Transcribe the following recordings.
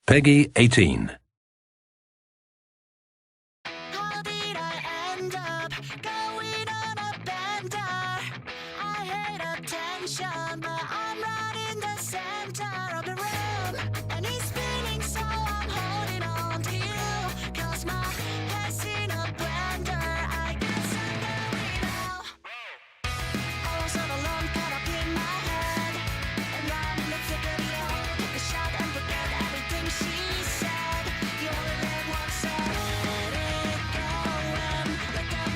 Peggy 18. How did I end up going on a bender? I hate attention, but I'm right in the center of the room. And it's spinning, so I'm holding on to you. 'Cause my head's in a blender. I guess I'm going now. I was all alone, caught up in my head. And I'm in the thick of it all. Take a shot and forget everything she said. You only live once, so let it go and let go.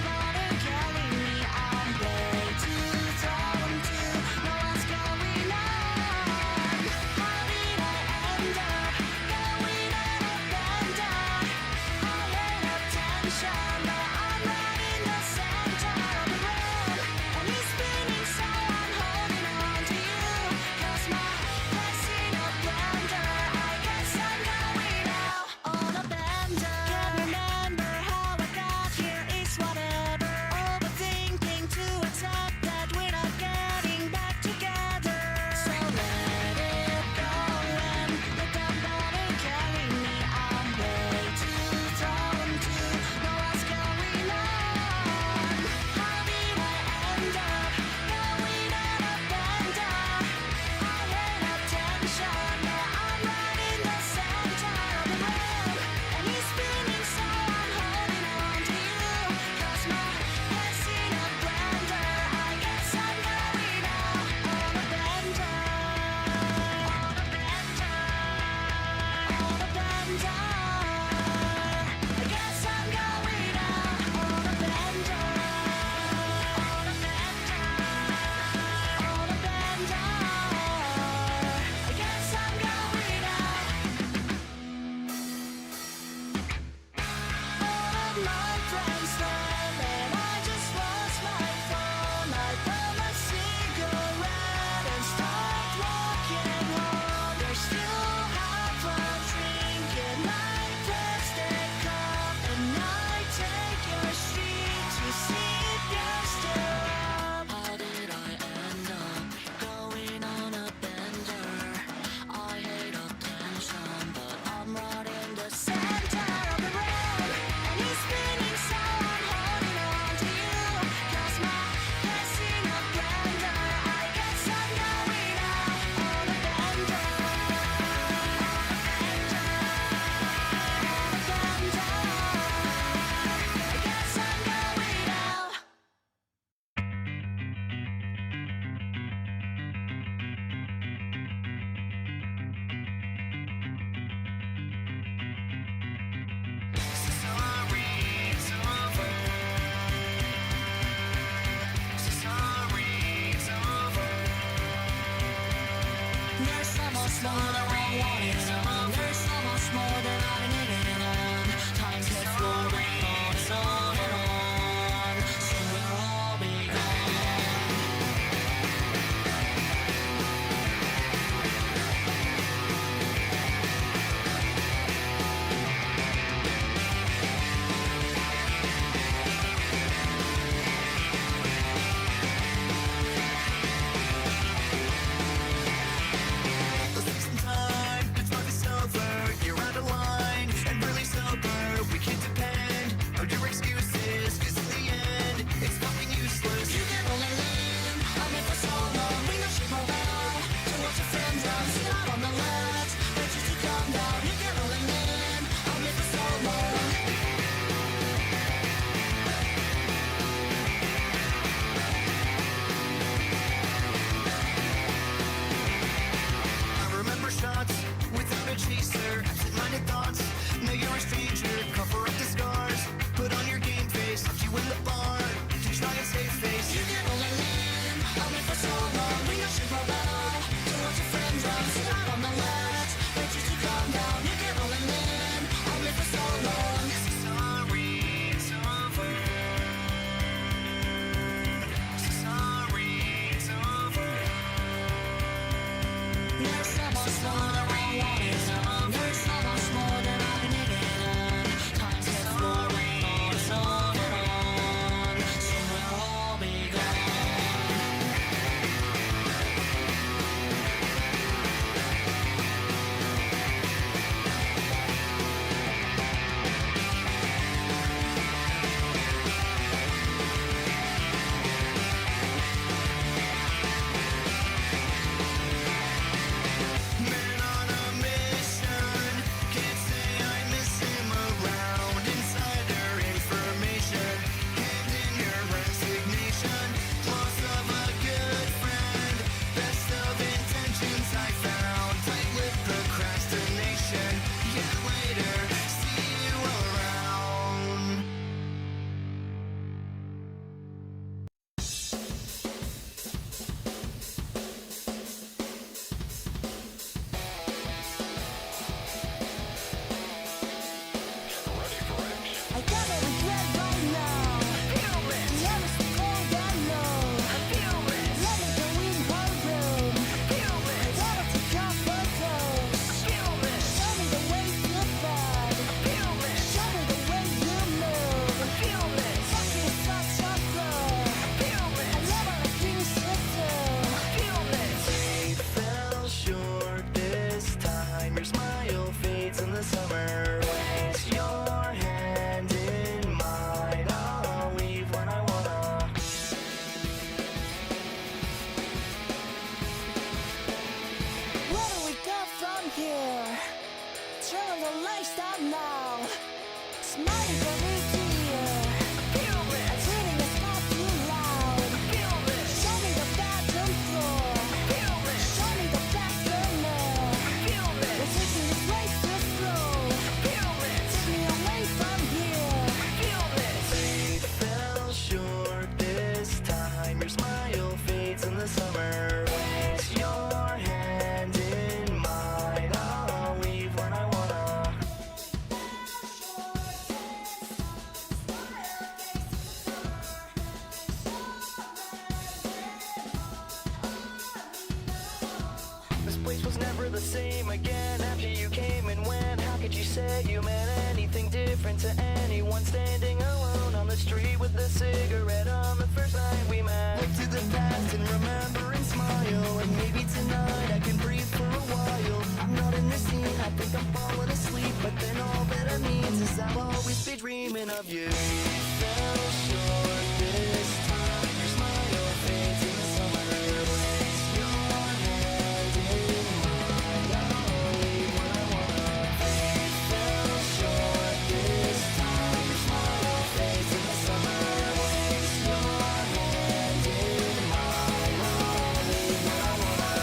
This place was never the same again after you came and went. How could you say you meant anything different to anyone standing alone on the street with a cigarette on the first night we met? Look to the past and remember and smile, and maybe tonight I can breathe for a while. I'm not in the scene, I think I'm falling asleep, but then all that it means is I'll always be dreaming of you. Fell short this time, your smile fades in the summer. Place your hand in mine, I'll leave when I wanna. It fell short this time, your smile fades in the summer. Place your hand in mine, I'll leave when I wanna.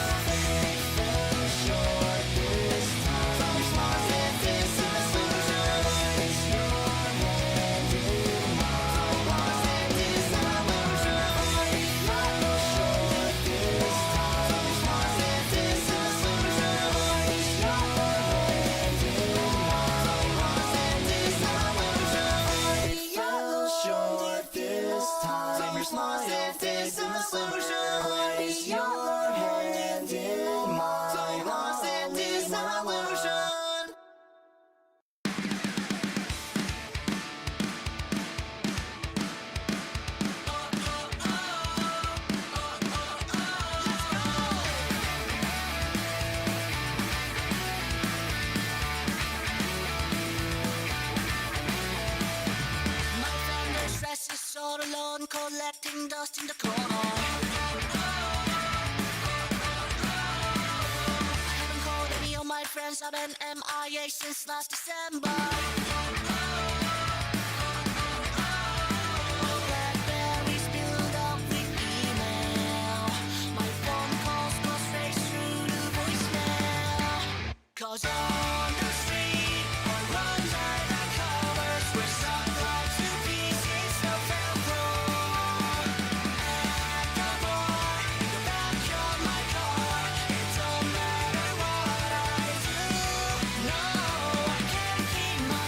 It fell short this time, your smile fades in the summer. Place your hand in mine, lost in this illusion. It fell short this time, your smile fades in the summer. Place your hand in mine, lost in this illusion. It fell short this time, your smile fades in the summer. Place your hand in mine, lost in this illusion. My friend stress is all alone, collecting dust in the corner. I haven't called any of my friends, I've been MIA since last December. My Blackberry's filled up with email. My phone calls go straight through to voicemail. 'Cause on the street, or under the covers, we're stuck like two pieces of Velcro. At the bar, in the back of my car, it don't matter what I do. No, I can't keep my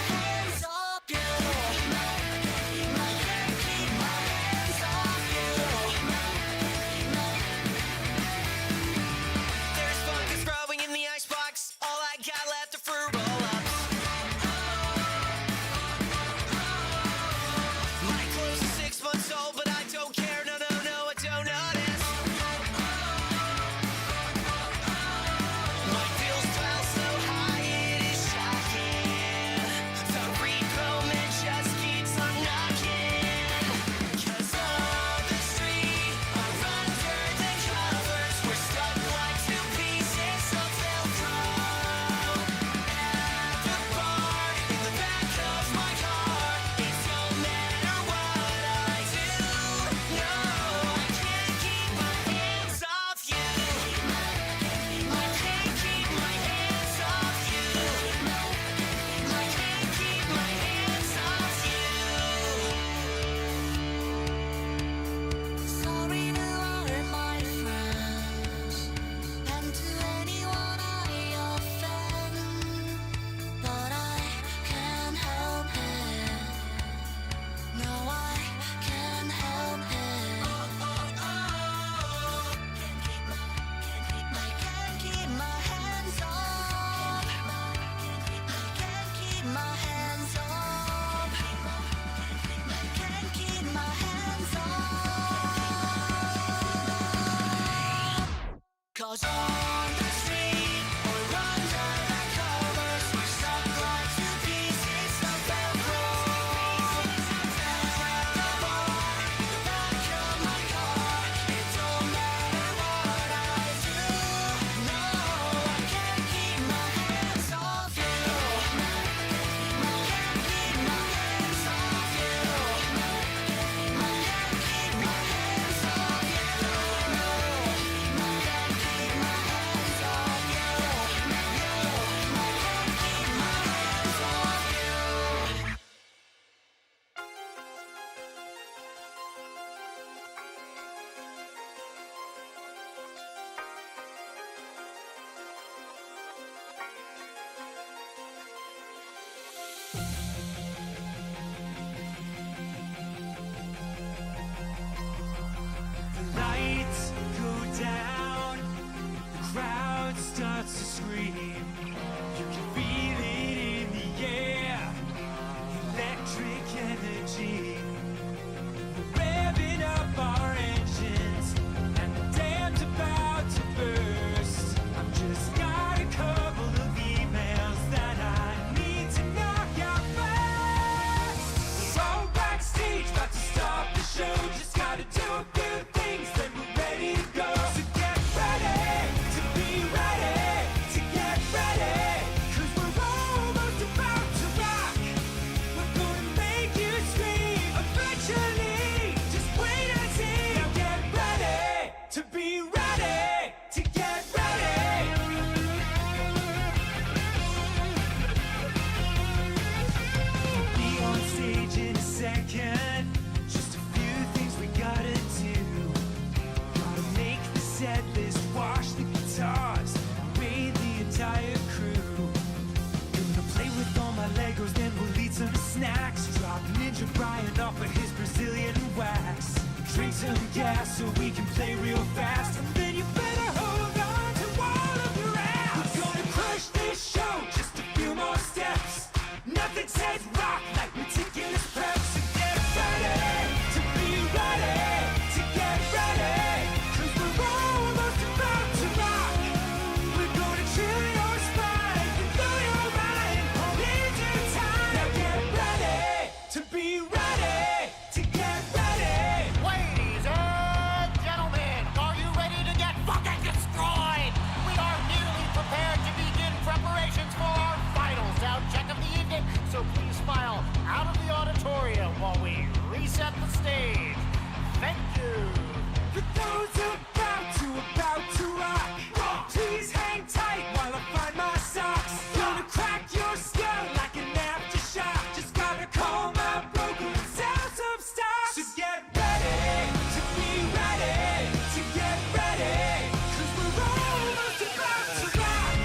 drying off of his Brazilian wax. Drink some gas so we can play real fast, and then you better hold on to all of your ass. We're gonna crush this show, just a few more steps. Nothing says rock like meticulous prep. So get ready to be ready, to get ready, 'cause we're almost about to rock. We're gonna chill your spine and blow your mind into time. Now get ready to be ready, to get ready. Ladies and gentlemen, are you ready to get fucking destroyed? We are nearly prepared to begin preparations for our final sound check of the evening, so please file out of the auditorium while we reset the stage. Thank you. For those about to rock, please hang tight while I find my socks. Gonna crack your skull like an aftershock. Just gotta call my broker and sell some stocks. So get ready to be ready, to get ready, 'cause we're almost about to rock.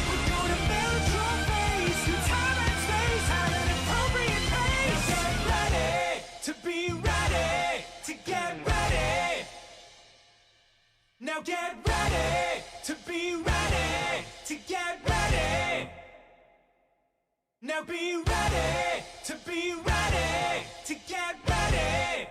We're gonna melt your face through time and space at an appropriate pace. Get ready to be ready, to get ready. Now get ready to be ready, to get ready. Now be ready to be ready, to get ready.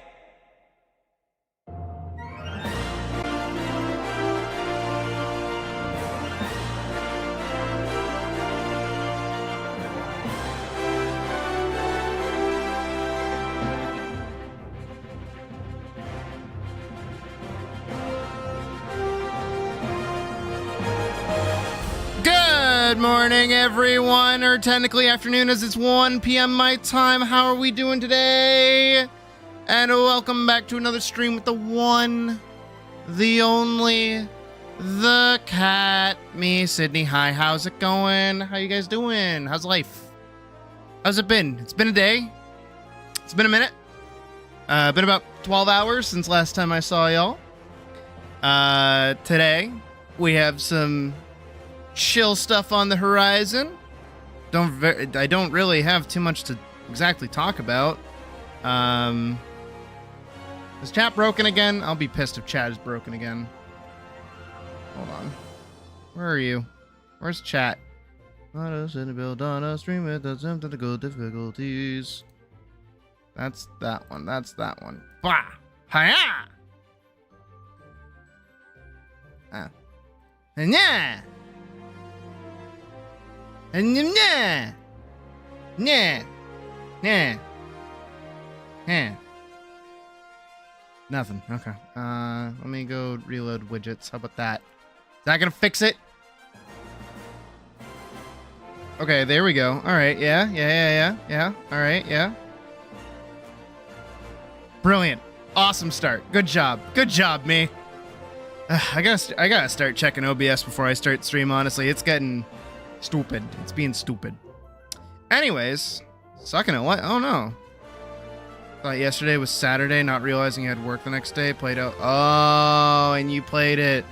Good morning, everyone, or technically afternoon as it's 1 p.m. my time. How are we doing today? And welcome back to another stream with the one, the only, the cat, me, Sydney. Hi, how's it going? How you guys doing? How's life? How's it been? It's been a day. It's been a minute. Been about 12 hours since last time I saw y'all. Today, we have some chill stuff on the horizon. I don't really have too much to exactly talk about. Is chat broken again? I'll be pissed if chat is broken again. Hold on. Where are you? Where's chat? Let us build on a stream with the technical difficulties. That's that one. That's that one. Bah! Hiya! Ah. Yeah! And yeah, yeah, yeah, yeah. Nothing. Okay. Let me go reload widgets. How about that? Is that gonna fix it? Okay, there we go. All right. Yeah. All right. Yeah. Brilliant. Awesome start. Good job. Good job, me. I gotta start checking OBS before I start stream. Honestly, it's getting stupid. It's being stupid. Anyways, sucking at what? Oh no. Thought yesterday was Saturday, not realizing I had work the next day. Played out. Oh, and you played it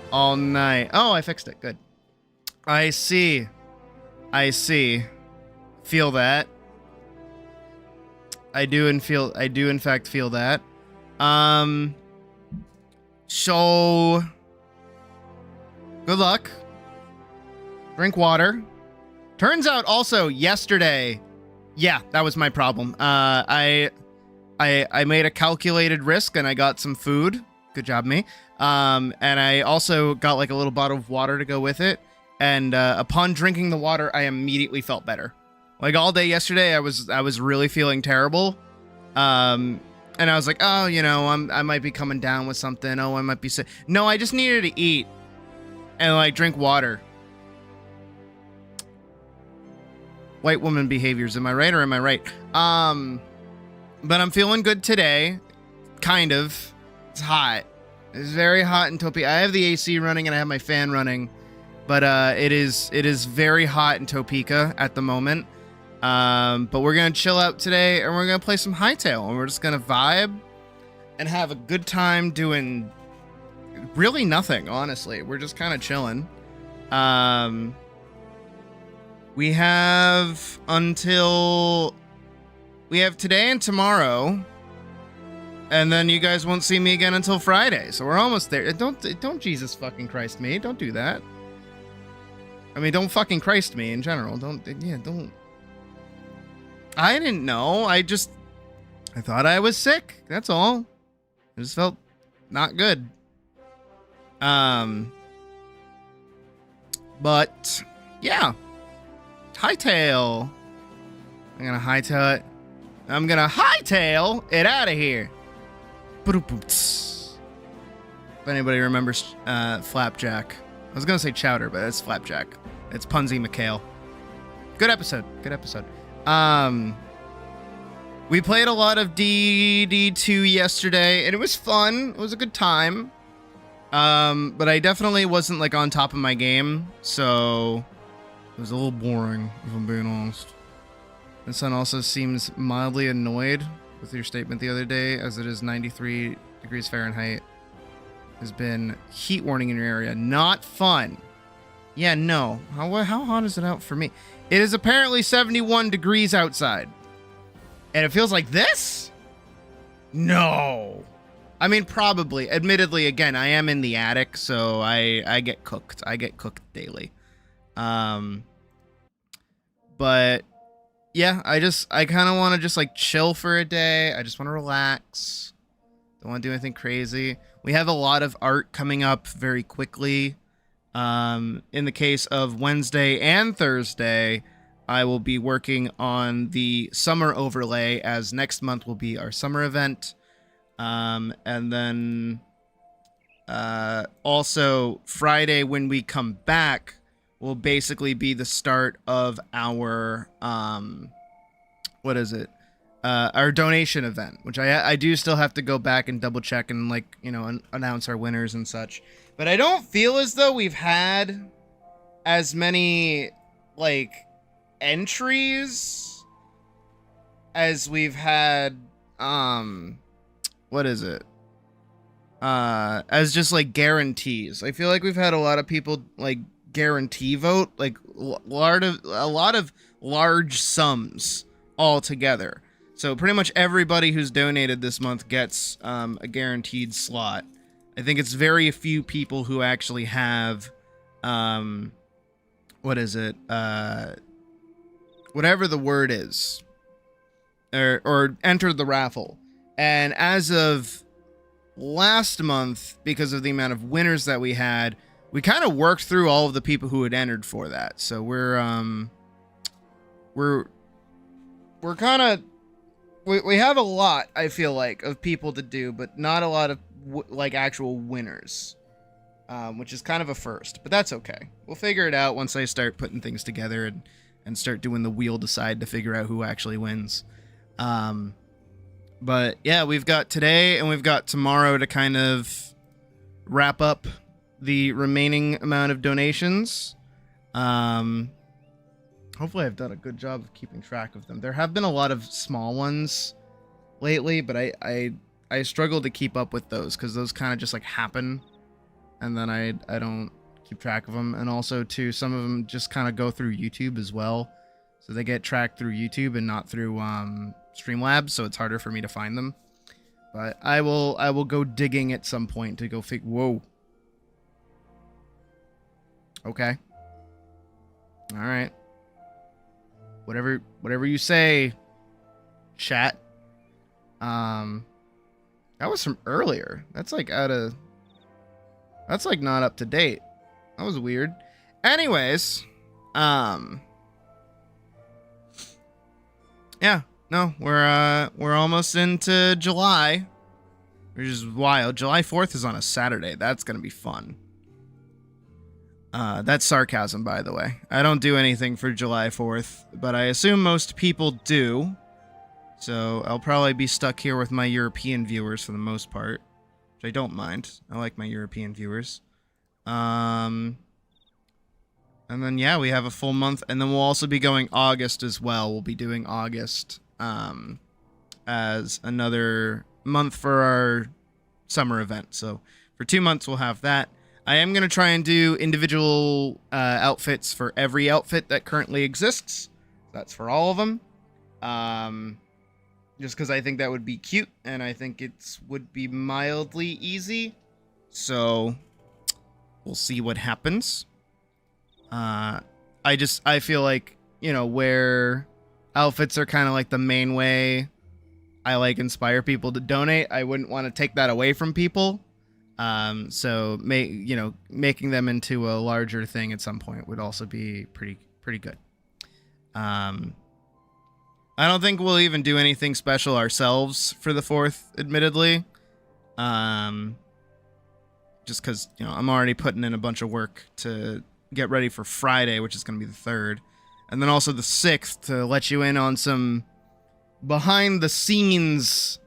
all night. Oh, I fixed it. Good. I see. Feel that. I do in fact feel that. So good luck. Drink water. Turns out also yesterday, yeah, that was my problem. I made a calculated risk and I got some food. Good job, me. And I also got like a little bottle of water to go with it. And upon drinking the water, I immediately felt better. Like all day yesterday, I was really feeling terrible. And I was like, oh, you know, I might be coming down with something. Oh, I might be sick. No, I just needed to eat and like drink water. White woman behaviors. Am I right or am I right? But I'm feeling good today. Kind of. It's hot. It's very hot in Topeka. I have the AC running and I have my fan running. But it is very hot in Topeka at the moment. But we're going to chill out today and we're going to play some Hytale. And we're just going to vibe and have a good time doing really nothing, honestly. We're just kind of chilling. We have until today and tomorrow, and then you guys won't see me again until Friday. So we're almost there. Don't Jesus fucking Christ me. Don't do that. I mean, don't fucking Christ me in general. Don't. I didn't know. I thought I was sick. That's all. I just felt not good. But yeah. Hytale. I'm gonna hightail it. I'm gonna hightail it out of here. If anybody remembers Flapjack. I was gonna say Chowder, but it's Flapjack. It's Punzi McHale. Good episode. We played a lot of DD2 yesterday, and it was fun. It was a good time. But I definitely wasn't like on top of my game, so it was a little boring, if I'm being honest. The sun also seems mildly annoyed with your statement the other day, as it is 93 degrees Fahrenheit. Has been heat warning in your area. Not fun. Yeah, no. How hot is it out for me? It is apparently 71 degrees outside. And it feels like this? No. I mean, probably. Admittedly, again, I am in the attic, so I get cooked. I get cooked daily. But yeah, I kind of want to just like chill for a day. I just want to relax. Don't want to do anything crazy. We have a lot of art coming up very quickly. In the case of Wednesday and Thursday, I will be working on the summer overlay, as next month will be our summer event. And then also Friday when we come back will basically be the start of our our donation event, which I do still have to go back and double check and like, you know, announce our winners and such. But I don't feel as though we've had as many like entries as we've had as just like guarantees. I feel like we've had a lot of people like guarantee vote, like a lot of large sums all together. So pretty much everybody who's donated this month gets a guaranteed slot. I think it's very few people who actually have whatever the word is, or entered the raffle. And as of last month, because of the amount of winners that we had, we kind of worked through all of the people who had entered for that. So we're kind of, we have a lot, I feel like, of people to do, but not a lot of like actual winners, which is kind of a first, but that's okay. We'll figure it out once I start putting things together and start doing the wheel decide to figure out who actually wins. But yeah, we've got today and we've got tomorrow to kind of wrap up the remaining amount of donations. Hopefully I've done a good job of keeping track of them. There have been a lot of small ones lately, but I struggle to keep up with those because those kind of just like happen, and then I don't keep track of them. And also too, some of them just kind of go through YouTube as well, so they get tracked through YouTube and not through Streamlabs, so it's harder for me to find them. But I will go digging at some point to go figure. Whoa. Okay. All right. Whatever you say, chat. That was from earlier. That's like not up to date. That was weird. Anyways, yeah, no, we're almost into July, which is wild. July 4th is on a Saturday. That's gonna be fun. That's sarcasm, by the way. I don't do anything for July 4th, but I assume most people do. So I'll probably be stuck here with my European viewers for the most part, which I don't mind. I like my European viewers. And then, yeah, we have a full month, and then we'll also be going August as well. We'll be doing August as another month for our summer event. So for 2 months, we'll have that. I am going to try and do individual outfits for every outfit that currently exists. That's for all of them. just because I think that would be cute, and I think it would be mildly easy. So we'll see what happens. I feel like, you know, where outfits are kind of like the main way I like inspire people to donate, I wouldn't want to take that away from people. So making them into a larger thing at some point would also be pretty good. I don't think we'll even do anything special ourselves for the 4th, admittedly. Just because, you know, I'm already putting in a bunch of work to get ready for Friday, which is going to be the 3rd. And then also the 6th to let you in on some behind the scenes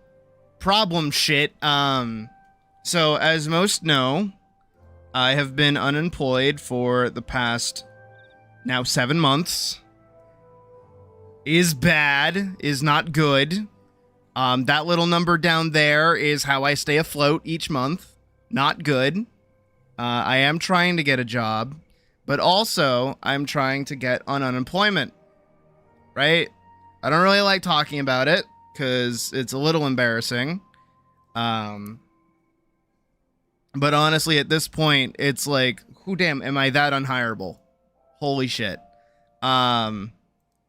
problem shit. So as most know, I have been unemployed for the past now 7 months. Is bad, is not good. That little number down there is how I stay afloat each month. Not good. I am trying to get a job, but also I'm trying to get on unemployment, right? I don't really like talking about it because it's a little embarrassing. But honestly, at this point, it's like, who damn, am I that unhireable? Holy shit.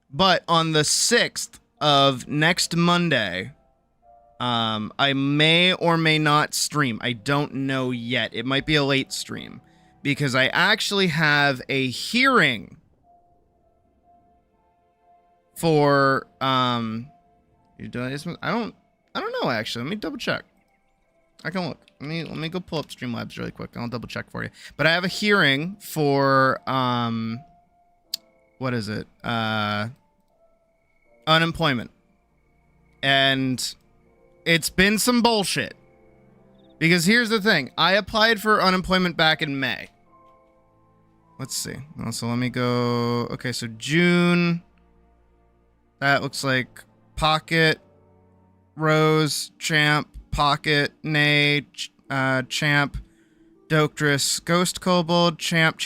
But on the 6th of next Monday, I may or may not stream. I don't know yet. It might be a late stream because I actually have a hearing for I don't know actually. Let me double check. I can look. Let me go pull up Streamlabs really quick. I'll double check for you. But I have a hearing for what is it? Unemployment. And it's been some bullshit. Because here's the thing. I applied for unemployment back in May. Let's see. Oh, so let me go. Okay, so June. That looks like Pocket, Rose, Champ, Pocket, Nay, Champ, Doctress, Ghost Kobold, Champ,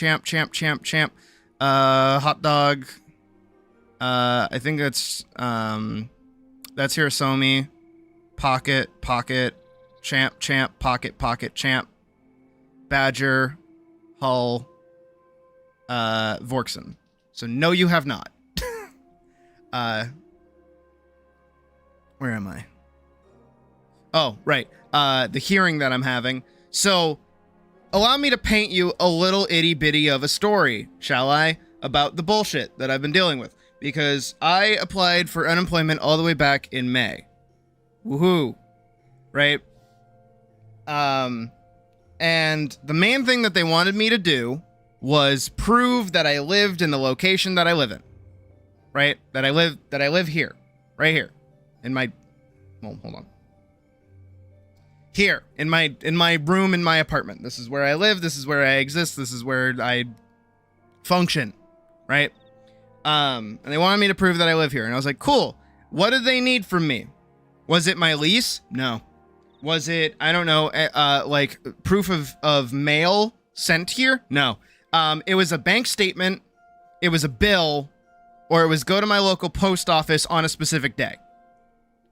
Hot Dog. I think that's Hirosomi, Pocket, Champ, Pocket, Champ, Badger, Hull, Vorkson. So no, you have not. Where am I? Oh, right. The hearing that I'm having. So, allow me to paint you a little itty bitty of a story, shall I? About the bullshit that I've been dealing with. Because I applied for unemployment all the way back in May. Woohoo. Right? And the main thing that they wanted me to do was prove that I lived in the location that I live in. Right? That I live here. Right here. In my... Well, hold on. Here. In my room in my apartment. This is where I live. This is where I exist. This is where I function. Right? And they wanted me to prove that I live here. And I was like, cool. What did they need from me? Was it my lease? No. Was it, I don't know, like proof of mail sent here? No. It was a bank statement. It was a bill. Or it was go to my local post office on a specific day.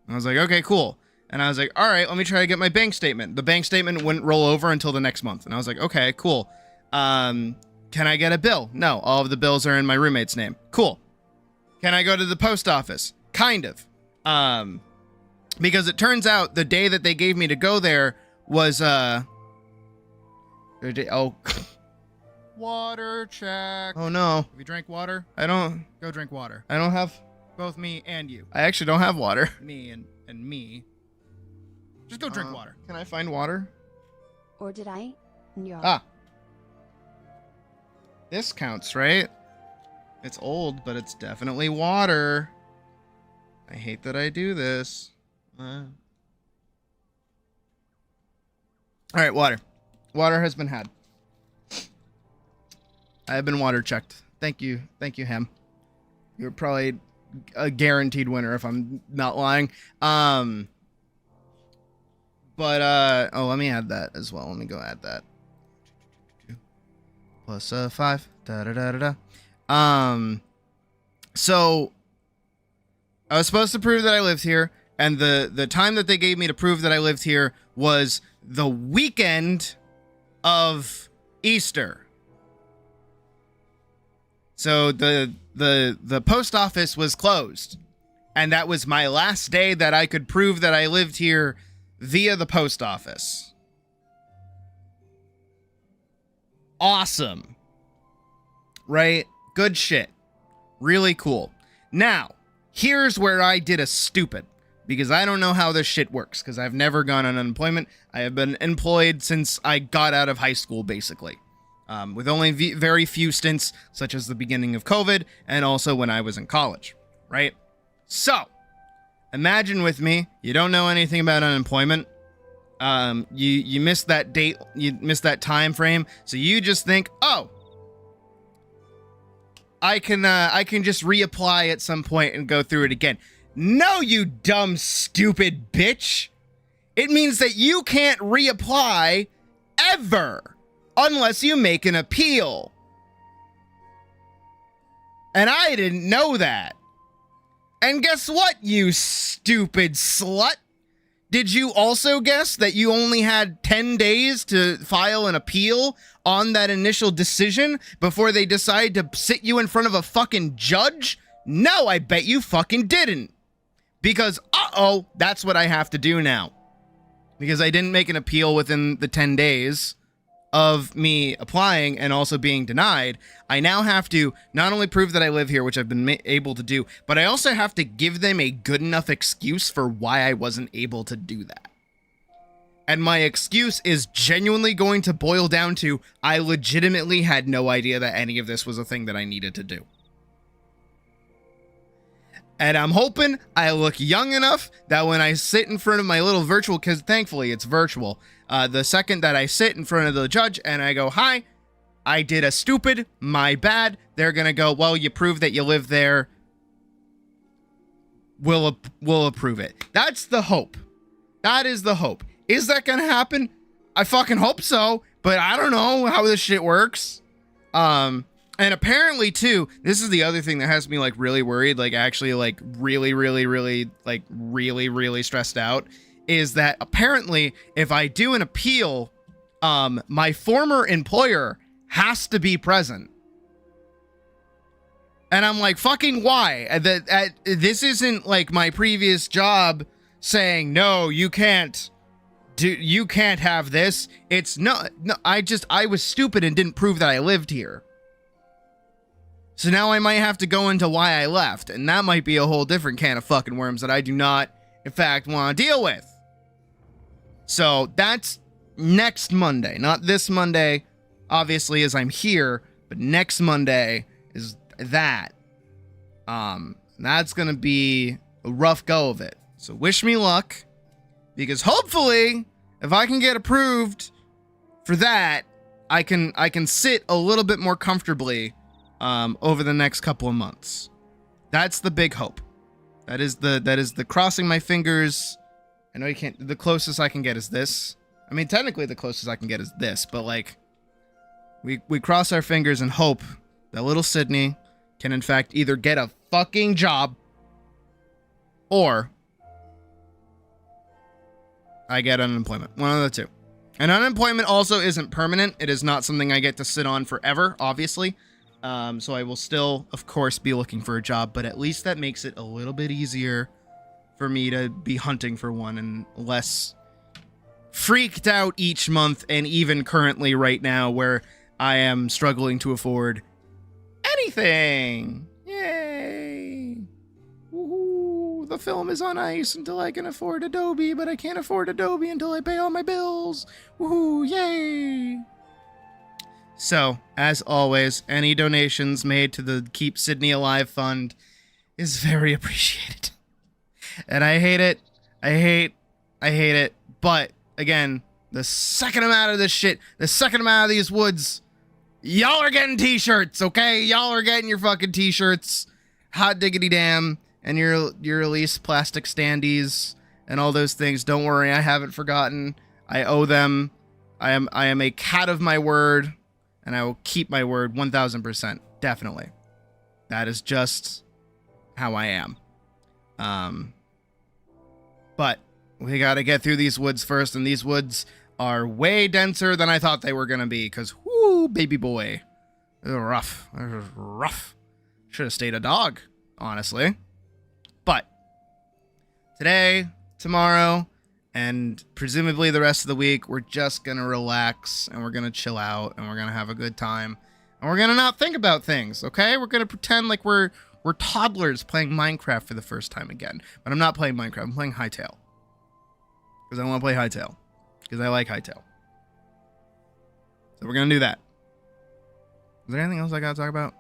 And I was like, okay, cool. And I was like, all right, let me try to get my bank statement. The bank statement wouldn't roll over until the next month. And I was like, okay, cool. Can I get a bill? No, all of the bills are in my roommate's name. Cool. Can I go to the post office? Kind of. Because it turns out the day that they gave me to go there was, water check. Oh no. Have you drank water? I don't. Go drink water. I don't have. Both me and you. I actually don't have water. Me and me. Just go drink water. Can I find water? Or did I? Yeah. Ah. This counts, right? It's old, but it's definitely water. I hate that I do this. All right, water. Water has been had. I have been water checked. Thank you, Ham. You're probably a guaranteed winner if I'm not lying. But let me add that as well. Let me go add that. Plus 5. So I was supposed to prove that I lived here, And the time that they gave me to prove that I lived here was the weekend of Easter. So the post office was closed. And that was my last day that I could prove that I lived here via the post office. Awesome. Right? Good shit. Really cool. Now, here's where I did a stupid. Because I don't know how this shit works. Because I've never gone on unemployment. I have been employed since I got out of high school, basically. With only very few stints, such as the beginning of COVID, and also when I was in college. Right? So, imagine with me, you don't know anything about unemployment. You missed that date, you missed that time frame, so you just think, oh, I can just reapply at some point and go through it again. No, you dumb, stupid bitch. It means that you can't reapply ever unless you make an appeal. And I didn't know that. And guess what, you stupid slut? Did you also guess that you only had 10 days to file an appeal on that initial decision before they decide to sit you in front of a fucking judge? No, I bet you fucking didn't. Because, uh-oh, that's what I have to do now. Because I didn't make an appeal within the 10 days of me applying and also being denied, I now have to not only prove that I live here, which I've been able to do, but I also have to give them a good enough excuse for why I wasn't able to do that. And my excuse is genuinely going to boil down to, I legitimately had no idea that any of this was a thing that I needed to do. And I'm hoping I look young enough that when I sit in front of my little virtual, because thankfully it's virtual, the second that I sit in front of the judge and I go, hi, I did a stupid, my bad, they're going to go, well, you proved that you live there. We'll approve it. That's the hope. That is the hope. Is that going to happen? I fucking hope so, but I don't know how this shit works. And apparently, too, this is the other thing that has me, like, really worried, like, actually, like, really stressed out, is that apparently, if I do an appeal, my former employer has to be present. And I'm like, fucking why? This isn't, like, my previous job saying, no, you can't have this. It's no, I was stupid and didn't prove that I lived here. So now I might have to go into why I left, and that might be a whole different can of fucking worms that I do not, in fact, want to deal with. So that's next Monday, not this Monday, obviously, as I'm here, but next Monday is that. That's gonna be a rough go of it. So wish me luck, because hopefully, if I can get approved for that, I can sit a little bit more comfortably over the next couple of months. That's the big hope. That is the crossing my fingers. I know you can't, the closest I can get is this. I mean, technically the closest I can get is this, but like, we cross our fingers and hope that little Sydney can in fact either get a fucking job or I get unemployment. One of the two. And unemployment also isn't permanent. It is not something I get to sit on forever, obviously. So I will still, of course, be looking for a job, but at least that makes it a little bit easier for me to be hunting for one and less freaked out each month, and even currently right now where I am struggling to afford anything. Yay! Woohoo! The film is on ice until I can afford Adobe, but I can't afford Adobe until I pay all my bills. Woohoo! Yay! So, as always, any donations made to the Keep Sydney Alive Fund is very appreciated. And I hate it. I hate it. But, again, the second I'm out of this shit, the second I'm out of these woods, y'all are getting t-shirts, okay? Y'all are getting your fucking t-shirts. Hot diggity damn. And your release plastic standees and all those things. Don't worry, I haven't forgotten. I owe them. I am a cat of my word. And I will keep my word 1000%. Definitely. That is just how I am. But we got to get through these woods first, and these woods are way denser than I thought they were going to be, because, whoo, baby boy. It was rough. It was rough. Should have stayed a dog, honestly. But today, tomorrow, and presumably the rest of the week, we're just going to relax, and we're going to chill out, and we're going to have a good time, and we're going to not think about things, okay? We're going to pretend like we're toddlers playing Minecraft for the first time again. But I'm not playing Minecraft. I'm playing Hytale. Because I want to play Hytale. Because I like Hytale. So we're going to do that. Is there anything else I got to talk about?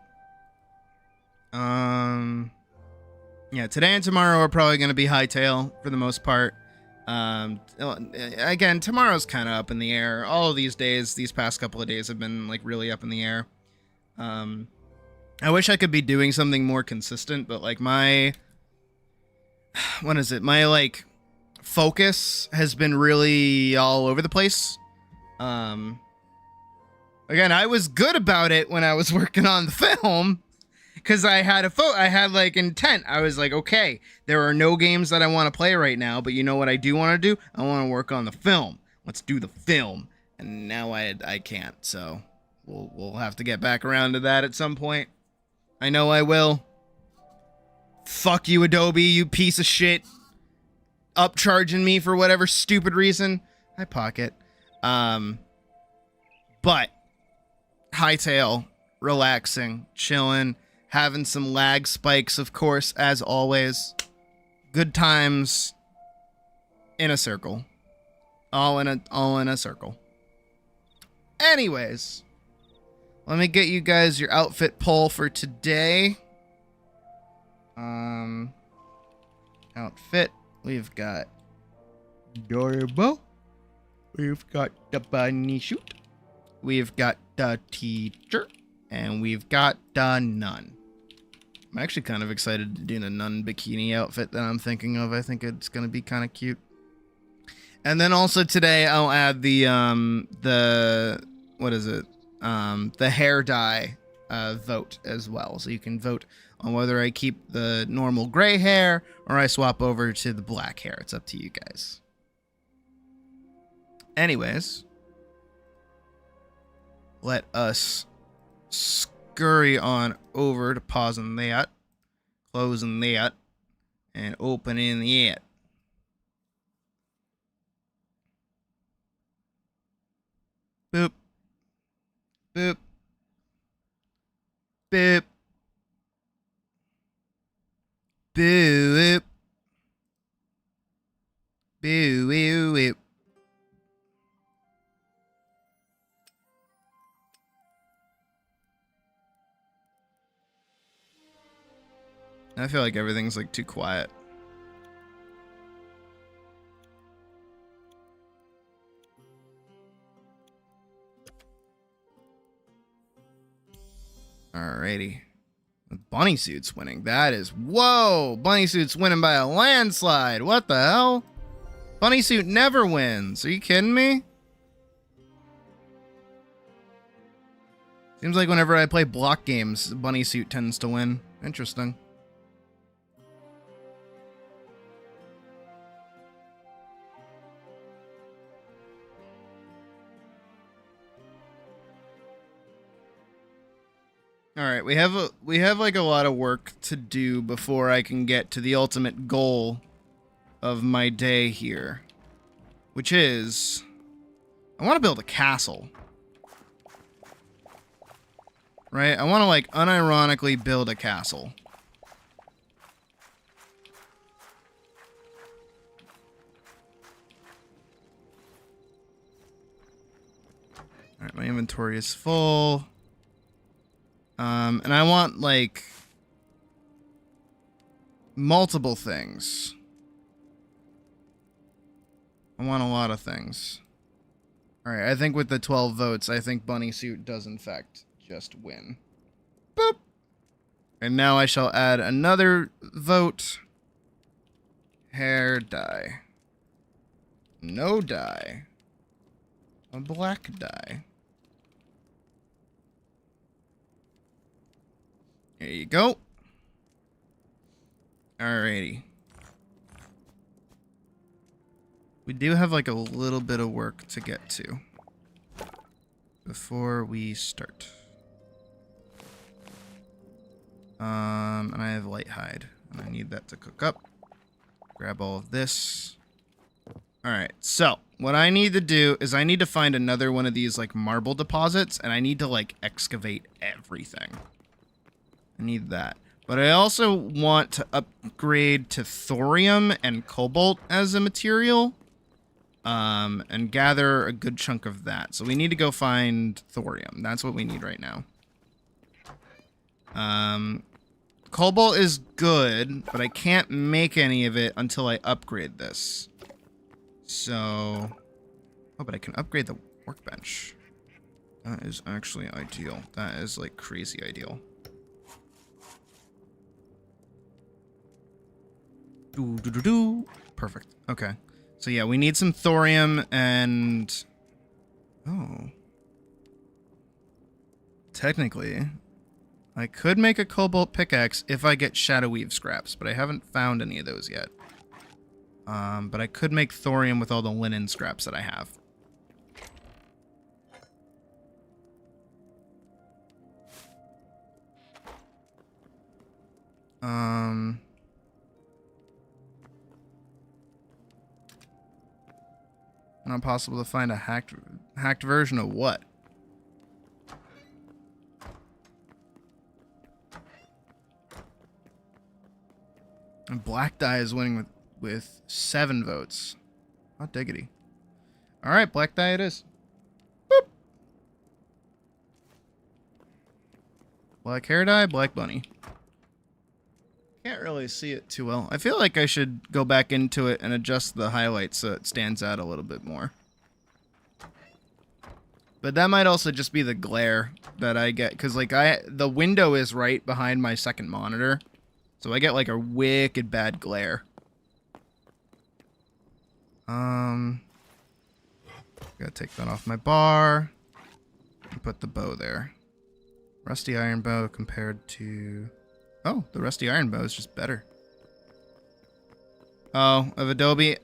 Yeah, today and tomorrow are probably going to be Hytale for the most part. Again, tomorrow's kind of up in the air. All of these days, these past couple of days have been like really up in the air. I wish I could be doing something more consistent, but like my like focus has been really all over the place. Again, I was good about it when I was working on the film, because I had I had like intent. I was like, okay, there are no games that I want to play right now, but you know what I do want to do? I want to work on the film. Let's do the film. And now I can't, so we'll have to get back around to that at some point. I know I will. Fuck you, Adobe, you piece of shit. Upcharging me for whatever stupid reason. Hi, Pocket. But Hytale, relaxing, chilling, having some lag spikes, of course, as always. Good times in a circle. All in a circle. Anyways, let me get you guys your outfit poll for today. Outfit. We've got Adorable. We've got the bunny suit. We've got the teacher. And we've got the nun. I'm actually kind of excited to do the nun bikini outfit that I'm thinking of. I think it's going to be kind of cute. And then also today I'll add the what is it? The hair dye vote as well. So you can vote on whether I keep the normal gray hair or I swap over to the black hair. It's up to you guys. Anyways, let us scurry on over to pausing that, closing that, and opening it. Boop. Boop. Boop. Boop. Boop. Boop. I feel like everything's like too quiet. Alrighty. Bunny Suit's winning. That is... Whoa! Bunny Suit's winning by a landslide. What the hell? Bunny Suit never wins. Are you kidding me? Seems like whenever I play block games, Bunny Suit tends to win. Interesting. All right, we have like a lot of work to do before I can get to the ultimate goal of my day here, which is I want to build a castle. Right? I want to like unironically build a castle. All right, my inventory is full. And I want, like, multiple things. I want a lot of things. Alright, I think with the 12 votes, I think Bunny Suit does, in fact, just win. Boop! And now I shall add another vote. Hair dye. No dye. A black dye. There you go. Alrighty. we do have like a little bit of work to get to before we start. And I have light hide, and I need that to cook up. Grab all of this. All right, so what I need to do is I need to find another one of these like marble deposits, and I need to like excavate everything. I need that. But I also want to upgrade to thorium and cobalt as a material, and gather a good chunk of that. So we need to go find thorium. That's what we need right now. Cobalt is good, but I can't make any of it until I upgrade this. So, oh, but I can upgrade the workbench. That is actually ideal. That is like crazy ideal. Perfect. Okay. So yeah, we need some thorium and... Oh. Technically, I could make a cobalt pickaxe if I get shadow weave scraps, but I haven't found any of those yet. But I could make thorium with all the linen scraps that I have. Not possible to find a hacked version of what? And black dye is winning with 7 votes. Hot diggity. All right, black dye it is. Boop. Black hair dye, black bunny. Can't really see it too well. I feel like I should go back into it and adjust the highlights so it stands out a little bit more. But that might also just be the glare that I get, because like the window is right behind my second monitor, so I get like a wicked bad glare. Gotta take that off my bar and put the bow there. Rusty iron bow compared to... Oh, the rusty iron bow is just better. Oh, of Adobe.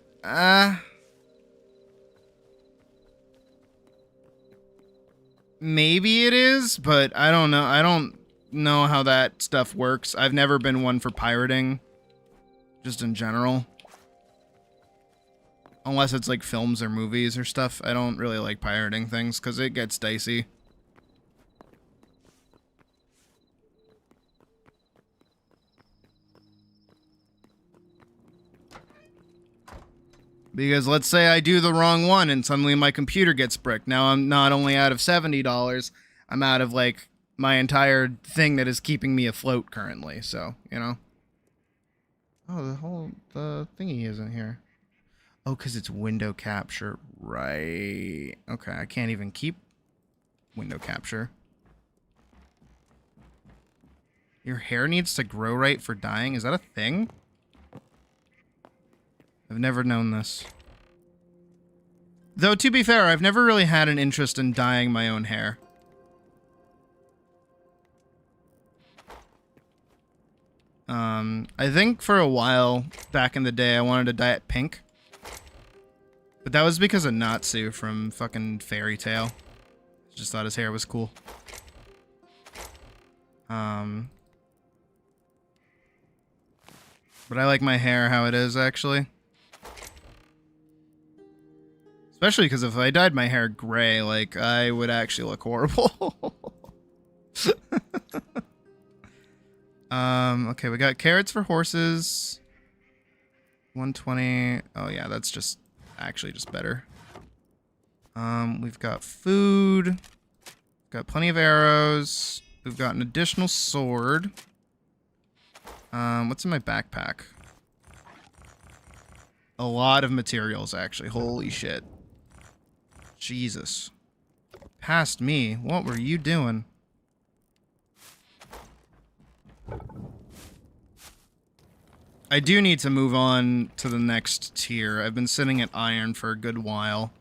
Maybe it is, but I don't know. I don't know how that stuff works. I've never been one for pirating, just in general. Unless it's like films or movies or stuff. I don't really like pirating things because it gets dicey. Because let's say I do the wrong one and suddenly my computer gets bricked. Now I'm not only out of $70, I'm out of like my entire thing that is keeping me afloat currently. So, you know. Oh, the thingy isn't here. Oh, because it's window capture. Right. Okay, I can't even keep window capture. Your hair needs to grow right for dyeing? Is that a thing? I've never known this. Though, to be fair, I've never really had an interest in dyeing my own hair. I think for a while, back in the day, I wanted to dye it pink. But that was because of Natsu from fucking Fairy Tail. Just thought his hair was cool. But I like my hair how it is, actually. Especially because if I dyed my hair gray, like, I would actually look horrible. Okay, we got carrots for horses. 120. Oh, yeah, that's just actually just better. We've got food. Got plenty of arrows. We've got an additional sword. What's in my backpack? A lot of materials, actually. Holy shit. Jesus. Past me. What were you doing? I do need to move on to the next tier. I've been sitting at iron for a good while,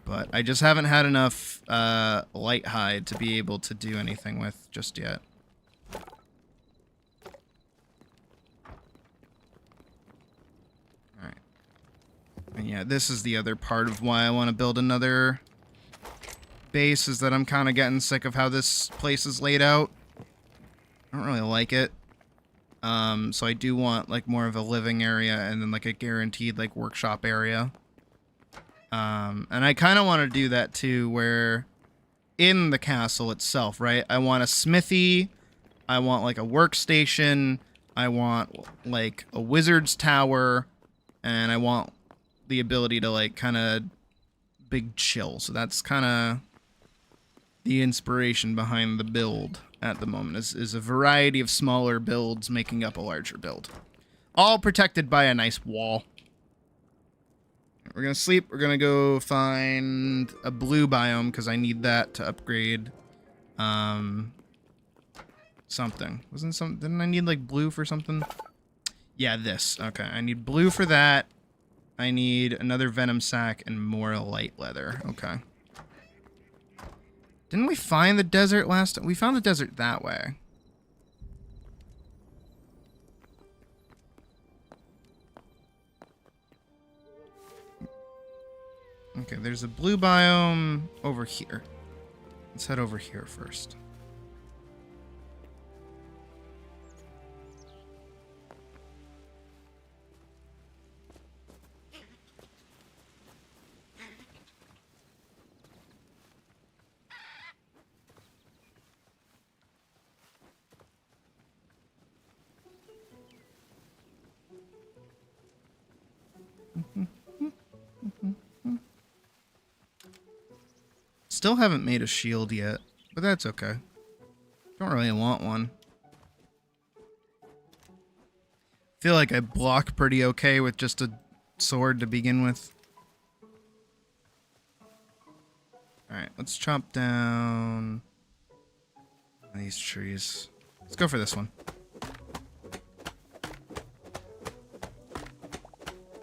but I just haven't had enough light hide to be able to do anything with just yet. Alright. I And yeah, this is the other part of why I want to build another base, is that I'm kind of getting sick of how this place is laid out. I don't really like it. So I do want like more of a living area and then like a guaranteed like workshop area. And I kind of want to do that too, where in the castle itself, right? I want a smithy, I want like a workstation, I want like a wizard's tower, and I want the ability to like kind of big chill. So that's kind of the inspiration behind the build at the moment, is a variety of smaller builds making up a larger build, all protected by a nice wall. We're gonna sleep. We're gonna go find a blue biome because I need that to upgrade something. Didn't I need like blue for something? Yeah, this. Okay, I need blue for that. I need another venom sac and more light leather. Okay. Didn't we find the desert last time? We found the desert that way. Okay, there's a blue biome over here. Let's head over here first. Still haven't made a shield yet, but that's okay. Don't really want one. Feel like I block pretty okay with just a sword to begin with. Alright, let's chop down these trees. Let's go for this one.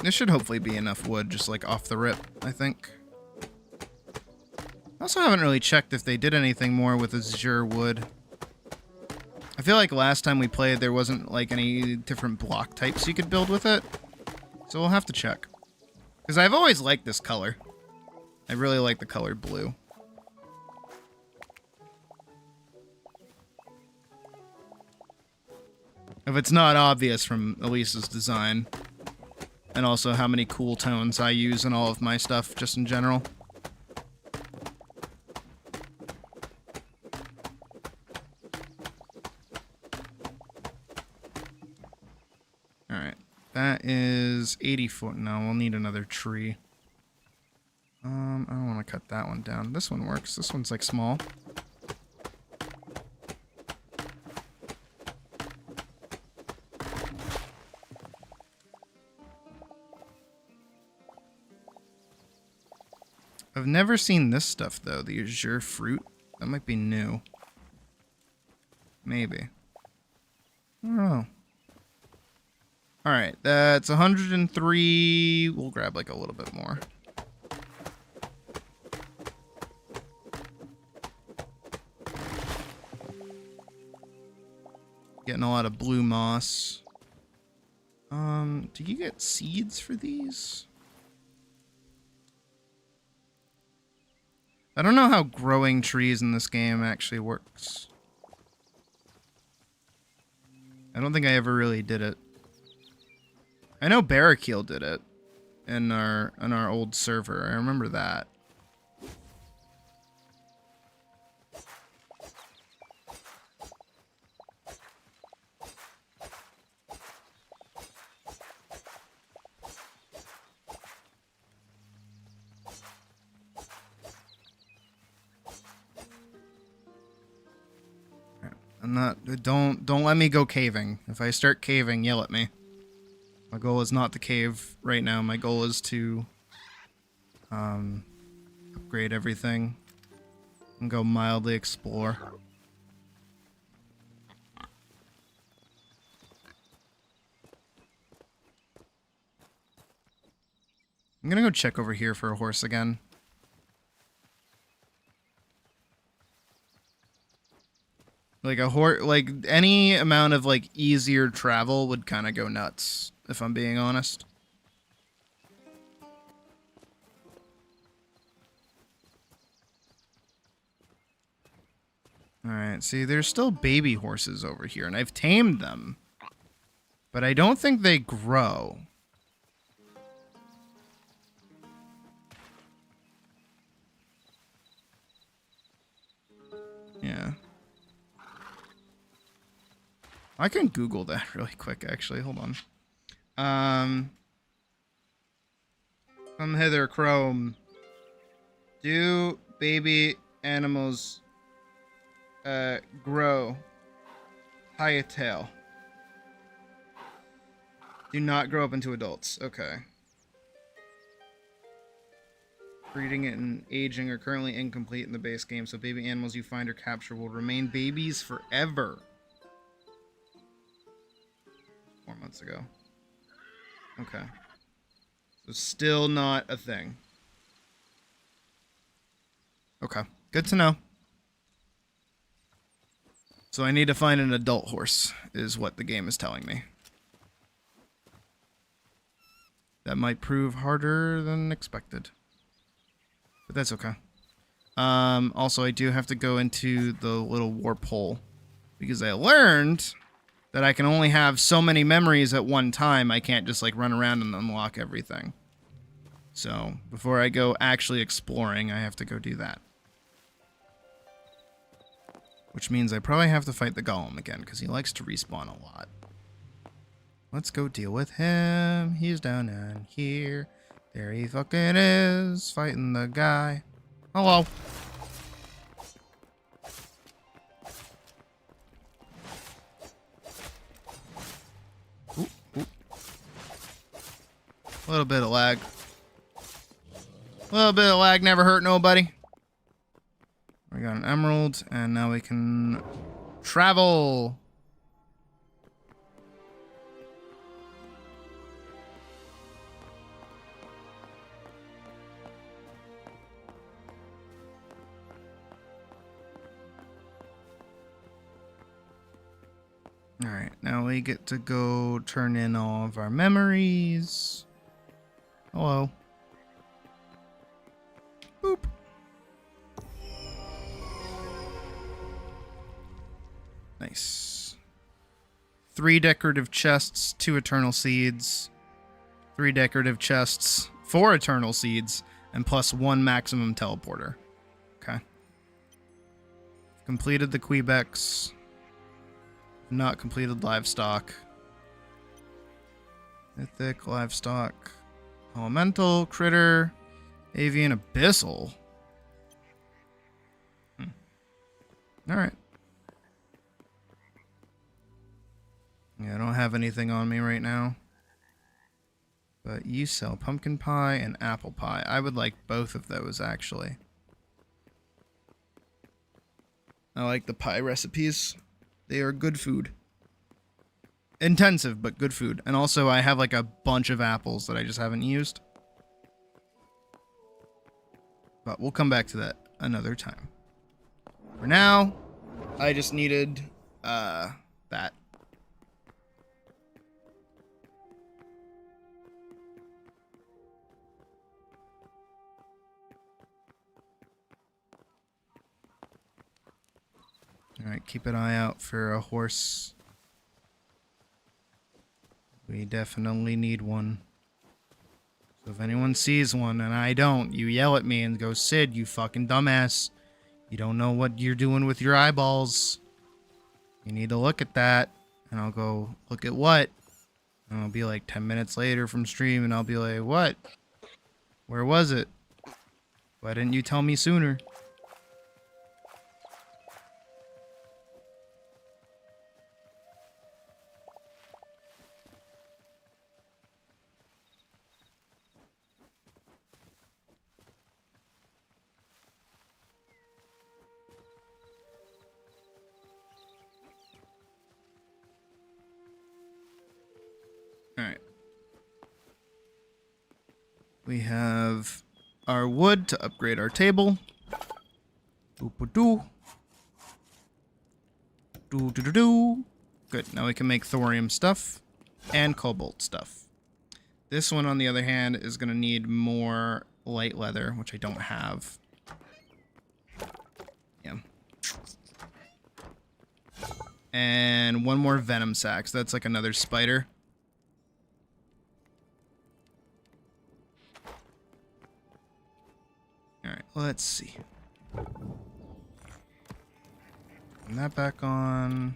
This should hopefully be enough wood, just like off the rip, I think. I also haven't really checked if they did anything more with azure wood. I feel like last time we played there wasn't like any different block types you could build with it. So we'll have to check. Because I've always liked this color. I really like the color blue. If it's not obvious from Elisa's design. And also how many cool tones I use in all of my stuff, just in general. Alright. That is 84. No, we'll need another tree. I don't want to cut that one down. This one works. This one's like small. I've never seen this stuff, though. The azure fruit. That might be new. Maybe. I don't know. Alright, that's 103. We'll grab, like, a little bit more. Getting a lot of blue moss. Do you get seeds for these? I don't know how growing trees in this game actually works. I don't think I ever really did it. I know Barrakiel did it in our old server. I remember that. I'm not. Don't let me go caving. If I start caving, yell at me. My goal is not to cave right now. My goal is to upgrade everything and go mildly explore. I'm gonna go check over here for a horse again. Like like any amount of like easier travel would kind of go nuts, if I'm being honest. Alright, see, there's still baby horses over here, and I've tamed them. But I don't think they grow. Yeah. I can Google that really quick, actually. Hold on. Come hither, Chrome. Do baby animals grow? Hytale. Do not grow up into adults. Okay. Breeding and aging are currently incomplete in the base game, so baby animals you find or capture will remain babies forever. 4 months ago. Okay. So still not a thing. Okay. Good to know. So I need to find an adult horse, is what the game is telling me. That might prove harder than expected. But that's okay. Also, I do have to go into the little warp hole. Because I learned that I can only have so many memories at one time. I can't just, like, run around and unlock everything. So, before I go actually exploring, I have to go do that. Which means I probably have to fight the golem again, because he likes to respawn a lot. Let's go deal with him. He's down in here. There he fucking is, fighting the guy. Hello. Ooh, ooh. A little bit of lag. A little bit of lag never hurt nobody. We got an emerald, and now we can travel. Alright, now we get to go turn in all of our memories. Hello. Boop. Nice. 3 decorative chests, 2 eternal seeds, 3 decorative chests, 4 eternal seeds, and plus 1 maximum teleporter. Okay. Completed the Quebecs. Not completed livestock. Mythic, livestock, elemental, critter, avian, abyssal. Alright. Yeah, I don't have anything on me right now. But you sell pumpkin pie and apple pie. I would like both of those, actually. I like the pie recipes. They are good food. Intensive, but good food. And also, I have like a bunch of apples that I just haven't used. But we'll come back to that another time. For now, I just needed that. Alright, keep an eye out for a horse. We definitely need one. So if anyone sees one and I don't, you yell at me and go, Sid, you fucking dumbass. You don't know what you're doing with your eyeballs. You need to look at that. And I'll go, look at what? And I'll be like 10 minutes later from stream and I'll be like, what? Where was it? Why didn't you tell me sooner? Alright. We have our wood to upgrade our table. Doo-ba-doo. Doo-doo-doo-doo. Good. Now we can make thorium stuff and cobalt stuff. This one, on the other hand, is going to need more light leather, which I don't have. Yeah. And one more venom sac. So that's like another spider. Alright, let's see. Turn that back on.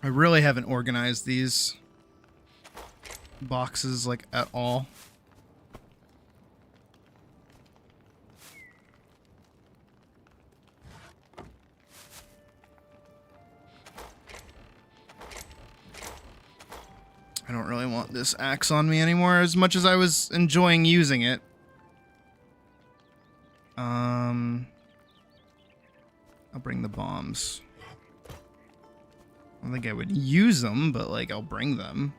I really haven't organized these boxes like at all. I don't really want this axe on me anymore as much as I was enjoying using it. I'll bring the bombs. I don't think I would use them, but like I'll bring them.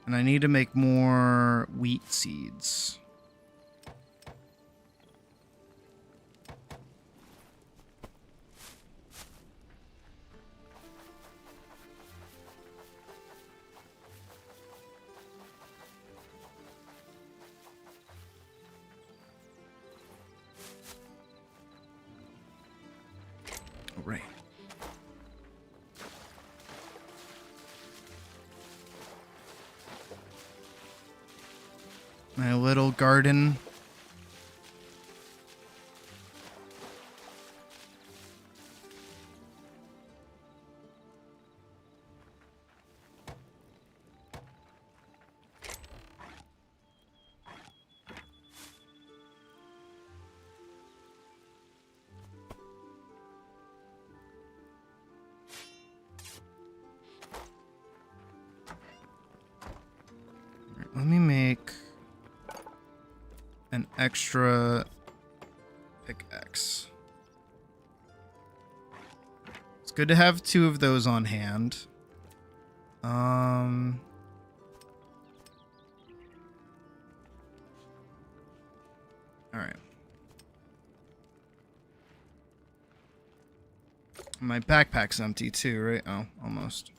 And I need to make more wheat seeds. Right. My little garden. Let me make an extra pickaxe. It's good to have 2 of those on hand. All right. My backpack's empty too, right? Oh, almost.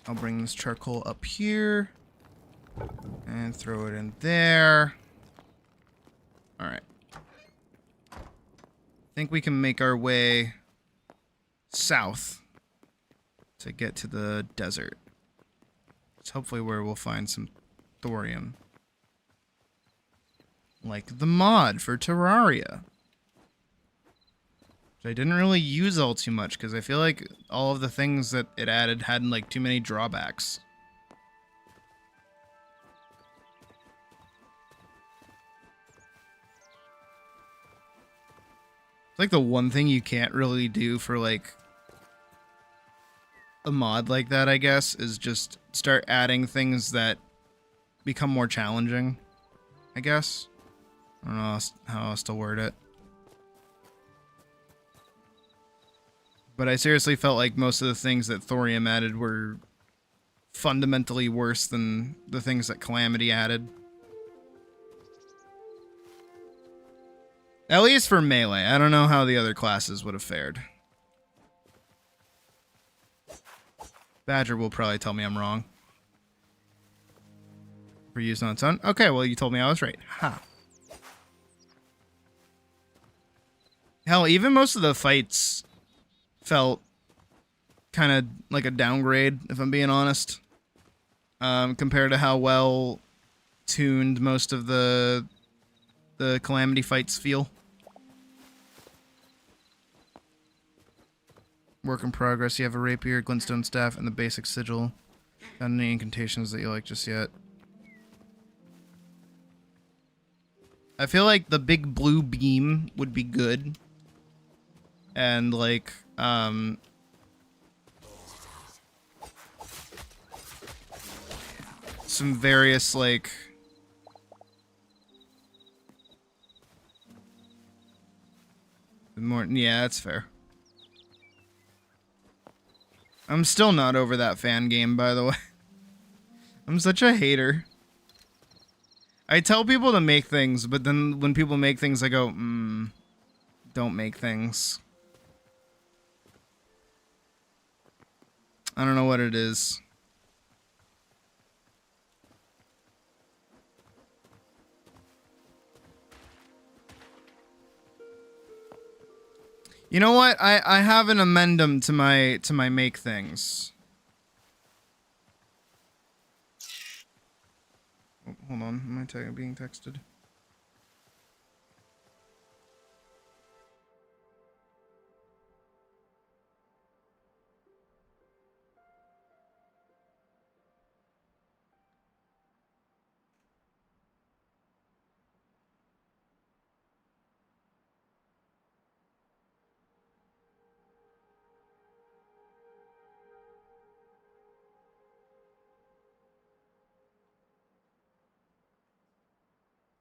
I'll bring this charcoal up here and throw it in there. All right. I think we can make our way south to get to the desert. It's hopefully where we'll find some thorium. Like the mod for Terraria. I didn't really use all too much because I feel like all of the things that it added had like too many drawbacks. It's like the one thing you can't really do for like a mod like that, I guess, is just start adding things that become more challenging, I guess. I don't know how else to word it. But I seriously felt like most of the things that Thorium added were fundamentally worse than the things that Calamity added. At least for melee. I don't know how the other classes would have fared. Badger will probably tell me I'm wrong. For use on its own. Okay, well, you told me I was right. Ha. Hell, even most of the fights felt kind of like a downgrade, if I'm being honest, compared to how well tuned most of the Calamity fights feel. Work in progress. You have a rapier, glintstone staff, and the basic sigil. Found any incantations that you like just yet? I feel like the big blue beam would be good. And like, some various like More, yeah, that's fair. I'm still not over that fan game, by the way. I'm such a hater. I tell people to make things, but then when people make things, I go, don't make things. I don't know what it is. You know what? I have an amendum to my make things. Oh, hold on, am I being texted?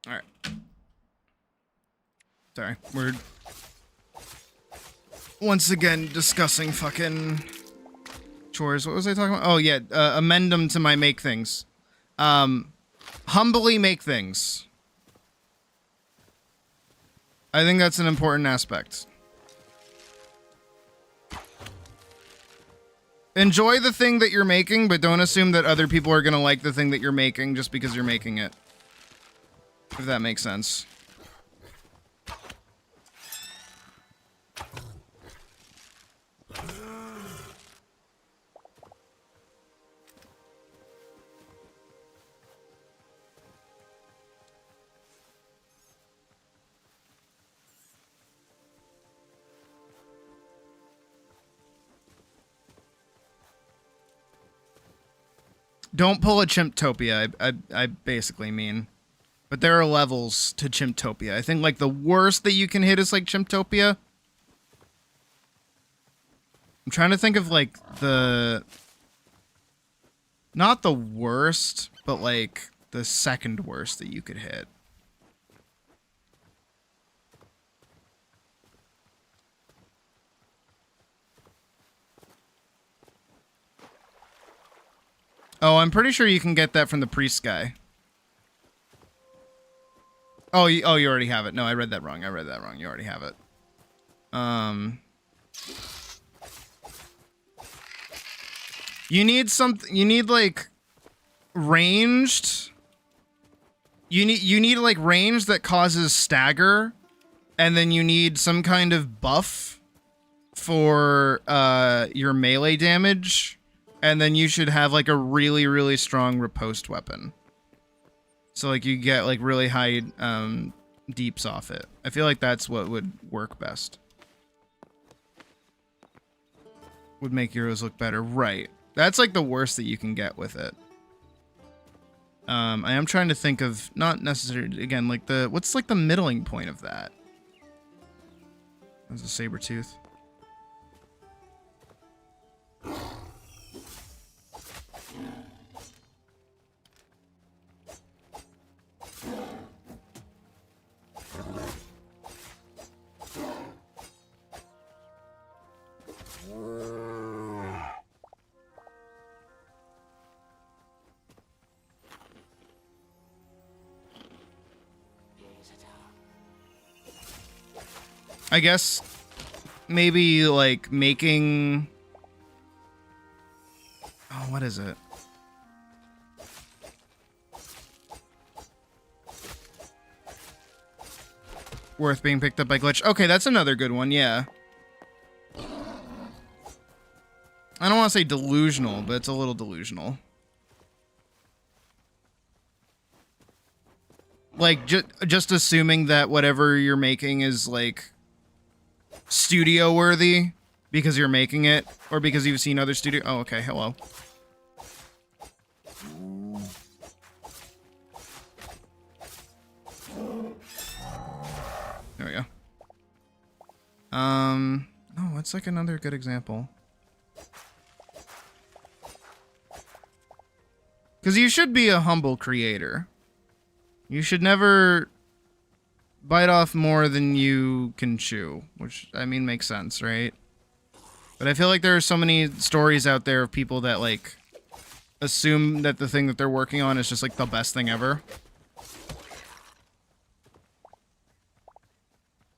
All right. Sorry, we're once again discussing fucking chores. What was I talking about? Oh yeah, amend them to my make things. Humbly make things. I think that's an important aspect. Enjoy the thing that you're making, but don't assume that other people are gonna like the thing that you're making just because you're making it. If that makes sense. Don't pull a Chimptopia, I basically mean. But there are levels to Chimptopia. I think, like, the worst that you can hit is, like, Chimptopia. I'm trying to think of, like, the... Not the worst, but, like, the second worst that you could hit. Oh, I'm pretty sure you can get that from the priest guy. Oh, you already have it. No, I read that wrong. You already have it. You need something. You need like ranged. You need like range that causes stagger, and then you need some kind of buff for your melee damage, and then you should have like a really, really strong riposte weapon. So, like, you get, like, really high deeps off it. I feel like that's what would work best. Would make heroes look better. Right. That's, like, the worst that you can get with it. I am trying to think of, not necessarily, again, like, what's, like, the middling point of that? That's a saber tooth. I guess maybe like making... Oh, what is it? Worth being picked up by glitch. Okay, that's another good one, yeah. I don't want to say delusional, but it's a little delusional. Like, just assuming that whatever you're making is, like, studio worthy because you're making it, or because you've seen other studio... Oh, okay, hello. There we go. Oh, what's like another good example? Because you should be a humble creator. You should never bite off more than you can chew, which, I mean, makes sense, right? But I feel like there are so many stories out there of people that, like, assume that the thing that they're working on is just, like, the best thing ever.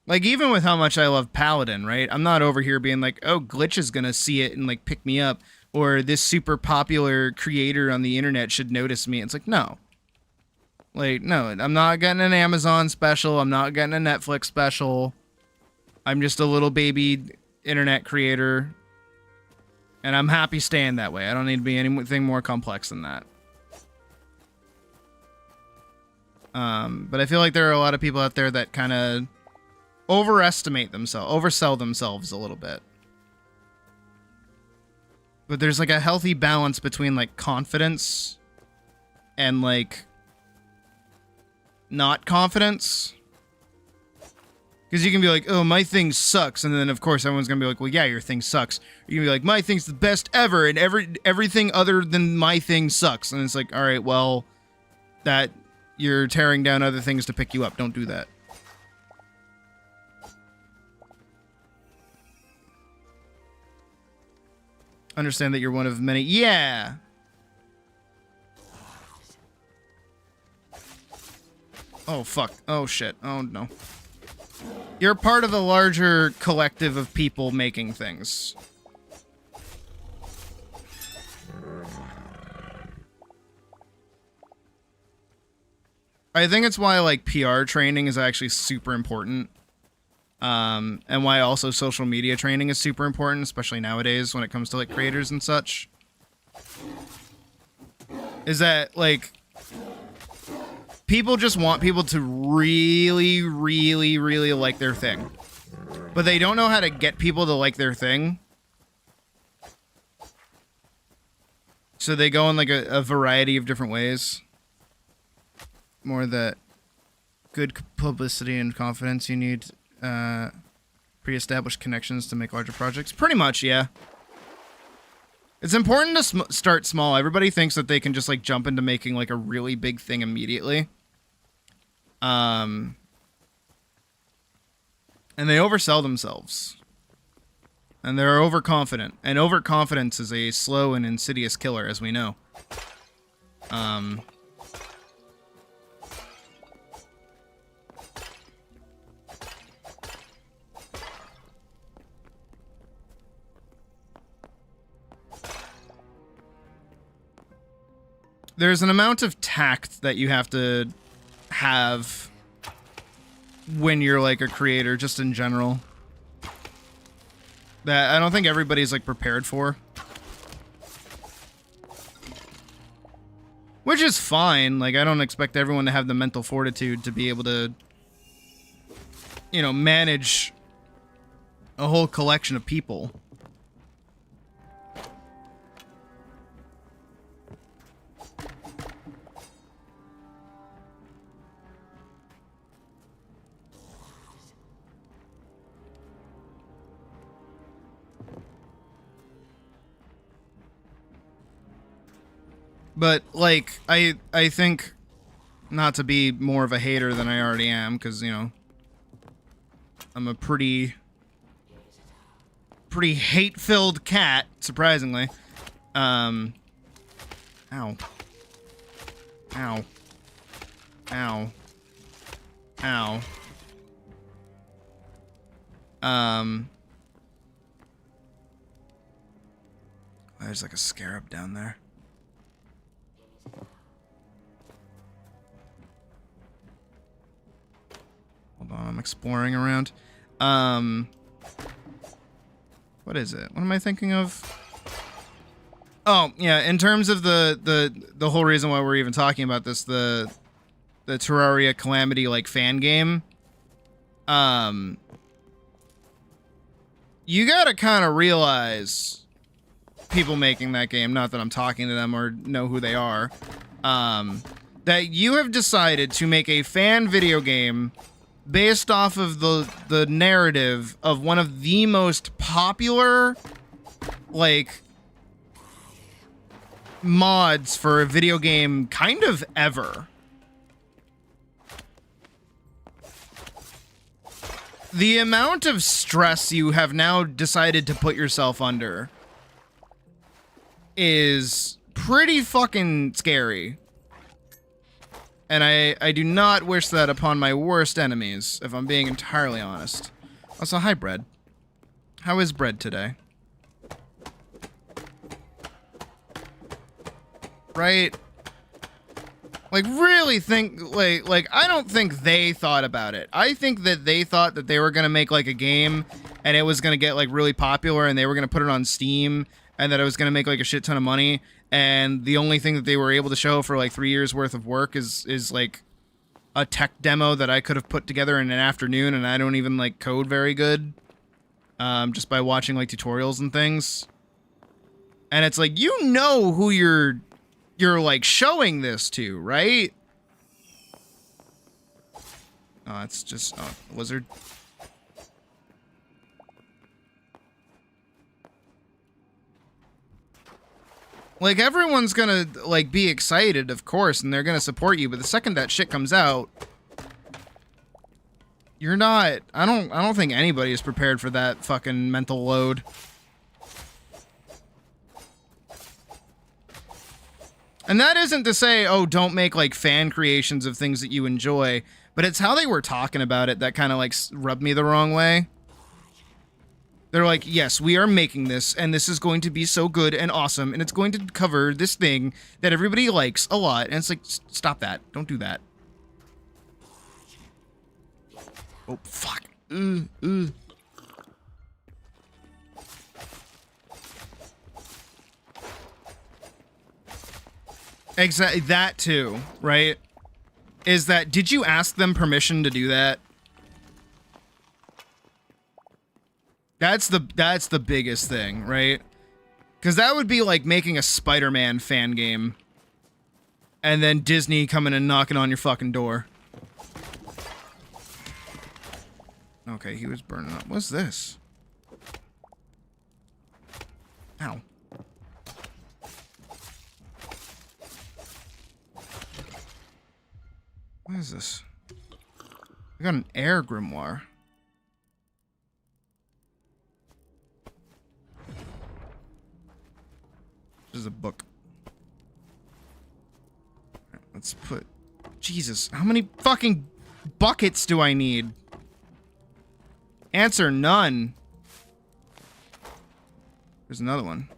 Like, even with how much I love Paladin, right? I'm not over here being like, oh, Glitch is gonna see it and, like, pick me up. Or this super popular creator on the internet should notice me. It's like, no. Like, no, I'm not getting an Amazon special. I'm not getting a Netflix special. I'm just a little baby internet creator. And I'm happy staying that way. I don't need to be anything more complex than that. But I feel like there are a lot of people out there that kind of oversell themselves a little bit. But there's like a healthy balance between like confidence and like not confidence. Because you can be like, oh, my thing sucks. And then, of course, everyone's going to be like, well, yeah, your thing sucks. You can be like, my thing's the best ever. And everything other than my thing sucks. And it's like, all right, well, that you're tearing down other things to pick you up. Don't do that. Understand that you're one of many. Yeah. Oh, fuck. Oh, shit. Oh, no. You're part of a larger collective of people making things. I think it's why, like, PR training is actually super important. And why also social media training is super important, especially nowadays when it comes to, like, creators and such. Is that, like, people just want people to really, really, really like their thing. But they don't know how to get people to like their thing. So they go in, like, a variety of different ways. More that good publicity and confidence, you need pre-established connections to make larger projects. Pretty much, yeah. It's important to start small. Everybody thinks that they can just, like, jump into making, like, a really big thing immediately. And they oversell themselves. And they're overconfident. And overconfidence is a slow and insidious killer, as we know. There's an amount of tact that you have to have when you're, like, a creator, just in general, that I don't think everybody's, like, prepared for. Which is fine. Like, I don't expect everyone to have the mental fortitude to be able to, you know, manage a whole collection of people. But, like, I think, not to be more of a hater than I already am, because, you know, I'm a pretty hate-filled cat, surprisingly. Ow. Ow. Ow. Ow. There's, like, a scarab down there. Hold on, I'm exploring around. What is it? What am I thinking of? Oh, yeah, in terms of the whole reason why we're even talking about this, the Terraria Calamity, like, fan game, you gotta kind of realize, people making that game, not that I'm talking to them or know who they are, that you have decided to make a fan video game based off of the narrative of one of the most popular, like, mods for a video game kind of ever. The amount of stress you have now decided to put yourself under is pretty fucking scary. And I do not wish that upon my worst enemies, if I'm being entirely honest. Also, hi, Bread. How is Bread today? Right? Like, really think, like, I don't think they thought about it. I think that they thought that they were gonna make, like, a game, and it was gonna get, like, really popular, and they were gonna put it on Steam, and that it was gonna make, like, a shit ton of money, and the only thing that they were able to show for, like, 3 years worth of work is, like, a tech demo that I could have put together in an afternoon, and I don't even, like, code very good, just by watching, like, tutorials and things. And it's like, you know who you're like showing this to, right? Oh, it's just lizard. Like, everyone's gonna like be excited, of course, and they're gonna support you, but the second that shit comes out, you're not. I don't think anybody is prepared for that fucking mental load. And that isn't to say, oh, don't make, like, fan creations of things that you enjoy, but it's how they were talking about it that kind of, like, rubbed me the wrong way. They're like, yes, we are making this, and this is going to be so good and awesome, and it's going to cover this thing that everybody likes a lot. And it's like, stop that. Don't do that. Oh, fuck. Exactly, that too, right? Is that, did you ask them permission to do that? That's the biggest thing, right? Because that would be like making a Spider-Man fan game. And then Disney coming and knocking on your fucking door. Okay, he was burning up. What's this? Ow. What is this? I got an air grimoire. This is a book. Right, let's put... Jesus, how many fucking buckets do I need? Answer none. There's another one.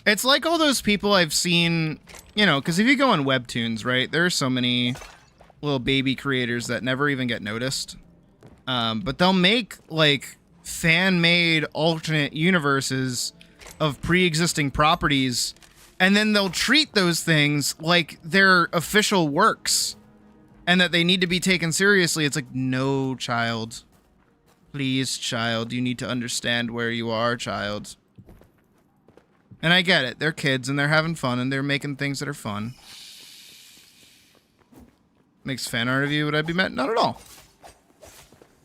It's like all those people I've seen, you know, because if you go on Webtoons, right, there are so many little baby creators that never even get noticed. But they'll make, like, fan-made alternate universes of pre-existing properties, and then they'll treat those things like they're official works, and that they need to be taken seriously. It's like, no, child. Please, child, you need to understand where you are, child. And I get it. They're kids, and they're having fun, and they're making things that are fun. Makes fan art of you, would I be mad? Not at all.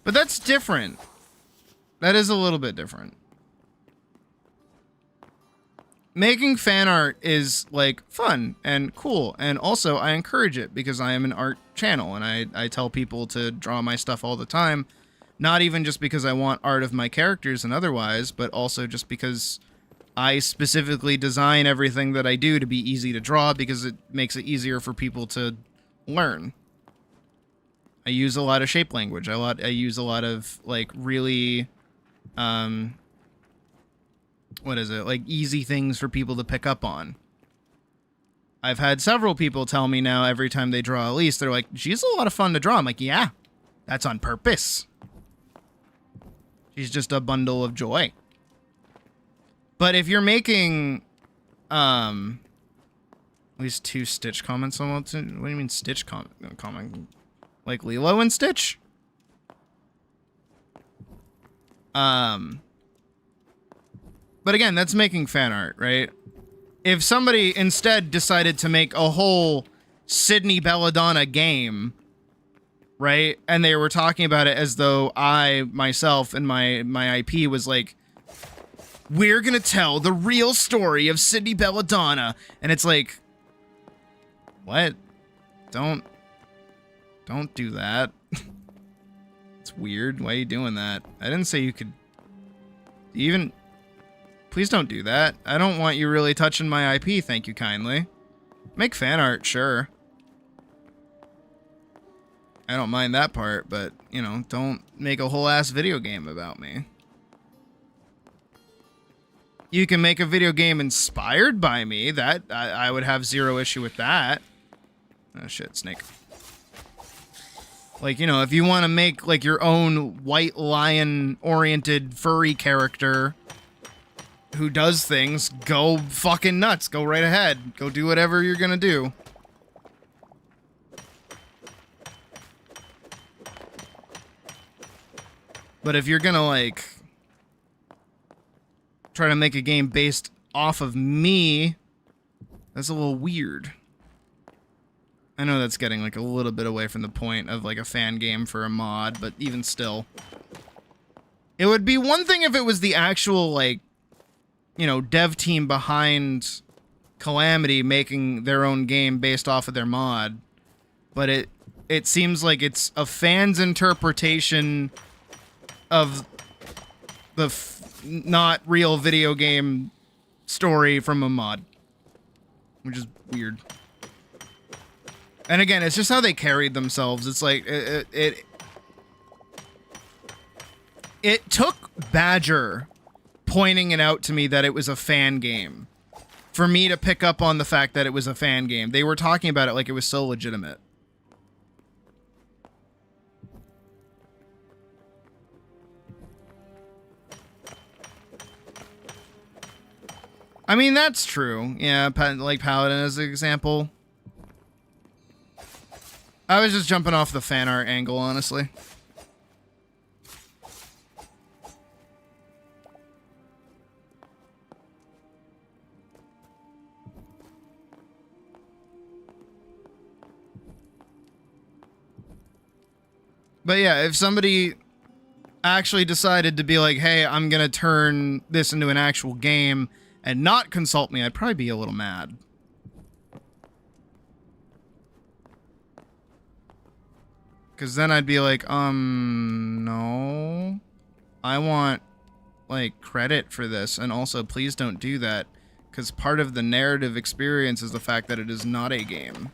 But that's different. That is a little bit different. Making fan art is, like, fun and cool. And also, I encourage it because I am an art channel, and I tell people to draw my stuff all the time. Not even just because I want art of my characters and otherwise, but also just because I specifically design everything that I do to be easy to draw because it makes it easier for people to learn. I use a lot of shape language. I use a lot of, like, really, what is it? Like, easy things for people to pick up on. I've had several people tell me now every time they draw Elise, they're like, she's a lot of fun to draw. I'm like, yeah, that's on purpose. She's just a bundle of joy. But if you're making, at least 2 Stitch comments on what do you mean Stitch comment? Like Lilo and Stitch? But again, that's making fan art, right? If somebody instead decided to make a whole Sydney Belladonna game right? And they were talking about it as though I myself and my IP was like, we're gonna tell the real story of Sydney Belladonna, and it's like, what? Don't do that. It's weird. Why are you doing that? I didn't say you could even. Please don't do that. I don't want you really touching my IP, thank you kindly. Make fan art, sure. I don't mind that part, but, you know, don't make a whole ass video game about me. You can make a video game inspired by me. That I would have zero issue with that. Oh shit, snake. Like, you know, if you want to make like your own white lion oriented furry character who does things, go fucking nuts. Go right ahead. Go do whatever you're gonna do. But if you're gonna like try to make a game based off of me, that's a little weird. I know that's getting like a little bit away from the point of like a fan game for a mod, but even still. It would be one thing if it was the actual like, you know, dev team behind Calamity making their own game based off of their mod. But it seems like it's a fan's interpretation of the not real video game story from a mod, which is weird. And again, it's just how they carried themselves. It's like it took Badger pointing it out to me that it was a fan game for me to pick up on the fact that it was a fan game. They were talking about it like it was so legitimate. I mean, that's true. Yeah, like Paladin as an example. I was just jumping off the fan art angle, honestly. But yeah, if somebody actually decided to be like, hey, I'm gonna turn this into an actual game and not consult me, I'd probably be a little mad. Because then I'd be like, no. I want, like, credit for this. And also, please don't do that. Because part of the narrative experience is the fact that it is not a game.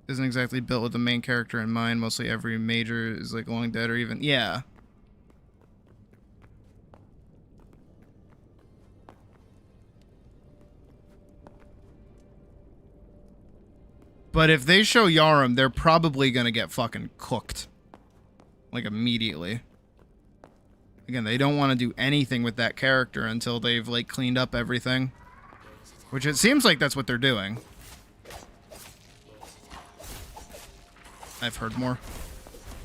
Isn't exactly built with the main character in mind. Mostly every major is, like, long dead or even... Yeah. But if they show Yarum, they're probably gonna get fucking cooked. Like, immediately. Again, they don't want to do anything with that character until they've, like, cleaned up everything. Which it seems like that's what they're doing. I've heard more.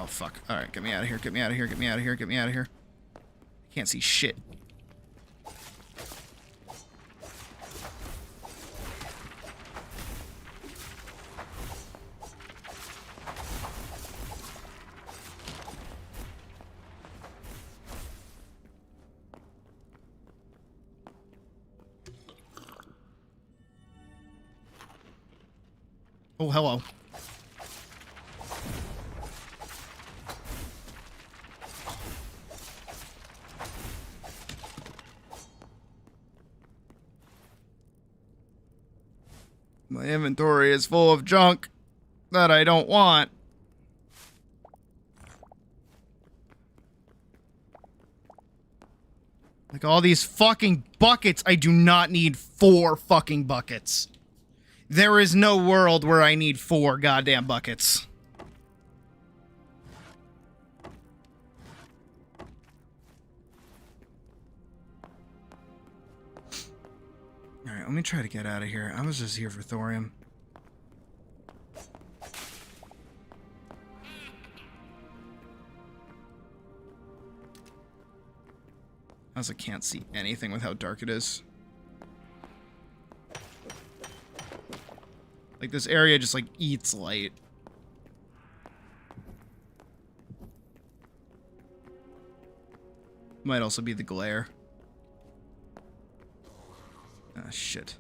Oh, fuck. Alright, get me out of here, get me out of here, get me out of here, get me out of here. Can't see shit. Oh, hello. My inventory is full of junk that I don't want. Like all these fucking buckets. I do not need 4 fucking buckets. There is no world where I need 4 goddamn buckets. Alright, let me try to get out of here. I was just here for thorium. I also can't see anything with how dark it is. Like, this area just, like, eats light. Might also be the glare. Ah, shit.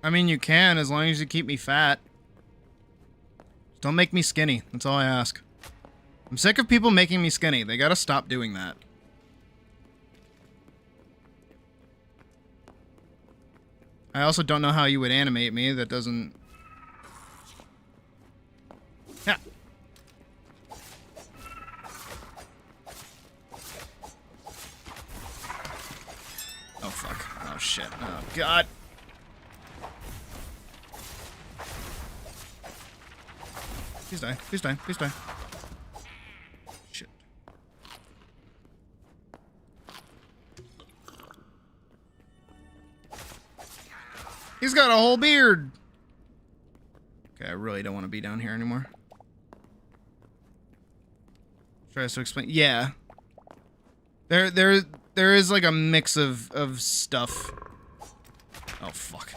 I mean, you can, as long as you keep me fat. Don't make me skinny. That's all I ask. I'm sick of people making me skinny. They gotta stop doing that. I also don't know how you would animate me. That doesn't... Yeah. Oh, fuck. Oh, shit. Oh, God. Please die. Please die. Please die. Shit. He's got a whole beard. Okay, I really don't want to be down here anymore. Tries to explain. Yeah. There is like a mix of stuff. Oh, fuck.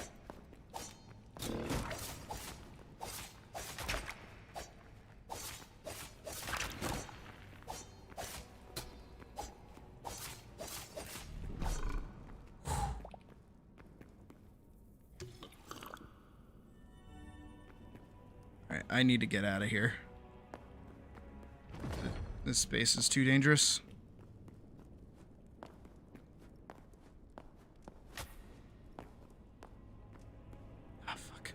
Alright, I need to get out of here. This space is too dangerous. Ah, fuck.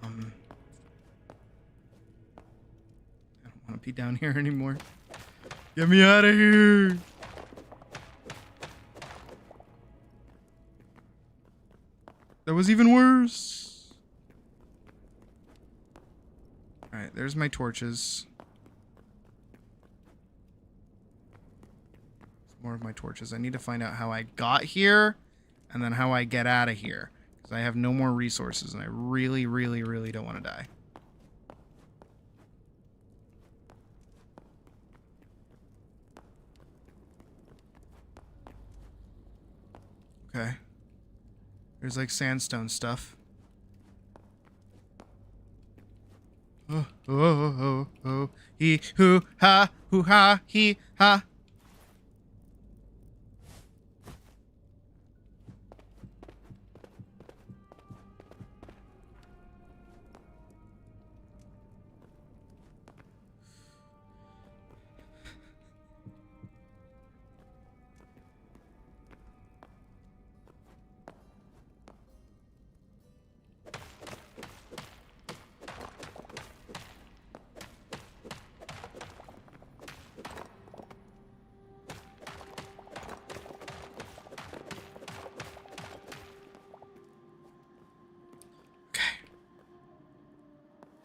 I don't want to be down here anymore. Get me out of here! That was even worse. Alright, there's my torches. More of my torches. I need to find out how I got here and then how I get out of here. Because I have no more resources and I really, really, really don't want to die. Okay. There's like sandstone stuff. Oh, oh, oh, oh, oh. He, hoo, ha, he, ha.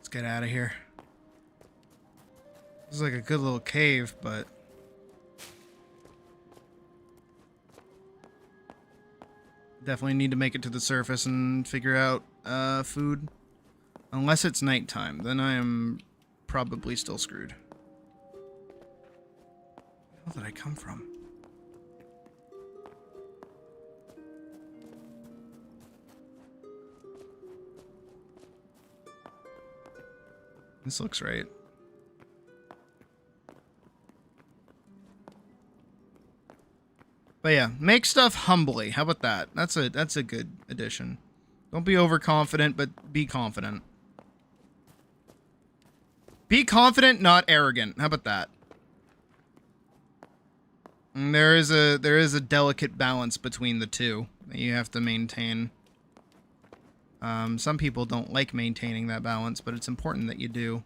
Let's get out of here. This is like a good little cave, but... definitely need to make it to the surface and figure out food. Unless it's nighttime, then I am probably still screwed. Where the hell did I come from? This looks right. But yeah, make stuff humbly. How about that? That's a good addition. Don't be overconfident, but be confident. Be confident, not arrogant. How about that? And there is a delicate balance between the two that you have to maintain. Some people don't like maintaining that balance, but it's important that you do.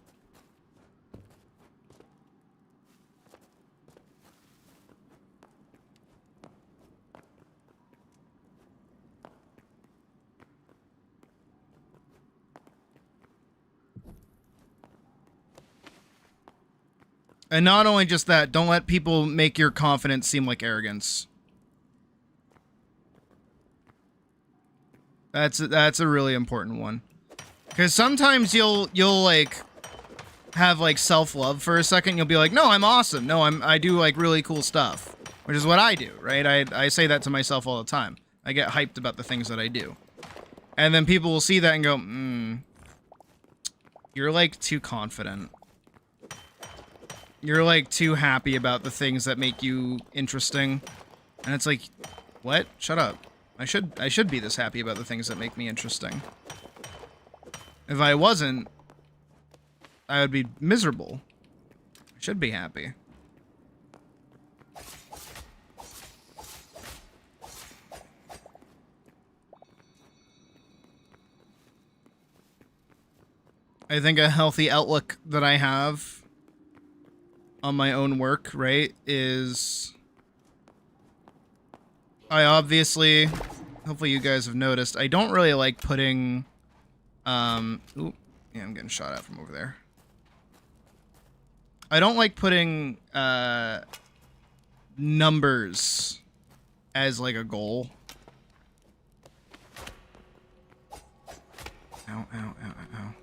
And not only just that, don't let people make your confidence seem like arrogance. That's a really important one. Because sometimes you'll like have like self-love for a second. You'll be like, no, I'm awesome. No, I do like really cool stuff, which is what I do, right? I say that to myself all the time. I get hyped about the things that I do. And then people will see that and go, you're like too confident. You're like too happy about the things that make you interesting. And it's like, what? Shut up. I should be this happy about the things that make me interesting. If I wasn't, I would be miserable. I should be happy. I think a healthy outlook that I have on my own work, right, is I obviously, hopefully you guys have noticed, I don't really like putting, ooh, yeah, I'm getting shot at from over there. I don't like putting, numbers as, like, a goal. Ow, ow, ow, ow, ow.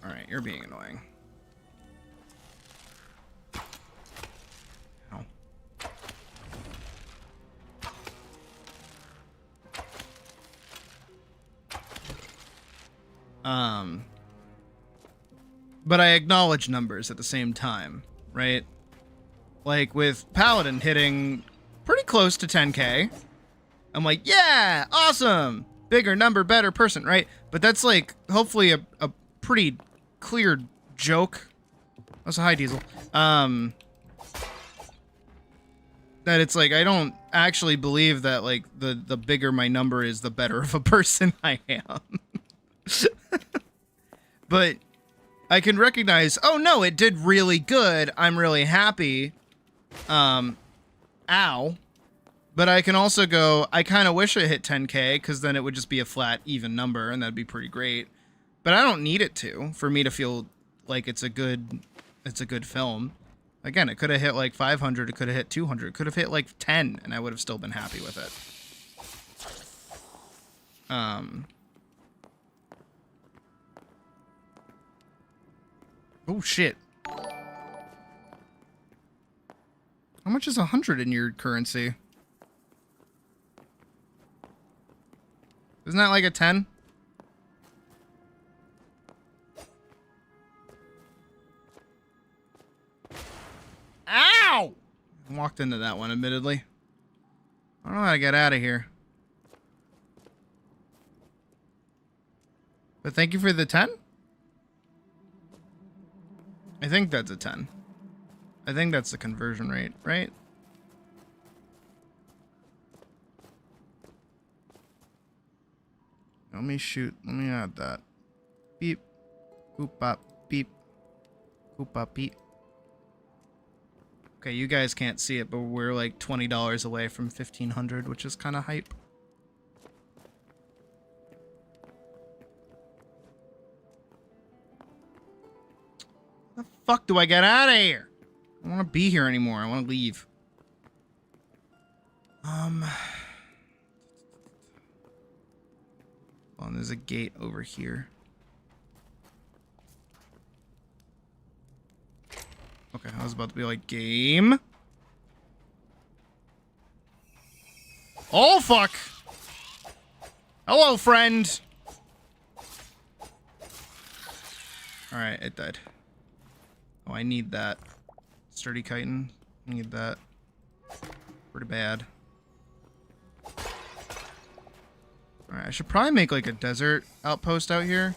Alright, you're being annoying. Ow. But I acknowledge numbers at the same time, right? Like with Paladin hitting pretty close to 10k. I'm like, yeah, awesome! Bigger number, better person, right? But that's like, hopefully a pretty clear joke. That's a high diesel. That it's like, I don't actually believe that like the bigger my number is, the better of a person I am. But I can recognize, oh no, it did really good. I'm really happy. Ow. But I can also go, I kind of wish it hit 10k, because then it would just be a flat, even number, and that'd be pretty great. But I don't need it to, for me to feel like it's a good film. Again, it could have hit like 500, it could have hit 200, it could have hit like 10, and I would have still been happy with it. Oh shit. How much is 100 in your currency? Isn't that like a 10? Ow! I walked into that one, admittedly. I don't know how to get out of here. But thank you for the 10? I think that's a 10. I think that's the conversion rate, right? Let me add that. Beep. Boop bop beep. Boop bop beep. Okay, you guys can't see it, but we're like $20 away from 1,500, which is kind of hype. How the fuck do I get out of here? I don't want to be here anymore. I want to leave. Oh, and there's a gate over here. Okay, I was about to be like, game. Oh, fuck. Hello, friend. Alright, it died. Oh, I need that. Sturdy chitin. I need that. Pretty bad. Alright, I should probably make like a desert outpost out here.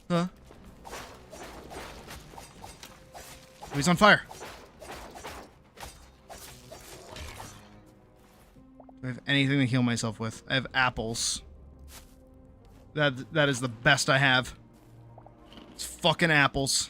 Huh? Oh, he's on fire. Do I have anything to heal myself with? I have apples. That is the best I have. It's fucking apples.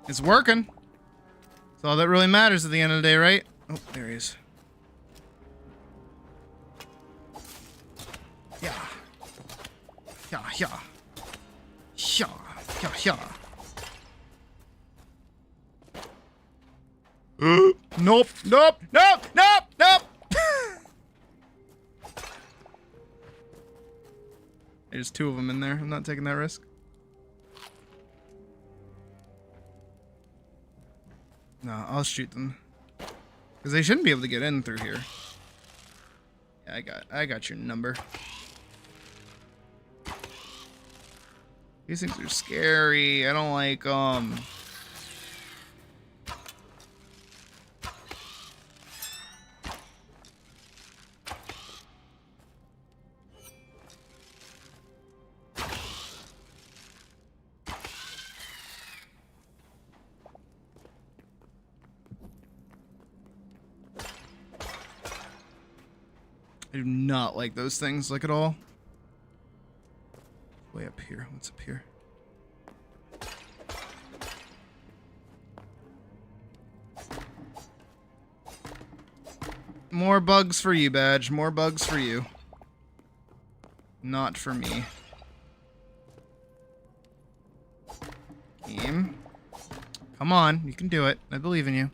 It's working. That's all that really matters at the end of the day, right? Oh, there he is. Yeah. Yeah, yeah. Yeah, yeah, yeah. Nope, nope, nope, nope, nope! There's 2 of them in there. I'm not taking that risk. No, I'll shoot them. Because they shouldn't be able to get in through here. Yeah, I got your number. These things are scary. I don't like I do not like those things, like, at all. Way up here. What's up here? More bugs for you, Badge. More bugs for you. Not for me. Game. Come on. You can do it. I believe in you.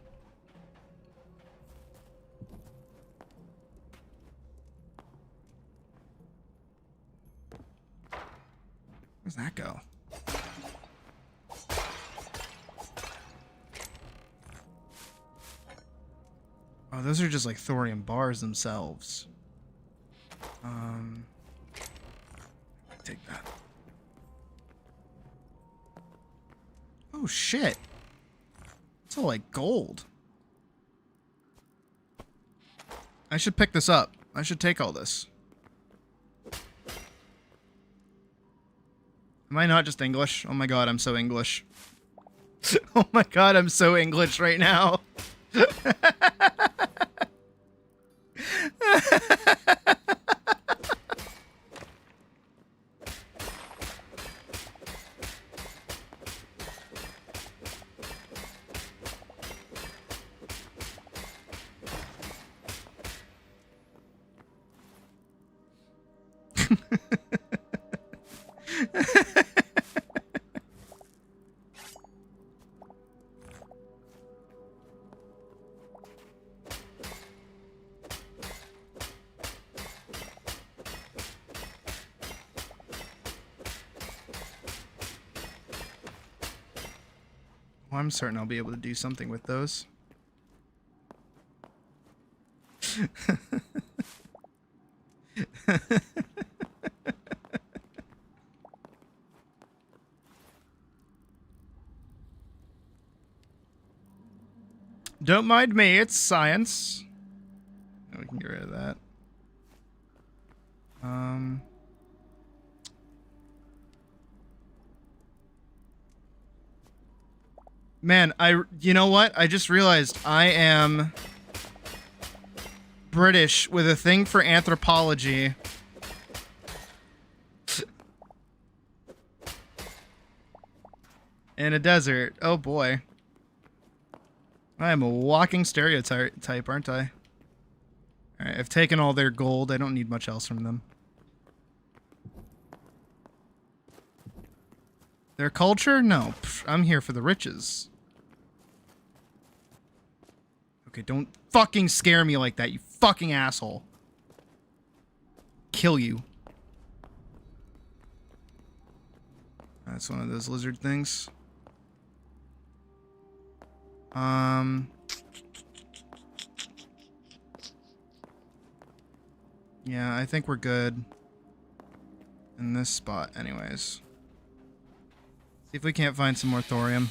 Where's that go? Oh, those are just like thorium bars themselves. Take that. Oh shit. It's all like gold. I should pick this up. I should take all this. Am I not just English? Oh my god, I'm so English. Oh my god, I'm so English right now. Well, I'm certain I'll be able to do something with those. Don't mind me, it's science. We can get rid of that. Man, you know what? I just realized I am British with a thing for anthropology. In a desert. Oh boy. I am a walking stereotype, aren't I? Alright, I've taken all their gold. I don't need much else from them. Their culture? No. Pff, I'm here for the riches. Okay, don't fucking scare me like that, you fucking asshole. Kill you. That's one of those lizard things. Yeah, I think we're good in this spot anyways. See if we can't find some more thorium.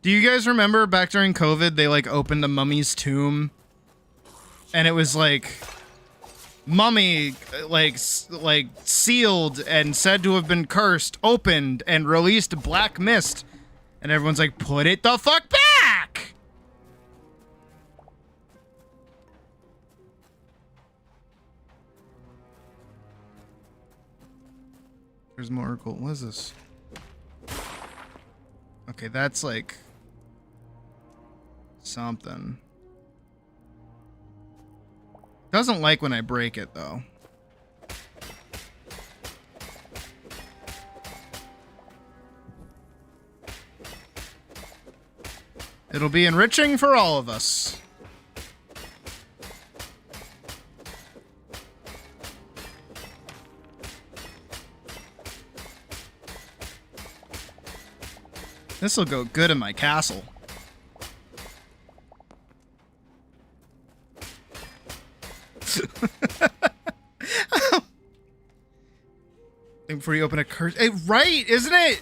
Do you guys remember back during COVID, they like opened a mummy's tomb and it was like mummy like sealed and said to have been cursed, opened and released black mist, and everyone's like, put it the fuck back. There's more gold. What is this? Okay, that's like something. Doesn't like when I break it though. It'll be enriching for all of us. This'll go good in my castle. Before you open a curse. Hey, right, isn't it?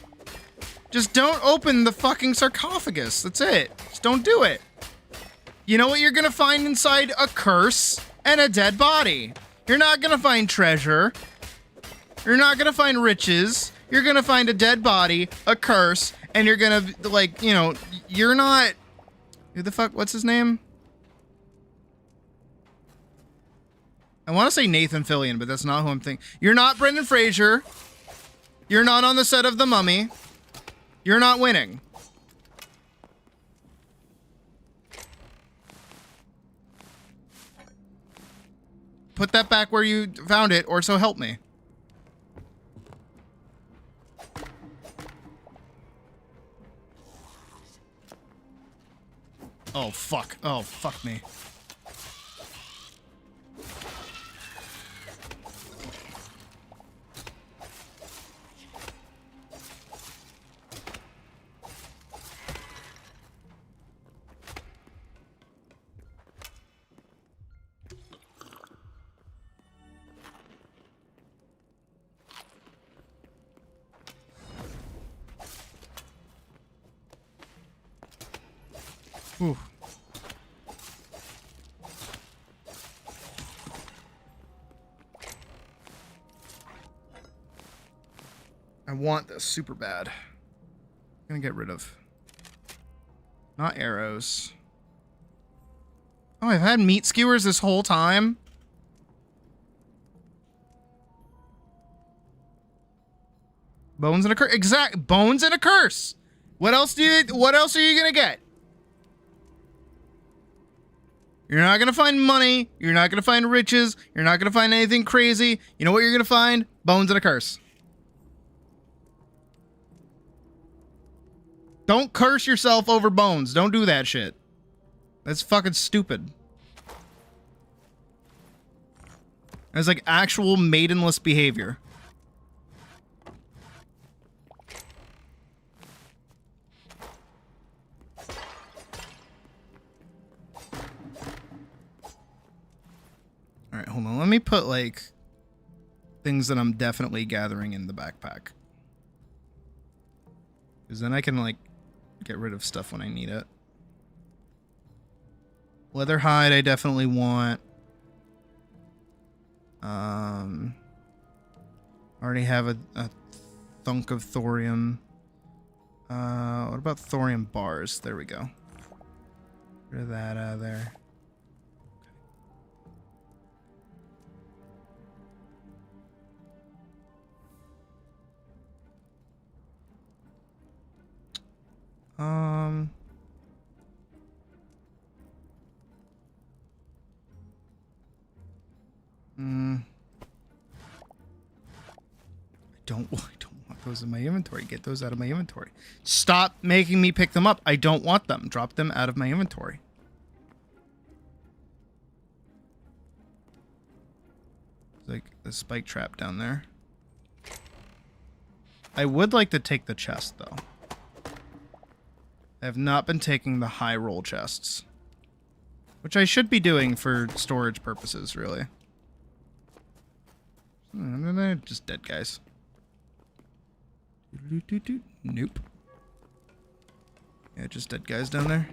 Just don't open the fucking sarcophagus. That's it. Just don't do it. You know what you're gonna find inside a curse and a dead body? You're not gonna find treasure. You're not gonna find riches. You're gonna find a dead body, a curse, and you're gonna, like, you know, you're not... Who the fuck? What's his name? I want to say Nathan Fillion, but that's not who I'm thinking. You're not Brendan Fraser. You're not on the set of The Mummy. You're not winning. Put that back where you found it, or so help me. Oh, fuck. Oh, fuck me. Ooh. I want this super bad. I'm gonna get rid of... Not arrows. Oh, I've had meat skewers this whole time? Bones and a curse. Exact. Bones and a curse. What else are you gonna get? You're not gonna find money. You're not gonna find riches. You're not gonna find anything crazy. You know what you're gonna find? Bones and a curse. Don't curse yourself over bones. Don't do that shit. That's fucking stupid. That's like actual maidenless behavior. Alright, hold on. Let me put, like, things that I'm definitely gathering in the backpack. Because then I can, like, get rid of stuff when I need it. Leather hide I definitely want. Already have a thunk of thorium. What about thorium bars? There we go. Get rid of that out of there. I don't want those in my inventory. Get those out of my inventory. Stop making me pick them up. I don't want them. Drop them out of my inventory. There's like a spike trap down there. I would like to take the chest, though. I have not been taking the high roll chests. Which I should be doing for storage purposes, really. They're just dead guys. Nope. Yeah, just dead guys down there.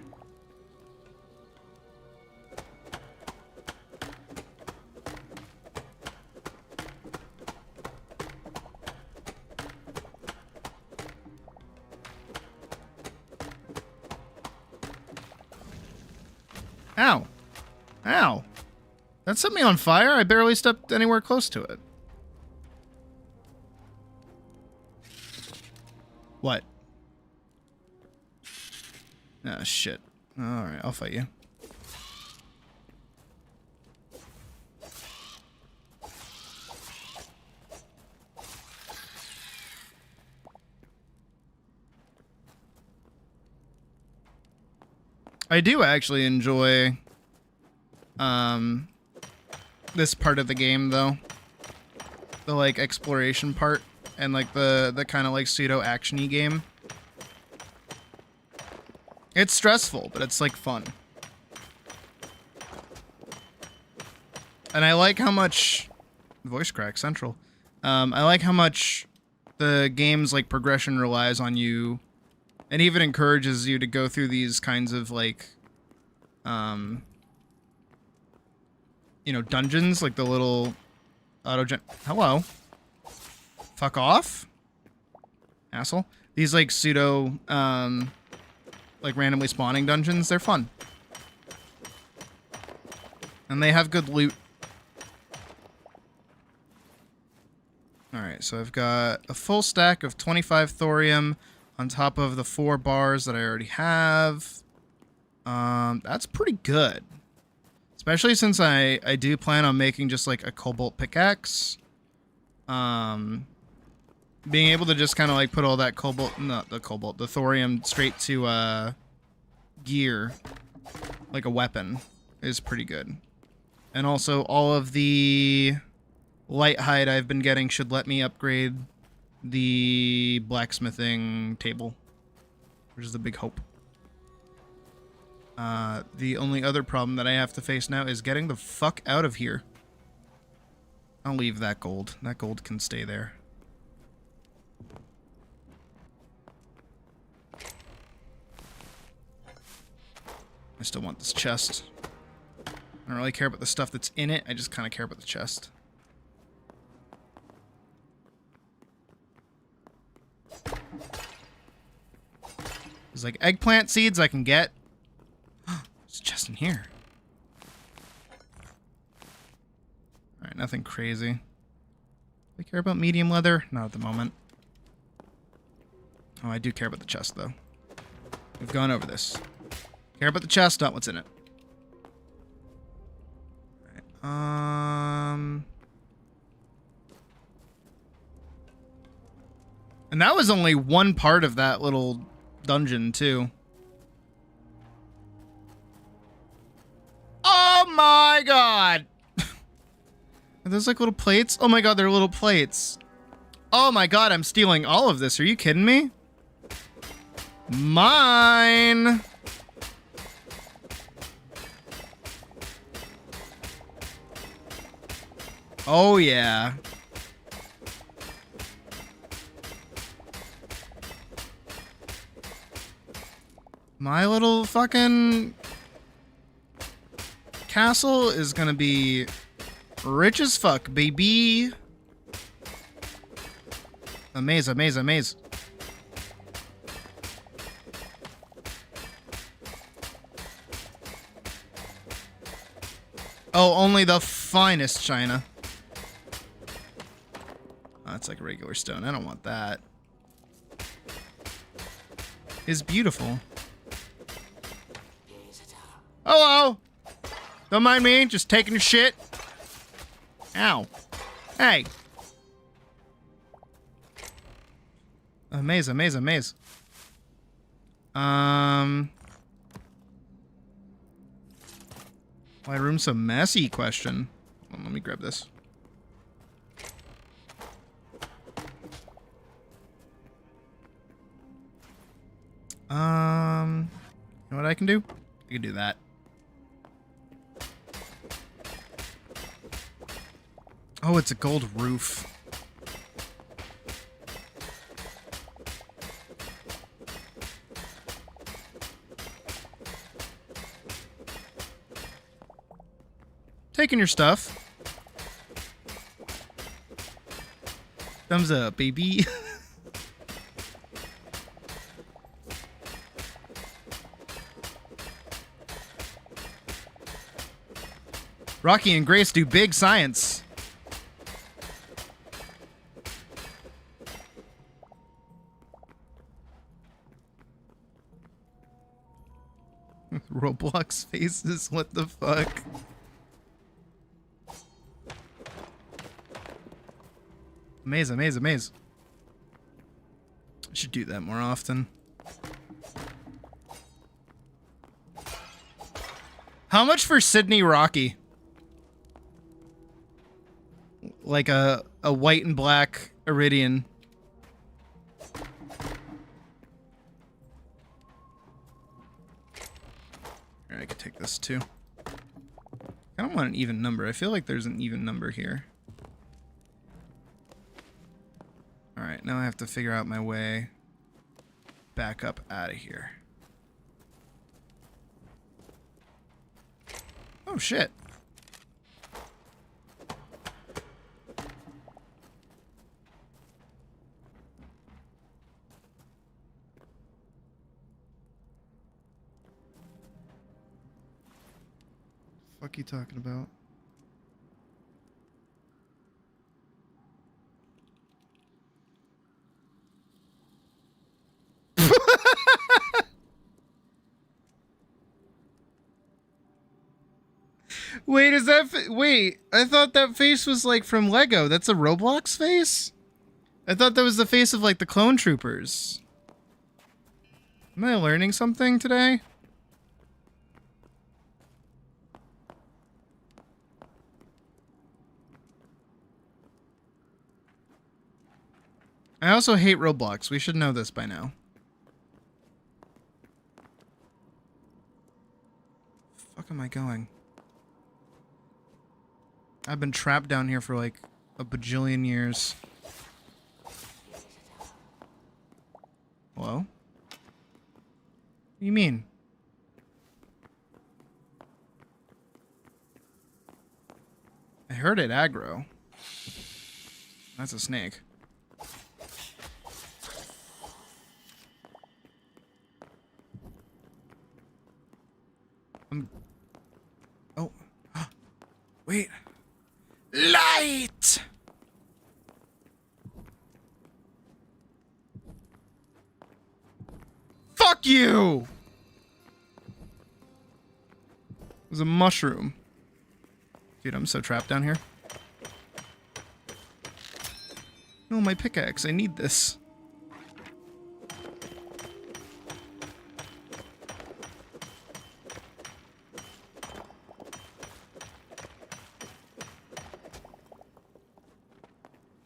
Ow. Ow. That set me on fire. I barely stepped anywhere close to it. What? Ah, shit. Alright, I'll fight you. I do actually enjoy this part of the game though. The like exploration part and like the kind of like pseudo actiony game. It's stressful, but it's like fun. And I like how much voice crack central. I like how much the game's like progression relies on you and even encourages you to go through these kinds of like you know, dungeons, like the little hello. Fuck off. Asshole. These like pseudo like randomly spawning dungeons, they're fun. And they have good loot. Alright, so I've got a full stack of 25 thorium on top of the 4 bars that I already have. That's pretty good. Especially since I do plan on making just like a cobalt pickaxe. Being able to just kind of like put all that the thorium straight to gear, like a weapon, is pretty good. And also all of the light hide I've been getting should let me upgrade the blacksmithing table, which is the big hope. The only other problem that I have to face now is getting the fuck out of here. I'll leave that gold. That gold can stay there. I still want this chest. I don't really care about the stuff that's in it. I just kind of care about the chest. There's like eggplant seeds I can get. There's a chest in here. Alright, nothing crazy. Do I care about medium leather? Not at the moment. Oh, I do care about the chest, though. We've gone over this. Care about the chest, not what's in it. Alright, and that was only one part of that little dungeon, too. Oh my god! Are those like little plates? Oh my god, they're little plates. Oh my god, I'm stealing all of this. Are you kidding me? Mine! Oh yeah. My little fucking castle is gonna be rich as fuck, baby. Amaze, amaze, amaze. Oh, only the finest china. Oh, that's like a regular stone. I don't want that. It's beautiful. Hello! Don't mind me, just taking a shit. Ow. Hey. Amaze, amaze, amaze. Why room so messy? Question. Hold on, let me grab this. You know what I can do? I can do that. Oh, it's a gold roof. Taking your stuff. Thumbs up, baby. Rocky and Grace do big science. Roblox faces. What the fuck? Maze. I should do that more often. How much for Sydney Rocky? Like a white and black Iridian. Alright, I could take this too. I don't want an even number. I feel like there's an even number here. Alright, now I have to figure out my way back up out of here. Oh shit. Fuck you talking about? Wait, is that wait, I thought that face was like from Lego. That's a Roblox face? I thought that was the face of like the clone troopers. Am I learning something today? I also hate Roblox. We should know this by now. Fuck am I going? I've been trapped down here for like a bajillion years. Hello? What do you mean? I heard it aggro. That's a snake. Oh. Wait. Light! Fuck you! It was a mushroom. Dude, I'm so trapped down here. No, my pickaxe. I need this.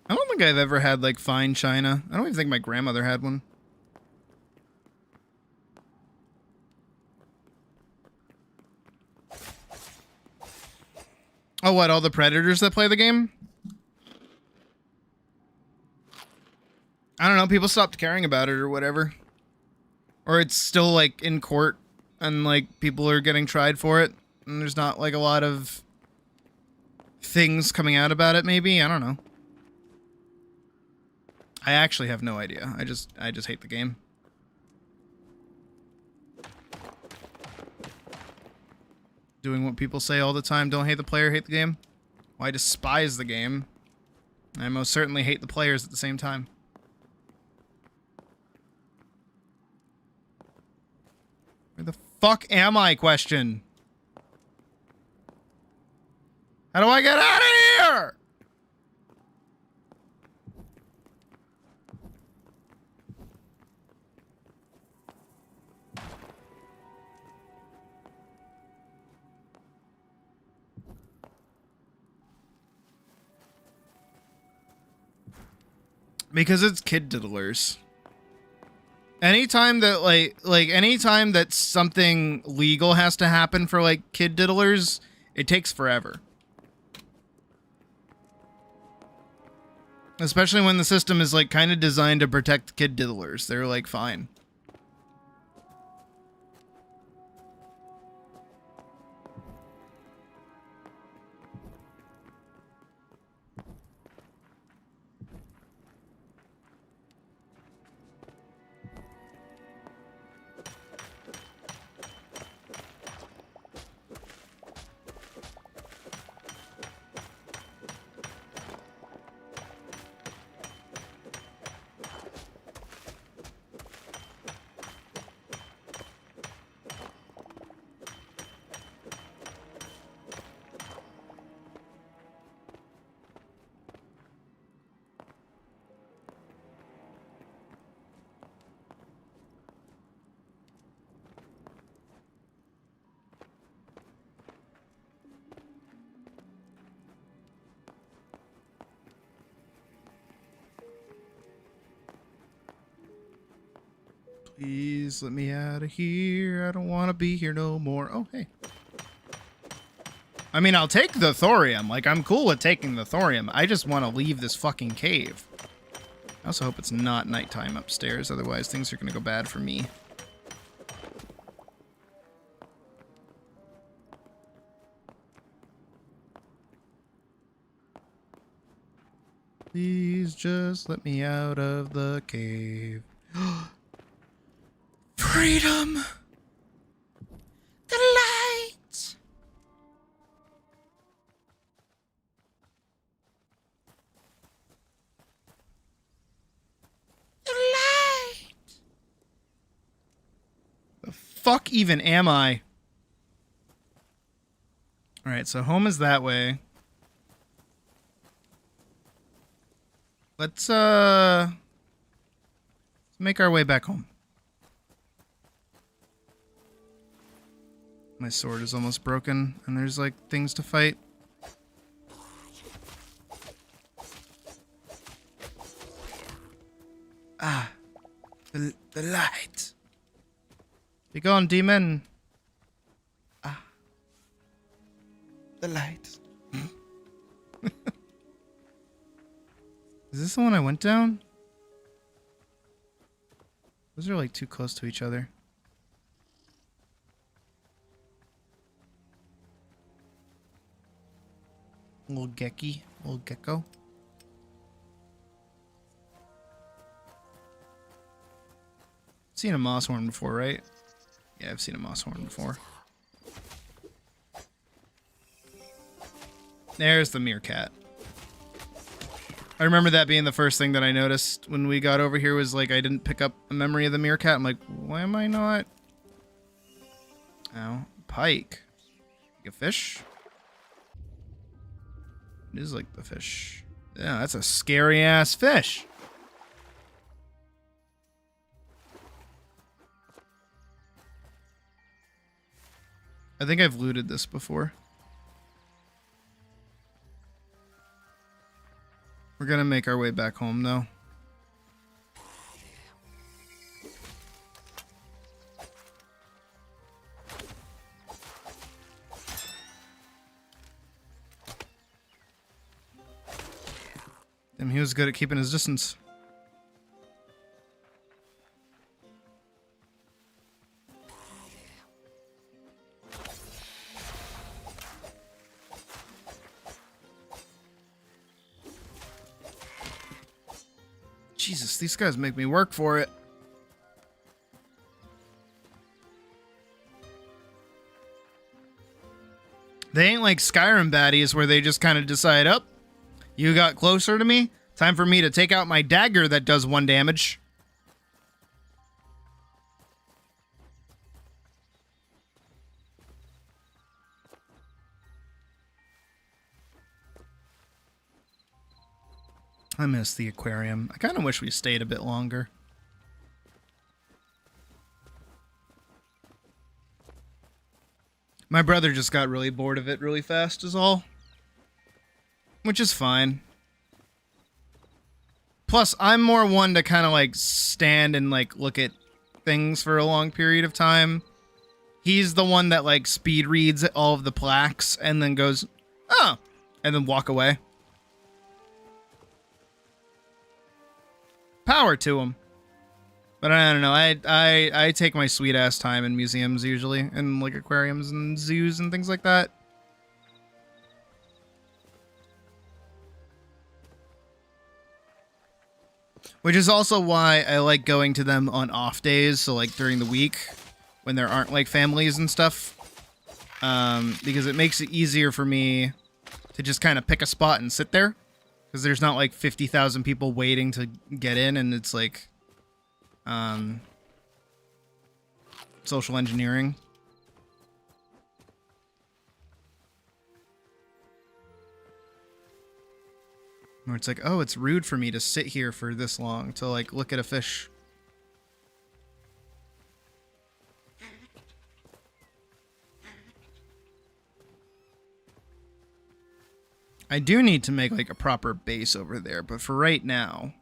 I don't think I've ever had, like, fine china. I don't even think my grandmother had one. Oh, what? All the predators that play the game? I don't know. People stopped caring about it or whatever. Or it's still, like, in court and, like, people are getting tried for it. And there's not, like, a lot of things coming out about it, maybe? I don't know. I actually have no idea. I just hate the game. Doing what people say all the time. Don't hate the player, hate the game. Well, I despise the game. I most certainly hate the players at the same time. Where the fuck am I, question? How do I get out of here? Because it's kid diddlers. Anytime that anytime that something legal has to happen for like kid diddlers, it takes forever. Especially when the system is like kind of designed to protect kid diddlers. They're like fine. Please let me out of here. I don't want to be here no more. Oh, hey. I mean, I'll take the thorium. Like, I'm cool with taking the thorium. I just want to leave this fucking cave. I also hope it's not nighttime upstairs. Otherwise, things are going to go bad for me. Please just let me out of the cave. Freedom! The light! The light! The fuck even am I? Alright, so home is that way. Let's make our way back home. My sword is almost broken, and there's like things to fight. Ah, the light. Be gone, demon. Ah, the light. Is this the one I went down? Those are like too close to each other. Little gecky, little gecko. Seen a moss horn before, right? Yeah, I've seen a moss horn before. There's the meerkat. I remember that being the first thing that I noticed when we got over here was like I didn't pick up a memory of the meerkat. I'm like, why am I not? Oh, pike. Like a fish? It is like the fish. Yeah, that's a scary ass fish. I think I've looted this before. We're gonna make our way back home, though. Damn, he was good at keeping his distance. Jesus, these guys make me work for it. They ain't like Skyrim baddies where they just kind of decide, oh, you got closer to me? Time for me to take out my dagger that does 1 damage. I miss the aquarium. I kind of wish we stayed a bit longer. My brother just got really bored of it really fast is all. Which is fine. Plus, I'm more one to kind of like stand and like look at things for a long period of time. He's the one that like speed reads all of the plaques and then goes, oh, and then walk away. Power to him. But I don't know. I take my sweet ass time in museums usually, and like aquariums and zoos and things like that. Which is also why I like going to them on off days, so like during the week when there aren't like families and stuff. Because it makes it easier for me to just kind of pick a spot and sit there. Because there's not like 50,000 people waiting to get in, and it's like social engineering. Where it's like, oh, it's rude for me to sit here for this long to like look at a fish. I do need to make like a proper base over there, but for right now,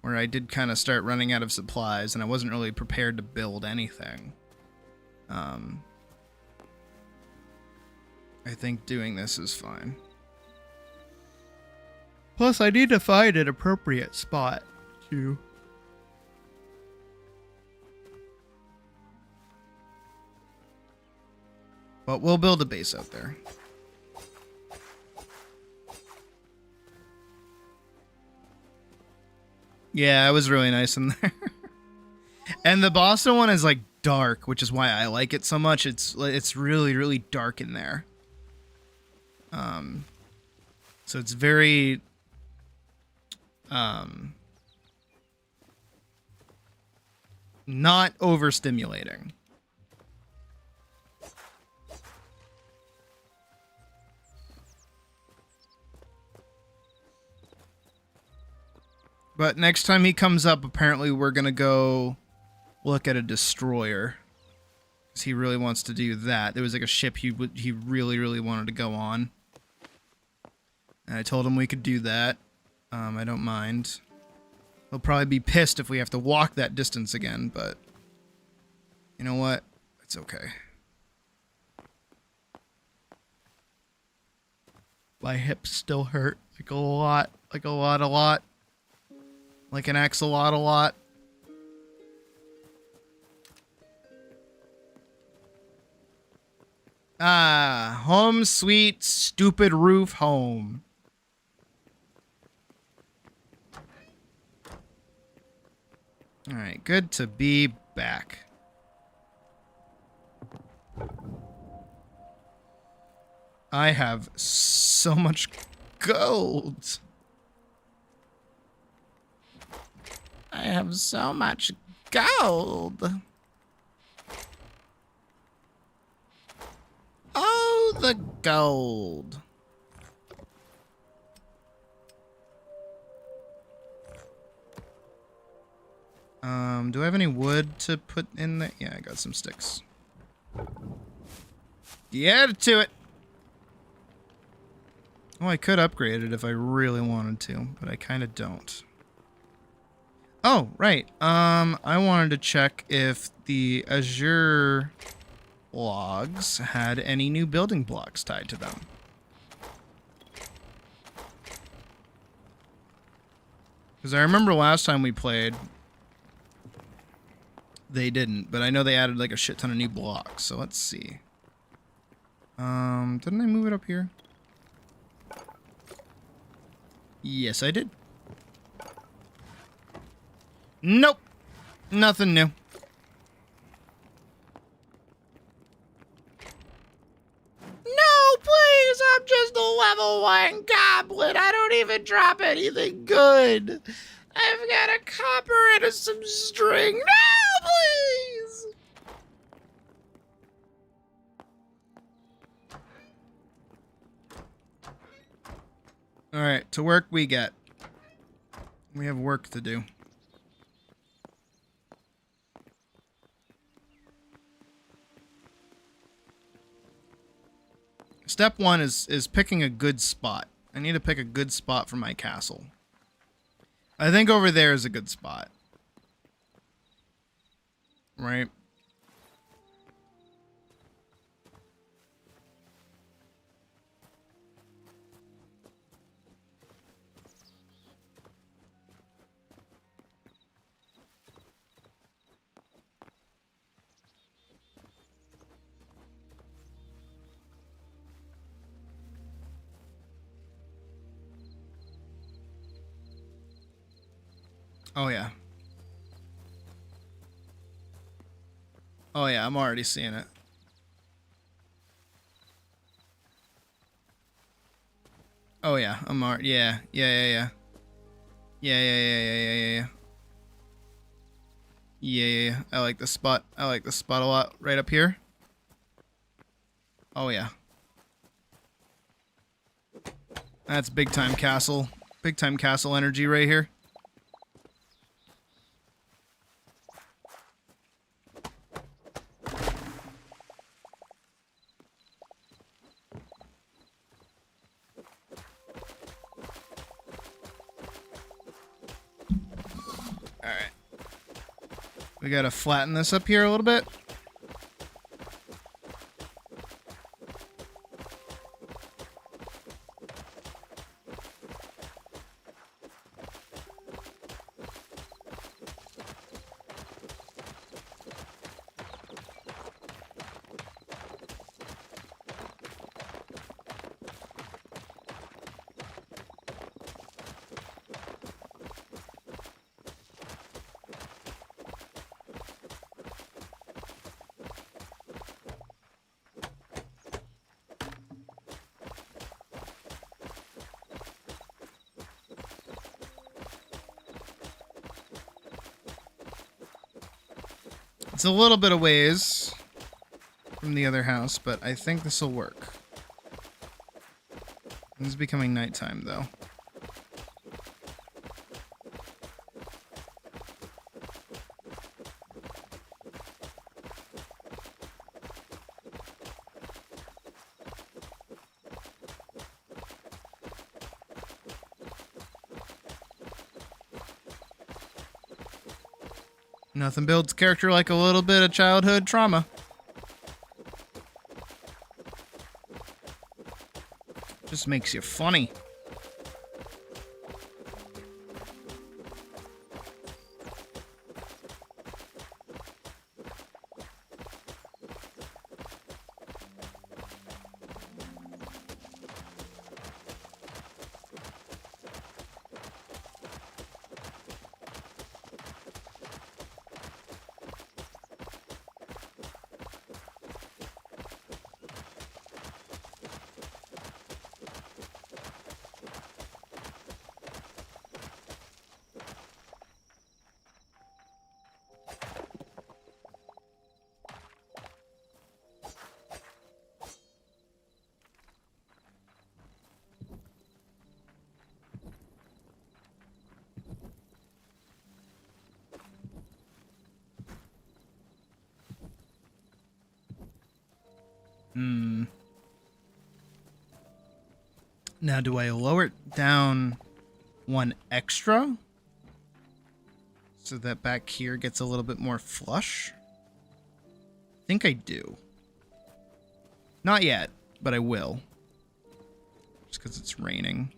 where I did kind of start running out of supplies and I wasn't really prepared to build anything. I think doing this is fine. Plus, I need to find an appropriate spot to... But we'll build a base out there. Yeah, it was really nice in there. And the Boston one is like dark, which is why I like it so much. It's really, really dark in there. So it's very not overstimulating. But next time he comes up, apparently we're gonna go look at a destroyer. 'Cause he really wants to do that. There was like a ship he really, really wanted to go on. And I told him we could do that. I don't mind. He'll probably be pissed if we have to walk that distance again, but you know what? It's okay. My hips still hurt like a lot, like a lot. Like an axolot a lot. Ah, home sweet stupid roof home. Alright, good to be back. I have so much gold. I have so much gold. Oh, the gold. Do I have any wood to put in there? Yeah, I got some sticks. Get to it. Oh, I could upgrade it if I really wanted to, but I kind of don't. Oh, right. I wanted to check if the Azure logs had any new building blocks tied to them. Because I remember last time we played, they didn't, but I know they added like a shit ton of new blocks, so let's see. Didn't I move it up here? Yes, I did. Nope. Nothing new. No, please, I'm just a level 1 goblin. I don't even drop anything good. I've got a copper and some string. No, please. All right, to work we get. We have work to do. Step 1 is picking a good spot. I need to pick a good spot for my castle. I think over there is a good spot. Right? Oh, yeah. Oh, yeah, I'm already seeing it. Oh, yeah, I'm already... Yeah. Yeah. I like this spot. I like this spot a lot. Right up here. Oh, yeah. That's big time castle. Big time castle energy right here. We gotta flatten this up here a little bit. It's a little bit of ways from the other house, but I think this will work. It's becoming nighttime, though. Nothing builds character like a little bit of childhood trauma. Just makes you funny. Now, do I lower it down one extra so that back here gets a little bit more flush? I think I do. Not yet, but I will. Just because it's raining.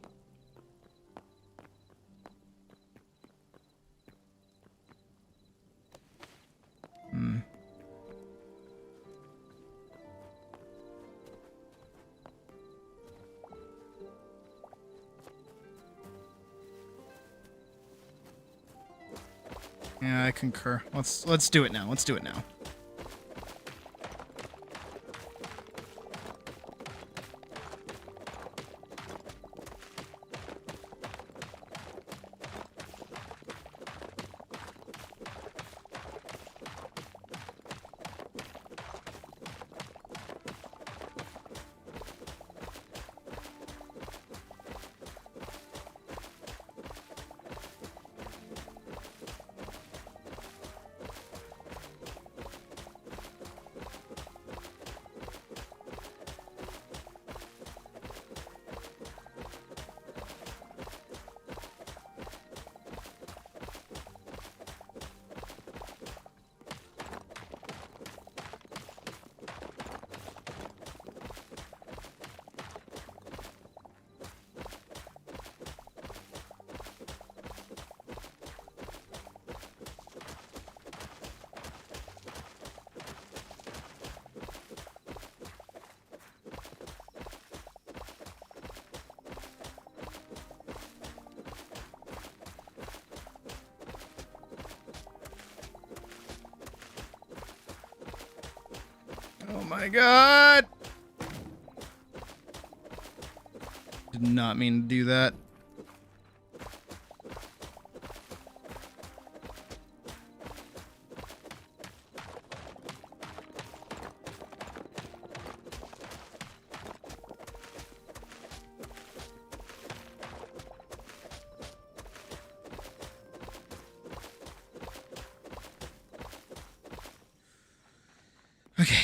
Yeah, I concur. Let's do it now. Let's do it now. Oh my god! Did not mean to do that. Okay.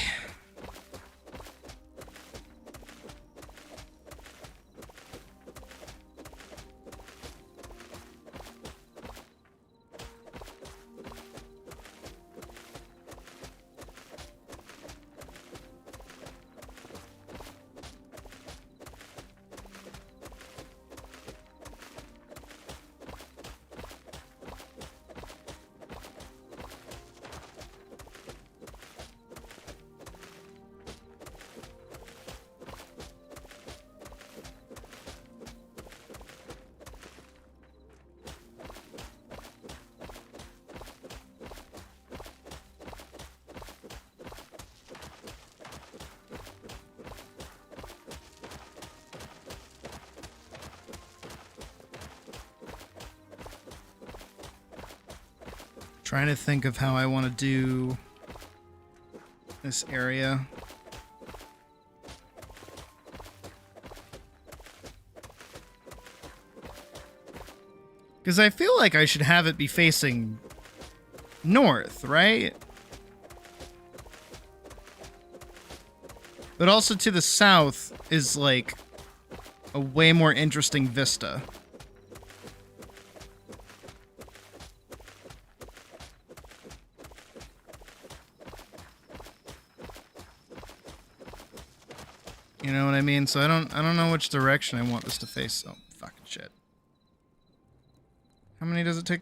Trying to think of how I want to do this area. Because I feel like I should have it be facing north, right? But also to the south is like a way more interesting vista. You know what I mean? So I don't know which direction I want this to face. Oh, fucking shit. How many does it take?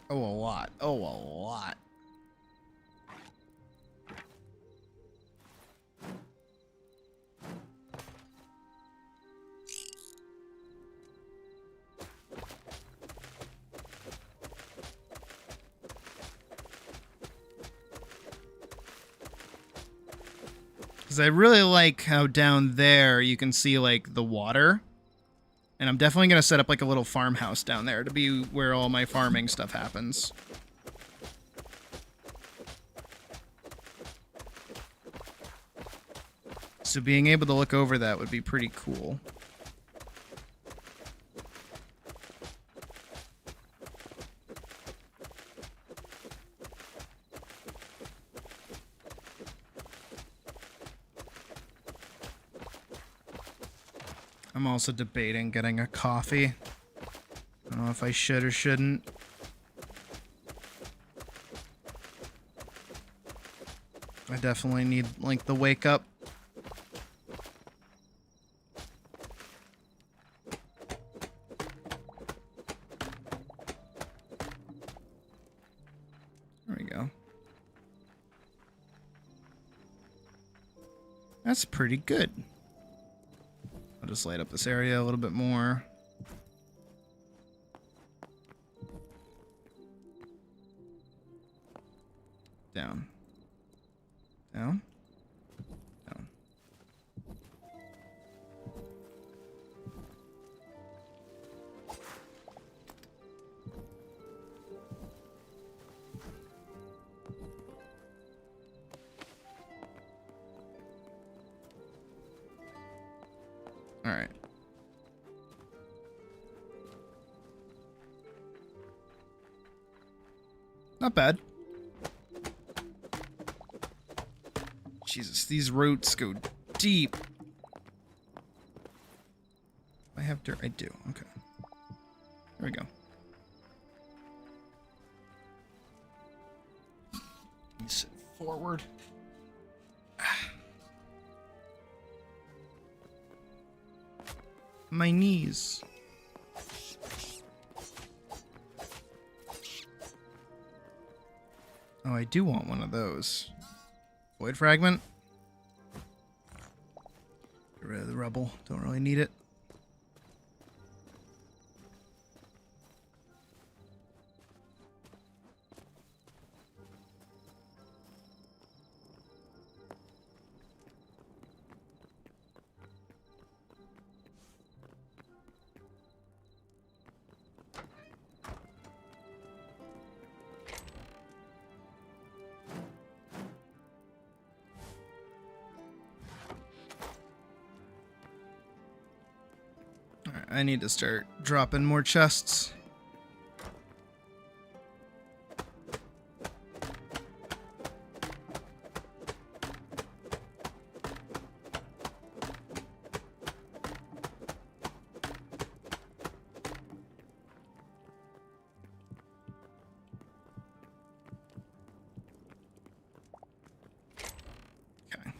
Oh, a lot. Oh, a lot. Because I really like how down there you can see, like, the water. And I'm definitely going to set up, like, a little farmhouse down there to be where all my farming stuff happens. So being able to look over that would be pretty cool. I'm also debating getting a coffee. I don't know if I should or shouldn't. I definitely need, like, the wake up. There we go. That's pretty good. I'll just light up this area a little bit more. Down. Down. Down. All right. Not bad. Jesus, these roots go deep. I have dirt. I do. Okay. There we go. Let me sit forward. My knees. Oh, I do want one of those. Void fragment. Get rid of the rubble. Don't really need it. I need to start dropping more chests. Okay.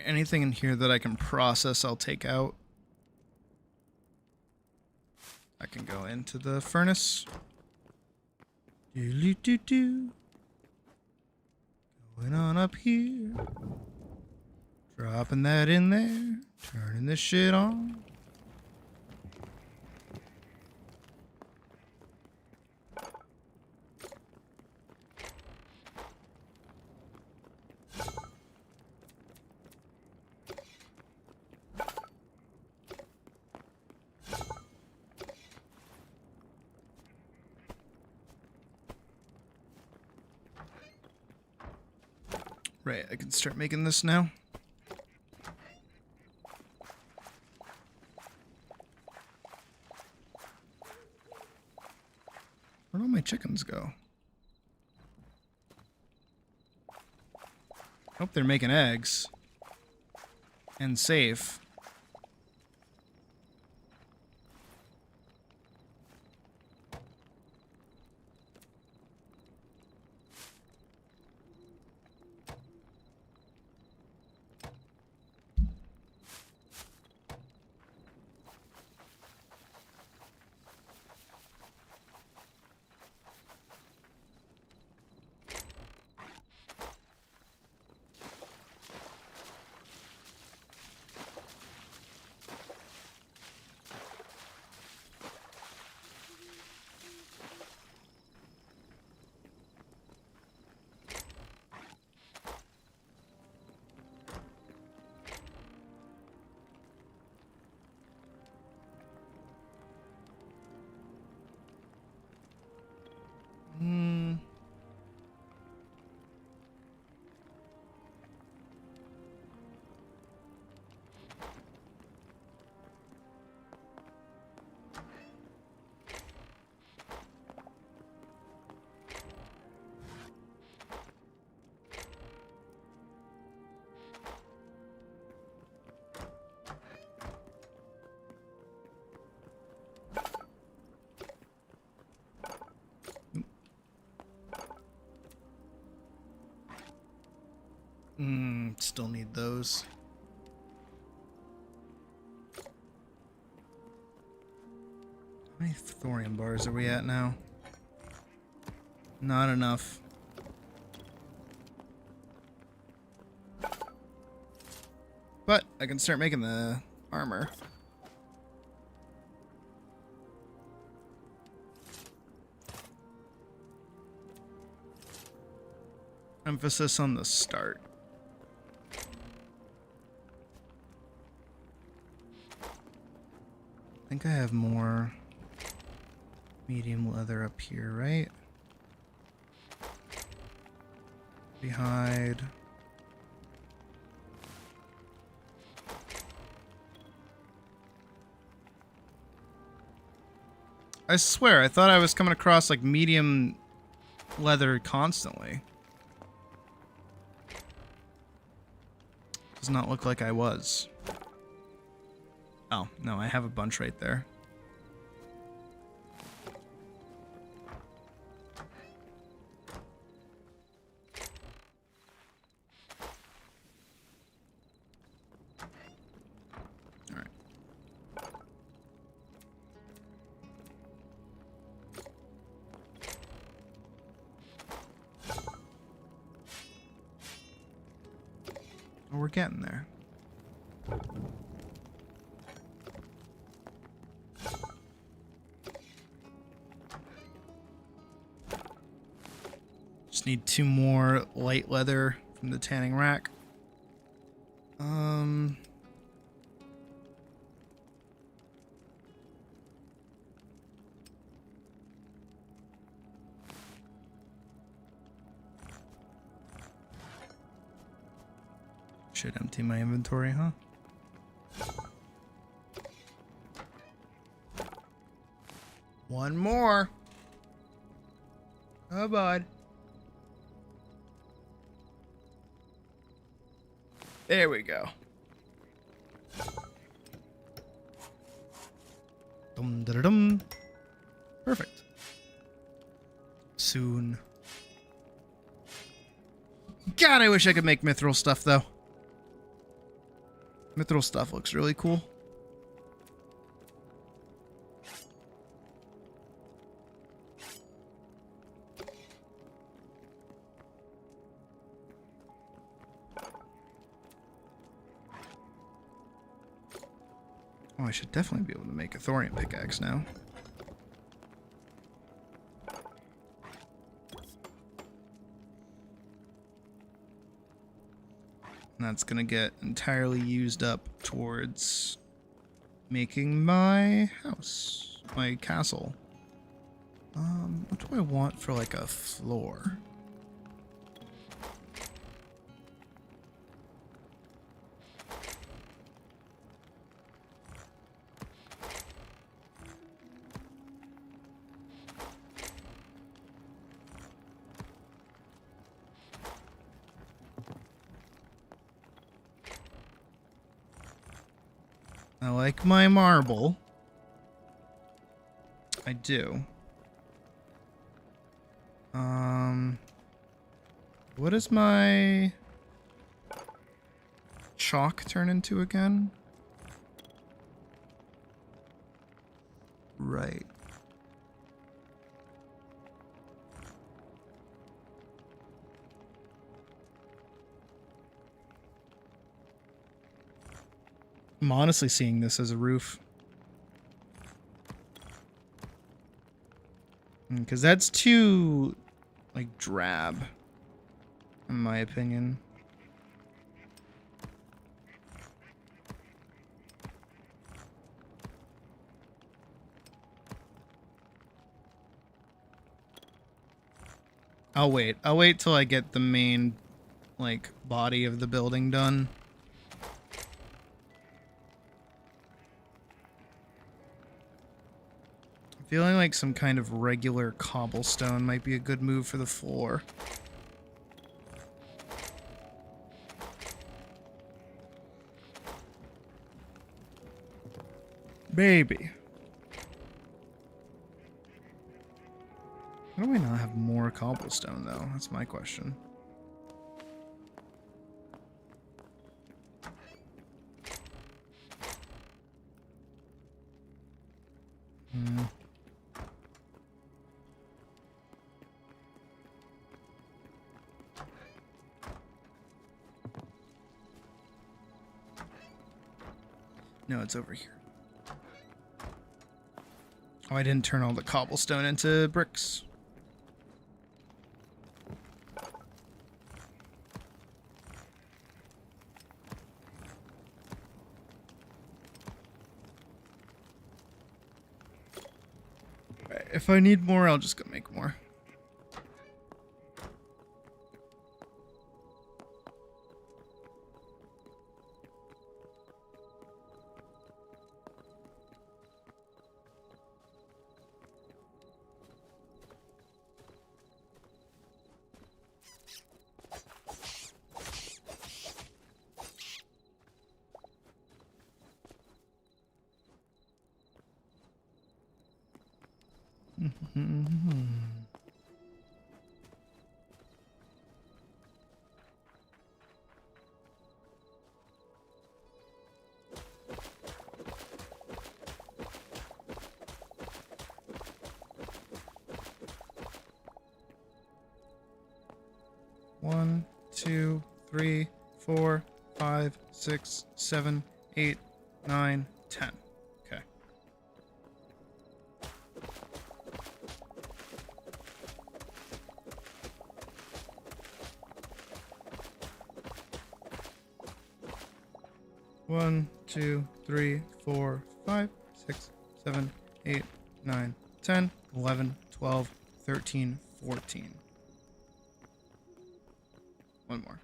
Anything in here that I can process, I'll take out. I can go into the furnace. Do-do-do-do. Going on up here. Dropping that in there. Turning this shit on. Right, I can start making this now. Where'd all my chickens go? Hope they're making eggs. And safe. Still need those. How many thorium bars are we at now? Not enough. But I can start making the armor. Emphasis on the start. I think I have more medium leather up here, right? Hide. I swear, I thought I was coming across like medium leather constantly. Does not look like I was. Oh, no, I have a bunch right there. All right. Oh, we're getting there. Need 2 more light leather from the tanning rack. Should empty my inventory, huh? One more. Oh, bud. There we go. Dum da da dum. Perfect. Soon. God, I wish I could make mithril stuff though. Mithril stuff looks really cool. Oh, I should definitely be able to make a thorium pickaxe now. And that's gonna get entirely used up towards making my house, my castle. What do I want for like a floor? I like my marble. I do. What does my chalk turn into again? Right. I'm honestly seeing this as a roof. Because that's too, like, drab, in my opinion. I'll wait. I'll wait till I get the main, like, body of the building done. Feeling like some kind of regular cobblestone might be a good move for the floor. Maybe. How do we not have more cobblestone, though? That's my question. No, it's over here. Oh, I didn't turn all the cobblestone into bricks. Alright, if I need more, I'll just go make more. One, two, 3, 4, 5, 6, 7, 8, 9, 10. Okay. One, 2, 3, 4, 5, 6, 7, 8, 9, 10, 11, 12, 13, 14. One more.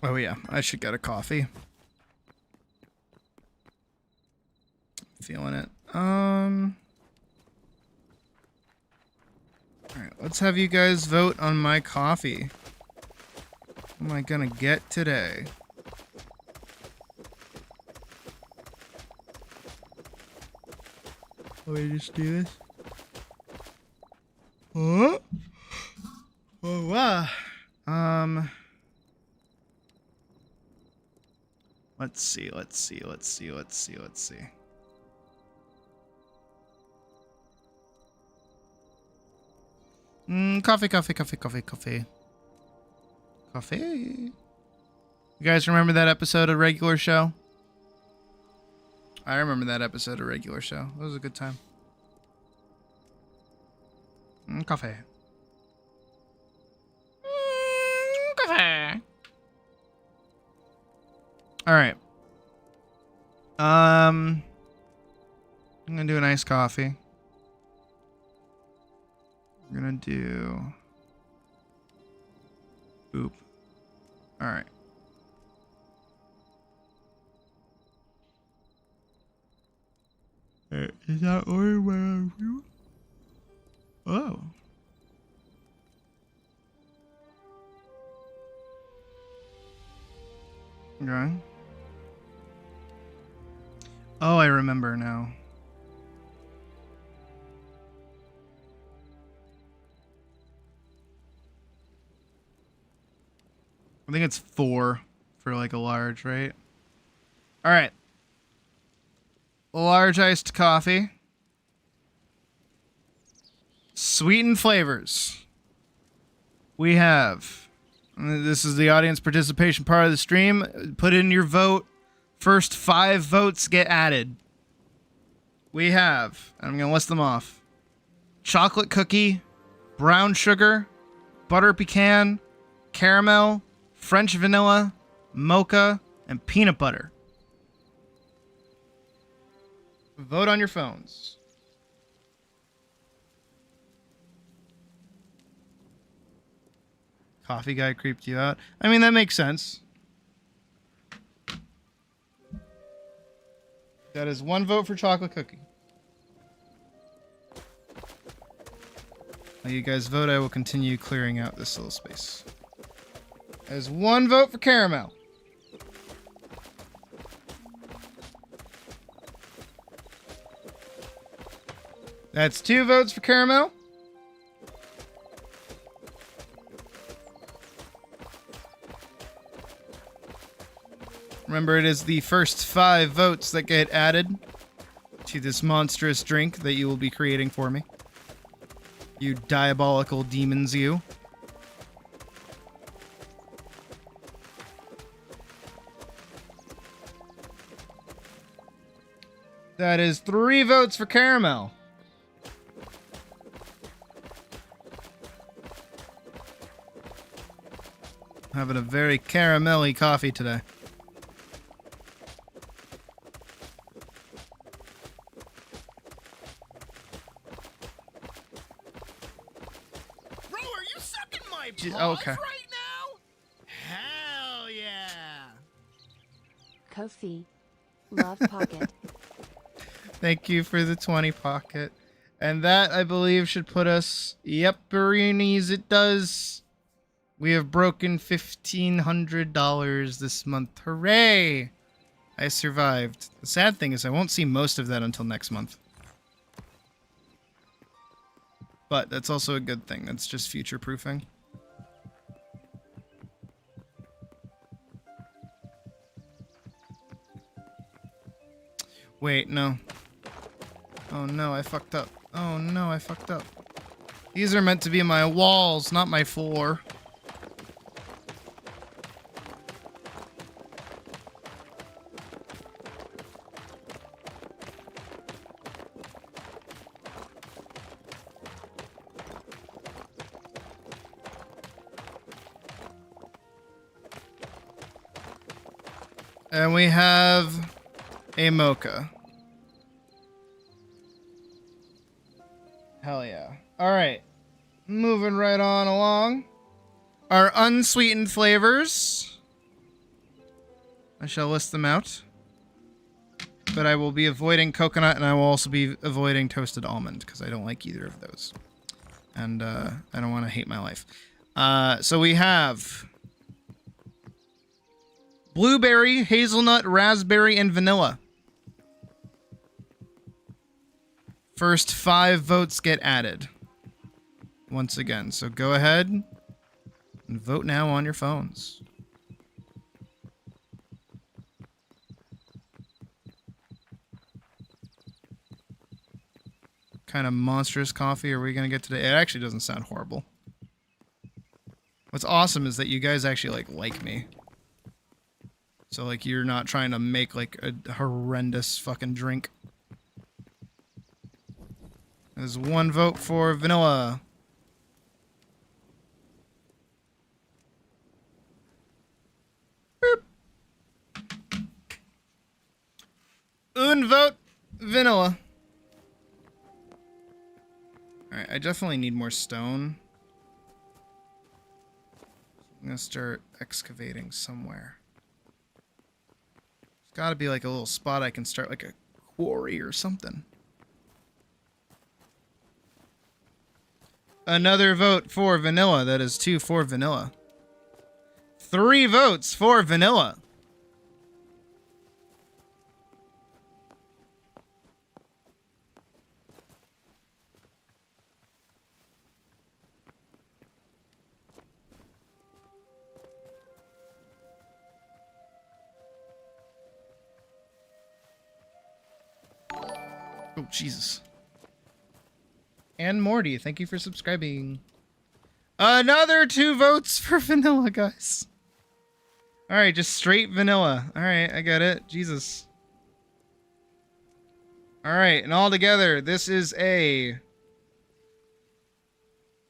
Oh yeah, I should get a coffee. Feeling it. Alright, let's have you guys vote on my coffee. What am I gonna get today? Let me just do this. Oh, oh wow. Let's see. Coffee. You guys remember that episode of Regular Show? I remember that episode of Regular Show. It was a good time. Coffee. Coffee. All right. I'm gonna do an iced coffee. We're gonna do Boop. All right. Is that order where I'm... Oh. Okay. Oh, I remember now. I think it's 4 for like a large, right? All right. Large iced coffee. Sweetened flavors. We have... This is the audience participation part of the stream. Put in your vote. First 5 votes get added. We have... I'm going to list them off. Chocolate cookie. Brown sugar. Butter pecan. Caramel. French vanilla. Mocha. And peanut butter. Vote on your phones. Coffee guy creeped you out. I mean, that makes sense. That is 1 vote for chocolate cookie. While you guys vote, I will continue clearing out this little space. That is 1 vote for caramel. That's 2 votes for caramel. Remember, it is the first 5 votes that get added to this monstrous drink that you will be creating for me. You diabolical demons, you. That is 3 votes for caramel. Having a very caramelly coffee today. Bro, are you sucking my J- balls okay. right now? Hell yeah! Kofi. Love Pocket. Thank you for the 20 pocket. And that, I believe, should put us... Yep, Baroonies, it does. We have broken $1,500 this month. Hooray! I survived. The sad thing is I won't see most of that until next month. But that's also a good thing. That's just future-proofing. Wait, no. Oh no, I fucked up. Oh no, I fucked up. These are meant to be my walls, not my floor. And we have a mocha. Hell yeah. Alright. Moving right on along. Our unsweetened flavors. I shall list them out. But I will be avoiding coconut, and I will also be avoiding toasted almond, because I don't like either of those. And I don't want to hate my life. So we have... blueberry, hazelnut, raspberry, and vanilla. First 5 votes get added. Once again, so go ahead and vote now on your phones. Kind of monstrous coffee are we going to get today? It actually doesn't sound horrible. What's awesome is that you guys actually like me. So, like, you're not trying to make, like, a horrendous fucking drink. There's 1 vote for vanilla. Boop. Un vote vanilla. Alright, I definitely need more stone. I'm gonna start excavating somewhere. There's gotta be like a little spot I can start like a quarry or something. Another vote for vanilla. That is 2 for vanilla. 3 votes for vanilla. Oh, Jesus. And Morty, thank you for subscribing. Another 2 votes for vanilla, guys. Alright, just straight vanilla. Alright, I get it. Jesus. Alright, and all together, this is a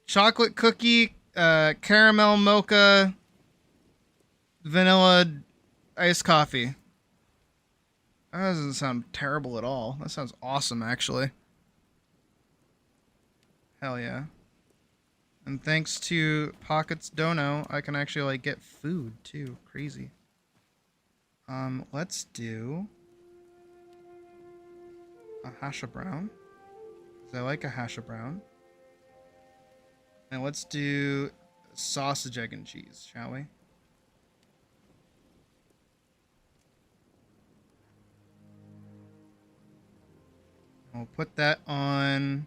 chocolate cookie, caramel mocha, vanilla iced coffee. That doesn't sound terrible at all. That sounds awesome, actually. Hell yeah. And thanks to Pockets Dono, I can actually, like, get food, too. Crazy. Let's do a hash brown. 'Cause I like a hash brown. And let's do sausage, egg, and cheese, shall we? We'll put that on...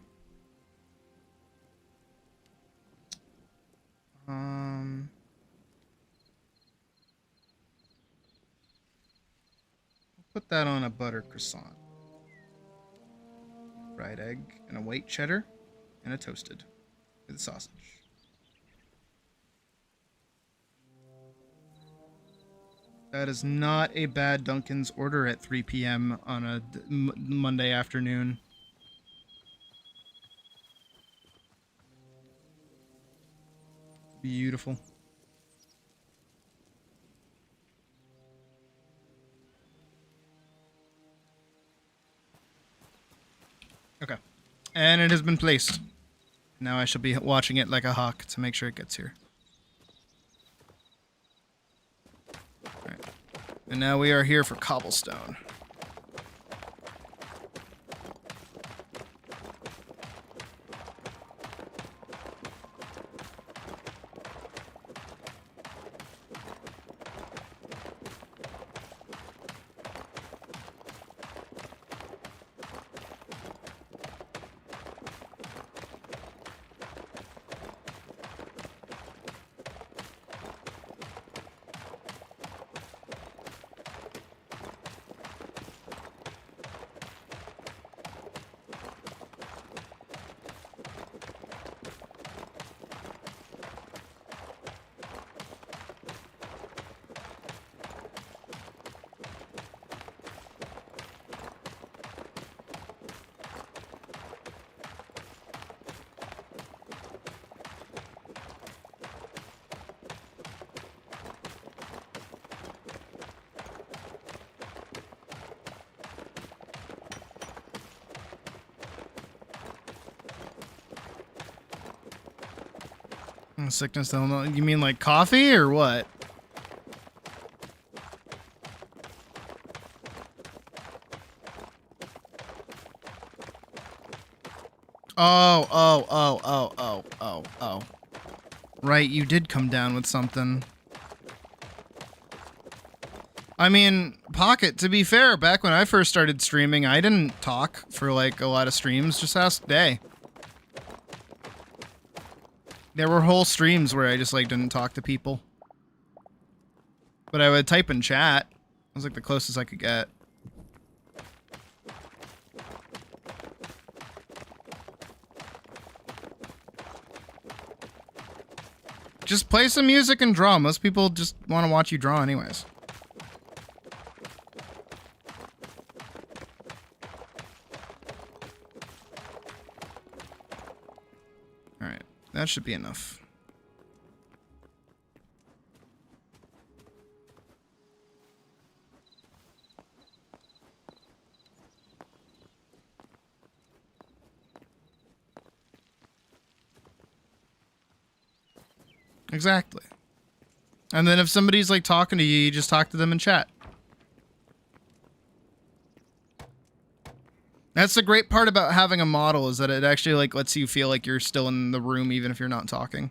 put that on a butter croissant. Fried egg and a white cheddar and a toasted with sausage. That is not a bad Dunkin's order at 3 p.m. on a Monday afternoon. Beautiful. Okay. And it has been placed. Now I shall be watching it like a hawk to make sure it gets here. Alright. And now we are here for cobblestone. Sickness, though. You mean like coffee or what? Oh. Right, you did come down with something. I mean, Pocket, to be fair, back when I first started streaming, I didn't talk for like a lot of streams. Just ask Day. There were whole streams where I just like didn't talk to people. But I would type in chat. It was like the closest I could get. Just play some music and draw. Most people just want to watch you draw anyways. Alright, that should be enough. Exactly. And then if somebody's like talking to you, you just talk to them in chat. That's the great part about having a model, is that it actually like lets you feel like you're still in the room even if you're not talking.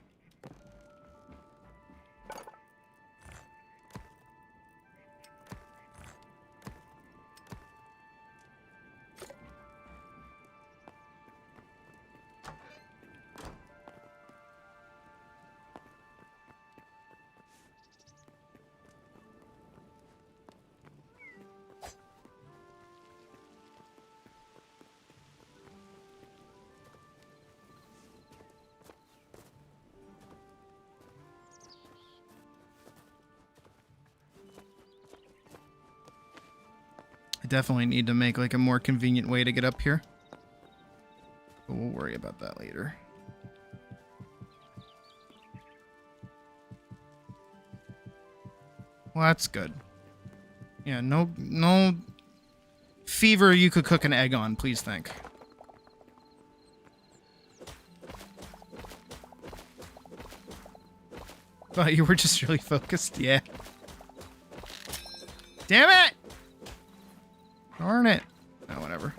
I definitely need to make like a more convenient way to get up here. But we'll worry about that later. Well, that's good. Yeah, no fever you could cook an egg on, please think. Thought you were just really focused? Yeah. Damn it! Darn it. Oh, whatever.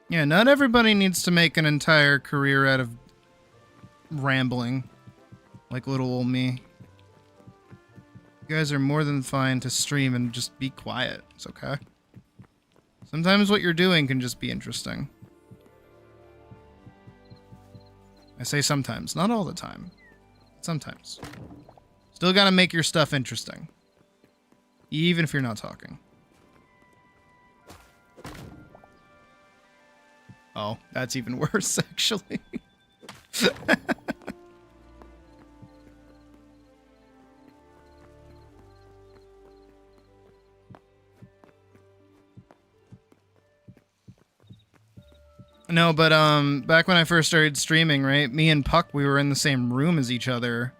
Yeah, not everybody needs to make an entire career out of rambling, like little old me. You guys are more than fine to stream and just be quiet. It's okay. Sometimes what you're doing can just be interesting. I say sometimes, not all the time. Sometimes. Still gotta make your stuff interesting. Even if you're not talking. Oh, that's even worse, actually. No, but back when I first started streaming, right? Me and Puck, we were in the same room as each other.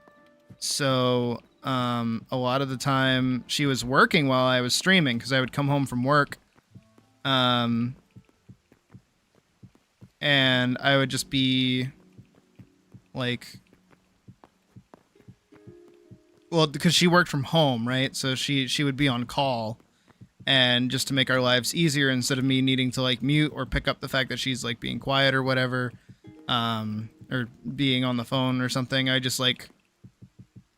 So, a lot of the time she was working while I was streaming because I would come home from work. And I would just be like, well, because she worked from home, right? So she would be on call, and just to make our lives easier, instead of me needing to like mute or pick up the fact that she's like being quiet or whatever, or being on the phone or something, I just like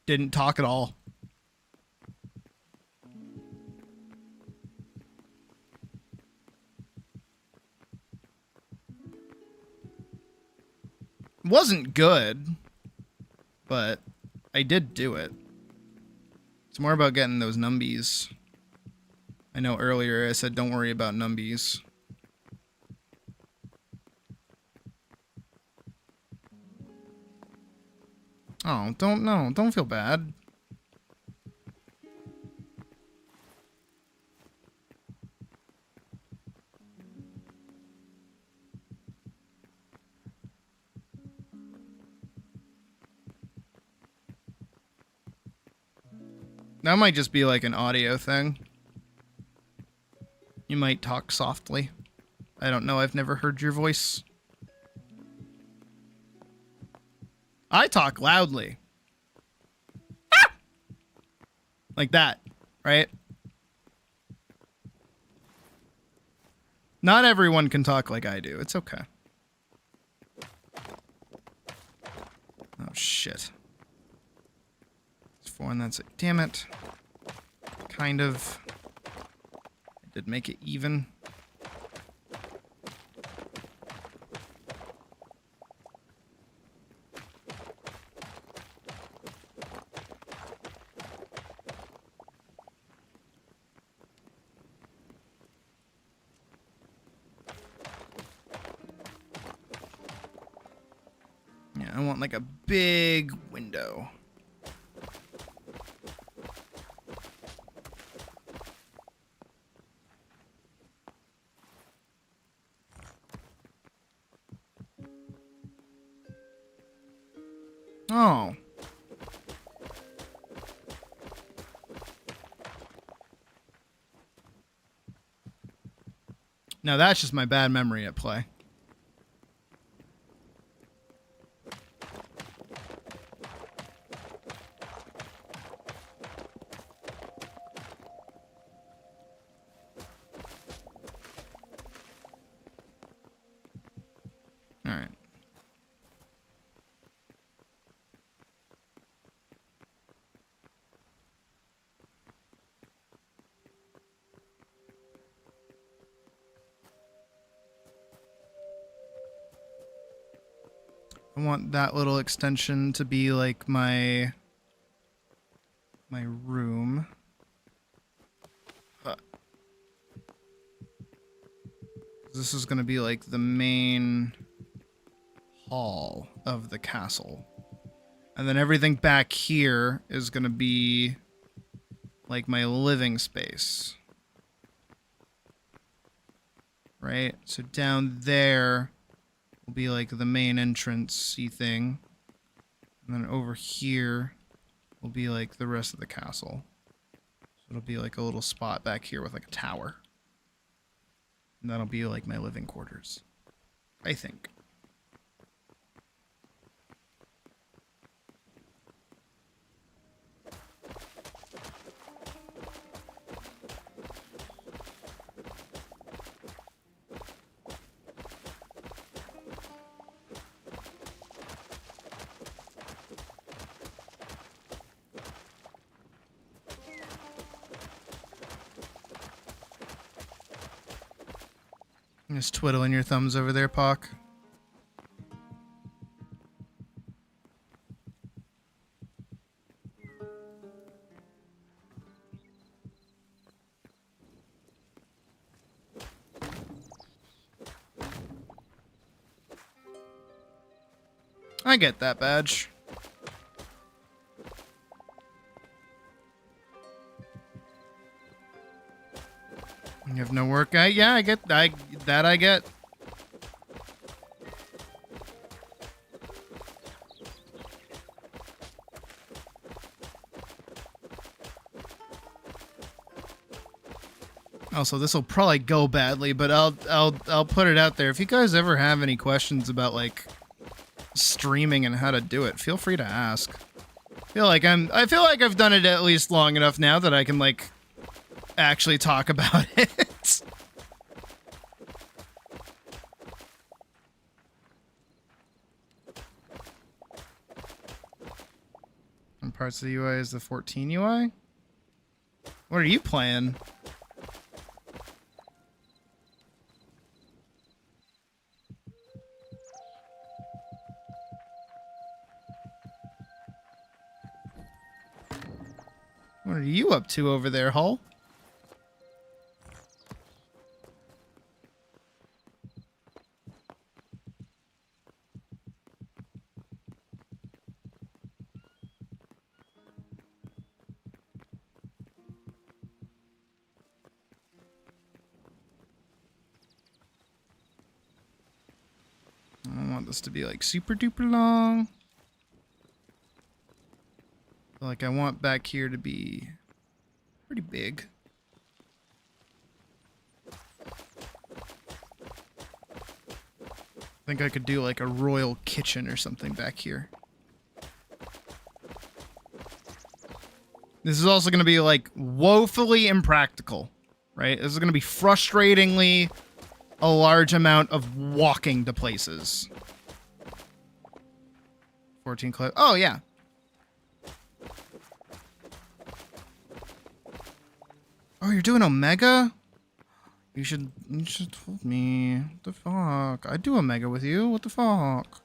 didn't talk at all. Wasn't good, but I did do it. It's more about getting those numbies. I know earlier I said don't worry about numbies. Oh, don't feel bad. That might just be like an audio thing. You might talk softly. I don't know, I've never heard your voice. I talk loudly. Ah! Like that, right? Not everyone can talk like I do. It's okay. Oh, shit. It's 4 and that's it. Damn it. Kind of. I did make it even. Yeah, I want like a big window. Oh. No, that's just my bad memory at play. All right. I want that little extension to be like my room. This is going to be like the main hall of the castle. And then everything back here is going to be like my living space. Right? So down there will be like the main entrance-y thing. And then over here will be like the rest of the castle. So it'll be like a little spot back here with like a tower. And that'll be like my living quarters, I think. Just twiddling your thumbs over there, Pock. I get that badge. You have no work. Yeah, I get that. I get. Also, this will probably go badly, but I'll put it out there. If you guys ever have any questions about like streaming and how to do it, feel free to ask. I feel like I've done it at least long enough now that I can like actually talk about it. And parts of the UI is the 14 UI. What are you playing? What are you up to over there, Hull? I don't want this to be like super duper long. Like I want back here to be pretty big. I think I could do like a royal kitchen or something back here. This is also going to be like woefully impractical, right? This is going to be frustratingly a large amount of walking to places. 14 clip. Oh, yeah. Oh, you're doing Omega? You should told me. What the fuck? I'd do Omega with you. What the fuck?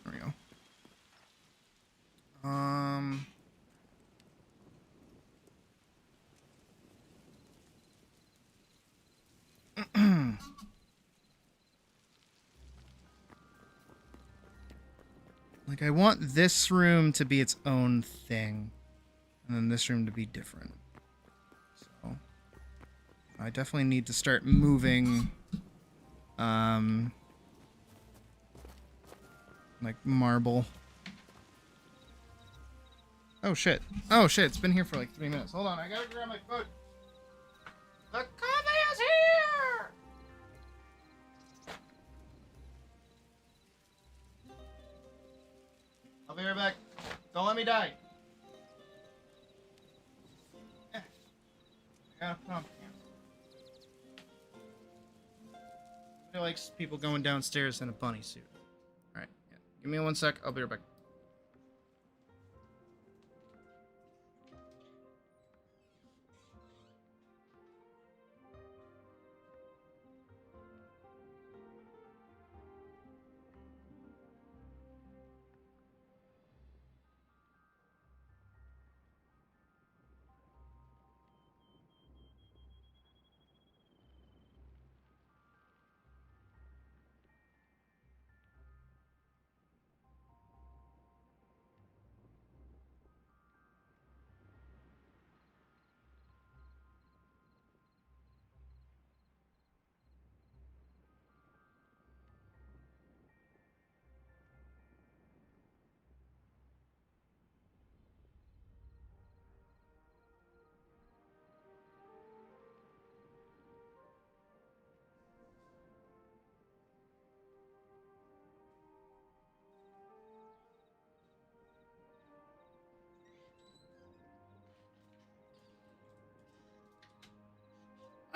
There we go. Like, I want this room to be its own thing, and then this room to be different. I definitely need to start moving, like marble. Oh shit. Oh shit, it's been here for like 3 minutes. Hold on, I gotta grab my food. The coffee is here! I'll be right back. Don't let me die. I gotta put on camera. Nobody likes people going downstairs in a bunny suit. Alright, yeah. Give me 1 sec, I'll be right back.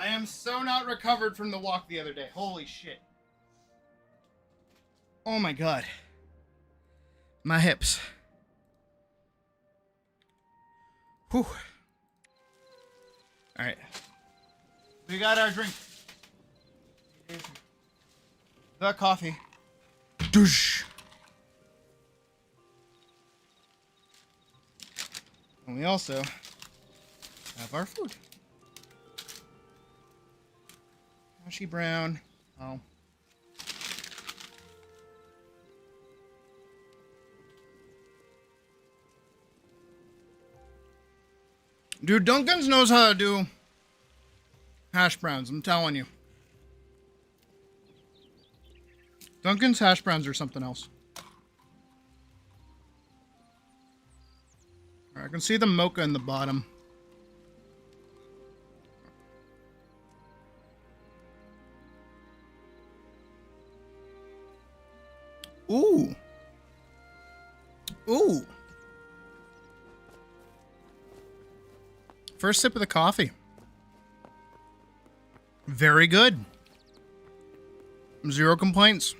I am so not recovered from the walk the other day. Holy shit. Oh my god. My hips. Whew. Alright. We got our drink. The coffee. Douche. And we also have our food. Hashi brown. Oh. Dude, Duncan's knows how to do hash browns, I'm telling you. Duncan's hash browns are something else. I can see the mocha in the bottom. Ooh. Ooh. First sip of the coffee. Very good. 0 complaints.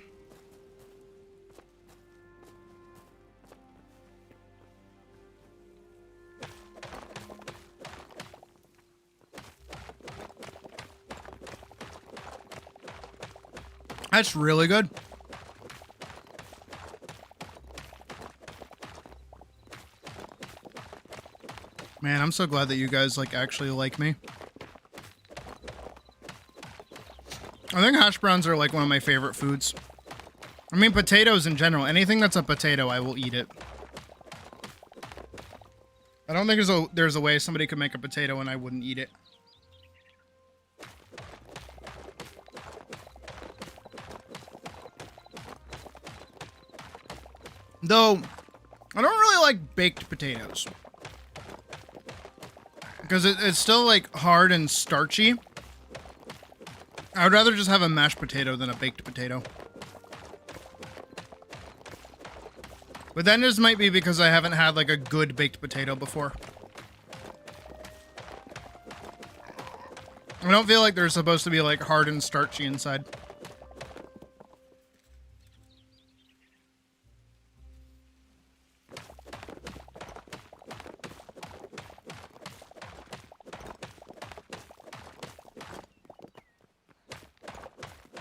That's really good. Man, I'm so glad that you guys actually like me. I think hash browns are one of my favorite foods. I mean, potatoes in general. Anything that's a potato, I will eat it. I don't think there's a way somebody could make a potato and I wouldn't eat it. Though, I don't really like baked potatoes. Because it's still hard and starchy. I would rather just have a mashed potato than a baked potato. But then this might be because I haven't had a good baked potato before. I don't feel like they're supposed to be hard and starchy inside.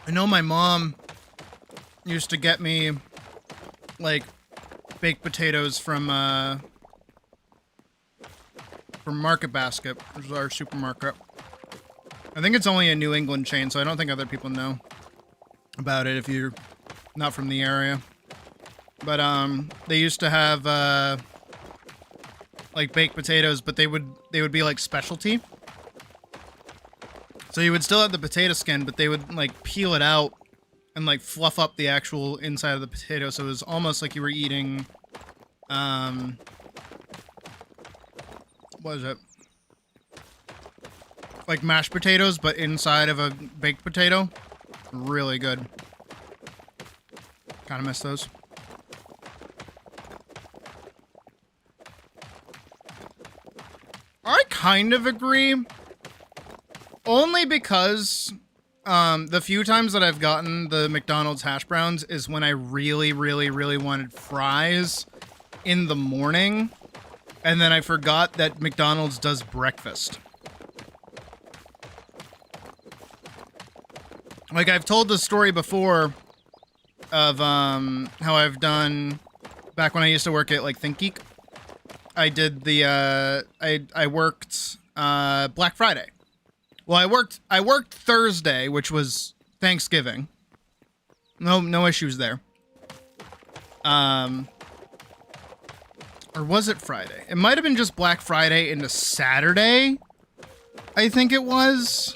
I know my mom used to get me baked potatoes from Market Basket, which is our supermarket. I think it's only a New England chain, so I don't think other people know about it if you're not from the area. But they used to have baked potatoes, but they would be specialty. So you would still have the potato skin, but they would like peel it out and like fluff up the actual inside of the potato. So it was almost like you were eating, what is it? Like mashed potatoes, but inside of a baked potato. Really good. Kind of miss those. I kind of agree. Only because the few times that I've gotten the McDonald's hash browns is when I really, really, really wanted fries in the morning. And then I forgot that McDonald's does breakfast. Like, I've told the story before of how I've done back when I used to work at like ThinkGeek. I did the I worked Black Friday. Well, I worked Thursday, which was Thanksgiving. No issues there. Or was it Friday? It might have been just Black Friday into Saturday. I think it was.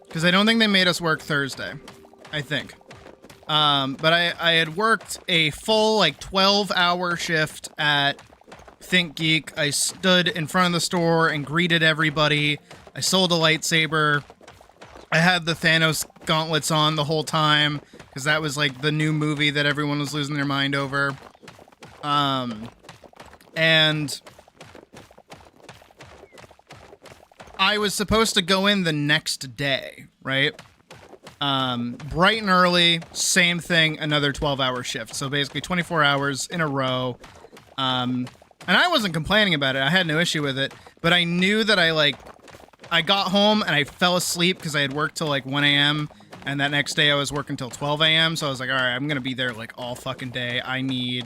Because I don't think they made us work Thursday. I think. But I had worked a full, like, 12-hour shift at ThinkGeek. I stood in front of the store and greeted everybody. I sold a lightsaber. I had the Thanos gauntlets on the whole time. Because that was, like, the new movie that everyone was losing their mind over. And I was supposed to go in the next day, right? Bright and early, same thing, another 12-hour shift. So basically 24 hours in a row. And I wasn't complaining about it. I had no issue with it. But I knew that I got home and I fell asleep because I had worked till like 1 a.m. And that next day I was working till 12 a.m. So I was like, all right, I'm going to be there like all fucking day. I need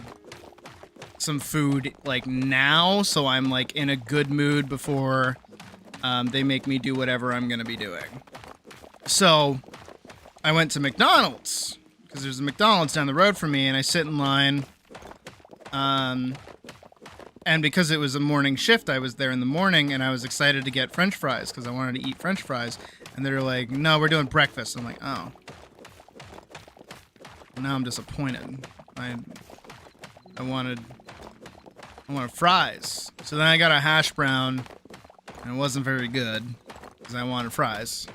some food like now. So I'm like in a good mood before they make me do whatever I'm going to be doing. So I went to McDonald's because there's a McDonald's down the road from me and I sit in line. And because it was a morning shift, I was there in the morning and I was excited to get French fries because I wanted to eat French fries. And they're like, no, we're doing breakfast. I'm like, oh. Now I'm disappointed. I wanted fries. So then I got a hash brown and it wasn't very good because I wanted fries.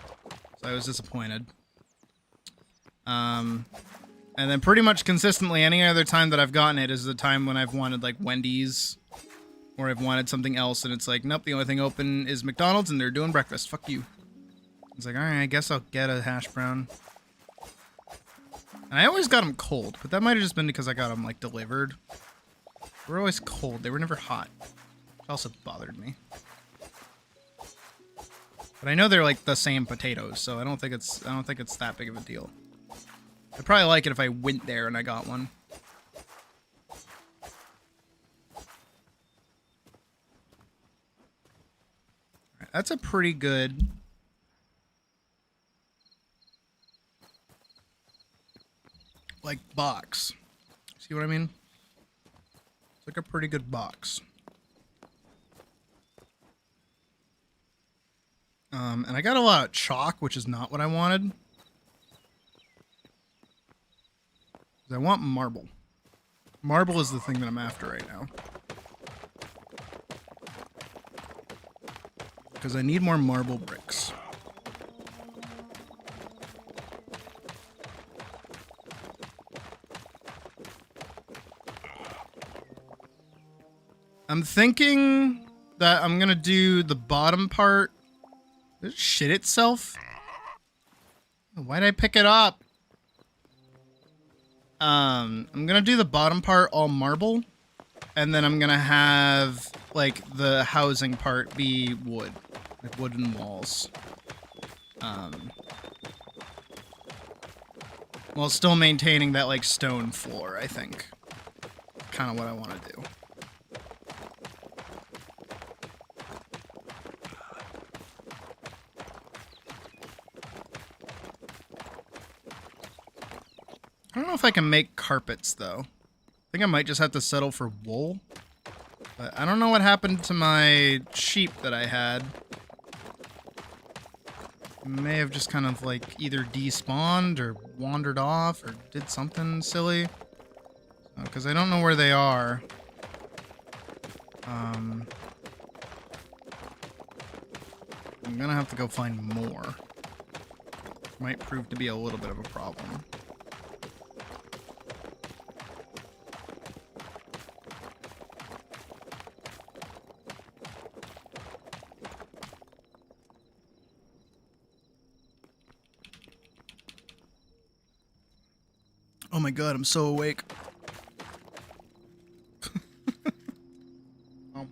So I was disappointed. And then pretty much consistently any other time that I've gotten it is the time when I've wanted like Wendy's or I've wanted something else and it's like, nope, the only thing open is McDonald's and they're doing breakfast. Fuck you. It's like, all right, I guess I'll get a hash brown. And I always got them cold, but that might have just been because I got them like delivered. They were always cold. They were never hot. Which also bothered me. But I know they're like the same potatoes, so I don't think it's that big of a deal. I'd probably like it if I went there and I got one. Right, that's a pretty good like box. See what I mean? It's like a pretty good box. And I got a lot of chalk, which is not what I wanted. I want marble. Marble is the thing that I'm after right now. Because I need more marble bricks. I'm thinking that I'm gonna do the bottom part. Did it shit itself? Why'd I pick it up? I'm gonna do the bottom part all marble, and then I'm gonna have like the housing part be wood, like wooden walls. While still maintaining that like stone floor, I think. Kind of what I want to do. I don't know if I can make carpets, though. I think I might just have to settle for wool. But I don't know what happened to my sheep that I had. may have just kind of like either despawned or wandered off or did something silly. Because I don't know where they are. I'm gonna have to go find more. Might prove to be a little bit of a problem. Oh my god, I'm so awake. Oh.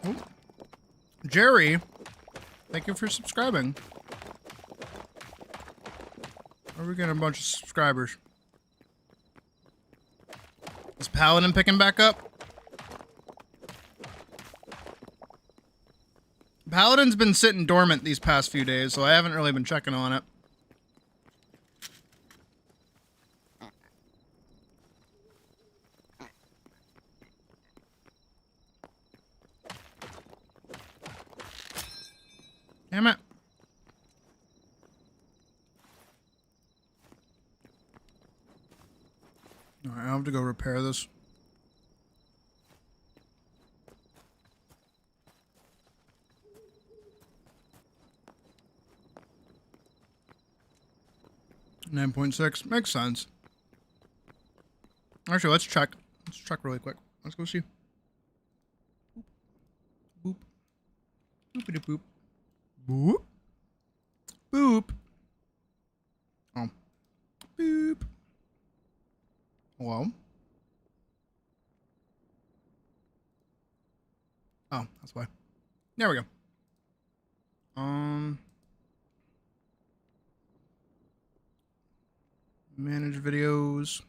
Oh. Jerry, thank you for subscribing. We're getting a bunch of subscribers. Is Paladin picking back up? Paladin's been sitting dormant these past few days, so I haven't really been checking on it. Damn it. Alright, I'll have to go repair this. $9.6 makes sense. Actually, let's check. Let's check really quick. Let's go see. Boop. Boopity boop. Boop. Boop. Oh. Boop. Hello? Oh, that's why. There we go. Manage videos.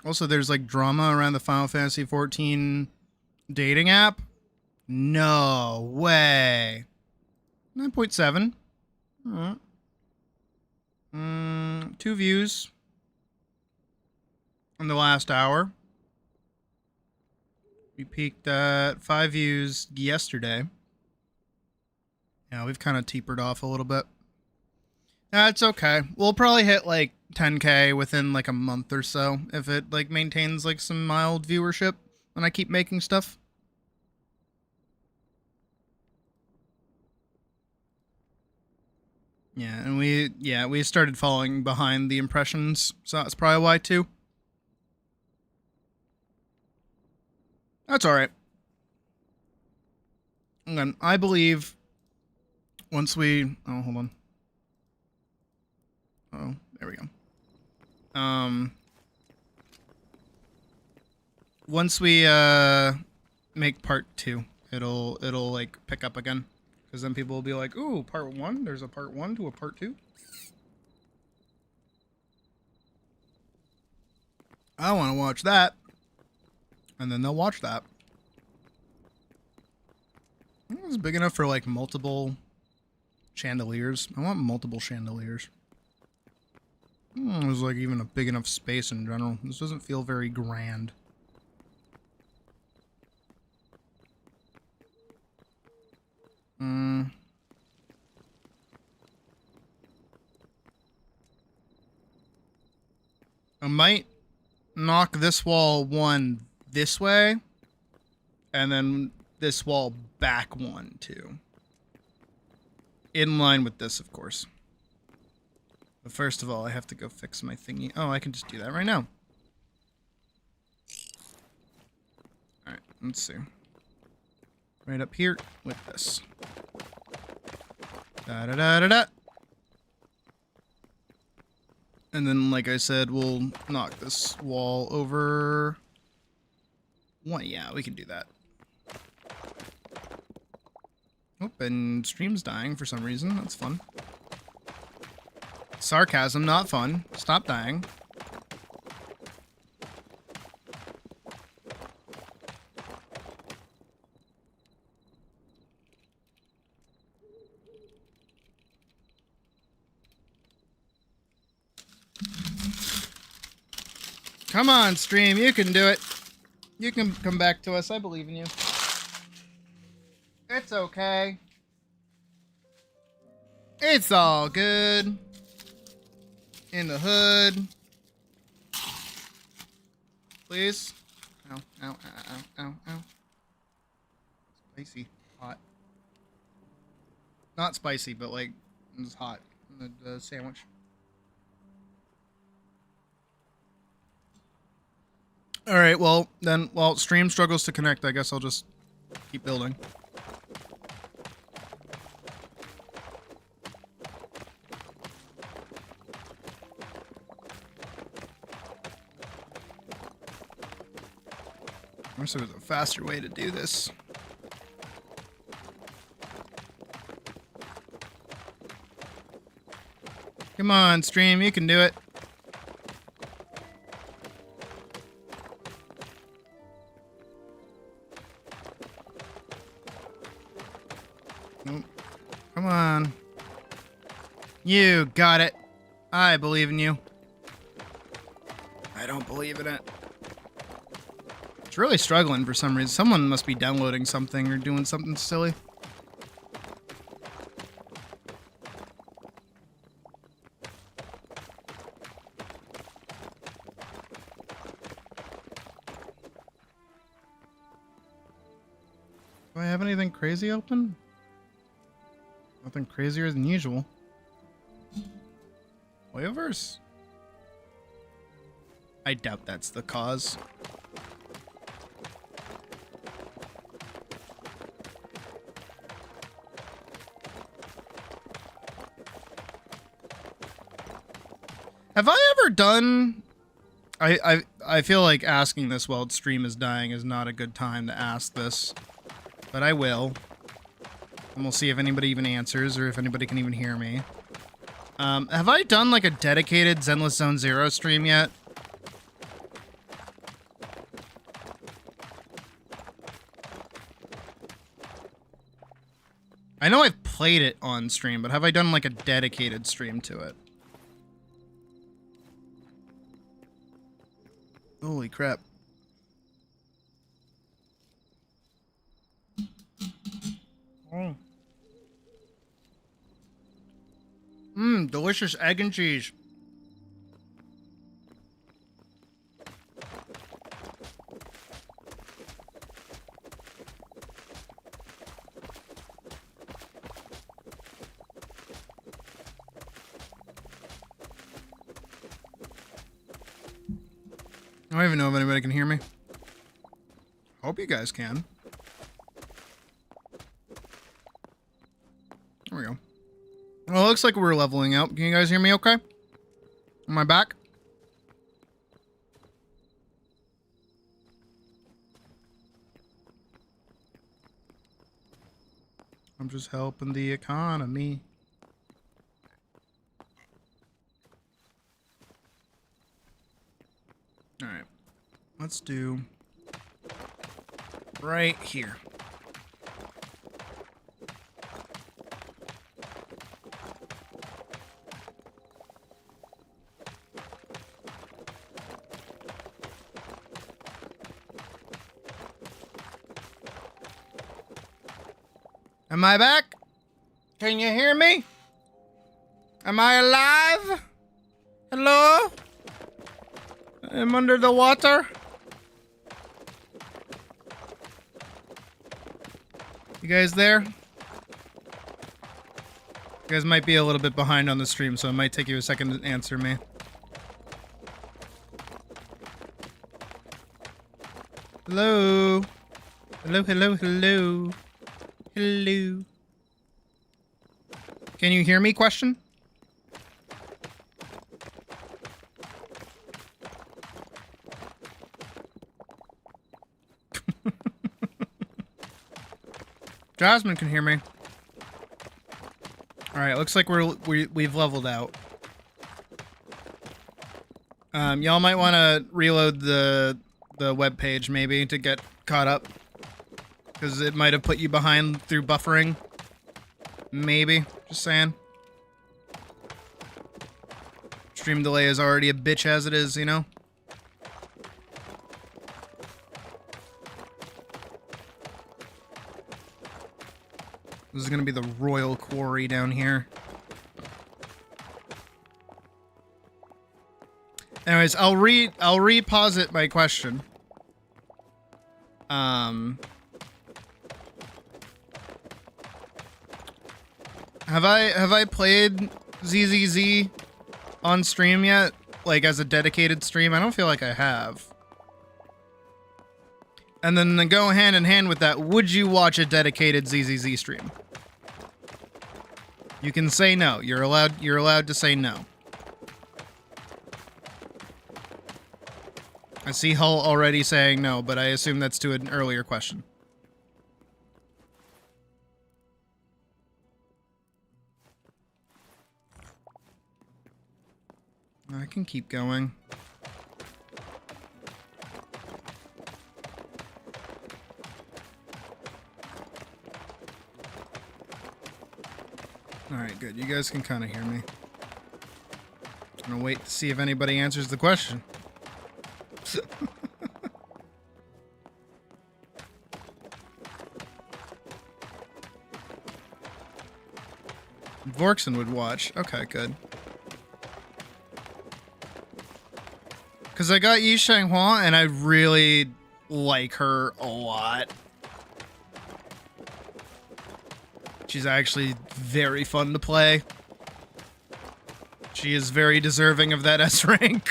Also, there's like drama around the Final Fantasy 14 dating app. No way. 9.7. Alright. 2 views in the last hour. We peaked at 5 views yesterday. Yeah, we've kind of tapered off a little bit. That's okay. We'll probably hit like 10K within like a month or so if it like maintains like some mild viewership when I keep making stuff. Yeah, and we started falling behind the impressions, so that's probably why too. That's alright. Again, I believe once we... Oh, hold on. Oh, there we go. Once we make part 2, it'll like pick up again. Because then people will be like, ooh, part 1? There's a part 1 to a part 2? I want to watch that. And then they'll watch that. It's big enough for like multiple chandeliers. I want multiple chandeliers. There's like even a big enough space in general. This doesn't feel very grand. I might knock this wall 1 this way, and then this wall back 1 too. In line with this, of course. But first of all, I have to go fix my thingy. Oh, I can just do that right now. Alright, let's see. Right up here with this. Da-da-da-da-da. And then, like I said, we'll knock this wall over. Well, yeah, we can do that. Oh, and stream's dying for some reason. That's fun. Sarcasm, not fun. Stop dying. Come on, stream. You can do it. You can come back to us. I believe in you. It's okay. It's all good. In the hood. Please. Ow, ow, ow, ow, ow, ow. Spicy. Hot. Not spicy, but like, it's hot. The sandwich. Alright, well, then, while stream struggles to connect, I guess I'll just keep building. I wish there was a faster way to do this. Come on, stream, you can do it. Nope. Come on. You got it. I believe in you. I don't believe in it. It's really struggling for some reason. Someone must be downloading something or doing something silly. Do I have anything crazy open? Nothing crazier than usual. Waivers? I doubt that's the cause. Have I ever done... I feel like asking this while stream is dying is not a good time to ask this. But I will. And we'll see if anybody even answers or if anybody can even hear me. Have I done like a dedicated Zenless Zone Zero stream yet? I know I've played it on stream, but have I done like a dedicated stream to it? Holy crap. Oh. Delicious egg and cheese. I don't even know if anybody can hear me. Hope you guys can. There we go. Well, it looks like we're leveling out. Can you guys hear me okay? Am I back? I'm just helping the economy. Alright. Let's do right here. Am I back? Can you hear me? Am I alive? Hello? I'm under the water. You guys there? You guys might be a little bit behind on the stream, so it might take you a second to answer me. Hello? Hello, hello, hello. Hello. Can you hear me? Question? Jasmine can hear me. All right, looks like we've leveled out. Y'all might want to reload the web page maybe to get caught up, because it might have put you behind through buffering. Maybe, just saying. Stream delay is already a bitch as it is, you know. This is gonna be the royal quarry down here. Anyways, I'll reposit my question. Have I played ZZZ on stream yet? Like as a dedicated stream? I don't feel like I have. And then to go hand in hand with that, would you watch a dedicated ZZZ stream? You can say no. You're allowed to say no. I see Hull already saying no, but I assume that's to an earlier question. I can keep going. Alright, good. You guys can kind of hear me. I'm gonna wait to see if anybody answers the question. Vorkson would watch. Okay, good. Because I got Yi Shanghua, and I really like her a lot. She's actually very fun to play. She is very deserving of that S rank.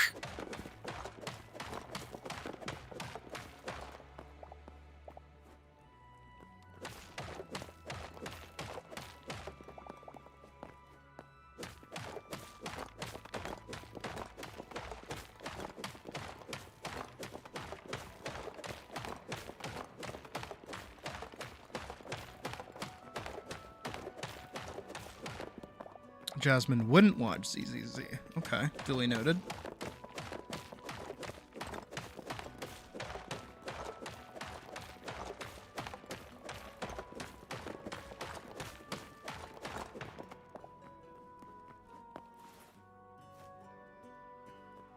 Jasmine wouldn't watch ZZZ. Okay, duly noted.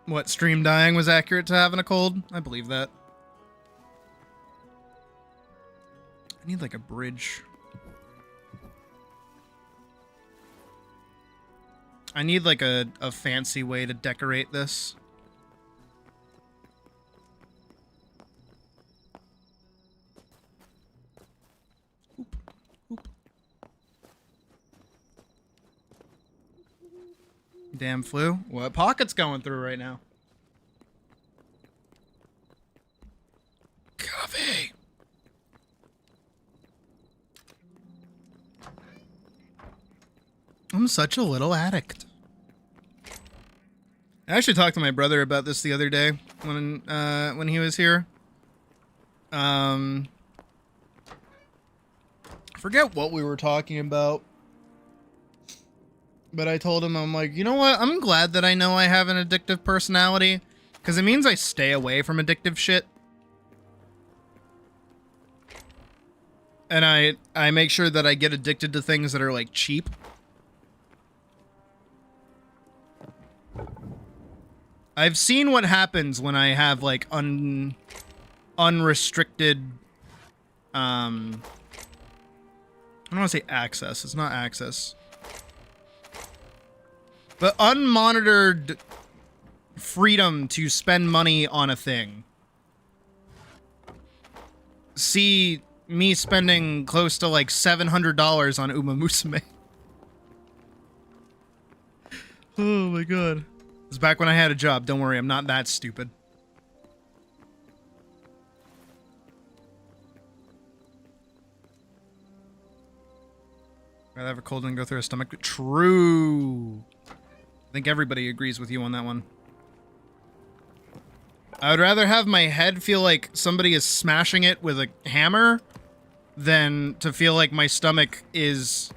What, stream dying was accurate to having a cold? I believe that. I need like a bridge. I need like a fancy way to decorate this. Oop, oop. Damn flu. What pocket's going through right now? Coffee. I'm such a little addict. I actually talked to my brother about this the other day when he was here. Forget what we were talking about. But I told him, I'm like, you know what? I'm glad that I know I have an addictive personality, because it means I stay away from addictive shit. And I make sure that I get addicted to things that are like cheap. I've seen what happens when I have like unrestricted I don't want to say access. It's not access. But unmonitored freedom to spend money on a thing. See me spending close to like $700 on Uma Musume. Oh my god. It's back when I had a job. Don't worry, I'm not that stupid. Rather have a cold and go through a stomach. True. I think everybody agrees with you on that one. I would rather have my head feel like somebody is smashing it with a hammer than to feel like my stomach is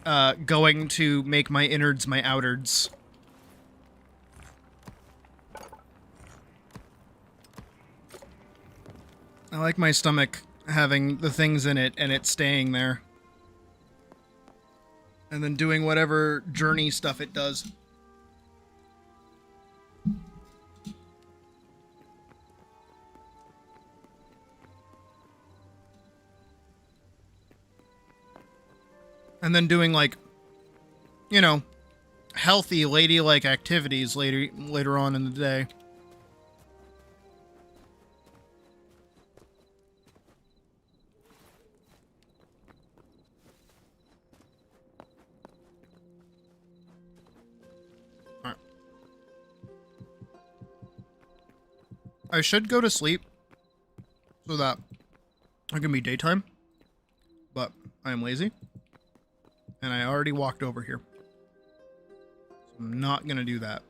going to make my innards my outards. I like my stomach having the things in it and it staying there. And then doing whatever journey stuff it does. And then doing like, you know, healthy ladylike activities later on in the day. All right. I should go to sleep so that it can be daytime, but I am lazy and I already walked over here. I'm not going to do that.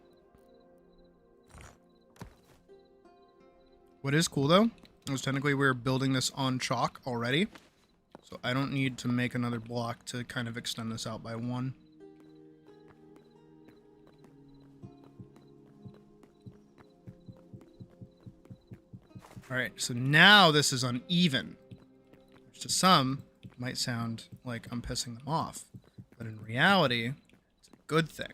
What is cool, though, is technically we're building this on chalk already. So I don't need to make another block to kind of extend this out by 1. Alright, so now this is uneven. Which to some might sound like I'm pissing them off. But in reality, it's a good thing.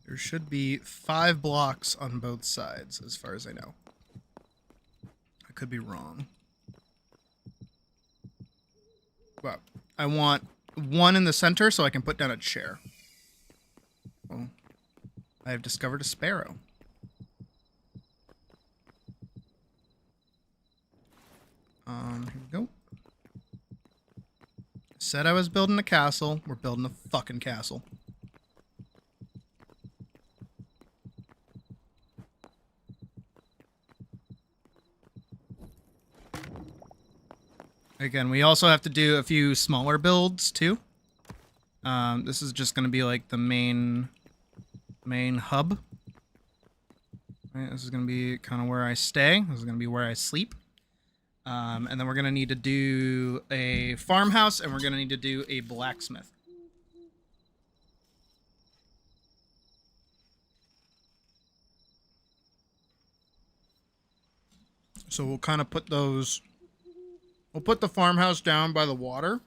There should be 5 blocks on both sides, as far as I know. I could be wrong. But I want 1 in the center so I can put down a chair. Well, I have discovered a sparrow. Here we go. Said I was building a castle. We're building a fucking castle. Again, we also have to do a few smaller builds too. This is just going to be like the main hub. Right, this is going to be kind of where I stay. This is going to be where I sleep. And then we're going to need to do a farmhouse, and we're going to need to do a blacksmith. So we'll kind of put those... We'll put the farmhouse down by the water.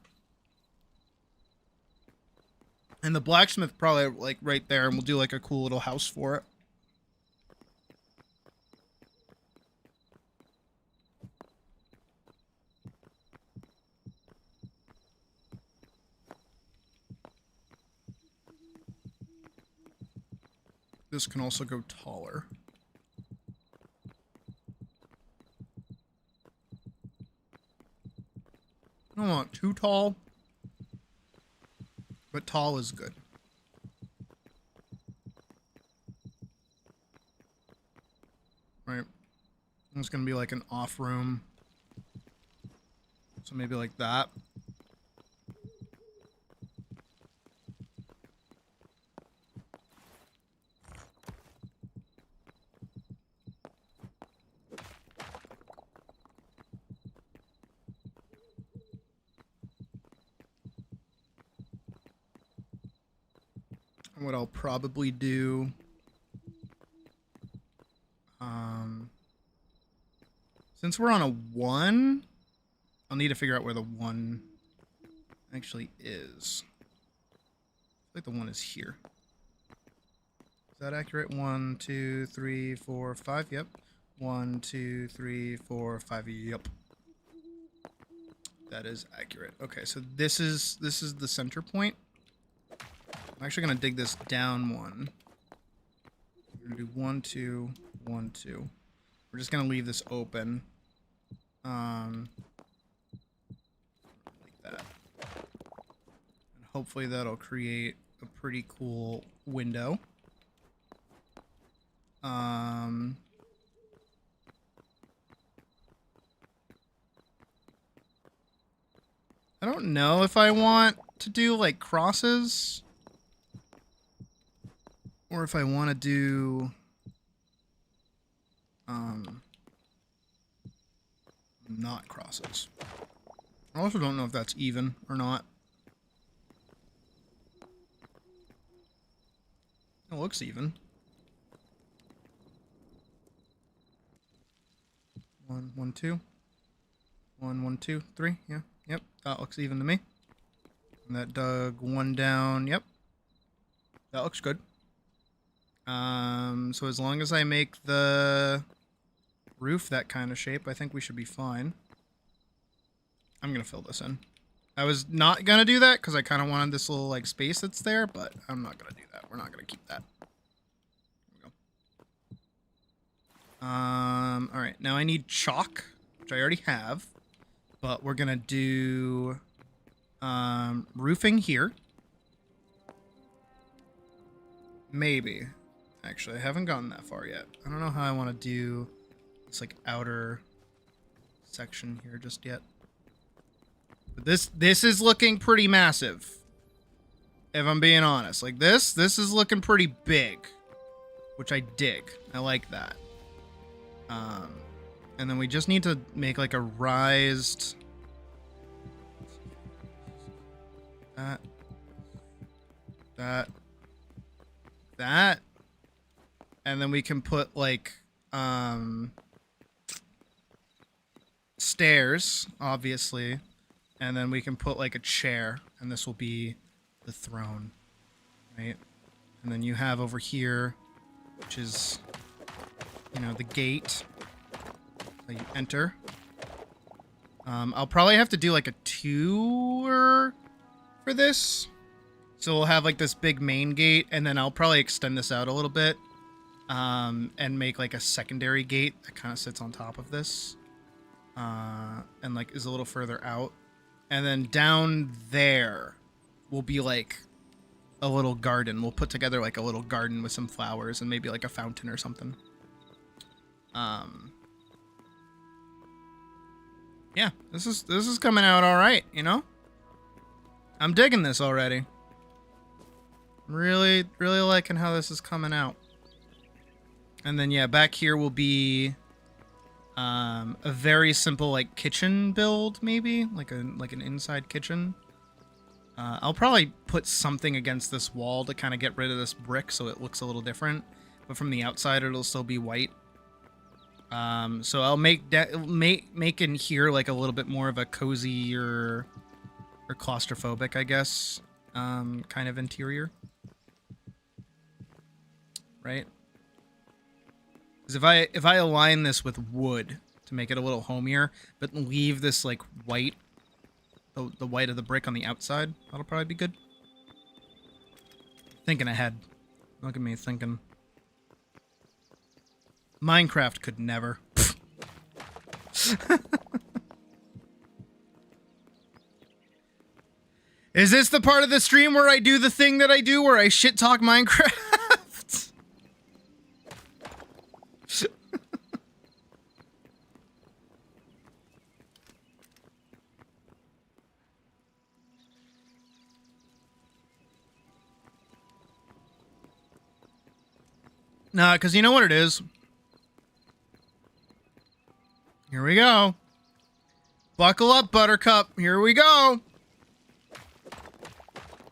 And the blacksmith probably like right there, and we'll do like a cool little house for it. This can also go taller. I don't want too tall, but tall is good. Right. It's going to be like an off room. So maybe like that. What I'll probably do, since we're on a 1, I'll need to figure out where the 1 actually is. I think the 1 is here. Is that accurate? 1, 2, 3, 4, 5. Yep. 1, 2, 3, 4, 5. Yep. That is accurate. Okay, so this is the center point. I'm actually going to dig this down 1. We're going to do 1, 2, 1, 2. We're just going to leave this open. Like that. And hopefully that'll create a pretty cool window. I don't know if I want to do like crosses. Or if I want to do, not crosses. I also don't know if that's even or not. It looks even. 1, 1, 2. 1, 1, 2, 3. Yeah. Yep. That looks even to me. And that dug 1 down. Yep. That looks good. So as long as I make the roof that kind of shape, I think we should be fine. I'm gonna fill this in. I was not gonna do that because I kind of wanted this little like space that's there, but I'm not gonna do that. We're not gonna keep that. There we go. All right. Now I need chalk, which I already have, but we're gonna do roofing here. Maybe. Actually, I haven't gotten that far yet. I don't know how I want to do this like outer section here just yet. But this is looking pretty massive. If I'm being honest. Like this is looking pretty big. Which I dig. I like that. And then we just need to make like a rised that and then we can put like stairs, obviously, and then we can put like a chair, and this will be the throne, right? And then you have over here, which is, you know, the gate that you enter. I'll probably have to do like a tour for this. So we'll have like this big main gate, and then I'll probably extend this out a little bit, and make like a secondary gate that kind of sits on top of this, and like is a little further out. And then down there will be like a little garden. We'll put together like a little garden with some flowers and maybe like a fountain or something. Yeah, this is coming out all right, you know? I'm digging this already. Really liking how this is coming out. And then yeah, back here will be a very simple like kitchen build, maybe like an inside kitchen. I'll probably put something against this wall to kind of get rid of this brick so it looks a little different, but from the outside it'll still be white. So I'll make in here like a little bit more of a cozy or claustrophobic, I guess, kind of interior. Right? Because if I align this with wood to make it a little homier, but leave this like white, the white of the brick on the outside, that'll probably be good. Thinking ahead. Look at me thinking. Minecraft could never. Is this the part of the stream where I do the thing that I do where I shit talk Minecraft? Nah, because you know what it is? Here we go. Buckle up, Buttercup. Here we go.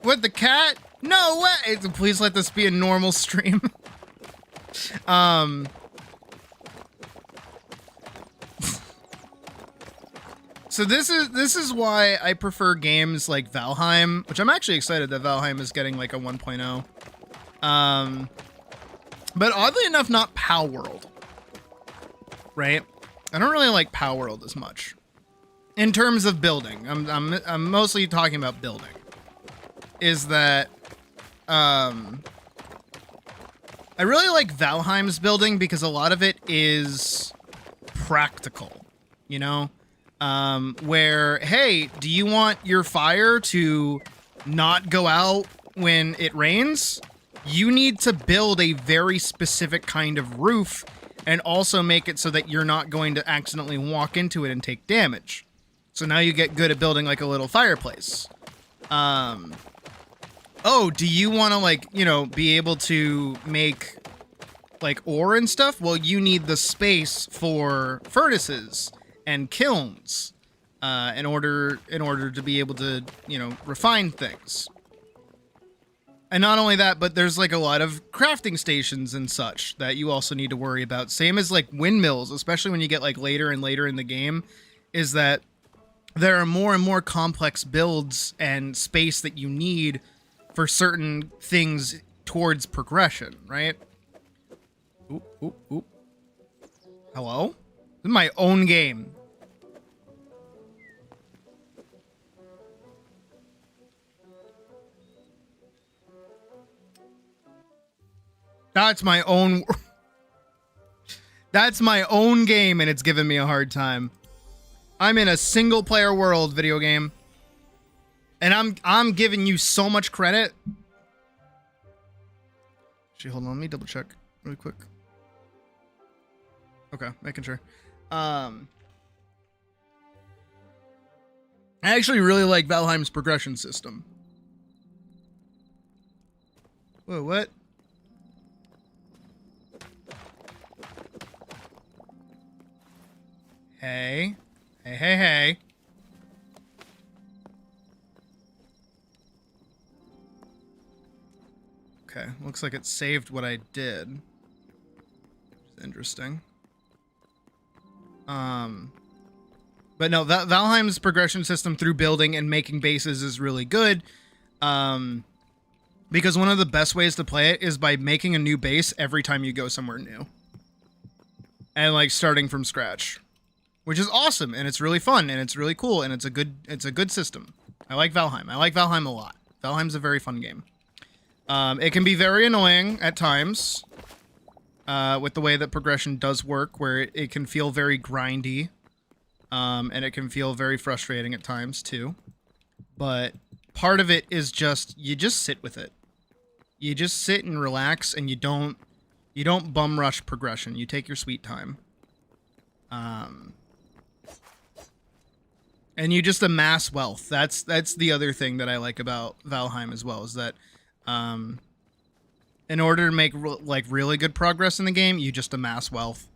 With the cat? No way! Please let this be a normal stream. So this is why I prefer games like Valheim, which I'm actually excited that Valheim is getting like a 1.0. But oddly enough, not Pow World. Right? I don't really like Pow World as much. In terms of building. I'm mostly talking about building. Is that I really like Valheim's building because a lot of it is practical, you know? Where, hey, do you want your fire to not go out when it rains? You need to build a very specific kind of roof and also make it so that you're not going to accidentally walk into it and take damage. So now you get good at building like a little fireplace. Oh, do you want to like, you know, be able to make like ore and stuff? Well, you need the space for furnaces and kilns in order to be able to, you know, refine things. And not only that, but there's like a lot of crafting stations and such that you also need to worry about. Same as like windmills, especially when you get like later and later in the game, is that there are more and more complex builds and space that you need for certain things towards progression, right? Oop, oop, oop. Hello? This is my own game. That's my own... That's my own game, and it's giving me a hard time. I'm in a single-player world video game, and I'm giving you so much credit. Actually, hold on, let me double check really quick. Okay, making sure. I actually really like Valheim's progression system. Whoa, what? Hey. Hey, hey, hey. Okay, looks like it saved what I did. Interesting. But no, Valheim's progression system through building and making bases is really good. Because one of the best ways to play it is by making a new base every time you go somewhere new. And like starting from scratch. Which is awesome, and it's really fun, and it's really cool, and it's a good system. I like Valheim. I like Valheim a lot. Valheim's a very fun game. It can be very annoying at times, with the way that progression does work, where it can feel very grindy, and it can feel very frustrating at times too. But part of it is just you just sit with it. You just sit and relax, and you don't bum rush progression. You take your sweet time. And you just amass wealth. That's the other thing that I like about Valheim as well, is that in order to make really good progress in the game, you just amass wealth.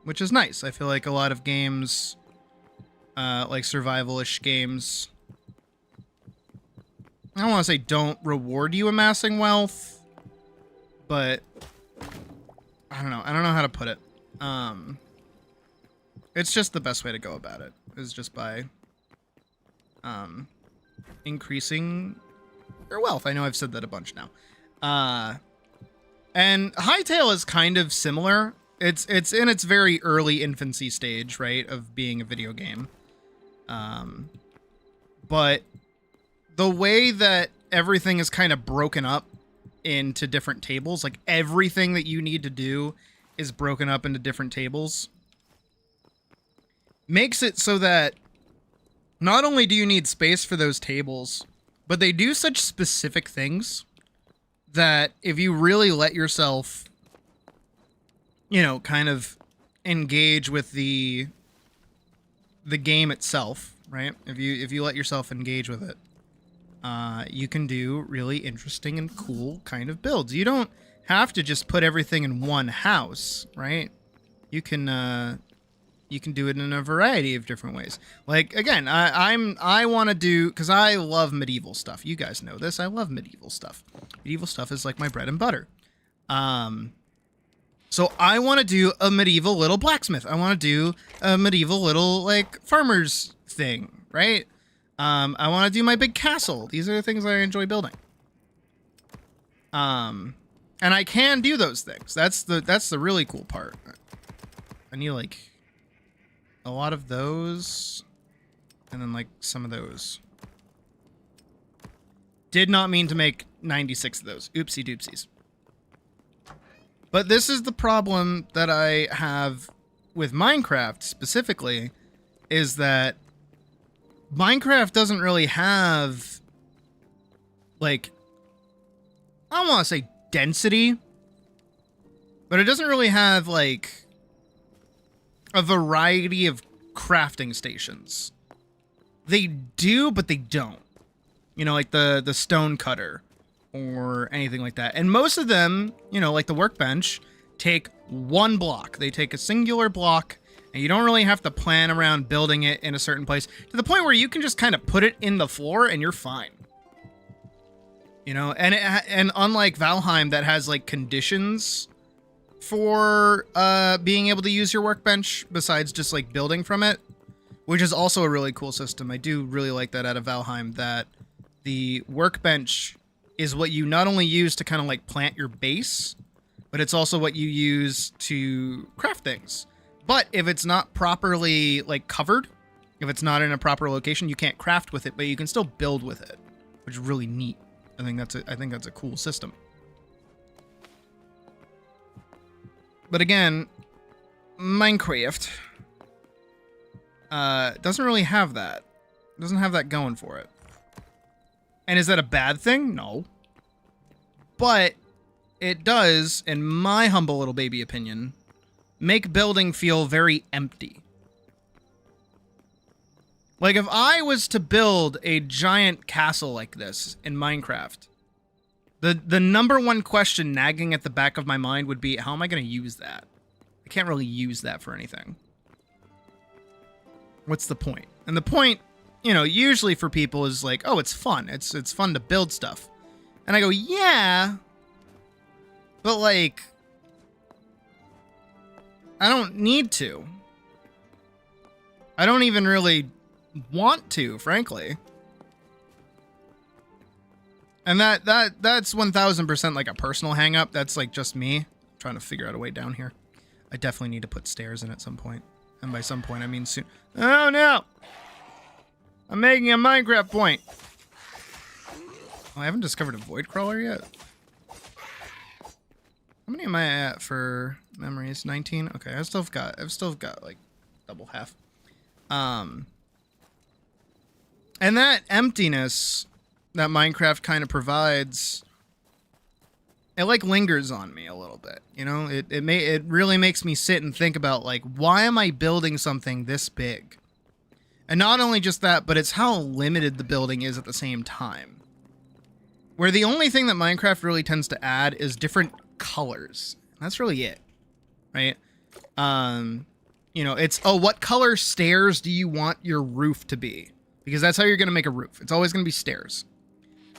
Which is nice. I feel like a lot of games, like survival-ish games, I don't want to say don't reward you amassing wealth, but I don't know. I don't know how to put it. It's just the best way to go about it, is just by increasing your wealth. I know I've said that a bunch now. And Hytale is kind of similar. It's in its very early infancy stage, right, of being a video game. But the way that everything is kind of broken up into different tables, like everything that you need to do is broken up into different tables, makes it so that not only do you need space for those tables, but they do such specific things that if you really let yourself, you know, kind of engage with the game itself, right? If you let yourself engage with it, you can do really interesting and cool kind of builds. You don't have to just put everything in one house, right? You can do it in a variety of different ways. Like, again, I want to do, because I love medieval stuff. You guys know this. I love medieval stuff. Medieval stuff is like my bread and butter. So I want to do a medieval little blacksmith. I want to do a medieval little, like, farmer's thing, right? I want to do my big castle. These are the things I enjoy building. And I can do those things. That's the really cool part. I need, like, a lot of those, and then like some of those. Did not mean to make 96 of those. Oopsie doopsies. But this is the problem that I have with Minecraft specifically, is that Minecraft doesn't really have, like, I don't want to say density, but it doesn't really have, like, a variety of crafting stations. They do, but they don't. You know, like the stone cutter or anything like that. And most of them, you know, like the workbench, take one block. They take a singular block, and you don't really have to plan around building it in a certain place, to the point where you can just kind of put it in the floor and you're fine. You know, and unlike Valheim, that has like conditions for being able to use your workbench besides just like building from it, which is also a really cool system. I do really like that out of Valheim, that the workbench is what you not only use to kind of like plant your base, but it's also what you use to craft things. But if it's not properly like covered, if it's not in a proper location, you can't craft with it, but you can still build with it, which is really neat. I think that's a cool system. But again, Minecraft doesn't really have that. It doesn't have that going for it. And is that a bad thing? No. But it does, in my humble little baby opinion, make building feel very empty. Like, if I was to build a giant castle like this in Minecraft, the number one question nagging at the back of my mind would be, how am I going to use that? I can't really use that for anything. What's the point? And the point, you know, usually for people is like, oh, it's fun. It's fun to build stuff. And I go, yeah, but like, I don't need to. I don't even really want to, frankly. And that's 1000% like a personal hang up. That's like just me trying to figure out a way down here. I definitely need to put stairs in at some point. And by some point, I mean soon. Oh no! I'm making a Minecraft point. Oh, I haven't discovered a void crawler yet. How many am I at for memories? 19? Okay, I've still got like double half. And that emptiness that Minecraft kind of provides, it like lingers on me a little bit, you know? It really makes me sit and think about like, why am I building something this big? And not only just that, but it's how limited the building is at the same time. Where the only thing that Minecraft really tends to add is different colors. That's really it, right? You know, it's, oh, what color stairs do you want your roof to be? Because that's how you're going to make a roof. It's always going to be stairs.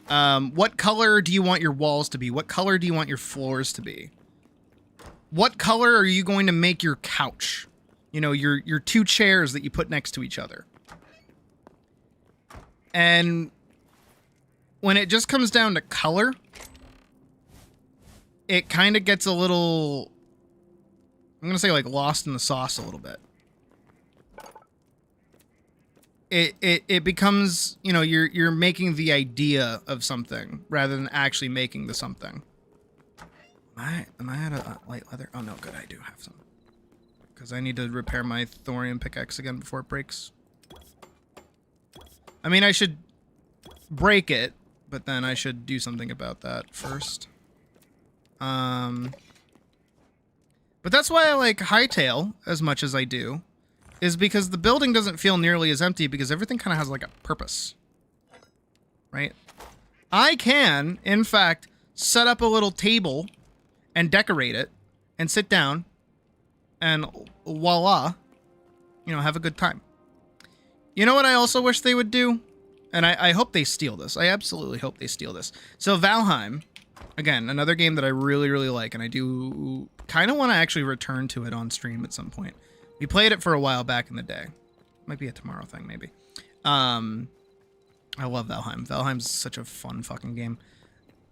What color do you want your walls to be? What color do you want your floors to be? What color are you going to make your couch? You know, your two chairs that you put next to each other. And when it just comes down to color, it kind of gets a little, I'm going to say like lost in the sauce a little bit. It becomes, you know, you're making the idea of something rather than actually making the something. Am I out of light leather? Oh no, good, I do have some. Because I need to repair my thorium pickaxe again before it breaks. I mean, I should break it, but then I should do something about that first. But that's why I like Hytale as much as I do, is because the building doesn't feel nearly as empty because everything kind of has like a purpose, right? I can, in fact, set up a little table and decorate it and sit down and voila, you know, have a good time. You know what I also wish they would do? And I hope they steal this. I absolutely hope they steal this. So Valheim, again, another game that I really, really like, and I do kind of want to actually return to it on stream at some point. We played it for a while back in the day. Might be a tomorrow thing, maybe. I love Valheim. Valheim's such a fun fucking game.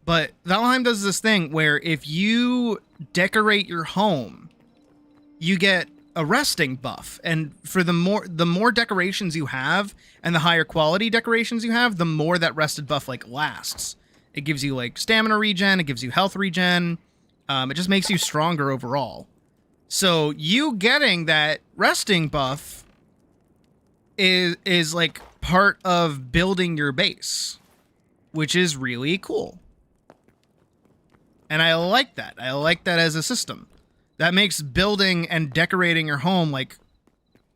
But Valheim does this thing where if you decorate your home, you get a resting buff. And for the more decorations you have and the higher quality decorations you have, the more that rested buff like lasts. It gives you like stamina regen, it gives you health regen. It just makes you stronger overall. So you getting that resting buff is like part of building your base, which is really cool. And I like that. I like that as a system. That makes building and decorating your home like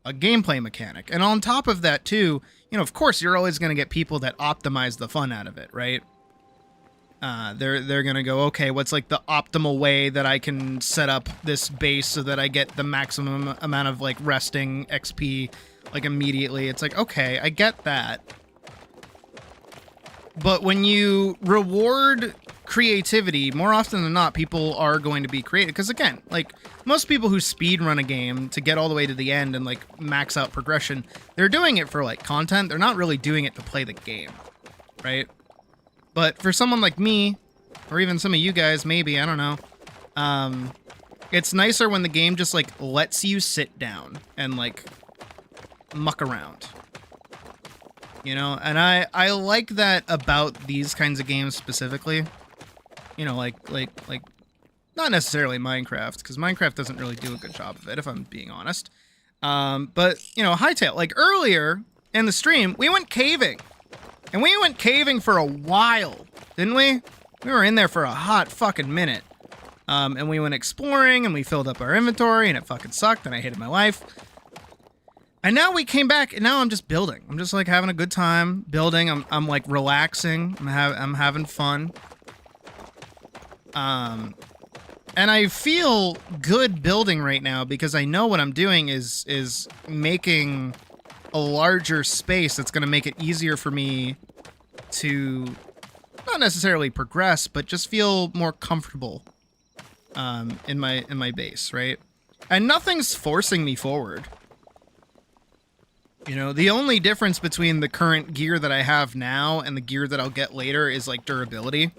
a gameplay mechanic. And on top of that too, you know, of course you're always going to get people that optimize the fun out of it, right? They're going to go, okay, what's like the optimal way that I can set up this base so that I get the maximum amount of like resting XP like immediately. It's like, okay, I get that. But when you reward creativity, more often than not, people are going to be creative. Because again, like most people who speed run a game to get all the way to the end and like max out progression, they're doing it for like content. They're not really doing it to play the game, right? But for someone like me, or even some of you guys, maybe, I don't know, it's nicer when the game just, like, lets you sit down and, like, muck around. You know? And I like that about these kinds of games specifically. You know, like, not necessarily Minecraft, because Minecraft doesn't really do a good job of it, if I'm being honest. But, you know, Hytale, like, earlier in the stream, we went caving. And we went caving for a while, didn't we? We were in there for a hot fucking minute. And we went exploring, and we filled up our inventory, and it fucking sucked, and I hated my life. And now we came back, and now I'm just building. I'm just, like, having a good time building. I'm like, relaxing. I'm having fun. And I feel good building right now because I know what I'm doing is making a larger space that's going to make it easier for me to not necessarily progress, but just feel more comfortable in my base, right? And nothing's forcing me forward. You know, the only difference between the current gear that I have now and the gear that I'll get later is like durability.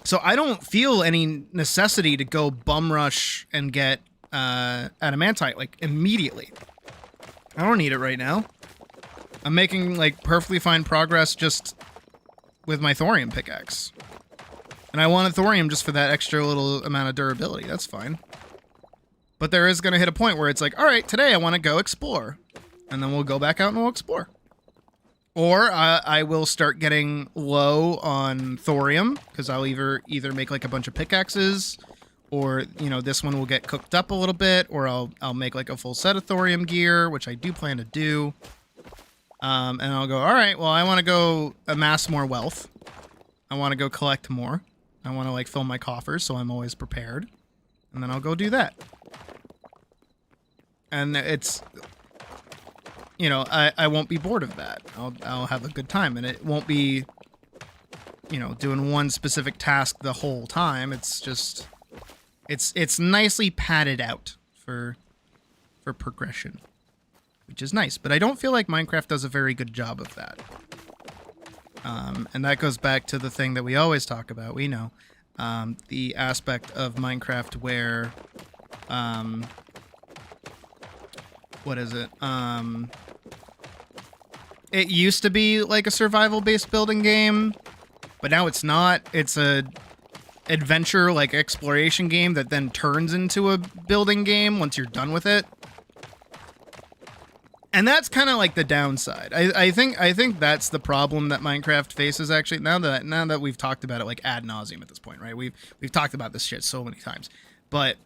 So I don't feel any necessity to go bum rush and get adamantite like immediately. I don't need it right now. I'm making like perfectly fine progress just with my thorium pickaxe. And I want a thorium just for that extra little amount of durability. That's fine. But there is going to hit a point where it's like, all right, today I want to go explore. And then we'll go back out and we'll explore. Or I will start getting low on thorium, because I'll either make like a bunch of pickaxes, or, you know, this one will get cooked up a little bit, or I'll make like a full set of thorium gear, which I do plan to do. And I'll go, all right, well, I want to go amass more wealth. I want to go collect more. I want to like fill my coffers, so I'm always prepared. And then I'll go do that. And it's... You know, I won't be bored of that. I'll have a good time, and it won't be, you know, doing one specific task the whole time. It's just, it's nicely padded out for progression, which is nice. But I don't feel like Minecraft does a very good job of that. And that goes back to the thing that we always talk about. We know, the aspect of Minecraft where, what is it? It used to be like a survival-based building game, but now it's not. It's a adventure, like exploration game that then turns into a building game once you're done with it. And that's kind of like the downside. I think that's the problem that Minecraft faces, actually. Now that we've talked about it like ad nauseum at this point, right? We've talked about this shit so many times. But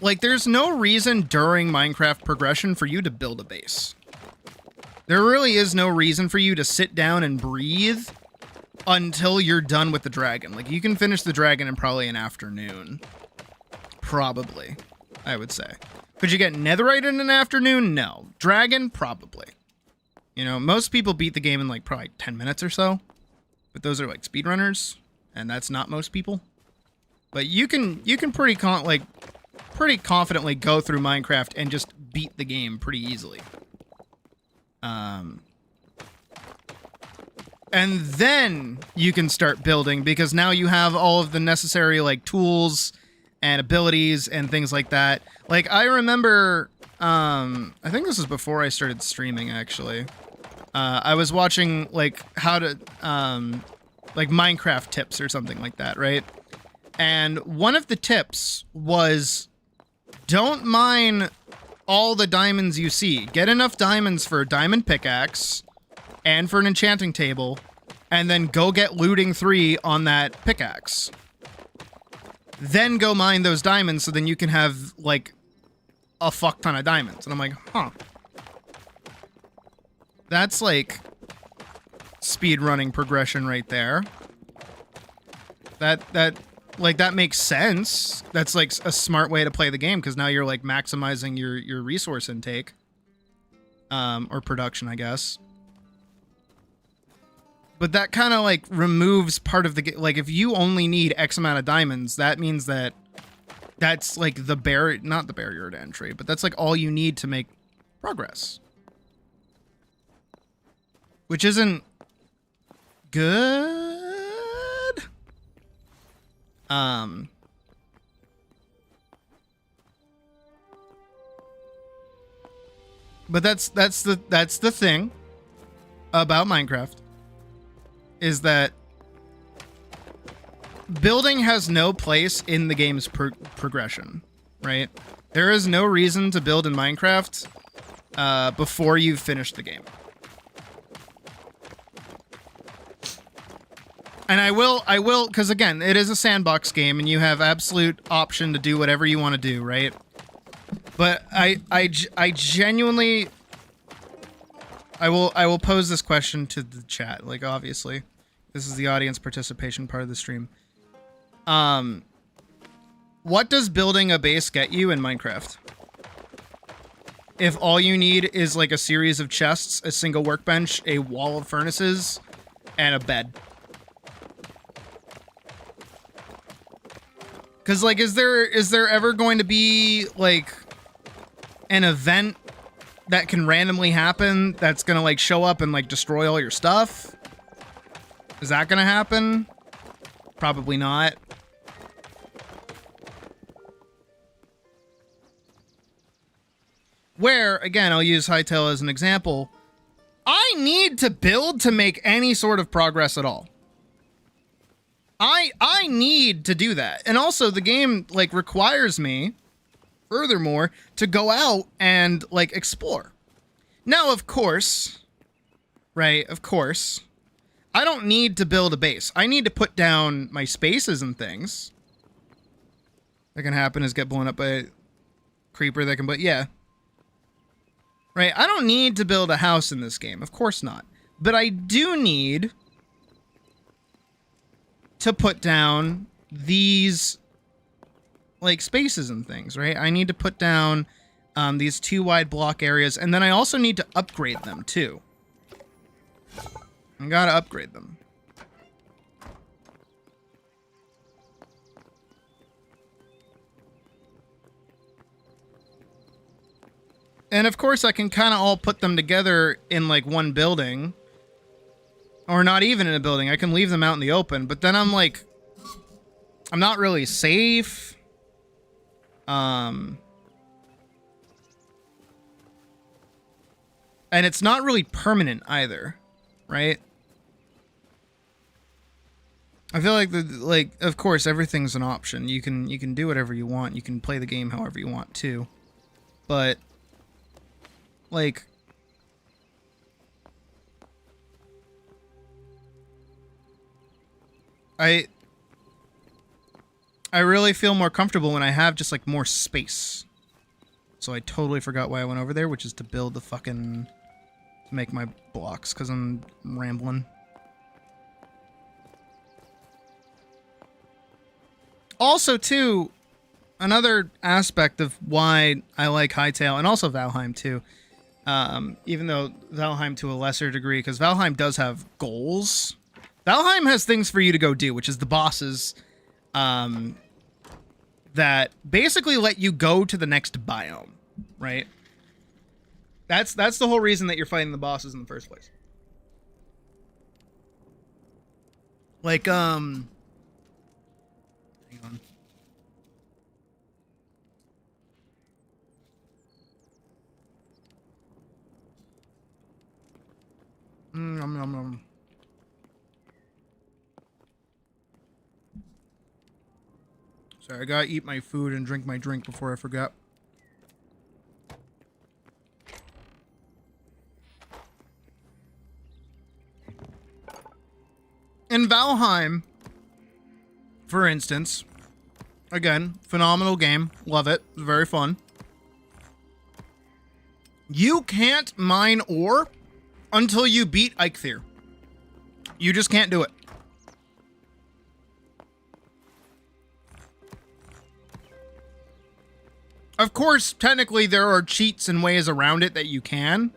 like, there's no reason during Minecraft progression for you to build a base. There really is no reason for you to sit down and breathe until you're done with the dragon. Like, you can finish the dragon in probably an afternoon. Probably, I would say. Could you get netherite in an afternoon? No. Dragon? Probably. You know, most people beat the game in, like, probably 10 minutes or so. But those are, like, speedrunners. And that's not most people. But you can pretty confidently go through Minecraft and just beat the game pretty easily. And then you can start building, because now you have all of the necessary like tools and abilities and things like that. Like, I remember, I think this was before I started streaming, actually. I was watching like how to, like Minecraft tips or something like that, right? And one of the tips was, don't mine all the diamonds you see. Get enough diamonds for a diamond pickaxe and for an enchanting table, and then go get looting 3 on that pickaxe. Then go mine those diamonds so then you can have, like, a fuck ton of diamonds. And I'm like, huh. That's, like, speedrunning progression right there. That makes sense. That's like a smart way to play the game, because now you're like maximizing your resource intake. Or production, I guess. But that kind of like removes part of the game. Like, if you only need X amount of diamonds, that means that That's like not the barrier to entry, but that's like all you need to make progress. Which isn't good. But that's the thing about Minecraft, is that building has no place in the game's progression, right? There is no reason to build in Minecraft before you've finished the game. And I will, because again, it is a sandbox game, and you have absolute option to do whatever you want to do, right? But I genuinely, I will pose this question to the chat. Like, obviously, this is the audience participation part of the stream. What does building a base get you in Minecraft? If all you need is like a series of chests, a single workbench, a wall of furnaces, and a bed. Because, like, is there ever going to be, like, an event that can randomly happen that's going to, like, show up and, like, destroy all your stuff? Is that going to happen? Probably not. Where, again, I'll use Hytale as an example. I need to build to make any sort of progress at all. I need to do that. And also the game like requires me, furthermore, to go out and like explore. Now, of course, right? Of course, I don't need to build a base. I need to put down my spaces and things. That can happen is get blown up by a creeper that can, but yeah. Right? I don't need to build a house in this game. Of course not. But I do need to put down these like spaces and things, right? I need to put down these 2 wide block areas, and then I also need to upgrade them too. I gotta upgrade them. And of course I can kind of all put them together in like one building. Or not even in a building. I can leave them out in the open. But then I'm like, I'm not really safe. And it's not really permanent either, right? I feel like of course everything's an option. You can do whatever you want. You can play the game however you want too. But like I really feel more comfortable when I have just like more space. So I totally forgot why I went over there, which is to build the fucking, to make my blocks, because I'm rambling. Also, too, another aspect of why I like Hytale, and also Valheim, too, even though Valheim to a lesser degree, because Valheim does have goals. Valheim has things for you to go do, which is the bosses that basically let you go to the next biome, right? That's the whole reason that you're fighting the bosses in the first place. Like, hang on. Nom, nom, nom. Sorry, I gotta eat my food and drink my drink before I forget. In Valheim, for instance, again, phenomenal game. Love it. It's very fun. You can't mine ore until you beat Eikthyr. You just can't do it. Of course, technically there are cheats and ways around it that you can,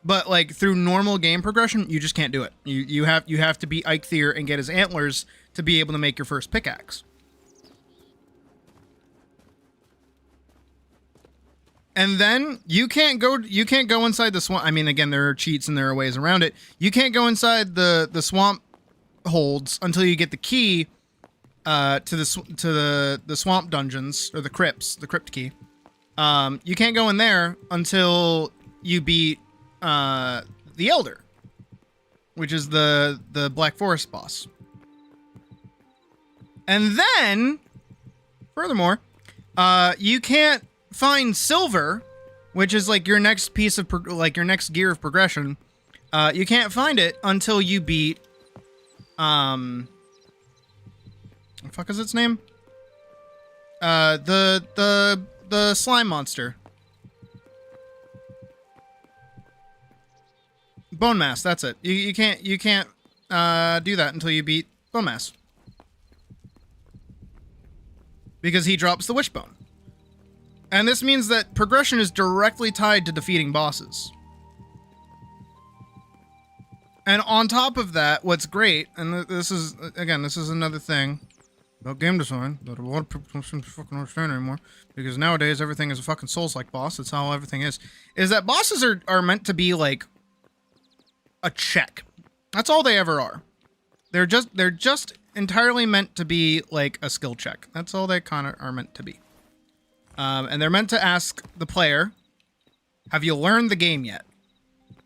but like through normal game progression, you just can't do it. You have to beat Eikthyr and get his antlers to be able to make your first pickaxe. And then you can't go inside the swamp. I mean, again, there are cheats and there are ways around it. You can't go inside the swamp holds until you get the key to the swamp dungeons, or the crypt key. You can't go in there until you beat the Elder, which is the Black Forest boss. And then, furthermore, you can't find silver, which is like your next piece of your next gear of progression. You can't find it until you beat what the fuck is its name? The slime monster. Bone Mass, that's it. You can't do that until you beat Bone Mass. Because he drops the wishbone. And this means that progression is directly tied to defeating bosses. And on top of that, what's great, and this is another thing about game design that a lot of people don't seem to fucking understand anymore, because nowadays everything is a fucking Souls-like boss. That's how everything is that bosses are meant to be like a check. That's all they ever are. They're just entirely meant to be like a skill check. That's all they kind of are meant to be. And they're meant to ask the player, have you learned the game yet?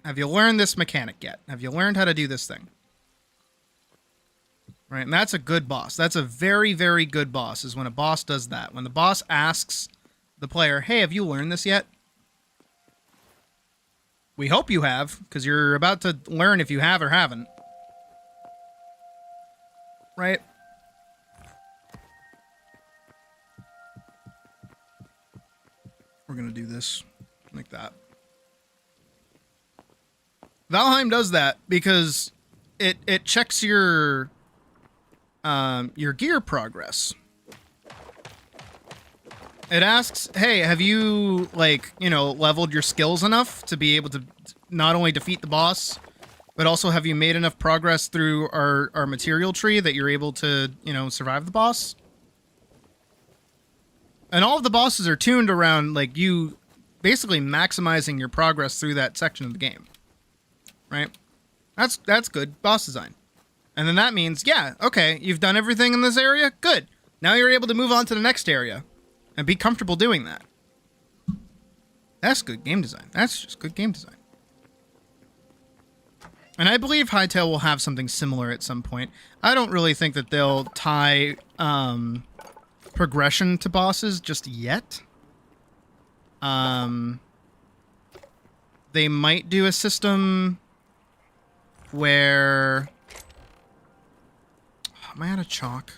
Have you learned this mechanic yet? Have you learned how to do this thing? Right, and that's a good boss. That's a very, very good boss, is when a boss does that. When the boss asks the player, hey, have you learned this yet? We hope you have, because you're about to learn if you have or haven't. Right? We're going to do this like that. Valheim does that because it checks your gear progress. It asks, hey, have you, leveled your skills enough to be able to not only defeat the boss, but also have you made enough progress through our material tree that you're able to, survive the boss? And all of the bosses are tuned around, you basically maximizing your progress through that section of the game. Right? That's good boss design. And then that means, yeah, okay, you've done everything in this area? Good. Now you're able to move on to the next area and be comfortable doing that. That's good game design. That's just good game design. And I believe Hytale will have something similar at some point. I don't really think that they'll tie progression to bosses just yet. They might do a system where... Am I out of chalk?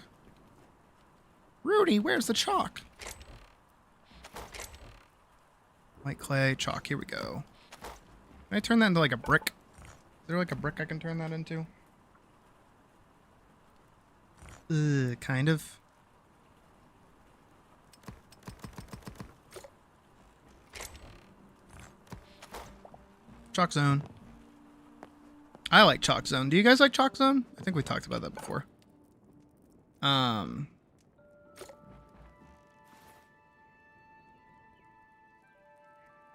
Rudy, where's the chalk? White clay, chalk, here we go. Can I turn that into like a brick? Is there like a brick I can turn that into? Kind of. Chalk zone. I like chalk zone. Do you guys like chalk zone? I think we talked about that before.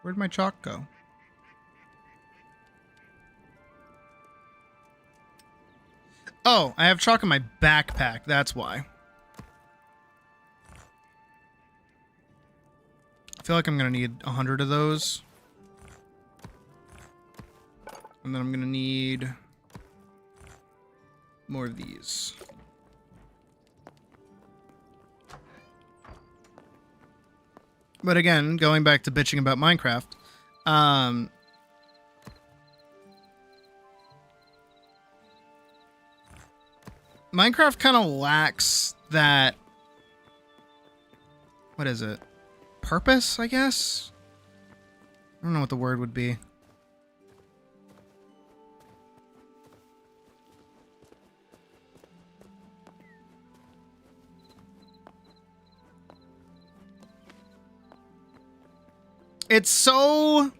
Where'd my chalk go? Oh, I have chalk in my backpack. That's why. I feel like I'm gonna need 100 of those. And then I'm gonna need more of these. But again, going back to bitching about Minecraft, Minecraft kind of lacks that, what is it? Purpose, I guess? I don't know what the word would be. It's so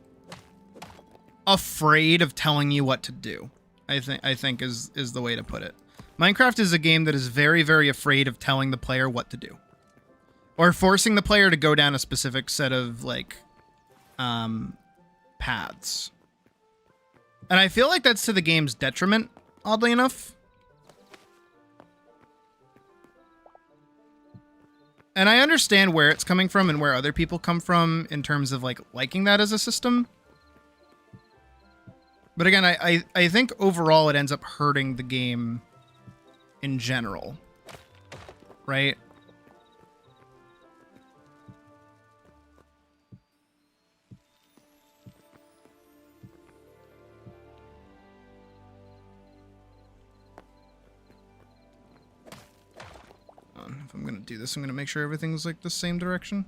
afraid of telling you what to do. I think is the way to put it. Minecraft is a game that is very, very afraid of telling the player what to do, or forcing the player to go down a specific set of paths. And I feel like that's to the game's detriment, oddly enough. And I understand where it's coming from and where other people come from in terms of like liking that as a system. But again, I think overall it ends up hurting the game in general, right? If I'm gonna do this, I'm gonna make sure everything's like the same direction.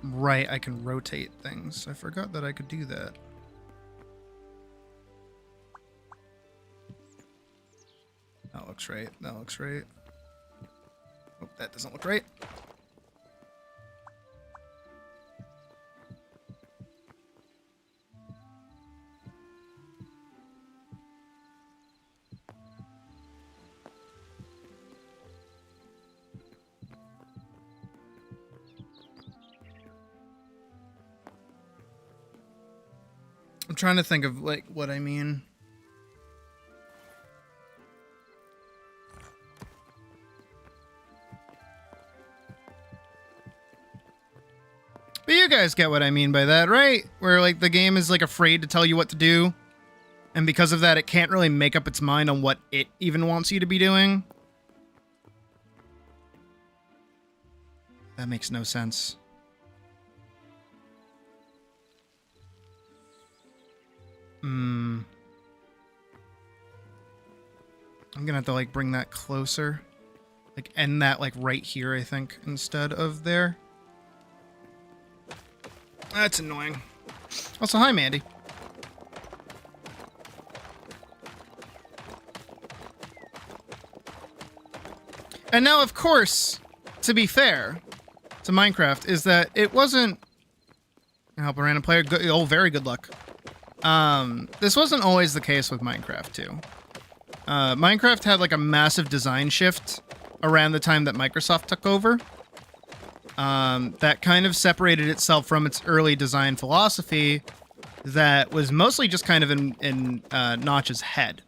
Right, I can rotate things. I forgot that I could do that. That looks right. That looks right. Oh, that doesn't look right. I'm trying to think of like what I mean. But you guys get what I mean by that, right? Where like the game is like afraid to tell you what to do, and because of that it can't really make up its mind on what it even wants you to be doing. That makes no sense. I'm gonna have to like bring that closer. Like end that like right here, I think, instead of there. That's annoying. Also, hi Mandy. And now, of course, to be fair to Minecraft, is that it wasn't... Help a random player. Good, oh, very good luck. This wasn't always the case with Minecraft, too. Minecraft had, like, a massive design shift around the time that Microsoft took over. That kind of separated itself from its early design philosophy that was mostly just kind of in Notch's head,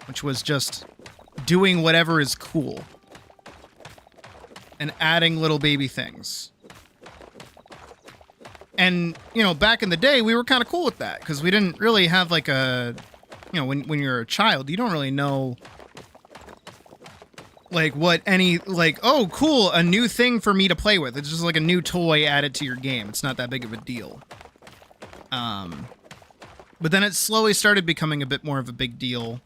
which was just doing whatever is cool and adding little baby things. And, you know, back in the day, we were kind of cool with that because we didn't really have like a, you know, when you're a child, you don't really know like what any, like, oh, cool, a new thing for me to play with. It's just like a new toy added to your game. It's not that big of a deal. But then it slowly started becoming a bit more of a big deal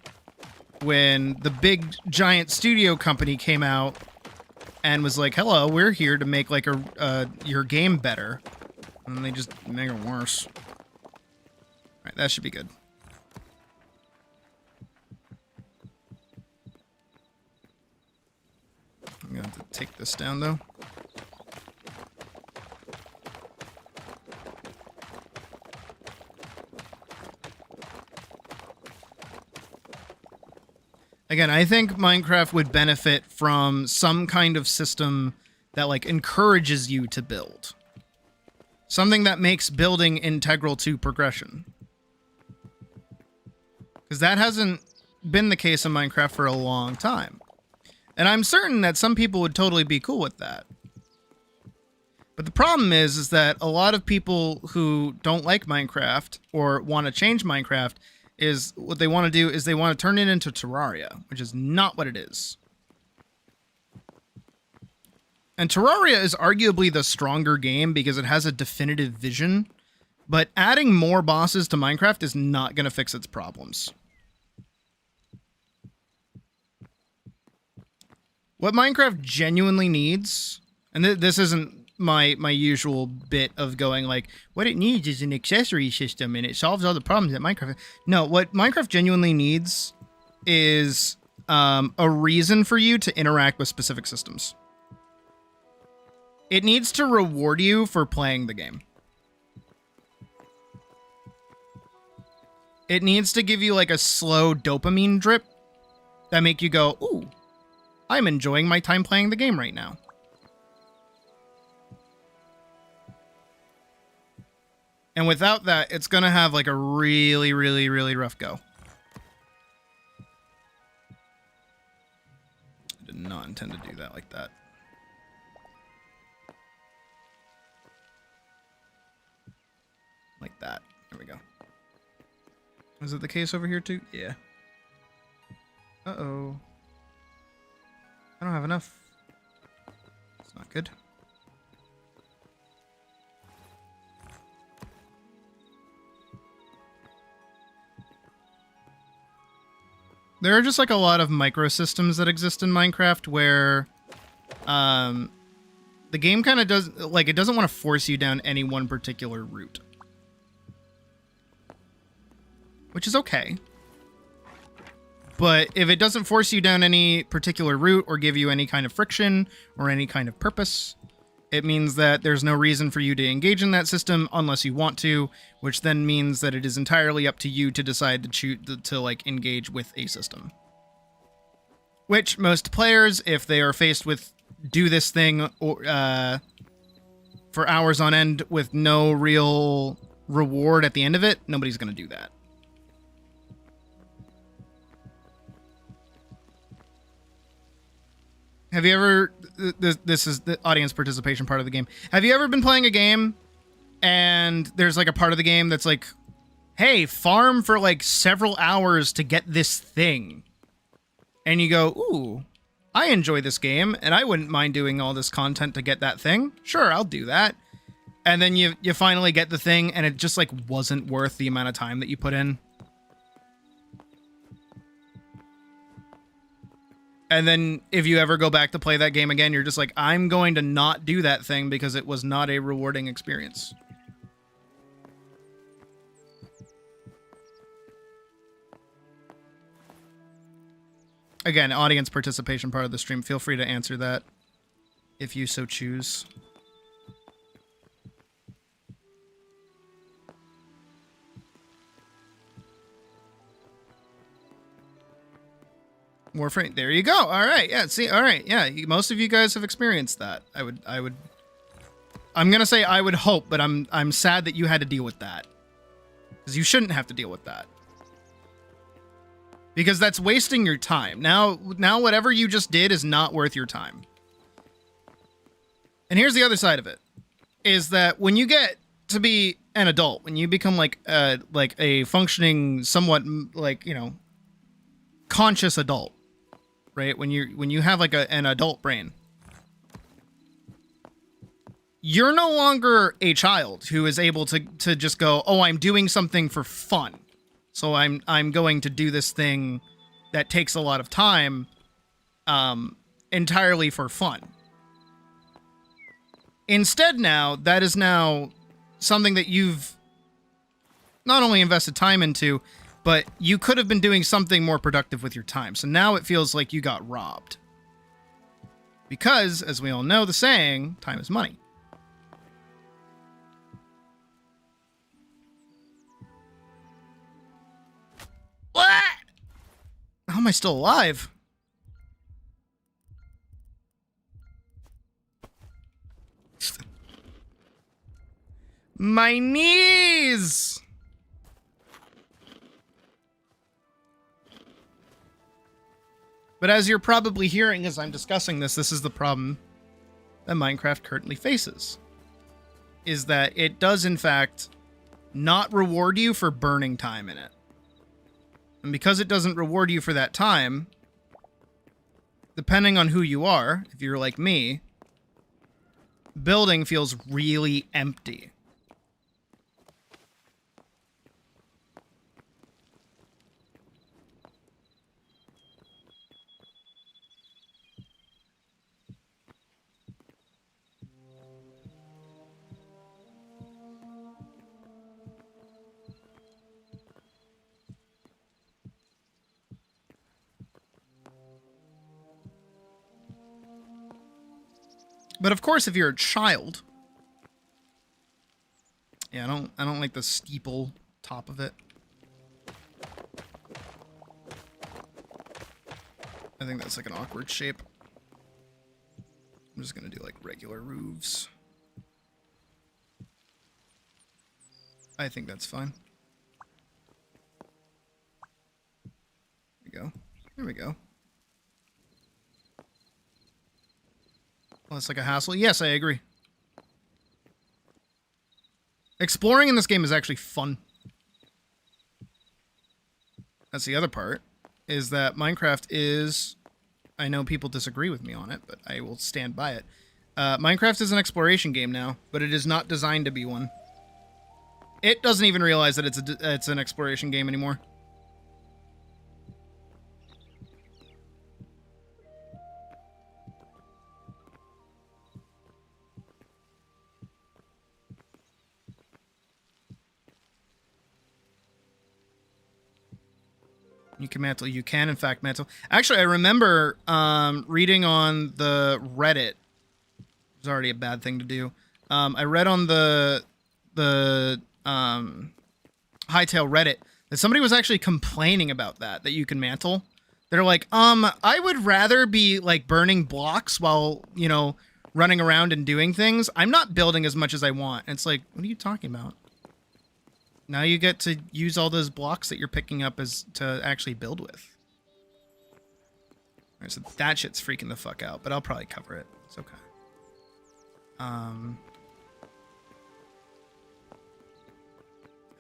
when the big giant studio company came out and was like, hello, we're here to make like your game better. And they just make it worse. Alright, that should be good. I'm gonna have to take this down though. Again, I think Minecraft would benefit from some kind of system that like encourages you to build. Something that makes building integral to progression. Because that hasn't been the case in Minecraft for a long time. And I'm certain that some people would totally be cool with that. But the problem is that a lot of people who don't like Minecraft or want to change Minecraft is what they want to do is they want to turn it into Terraria, which is not what it is. And Terraria is arguably the stronger game because it has a definitive vision, but adding more bosses to Minecraft is not going to fix its problems. What Minecraft genuinely needs, and this isn't my usual bit of going like, what it needs is an accessory system and it solves all the problems that Minecraft... No, what Minecraft genuinely needs is a reason for you to interact with specific systems. It needs to reward you for playing the game. It needs to give you like a slow dopamine drip that make you go, ooh, I'm enjoying my time playing the game right now. And without that, it's going to have like a really, really, really rough go. I did not intend to do that like that. Like that. There we go. Is it the case over here too? Yeah. Uh-oh. I don't have enough. It's not good. There are just like a lot of microsystems that exist in Minecraft where the game kind of does, like, it doesn't want to force you down any one particular route. Which is okay. But if it doesn't force you down any particular route or give you any kind of friction or any kind of purpose, it means that there's no reason for you to engage in that system unless you want to, which then means that it is entirely up to you to decide to choose to like engage with a system. Which most players, if they are faced with do this thing or for hours on end with no real reward at the end of it, nobody's going to do that. Have you ever, this is the audience participation part of the game. Have you ever been playing a game and there's like a part of the game that's like, hey, farm for like several hours to get this thing. And you go, ooh, I enjoy this game and I wouldn't mind doing all this content to get that thing. Sure, I'll do that. And then you finally get the thing and it just like wasn't worth the amount of time that you put in. And then if you ever go back to play that game again, you're just like, I'm going to not do that thing because it was not a rewarding experience. Again, audience participation part of the stream. Feel free to answer that if you so choose. Warframe. There you go. All right. Yeah. See. All right. Yeah. Most of you guys have experienced that. I'm gonna say I would hope, but I'm sad that you had to deal with that because you shouldn't have to deal with that because that's wasting your time. Now whatever you just did is not worth your time. And here's the other side of it: is that when you get to be an adult, when you become like a functioning, somewhat like, you know, conscious adult. Right? When you have like an adult brain, you're no longer a child who is able to just go, oh, I'm doing something for fun. So I'm going to do this thing that takes a lot of time entirely for fun. Instead now, that is now something that you've not only invested time into, but you could have been doing something more productive with your time. So now it feels like you got robbed. Because, as we all know the saying, time is money. What? How am I still alive? My knees! But as you're probably hearing as I'm discussing this, this is the problem that Minecraft currently faces. Is that it does, in fact, not reward you for burning time in it. And because it doesn't reward you for that time, depending on who you are, if you're like me, building feels really empty. But of course, if you're a child, yeah, I don't like the steeple top of it. I think that's like an awkward shape. I'm just gonna do like regular roofs. I think that's fine. There we go. There we go. Less like a hassle. Yes, I agree. Exploring in this game is actually fun. That's the other part, is that Minecraft is... I know people disagree with me on it, but I will stand by it. Minecraft is an exploration game now, but it is not designed to be one. It doesn't even realize that it's an exploration game anymore. You can mantle. You can, in fact, mantle. Actually, I remember reading on the Reddit. It was already a bad thing to do. I read on the Hytale Reddit that somebody was actually complaining about that you can mantle. They're like, I would rather be, like, burning blocks while, you know, running around and doing things. I'm not building as much as I want. And it's like, what are you talking about? Now you get to use all those blocks that you're picking up as to actually build with. Alright, so that shit's freaking the fuck out, but I'll probably cover it. It's okay.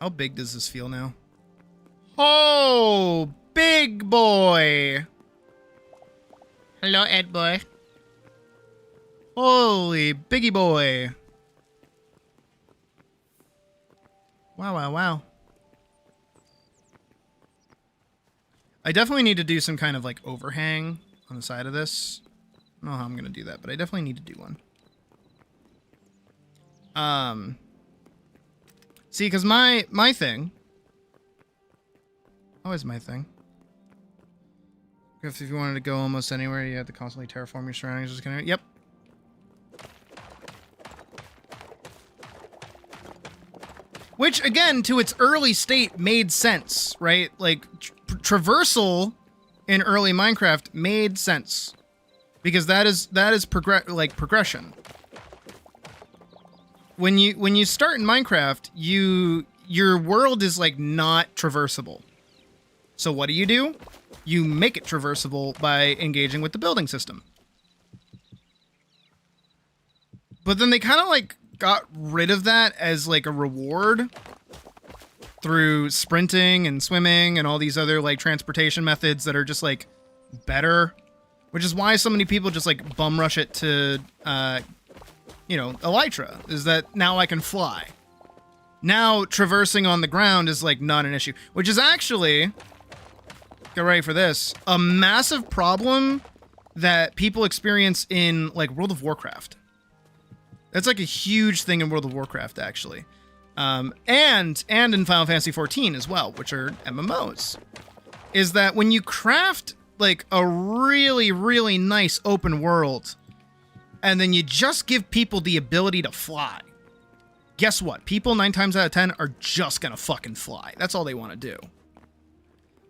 How big does this feel now? Oh, big boy! Hello, Ed boy. Holy biggie boy. Wow, wow, wow. I definitely need to do some kind of like overhang on the side of this. I don't know how I'm going to do that, but I definitely need to do one. See, because my thing... How is my thing? If you wanted to go almost anywhere, you have to constantly terraform your surroundings. Just kind of... Yep. Which, again, to its early state, made sense, right? Like, traversal in early Minecraft made sense. Because that is progression. When you start in Minecraft, your world is, like, not traversable. So what do? You make it traversable by engaging with the building system. But then they kind of, like, got rid of that as like a reward through sprinting and swimming and all these other like transportation methods that are just like better, which is why so many people just like bum rush it to you know, Elytra, is that now I can fly. Now traversing on the ground is like not an issue, which is actually, get ready for this, a massive problem that people experience in like World of Warcraft. That's like a huge thing in World of Warcraft, actually. And in Final Fantasy XIV as well, which are MMOs. Is that when you craft like a really, really nice open world, and then you just give people the ability to fly, guess what? People 9 times out of 10 are just gonna fucking fly. That's all they want to do.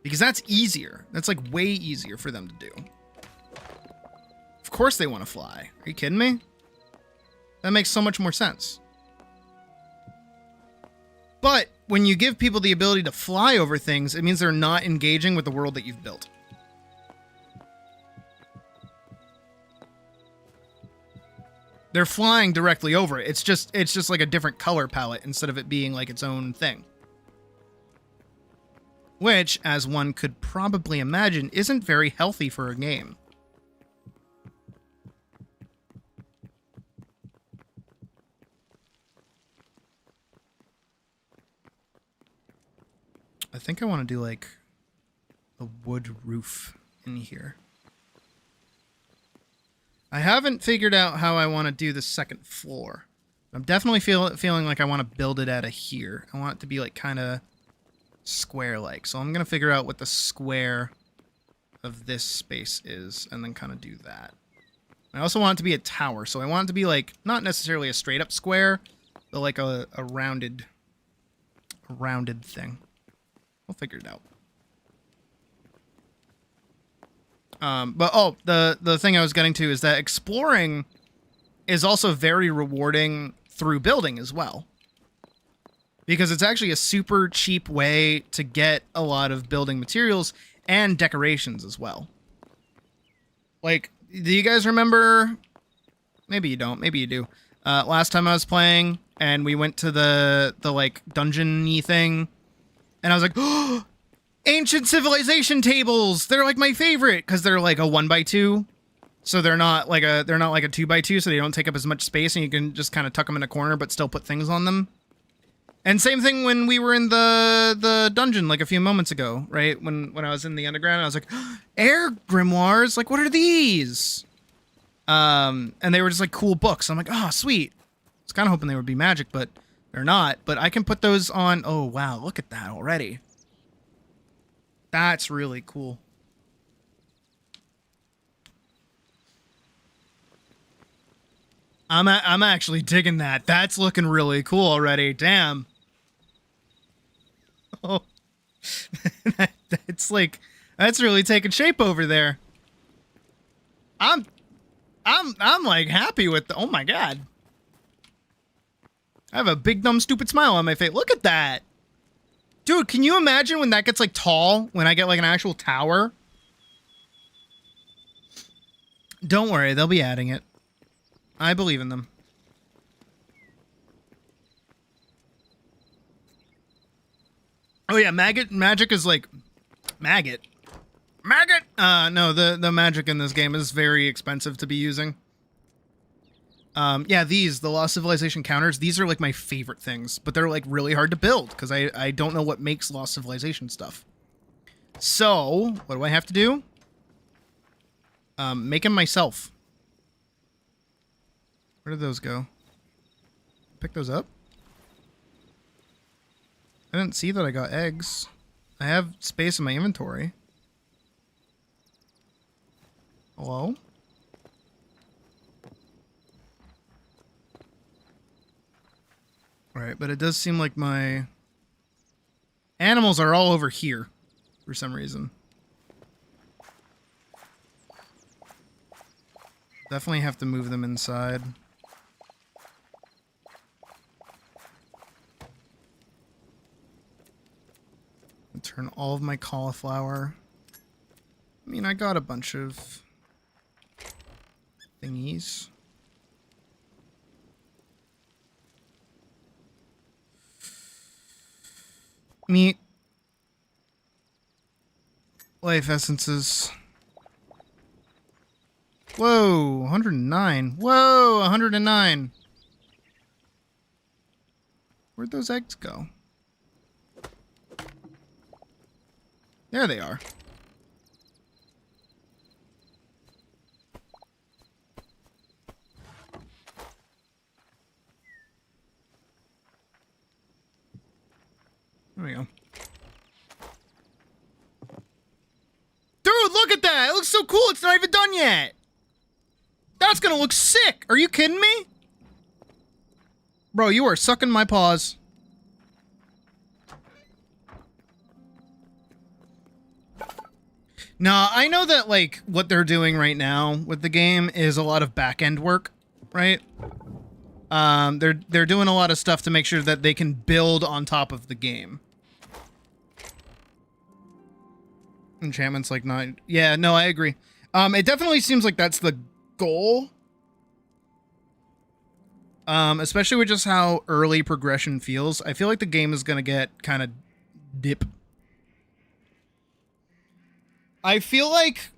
Because that's easier. That's like way easier for them to do. Of course they want to fly. Are you kidding me? That makes so much more sense. But when you give people the ability to fly over things, it means they're not engaging with the world that you've built. They're flying directly over it. It's just like a different color palette instead of it being like its own thing. Which, as one could probably imagine, isn't very healthy for a game. I think I want to do like a wood roof in here. I haven't figured out how I want to do the second floor. I'm definitely feeling like I want to build it out of here. I want it to be like kind of square-like. So I'm going to figure out what the square of this space is and then kind of do that. I also want it to be a tower. So I want it to be like not necessarily a straight up square, but like a rounded thing. We'll figure it out. But oh, the thing I was getting to is that exploring is also very rewarding through building as well. Because it's actually a super cheap way to get a lot of building materials and decorations as well. Like, do you guys remember? Maybe you don't. Maybe you do. Last time I was playing, and we went to the like dungeon-y thing, and I was like, oh, ancient civilization tables. They're like my favorite because they're like a 1x2, so they're not like a 2x2, so they don't take up as much space, and you can just kind of tuck them in a corner, but still put things on them. And same thing when we were in the dungeon like a few moments ago, right? When I was in the underground, I was like, air grimoires, like what are these? And they were just like cool books. I'm like, oh, sweet. I was kind of hoping they would be magic, but they're not. But I can put those on. Oh, wow. Look at that already. That's really cool. I'm actually digging that. That's looking really cool already. Damn. Oh, it's like, that's really taking shape over there. I'm like happy with the, oh my God. I have a big dumb stupid smile on my face. Look at that. Dude, can you imagine when that gets like tall, when I get like an actual tower? Don't worry, they'll be adding it. I believe in them. Oh yeah, magic is like maggot. No, the magic in this game is very expensive to be using. Yeah, the Lost Civilization counters, these are like my favorite things, but they're like really hard to build because I don't know what makes Lost Civilization stuff. So, what do I have to do? Make them myself. Where did those go? Pick those up? I didn't see that I got eggs. I have space in my inventory. Hello? Alright, but it does seem like my animals are all over here for some reason. Definitely have to move them inside. Turn all of my cauliflower. I mean, I got a bunch of thingies. Meat. Life essences. Whoa, 109. Whoa, 109. Where'd those eggs go? There they are. There we go. Dude, look at that! It looks so cool! It's not even done yet! That's gonna look sick! Are you kidding me? Bro, you are sucking my paws. No, I know that, like, what they're doing right now with the game is a lot of back-end work, right? They're doing a lot of stuff to make sure that they can build on top of the game. Enchantments, like, not... Yeah, no, I agree. It definitely seems like that's the goal. Especially with just how early progression feels. I feel like the game is gonna get kind of dip. I feel like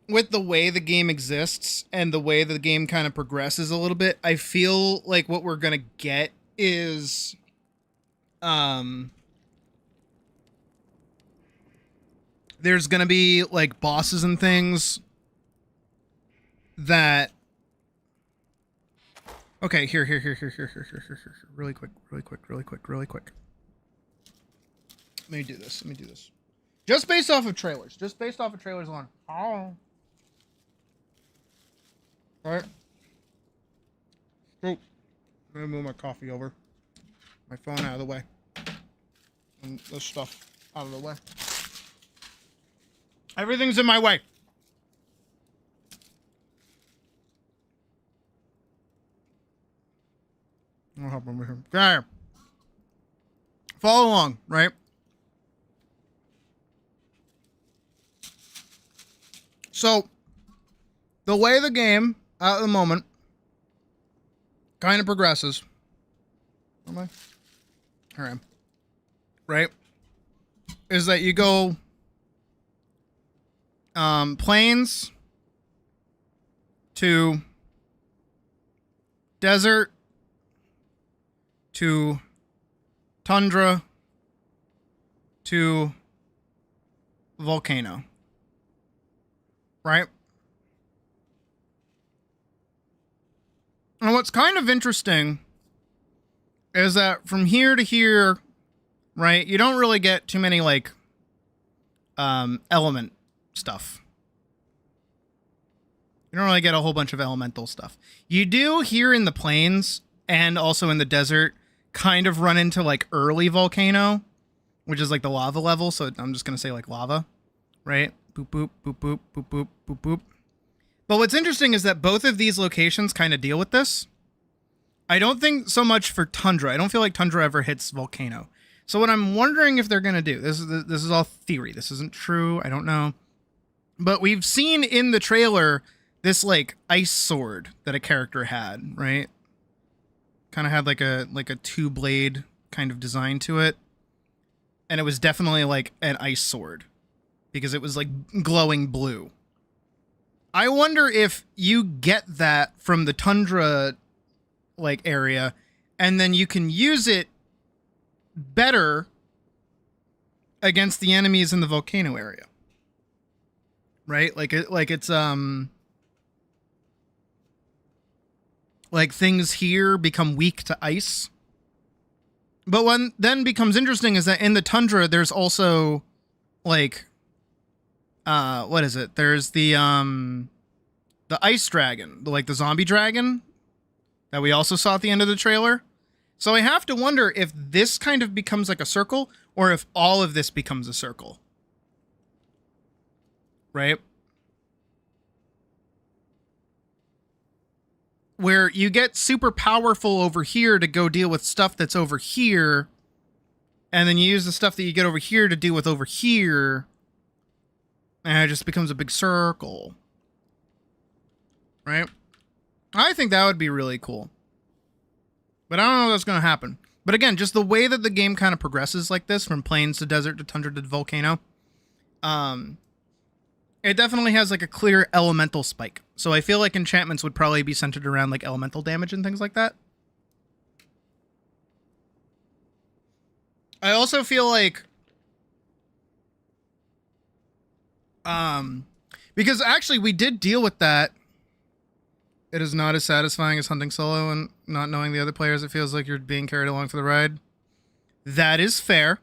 with the way the game exists and the way the game kind of progresses a little bit, I feel like what we're going to get is there's going to be like bosses and things that okay, here. Really quick. Let me do this. Just based off of trailers. Alone. Oh. Alright. Oh. I'm gonna move my coffee over. My phone out of the way. And this stuff out of the way. Everything's in my way. I'll hop over here. Okay. Follow along, right? So, the way the game at the moment kind of progresses. Am I? Here I am. Right? Is that you go plains to desert to tundra to volcano. Right? And what's kind of interesting is that from here to here, right, you don't really get too many, like, element stuff. You don't really get a whole bunch of elemental stuff. You do here in the plains and also in the desert kind of run into, like, early volcano, which is, like, the lava level, so I'm just going to say, like, lava, right? Boop, boop, boop, boop, boop, boop, boop, boop. But what's interesting is that both of these locations kind of deal with this. I don't think so much for tundra. I don't feel like tundra ever hits volcano. So what I'm wondering if they're going to do, this is all theory. This isn't true. I don't know. But we've seen in the trailer this, like, ice sword that a character had, right? Kind of had like a two-blade kind of design to it. And it was definitely like an ice sword because it was like glowing blue. I wonder if you get that from the tundra like area and then you can use it better against the enemies in the volcano area. Right? Like it's like things here become weak to ice. But what then becomes interesting is that in the tundra there's also like what is it? There's the ice dragon, the zombie dragon that we also saw at the end of the trailer. So I have to wonder if this kind of becomes like a circle or if all of this becomes a circle. Right? Where you get super powerful over here to go deal with stuff that's over here, and then you use the stuff that you get over here to deal with over here, and it just becomes a big circle. Right? I think that would be really cool. But I don't know if that's going to happen. But again, just the way that the game kind of progresses like this, from plains to desert to tundra to volcano, it definitely has like a clear elemental spike. So I feel like enchantments would probably be centered around like elemental damage and things like that. I also feel like because actually we did deal with that. It is not as satisfying as hunting solo and not knowing the other players. It feels like you're being carried along for the ride. That is fair.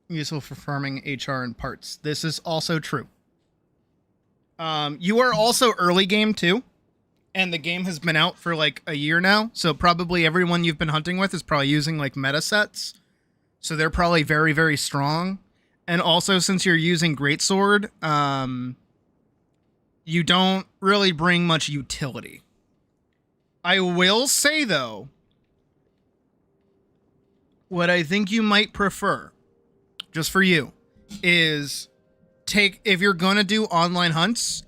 Useful for farming HR and parts. This is also true. You are also early game too, and the game has been out for like a year now, so probably everyone you've been hunting with is probably using like meta sets, so they're probably very, very strong. And also, since you're using greatsword, you don't really bring much utility. I will say though, what I think you might prefer, just for you, is if you're gonna do online hunts,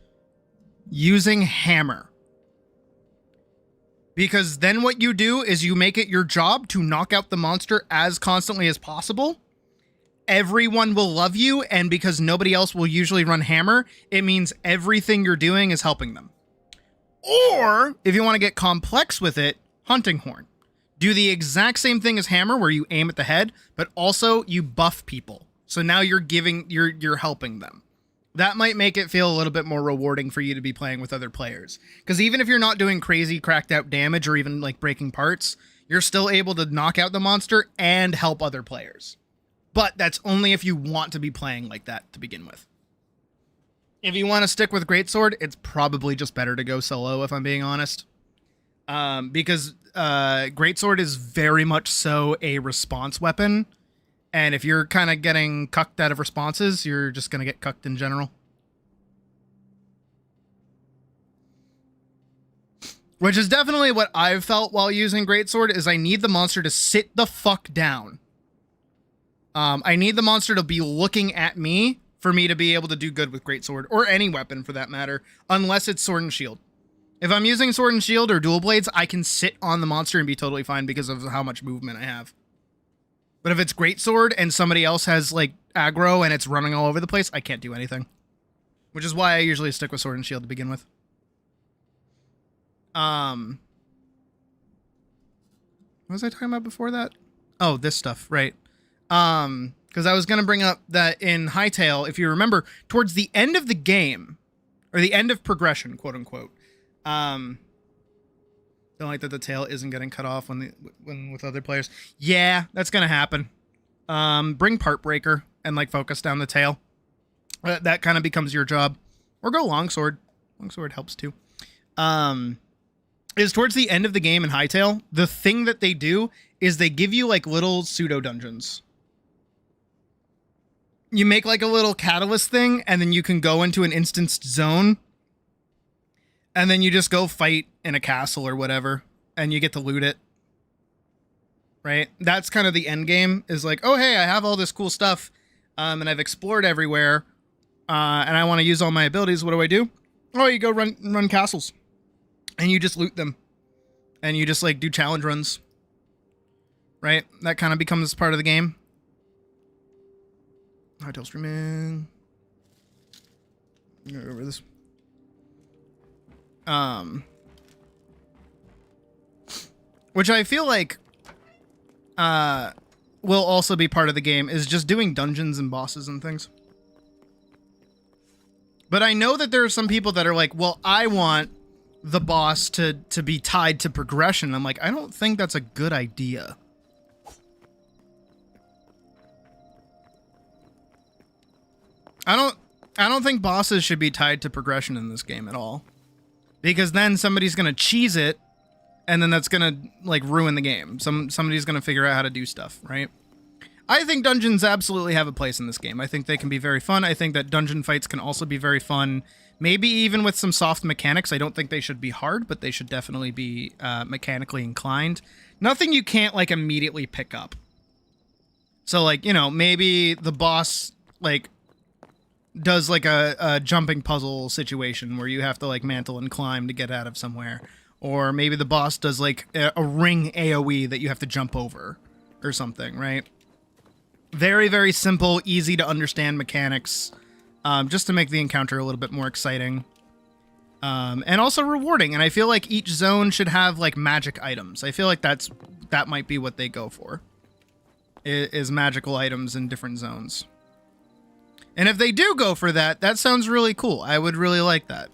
using hammer. Because then what you do is you make it your job to knock out the monster as constantly as possible. Everyone will love you, and because nobody else will usually run hammer, it means everything you're doing is helping them. Or, if you want to get complex with it, hunting horn. Do the exact same thing as hammer, where you aim at the head, but also you buff people. So now you're helping them. That might make it feel a little bit more rewarding for you to be playing with other players. Because even if you're not doing crazy cracked out damage or even like breaking parts, you're still able to knock out the monster and help other players. But that's only if you want to be playing like that to begin with. If you want to stick with greatsword, it's probably just better to go solo, if I'm being honest. Because greatsword is very much so a response weapon. And if you're kind of getting cucked out of responses, you're just going to get cucked in general. Which is definitely what I've felt while using Greatsword, is I need the monster to sit the fuck down. I need the monster to be looking at me for me to be able to do good with Greatsword, or any weapon for that matter, unless it's Sword and Shield. If I'm using Sword and Shield or Dual Blades, I can sit on the monster and be totally fine because of how much movement I have. But if it's Greatsword and somebody else has, like, aggro and it's running all over the place, I can't do anything. Which is why I usually stick with Sword and Shield to begin with. What was I talking about before that? Oh, this stuff, right. Because I was going to bring up that in Hytale, if you remember, towards the end of the game, or the end of progression, quote unquote, don't like that the tail isn't getting cut off when with other players. Yeah, that's going to happen. Bring Part Breaker and like focus down the tail. That kind of becomes your job. Or go Longsword. Longsword helps too. Is towards the end of the game in Hytale, the thing that they do is they give you like little pseudo dungeons. You make like a little catalyst thing, and then you can go into an instanced zone, and then you just go fight in a castle or whatever, and you get to loot it. Right? That's kind of the end game, is like, oh, hey, I have all this cool stuff, and I've explored everywhere, and I want to use all my abilities. What do? Oh, you go run castles, and you just loot them, and you just like do challenge runs. Right? That kind of becomes part of the game. Hytale streaming. Go over this. Which I feel like will also be part of the game, is just doing dungeons and bosses and things. But I know that there are some people that are like, well, I want the boss to be tied to progression. I'm like, I don't think that's a good idea. I don't think bosses should be tied to progression in this game at all. Because then somebody's going to cheese it, and then that's going to like ruin the game. Somebody's going to figure out how to do stuff, right? I think dungeons absolutely have a place in this game. I think they can be very fun. I think that dungeon fights can also be very fun. Maybe even with some soft mechanics. I don't think they should be hard, but they should definitely be mechanically inclined. Nothing you can't like immediately pick up. So like, you know, maybe the boss like does like a jumping puzzle situation where you have to like mantle and climb to get out of somewhere. Or maybe the boss does like a ring AoE that you have to jump over or something, right? Very, very simple, easy to understand mechanics, just to make the encounter a little bit more exciting. And also rewarding. And I feel like each zone should have like magic items. I feel like that might be what they go for, is magical items in different zones. And if they do go for that, that sounds really cool. I would really like that.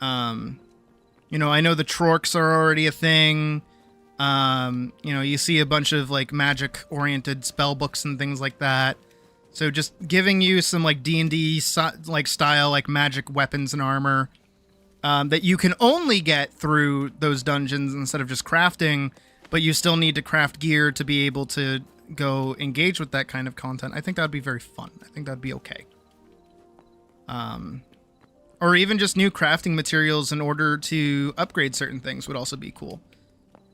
You know, I know the Trorks are already a thing. You know, you see a bunch of like magic-oriented spell books and things like that. So just giving you some like D&D like style like magic weapons and armor that you can only get through those dungeons instead of just crafting, but you still need to craft gear to be able to go engage with that kind of content. I think that'd be very fun. I think that'd be okay. Or even just new crafting materials in order to upgrade certain things would also be cool.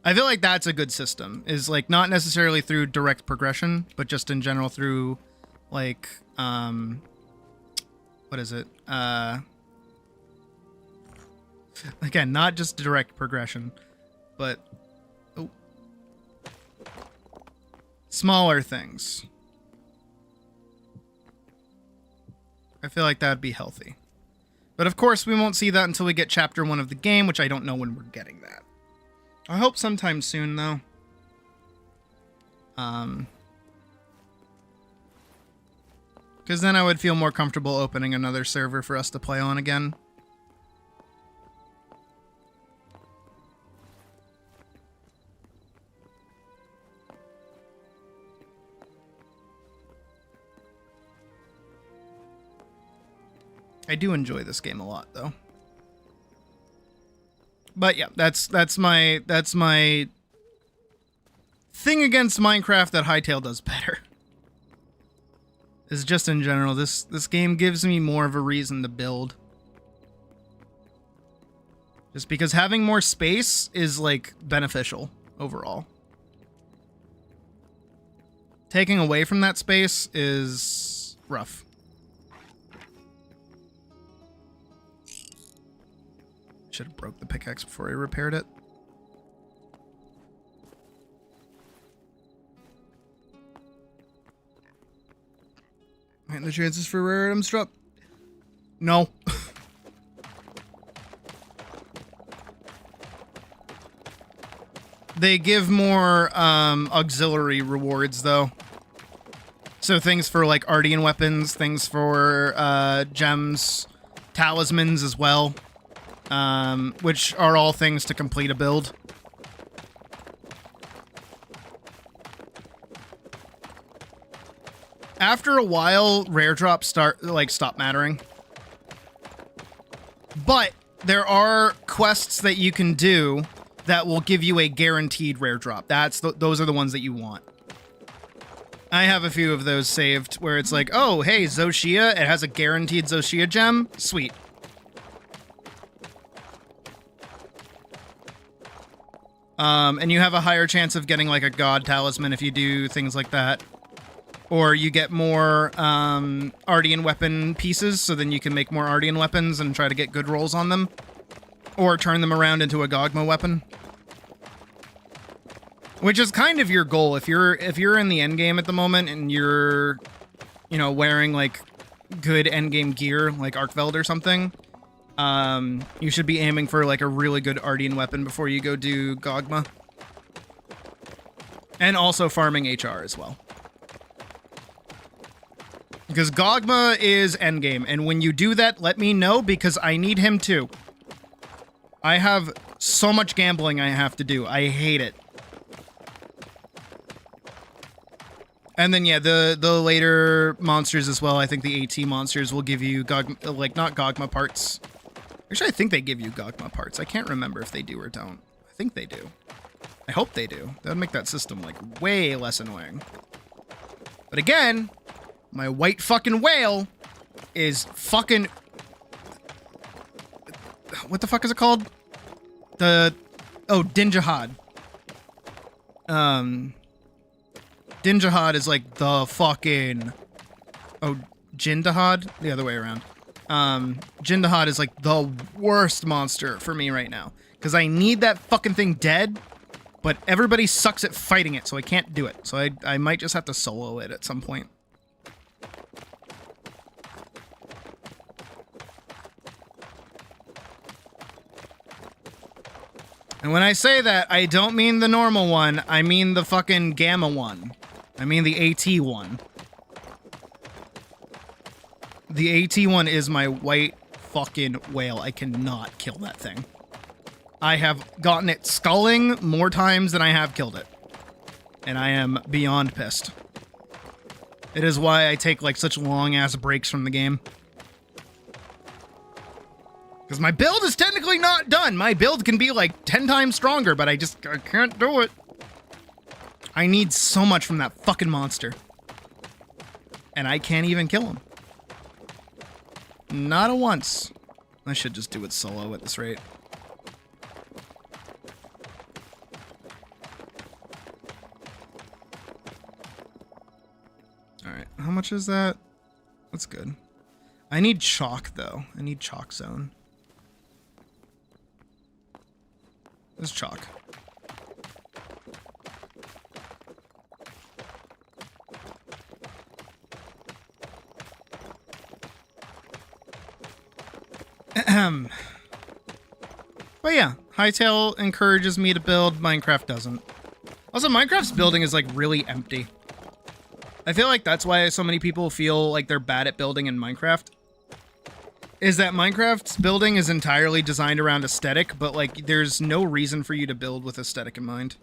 I feel like that's a good system, is like not necessarily through direct progression, but just in general through like, what is it? Again, not just direct progression, but smaller things. I feel like that'd be healthy. But of course, we won't see that until we get chapter 1 of the game, which I don't know when we're getting that. I hope sometime soon, though. Because then I would feel more comfortable opening another server for us to play on again. I do enjoy this game a lot, though. But yeah, that's my thing against Minecraft that Hytale does better. Is just in general, this game gives me more of a reason to build. Just because having more space is, like, beneficial overall. Taking away from that space is rough. Should have broke the pickaxe before I repaired it. And the chances for rare items drop? No. They give more auxiliary rewards, though. So things for, like, Ardian weapons, things for gems, talismans as well, which are all things to complete a build. After a while, rare drops stop mattering. But there are quests that you can do that will give you a guaranteed rare drop. Those are the ones that you want. I have a few of those saved where it's like, oh, hey, Zoshia, it has a guaranteed Zoshia gem. Sweet. And you have a higher chance of getting like a god talisman if you do things like that. Or you get more Ardian weapon pieces, so then you can make more Ardian weapons and try to get good rolls on them. Or turn them around into a Gogma weapon. Which is kind of your goal. If you're in the endgame at the moment and you're, you know, wearing like good endgame gear, like Arkveld or something, you should be aiming for like a really good Ardian weapon before you go do Gogma. And also farming HR as well. Because Gogma is endgame, and when you do that, let me know, because I need him too. I have so much gambling I have to do. I hate it. And then, yeah, the later monsters as well. I think the AT monsters will give you, not Gogma parts. Actually, I think they give you Gogma parts. I can't remember if they do or don't. I think they do. I hope they do. That would make that system, like, way less annoying. But again, my white fucking whale is fucking... What the fuck is it called? Oh, Dinjahad. Dinjahad is like the fucking... Oh, Jindahad? The other way around. Jindahad is like the worst monster for me right now. Because I need that fucking thing dead, but everybody sucks at fighting it, so I can't do it. So I might just have to solo it at some point. And when I say that, I don't mean the normal one. I mean the fucking gamma one. I mean the AT one. The AT one is my white fucking whale. I cannot kill that thing. I have gotten it sculling more times than I have killed it. And I am beyond pissed. It is why I take like such long-ass breaks from the game. Because my build is technically not done. My build can be like 10 times stronger, but I can't do it. I need so much from that fucking monster. And I can't even kill him. Not a once. I should just do it solo at this rate. Alright, how much is that? That's good. I need chalk, though. I need chalk zone. There's chalk. But yeah, Hytale encourages me to build, Minecraft doesn't. Also, Minecraft's building is like really empty. I feel like that's why so many people feel like they're bad at building in Minecraft. Is that Minecraft's building is entirely designed around aesthetic, but like there's no reason for you to build with aesthetic in mind.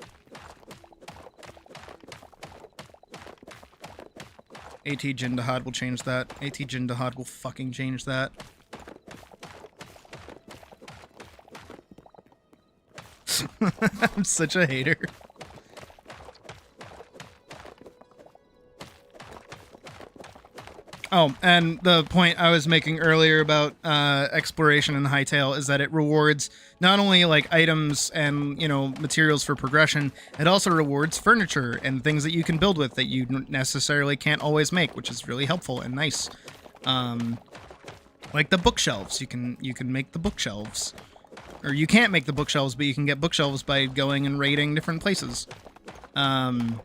AT Jindahad will change that. AT Jindahad will fucking change that. I'm such a hater. Oh, and the point I was making earlier about exploration in Hytale is that it rewards not only like items and, you know, materials for progression, it also rewards furniture and things that you can build with that you necessarily can't always make, which is really helpful and nice. Like the bookshelves, you can make the bookshelves. Or you can't make the bookshelves, but you can get bookshelves by going and raiding different places. You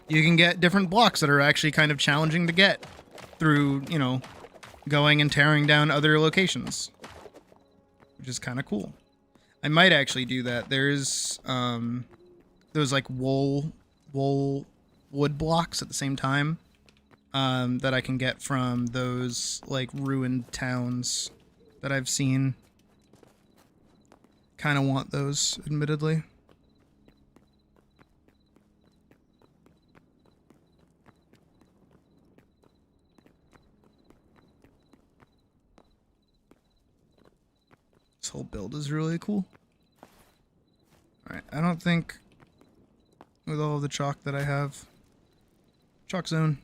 can get different blocks that are actually kind of challenging to get through, you know, going and tearing down other locations, which is kind of cool. I might actually do that. There's those like wool wood blocks at the same time that I can get from those like ruined towns that I've seen. Kind of want those, admittedly. This whole build is really cool. Alright, I don't think with all of the chalk that I have. Chalk zone.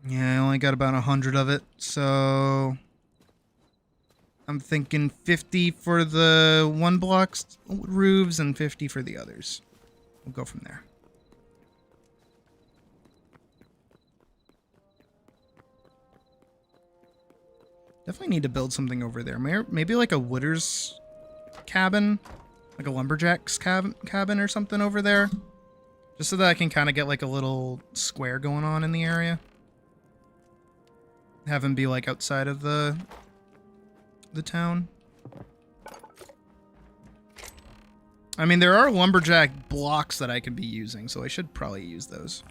Yeah, I only got about 100 of it, so I'm thinking 50 for the one block's roofs and 50 for the others. We'll go from there. Definitely need to build something over there. Maybe like a wooder's cabin, like a lumberjack's cabin or something over there, just so that I can kind of get like a little square going on in the area. Have him be like outside of the town. I mean, there are lumberjack blocks that I could be using, so I should probably use those.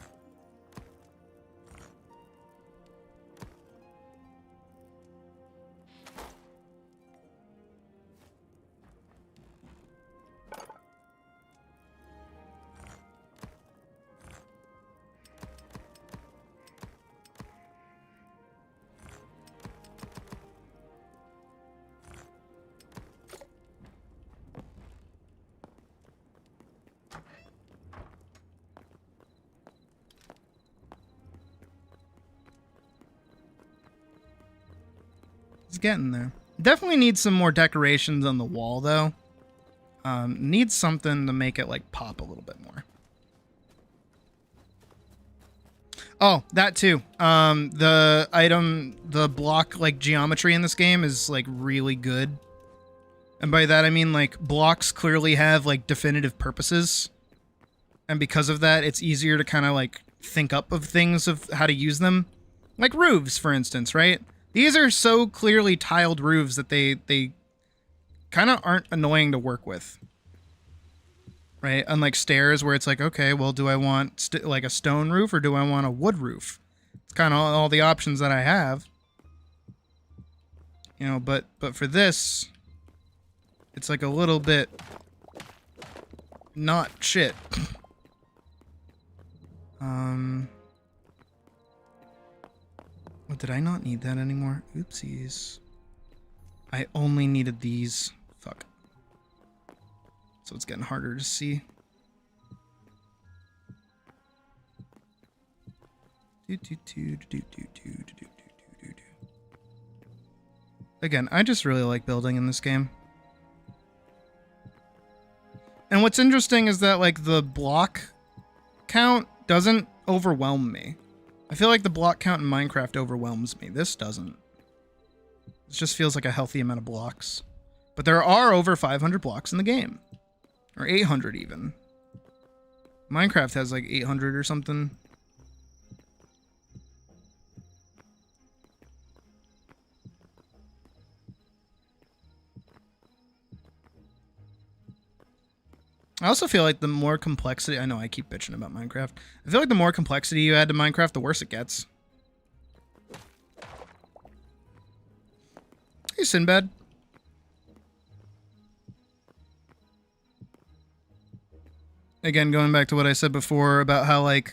It's getting there. Definitely needs some more decorations on the wall, though. Needs something to make it, like, pop a little bit more. Oh, that too. The block, like, geometry in this game is, like, really good. And by that, I mean, like, blocks clearly have, like, definitive purposes. And because of that, it's easier to kind of, like, think up of things of how to use them. Like roofs, for instance, right? These are so clearly tiled roofs that they kind of aren't annoying to work with. Right? Unlike stairs where it's like, okay, well, do I want like a stone roof or do I want a wood roof? It's kind of all the options that I have. You know, but for this, it's like a little bit not shit. What, did I not need that anymore? Oopsies. I only needed these. Fuck. So it's getting harder to see. Again, I just really like building in this game. And what's interesting is that, like, the block count doesn't overwhelm me. I feel like the block count in Minecraft overwhelms me. This doesn't. This just feels like a healthy amount of blocks. But there are over 500 blocks in the game. Or 800 even. Minecraft has like 800 or something. I also feel like the more complexity... I know I keep bitching about Minecraft. I feel like the more complexity you add to Minecraft, the worse it gets. Hey, Sinbad. Again, going back to what I said before about how, like,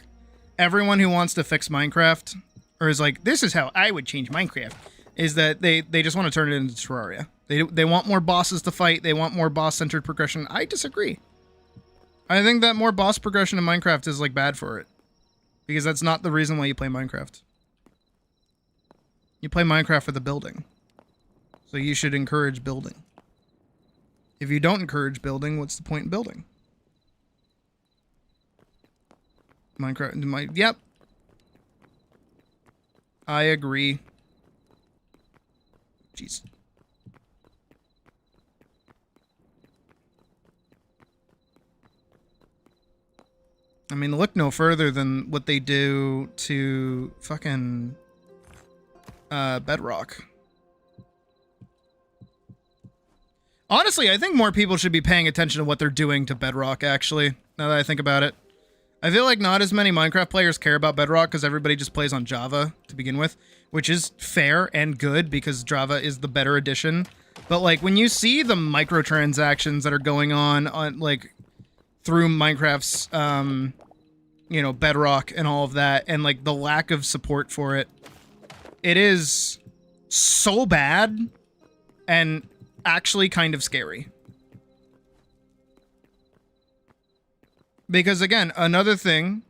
everyone who wants to fix Minecraft, or is like, this is how I would change Minecraft, is that they just want to turn it into Terraria. They want more bosses to fight. They want more boss-centered progression. I disagree. I think that more boss progression in Minecraft is like bad for it. Because that's not the reason why you play Minecraft. You play Minecraft for the building. So you should encourage building. If you don't encourage building, what's the point in building? Minecraft, yep. I agree. Jeez. I mean, look no further than what they do to fucking Bedrock. Honestly, I think more people should be paying attention to what they're doing to Bedrock, actually, now that I think about it. I feel like not as many Minecraft players care about Bedrock because everybody just plays on Java to begin with, which is fair and good because Java is the better edition. But like when you see the microtransactions that are going on like through Minecraft's you know, Bedrock and all of that, and like the lack of support for it, it is so bad and actually kind of scary. Because again, another thing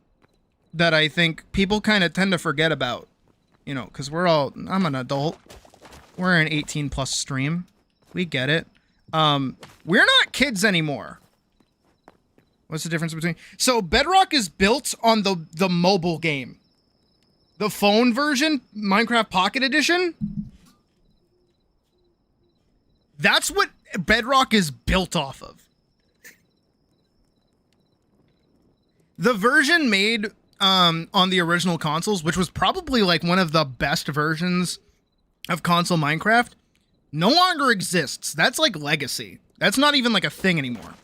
that I think people kind of tend to forget about, you know, because I'm an adult. We're an 18 plus stream. We get it. We're not kids anymore. What's the difference between... So Bedrock is built on the mobile game. The phone version, Minecraft Pocket Edition, that's what Bedrock is built off of. The version made on the original consoles, which was probably like one of the best versions of console Minecraft, no longer exists. That's like legacy. That's not even like a thing anymore.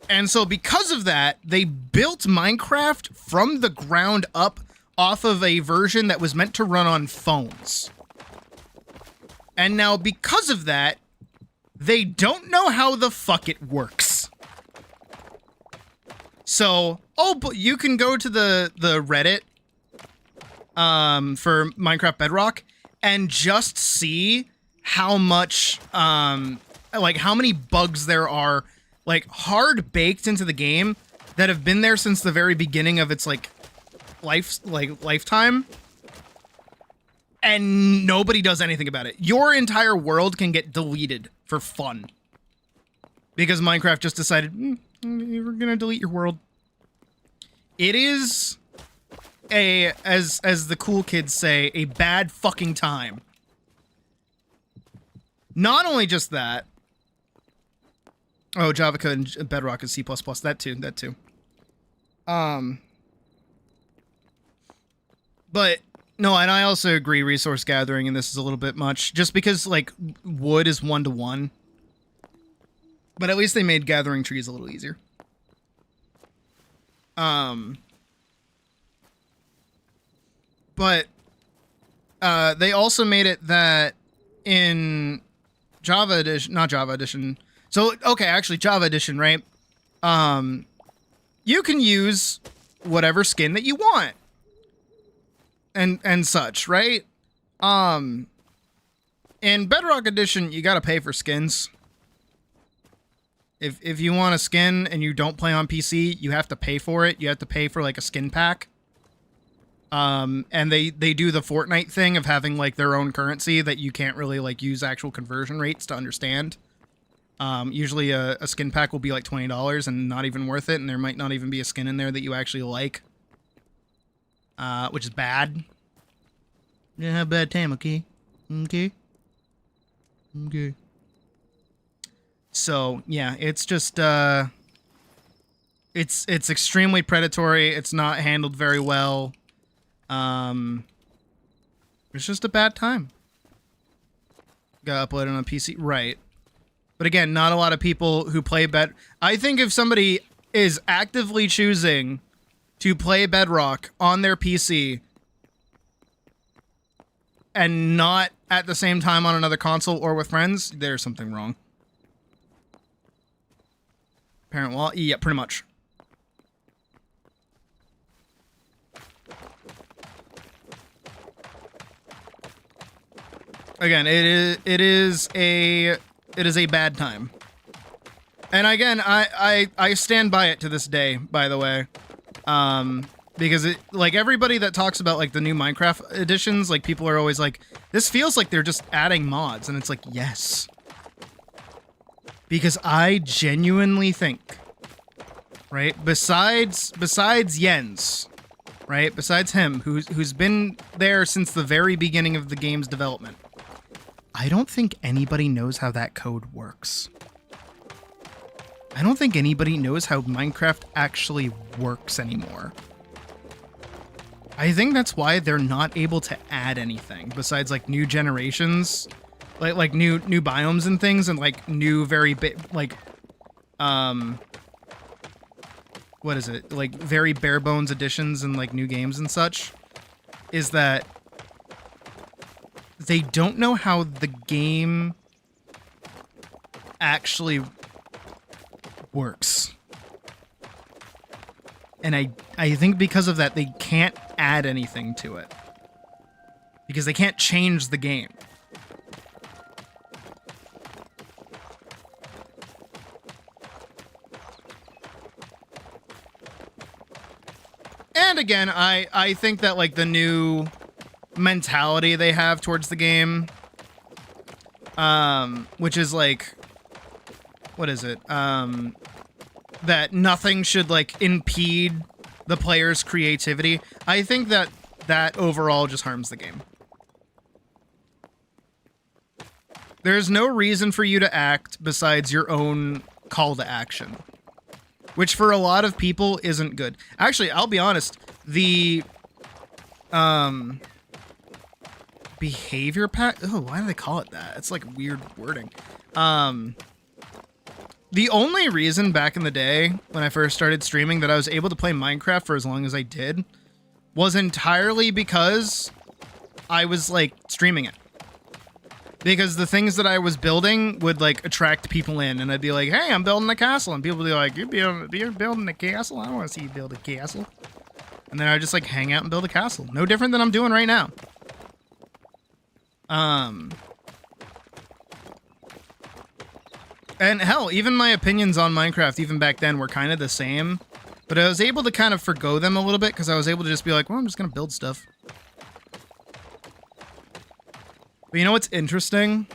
And so because of that, they built Minecraft from the ground up off of a version that was meant to run on phones. And now because of that, they don't know how the fuck it works. So, but you can go to the Reddit for Minecraft Bedrock and just see how much like how many bugs there are like hard baked into the game that have been there since the very beginning of its like lifetime, and nobody does anything about it. Your entire world can get deleted for fun because Minecraft just decided we're gonna delete your world. It is as the cool kids say, a bad fucking time. Not only just that. Oh, Java code and Bedrock is C++. That too. But no, and I also agree resource gathering in this is a little bit much, just because like wood is 1-to-1. But at least they made gathering trees a little easier. But they also made it that in Java Edition, not Java Edition. So, okay, actually Java Edition, right? You can use whatever skin that you want. And such, right? In Bedrock Edition, you gotta pay for skins. If you want a skin and you don't play on PC, you have to pay for it. You have to pay for like a skin pack. And they do the Fortnite thing of having like their own currency that you can't really like use actual conversion rates to understand. Usually a skin pack will be like $20 and not even worth it, and there might not even be a skin in there that you actually like. Which is bad. Yeah, have a bad time, okay? Okay. So, yeah, it's just, it's extremely predatory. It's not handled very well. It's just a bad time. Got uploaded on PC. Right. But again, not a lot of people who play I think if somebody is actively choosing to play Bedrock on their PC and not at the same time on another console or with friends, there's something wrong. Parent wall? Yeah, pretty much. Again, it is a bad time. And again, I stand by it to this day, by the way. Because it, like, everybody that talks about like the new Minecraft editions, like, people are always like, this feels like they're just adding mods, and it's like, yes. Because I genuinely think, right, besides Jens, right, besides him, who's been there since the very beginning of the game's development, I don't think anybody knows how that code works. I don't think anybody knows how Minecraft actually works anymore. I think that's why they're not able to add anything besides like new generations, like new biomes and things, and like new very like what is it? Like very bare bones additions and like new games and such, is that they don't know how the game actually works. And I think because of that, they can't add anything to it. Because they can't change the game. And again, I think that like the new mentality they have towards the game, which is like, what is it? That nothing should like impede the player's creativity. I think that overall just harms the game. There's no reason for you to act besides your own call to action, which for a lot of people isn't good. Actually, I'll be honest, the behavior pack, oh, why do they call it that? It's like weird wording. The only reason back in the day when I first started streaming that I was able to play Minecraft for as long as I did was entirely because I was like streaming it. Because the things that I was building would like attract people in, and I'd be like, hey, I'm building a castle. And people would be like, you're building a castle? I don't want to see you build a castle. And then I'd just like hang out and build a castle. No different than I'm doing right now. And hell, even my opinions on Minecraft, even back then, were kind of the same. But I was able to kind of forgo them a little bit, because I was able to just be like, well, I'm just going to build stuff. But you know what's interesting?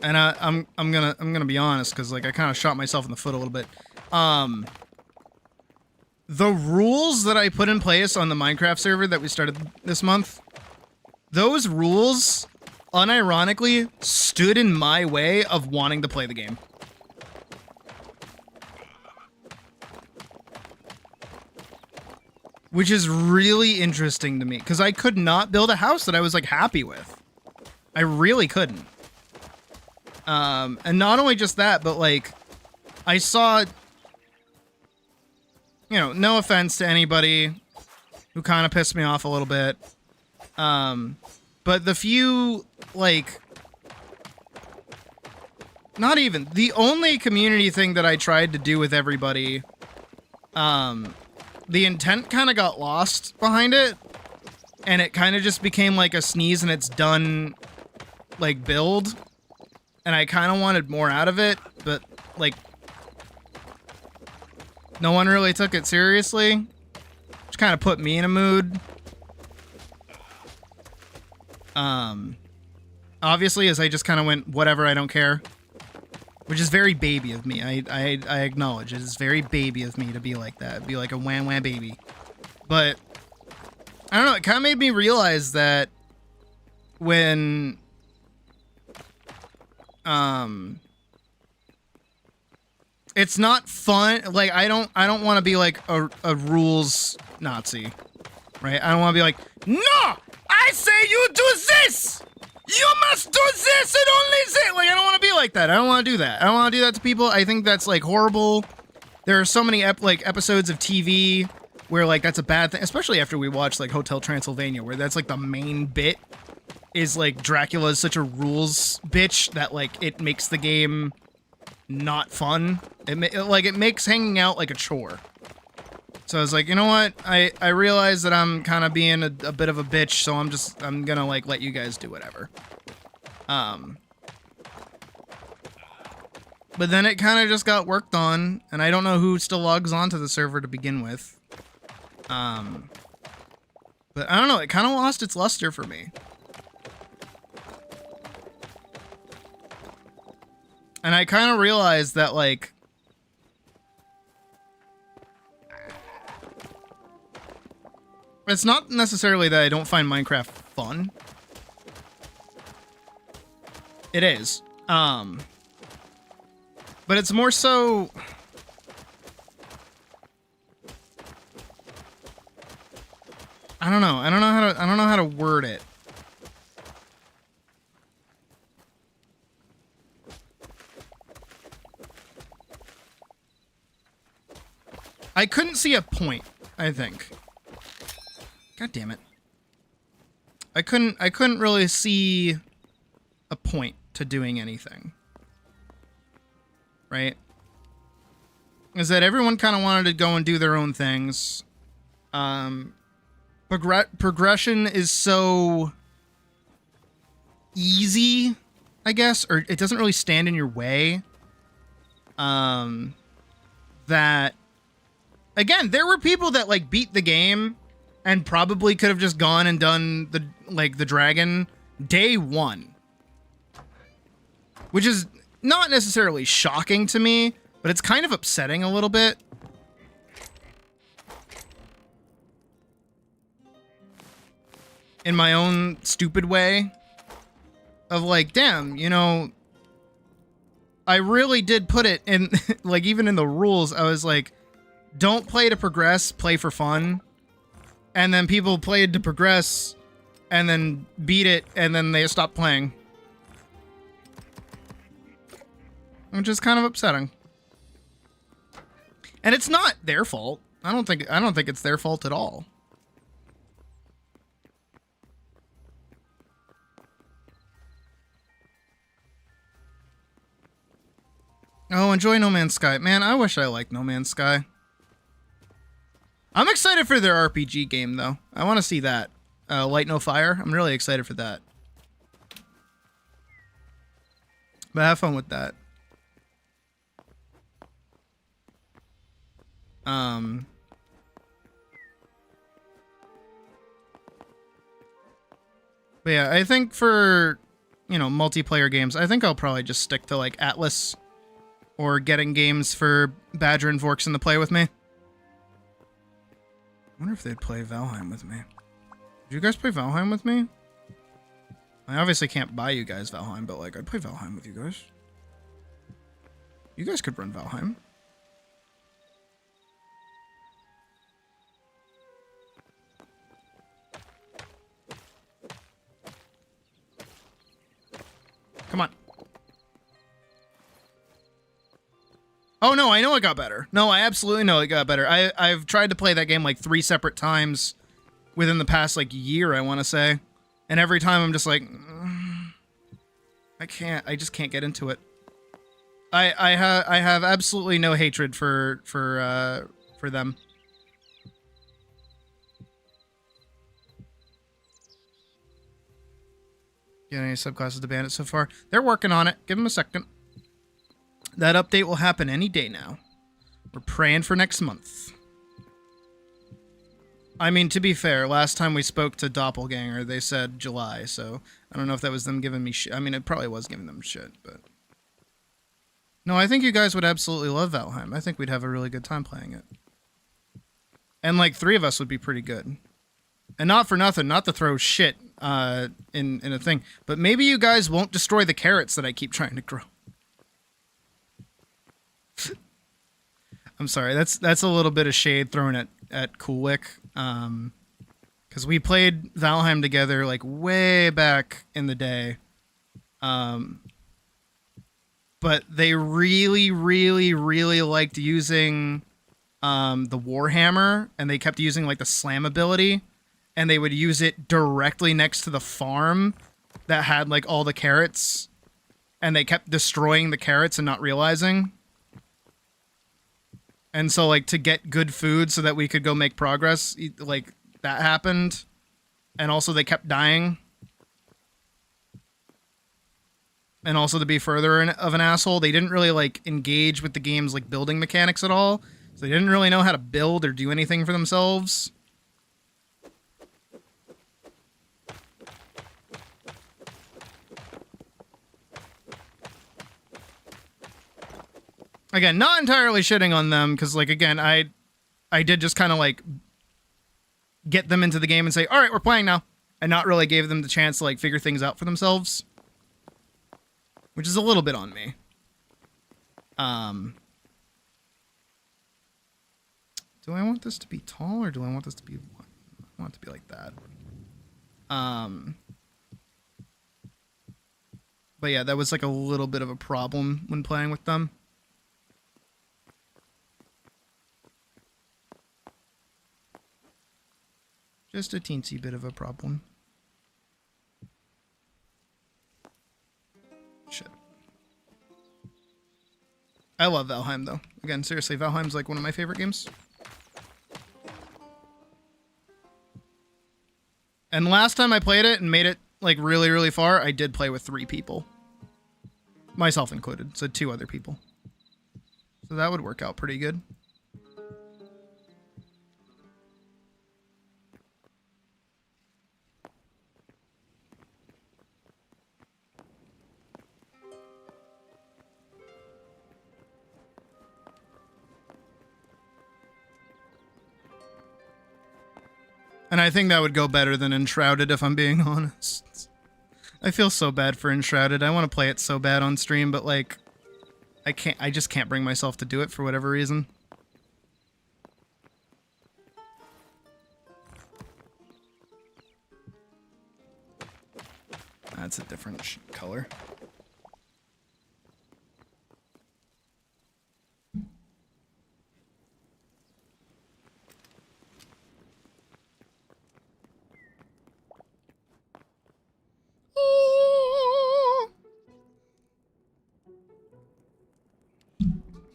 And I'm gonna be honest, because like I kind of shot myself in the foot a little bit. The rules that I put in place on the Minecraft server that we started this month, those rules unironically stood in my way of wanting to play the game. Which is really interesting to me, because I could not build a house that I was like happy with. I really couldn't. And not only just that, but like I saw, you know, no offense to anybody who kind of pissed me off a little bit. But the few, like, not even, the only community thing that I tried to do with everybody, the intent kind of got lost behind it, and it kind of just became like a sneeze and it's done, like, build, and I kind of wanted more out of it, but, like, no one really took it seriously, which kind of put me in a mood. Obviously, as I just kind of went, whatever, I don't care. Which is very baby of me. I acknowledge it is very baby of me to be like that. Be like a wham wham baby. But, I don't know, it kind of made me realize that when, it's not fun, like, I don't want to be like a rules Nazi, right? I don't want to be like, no! I say you do this! You must do this and only this! Like, I don't want to be like that. I don't want to do that. I don't want to do that to people. I think that's, like, horrible. There are so many, episodes of TV where, like, that's a bad thing. Especially after we watch, like, Hotel Transylvania, where that's, like, the main bit is, like, Dracula is such a rules bitch that, like, it makes the game not fun. It makes hanging out like a chore. So I was like, you know what? I realize that I'm kind of being a bit of a bitch, so I'm gonna, like, let you guys do whatever. But then it kind of just got worked on, and I don't know who still logs onto the server to begin with. But I don't know, it kind of lost its luster for me. And I kind of realized that, like, it's not necessarily that I don't find Minecraft fun. It is. But it's more so... I don't know. I don't know how to word it. I couldn't see a point, I think. God damn it. I couldn't really see a point to doing anything. Right? Is that everyone kind of wanted to go and do their own things. Progression is so easy, I guess, or it doesn't really stand in your way. That, again, there were people that, like, beat the game and probably could have just gone and done the dragon day one. Which is not necessarily shocking to me, but it's kind of upsetting a little bit. In my own stupid way. Of like, damn, you know, I really did put it in, like, even in the rules, I was like, don't play to progress, play for fun. And then people played to progress, and then beat it, and then they stopped playing. Which is kind of upsetting. And it's not their fault. I don't think it's their fault at all. Oh, enjoy No Man's Sky. Man, I wish I liked No Man's Sky. I'm excited for their RPG game, though. I want to see that. Light No Fire. I'm really excited for that. But have fun with that. But yeah, I think for, you know, multiplayer games, I think I'll probably just stick to, like, Atlas or getting games for Badger and Vorkson to play with me. I wonder if they'd play Valheim with me. Did you guys play Valheim with me? I obviously can't buy you guys Valheim, but, like, I'd play Valheim with you guys. You guys could run Valheim. Come on. Oh, no, I know it got better. No, I absolutely know it got better. I've tried to play that game like 3 separate times within the past, like, year, I want to say. And every time I'm just like, I just can't get into it. I have absolutely no hatred for them. Get any subclasses to ban it so far? They're working on it. Give them a second. That update will happen any day now. We're praying for next month. I mean, to be fair, last time we spoke to Doppelganger, they said July, so I don't know if that was them giving me shit. I mean, it probably was giving them shit, but... No, I think you guys would absolutely love Valheim. I think we'd have a really good time playing it. And, like, 3 of us would be pretty good. And not for nothing, not to throw shit in a thing, but maybe you guys won't destroy the carrots that I keep trying to grow. I'm sorry, that's a little bit of shade thrown at Coolwick. Because we played Valheim together, like, way back in the day. But they really, really, really liked using the Warhammer, and they kept using, like, the slam ability, and they would use it directly next to the farm that had, like, all the carrots, and they kept destroying the carrots and not realizing. And so, like, to get good food so that we could go make progress, like, that happened. And also they kept dying. and also to be further of an asshole, they didn't really like engage with the game's like building mechanics at all. So they didn't really know how to build or do anything for themselves. Again, not entirely shitting on them, because like again, I did just kind of like get them into the game and say, all right, we're playing now, and not really gave them the chance to like figure things out for themselves, which is a little bit on me. Do I want this to be tall, or do I want this to be, I want it to be like that. But yeah, that was like a little bit of a problem when playing with them. Just a teensy bit of a problem. Shit. I love Valheim, though. Again, seriously, Valheim's like one of my favorite games. And last time I played it and made it like really, really far, I did play with 3 people. Myself included, so 2 other people. So that would work out pretty good. And I think that would go better than Enshrouded, if I'm being honest. I feel so bad for Enshrouded. I want to play it so bad on stream, but like, I just can't bring myself to do it for whatever reason. That's a different color.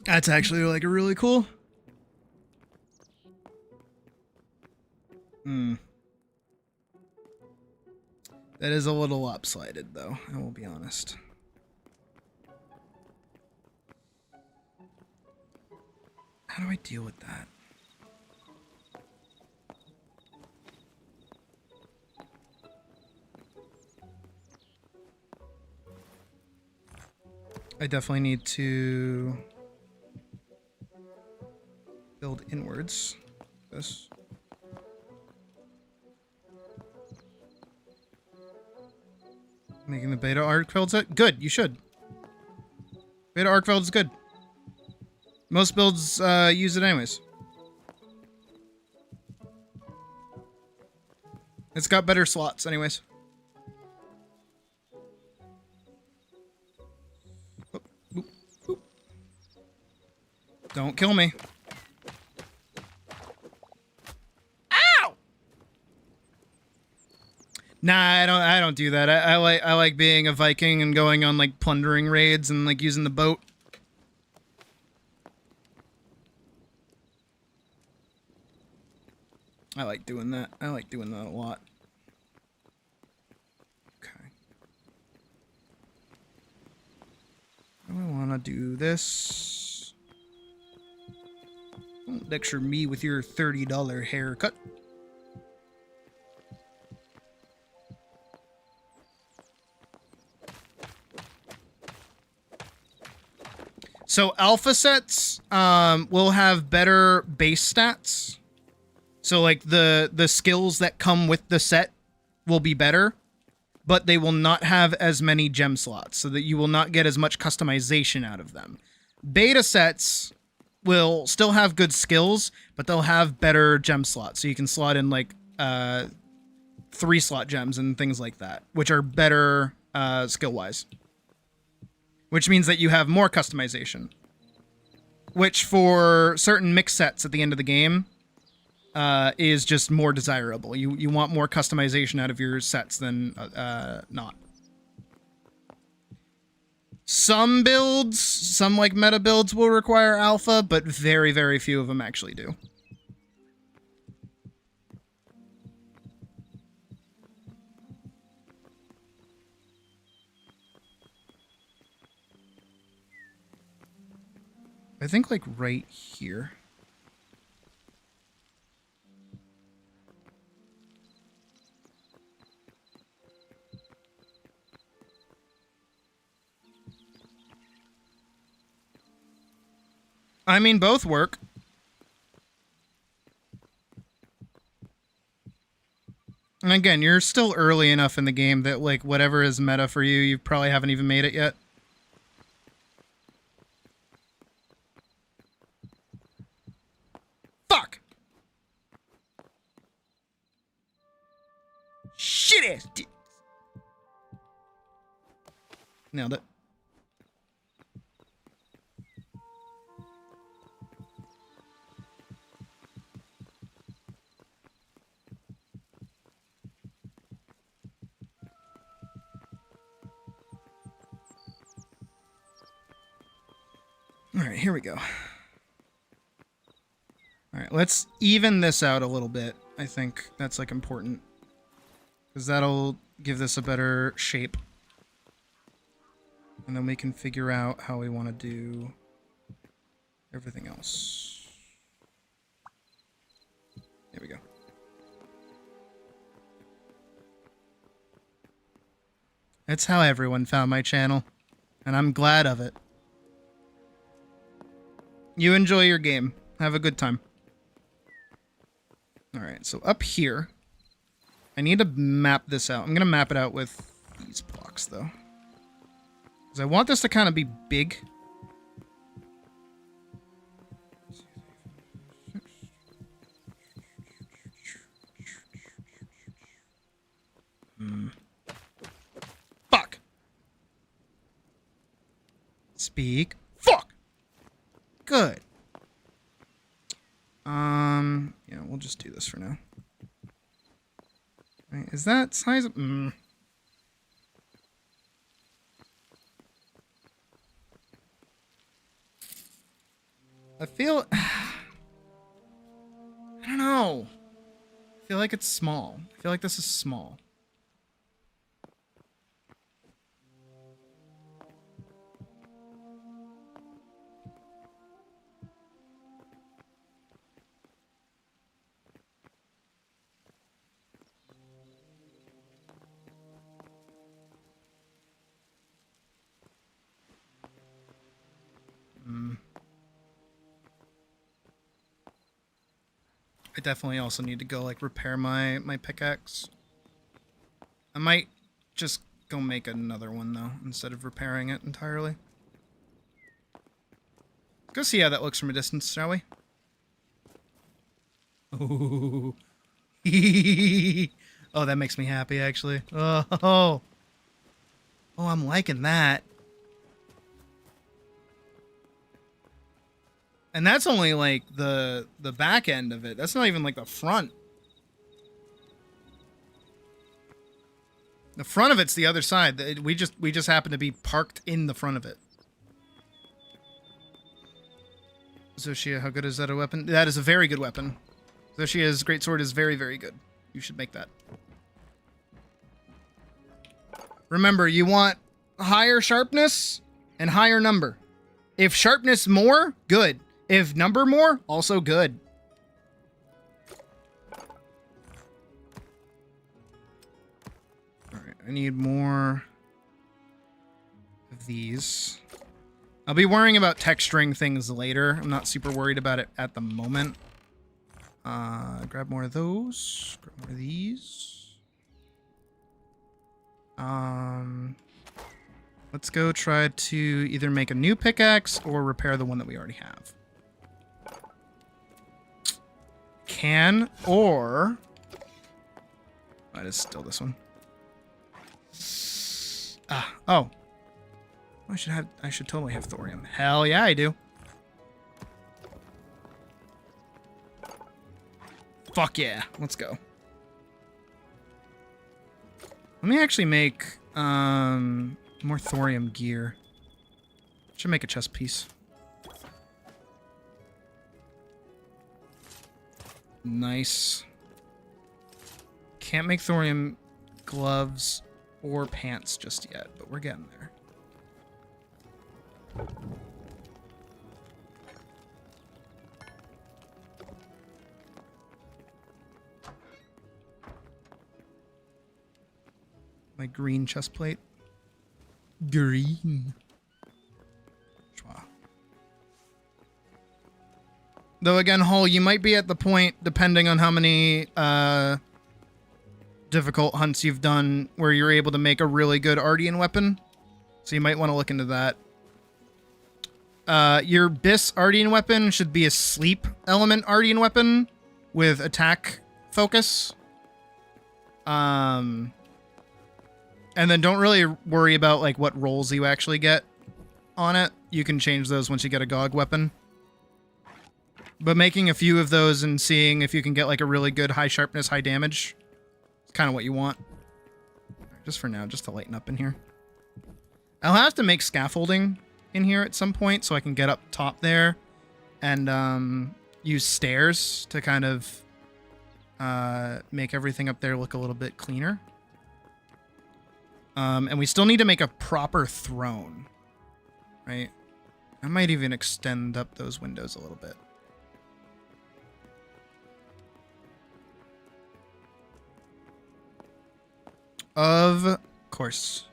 That's actually like a really cool. That is a little lopsided, though, I will be honest. How do I deal with that? I definitely need to build inwards. This. Making the beta arc builds it? Good, you should. Beta arc build is good. Most builds use it anyways. It's got better slots anyways. Oop, oop, oop. Don't kill me. Nah, I don't do that. I like being a Viking and going on like plundering raids and like using the boat. I like doing that. I like doing that a lot. Okay. I want to do this. Don't lecture me with your $30 haircut. So alpha sets will have better base stats. So like the skills that come with the set will be better, but they will not have as many gem slots, so that you will not get as much customization out of them. Beta sets will still have good skills, but they'll have better gem slots, so you can slot in like 3-slot gems and things like that, which are better skill-wise. Which means that you have more customization. Which, for certain mix sets at the end of the game, is just more desirable. You want more customization out of your sets than not. Some builds, some like meta builds will require alpha, but very, very few of them actually do. I think like right here. I mean, both work. And again, you're still early enough in the game that, like, whatever is meta for you, you probably haven't even made it yet. Fuck! Shit ass dicks! Nailed it. All right, here we go. All right, let's even this out a little bit. I think that's like important because that'll give this a better shape. And then we can figure out how we want to do everything else. There we go. That's how everyone found my channel, and I'm glad of it. You enjoy your game. Have a good time. Alright, so up here, I need to map this out. I'm going to map it out with these blocks, though. Because I want this to kind of be big. Fuck! Speak. Fuck! Good. Yeah, we'll just do this for now. Right, is that size? I feel... I don't know. I feel like it's small. I feel like this is small. I definitely also need to go, like, repair my pickaxe. I might just go make another one, though, instead of repairing it entirely. Go see how that looks from a distance, shall we? Ooh. Oh, that makes me happy, actually. Oh, I'm liking that. And that's only like the back end of it. That's not even like the front. The front of it's the other side. We just happen to be parked in the front of it. Zoshia, how good is that a weapon? That is a very good weapon. Zoshia's greatsword is very, very good. You should make that. Remember, you want higher sharpness and higher number. If sharpness more, good. If number more, also good. Alright, I need more of these. I'll be worrying about texturing things later. I'm not super worried about it at the moment. Grab more of those. Grab more of these. Let's go try to either make a new pickaxe or repair the one that we already have. Can, or... It is still this one. Oh. I should totally have thorium. Hell yeah, I do. Fuck yeah. Let's go. Let me actually make, more thorium gear. Should make a chest piece. Nice. Can't make thorium gloves or pants just yet, but we're getting there. My green chest plate. Green. Schwa. Though again, Hull, you might be at the point, depending on how many difficult hunts you've done, where you're able to make a really good Ardian weapon. So you might want to look into that. Your Bis Ardian weapon should be a sleep element Ardian weapon with attack focus. And then don't really worry about like what rolls you actually get on it. You can change those once you get a GOG weapon. But making a few of those and seeing if you can get like a really good high sharpness, high damage is kind of what you want. Just for now, just to lighten up in here. I'll have to make scaffolding in here at some point so I can get up top there and use stairs to kind of make everything up there look a little bit cleaner. And we still need to make a proper throne, right? I might even extend up those windows a little bit. Of course.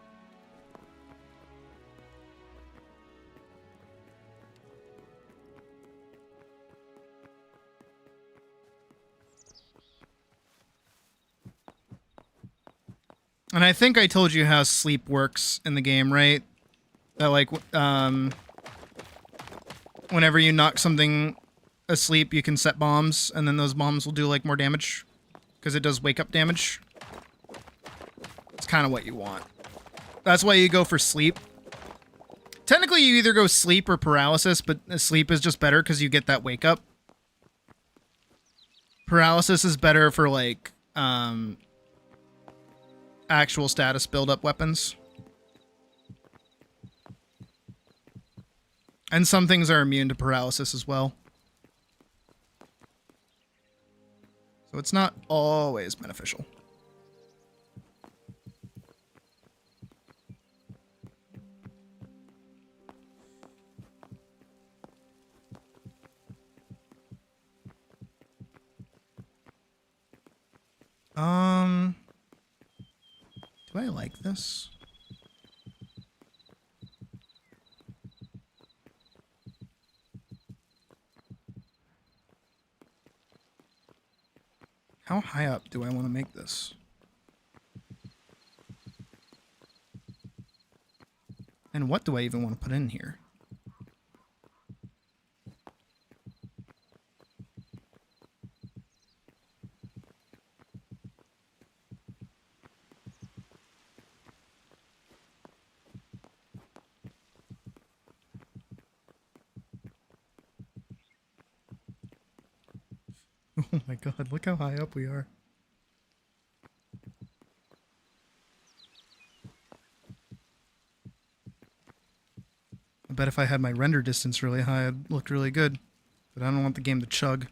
And I think I told you how sleep works in the game, right? That like, whenever you knock something asleep, you can set bombs, and then those bombs will do like more damage because it does wake up damage. It's kind of what you want. That's why you go for sleep. Technically, you either go sleep or paralysis, but sleep is just better because you get that wake up. Paralysis is better for like actual status build-up weapons. And some things are immune to paralysis as well. So it's not always beneficial. Do I like this? How high up do I want to make this? And what do I even want to put in here? Oh my god, look how high up we are. I bet if I had my render distance really high, it'd look really good. But I don't want the game to chug.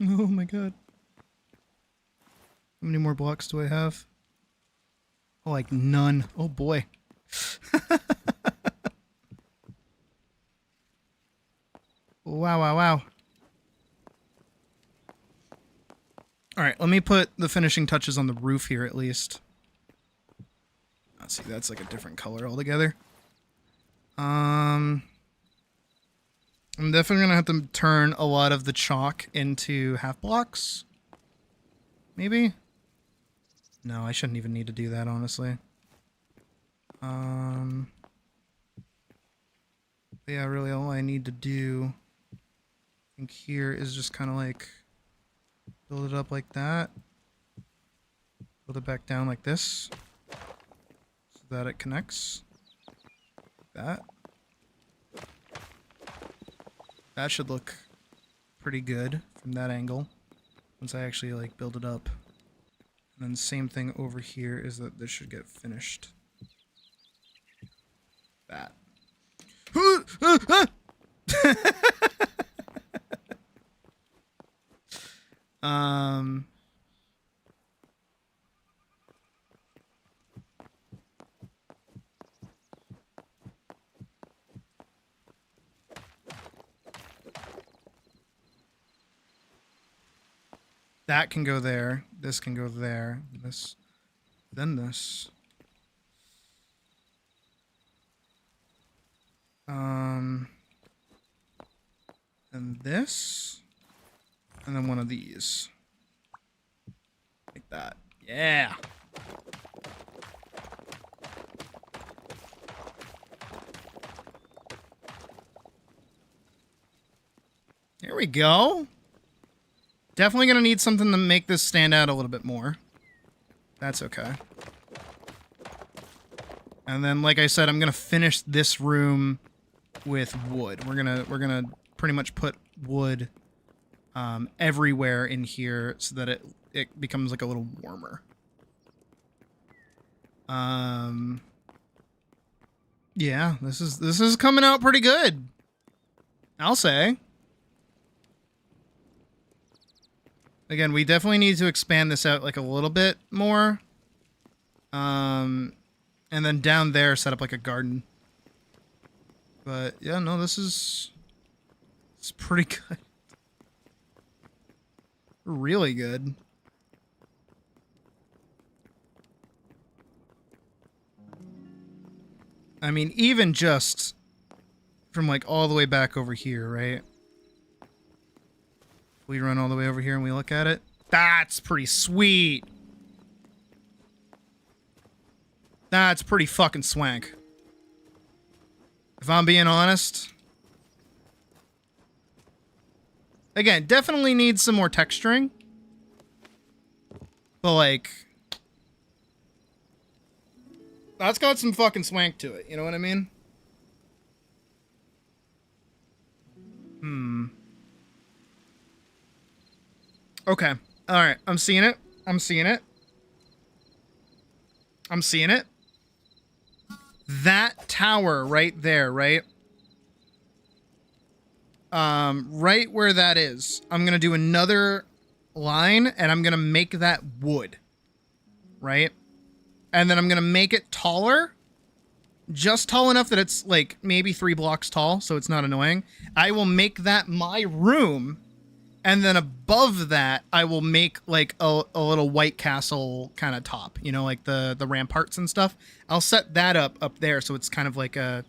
Oh my god. How many more blocks do I have? Oh, like none. Oh boy. Wow, wow, wow. Alright, let me put the finishing touches on the roof here at least. Let's see, that's like a different color altogether. I'm definitely gonna have to turn a lot of the chalk into half blocks. Maybe? No, I shouldn't even need to do that, honestly. Yeah, really all I need to do, I think here is just kind of like build it up like that. Build it back down like this. So that it connects. Like that. That should look pretty good from that angle. Once I actually like build it up. And then same thing over here is that this should get finished. That. That can go there. This can go there. This, then this. And this, and then one of these. Like that. Yeah. Here we go. Definitely gonna need something to make this stand out a little bit more. That's okay. And then, like I said, I'm gonna finish this room with wood. We're gonna pretty much put wood everywhere in here so that it becomes like a little warmer. Yeah, this is coming out pretty good, I'll say. Again, we definitely need to expand this out like a little bit more. And then down there, set up like a garden. But yeah, no, it's pretty good. Really good. I mean, even just from like all the way back over here, right? We run all the way over here and we look at it. That's pretty sweet. That's pretty fucking swank. If I'm being honest. Again, definitely needs some more texturing. But like, that's got some fucking swank to it. You know what I mean? Okay. Alright. I'm seeing it. I'm seeing it. I'm seeing it. That tower right there, right? Right where that is. I'm going to do another line, and I'm going to make that wood. Right? And then I'm going to make it taller. Just tall enough that it's, like, maybe 3 blocks tall, so it's not annoying. I will make that my room. And then above that, I will make like a little White Castle kind of top, you know, like the ramparts and stuff. I'll set that up there so it's kind of like a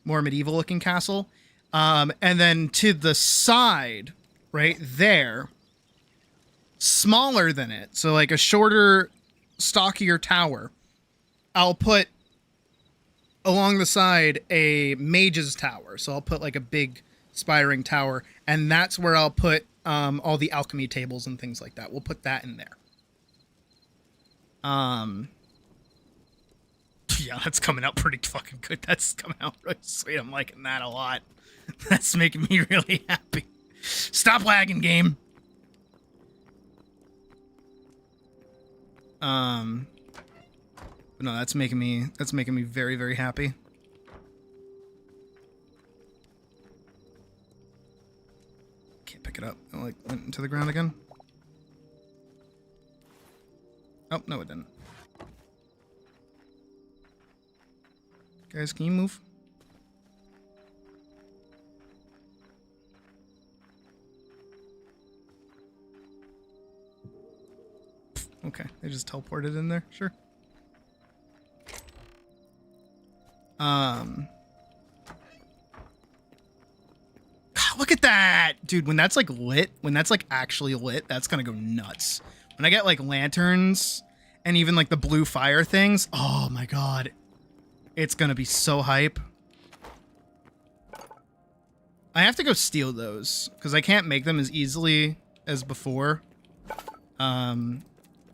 more medieval looking castle. And then to the side, right there, smaller than it, so like a shorter, stockier tower, I'll put along the side a mage's tower. So I'll put like a big spiring tower, and that's where I'll put all the alchemy tables and things like that. We'll put that in there. Yeah, that's coming out pretty fucking good. That's coming out really sweet. I'm liking that a lot. That's making me really happy. Stop lagging, game. But no, that's making me very, very happy. Can't pick it up. It like went into the ground again. Oh, no it didn't. Guys, can you move? Okay, they just teleported in there. Sure. God, look at that! Dude, when that's like lit, when that's like actually lit, that's gonna go nuts. When I get like lanterns and even like the blue fire things, oh my god. It's gonna be so hype. I have to go steal those because I can't make them as easily as before.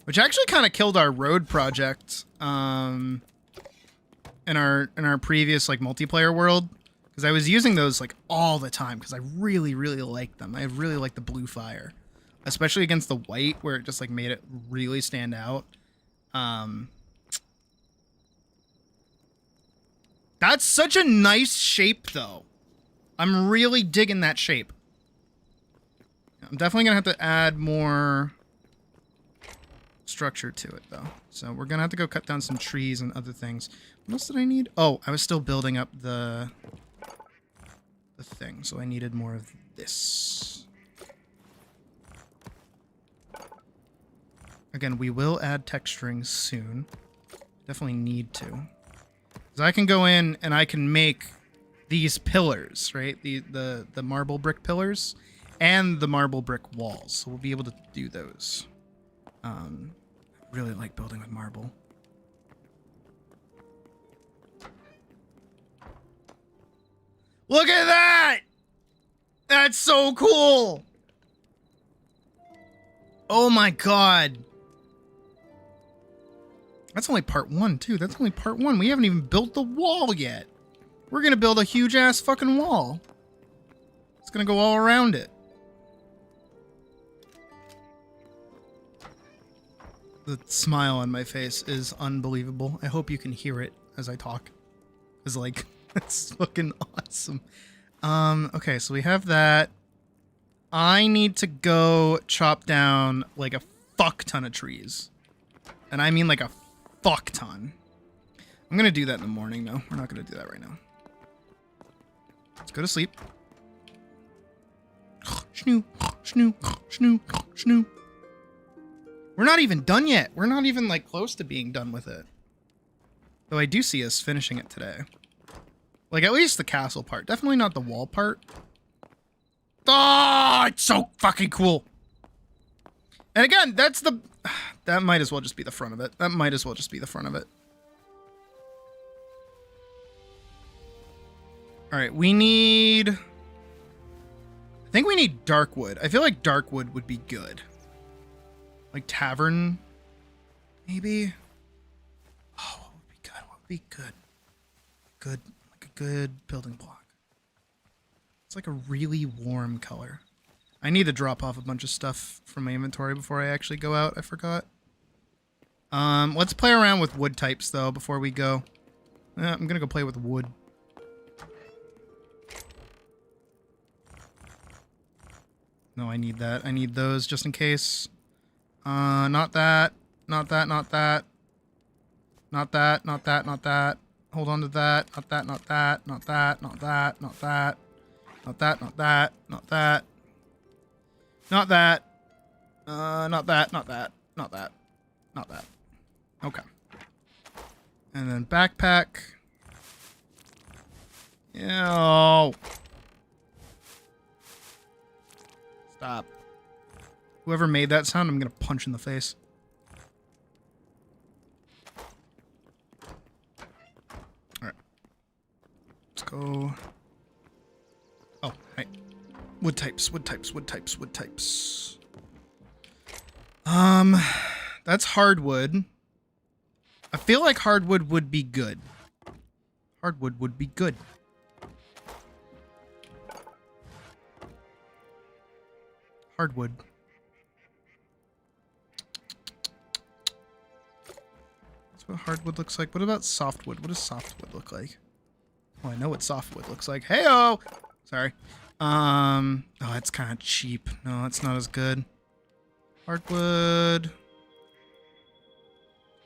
Which actually kind of killed our road project in our previous like multiplayer world, because I was using those like all the time because I really, really like them. I really like the blue fire, especially against the white where it just like made it really stand out. That's such a nice shape though. I'm really digging that shape. I'm definitely gonna have to add more structure to it though. So we're gonna have to go cut down some trees and other things. What else did I need? Oh, I was still building up the thing, so I needed more of this. Again, we will add texturing soon. Definitely need to. Because I can go in and I can make these pillars, right? The marble brick pillars and the marble brick walls. So we'll be able to do those. I really like building with marble. Look at that! That's so cool! Oh my god. That's only part 1, too. That's only part 1. We haven't even built the wall yet. We're gonna build a huge-ass fucking wall. It's gonna go all around it. The smile on my face is unbelievable. I hope you can hear it as I talk. Because, like, that's fucking awesome. Okay, so we have that. I need to go chop down, like, a fuck ton of trees. And I mean, like, a fuck ton. I'm gonna do that in the morning, though. We're not gonna do that right now. Let's go to sleep. Snoo, snoo, snoo, snoo. We're not even done yet. We're not even, like, close to being done with it. Though I do see us finishing it today. Like, at least the castle part. Definitely not the wall part. Oh, it's so fucking cool. And again, that's the... That might as well just be the front of it. That might as well just be the front of it. Alright, we need... I think we need dark wood. I feel like dark wood would be good. Like tavern, maybe? Oh, what would be good? What would be good? Good, like a good building block. It's like a really warm color. I need to drop off a bunch of stuff from my inventory before I actually go out. I forgot. Let's play around with wood types though before we go. I'm gonna go play with wood. No, I need that. I need those just in case. Not that. Not that, not that. Not that, not that, not that. Hold on to that. Not that, not that, not that, not that, not that. Not that, not that, not that. Not that. Not that, not that, not that. Not that. Okay. And then backpack. Ew. Stop. Whoever made that sound, I'm gonna punch in the face. Alright. Let's go. Oh, right. Wood types, wood types, wood types, wood types. That's hardwood. I feel like hardwood would be good. Hardwood would be good. Hardwood. That's what hardwood looks like. What about softwood? What does softwood look like? Oh, I know what softwood looks like. Hey-oh! Sorry. Oh, it's kind of cheap. No, it's not as good. Hardwood. Do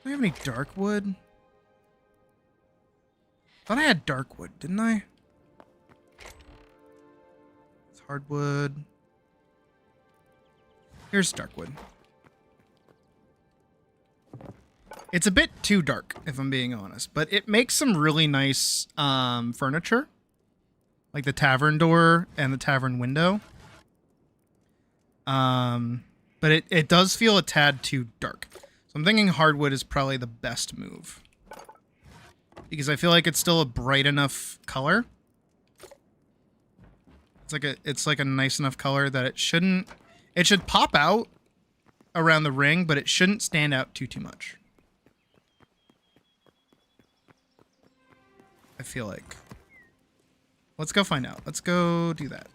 I have any dark wood? Thought I had dark wood, didn't I? It's hardwood. Here's dark wood. It's a bit too dark, if I'm being honest, but it makes some really nice furniture. Like the tavern door and the tavern window. But it does feel a tad too dark. So I'm thinking hardwood is probably the best move. Because I feel like it's still a bright enough color. It's like a nice enough color that it shouldn't... It should pop out around the ring, but it shouldn't stand out too much. I feel like. Let's go find out. Let's go do that.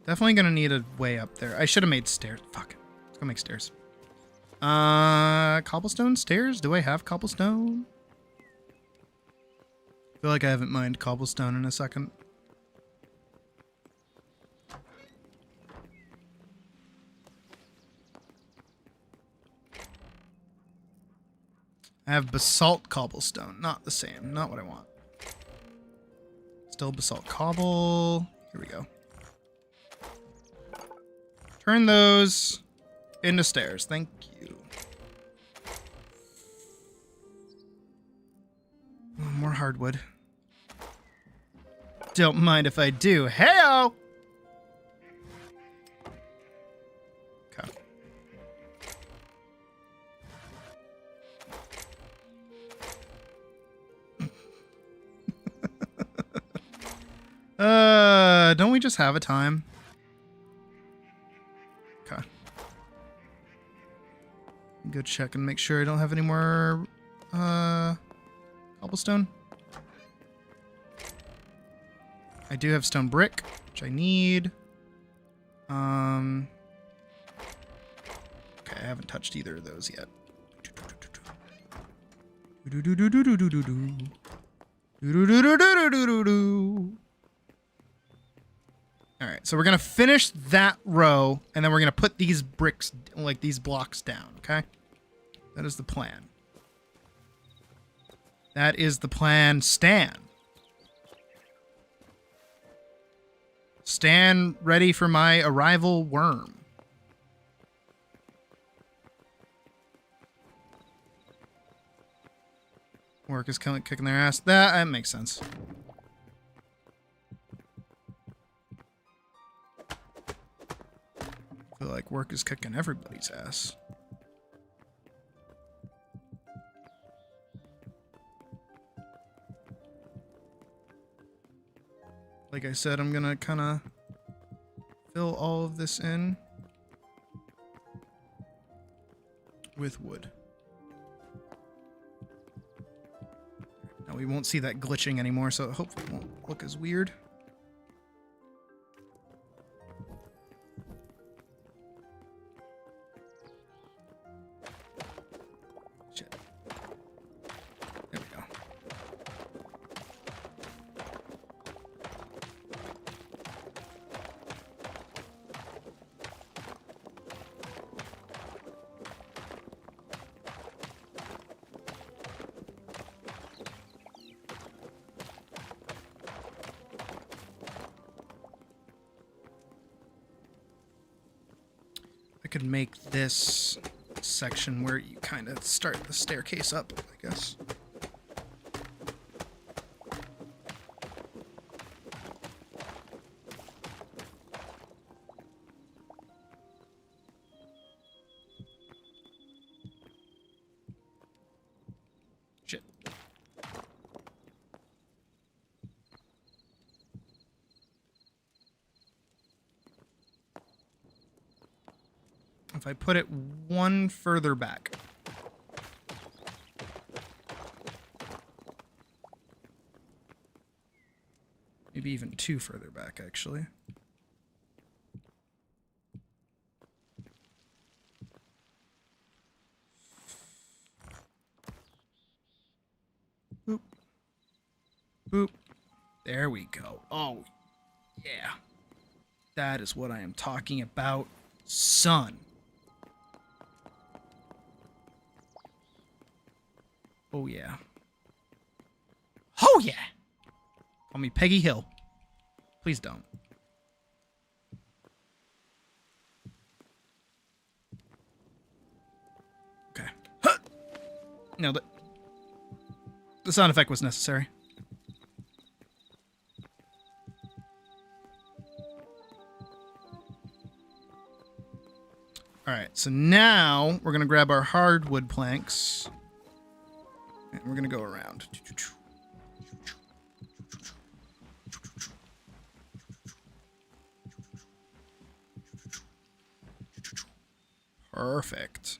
Definitely gonna need a way up there. I should have made stairs. Fuck. Let's go make stairs. Cobblestone stairs? Do I have cobblestone? I feel like I haven't mined cobblestone in a second. I have basalt cobblestone. Not the same. Not what I want. Still basalt cobble. Here we go. Turn those into stairs. Thank you. Oh, more hardwood. Don't mind if I do. Hey-o! Okay. Don't we just have a time? Okay. Go check and make sure I don't have any more cobblestone. I do have stone brick, which I need. Okay, I haven't touched either of those yet. All right, so we're gonna finish that row, and then we're gonna put these bricks, like these blocks, down. Okay, that is the plan. That is the plan. Stand ready for my arrival, worm. Work is kicking their ass. That makes sense. I feel like work is kicking everybody's ass. Like I said, I'm gonna kind of fill all of this in with wood. Now we won't see that glitching anymore, so hopefully it won't look as weird. Shit. There we go. I could make this section where you kind of start the staircase up, I guess. Shit. If I put it one further back. Maybe even two further back, actually. Boop. Boop. There we go. Oh, yeah. That is what I am talking about, son. Oh, yeah. Oh, yeah! Call me Peggy Hill. Please don't. Okay. Huh! Nailed it. The sound effect was necessary. Alright, so now we're going to grab our hardwood planks. And we're going to go around. Perfect.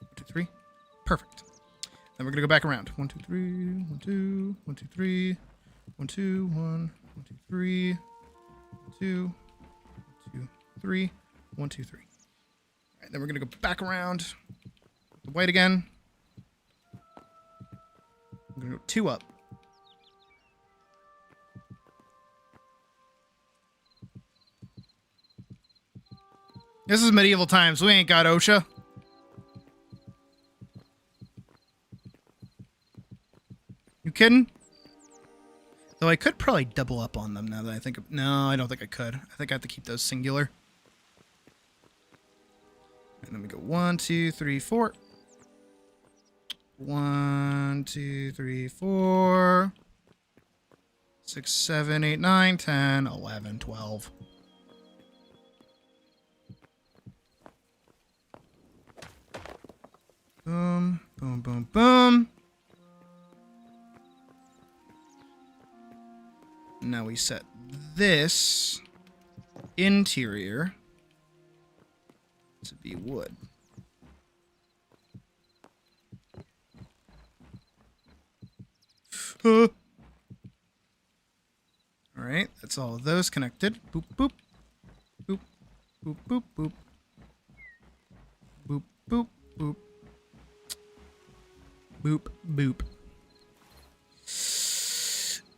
1, 2, 3. Perfect. Then we're gonna go back around. 1, 2, 3. 1, 2. 1, 2, 3. 1, 2. 1. 1, 2, 3. 1, 2. 1, 2, 3. 1, 2, 3. All right, then we're gonna go back around. The white again. I'm gonna go 2 up. This is medieval times. We ain't got OSHA. You kidding? Though I could probably double up on them now that I think of... No, I don't think I could. I think I have to keep those singular. And then we go 1, 2, 3, 4. 1, 2, 3, 4. 6, 7, 8, 9, 10, 11, 12. Boom, boom, boom, boom. Now we set this interior to be wood. All right, that's all of those connected. Boop, boop, boop, boop, boop, boop, boop, boop, boop. Boop, boop.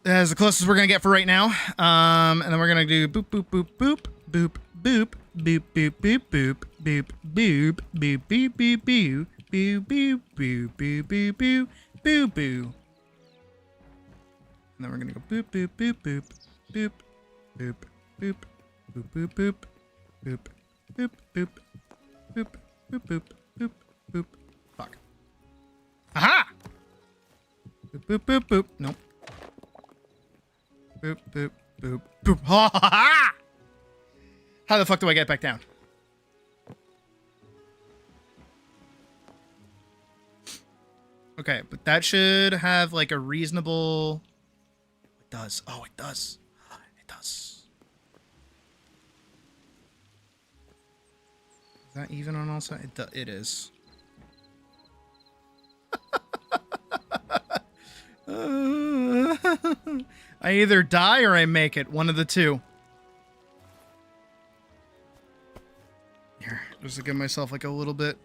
That's the closest we're gonna get for right now. And then we're gonna do boop, boop, boop, boop, boop, boop, boop, boop, boop, boop, boop, boop, boop, boop, boop, boo, boo, boo, boo, boo, boo, boo, boo, boo. And then we're gonna go boop, boop, boop, boop, boop, boop, boop, boop, boop, boop, boop, boop, boop, boop, boop, boop, boop, boop. Fuck. Aha! Boop, boop, boop, boop. Nope. Boop, boop, boop, boop. Ha ha ha! How the fuck do I get back down? Okay, but that should have like a reasonable... It does. Oh, it does. It does. Is that even on all sides? It is. I either die or I make it. One of the two. Here, just to give myself like a little bit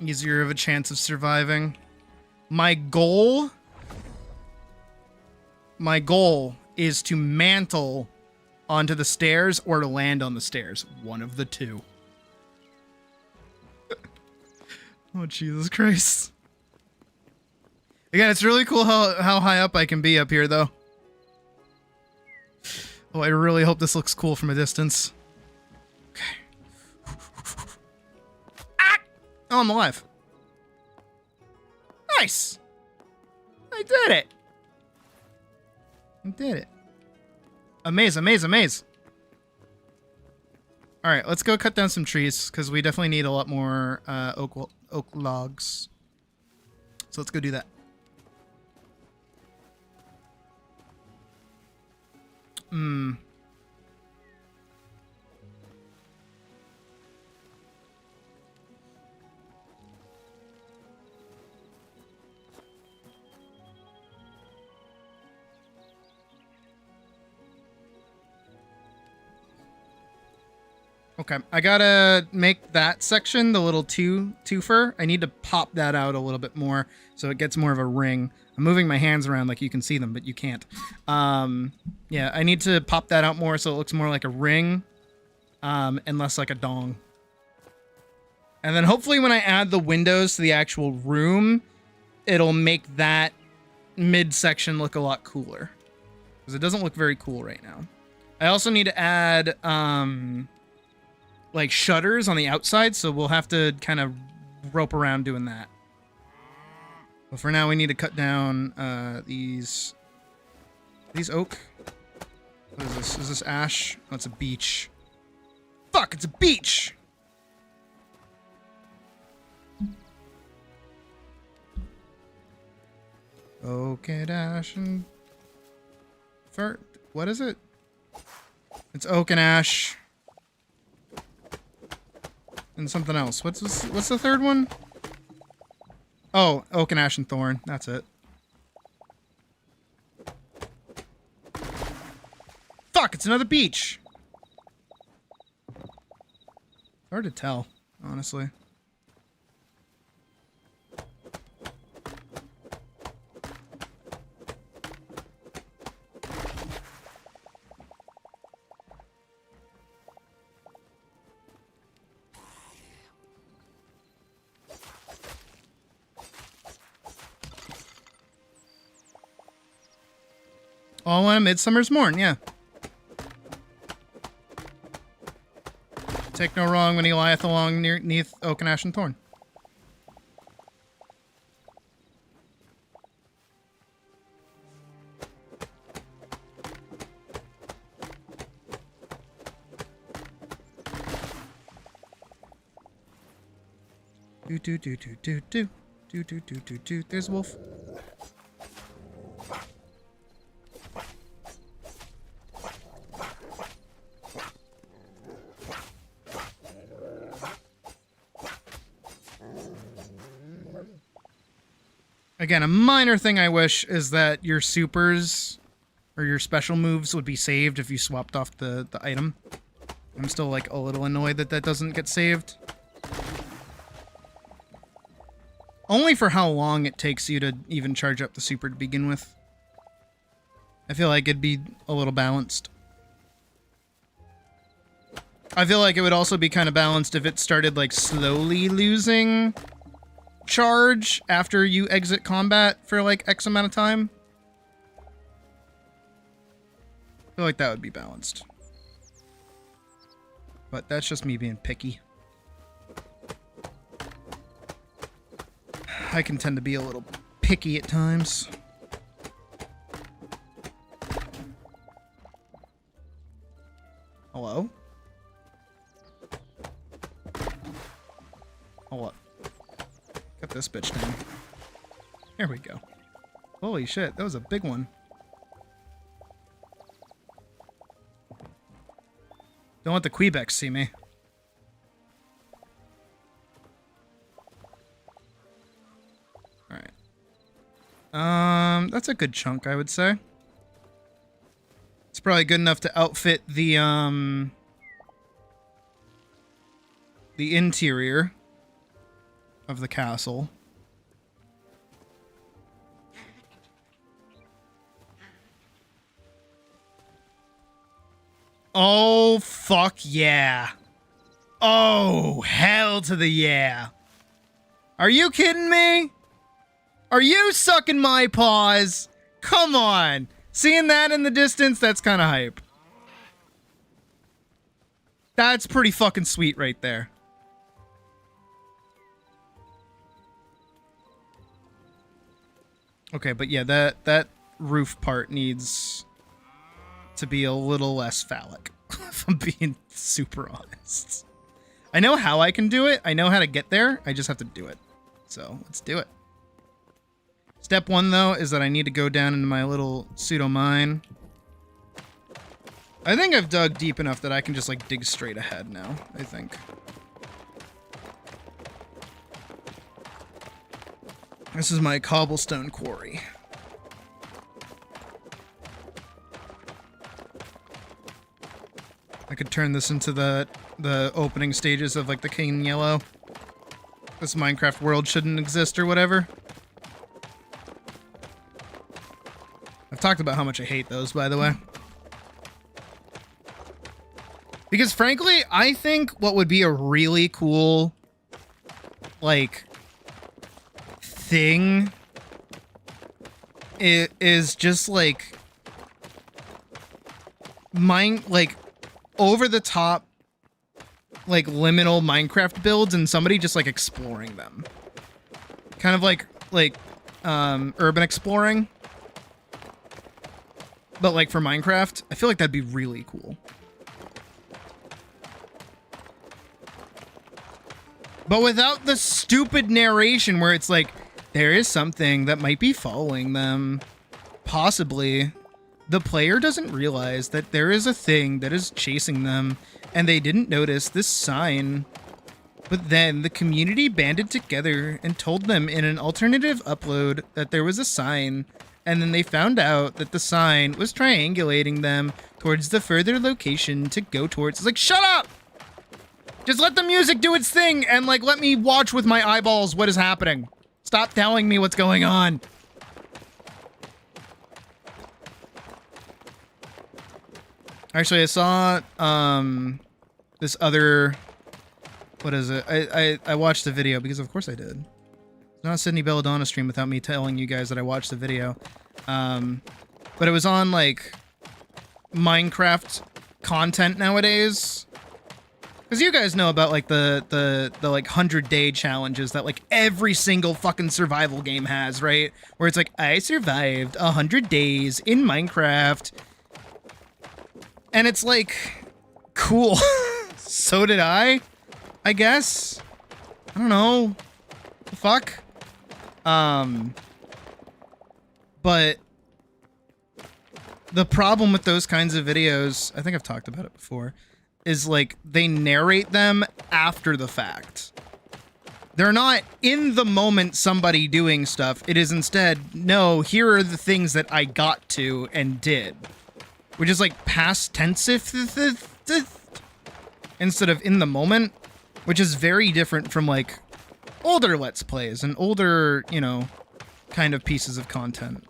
easier of a chance of surviving. My goal is to mantle onto the stairs or to land on the stairs. One of the two. Oh, Jesus Christ. Again, it's really cool how high up I can be up here, though. Oh, I really hope this looks cool from a distance. Okay. Ah! Oh, I'm alive. Nice! I did it! I did it. Amaze, amaze, amaze. Alright, let's go cut down some trees, because we definitely need a lot more oak logs. So let's go do that. Okay, I gotta make that section the little twofer. I need to pop that out a little bit more so it gets more of a ring. I'm moving my hands around like you can see them, but you can't. Yeah, I need to pop that out more so it looks more like a ring, and less like a dong. And then hopefully when I add the windows to the actual room, it'll make that midsection look a lot cooler. Because it doesn't look very cool right now. I also need to add, like shutters on the outside, so we'll have to kind of rope around doing that. But for now, we need to cut down these These oak? What is this? Is this ash? Oh, it's a beech. Fuck, it's a beech! Oak and ash and... fir... What is it? It's oak and ash. And something else. What's this? What's the third one? Oh, oak and ash and thorn. That's it. Fuck, it's another beech. Hard to tell, honestly. All on a midsummer's morn, yeah. Take no wrong when he lieth along neath oak and ash and thorn. Do do do do do do do do do do do. There's a wolf. Again, a minor thing I wish is that your supers or your special moves would be saved if you swapped off the item. I'm still like a little annoyed that that doesn't get saved. Only for how long it takes you to even charge up the super to begin with. I feel like it'd be a little balanced. I feel like it would also be kind of balanced if it started like slowly losing charge after you exit combat for like X amount of time. I feel like that would be balanced. But that's just me being picky. I can tend to be a little picky at times. Hello? Hold up. Get this bitch down. There we go. Holy shit, that was a big one. Don't let the Quebecs see me. Alright. That's a good chunk, I would say. It's probably good enough to outfit the interior of the castle. Oh, fuck yeah. Oh, hell to the yeah. Are you kidding me? Are you sucking my paws? Come on. Seeing that in the distance, that's kind of hype. That's pretty fucking sweet right there. Okay, but yeah, that roof part needs to be a little less phallic, if I'm being super honest. I know how I can do it. I know how to get there. I just have to do it. So, let's do it. Step one, though, is that I need to go down into my little pseudo mine. I think I've dug deep enough that I can just, like, dig straight ahead now, I think. This is my cobblestone quarry. I could turn this into the opening stages of, like, the King in Yellow. This Minecraft world shouldn't exist or whatever. I've talked about how much I hate those, by the way. Because, frankly, I think what would be a really cool, like, thing is just, like, over-the-top, like, liminal Minecraft builds and somebody just, like, exploring them. Kind of like urban exploring. But like for Minecraft, I feel like that'd be really cool. But without the stupid narration where it's like, there is something that might be following them. Possibly. The player doesn't realize that there is a thing that is chasing them, and they didn't notice this sign. But then the community banded together and told them in an alternative upload that there was a sign, and then they found out that the sign was triangulating them towards the further location to go towards. It's like, shut up! Just let the music do its thing and like let me watch with my eyeballs what is happening. Stop telling me what's going on. Actually, I saw this other, what is it? I watched the video because of course I did. It's not a Sydney Belladonna stream without me telling you guys that I watched the video. But it was on like Minecraft content nowadays. Because you guys know about like the like 100-day challenges that like every single fucking survival game has, right? Where it's like, I survived 100 days in Minecraft. And it's like, cool. So did I guess. I don't know. The fuck? But the problem with those kinds of videos, I think I've talked about it before, is like they narrate them after the fact. They're not in the moment somebody doing stuff. It is instead, no, here are the things that I got to and did. Which is like past tense instead of in the moment, which is very different from like older Let's Plays and older, you know, kind of pieces of content.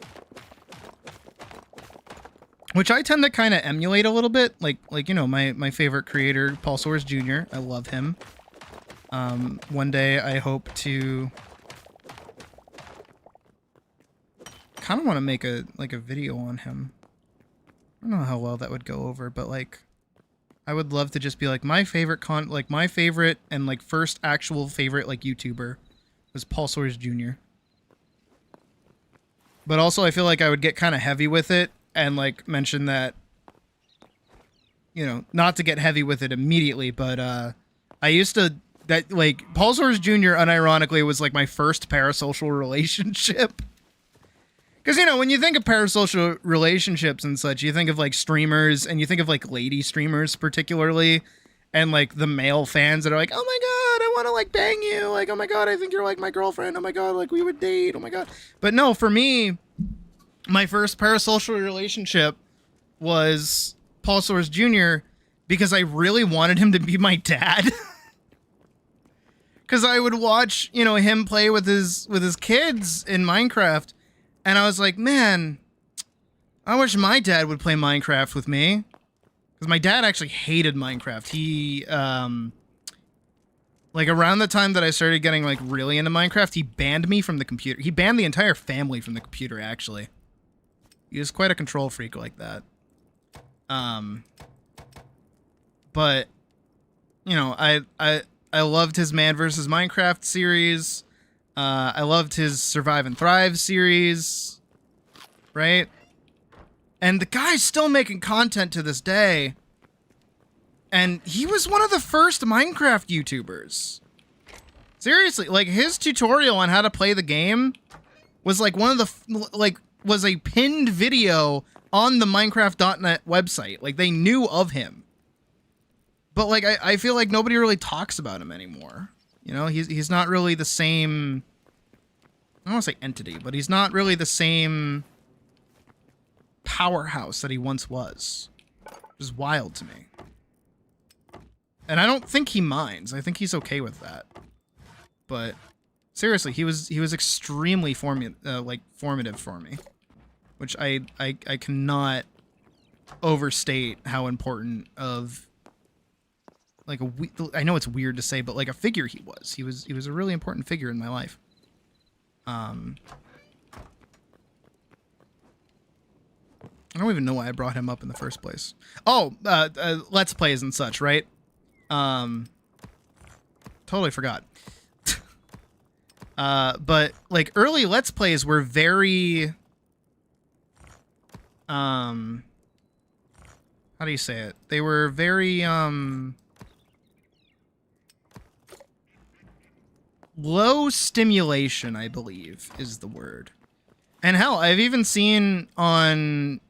Which I tend to kind of emulate a little bit, like you know, my favorite creator, Paul Soares Jr. I love him. One day I hope to kind of want to make a video on him. I don't know how well that would go over, but like I would love to just be like my favorite my favorite and like first actual favorite like YouTuber was Paul Soares Jr. But also I feel like I would get kind of heavy with it and like mention that, you know, not to get heavy with it immediately, but I used to, that like Paul Soares Jr. unironically was like my first parasocial relationship. Because, you know, when you think of parasocial relationships and such, you think of like streamers and you think of like lady streamers particularly, and like the male fans that are like, oh my god, I want to like bang you, like, oh my god, I think you're like my girlfriend, oh my god, like we would date, oh my god. But no, for me, my first parasocial relationship was Paul Soares Jr. because I really wanted him to be my dad. Because I would watch, you know, him play with his kids in Minecraft, and I was like, man, I wish my dad would play Minecraft with me. Because my dad actually hated Minecraft. He, like around the time that I started getting like really into Minecraft, he banned me from the computer. He banned the entire family from the computer, actually. He was quite a control freak like that. But, you know, I loved his Man vs. Minecraft series. I loved his Survive and Thrive series. Right? And the guy's still making content to this day. And he was one of the first Minecraft YouTubers. Seriously, like his tutorial on how to play the game was like one of the, was a pinned video on the Minecraft.net website. Like they knew of him. But like I feel like nobody really talks about him anymore. You know, he's not really the same, I don't want to say entity, but he's not really the same powerhouse that he once was. Which is wild to me. And I don't think he minds. I think he's okay with that. But seriously, he was extremely formative for me, which I cannot overstate how important of like I know it's weird to say, but like a figure he was. He was a really important figure in my life. I don't even know why I brought him up in the first place. Oh, Let's Plays and such, right? Totally forgot. But like early Let's Plays were very how do you say it? They were very low stimulation, I believe is the word. And hell, I've even seen on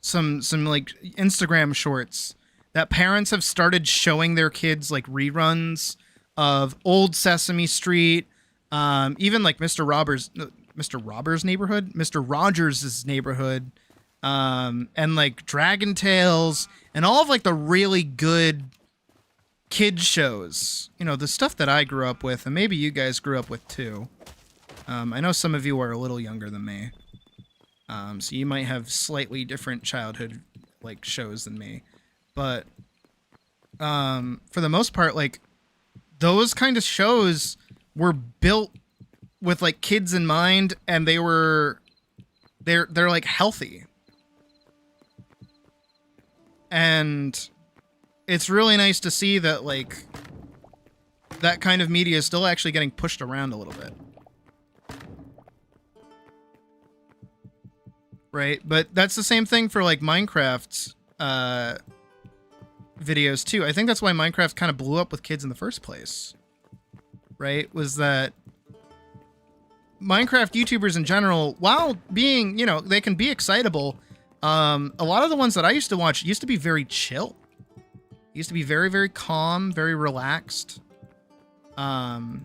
some like Instagram shorts that parents have started showing their kids like reruns of old Sesame Street, even like Mr. Rogers' neighborhood, Mr. Rogers' neighborhood, and like Dragon Tales and all of like the really good kids shows, you know, the stuff that I grew up with and maybe you guys grew up with too. I know some of you are a little younger than me, so you might have slightly different childhood like shows than me, but for the most part, like those kind of shows were built with like kids in mind, and they're like healthy, and it's really nice to see that like that kind of media is still actually getting pushed around a little bit. Right, but that's the same thing for like Minecraft videos too. I think that's why Minecraft kind of blew up with kids in the first place. Right, was that Minecraft YouTubers in general, while being, you know, they can be excitable, a lot of the ones that I used to watch used to be very chill. Used to be very, very calm, very relaxed. I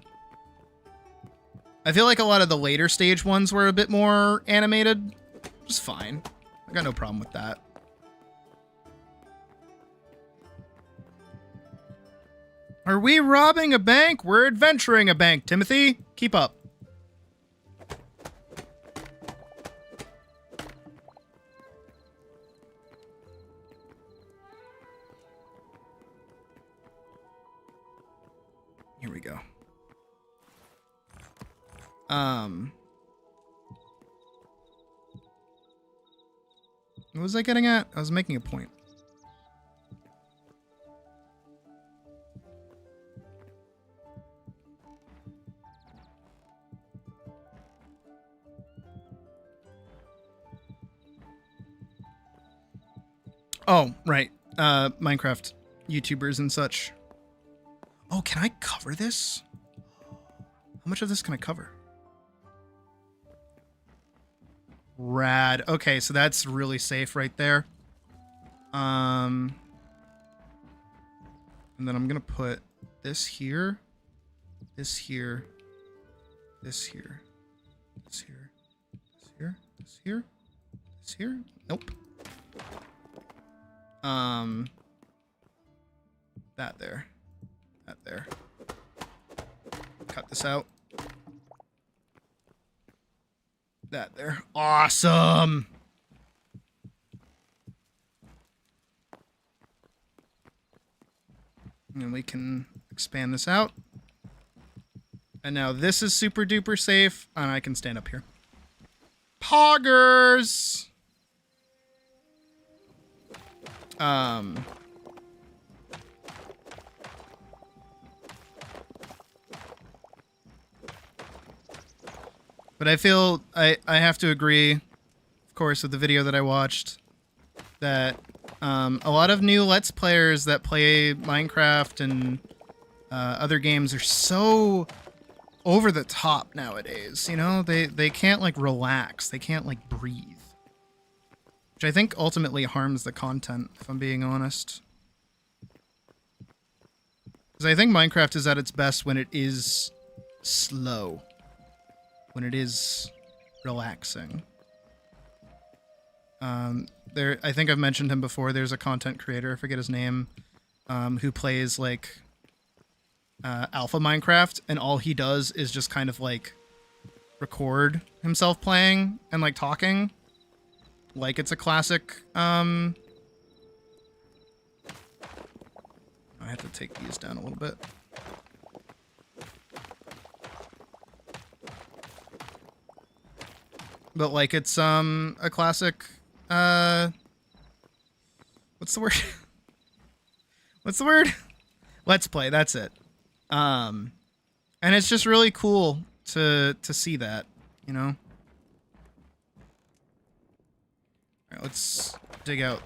feel like a lot of the later stage ones were a bit more animated. Just fine. I got no problem with that. Are we robbing a bank? We're adventuring a bank, Timothy. Keep up. Here we go. What was I getting at? I was making a point. Oh, right. Minecraft YouTubers and such. Oh, can I cover this? How much of this can I cover? Rad. Okay, so that's really safe right there. And then I'm gonna put this here, this here, this here, this here, this here, this here, this here. Nope. That there. That there. Cut this out. That there. Awesome. And we can expand this out. And now this is super duper safe, and I can stand up here. Poggers! But I feel I have to agree, of course, with the video that I watched, that a lot of new Let's Players that play Minecraft and other games are so over the top nowadays. You know, they can't like relax, they can't like breathe, which I think ultimately harms the content, if I'm being honest. Because I think Minecraft is at its best when it is slow. When it is relaxing. I think I've mentioned him before. There's a content creator, I forget his name, who plays like alpha Minecraft, and all he does is just kind of like record himself playing and like talking like it's a classic. I have to take these down a little bit. But like it's a classic what's the word? What's the word? Let's Play, that's it. And it's just really cool to see that, you know? let's dig out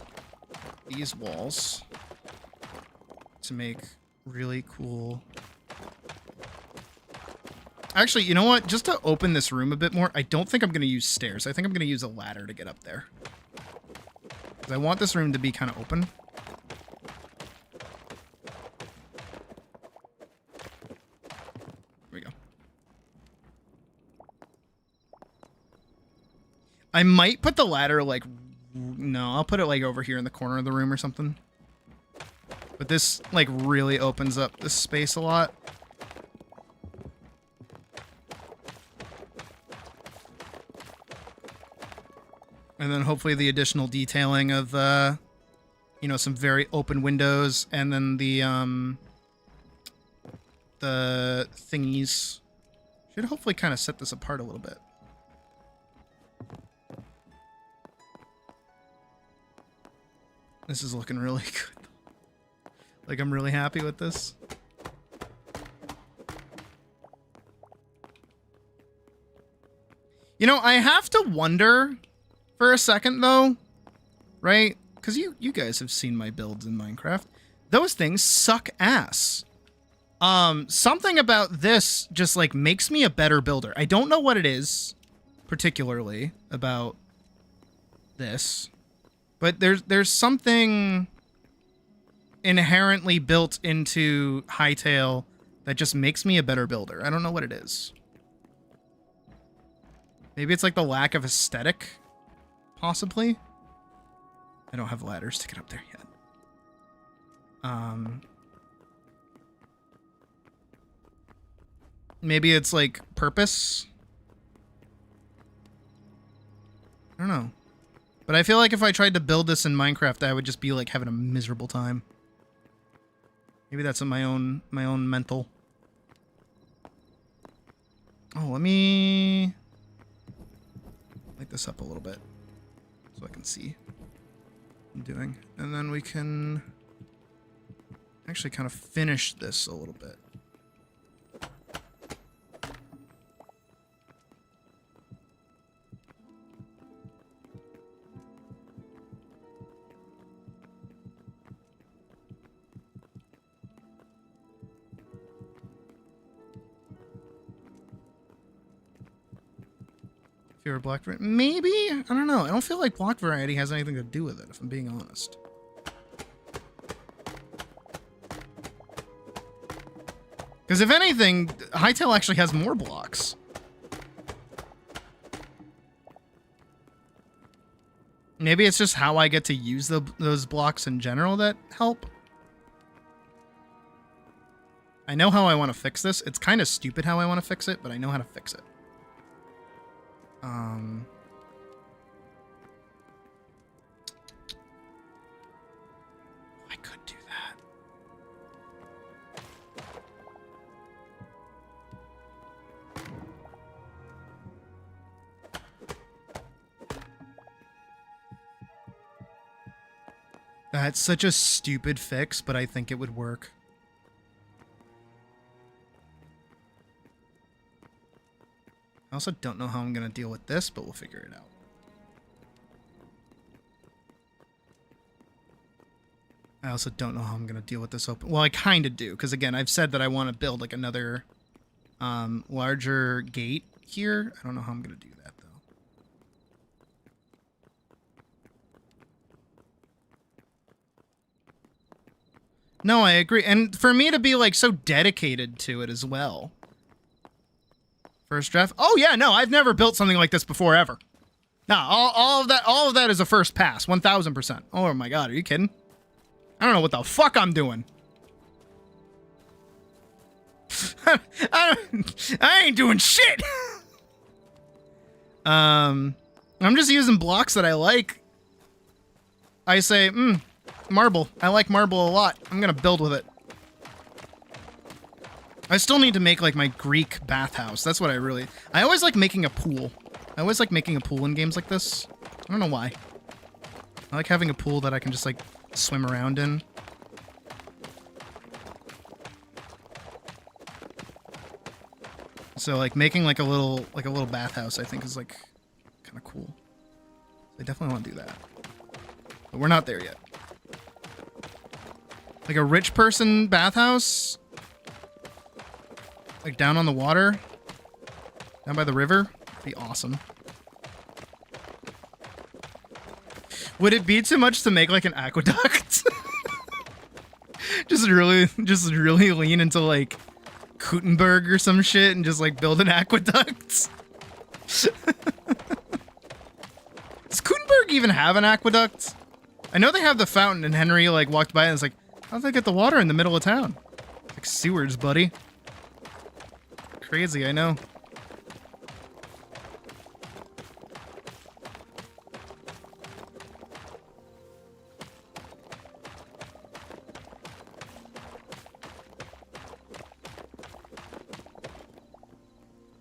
these walls to make really cool. Actually, you know what? Just to open this room a bit more, I don't think I'm going to use stairs. I think I'm going to use a ladder to get up there. Because I want this room to be kind of open. Here we go. I might put the ladder, like... No, I'll put it, like, over here in the corner of the room or something. But this, like, really opens up this space a lot. And then hopefully the additional detailing of, you know, some very open windows, and then the thingies should hopefully kind of set this apart a little bit. This is looking really good. Like, I'm really happy with this. You know, I have to wonder for a second, though, right? Because you guys have seen my builds in Minecraft. Those things suck ass. Something about this just, like, makes me a better builder. I don't know what it is, particularly, about this. But there's something inherently built into Hytale that just makes me a better builder. I don't know what it is. Maybe it's, like, the lack of aesthetic. Possibly. I don't have ladders to get up there yet. Maybe it's like purpose. I don't know. But I feel like if I tried to build this in Minecraft, I would just be like having a miserable time. Maybe that's in my own mental. Oh, let me light this up a little bit so I can see what I'm doing. And then we can actually kind of finish this a little bit. Fewer block variety. Maybe? I don't know. I don't feel like block variety has anything to do with it, if I'm being honest. Because if anything, Hytale actually has more blocks. Maybe it's just how I get to use those blocks in general that help. I know how I want to fix this. It's kind of stupid how I want to fix it, but I know how to fix it. I could do that. That's such a stupid fix, but I think it would work. I also don't know how I'm going to deal with this, but we'll figure it out. I also don't know how I'm going to deal with this open. Well, I kind of do, because again, I've said that I want to build like another larger gate here. I don't know how I'm going to do that, though. No, I agree. And for me to be like so dedicated to it as well. First draft. Oh yeah, no, I've never built something like this before ever. No, all of that is a first pass, 1000%. Oh my god, are you kidding? I don't know what the fuck I'm doing. I ain't doing shit. I'm just using blocks that I like. I say, marble. I like marble a lot. I'm gonna build with it. I still need to make, like, my Greek bathhouse. That's what I always like making a pool. I always like making a pool in games like this. I don't know why. I like having a pool that I can just, like, swim around in. So, like, making, like a little bathhouse, I think, is, like, kind of cool. I definitely want to do that. But we're not there yet. Like a rich person bathhouse? Like down on the water? Down by the river? Be awesome. Would it be too much to make like an aqueduct? just really lean into like Gutenberg or some shit and just like build an aqueduct? Does Gutenberg even have an aqueduct? I know they have the fountain, and Henry like walked by and was like, how'd they get the water in the middle of town? Like sewers, buddy. Crazy, I know.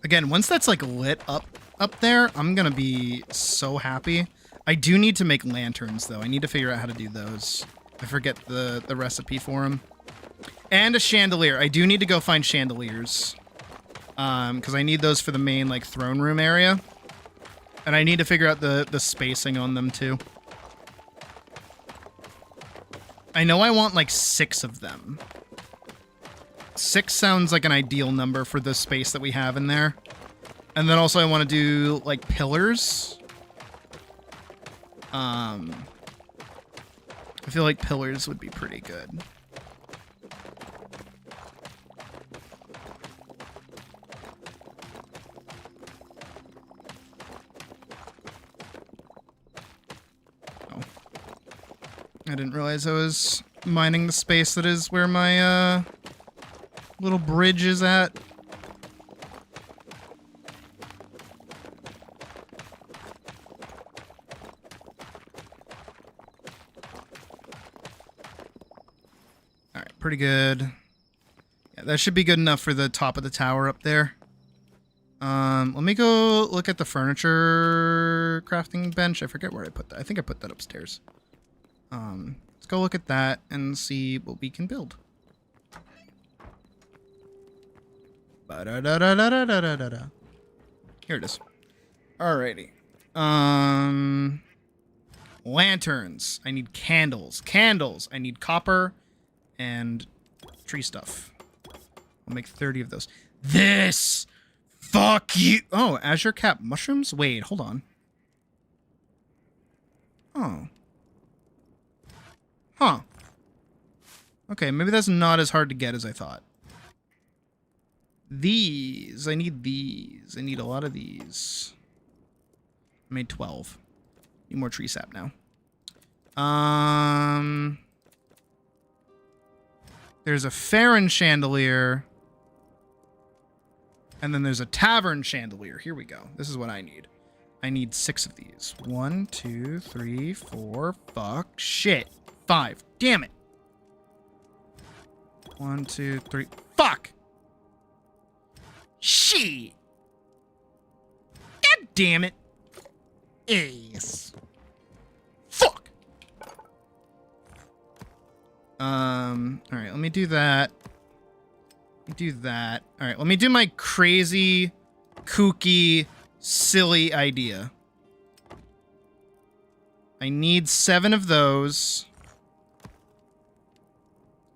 Again, once that's like lit up there, I'm gonna be so happy. I do need to make lanterns though. I need to figure out how to do those. I forget the recipe for them. And a chandelier. I do need to go find chandeliers. Because I need those for the main like throne room area. And I need to figure out the spacing on them too. I know I want like 6 of them. 6 sounds like an ideal number for the space that we have in there. And then also I want to do like pillars. I feel like pillars would be pretty good. Oh. I didn't realize I was mining the space that is where my little bridge is at. Alright, pretty good. Yeah, that should be good enough for the top of the tower up there. Let me go look at the furniture crafting bench. I forget where I put that. I think I put that upstairs. Let's go look at that and see what we can build. Ba-da-da-da-da-da-da-da-da. Here it is. Alrighty. Lanterns. I need candles. Candles. I need copper and tree stuff. I'll make 30 of those. This! Fuck you! Oh, azure cap mushrooms? Wait, hold on. Oh. Huh. Okay, maybe that's not as hard to get as I thought. These. I need these. I need a lot of these. I made 12. Need more tree sap now. There's a Farron chandelier. And then there's a tavern chandelier. Here we go. This is what I need. I need 6 of these. 1, 2, 3, 4. Fuck. Shit. 5. Damn it. 1, 2, 3. Fuck. Shit. God damn it. Ace. Fuck. Alright, let me do that. Do that. All right, let me do my crazy, kooky, silly idea. I need 7 of those.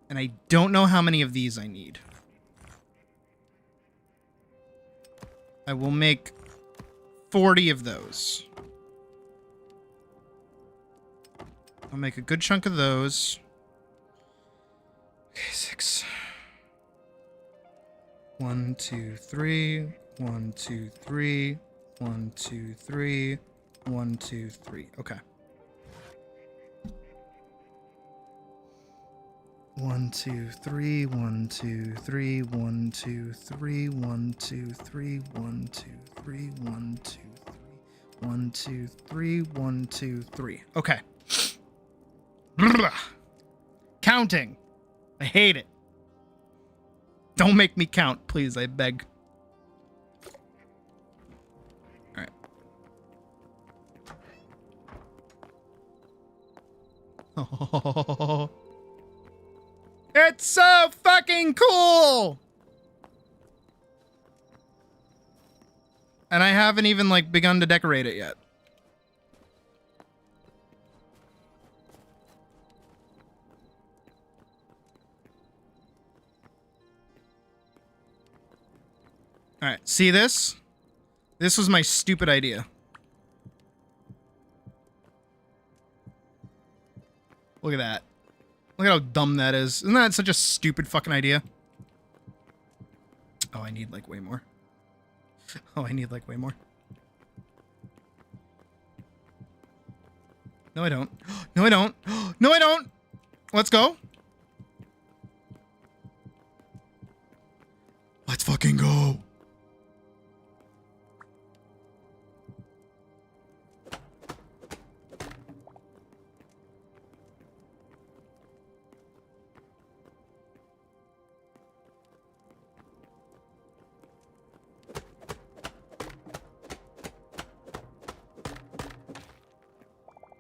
And I don't know how many of these I need. I will make 40 of those. I'll make a good chunk of those. Okay, 6. 1, 2, 3. 1, 2, 3. 1, 2, 3. 1, 2, 3. Okay. 1, 2, 3. 1, 2, 3. 1, 2, 3. 1, 2, 3. 1, 2, 3. 1, 2, 3. 1, 2, 3. 1, 2, 3. Okay. Counting. I hate it. Don't make me count, please, I beg. Alright. Oh. It's so fucking cool! And I haven't even, like, begun to decorate it yet. All right, see this? This was my stupid idea. Look at that. Look at how dumb that is. Isn't that such a stupid fucking idea? Oh, I need like way more. Oh, I need like way more. No, I don't. No, I don't. No, I don't. Let's go. Let's fucking go.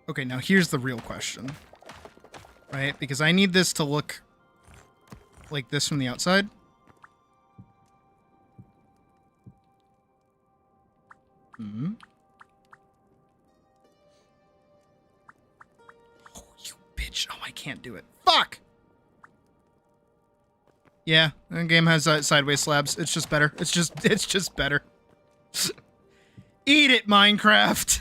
Okay, now here's the real question. Right? Because I need this to look like this from the outside. Hmm. Oh, you bitch. Oh, I can't do it. Fuck! Yeah, the game has sideways slabs. It's just better. It's just better. Eat it, Minecraft!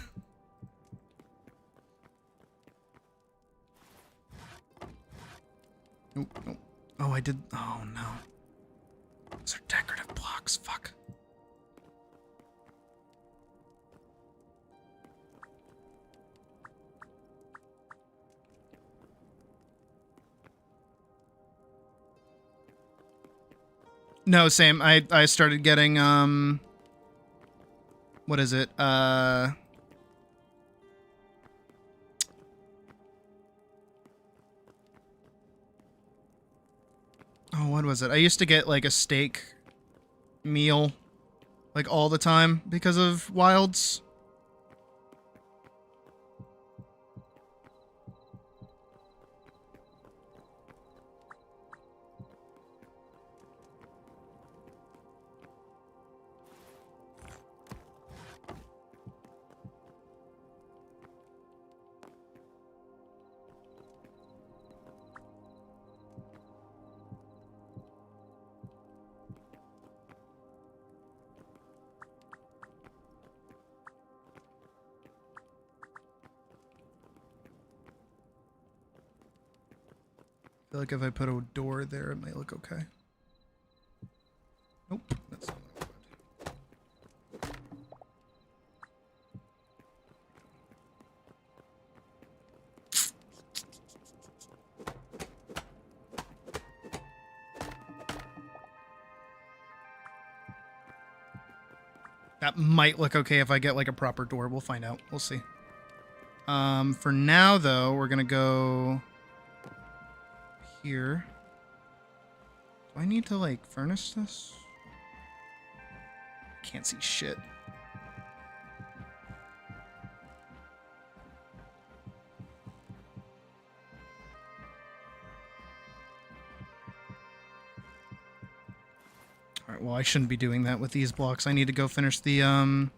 Nope, nope. Oh, I did. Oh, no. Those are decorative blocks. Fuck. No, same. I started getting, what is it? Oh, what was it? I used to get like a steak meal like all the time because of wilds. I feel like if I put a door there, it might look okay. Nope, that's not what I wanted. That might look okay if I get like a proper door. We'll find out. We'll see. For now, though, we're gonna go here. Do I need to like furnace this? Can't see shit. Alright, well I shouldn't be doing that with these blocks. I need to go finish the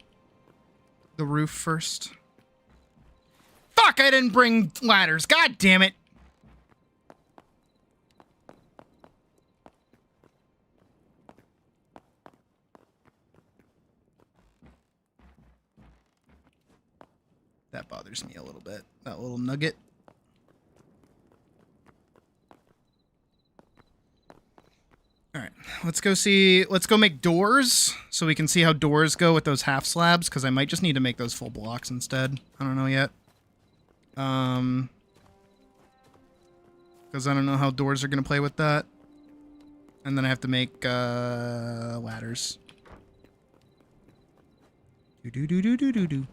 roof first. Fuck, I didn't bring ladders. God damn it. That bothers me a little bit. That little nugget. Alright, let's go see. Let's go make doors so we can see how doors go with those half slabs, because I might just need to make those full blocks instead. I don't know yet. Because I don't know how doors are going to play with that. And then I have to make ladders. Do-do-do-do-do-do-do.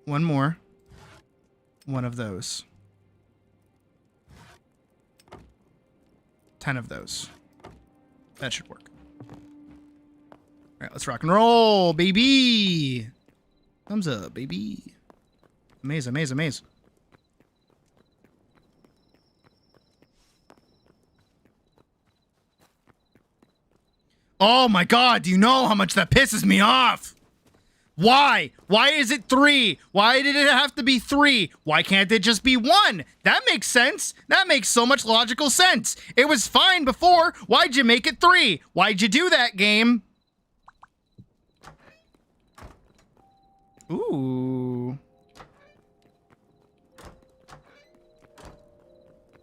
One more. One of those. 10 of those. That should work. Alright, let's rock and roll, baby! Thumbs up, baby. Amaze, amaze, amaze. Oh my god, do you know how much that pisses me off? Why? Why is it 3? Why did it have to be 3? Why can't it just be 1? That makes sense. That makes so much logical sense. It was fine before. Why'd you make it 3? Why'd you do that, game? Ooh.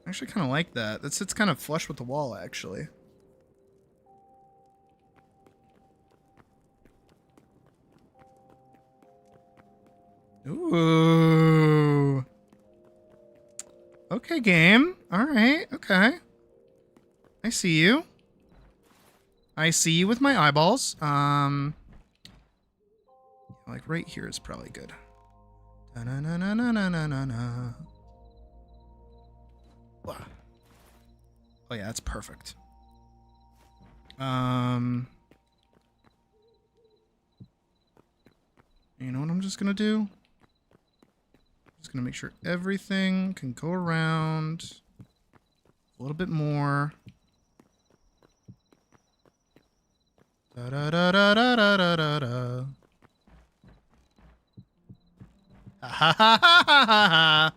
I actually kind of like that. That sits kind of flush with the wall, actually. Ooh. Okay, game. All right. Okay. I see you. I see you with my eyeballs. Like right here is probably good. Da-na-na-na-na-na-na-na. Oh yeah, that's perfect. You know what I'm just gonna do? Just gonna make sure everything can go around a little bit more. Da da da da da da da da da. Ha ha ha ha ha ha.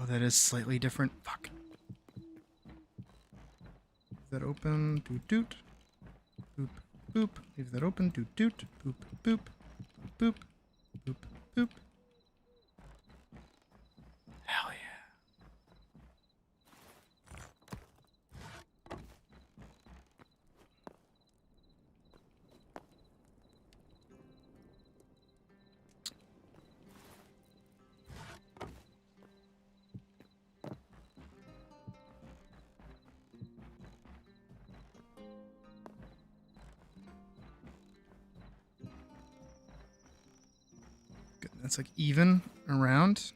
Oh, that is slightly different. Fuck. Leave that open. Doot doot. Boop boop. Leave that open. Doot doot. Boop boop. Boop boop boop. Hell yeah. That's like even around.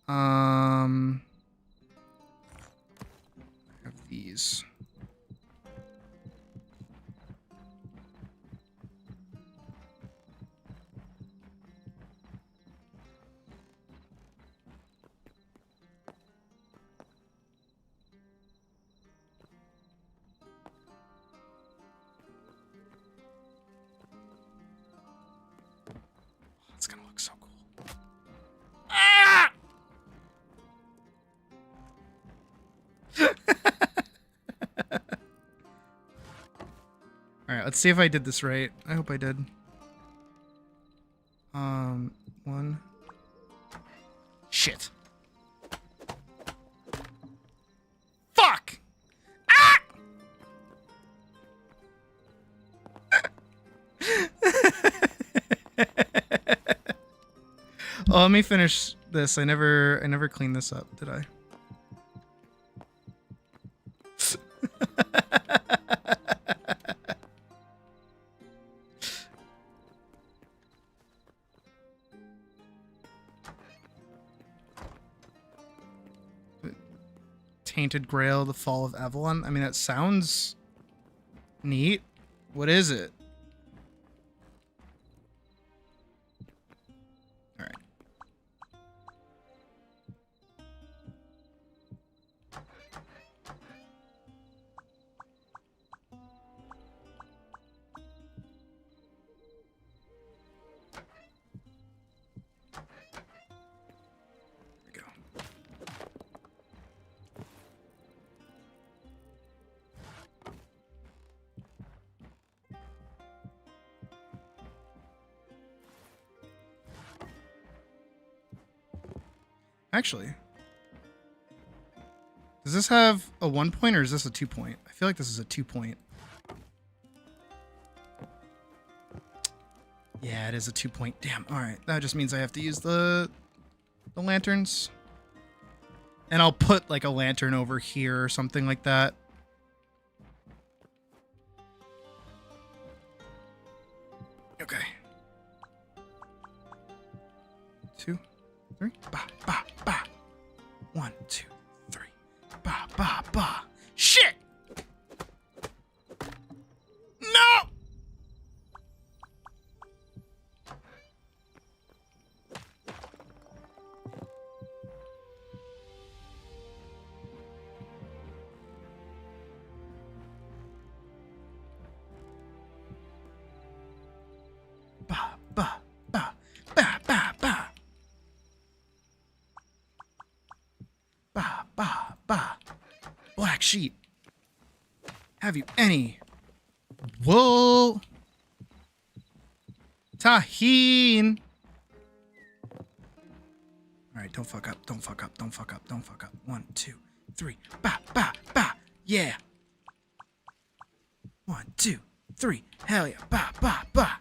I have these. It's gonna look so cool. Ah! All right, let's see if I did this right. I hope I did. One. Shit. Fuck! Ah! Oh, let me finish this. I never cleaned this up, did I? Tainted Grail, The Fall of Avalon. I mean, that sounds neat. What is it? All right. There we go. Actually, does this have a 1 point or is this a 2 point? I feel like this is a 2 point. Yeah, it is a 2 point. Damn. All right. That just means I have to use the lanterns. And I'll put like a lantern over here or something like that. Okay. 2, 3. Ba, ba, ba. 1, 2, 3. Ba, ba, ba. Shit! No! ba, ba, ba, ba, ba. Ba, ba, ba. Black sheep. Have you any wool? Tahine. All right, don't fuck up. Don't fuck up. Don't fuck up. Don't fuck up. 1, 2, 3. Ba, ba, ba. Yeah. 1, 2, 3. Hell yeah. Ba, ba, ba.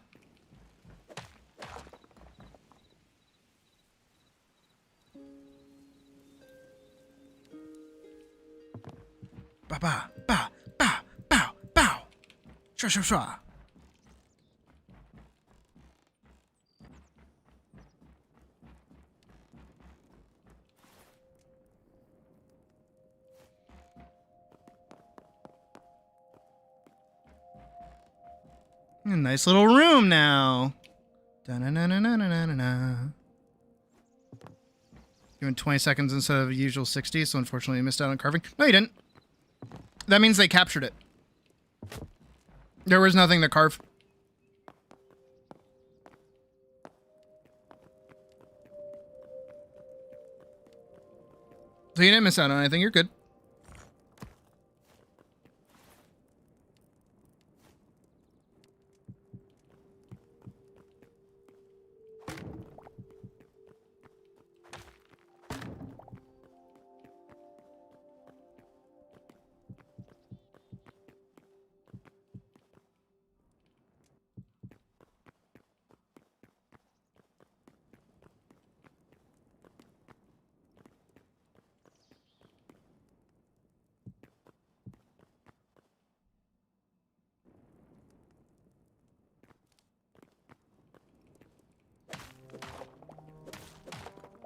Ba, ba, ba, ba, bow, bow. Shwa, shwa, shwa. A nice little room now. Da-na-na-na-na-na-na-na. Given 20 seconds instead of the usual 60, so unfortunately you missed out on carving. No, you didn't. That means they captured it. There was nothing to carve. So you didn't miss out on anything. You're good.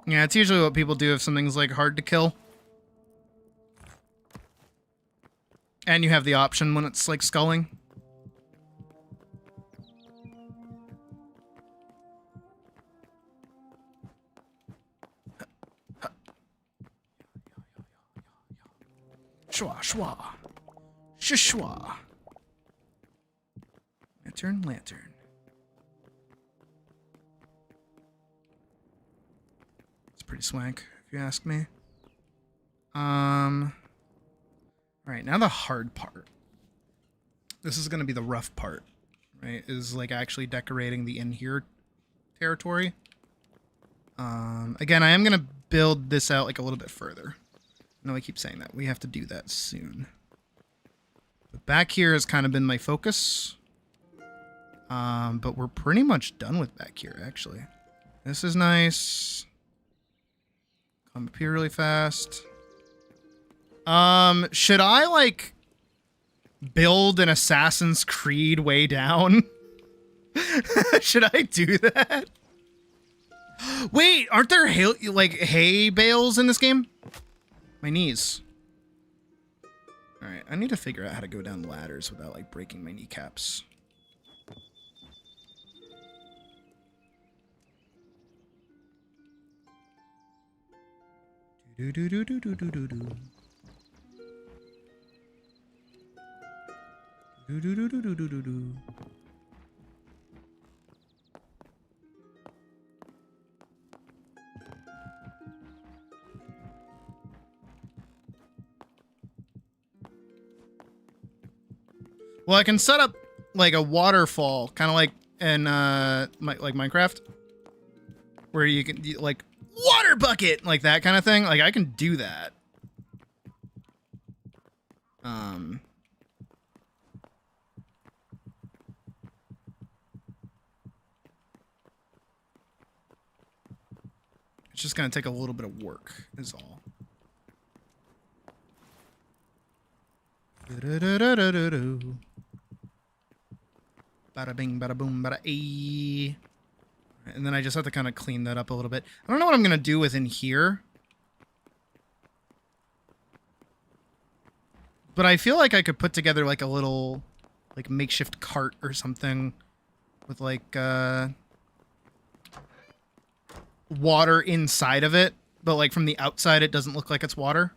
Yeah, it's usually what people do if something's like hard to kill. And you have the option when it's like sculling. Shwa, shwa. Shishwa. Lantern, lantern. It's pretty swank, if you ask me. Alright, now the hard part. This is gonna be the rough part, right? Is like actually decorating the in here territory. Again, I am gonna build this out like a little bit further. I know I keep saying that. We have to do that soon. But back here has kind of been my focus. But we're pretty much done with back here, actually. This is nice. Come up here really fast. Should I, like, build an Assassin's Creed way down? Should I do that? Wait, aren't there hay bales in this game? My knees. Alright, I need to figure out how to go down ladders without, like, breaking my kneecaps. Do-do-do-do-do-do-do-do. Do-do-do-do-do-do-do. Well, I can set up like a waterfall, kind of like in like Minecraft, where you can like water bucket, like that kind of thing. Like I can do that. It's just gonna take a little bit of work, is all. Do-do-do-do-do-do. Bada bing, bada boom, bada ee. And then I just have to kind of clean that up a little bit. I don't know what I'm gonna do within here, but I feel like I could put together like a little, like makeshift cart or something with like water inside of it, but like from the outside it doesn't look like it's water.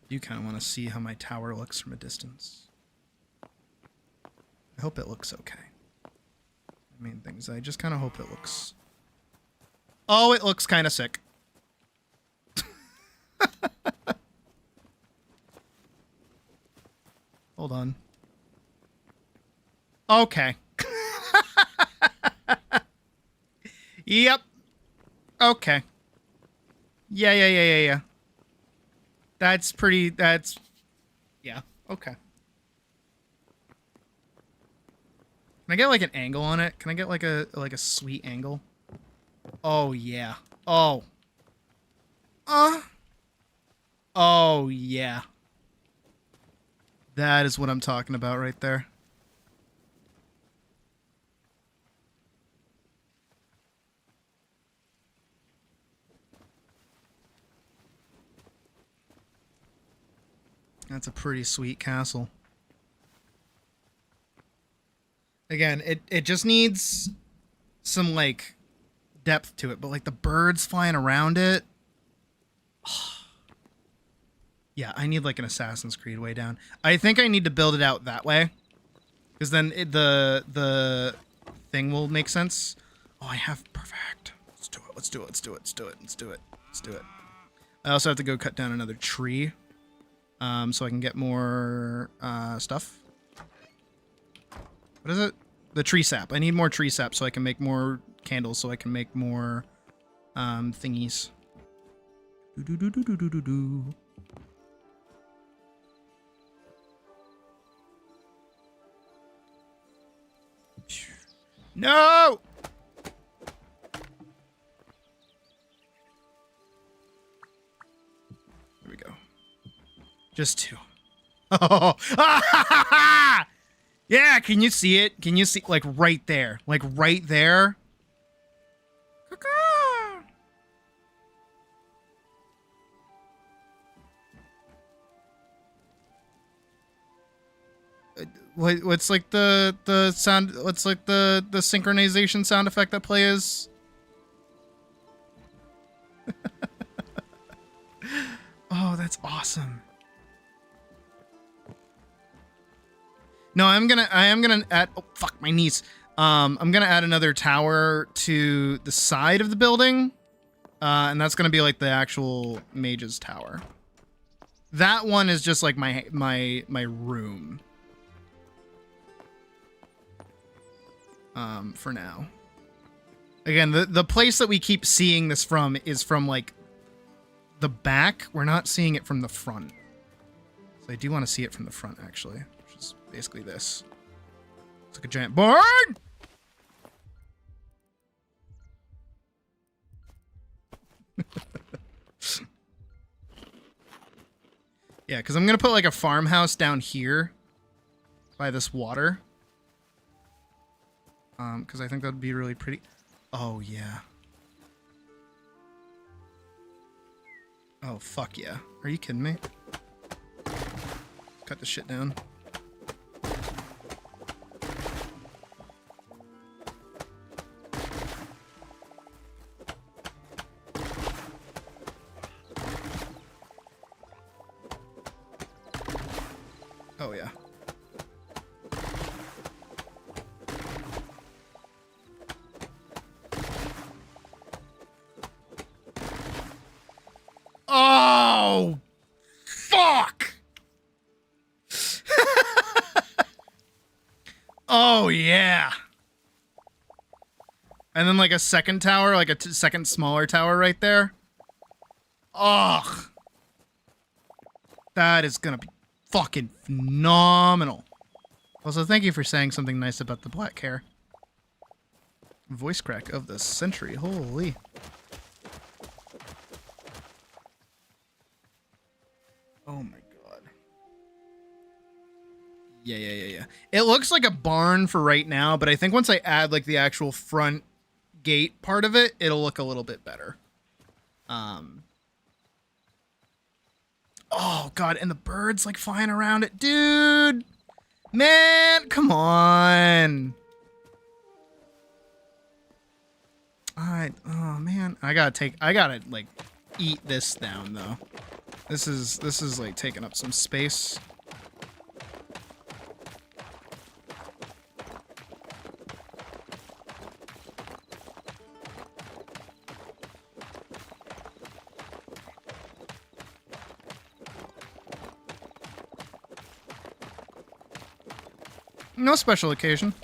You kind of want to see how my tower looks from a distance. I hope it looks okay. The main thing is I just kind of hope it looks... Oh, it looks kind of sick. Hold on. Okay. Yep. Okay. Yeah. That's pretty, yeah, okay. Can I get like an angle on it? Can I get like a sweet angle? Oh yeah. Oh. Oh yeah. That is what I'm talking about right there. That's a pretty sweet castle. Again, it just needs some, like, depth to it. But, like, the birds flying around it... Yeah, I need, like, an Assassin's Creed way down. I think I need to build it out that way. Because then the thing will make sense. Oh, I have... Perfect. Let's do it. I also have to go cut down another tree. So I can get more stuff. What is it? The tree sap. I need more tree sap so I can make more candles, so I can make more thingies. No! Here we go. Just two. Oh! Yeah, can you see it? Can you see, like, right there? Like, right there? What's like the sound? What's like the synchronization sound effect that plays? Oh, that's awesome. No, I am gonna add, oh fuck, my knees. I'm gonna add another tower to the side of the building. And that's gonna be like the actual mage's tower. That one is just like my room. For now. Again, the place that we keep seeing this from is from like the back. We're not seeing it from the front. So I do want to see it from the front actually. Is basically this. It's like a giant barn! Yeah, because I'm going to put like a farmhouse down here by this water. Because I think that'd be really pretty. Oh, yeah. Oh, fuck yeah. Are you kidding me? Cut this shit down. Oh, yeah. Oh, fuck. Oh, yeah. And then like a second tower, like a second smaller tower right there. Ugh. That is gonna be fucking phenomenal. Also, thank you for saying something nice about the black hair. Voice crack of the century. Holy. Oh my god. Yeah. It looks like a barn for right now, but I think once I add like the actual front gate part of it, it'll look a little bit better. Oh god, and the birds like flying around it. Dude! Man, come on. Oh man, I gotta like eat this down though. This is like taking up some space. No special occasion.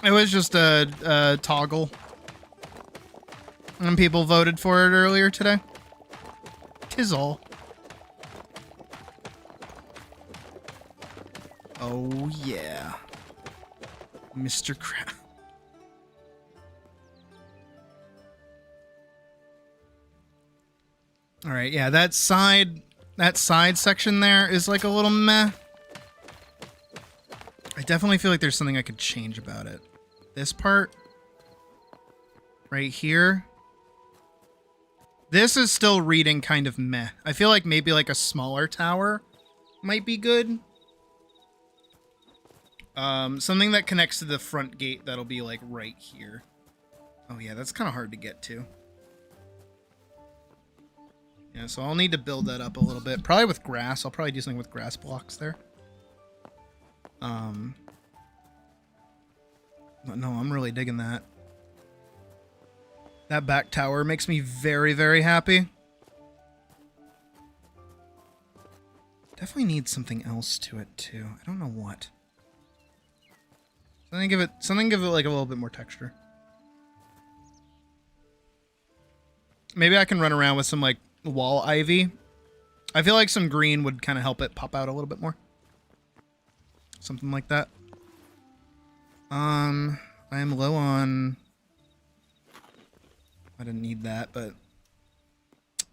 It was just a toggle. And people voted for it earlier today. 'Tis all. Oh, yeah. Mr. Crab. All right, yeah, that side section there is like a little meh. I definitely feel like there's something I could change about it. This part right here. This is still reading kind of meh. I feel like maybe like a smaller tower might be good. Something that connects to the front gate that'll be like right here. Oh yeah, that's kind of hard to get to. Yeah, so I'll need to build that up a little bit. Probably with grass. I'll probably do something with grass blocks there. But no, I'm really digging that. That back tower makes me very, very happy. Definitely needs something else to it too. I don't know what. Something give it like a little bit more texture. Maybe I can run around with some like wall ivy. I feel like some green would kind of help it pop out a little bit more. Something like that. I am low on... I didn't need that, but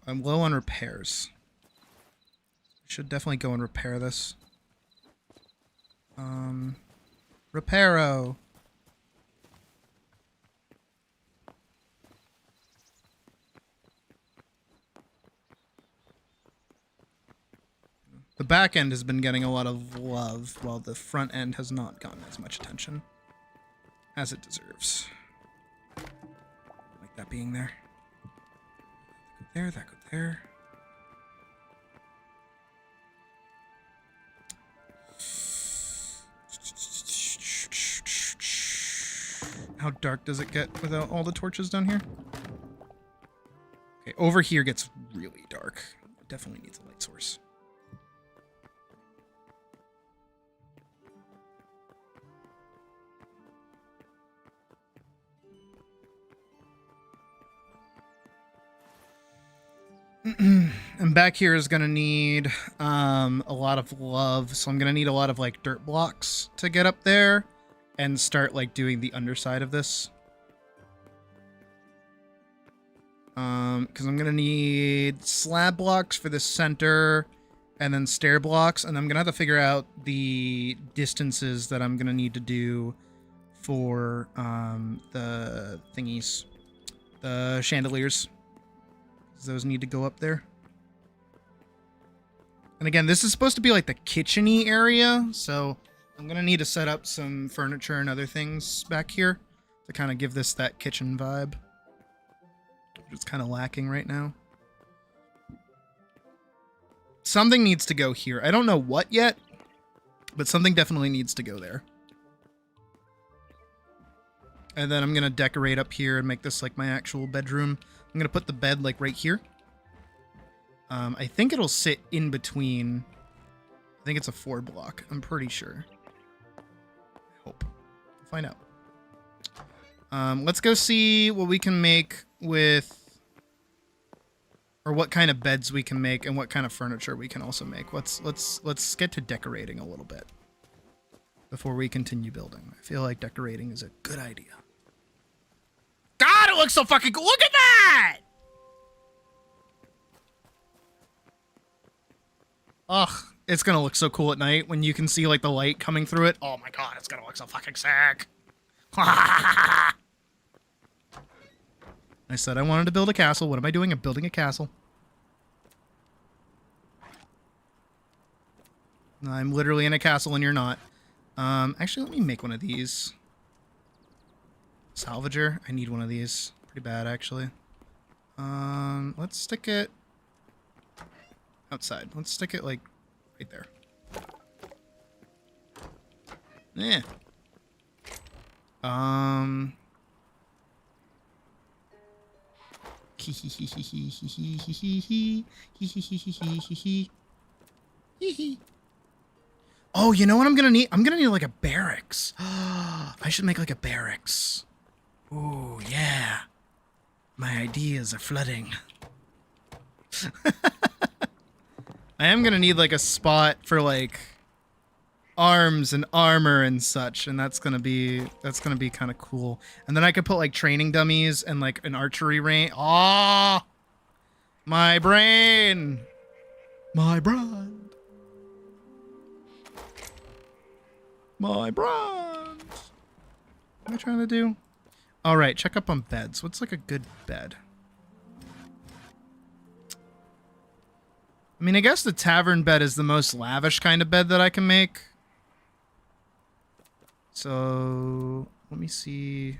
I'm low on repairs. Should definitely go and repair this. Reparo. The back end has been getting a lot of love, while the front end has not gotten as much attention as it deserves. Like that being there. There, that go there. How dark does it get without all the torches down here? Okay, over here gets really dark. It definitely needs a light source. And back here is going to need a lot of love. So I'm going to need a lot of like dirt blocks to get up there and start like doing the underside of this. Because I'm going to need slab blocks for the center and then stair blocks. And I'm going to have to figure out the distances that I'm going to need to do for the thingies, the chandeliers. Those need to go up there. And again, this is supposed to be like the kitchen-y area, so I'm going to need to set up some furniture and other things back here to kind of give this that kitchen vibe. It's kind of lacking right now. Something needs to go here. I don't know what yet, but something definitely needs to go there. And then I'm going to decorate up here and make this like my actual bedroom. I'm going to put the bed like right here. I think it'll sit in between. I think it's a 4 block. I'm pretty sure. I hope. We'll find out. Let's go see what we can make with, or what kind of beds we can make and what kind of furniture we can also make. Let's get to decorating a little bit before we continue building. I feel like decorating is a good idea. God, it looks so fucking cool. Look at that! Ugh, it's gonna look so cool at night when you can see like the light coming through it. Oh my god, it's gonna look so fucking sick. I said I wanted to build a castle. What am I doing? I'm building a castle. I'm literally in a castle and you're not. Actually, let me make one of these. Salvager. I need one of these. Pretty bad, actually. Let's stick it outside. Let's stick it, like, right there. Yeah. Oh, you know what I'm gonna need? I'm gonna need like a barracks. I should make like a barracks. Ooh, yeah. My ideas are flooding. I am gonna need like a spot for like arms and armor and such, and that's gonna be kind of cool. And then I could put like training dummies and like an archery range. Ah, my brain, my brain, my brain. What am I trying to do? All right, check up on beds. What's like a good bed? I mean, I guess the tavern bed is the most lavish kind of bed that I can make. So, let me see.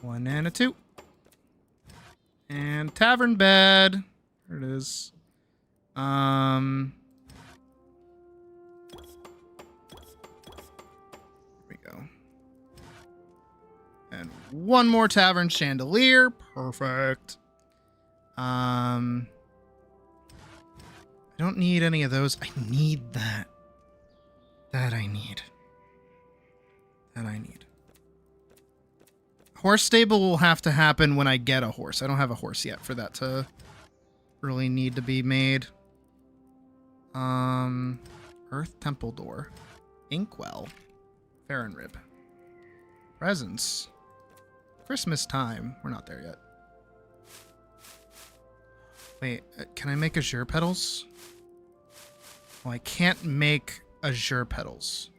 1 and a 2. And tavern bed. There it is. There we go. And one more tavern chandelier. Perfect. I don't need any of those. I need that. That I need. Horse stable will have to happen when I get a horse. I don't have a horse yet for that to really need to be made. Earth temple door. Inkwell. Farron rib. Presents. Christmas time. We're not there yet. Wait, can I make azure petals? Well, I can't make azure petals.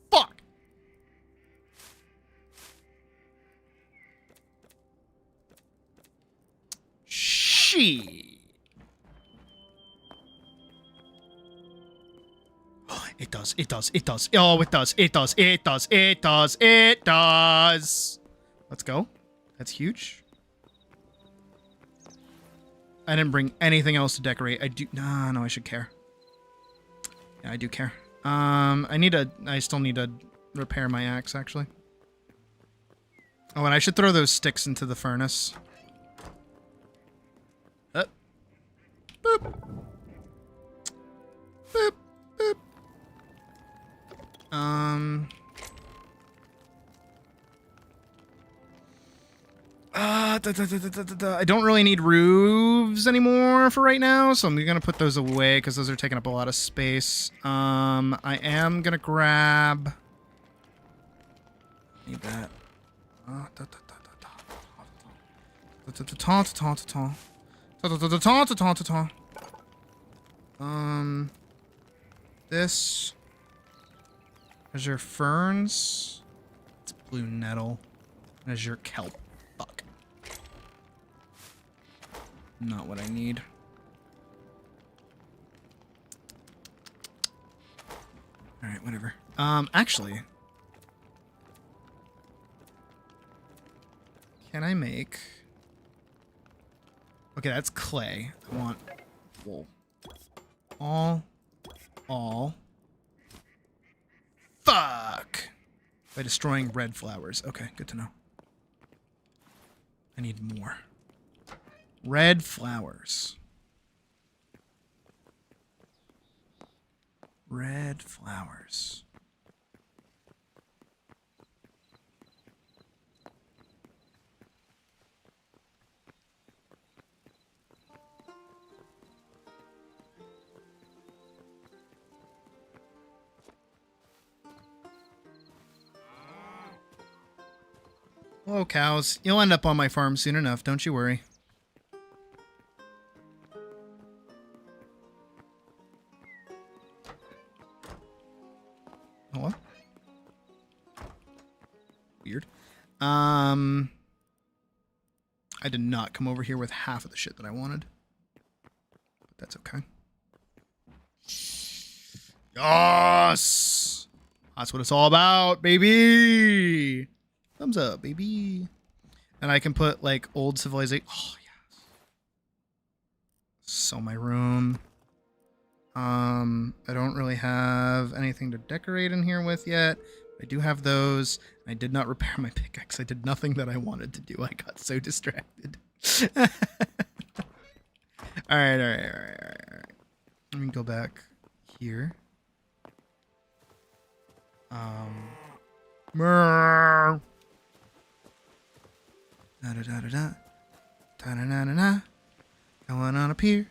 Fuck! She. It does. It does. It does. Oh, it does. It does. It does. It does. It does. Let's go. That's huge. I didn't bring anything else to decorate. I do. No, I should care. Yeah, I do care. I still need to repair my axe, actually. Oh, and I should throw those sticks into the furnace. Boop. Boop. Boop. I don't really need roofs anymore for right now, so I'm gonna put those away because those are taking up a lot of space. I am gonna grab. Need that. This. Azure ferns. It's blue nettle. And azure kelp. Fuck. Not what I need. Alright, whatever. Actually. Can I make... Okay, that's clay. I want wool. All. Fuck! By destroying red flowers. Okay, good to know. I need more. Red flowers. Red flowers. Hello, cows. You'll end up on my farm soon enough, don't you worry. Hello? Weird. I did not come over here with half of the shit that I wanted. But that's okay. Yes! That's what it's all about, baby! Thumbs up, baby. And I can put, like, old civilization. Oh, yes. So my room. I don't really have anything to decorate in here with yet. I do have those. I did not repair my pickaxe. I did nothing that I wanted to do. I got so distracted. All right, all right, all right, all right. Let me go back here. Brr. Da da da da da. Da da da da da. Going on up here.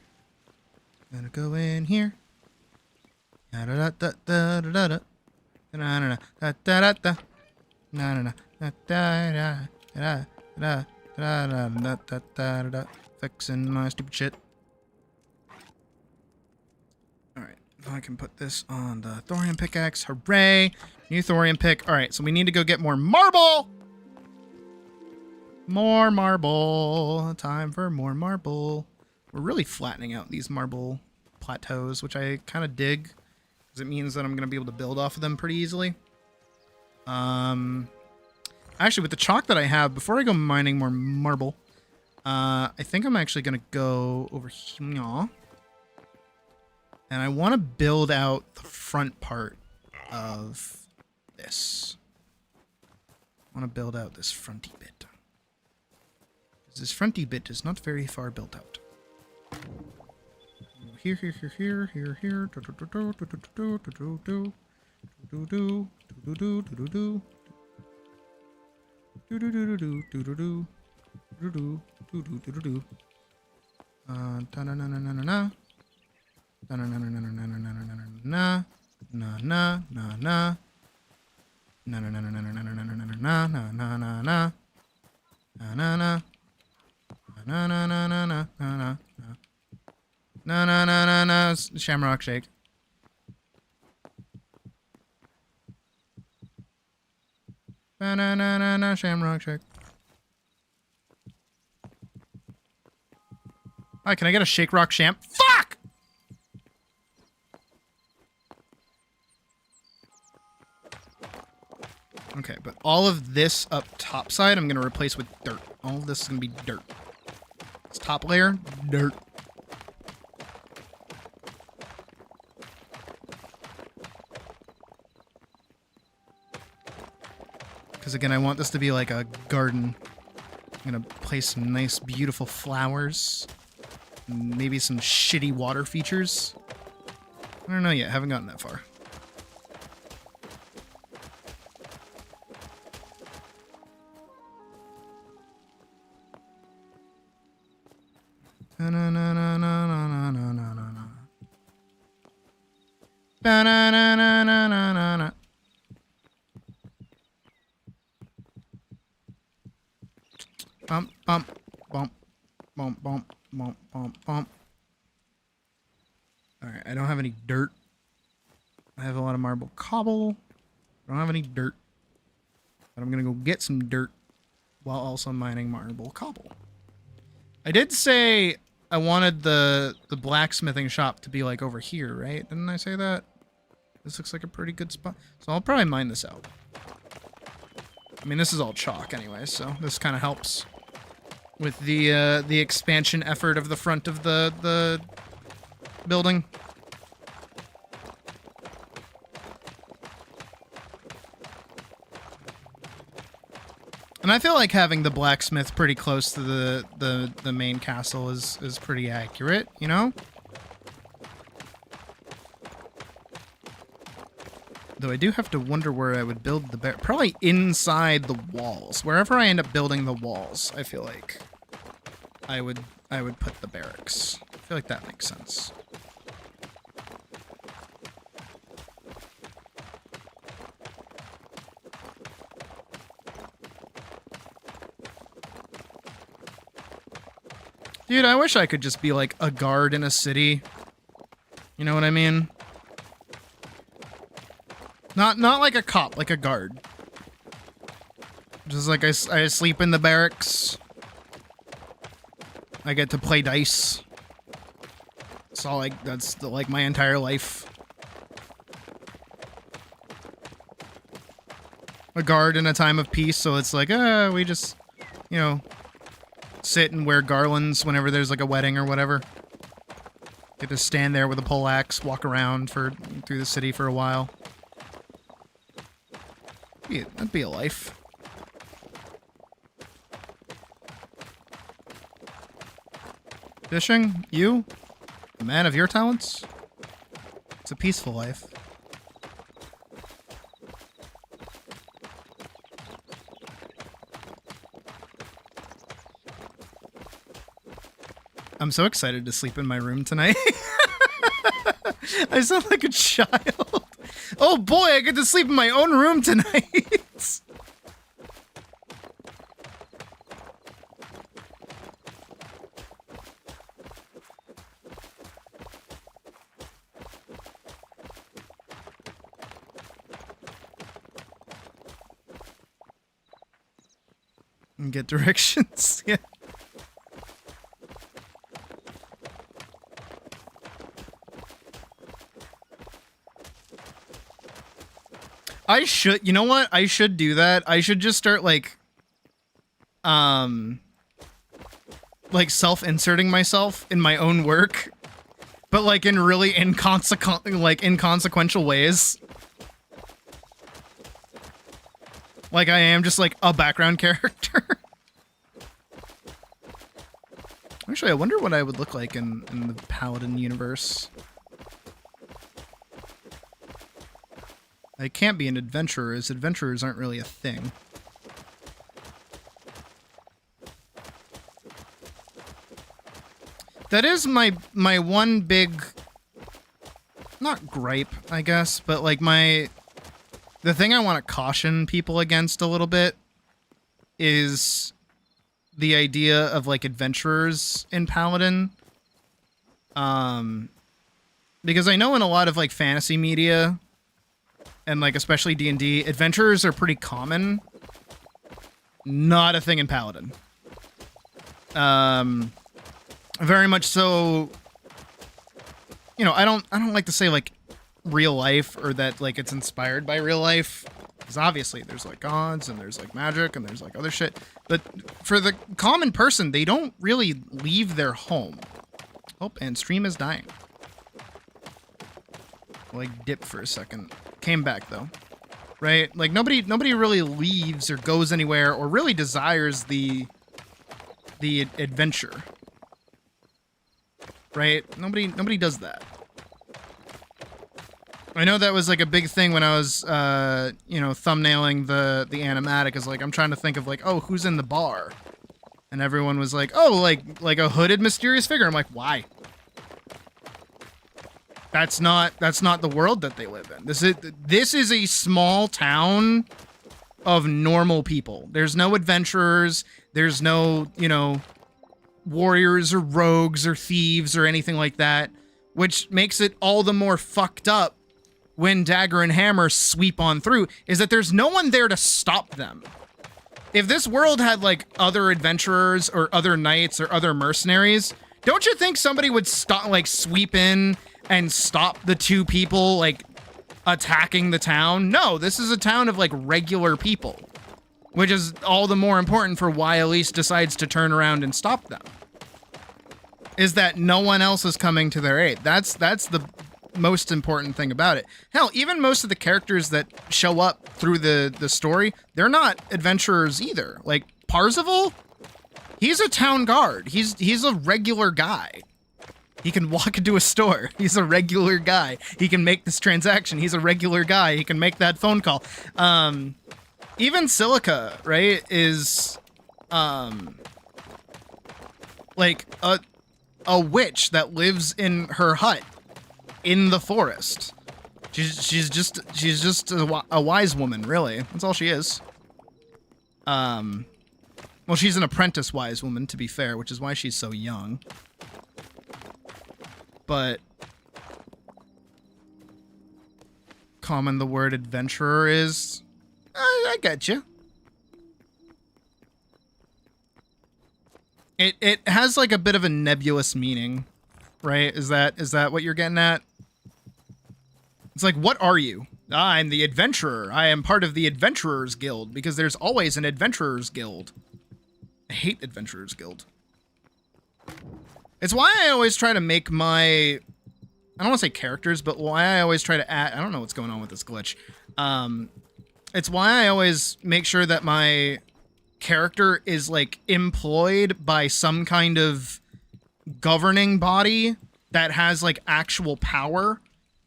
Gonna go in here. Da da da da da da da. Da da da da da da. Da da da da da da da da da. Fixing my stupid shit. Alright, now I can put this on the thorium pickaxe. Hooray! New thorium pick. Alright, so we need to go get more marble! More marble. Time for more marble. We're really flattening out these marble plateaus, which I kind of dig, because it means that I'm going to be able to build off of them pretty easily. Actually, with the chalk that I have, before I go mining more marble, I think I'm actually going to go over here. And I want to build out the front part of this. I want to build out this fronty bit. Because this fronty bit is not very far built out. Here, here, here, here, here, here. Do, do, do, do, do, do, do, do, do, do, do, do, do, do, do, do. Do do do do do do do do do do do do do do. Da na na na na na na. Da na na na na na na na na na na na na na. Na na na na na na na na na na na na na na na. Na na na. Na na na na na na na. Na na na na na. Shamrock shake. Ba-na-na-na-na, shamrock shake. Hi, can I get a shake rock sham? Fuck! Okay, but all of this up top side I'm going to replace with dirt. All of this is going to be dirt. This top layer, dirt. Because again, I want this to be like a garden. I'm going to place some nice, beautiful flowers. Maybe some shitty water features. I don't know yet. Haven't gotten that far. Na-na-na-na-na-na-na-na-na. Ba-na-na-na-na-na-na-na. Bump, bump, bump, bump, bump, bump, bump, bump. Alright, I don't have any dirt. I have a lot of marble cobble. I don't have any dirt. But I'm gonna go get some dirt while also mining marble cobble. I did say I wanted the blacksmithing shop to be like over here, right? Didn't I say that? This looks like a pretty good spot. So I'll probably mine this out. I mean, this is all chalk anyway, so this kind of helps with the expansion effort of the front of the building. And I feel like having the blacksmith pretty close to the main castle is pretty accurate, you know? Though I do have to wonder where I would build the probably inside the walls. Wherever I end up building the walls, I feel like I would put the barracks. I feel like that makes sense. Dude, I wish I could just be like a guard in a city. You know what I mean? Not like a cop, like a guard. Just like I sleep in the barracks. I get to play dice. It's all like, that's like my entire life. A guard in a time of peace, so it's like, we just, you know, sit and wear garlands whenever there's like a wedding or whatever. Get to stand there with a poleaxe, walk around through the city for a while. Yeah, that'd be a life. Fishing? You? A man of your talents? It's a peaceful life. I'm so excited to sleep in my room tonight. I sound like a child. Oh boy, I get to sleep in my own room tonight. And get directions. Yeah. I should, you know what? I should do that. I should just start like self-inserting myself in my own work, but like in really inconsequential ways. Like I am just like a background character. Actually, I wonder what I would look like in the Paladin universe. I can't be an adventurer, as adventurers aren't really a thing. That is my one big, not gripe, I guess, but like the thing I want to caution people against a little bit is the idea of like adventurers in Paladin. Because I know in a lot of like fantasy media, and like especially D&D, adventurers are pretty common. Not a thing in Paladin. Very much so. You know, I don't like to say like real life or that like it's inspired by real life, because obviously there's like gods and there's like magic and there's like other shit. But for the common person, they don't really leave their home. Oh, and stream is dying. Like dip for a second. Came back though, right? Like nobody really leaves or goes anywhere or really desires the adventure, right? Nobody does that. I know that was like a big thing when I was thumbnailing the animatic, is like I'm trying to think of like, oh, who's in the bar, and everyone was like, oh, like a hooded mysterious figure. I'm like, why? That's not the world that they live in. This is a small town of normal people. There's no adventurers. There's no, warriors or rogues or thieves or anything like that, which makes it all the more fucked up when Dagger and Hammer sweep on through, is that there's no one there to stop them. If this world had like other adventurers or other knights or other mercenaries, don't you think somebody would sweep in and stop the two people like attacking the town? No, this is a town of like regular people, which is all the more important for why Elise decides to turn around and stop them. Is that no one else is coming to their aid. That's the most important thing about it. Hell, even most of the characters that show up through the story, they're not adventurers either. Like Parzival, he's a town guard. He's a regular guy. He can walk into a store. He's a regular guy. He can make this transaction. He's a regular guy. He can make that phone call. Even Silica, right, is like a witch that lives in her hut in the forest. She's just a wise woman, really. That's all she is. Well, she's an apprentice wise woman, to be fair, which is why she's so young. But common the word adventurer is. I get you. It has like a bit of a nebulous meaning, right? Is that what you're getting at? It's like, what are you? I'm the adventurer. I am part of the Adventurers Guild, because there's always an Adventurers Guild. I hate Adventurers Guild. It's why I always try to make my, I don't want to say characters, but why I always try to add, I don't know what's going on with this glitch. It's why I always make sure that my character is like employed by some kind of governing body that has like actual power,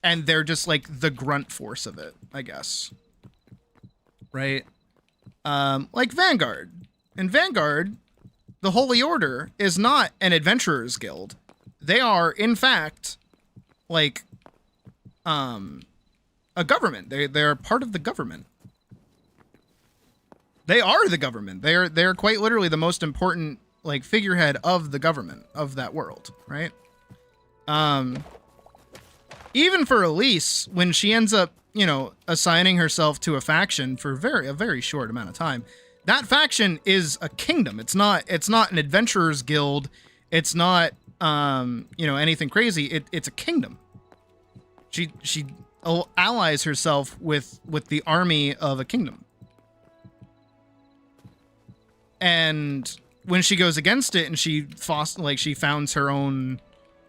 and they're just like the grunt force of it, I guess. Right? Like Vanguard. In Vanguard, the Holy Order is not an adventurers guild. They are, in fact, like a government. They're part of the government. They are the government. They're quite literally the most important like figurehead of the government of that world, right? Even for Elise, when she ends up, you know, assigning herself to a faction for a very short amount of time, that faction is a kingdom. It's not an adventurers guild. It's not you know, anything crazy. It's a kingdom. She allies herself with the army of a kingdom. And when she goes against it and she founds her own,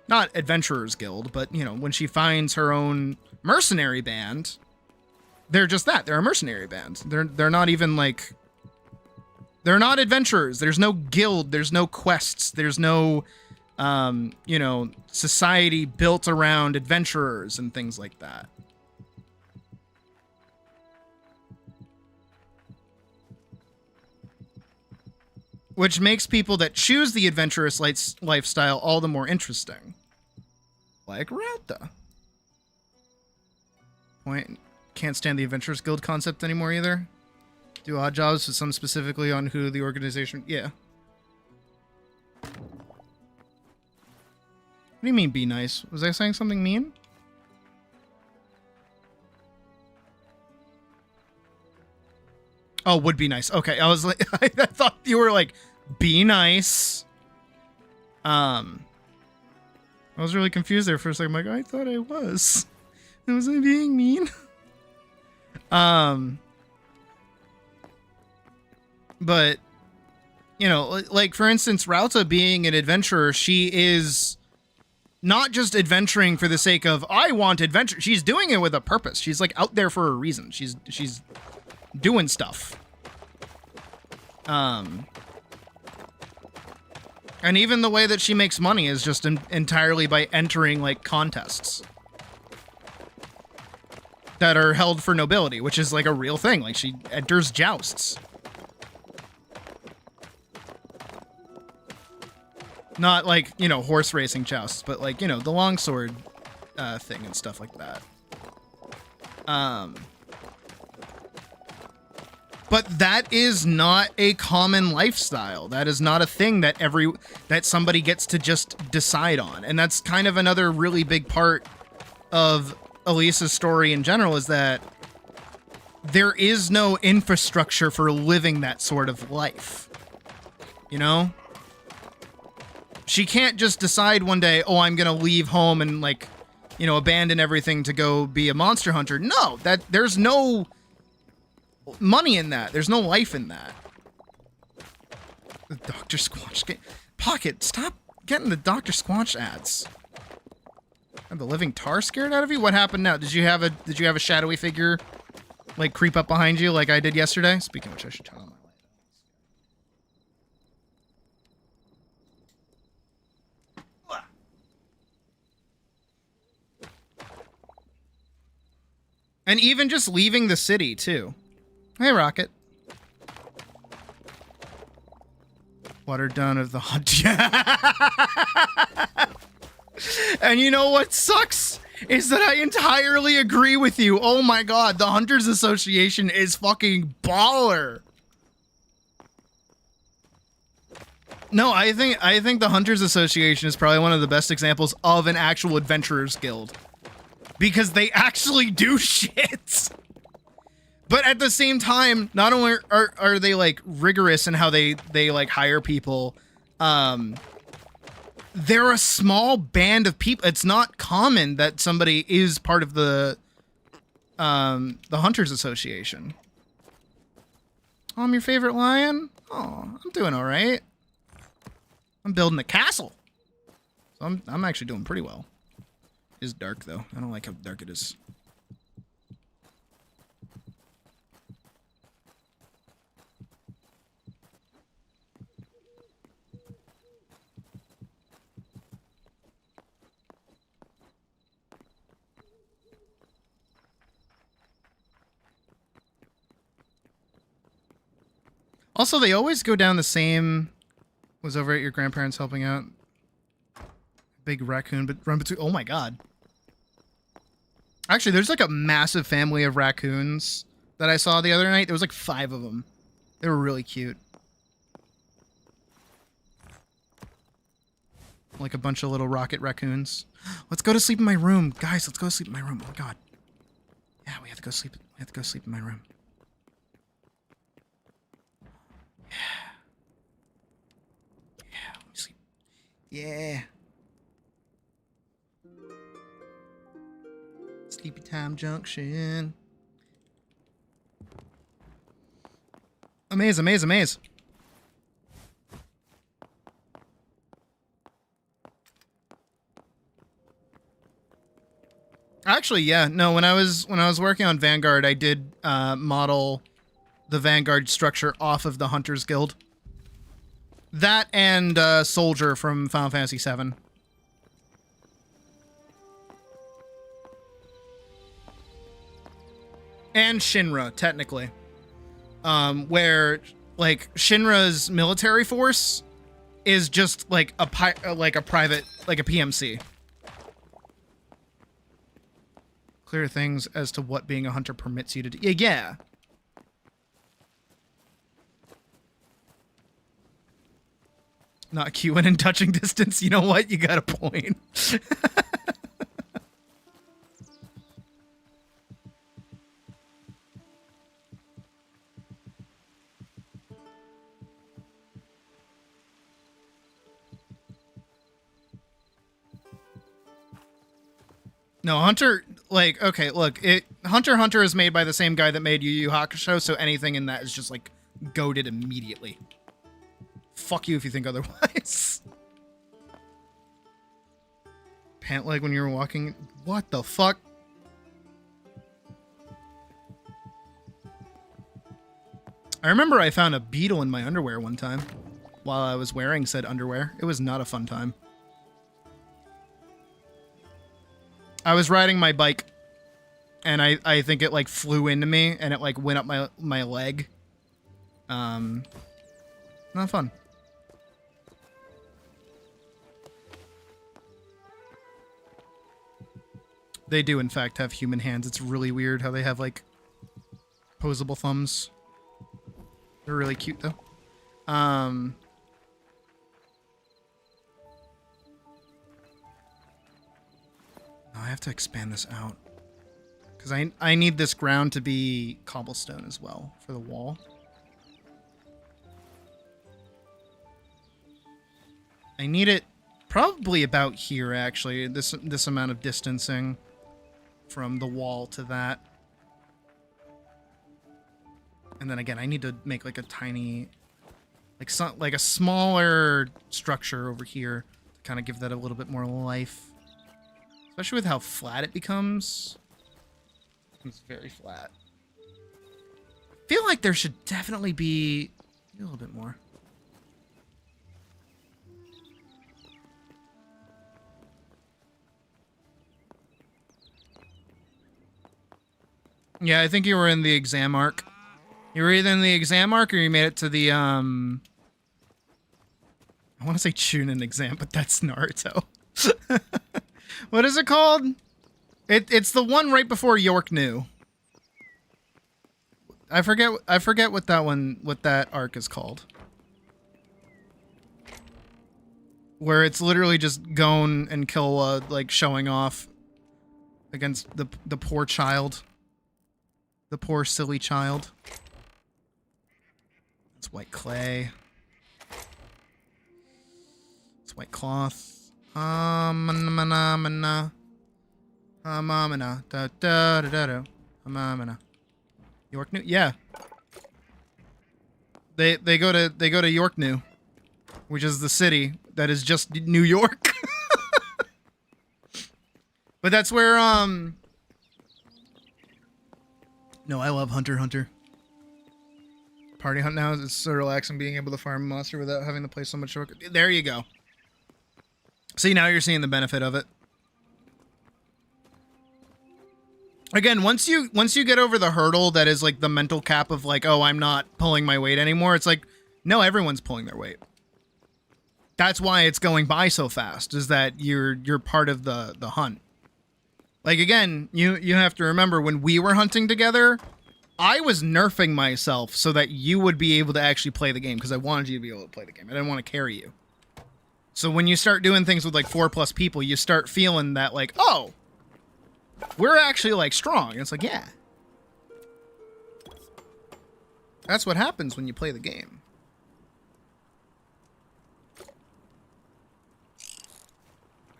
not adventurers guild, but, you know, when she finds her own mercenary band, they're just that. They're a mercenary band. They're not even like, they're not adventurers. There's no guild. There's no quests. There's no, you know, society built around adventurers and things like that. Which makes people that choose the adventurous lifestyle all the more interesting. Like Rauta. Point. Can't stand the Adventurers Guild concept anymore either. Do odd jobs with some specifically on who the organization... Yeah. What do you mean be nice? Was I saying something mean? Oh, would be nice. Okay, I was like, I thought you were like, be nice. I was really confused there for a second. I'm like, I thought I was. Was I being mean? But, you know, like for instance, Rauta being an adventurer, she is not just adventuring for the sake of, I want adventure. She's doing it with a purpose. She's like out there for a reason. She's doing stuff. And even the way that she makes money is just entirely by entering like contests that are held for nobility, which is like a real thing. Like she enters jousts. Not like, you know, horse racing jousts, but like, you know, the longsword thing and stuff like that. But that is not a common lifestyle. That is not a thing that that somebody gets to just decide on. And that's kind of another really big part of Elisa's story in general, is that there is no infrastructure for living that sort of life. You know? She can't just decide one day, oh, I'm going to leave home and like, you know, abandon everything to go be a monster hunter. No, there's no money in that. There's no life in that. The Dr. Squatch Pocket, stop getting the Dr. Squatch ads. Had the living tar scared out of you? What happened now? Did you have a shadowy figure like creep up behind you like I did yesterday? Speaking of which, I should turn on my light. And even just leaving the city too. Hey, Rocket. Watered down of the hunt. And you know what sucks? Is that I entirely agree with you. Oh my god, the Hunters Association is fucking baller. No, I think the Hunters Association is probably one of the best examples of an actual adventurers guild. Because they actually do shit. But at the same time, not only are they like rigorous in how they like hire people, they're a small band of people. It's not common that somebody is part of the Hunters Association. Oh, I'm your favorite lion? Oh, I'm doing all right. I'm building a castle. So I'm actually doing pretty well. It's dark though. I don't like how dark it is. Also, they always go down the same... Was over at your grandparents helping out. Big raccoon, but run between... Oh my god. Actually, there's like a massive family of raccoons that I saw the other night. There was like 5 of them. They were really cute. Like a bunch of little rocket raccoons. Let's go to sleep in my room. Guys, let's go to sleep in my room. Oh my god. Yeah, we have to go sleep. We have to go sleep in my room. Yeah. Yeah, let me sleep. Yeah. Sleepy Time Junction. Amaze, amaze, amaze. Actually, yeah, no. When I was working on Vanguard, I did model the Vanguard structure off of the Hunters Guild. That and Soldier from Final Fantasy VII. And Shinra, technically. Where, like, Shinra's military force is just, like, a private, like a PMC. Clear things as to what being a hunter permits you to do. Yeah, yeah. Not queuing in touching distance. You know what? You got a point. No, Hunter, like, okay, look, Hunter x Hunter is made by the same guy that made Yu Yu Hakusho, so anything in that is just, like, goated immediately. Fuck you if you think otherwise. Pant leg when you were walking? What the fuck? I remember I found a beetle in my underwear one time while I was wearing said underwear. It was not a fun time. I was riding my bike, and I think it, like, flew into me, and it, like, went up my leg. Not fun. They do, in fact, have human hands. It's really weird how they have, like, posable thumbs. They're really cute, though. I have to expand this out. Because I need this ground to be cobblestone as well for the wall. I need it probably about here, actually. This amount of distancing from the wall to that. And then again, I need to make like a tiny, like a smaller structure over here to kind of give that a little bit more life. Especially with how flat it becomes. It's very flat. I feel like there should definitely be a little bit more. Yeah, I think you were in the exam arc. You were either in the exam arc or you made it to the, I want to say Chunin exam, but that's Naruto. What is it called? It's the one right before York New. I forget what that arc is called. Where it's literally just Gon and Killua like showing off against the poor child. The poor silly child. It's white clay. It's white cloth. Mana. Da da da da da. York New, yeah. They go to York New, which is the city that is just New York. But that's where no, I love Hunter x Hunter. Party hunt now is so relaxing, being able to farm a monster without having to play so much work. There you go. See, now you're seeing the benefit of it. Again, once you get over the hurdle that is like the mental cap of like, oh, I'm not pulling my weight anymore, it's like, no, everyone's pulling their weight. That's why it's going by so fast, is that you're part of the hunt. Like, again, you have to remember when we were hunting together, I was nerfing myself so that you would be able to actually play the game, because I wanted you to be able to play the game. I didn't want to carry you. So when you start doing things with like 4+ people, you start feeling that like, oh, we're actually like strong. And it's like, yeah. That's what happens when you play the game.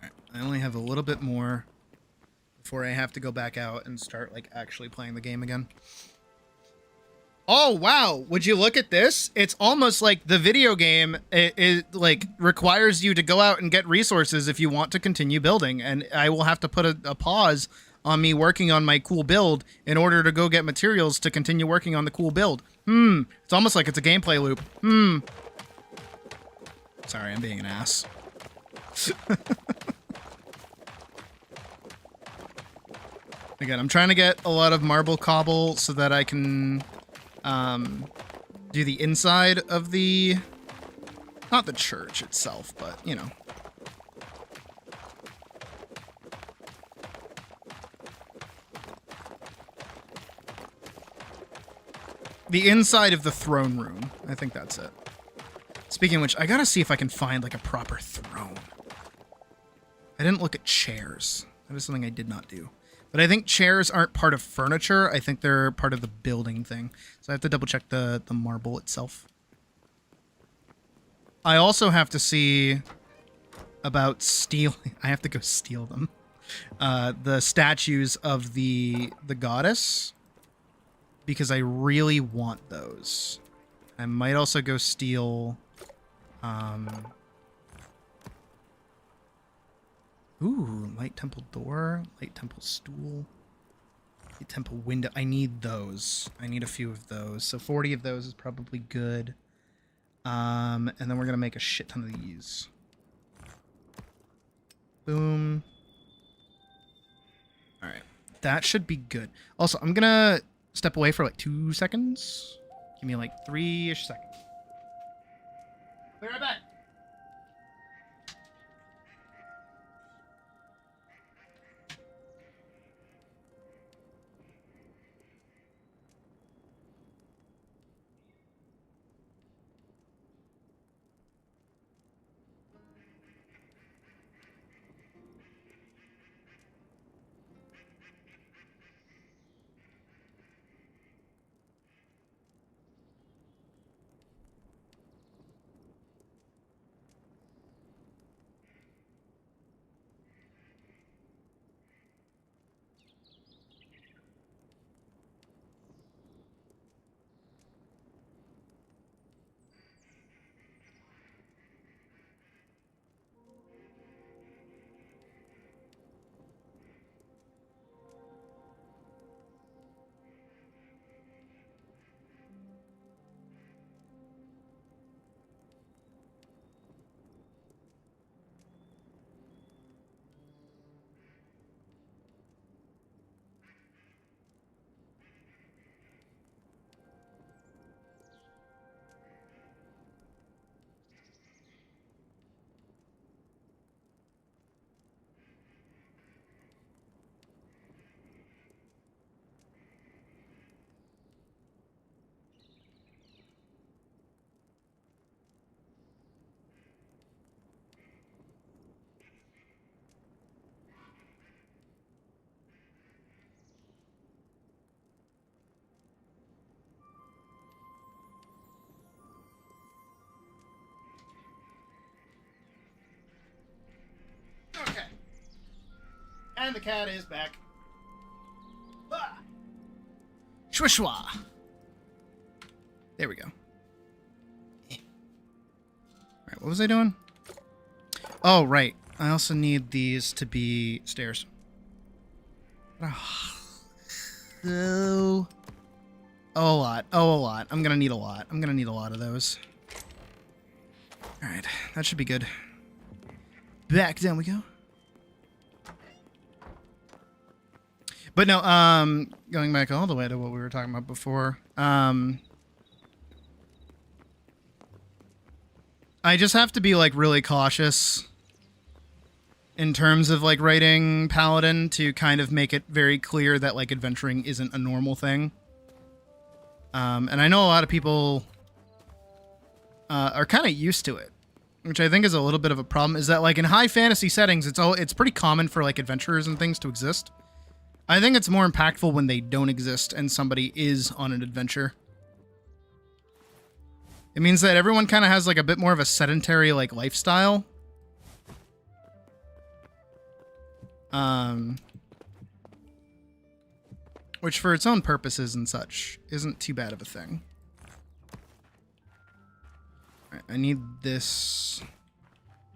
Alright, I only have a little bit more before I have to go back out and start like actually playing the game again. Oh, wow. Would you look at this? It's almost like the video game it like requires you to go out and get resources if you want to continue building. And I will have to put a pause on me working on my cool build in order to go get materials to continue working on the cool build. It's almost like it's a gameplay loop. Sorry, I'm being an ass. Again, I'm trying to get a lot of marble cobble so that I can do the inside of the, not the church itself, but, you know. The inside of the throne room. I think that's it. Speaking of which, I gotta see if I can find like a proper throne. I didn't look at chairs. That is something I did not do. But I think chairs aren't part of furniture. I think they're part of the building thing. So I have to double check the marble itself. I also have to see about stealing. I have to go steal them. The statues of the goddess. Because I really want those. I might also go steal... Ooh, light temple door, light temple stool, light temple window. I need those. I need a few of those. So 40 of those is probably good. And then we're going to make a shit ton of these. Boom. All right. That should be good. Also, I'm going to step away for like 2 seconds. Give me like 3-ish seconds. Be right back. Okay. And the cat is back. Ah. Shwishwa. There we go. Alright, what was I doing? Oh, right. I also need these to be stairs. Oh, a lot. Oh, a lot. I'm gonna need a lot. I'm gonna need a lot of those. Alright, that should be good. Back down we go. But no, going back all the way to what we were talking about before, I just have to be like really cautious in terms of like writing Paladin to kind of make it very clear that like adventuring isn't a normal thing. And I know a lot of people are kind of used to it, which I think is a little bit of a problem, is that like in high fantasy settings, it's pretty common for like adventurers and things to exist. I think it's more impactful when they don't exist and somebody is on an adventure. It means that everyone kind of has like a bit more of a sedentary like lifestyle. Which for its own purposes and such isn't too bad of a thing. All right, I need this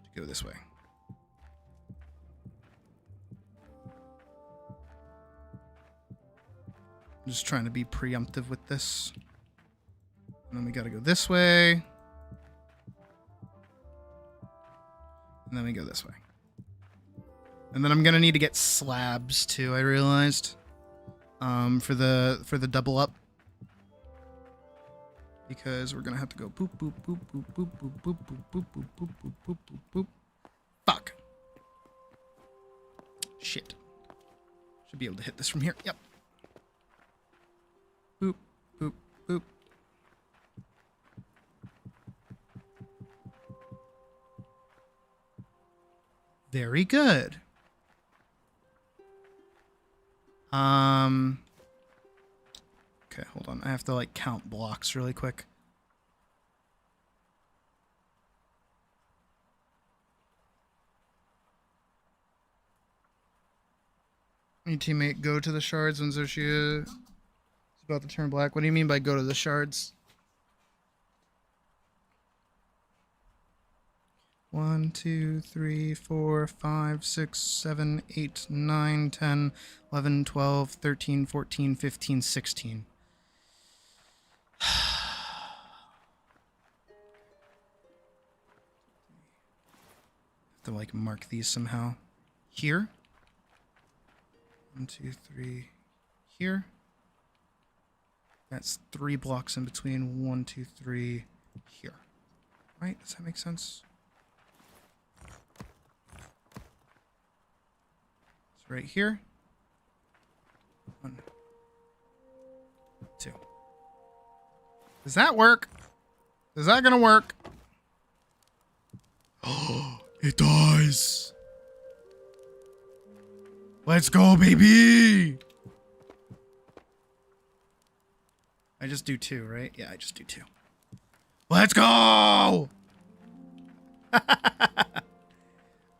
to go this way. I'm just trying to be preemptive with this. And then we gotta go this way. And then we go this way. And then I'm gonna need to get slabs too, I realized. For the double up. Because we're gonna have to go boop boop boop boop boop boop boop boop boop boop boop boop boop boop boop. Fuck. Shit. Should be able to hit this from here. Yep. Boop boop boop. Very good. Okay, hold on. I have to like count blocks really quick. Your teammate go to the shards when Xochitl is about to turn black. What do you mean by go to the shards? 1, 2, 3, 4, 5, 6, 7, 8, 9, 10, 11, 12, 13, 14, 15, 16. Have to like mark these somehow. Here. 1, 2, 3. Here. That's 3 blocks in between. 1, 2, 3. Here. Right? Does that make sense? Right here. 1, 2. Does that work? Is that gonna work? Oh, it does. Let's go, baby. I just do 2, right? Yeah, I just do 2. Let's go. In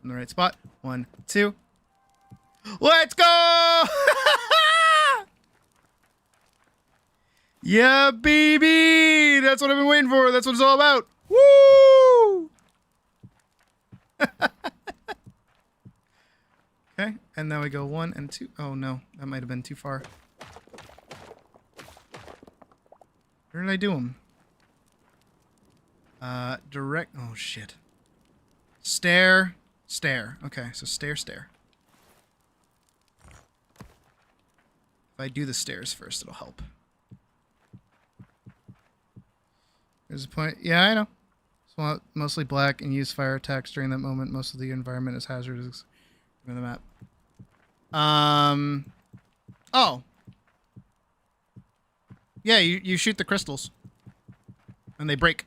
the right spot. 1, 2. Let's go! Yeah, baby! That's what I've been waiting for. That's what it's all about. Woo! Okay, and now we go 1 and 2. Oh no, that might have been too far. Where did I do them? Direct. Oh shit. Stair, stair. Okay, so stair, stair. If I do the stairs first, it'll help. There's a point. Yeah, I know. It's mostly black and use fire attacks during that moment. Most of the environment is hazardous in the map. Oh. Yeah, you shoot the crystals. And they break.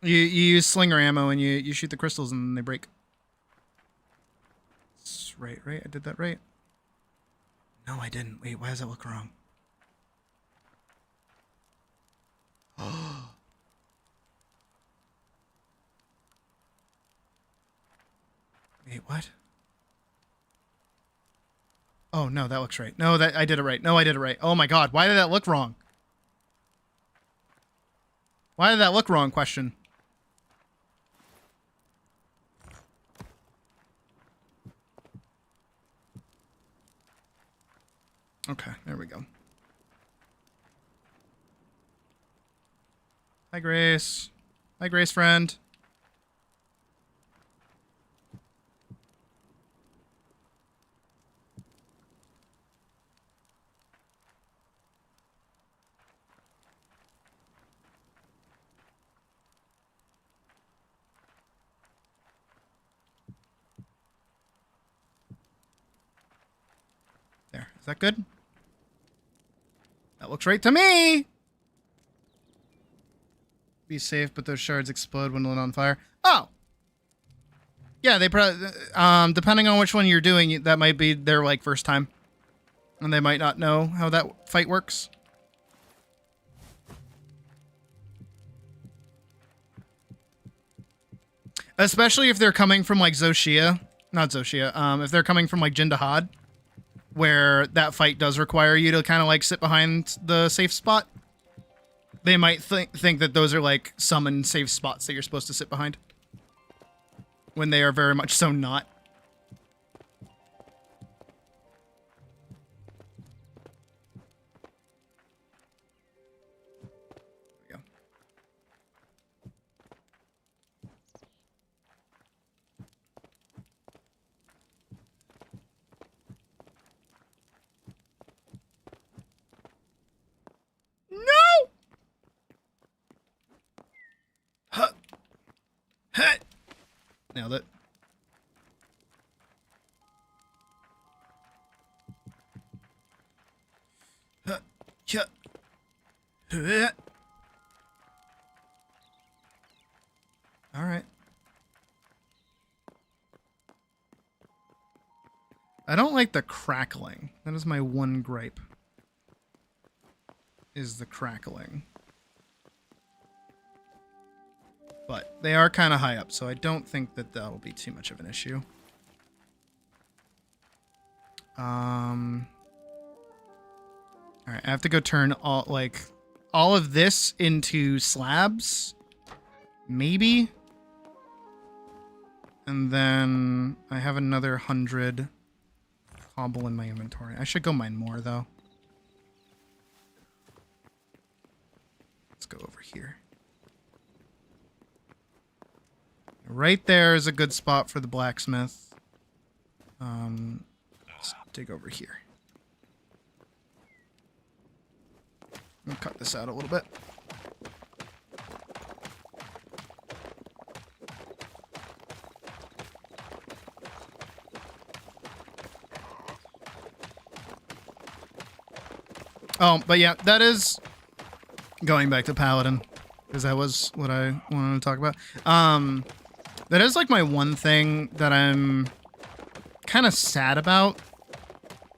You use slinger ammo and you shoot the crystals and they break. Right, I did that right. No, I didn't. Wait, why does that look wrong? Oh. Wait, what? Oh, no, that looks right. No, I did it right. No, I did it right. Oh my god, why did that look wrong? Why did that look wrong? Question. Okay, there we go. Hi, Grace. Hi, Grace friend. that good? That looks right to me! Be safe, but those shards explode when lit on fire. Oh! Yeah, they probably... depending on which one you're doing, that might be their, like, first time. And they might not know how that fight works. Especially if they're coming from, like, Zoshia. Not Zoshia. If they're coming from, like, Jindahad, where that fight does require you to kind of, like, sit behind the safe spot. They might think that those are, like, summoned safe spots that you're supposed to sit behind. When they are very much so not. There we go. No! Huh. Huh. Nailed it. Huh. Yeah. Huh. All right. I don't like the crackling. That is my one gripe. Is the crackling. But they are kind of high up, so I don't think that that'll be too much of an issue. All right, I have to go turn all of this into slabs, maybe. And then I have another 100 cobble in my inventory. I should go mine more though. Let's go over here. Right there is a good spot for the blacksmith. Let's dig over here. I'll cut this out a little bit. Oh, but yeah, that is going back to Paladin, because that was what I wanted to talk about. That is like my one thing that I'm kind of sad about,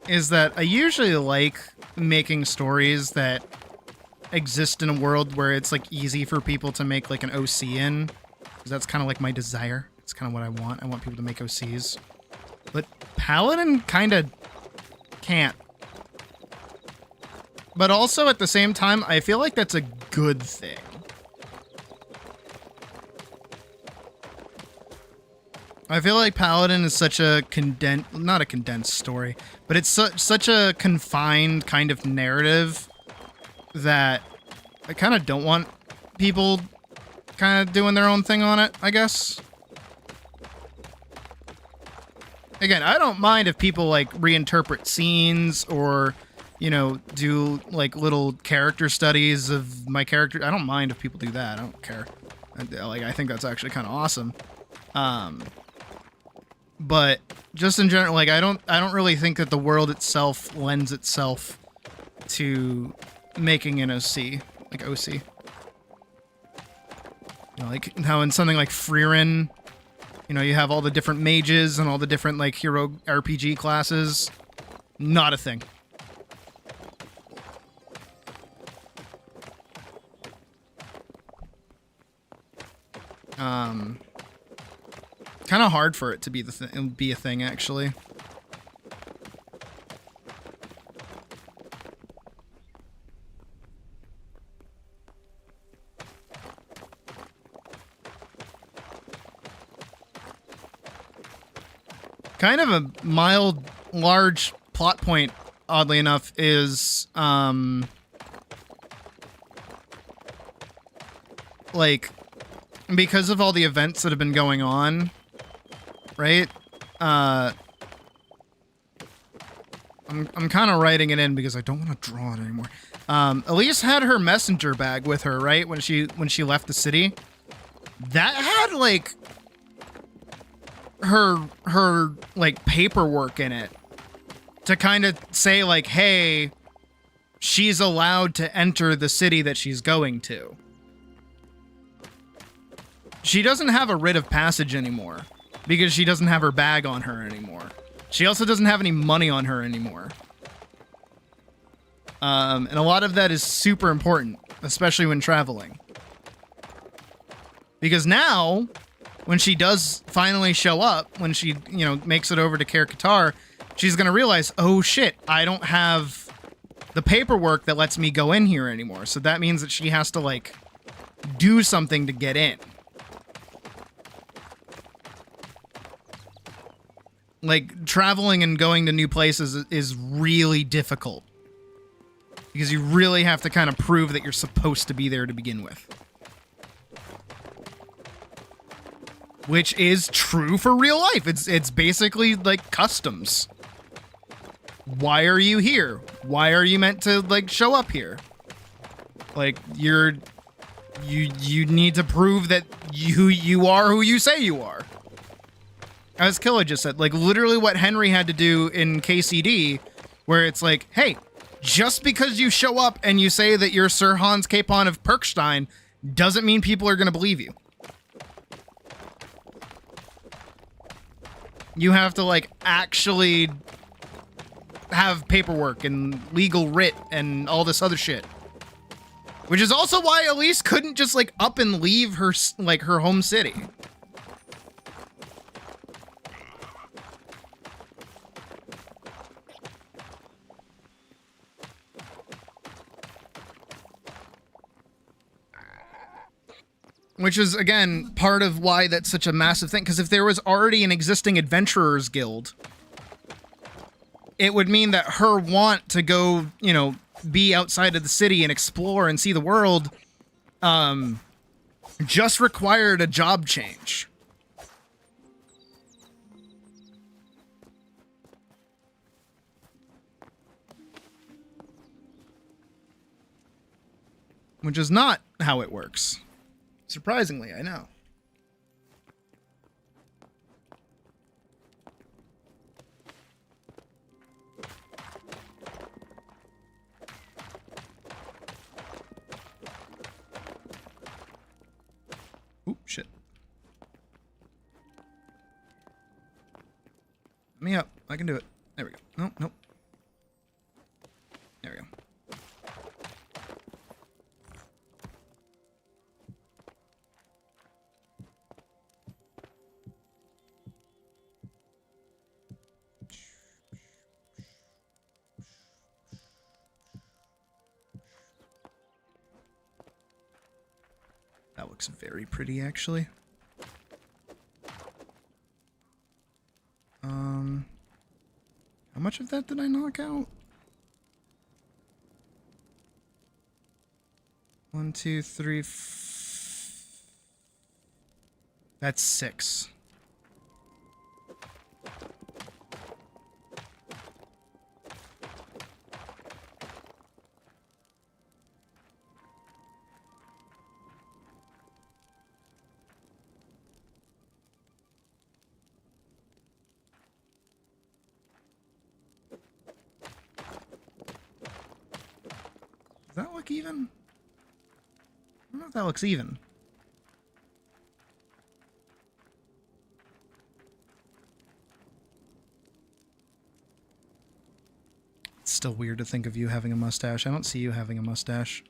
is that I usually like making stories that exist in a world where it's like easy for people to make like an OC in, because that's kind of like my desire. It's kind of what I want. I want people to make OCs. But Paladin kind of can't. But also at the same time, I feel like that's a good thing. I feel like Paladin is such a not a condensed story, but it's such a confined kind of narrative that I kind of don't want people kind of doing their own thing on it, I guess. Again, I don't mind if people like reinterpret scenes or, you know, do like little character studies of my character. I don't mind if people do that. I don't care. I think that's actually kind of awesome. But just in general, like I don't really think that the world itself lends itself to making an OC, like OC. You know, like how in something like Freerin, you know, you have all the different mages and all the different like hero RPG classes. Not a thing. Kind of hard for it to be be a thing, actually. Kind of a mild, large plot point, oddly enough, is like, because of all the events that have been going on, right? I'm kind of writing it in because I don't want to draw it anymore. Elise had her messenger bag with her, right? When she left the city. That had like her like paperwork in it to kind of say like, hey, she's allowed to enter the city that she's going to. She doesn't have a writ of passage anymore because she doesn't have her bag on her anymore. She also doesn't have any money on her anymore. And a lot of that is super important, especially when traveling. Because now, when she does finally show up, when she, you know, makes it over to Care Qatar, she's going to realize, oh shit, I don't have the paperwork that lets me go in here anymore. So that means that she has to, like, do something to get in. Like, traveling and going to new places is really difficult. Because you really have to kind of prove that you're supposed to be there to begin with. Which is true for real life. It's basically like customs. Why are you here? Why are you meant to, like, show up here? Like, you need to prove that you are who you say you are. As Killa just said, like, literally what Henry had to do in KCD, where it's like, hey, just because you show up and you say that you're Sir Hans Capon of Perkstein doesn't mean people are going to believe you. You have to, like, actually have paperwork and legal writ and all this other shit. Which is also why Elise couldn't just, like, up and leave her, like, her home city. Which is, again, part of why that's such a massive thing. Because if there was already an existing adventurers guild, it would mean that her want to go, you know, be outside of the city and explore and see the world, just required a job change. Which is not how it works. Surprisingly, I know. Oop, shit. Let me up. I can do it. There we go. Nope, nope. There we go. That looks very pretty, actually. How much of that did I knock out? 1, 2, 3. That's 6. Does that look even? I don't know if that looks even. It's still weird to think of you having a mustache. I don't see you having a mustache.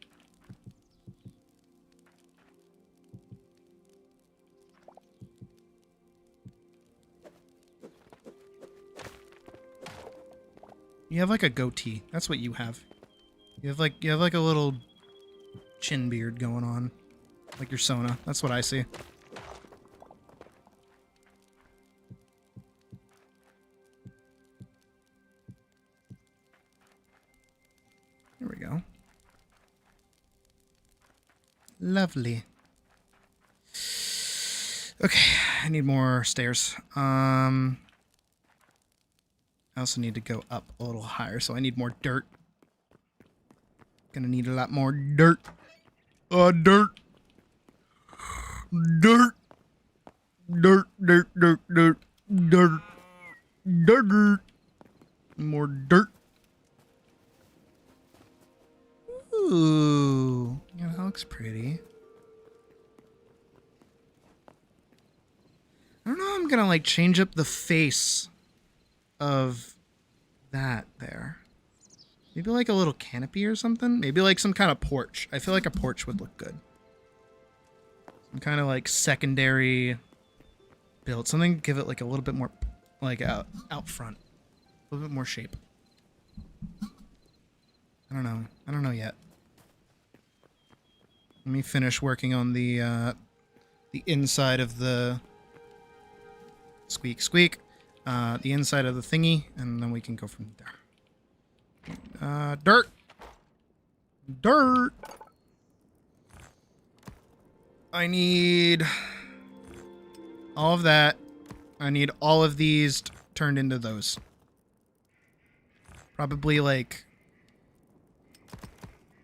You have like a goatee. That's what you have. You have like a little chin beard going on. Like your Sona. That's what I see. There we go. Lovely. Okay, I need more stairs. I also need to go up a little higher, so I need more dirt. Gonna need a lot more dirt. Dirt. Dirt. Dirt, dirt, dirt, dirt, dirt. Dirt. More dirt. pretty. I don't know how I'm gonna like change up the face of that there. Maybe like a little canopy or something? Maybe like some kind of porch. I feel like a porch would look good. Some kind of like secondary build. Something give it like a little bit more like out front. A little bit more shape. I don't know. I don't know yet. Let me finish working on the inside of the squeak squeak. The inside of the thingy, and then we can go from there. Dirt. Dirt. I need all of that. I need all of these turned into those. Probably like,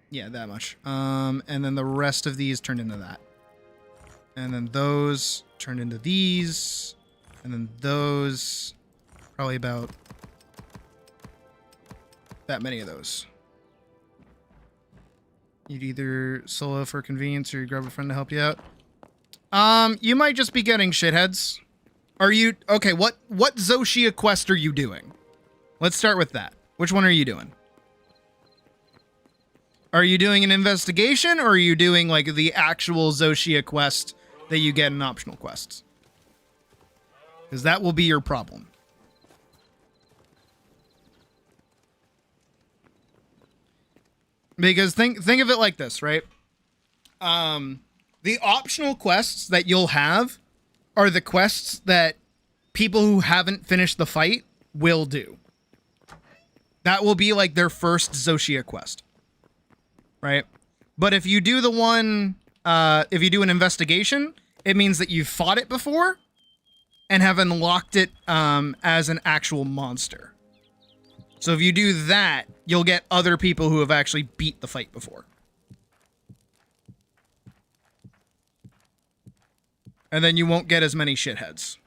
yeah, that much. And then the rest of these turned into that. And then those turned into these. And then those, probably about that many of those. You'd either solo for convenience or you grab a friend to help you out. You might just be getting shitheads. Are you, okay, what Zoshia quest are you doing? Let's start with that. Which one are you doing? Are you doing an investigation or are you doing like the actual Zoshia quest that you get in optional quests? Because that will be your problem. Because think of it like this, right? The optional quests that you'll have are the quests that people who haven't finished the fight will do. That will be like their first Zoshia quest. Right? But if you do the one, if you do an investigation, it means that you've fought it before and have unlocked it as an actual monster. So if you do that, you'll get other people who have actually beat the fight before. And then you won't get as many shitheads.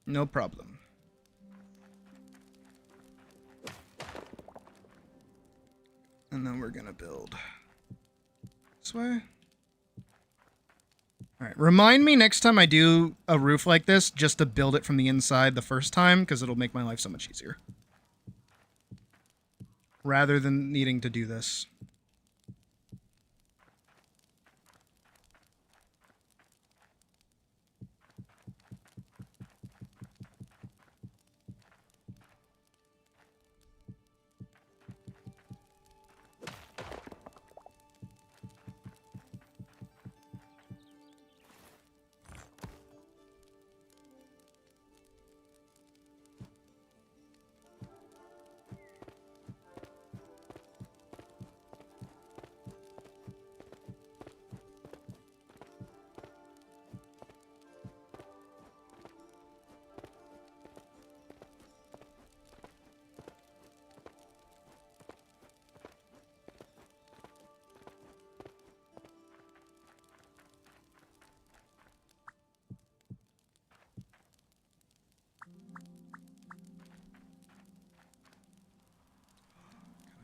No problem. And then we're gonna build this way. All right, remind me next time I do a roof like this just to build it from the inside the first time, because it'll make my life so much easier. Rather than needing to do this.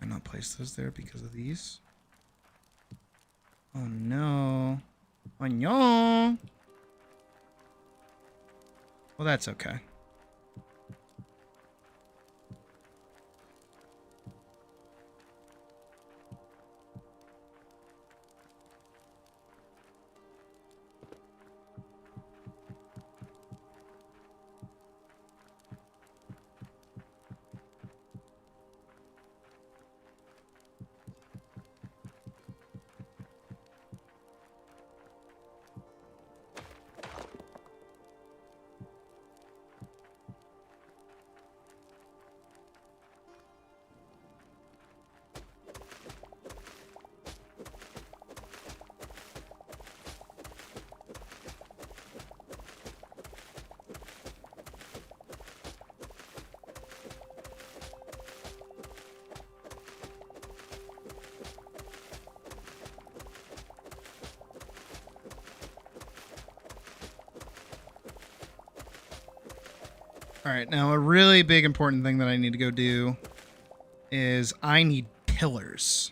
Can I not place those there because of these? Oh no. Oh no. Well, that's okay. All right, now a really big important thing that I need to go do is I need pillars.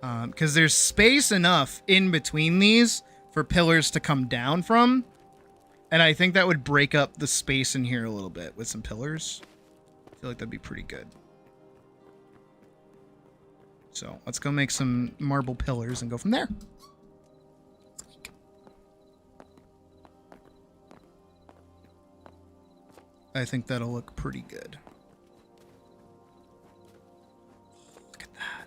Because there's space enough in between these for pillars to come down from. And I think that would break up the space in here a little bit with some pillars. I feel like that'd be pretty good. So let's go make some marble pillars and go from there. I think that'll look pretty good. Look at that.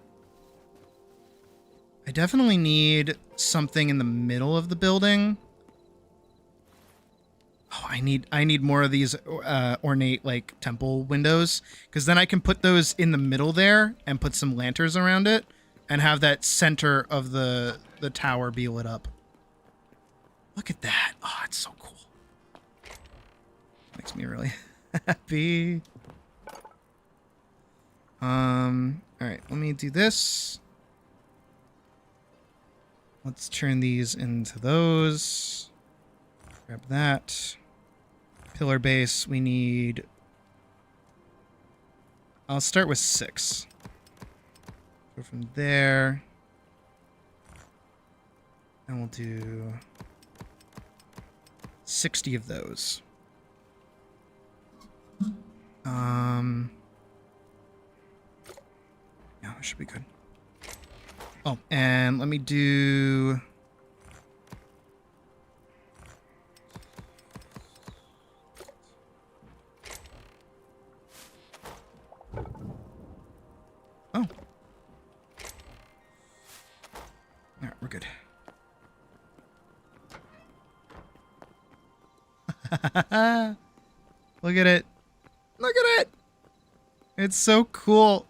I definitely need something in the middle of the building. Oh, I need more of these ornate like temple windows, because then I can put those in the middle there and put some lanterns around it and have that center of the tower be lit up. Look at that. Oh, it's so cool. Makes me really happy. All right, let me do this. Let's turn these into those. Grab that. Pillar base, we need... I'll start with 6. Go from there. And we'll do 60 of those. Yeah, that should be good. Oh, and let me do... Oh. All right, we're good. Look at it. Look at it. It's so cool.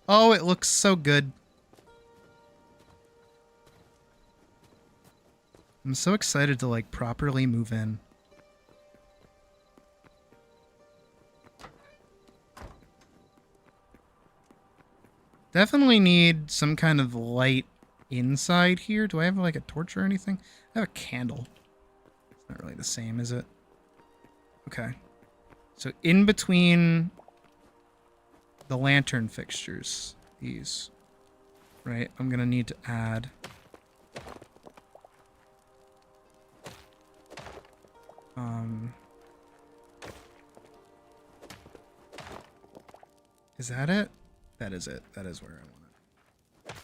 Oh, it looks so good. I'm so excited to like properly move in. Definitely need some kind of light inside here. Do I have like a torch or anything? I have a candle. It's not really the same, is it? Okay. So in between the lantern fixtures, these, right? I'm gonna need to add is that it? That is it. That is where I want it.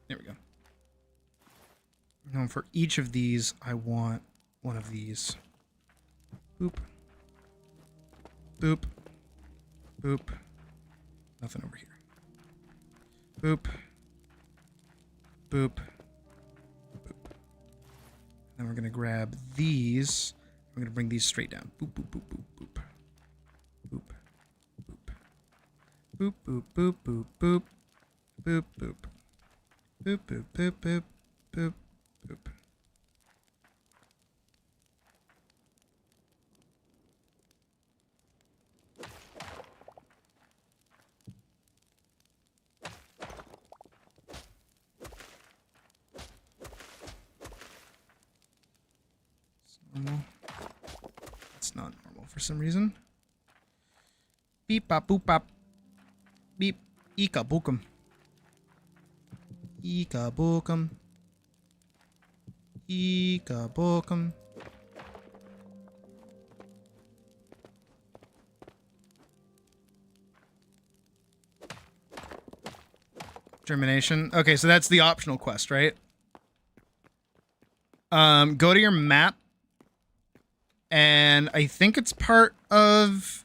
There we go. Now for each of these, I want one of these. Boop. Boop. Boop. Nothing over here. Boop. Boop. Boop. Then we're going to grab these. We're going to bring these straight down. Boop, boop, boop, boop, boop. Boop. Boop. Boop, boop, boop, boop, boop. Boop, boop. Boop, boop, boop, boop, boop, boop. Normal. It's not normal for some reason. Beep bop boop bop. Beep. Ika bookum. Ika bookum. Ika bookum. Germination. Okay, so that's the optional quest, right? Go to your map. And I think it's part of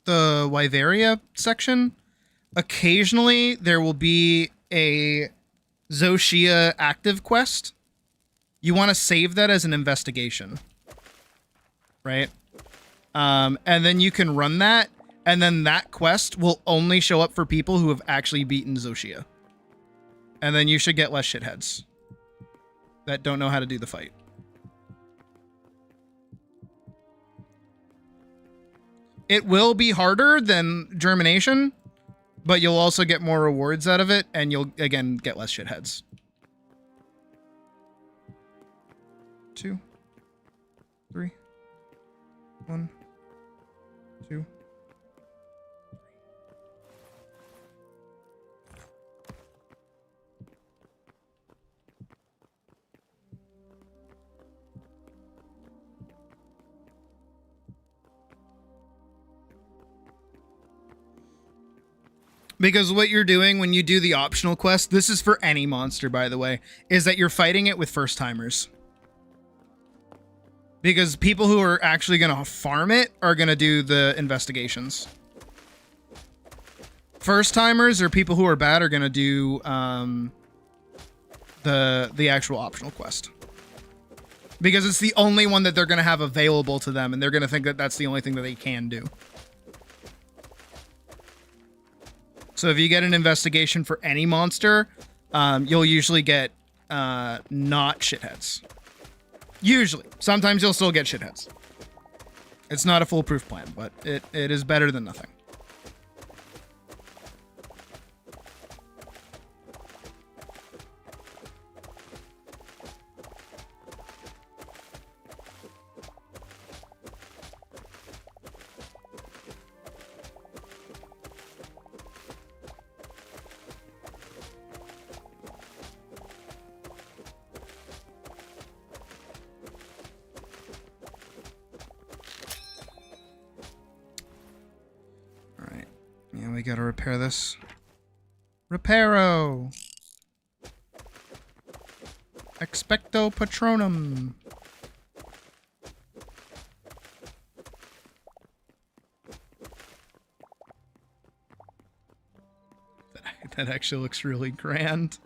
the Wyveria section. Occasionally, there will be a Zoshia active quest. You want to save that as an investigation. Right? And then you can run that. And then that quest will only show up for people who have actually beaten Zoshia. And then you should get less shitheads that don't know how to do the fight. It will be harder than germination, but you'll also get more rewards out of it, and you'll, again, get less shitheads. 2, 3, 1, 2. Because what you're doing when you do the optional quest, this is for any monster, by the way, is that you're fighting it with first timers. Because people who are actually going to farm it are going to do the investigations. First timers or people who are bad are going to do the actual optional quest. Because it's the only one that they're going to have available to them, and they're going to think that that's the only thing that they can do. So if you get an investigation for any monster, you'll usually get not shitheads. Usually. Sometimes you'll still get shitheads. It's not a foolproof plan, but it is better than nothing. We gotta repair this. Reparo! Expecto Patronum. That actually looks really grand.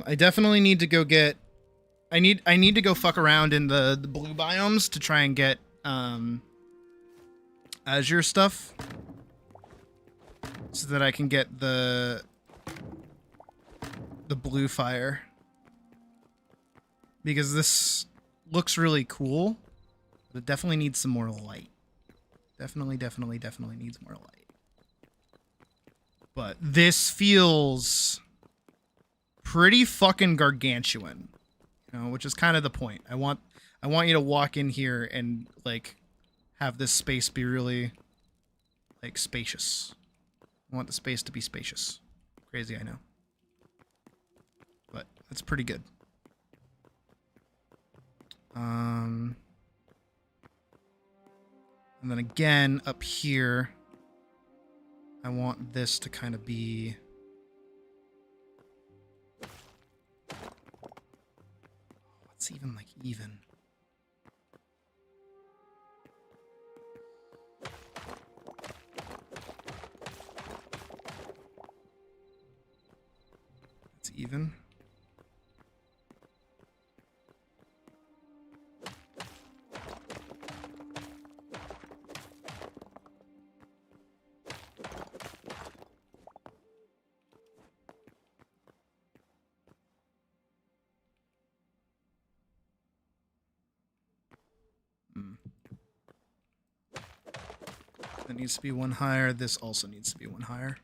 I definitely need to go get... I need to go fuck around in the blue biomes to try and get Azure stuff. So that I can get the blue fire. Because this looks really cool. But it definitely needs some more light. Definitely needs more light. But this feels pretty fucking gargantuan, you know, which is kind of the point. I want you to walk in here and like have this space be really like spacious. I want the space to be spacious. Crazy, I know, but that's pretty good. And then again up here, I want this to kind of be... It's even like even. It's even. That needs to be one higher. This also needs to be one higher.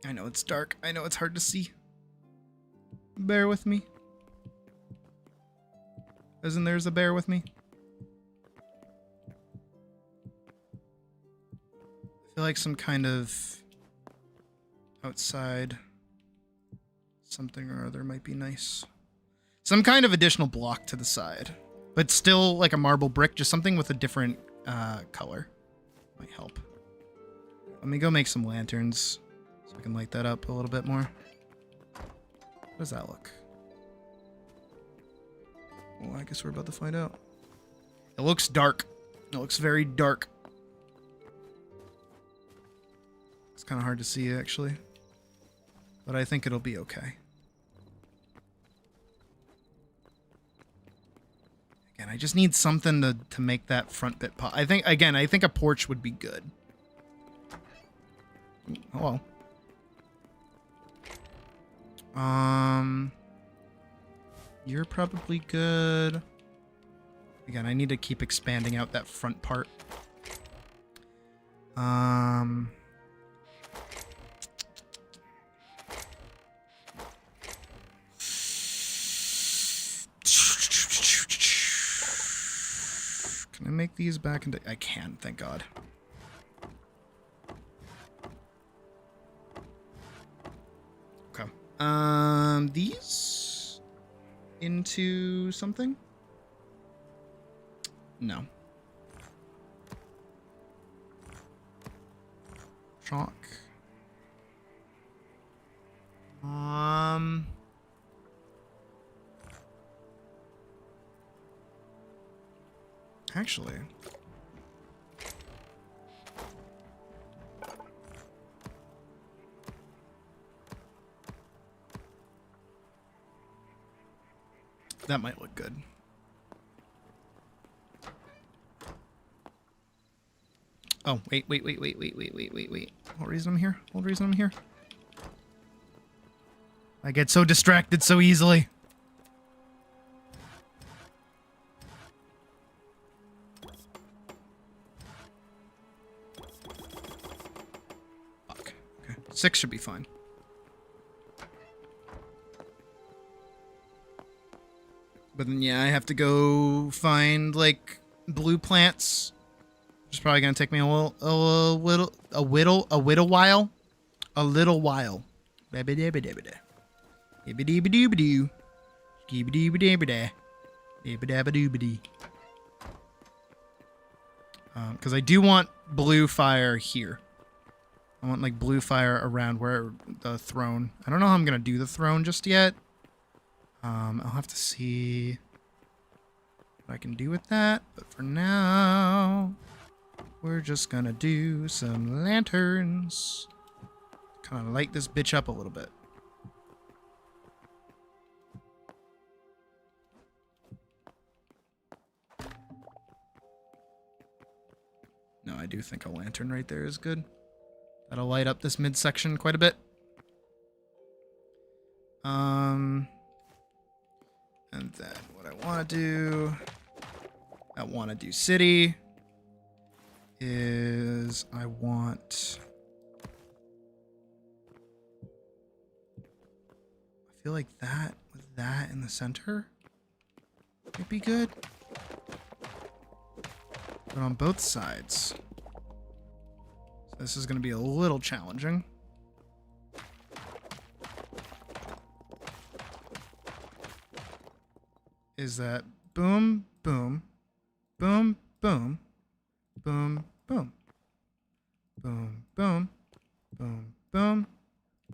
I know it's dark. I know it's hard to see. Bear with me. Isn't there's a bear with me? I feel like some kind of outside something or other might be nice. Some kind of additional block to the side, but still like a marble brick, just something with a different color might help. Let me go make some lanterns so I can light that up a little bit more. How does that look? Well, I guess we're about to find out. It looks dark. It looks very dark. It's kind of hard to see, actually. But I think it'll be okay. Again, I just need something to make that front bit pop. I think a porch would be good. Oh, well. You're probably good. Again, I need to keep expanding out that front part. Can I make these back into... I can, thank God. Okay. These into something? No. Chalk. Actually, that might look good. Oh, wait. What reason I'm here? What reason I'm here? I get so distracted so easily. Fuck. Okay. 6 should be fine. But then, yeah, I have to go find, like, blue plants. It's probably gonna take me a little while. Because I do want blue fire here. I want like blue fire around where the throne. I don't know how I'm gonna do the throne just yet. I'll have to see what I can do with that. But for now, we're just gonna do some lanterns. Kind of light this bitch up a little bit. No, I do think a lantern right there is good. That'll light up this midsection quite a bit. And then what I want to do, city, is I feel like that with that in the center would be good. But on both sides. So this is going to be a little challenging. Is that boom, boom, boom, boom, boom, boom, boom, boom, boom, boom,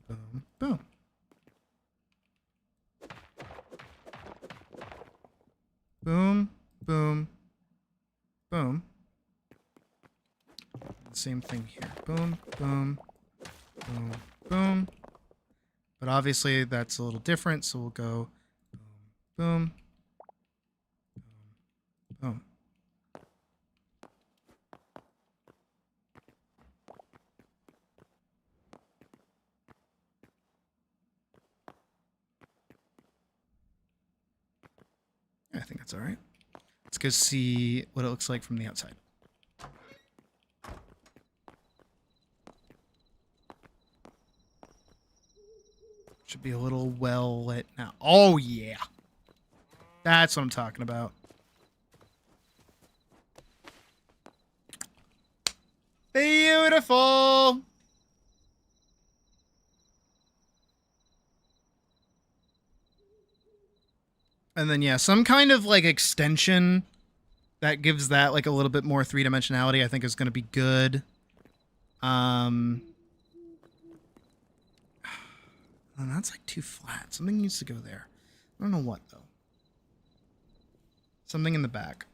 boom, boom. Boom, boom, boom. Same thing here. Boom, boom, boom, boom. But obviously that's a little different, so we'll go boom, boom, boom, boom. I think that's all right. Let's go see what it looks like from the outside. Should be a little well lit now. Oh, yeah. That's what I'm talking about. Beautiful. And then, yeah, some kind of, like, extension that gives that, like, a little bit more three-dimensionality I think is going to be good. And that's, like, too flat. Something needs to go there. I don't know what, though. Something in the back.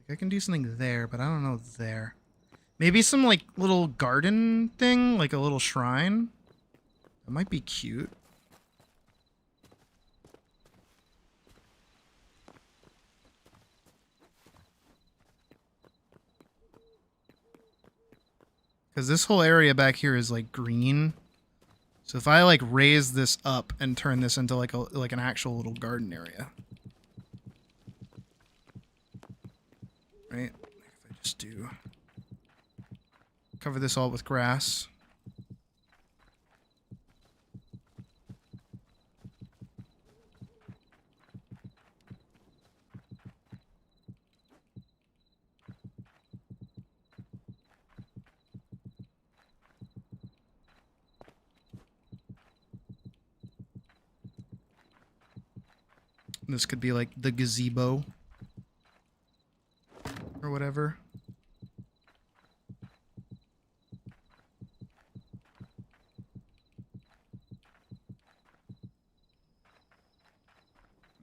Like I can do something there, but I don't know there. Maybe some like little garden thing, like a little shrine. That might be cute. Because this whole area back here is like green. So if I like raise this up and turn this into like an actual little garden area. Right? If I just do cover this all with grass. This could be like the gazebo or whatever.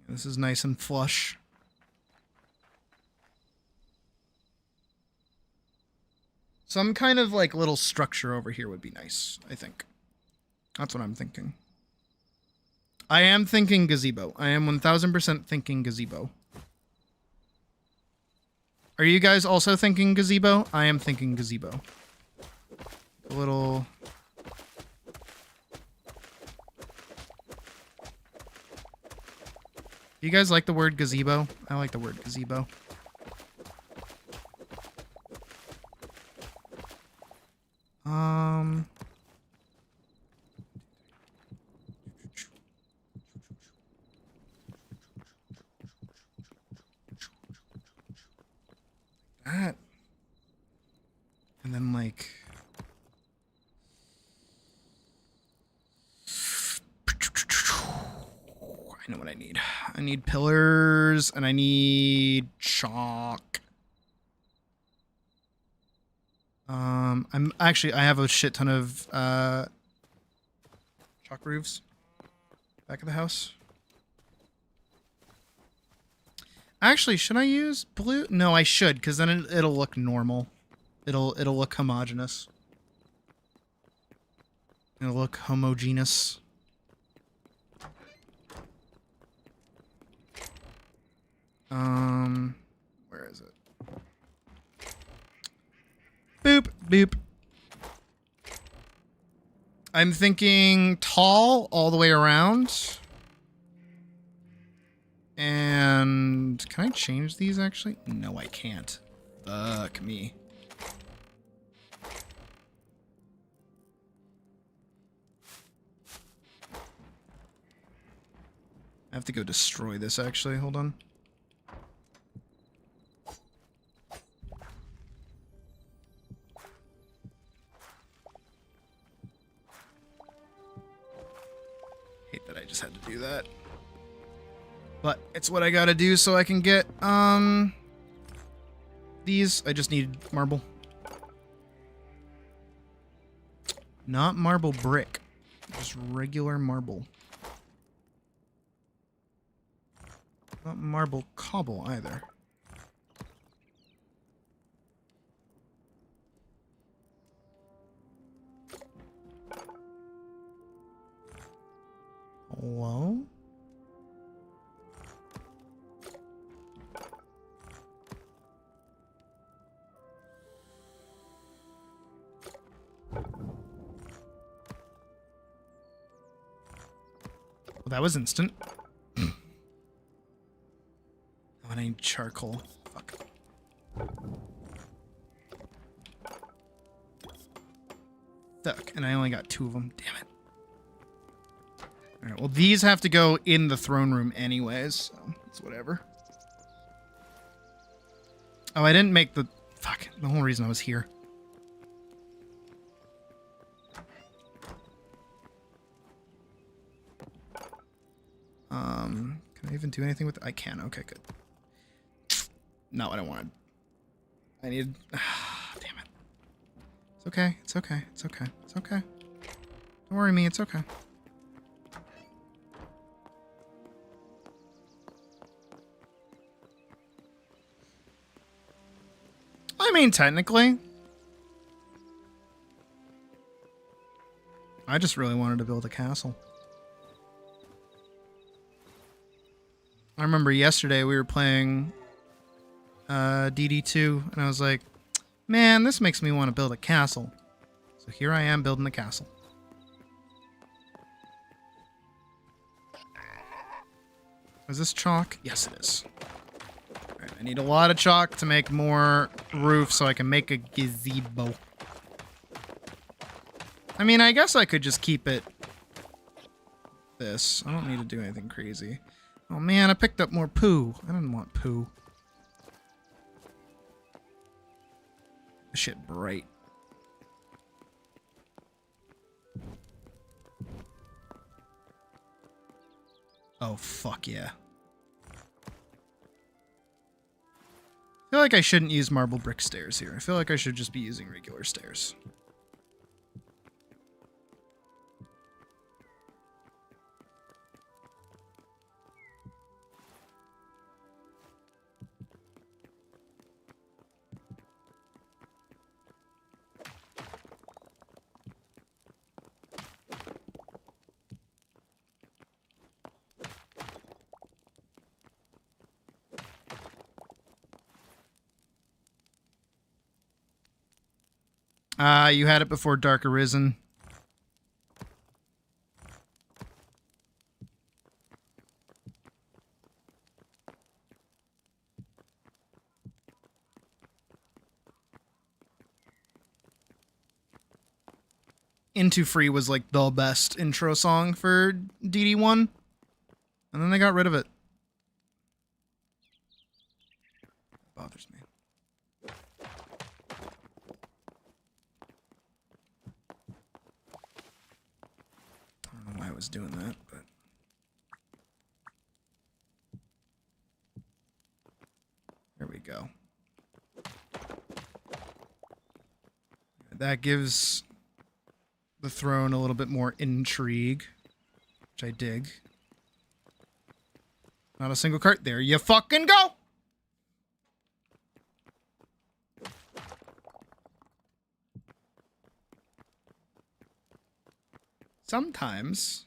This is nice and flush. Some kind of like little structure over here would be nice, I think. That's what I'm thinking. I am thinking gazebo. I am 1000% thinking gazebo. Are you guys also thinking gazebo? I am thinking gazebo. A little... Do you guys like the word gazebo? I like the word gazebo. That. And then like... I know what I need. I need pillars and I need chalk. I have a shit ton of chalk roofs back of the house. Actually, should I use blue? No, I should, because then it'll look normal. It'll look homogeneous. It'll look homogeneous. Where is it? Boop, boop. I'm thinking tall all the way around. And can I change these actually? No, I can't. Fuck me. I have to go destroy this actually. Hold on. Hate that I just had to do that. But it's what I gotta do so I can get, these. I just need marble. Not marble brick. Just regular marble. Not marble cobble either. Hello? Well, that was instant. Oh, and I need charcoal. Fuck. Fuck, and I only got 2 of them. Damn it. Alright, well, these have to go in the throne room anyways, so it's whatever. Oh, I didn't make the... Fuck, the whole reason I was here. Can I even do anything with it? I can. Okay, good. Not what I wanted. I need... damn it. It's okay. It's okay. It's okay. It's okay. Don't worry me. It's okay. I mean, technically. I just really wanted to build a castle. I remember yesterday we were playing DD2, and I was like, man, this makes me want to build a castle. So here I am building the castle. Is this chalk? Yes, it is. All right, I need a lot of chalk to make more roof so I can make a gazebo. I mean, I guess I could just keep it this. I don't need to do anything crazy. Oh man, I picked up more poo. I didn't want poo. This shit bright. Oh, fuck yeah. I feel like I shouldn't use marble brick stairs here. I feel like I should just be using regular stairs. You had it before Dark Arisen. Into Free was like the best intro song for DD1. And then they got rid of it. It bothers me. I don't know why I was doing that, but... There we go. That gives the throne a little bit more intrigue, which I dig. Not a single cart. There you fucking go! Sometimes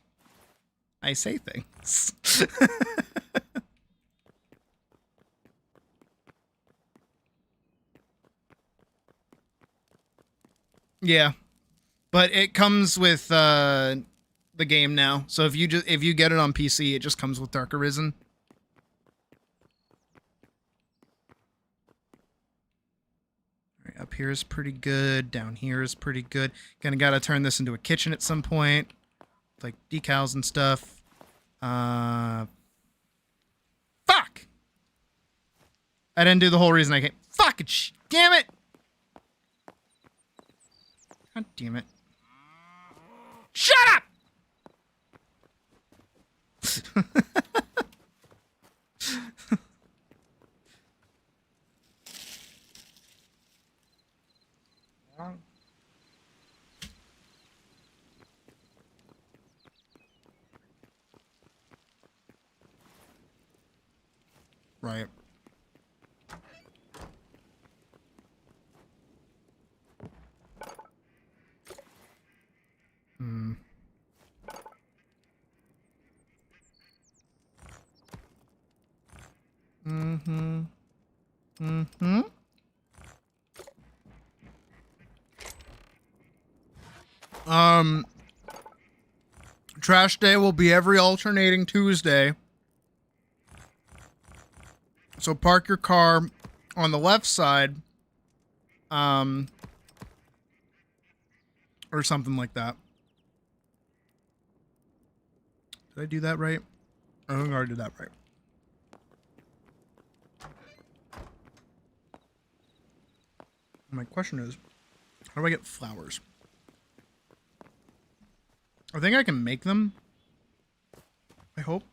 I say things. Yeah. But it comes with the game now. So if you get it on PC, it just comes with Dark Arisen. All right, up here is pretty good. Down here is pretty good. Gonna gotta turn this into a kitchen at some point, like decals and stuff. Fuck! I didn't do the whole reason I came. Fucking damn it! God damn it. Shut up! Right. Hmm. Mm-hmm. Mm-hmm. Trash day will be every alternating Tuesday. So park your car on the left side. Or something like that. Did I do that right? I think I did that right. My question is, how do I get flowers? I think I can make them. I hope.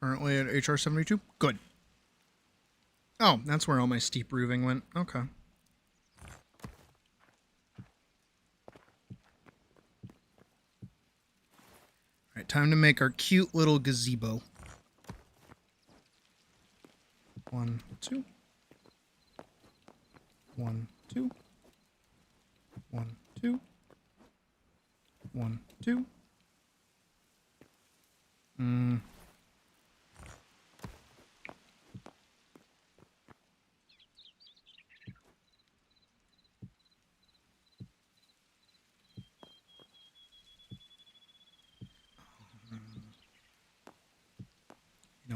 Currently at HR 72. Good. Oh, that's where all my steep roofing went. Okay. time to make our cute little gazebo. 1, 2. 1, 2. 1, 2. 1, 2. You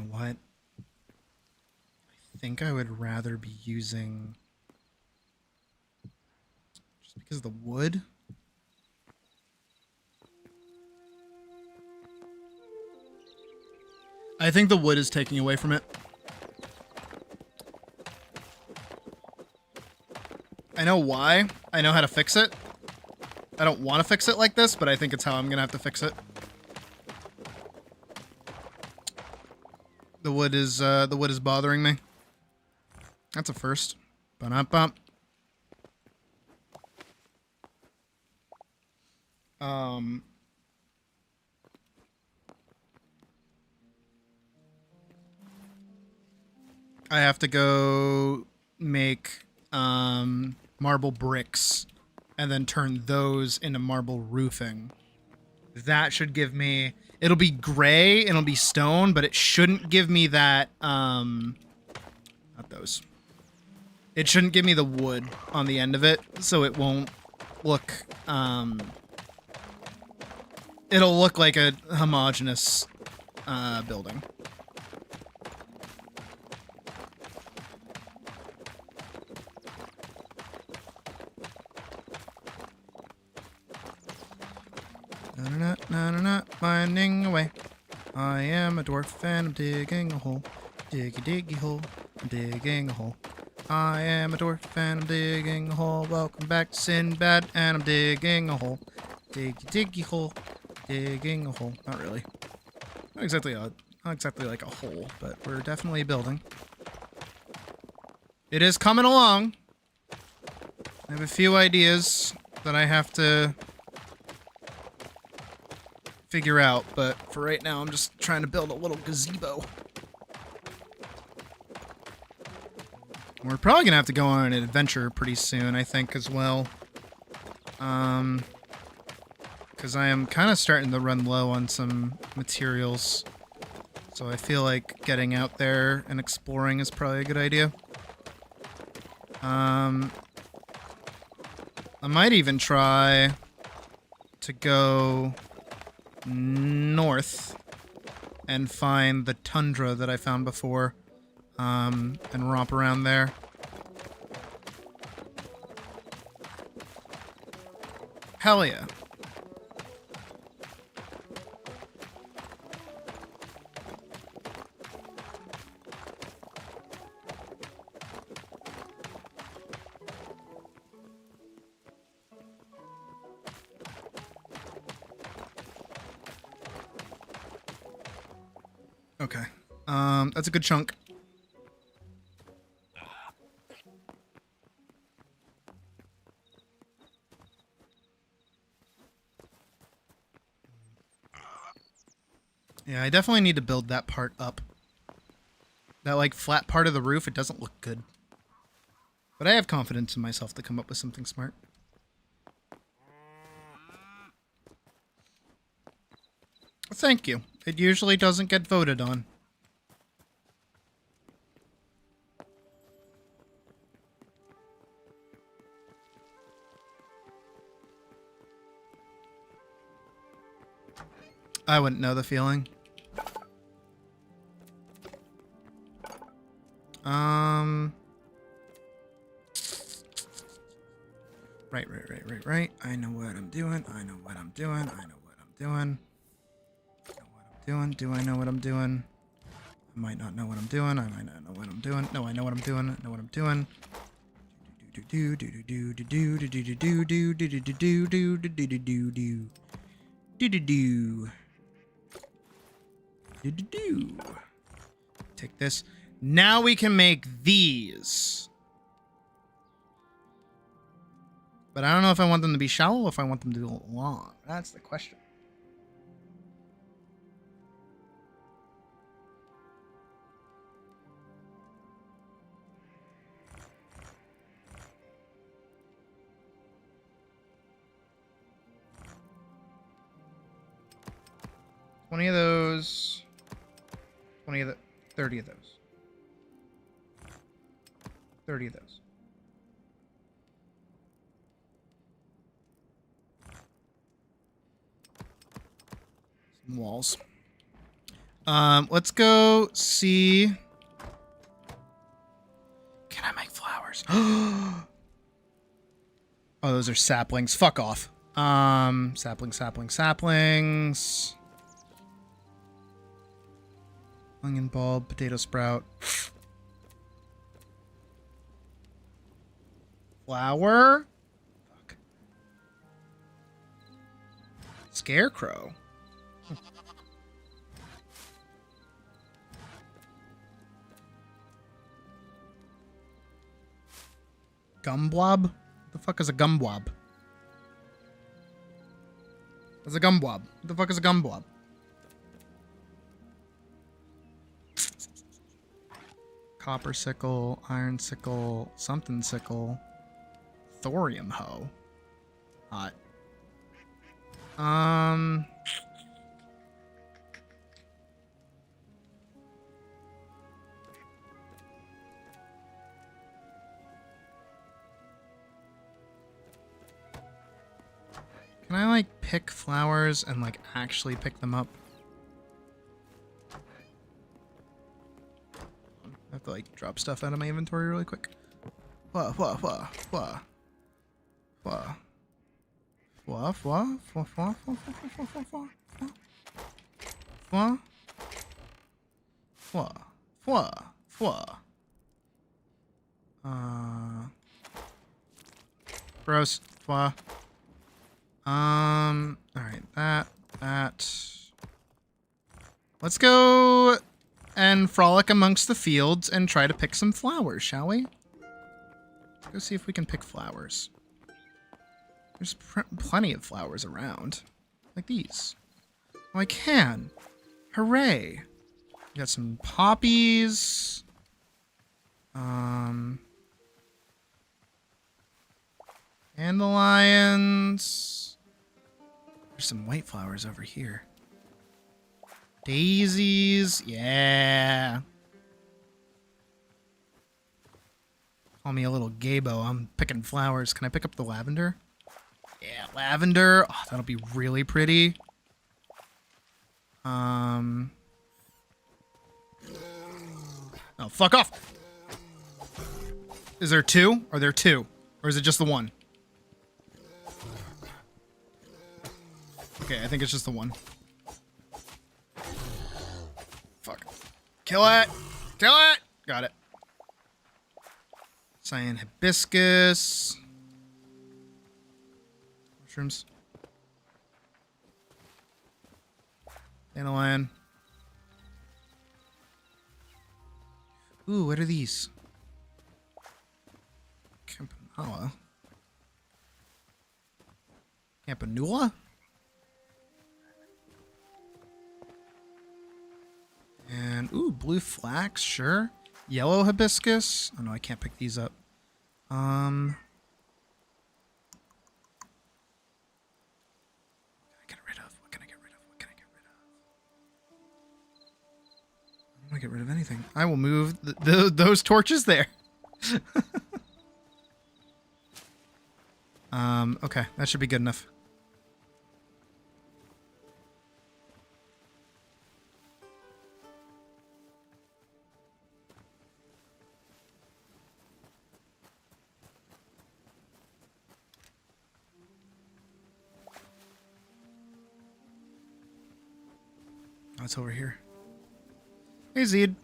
know what? I think I would rather be using, just because of the wood. I think the wood is taking away from it. I know why. I know how to fix it. I don't want to fix it like this, but I think it's how I'm gonna have to fix it. The wood is bothering me. That's a first. Ba-dum-bum. I have to go make marble bricks and then turn those into marble roofing. That should give me, it'll be gray and it'll be stone, but it shouldn't give me that not those. It shouldn't give me the wood on the end of it, so it won't look it'll look like a homogeneous building. Na-na-na, finding a way. I am a dwarf and I'm digging a hole. Diggy diggy hole, I'm digging a hole. I am a dwarf and I'm digging a hole. Welcome back to Sinbad and I'm digging a hole. Diggy diggy hole, digging a hole. Not really. Not exactly like a hole, but we're definitely building. It is coming along. I have a few ideas that I have to figure out, but for right now I'm just trying to build a little gazebo. We're probably gonna have to go on an adventure pretty soon, I think, as well. Because I am kind of starting to run low on some materials, so I feel like getting out there and exploring is probably a good idea. I might even try to go north and find the tundra that I found before, and romp around there. Hell yeah. Okay. That's a good chunk. Yeah, I definitely need to build that part up. That, like, flat part of the roof, it doesn't look good. But I have confidence in myself to come up with something smart. Thank you. It usually doesn't get voted on. I wouldn't know the feeling. Right. I know what I'm doing. I know what I'm doing. I know what I'm doing. Do I know what I'm doing? I might not know what I'm doing. I might not know what I'm doing. No, I know what I'm doing. I know what I'm doing. Take this. Now we can make these. But I don't know if I want them to be shallow or if I want them to be long. That's the question. 20 of those. 30 of those. 30 of those. Some walls. Let's go see. Can I make flowers? Oh, those are saplings. Fuck off. Saplings. Onion bulb, potato sprout. Flower? Fuck. Scarecrow. Gumbwob? What the fuck is a gumbwob? What's a gumbwob? What the fuck is a gumbwob? Copper sickle, iron sickle, something sickle, thorium hoe. Hot. Can I, like, pick flowers and, like, actually pick them up? I have to, like, drop stuff out of my inventory really quick. Gross. Alright, that. Let's go and frolic amongst the fields and try to pick some flowers, shall we? Let's go see if we can pick flowers. There's plenty of flowers around. Like these. Oh, I can. Hooray. We got some poppies. Dandelions. There's some white flowers over here. Daisies. Yeah. Call me a little gaybo. I'm picking flowers. Can I pick up the lavender? Yeah, lavender. Oh, that'll be really pretty. Oh, fuck off. Is there two? Are there two? Or is it just the one? Okay, I think it's just the one. Fuck. Kill it! Kill it! Got it. Cyan hibiscus. Mushrooms. Dandelion. Ooh, what are these? Campanula. Campanula? And, ooh, blue flax, sure. Yellow hibiscus. Oh no, I can't pick these up. What can I get rid of? What can I get rid of? What can I get rid of? I don't want to get rid of anything. I will move those torches there. Okay, that should be good enough. Oh, it's over here. Hey, Zeed.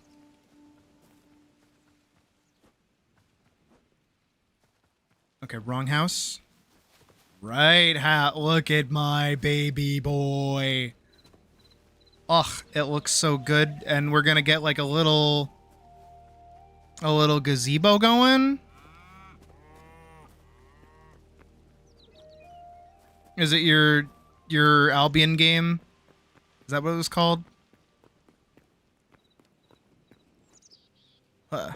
Okay, wrong house. Right house. Look at my baby boy. Ugh, it looks so good. And we're gonna get like a little gazebo going. Is it your Albion game? Is that what it was called? Okay.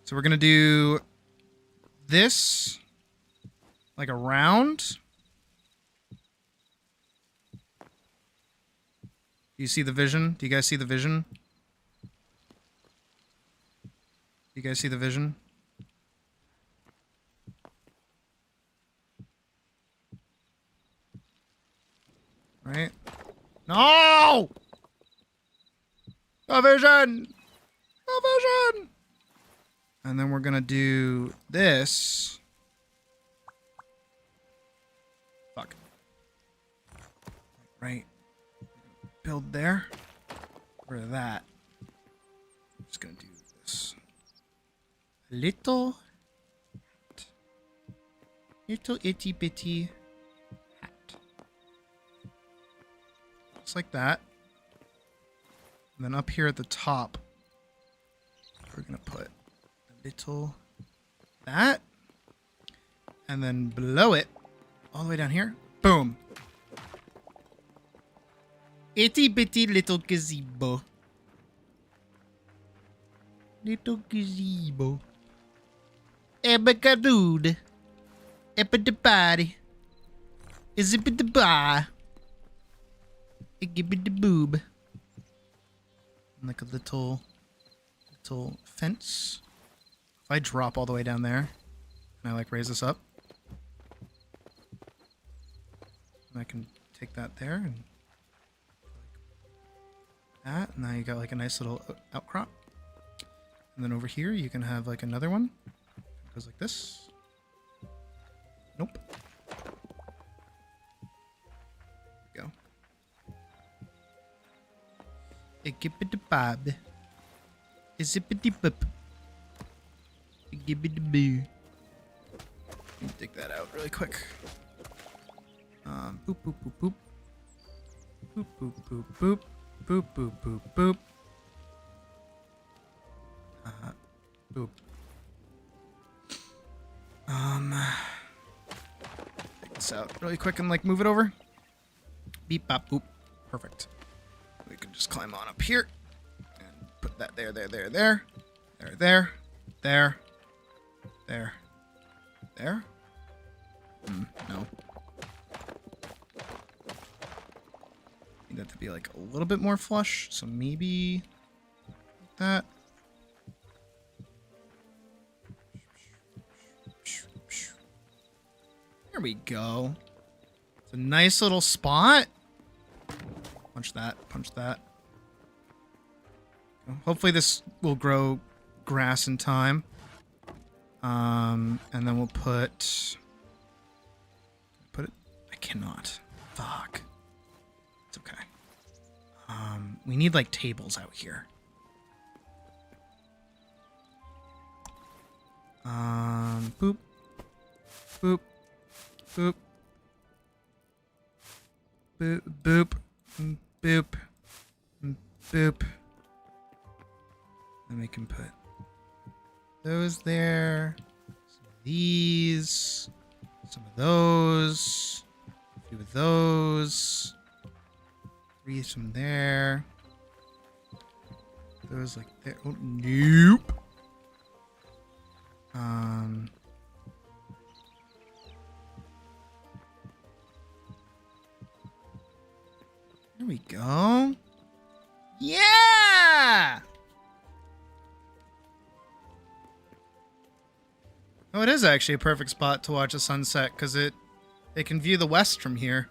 So we're gonna do this like around. Do you see the vision? Do you guys see the vision? Do you guys see the vision? Right? No! The vision! The vision! And then we're gonna do this. Fuck. Right. Build there. Rid of that. I'm just gonna do this. Little itty bitty hat. Just like that. And then up here at the top, we're gonna put a little that. And then below it, all the way down here, boom. Itty bitty little gazebo. Little gazebo. Ebakadood. Epadabadi. Is it the bar? Give it the boob. Like a little fence. If I drop all the way down there, and I like raise this up, and I can take that there and that, and now you got like a nice little outcrop. And then over here you can have like another one. It goes like this. Nope. There we go. A gibbity bob. A zippity bop. A gibbity boo. Let me dig that out really quick. Boop boop boop boop. Boop boop boop boop. Boop boop boop boop. Boop. Take this out really quick and like move it over. Beep bop boop. Perfect. We can just climb on up here and put that there. There. No. Need that to be like a little bit more flush, so maybe like that. There we go. It's a nice little spot. Punch that. Hopefully this will grow grass in time. And then we'll put it. I cannot. Fuck. It's okay. We need like tables out here. Boop. Boop. Boop. Boop. Boop. Boop. Boop. Then we can put those there. Some of these. Some of those. A few of those. 3 from there. Those like there. Oh, nope. There we go. Yeah! Oh, it is actually a perfect spot to watch a sunset because it can view the west from here.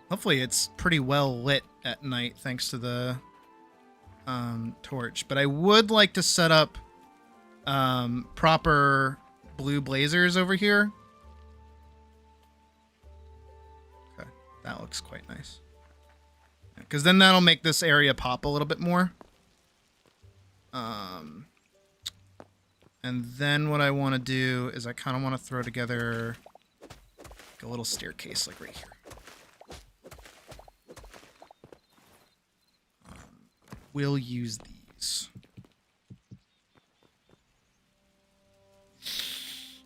Hopefully it's pretty well lit at night thanks to the torch. But I would like to set up proper blue blazers over here. Okay, that looks quite nice. Because then that'll make this area pop a little bit more. And then what I want to do is I kind of want to throw together like a little staircase like right here. We'll use these.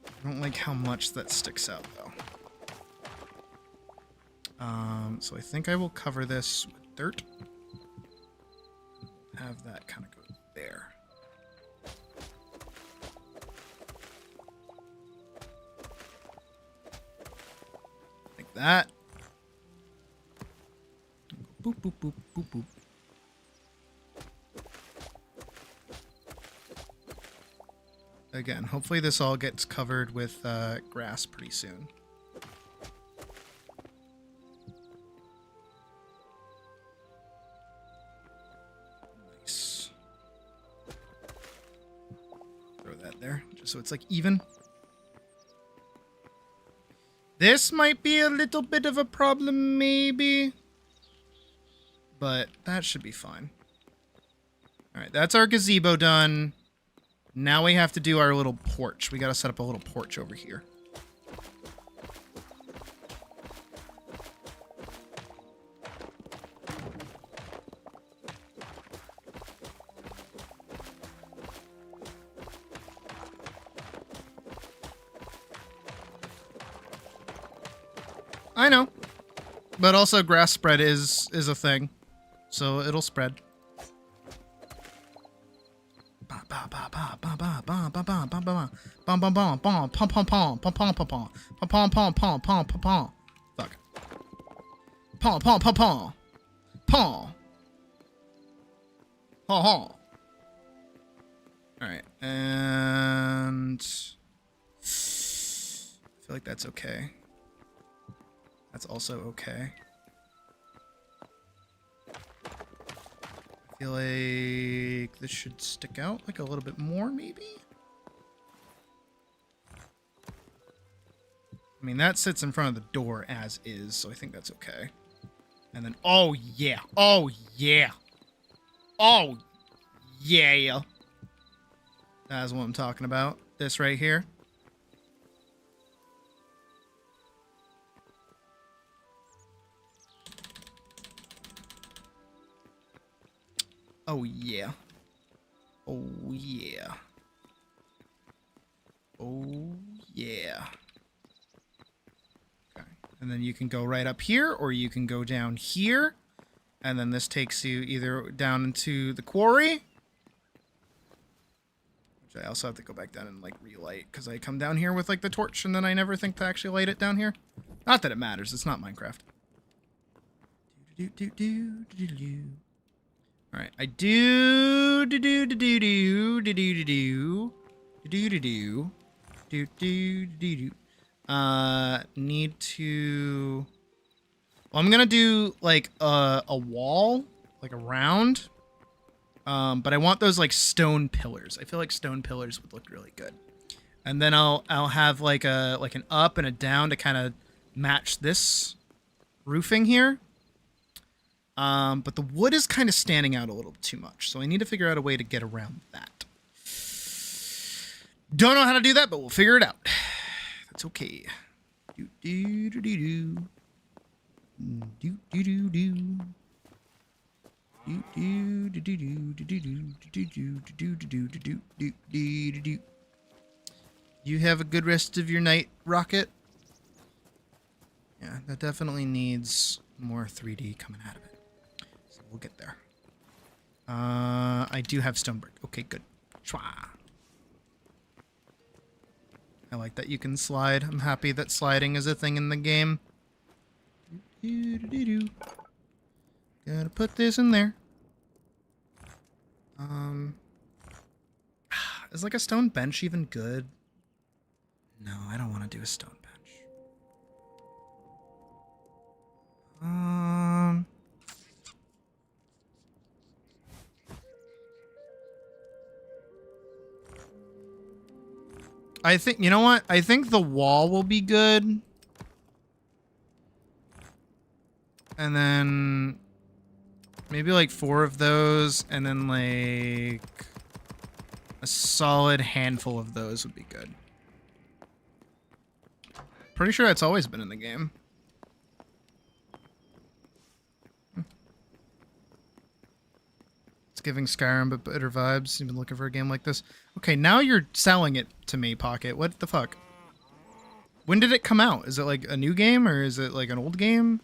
I don't like how much that sticks out though. So I think I will cover this with dirt. Have that kind of go there. Like that. Boop, boop, boop, boop, boop. Again, hopefully this all gets covered with grass pretty soon. Nice. Throw that there, just so it's like even. This might be a little bit of a problem, maybe. But that should be fine. Alright, that's our gazebo done. Now we have to do our little porch. We gotta set up a little porch over here. I know. But also grass spread is a thing. So it'll spread. Fuck. Pom pom pom pom. Pom. Ha ha. Alright, and I feel like that's okay. That's also okay. I feel like this should stick out like a little bit more, maybe? I mean, that sits in front of the door as is, so I think that's okay. And then, oh yeah, oh yeah, oh yeah. That's what I'm talking about. This right here. Oh yeah. Oh yeah. Oh yeah. Okay. And then you can go right up here, or you can go down here. And then this takes you either down into the quarry. Which I also have to go back down and like relight, because I come down here with like the torch and then I never think to actually light it down here. Not that it matters, it's not Minecraft. Alright, I need to, well, I'm gonna do like a wall, like around, but I want those like stone pillars. I feel like stone pillars would look really good. And then I'll have like an up and a down to kind of match this roofing here. But the wood is kind of standing out a little too much, so I need to figure out a way to get around that. Don't know how to do that, but we'll figure it out. That's okay. Do do do do do. Do do do do. Do do do do do do do do do do do do do do. You have a good rest of your night, Rocket. Yeah, that definitely needs more 3D coming out of it. We'll get there. I do have stone brick. Okay, good. Chwa. I like that you can slide. I'm happy that sliding is a thing in the game. Gotta put this in there. Is like a stone bench even good? No, I don't want to do a stone bench. I think, you know what? I think the wall will be good. And then maybe like 4 of those, and then like a solid handful of those would be good. Pretty sure that's always been in the game. It's giving Skyrim but better vibes. You've been looking for a game like this. Okay, now you're selling it to me, Pocket. What the fuck? When did it come out? Is it like a new game, or is it like an old game?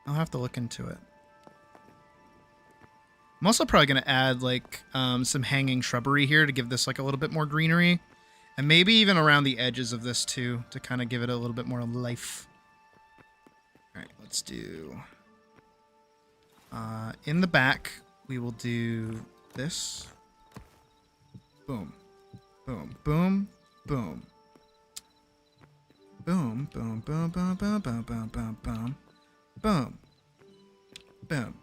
I'll have to look into it. I'm also probably going to add like some hanging shrubbery here to give this like a little bit more greenery. And maybe even around the edges of this too, to kind of give it a little bit more life. let's do... in the back, we will do this. Boom. Boom. Boom. Boom. Boom. Boom. Boom. Boom. Boom. Boom. Boom. Boom. Boom. Boom. Boom.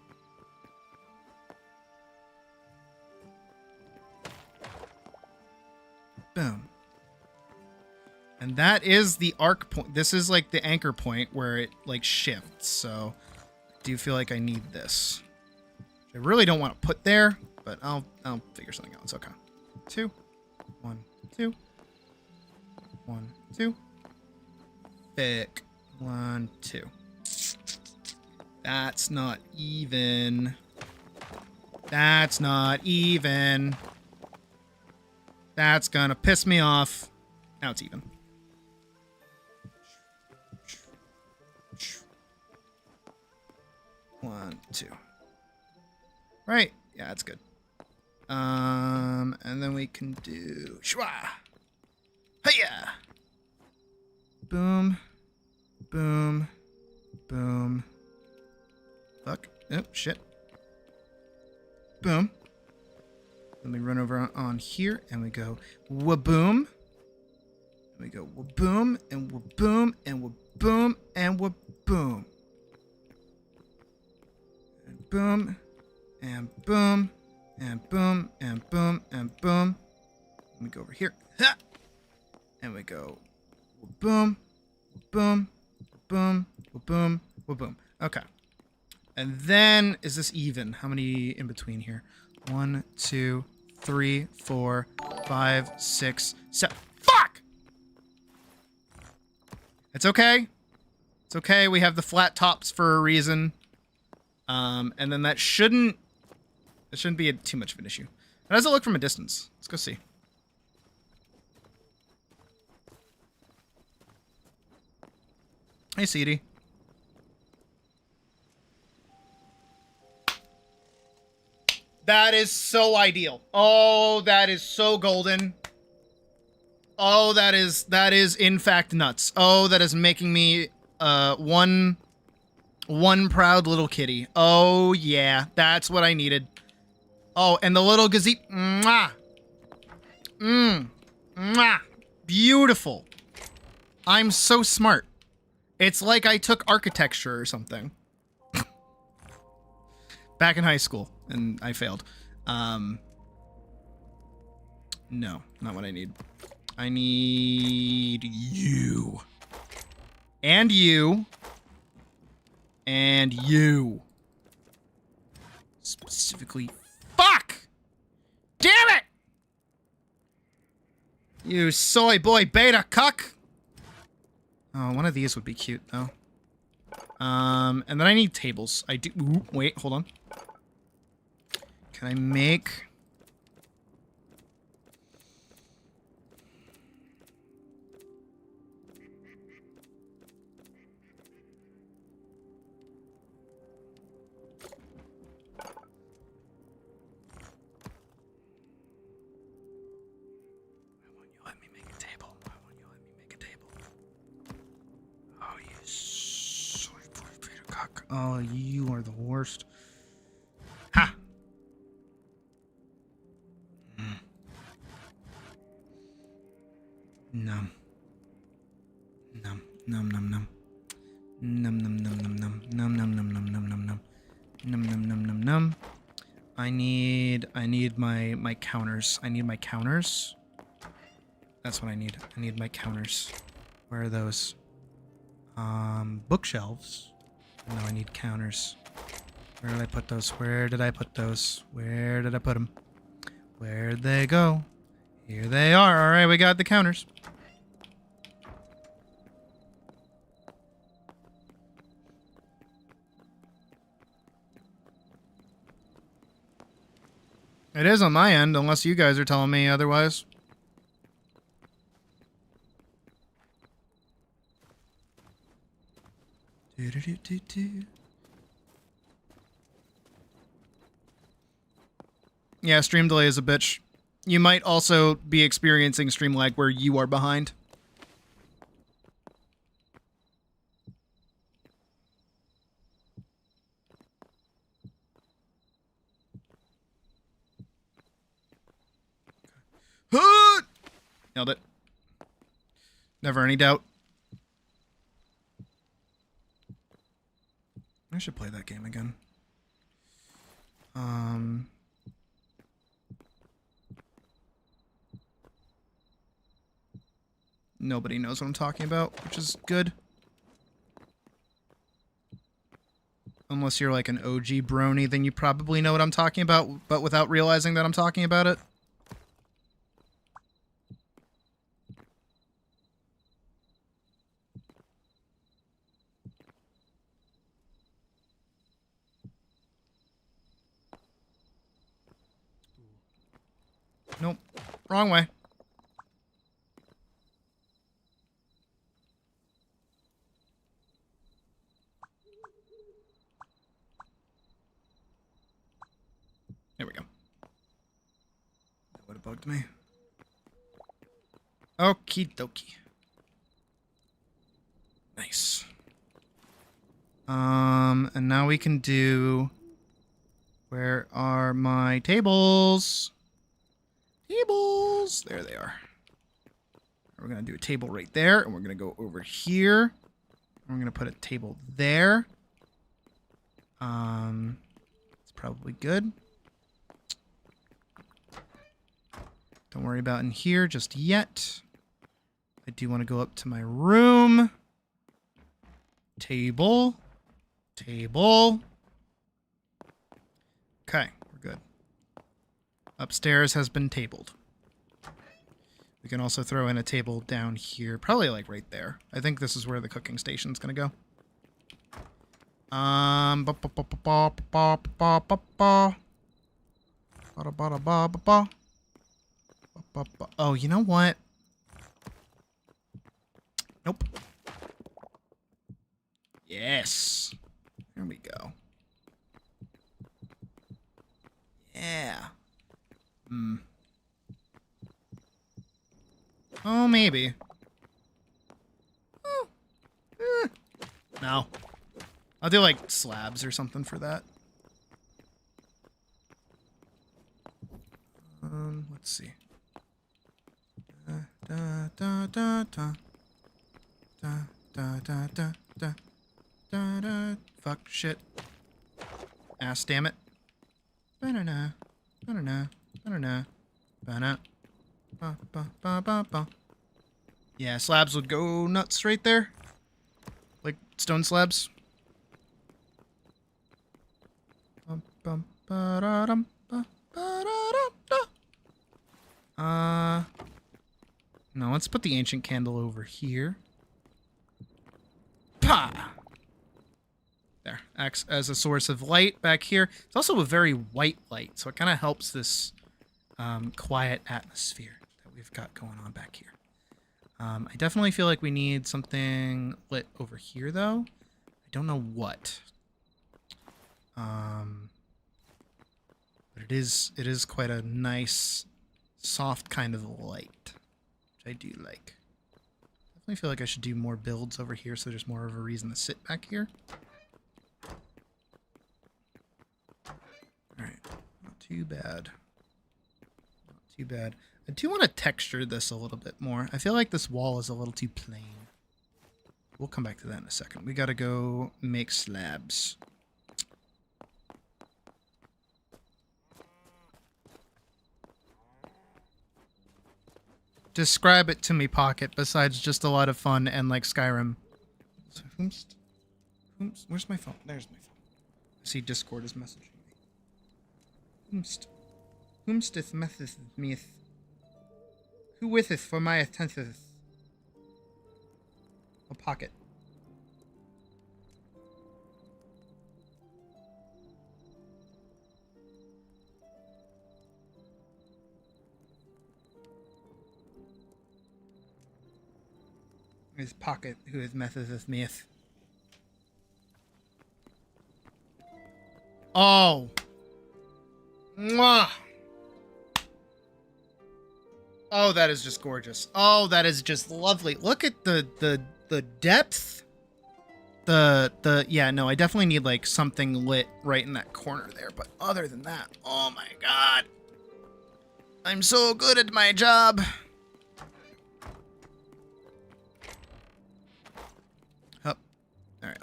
Boom. And that is the arc point. This is like the anchor point where it like shifts. So I do feel like I need this. I really don't want to put there, but I'll figure something out. It's okay. 2, 1, 2, 1, 2. Thick. 1, 2. That's not even. That's not even. That's gonna piss me off. Now it's even. One, 2. Right. Yeah, that's good. And then we can do shwa. Hiya. Boom. Boom. Boom. Fuck. Oh, shit. Boom. Then we run over on here and we go waboom. We go waboom and waboom and waboom and waboom. And boom and boom and boom and boom and boom. And we go over here. Ha! And we go waboom, boom, boom, waboom, waboom. Okay. And then is this even? How many in between here? 1, 2, 3, 4, 5, 6, 7. Fuck! It's okay. It's okay. We have the flat tops for a reason. And then that shouldn't be too much of an issue. How does it look from a distance? Let's go see. Hey, CD. That is so ideal. Oh, that is so golden. Oh, that is in fact nuts. Oh, that is making me one proud little kitty. Oh yeah, that's what I needed. Oh, and the little gazebo. Mwah. Mwah. Beautiful. I'm so smart. It's like I took architecture or something. Back in high school, and I failed. No, not what I need. I need you. And you. And you. Specifically. Fuck! Damn it! You soy boy beta cuck. Oh, one of these would be cute, though. And then I need tables. I do. Ooh, wait, hold on. Can I make... Oh, you are the worst. Ha! Num. Num. Num num num. Num num num num num. Num num num num num num num. Num num num num num. I need my counters. I need my counters. That's what I need. I need my counters. Where are those? Bookshelves. No, I need counters. Where did I put those? Where did I put those? Where did I put them? Where'd they go? Here they are. All right, we got the counters. It is on my end, unless you guys are telling me otherwise. Yeah, stream delay is a bitch. You might also be experiencing stream lag where you are behind. Nailed it. Never any doubt. I should play that game again. Nobody knows what I'm talking about, which is good. Unless you're like an OG brony, then you probably know what I'm talking about, but without realizing that I'm talking about it. Nope. Wrong way. There we go. That would have bugged me. Okie dokie. Nice. And now we can do... Where are my tables? Tables! There they are. We're going to do a table right there, and we're going to go over here. And we're going to put a table there. It's probably good. Don't worry about in here just yet. I do want to go up to my room. Table. Table. Okay, we're good. Upstairs has been tabled. We can also throw in a table down here. Probably like right there. I think this is where the cooking station's gonna go. Oh, you know what? Nope. Yes. There we go. Yeah. Oh, maybe. Oh. No. I'll do like slabs or something for that. Let's see. Da da da da da da da da da da da. Fuck shit. Ass damn it. Banana. Banana. Banana. Banana. Ba ba ba ba ba. Yeah, slabs would go nuts right there. Like stone slabs. Bum bum ba da dum ba ba da dum da. No, let's put the ancient candle over here. Pa! There. Acts as a source of light back here. It's also a very white light, so it kind of helps this quiet atmosphere that we've got going on back here. I definitely feel like we need something lit over here, though. I don't know what. But it is quite a nice, soft kind of light. I do like. Definitely feel like I should do more builds over here so there's more of a reason to sit back here. Alright, not too bad. Not too bad. I do want to texture this a little bit more. I feel like this wall is a little too plain. We'll come back to that in a second. We gotta go make slabs. Describe it to me, Pocket, besides just a lot of fun and like Skyrim. So, where's my phone? There's my phone. I see Discord is messaging me. Whomsteth metheth meeth. Who witheth for my attenteth? A Pocket. His Pocket, who is metheth meeth. Oh. Mwah. Oh, that is just gorgeous. Oh, that is just lovely. Look at the depth. Yeah, no, I definitely need like something lit right in that corner there. But other than that, oh my god. I'm so good at my job.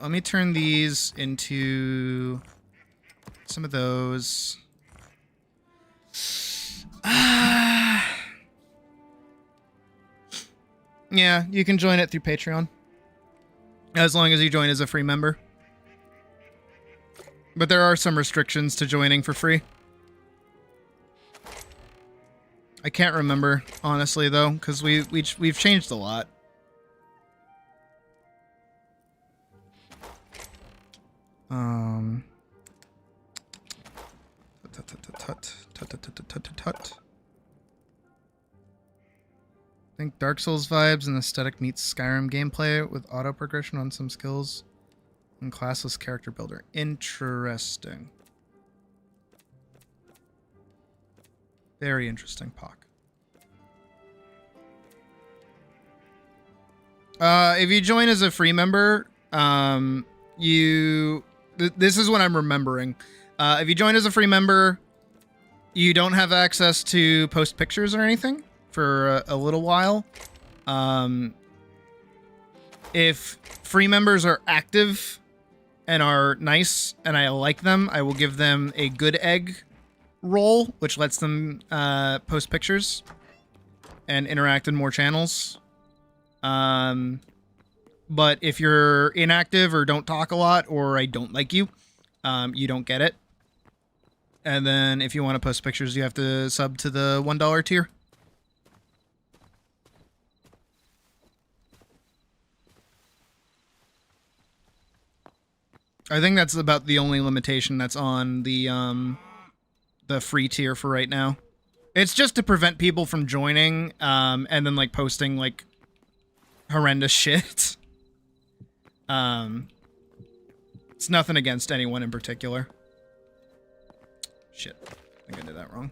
let me turn these into some of those. Yeah, you can join it through Patreon. As long as you join as a free member. But there are some restrictions to joining for free. I can't remember, honestly, though, because we've changed a lot. I think Dark Souls vibes and aesthetic meets Skyrim gameplay with auto progression on some skills and classless character builder. Interesting. Very interesting, Pock. If you join as a free member, this is what I'm remembering. If you join as a free member, you don't have access to post pictures or anything for a little while. If free members are active and are nice and I like them, I will give them a good egg role, which lets them post pictures and interact in more channels. But if you're inactive or don't talk a lot or I don't like you, you don't get it. And then if you want to post pictures, you have to sub to the $1 tier. I think that's about the only limitation that's on the free tier for right now. It's just to prevent people from joining and then like posting like horrendous shit. It's nothing against anyone in particular. Shit, I think I did that wrong.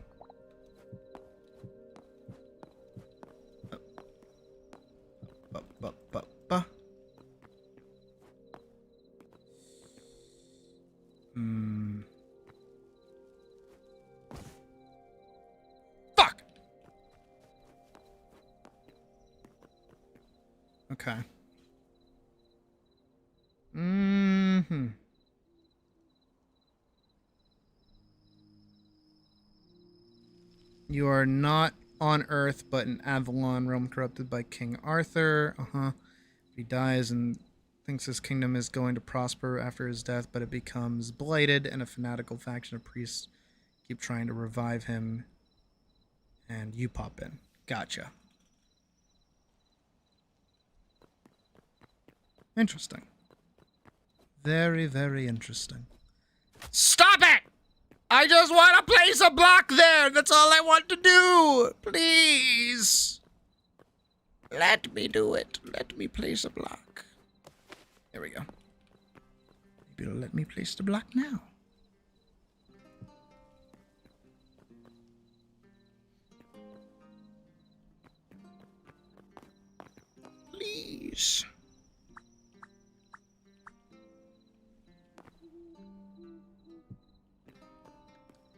Fuck! Okay. You are not on Earth, but in Avalon, realm corrupted by King Arthur. He dies and thinks his kingdom is going to prosper after his death, but it becomes blighted, and a fanatical faction of priests keep trying to revive him. And you pop in. Gotcha. Interesting. Very, very interesting. Stop it! I just want to place a block there. That's all I want to do. Please. Let me do it. Let me place a block. There we go. Maybe it'll let me place the block now. Please.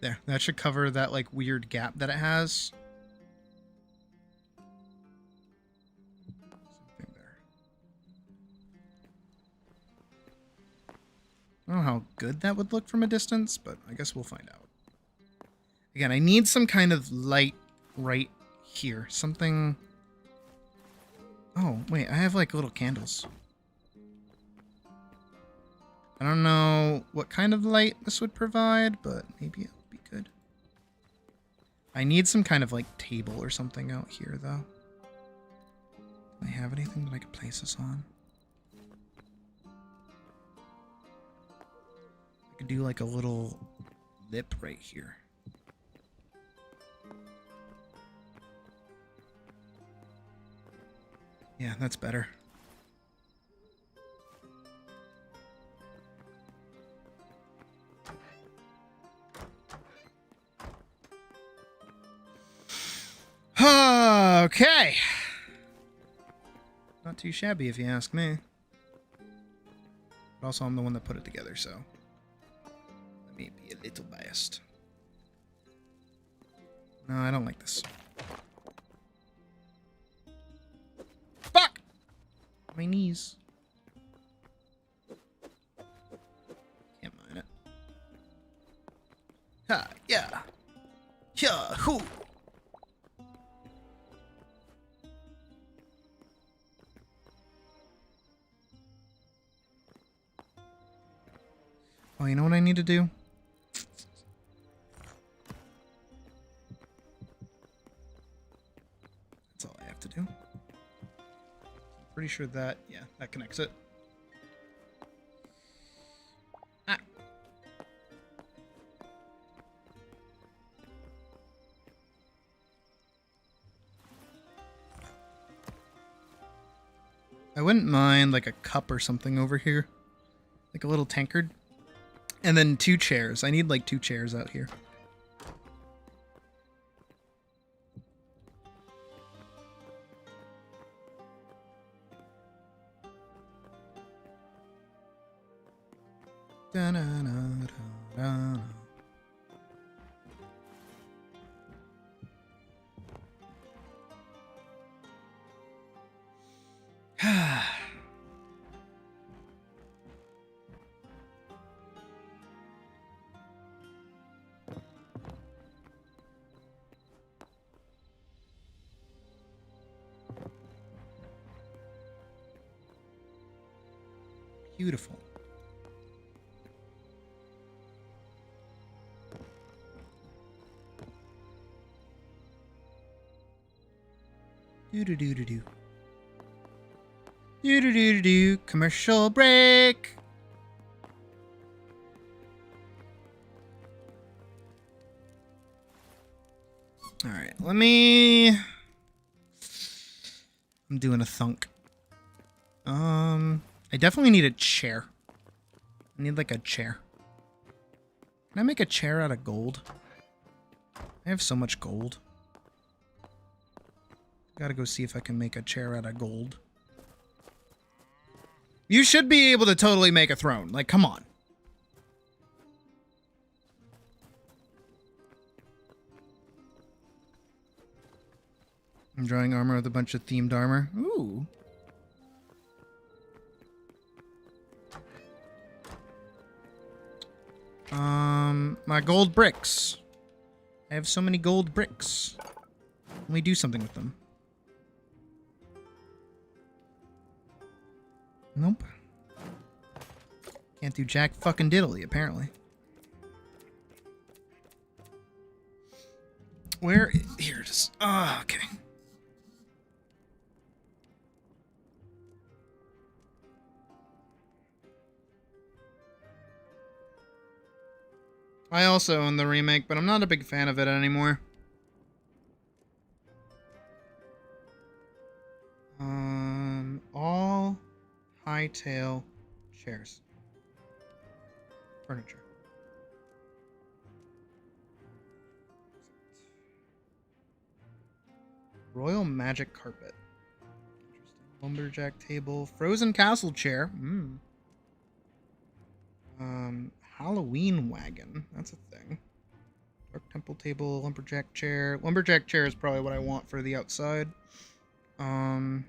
There, that should cover that like weird gap that it has. Something there. I don't know how good that would look from a distance, but I guess we'll find out. Again, I need some kind of light right here. Something. Oh, wait, I have like little candles. I don't know what kind of light this would provide, but maybe it'll be good. I need some kind of like table or something out here, though. Do I have anything that I could place this on? I could do like a little lip right here. Yeah, that's better. Okay. Not too shabby if you ask me. But also I'm the one that put it together, so let me be a little biased. No, I don't like this. Fuck! My knees. Ha, yeah. Yeah, hoo. Oh, you know what I need to do? That's all I have to do. I'm pretty sure that, yeah, that connects it. Ah. I wouldn't mind like a cup or something over here. Like a little tankard. And then 2 chairs. I need like 2 chairs out here. Da-na-na-da-da-na. Beautiful. Do-do-do-do-do. Do-do-do-do-do. Commercial break. All right, let me... I'm doing a thunk. I definitely need a chair. I need like a chair. Can I make a chair out of gold? I have so much gold. Gotta go see if I can make a chair out of gold. You should be able to totally make a throne. Like, come on. I'm drawing armor with a bunch of themed armor. Ooh. My gold bricks. I have so many gold bricks. Let me do something with them. Nope. Can't do jack fucking diddly, apparently. Where? Here it is. Ah, okay. I also own the remake, but I'm not a big fan of it anymore. All Hytale chairs. Furniture. Royal Magic Carpet. Interesting. Lumberjack table. Frozen castle chair. Halloween wagon. That's a thing. Dark temple table. Lumberjack chair. Lumberjack chair is probably what I want for the outside. Bamboo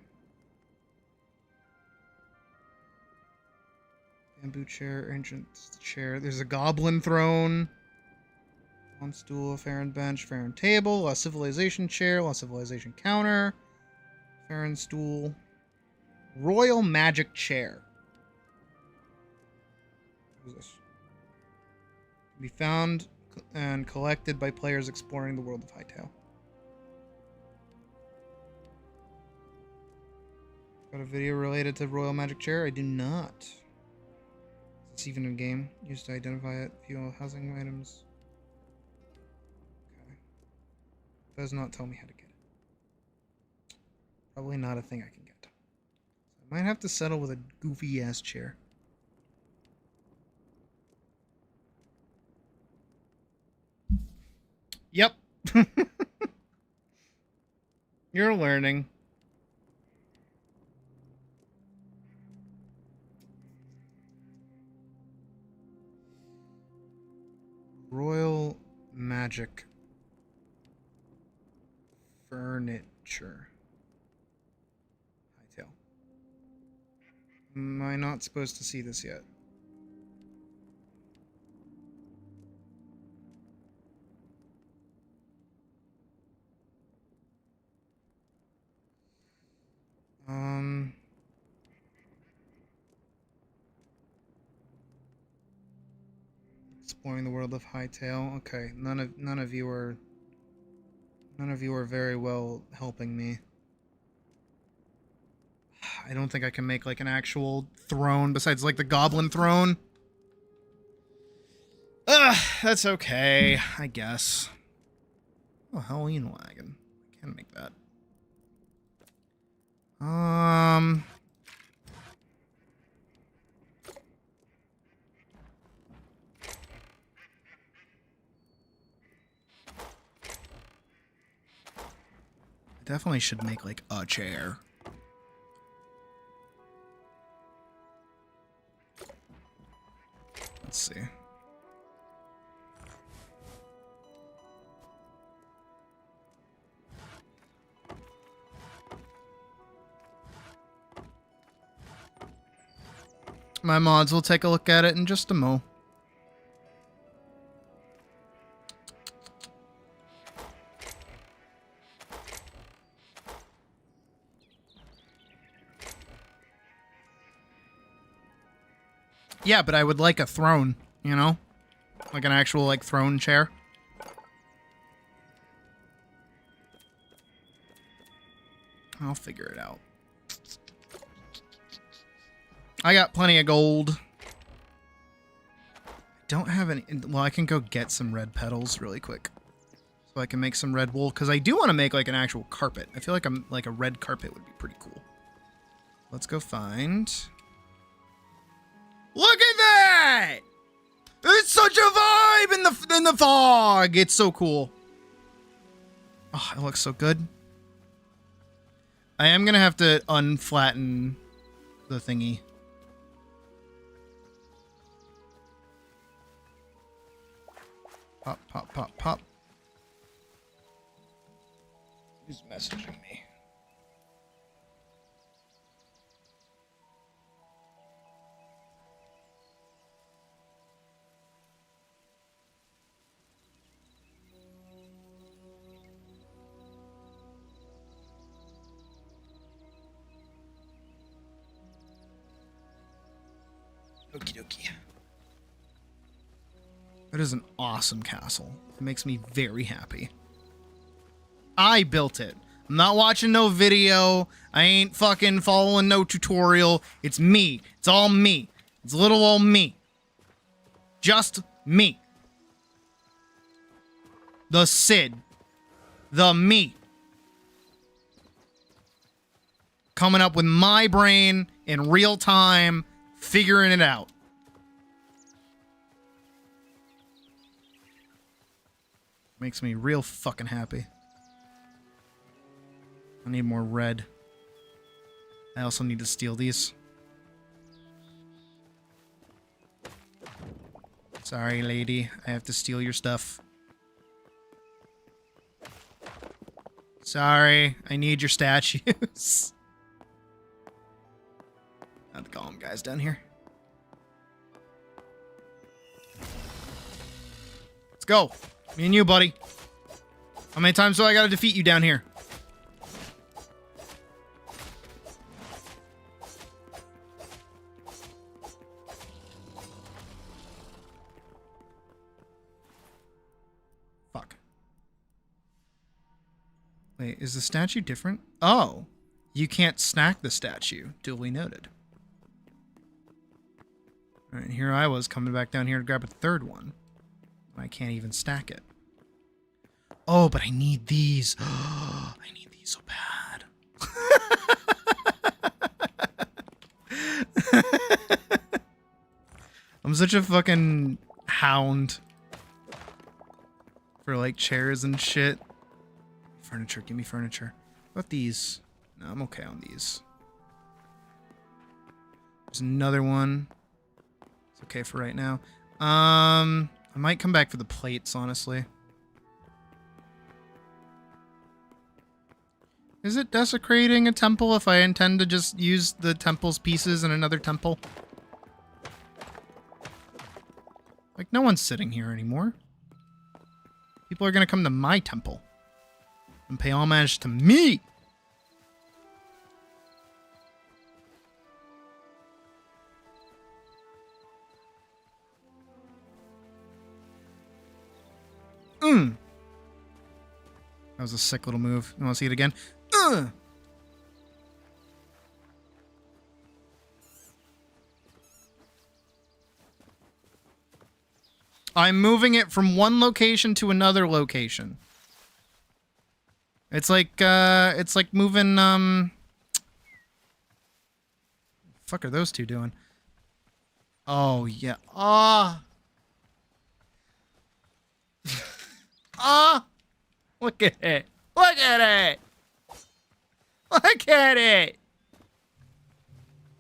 chair. Ancient chair. There's a goblin throne. One stool, Farron bench, Farron table, a civilization chair, a civilization counter, Farron stool, royal magic chair. What is this? Can be found and collected by players exploring the world of Hytale. Got a video related to royal magic chair? I do not. Is this even a game? Used to identify it. View housing items. Does not tell me how to get it. Probably not a thing I can get. So I might have to settle with a goofy ass chair. Yep. You're learning. Royal Magic Furniture. Hytale. Am I not supposed to see this yet? Exploring the world of Hytale. Okay, none of you are very well helping me. I don't think I can make like an actual throne besides like the goblin throne. That's okay, I guess. Oh, Halloween wagon. I can make that. Definitely should make like a chair. Let's see. My mods will take a look at it in just a mo. Yeah, but I would like a throne, you know? Like an actual, like, throne chair. I'll figure it out. I got plenty of gold. Don't have any... Well, I can go get some red petals really quick. So I can make some red wool. Because I do want to make, like, an actual carpet. I feel like a red carpet would be pretty cool. Let's go find... Look at that! It's such a vibe in the fog. It's so cool. Oh, it looks so good. I am gonna have to unflatten the thingy. Pop, pop, pop, pop. Who's messaging me? Okie dokie. It is an awesome castle. It makes me very happy. I built it. I'm not watching no video. I ain't fucking following no tutorial. It's me. It's all me. It's little old me. Just me. The Sid. The me. Coming up with my brain in real time, figuring it out. Makes me real fucking happy. I need more red. I also need to steal these. Sorry, lady. I have to steal your stuff. Sorry. I need your statues. I have to call them guys down here. Let's go. Me and you, buddy. How many times do I gotta defeat you down here? Fuck. Wait, is the statue different? Oh. You can't stack the statue. Duly noted. Alright, here I was coming back down here to grab a third one. I can't even stack it. Oh, but I need these. I need these so bad. I'm such a fucking hound for like chairs and shit. Furniture, give me furniture. What about these? No, I'm okay on these. There's another one. It's okay for right now. I might come back for the plates, honestly. Is it desecrating a temple if I intend to just use the temple's pieces in another temple? Like, no one's sitting here anymore. People are gonna come to my temple and pay homage to me. That was a sick little move. You want to see it again? I'm moving it from one location to another location. It's like moving, fuck are those two doing? Oh, yeah. Ah. Ah. Look at it. Look at it. Look at it.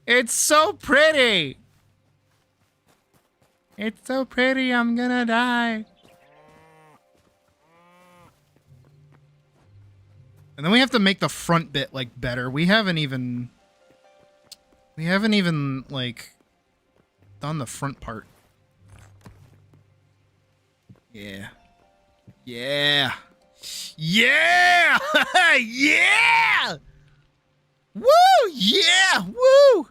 It's so pretty. It's so pretty, I'm gonna die. And then we have to make the front bit, like, better. We haven't even, like, done the front part. Yeah. Yeah. Yeah! Yeah! Woo! Yeah! Woo!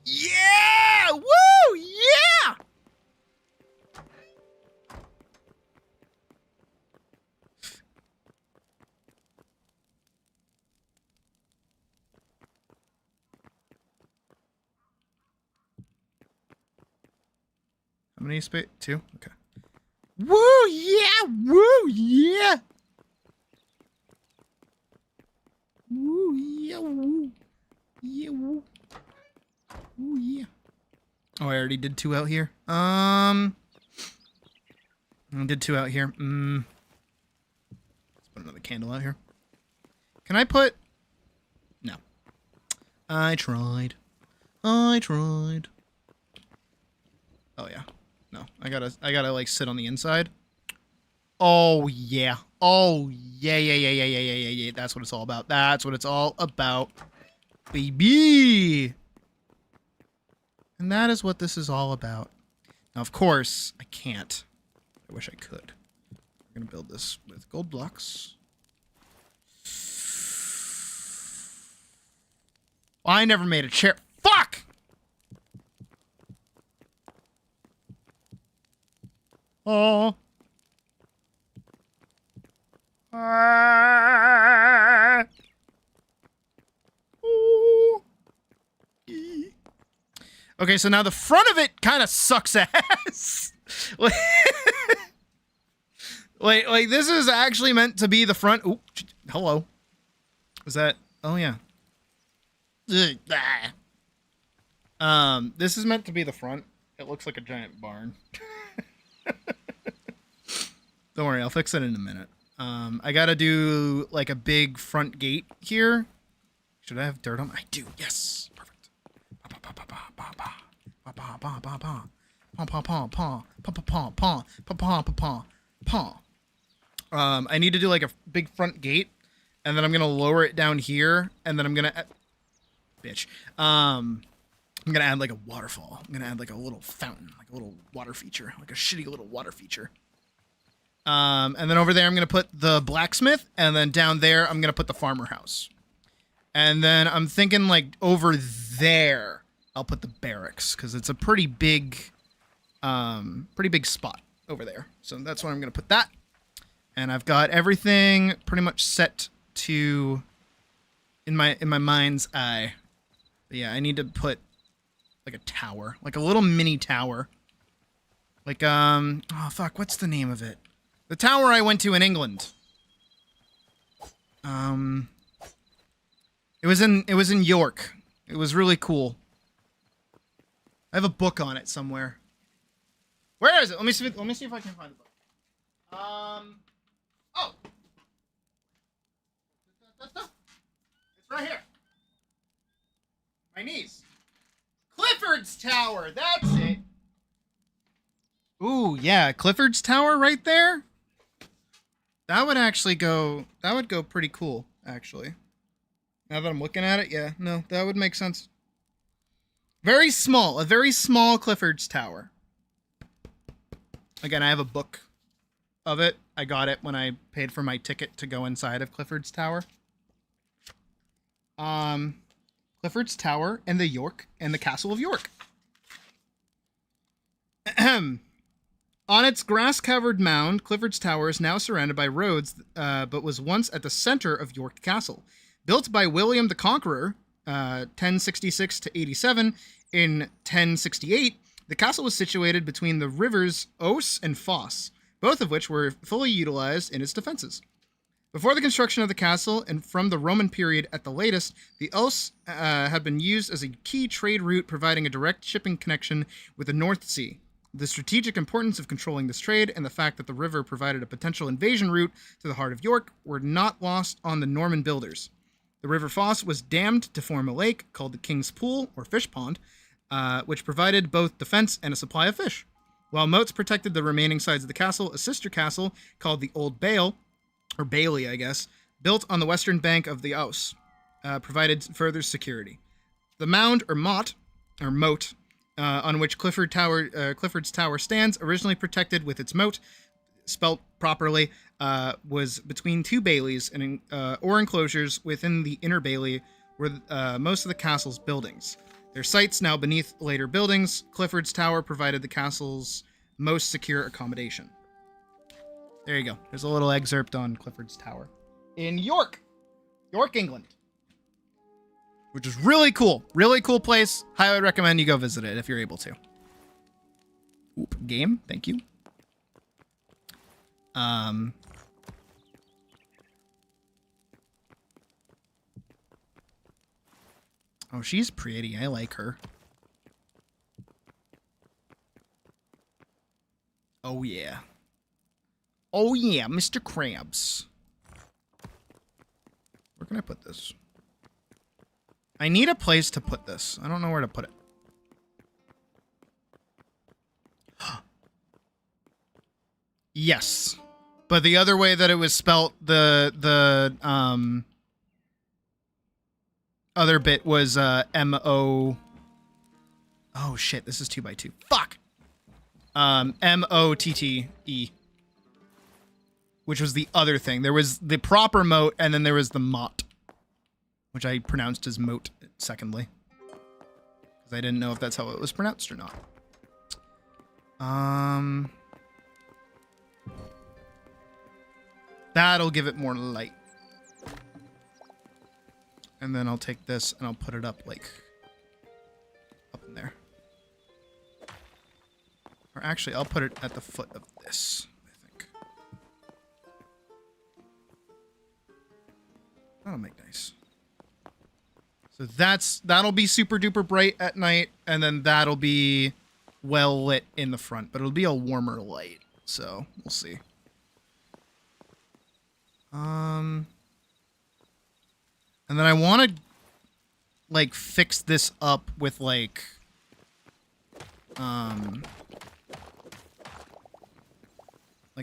Yeah! Woo! Yeah! How many space? 2? Okay. Woo! Yeah! Woo! Yeah! Woo! Yeah! Woo! Yeah! Woo! Ooh, yeah. Oh, I already did 2 out here. I did 2 out here. Let's put another candle out here. Can I put... No. I tried. I tried. Oh, yeah. No. I gotta, like, sit on the inside. Oh, yeah. Oh, yeah, yeah, yeah, yeah, yeah, yeah, yeah, yeah. That's what it's all about. That's what it's all about. Baby! And that is what this is all about. Now, of course, I can't. I wish I could. We're going to build this with gold blocks. Well, I never made a chair. Fuck! Oh. Ooh. Okay, so now the front of it kind of sucks ass. like this is actually meant to be the front. Ooh, hello. Is that? Oh yeah. This is meant to be the front. It looks like a giant barn. Don't worry, I'll fix it in a minute. I gotta do like a big front gate here. Should I have dirt on? I do. Yes. Perfect. I need to do like a big front gate, and then I'm gonna lower it down here, and then I'm gonna, I'm gonna add like a waterfall. I'm gonna add like a little fountain, like a little water feature, like a shitty little water feature. And then over there I'm gonna put the blacksmith, and then down there I'm gonna put the farmer house. And then I'm thinking like over there I'll put the barracks, because it's a pretty big spot over there. So that's where I'm gonna put that. And I've got everything pretty much set to in my mind's eye. But yeah, I need to put like a tower, like a little mini tower. Like oh fuck, what's the name of it? The tower I went to in England. It was in York. It was really cool. I have a book on it somewhere. Where is it? Let me see if I can find the book. Oh. It's right here. My niece. Clifford's Tower. That's it. Ooh, yeah, Clifford's Tower right there. That would actually go. That would go pretty cool, actually. Now that I'm looking at it, yeah, no, that would make sense. Very small, a very small Clifford's Tower. Again, I have a book of it. I got it when I paid for my ticket to go inside of Clifford's Tower. Clifford's Tower and the Castle of York. On its grass-covered mound, Clifford's Tower is now surrounded by roads, but was once at the center of York Castle. Built by William the Conqueror, 1066 to 87, in 1068, the castle was situated between the rivers Ouse and Foss, both of which were fully utilized in its defenses. Before the construction of the castle, and from the Roman period at the latest, the Ouse had been used as a key trade route, providing a direct shipping connection with the North Sea. The strategic importance of controlling this trade and the fact that the river provided a potential invasion route to the heart of York were not lost on the Norman builders. The River Foss was dammed to form a lake called the King's Pool, or Fish Pond, which provided both defense and a supply of fish. While moats protected the remaining sides of the castle, a sister castle called the Old Baile, or Bailey, I guess, built on the western bank of the Ouse, provided further security. The mound, or moat, on which Clifford's Tower stands, originally protected with its moat, spelt properly, was between two baileys and or enclosures within the inner bailey were most of the castle's buildings. Their sites now beneath later buildings, Clifford's Tower provided the castle's most secure accommodation. There you go. There's a little excerpt on Clifford's Tower in York, England. Which is really cool. Really cool place. Highly recommend you go visit it if you're able to. Oop, game. Thank you. Oh, she's pretty. I like her. Oh, yeah. Oh, yeah, Mr. Krabs. Where can I put this? I need a place to put this. I don't know where to put it. Yes. But the other way that it was spelt, the other bit was M-O... Oh, shit. This is 2x2. Fuck! M-O-T-T-E. Which was the other thing. There was the proper moat, and then there was the mot. Which I pronounced as moat, secondly. Because I didn't know if that's how it was pronounced or not. That'll give it more light. And then I'll take this and I'll put it up, like, up in there. Or actually, I'll put it at the foot of this, I think. That'll make nice. So that'll be super duper bright at night, and then that'll be well lit in the front, but it'll be a warmer light. So we'll see. And then I want to like fix this up with like a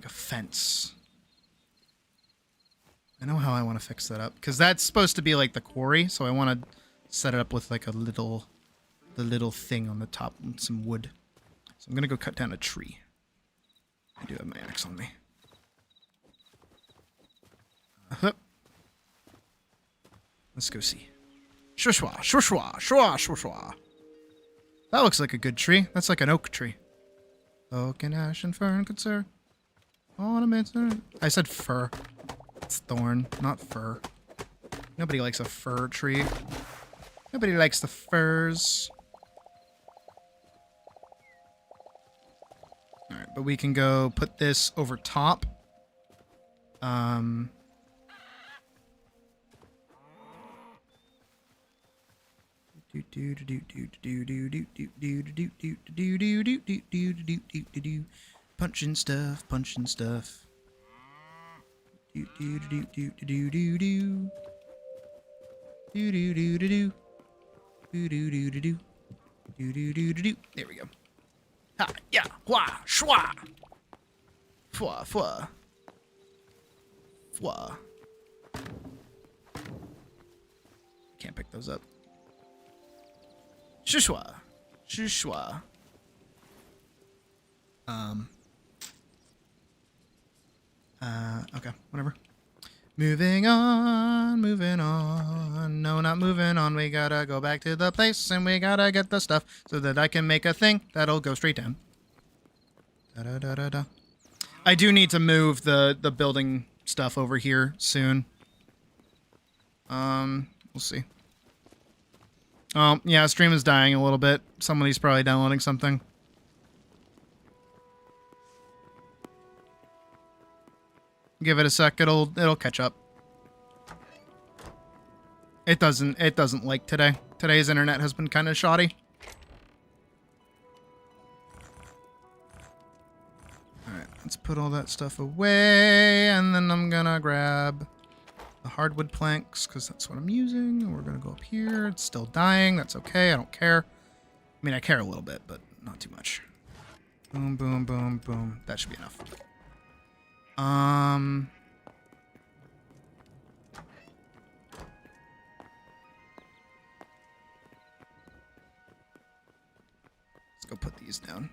fence. I know how I want to fix that up, because that's supposed to be like the quarry, so I want to set it up with like the little thing on the top and some wood. So I'm gonna go cut down a tree. I do have my axe on me. Let's go see. Shwishwa, shwishwa, shwa, shwishwa. That looks like a good tree. That's like an oak tree. Oak and ash and fern could serve ornaments. I said fir. It's thorn, not fir. Nobody likes a fir tree. Nobody likes the firs. Alright, but we can go put this over top. Punching stuff, punching stuff. There we go. Ha, yeah, hua, shwa. Fwa, fwa. Fwa. Can't pick those up. Shishwa. Shishwa. Okay, whatever. Moving on, moving on. No, not moving on. We gotta go back to the place and we gotta get the stuff so that I can make a thing that'll go straight down. Da-da-da-da-da. I do need to move the building stuff over here soon. We'll see. Oh, yeah, stream is dying a little bit. Somebody's probably downloading something. Give it a sec, it'll catch up. It doesn't like today. Today's internet has been kind of shoddy. Alright, let's put all that stuff away, and then I'm gonna grab the hardwood planks, because that's what I'm using. And we're gonna go up here. It's still dying. That's okay. I don't care. I mean, I care a little bit, but not too much. Boom, boom, boom, boom. That should be enough. Let's go put these down.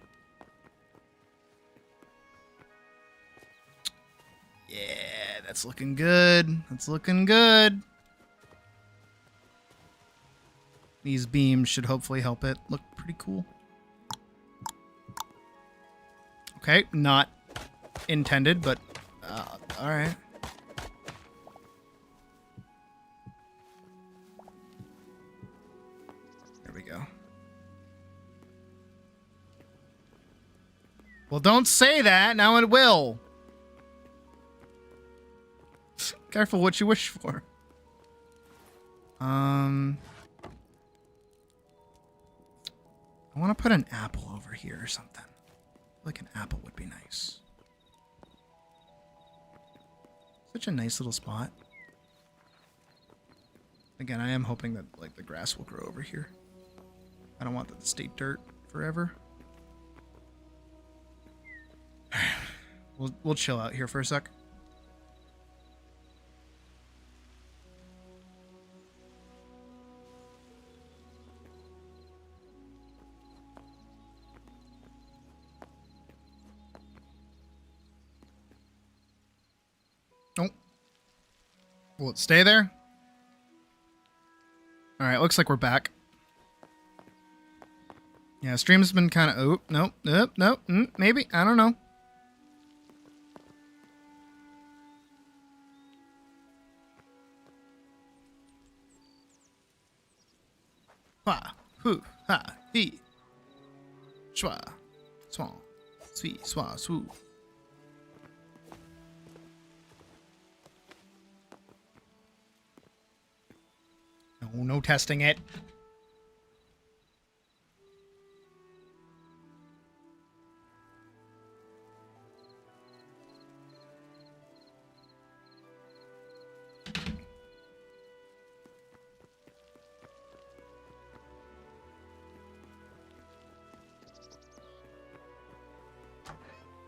Yeah, that's looking good. That's looking good. These beams should hopefully help it look pretty cool. Okay, not intended, but all right. There we go. Well, don't say that. Now it will. Careful what you wish for. I want to put an apple over here or something. Like an apple would be nice. Such a nice little spot. Again, I am hoping that like the grass will grow over here. I don't want that to stay dirt forever. We'll chill out here for a sec. Oh. Will it stay there? Alright, looks like we're back. Yeah, stream's been kind of... Oh, nope, maybe. I don't know. Hua, hu, ha, he. Schwa, swan, sui, swa, swoo. No testing it.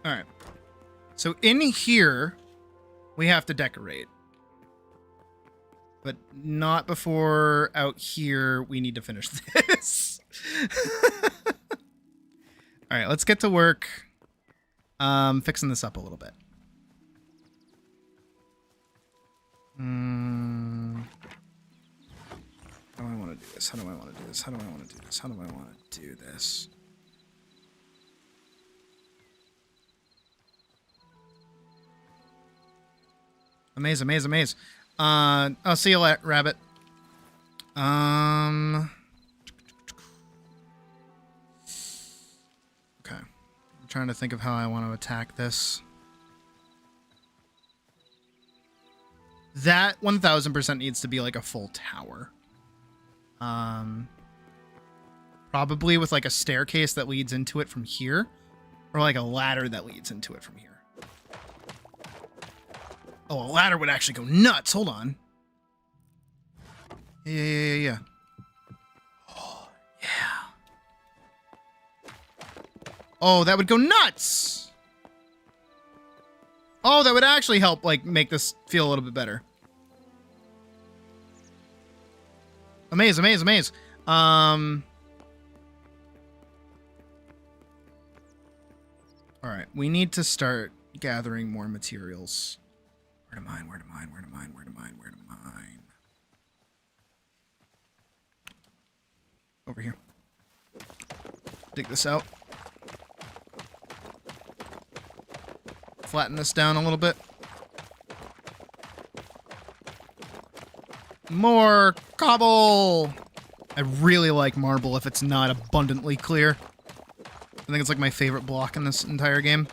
All right. So in here, we have to decorate. But not before out here we need to finish this. All right, let's get to work fixing this up a little bit. How do I want to do this? How do I want to do this? How do I want to do this? How do I want to do this? Amaze, amaze, amaze. I'll see you later, rabbit. Okay. I'm trying to think of how I want to attack this. That 1000% needs to be like a full tower. Probably with like a staircase that leads into it from here, or like a ladder that leads into it from here. Oh, a ladder would actually go nuts. Hold on. Yeah. Oh, yeah. Oh, that would go nuts. Oh, that would actually help, like, make this feel a little bit better. Amaze, amaze, amaze. All right, we need to start gathering more materials. Where to mine, where to mine, where to mine, where to mine, where to mine. Over here. Dig this out. flatten this down a little bit. More cobble! I really like marble if it's not abundantly clear. I think it's like my favorite block in this entire game.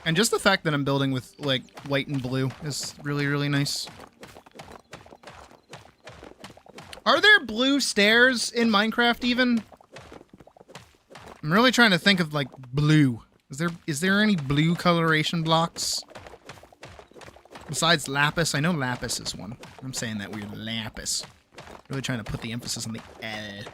And just the fact that I'm building with, like, white and blue is really, really nice. Are there blue stairs in Minecraft even? I'm really trying to think of, like, blue. Is there any blue coloration blocks? Besides lapis, I know lapis is one. I'm saying that weird lapis. Really trying to put the emphasis on the L.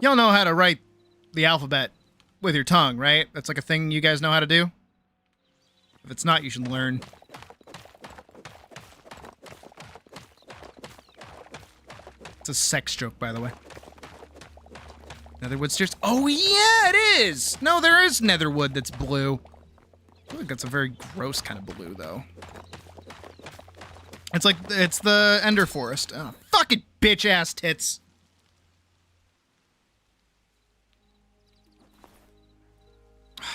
Y'all know how to write the alphabet with your tongue, right? That's like a thing you guys know how to do. If it's not, you should learn. It's a sex joke, by the way. Netherwood stairs. Oh, yeah, it is! No, there is netherwood that's blue. I feel like that's a very gross kind of blue, though. It's like, it's the Ender Forest. Oh, fucking bitch-ass tits.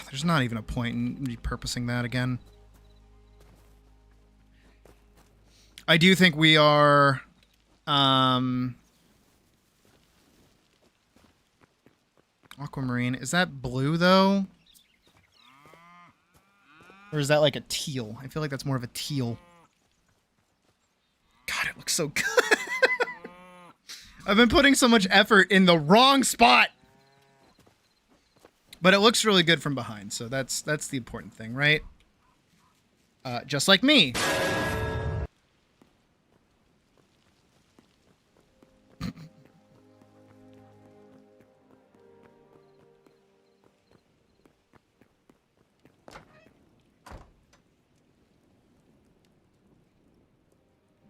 There's not even a point in repurposing that again. I do think we are... Aquamarine. Is that blue, though? Or is that like a teal? I feel like that's more of a teal. God, it looks so good. I've been putting so much effort in the wrong spot. But it looks really good from behind, so that's the important thing, right? Just like me.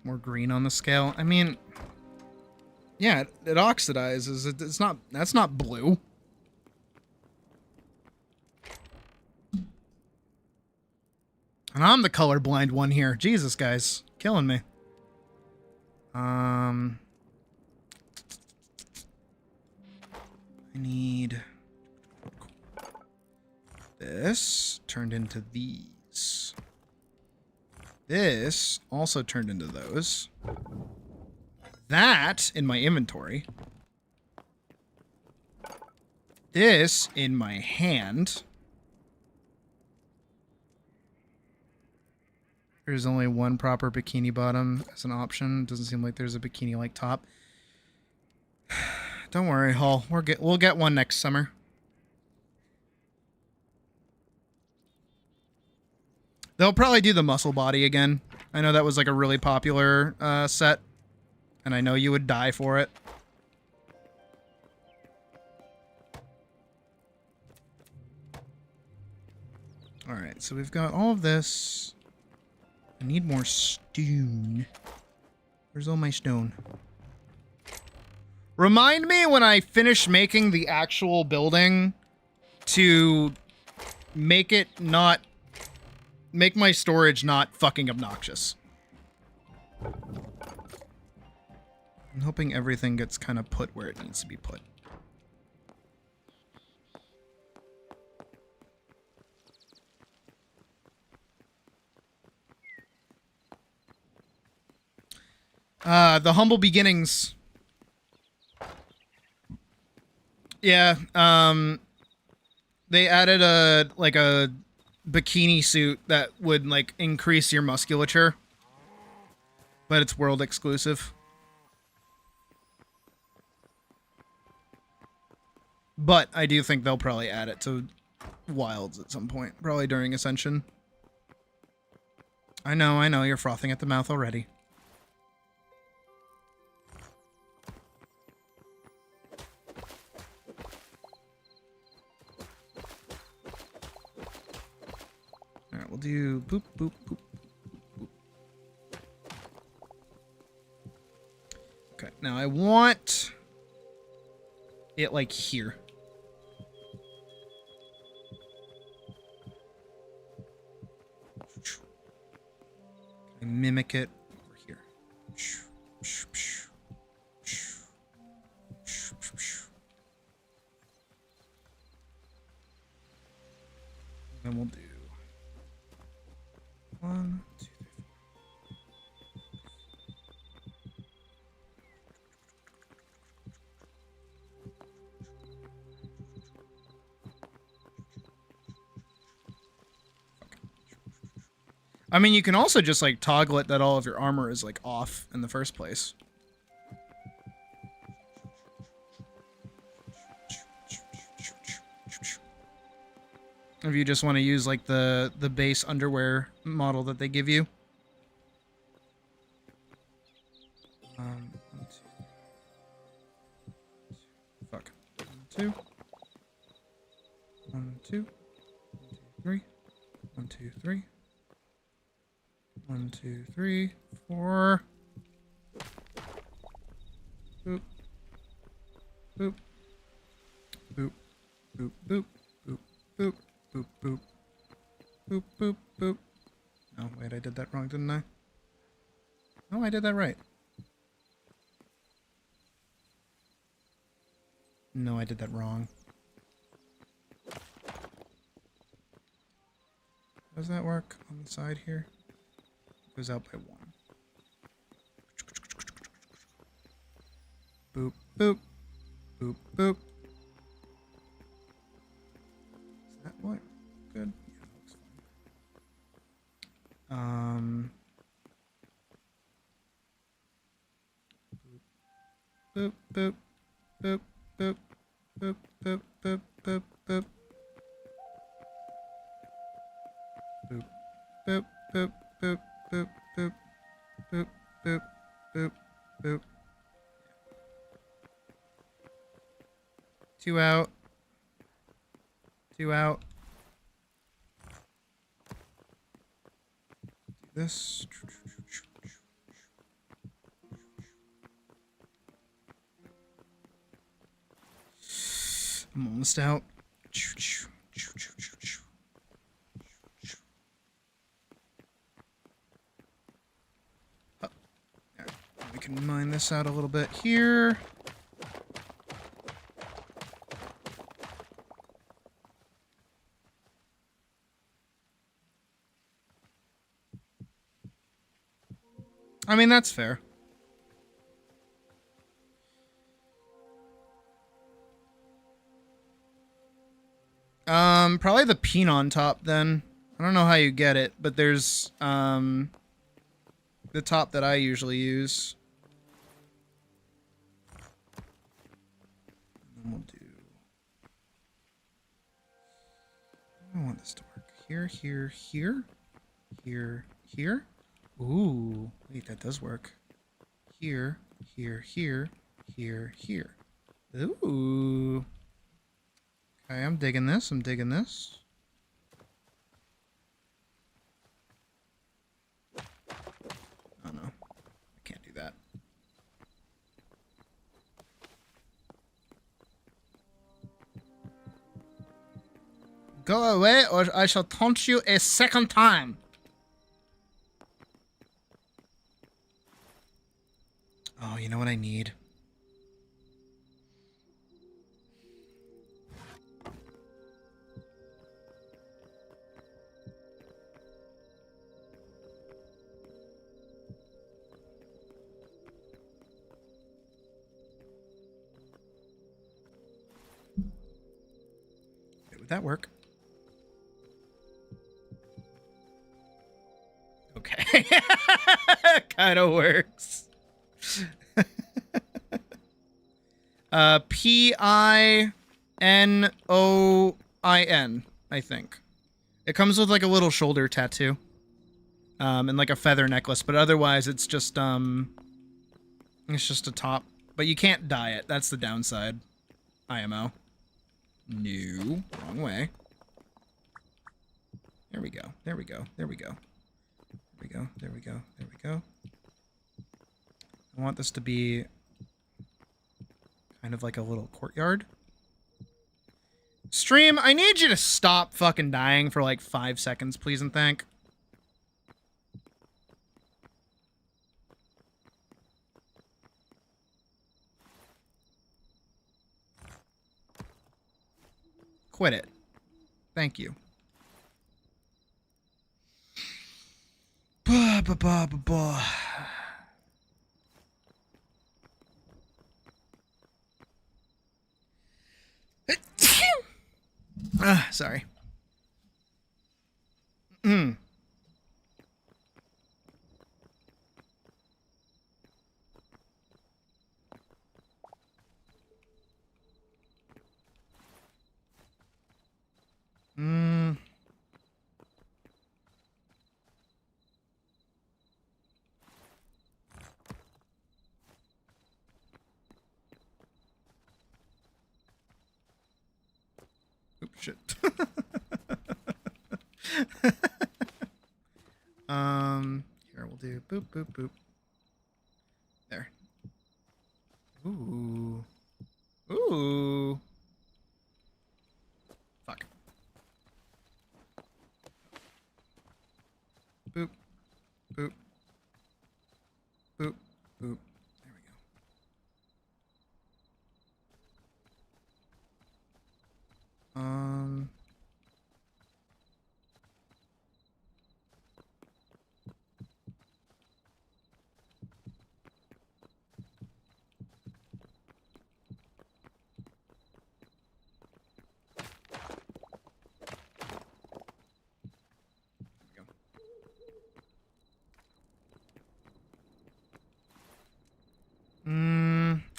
More green on the scale. I mean, yeah, it oxidizes. It's not. That's not blue. And I'm the colorblind one here. Jesus, guys, killing me. I need this turned into these. This also turned into those. That in my inventory. This in my hand. There's only one proper bikini bottom as an option. Doesn't seem like there's a bikini-like top. Don't worry, Hull. We'll get one next summer. They'll probably do the muscle body again. I know that was like a really popular set. And I know you would die for it. Alright, so we've got all of this. I need more stone. Where's all my stone? Remind me when I finish making the actual building to make it not... make my storage not fucking obnoxious. I'm hoping everything gets kind of put where it needs to be put. The humble beginnings. Yeah, they added a bikini suit that would like increase your musculature, but it's world exclusive. But I do think they'll probably add it to Wilds at some point, probably during Ascension. I know, you're frothing at the mouth already. Alright, we'll do boop, boop, boop, boop. Okay, now I want it like here. Mimic it Then we'll do 1, 2, 3, 4. I mean, you can also just like toggle it that all of your armor is like off in the first place. If you just want to use like the base underwear model that they give you. 1, 2. Fuck. 1, 2. 1, 2. 1, 2, 3. 1, 2, 3. 1, 2, 3, 4. Boop. Boop. Boop. Boop. Boop. Boop. Boop. Boop. Boop. Boop. Boop. Boop. Oh, wait, I did that wrong, didn't I? No, I did that right. No, I did that wrong. Does that work on the side here? Goes out by 1. Boop, boop. Boop, boop. Does that work? Good. Yeah, that looks fine. Boop, boop, boop, boop, boop, boop, boop, boop, boop. Boop, boop, boop, boop. Boop, boop, boop, boop, boop, boop. 2 out. 2 out. Do this. I'm almost out. We can mine this out a little bit here. I mean, that's fair. Probably the peen on top then. I don't know how you get it, but there's the top that I usually use. And we'll do. I want this to work. Here, here, here, here, here. Ooh, wait, that does work. Here, here, here, here, here. Ooh. Okay, I'm digging this. I'm digging this. Oh no, I can't do that. Go away or I shall taunt you a second time. Oh, you know what I need? Would that work? Okay. Kind of works. Pinoin, I think. It comes with like a little shoulder tattoo. And like a feather necklace, but otherwise it's just a top. But you can't dye it. That's the downside. IMO. No, wrong way. There we go. There we go. There we go. There we go. There we go. There we go. I want this to be kind of like a little courtyard. Stream, I need you to stop fucking dying for like 5 seconds, please and thank. Quit it. Thank you. Sorry. Oops, shit. Here we'll do boop, boop, boop. There. Ooh. Ooh. Fuck. Boop. Boop. Boop. Boop. There we go.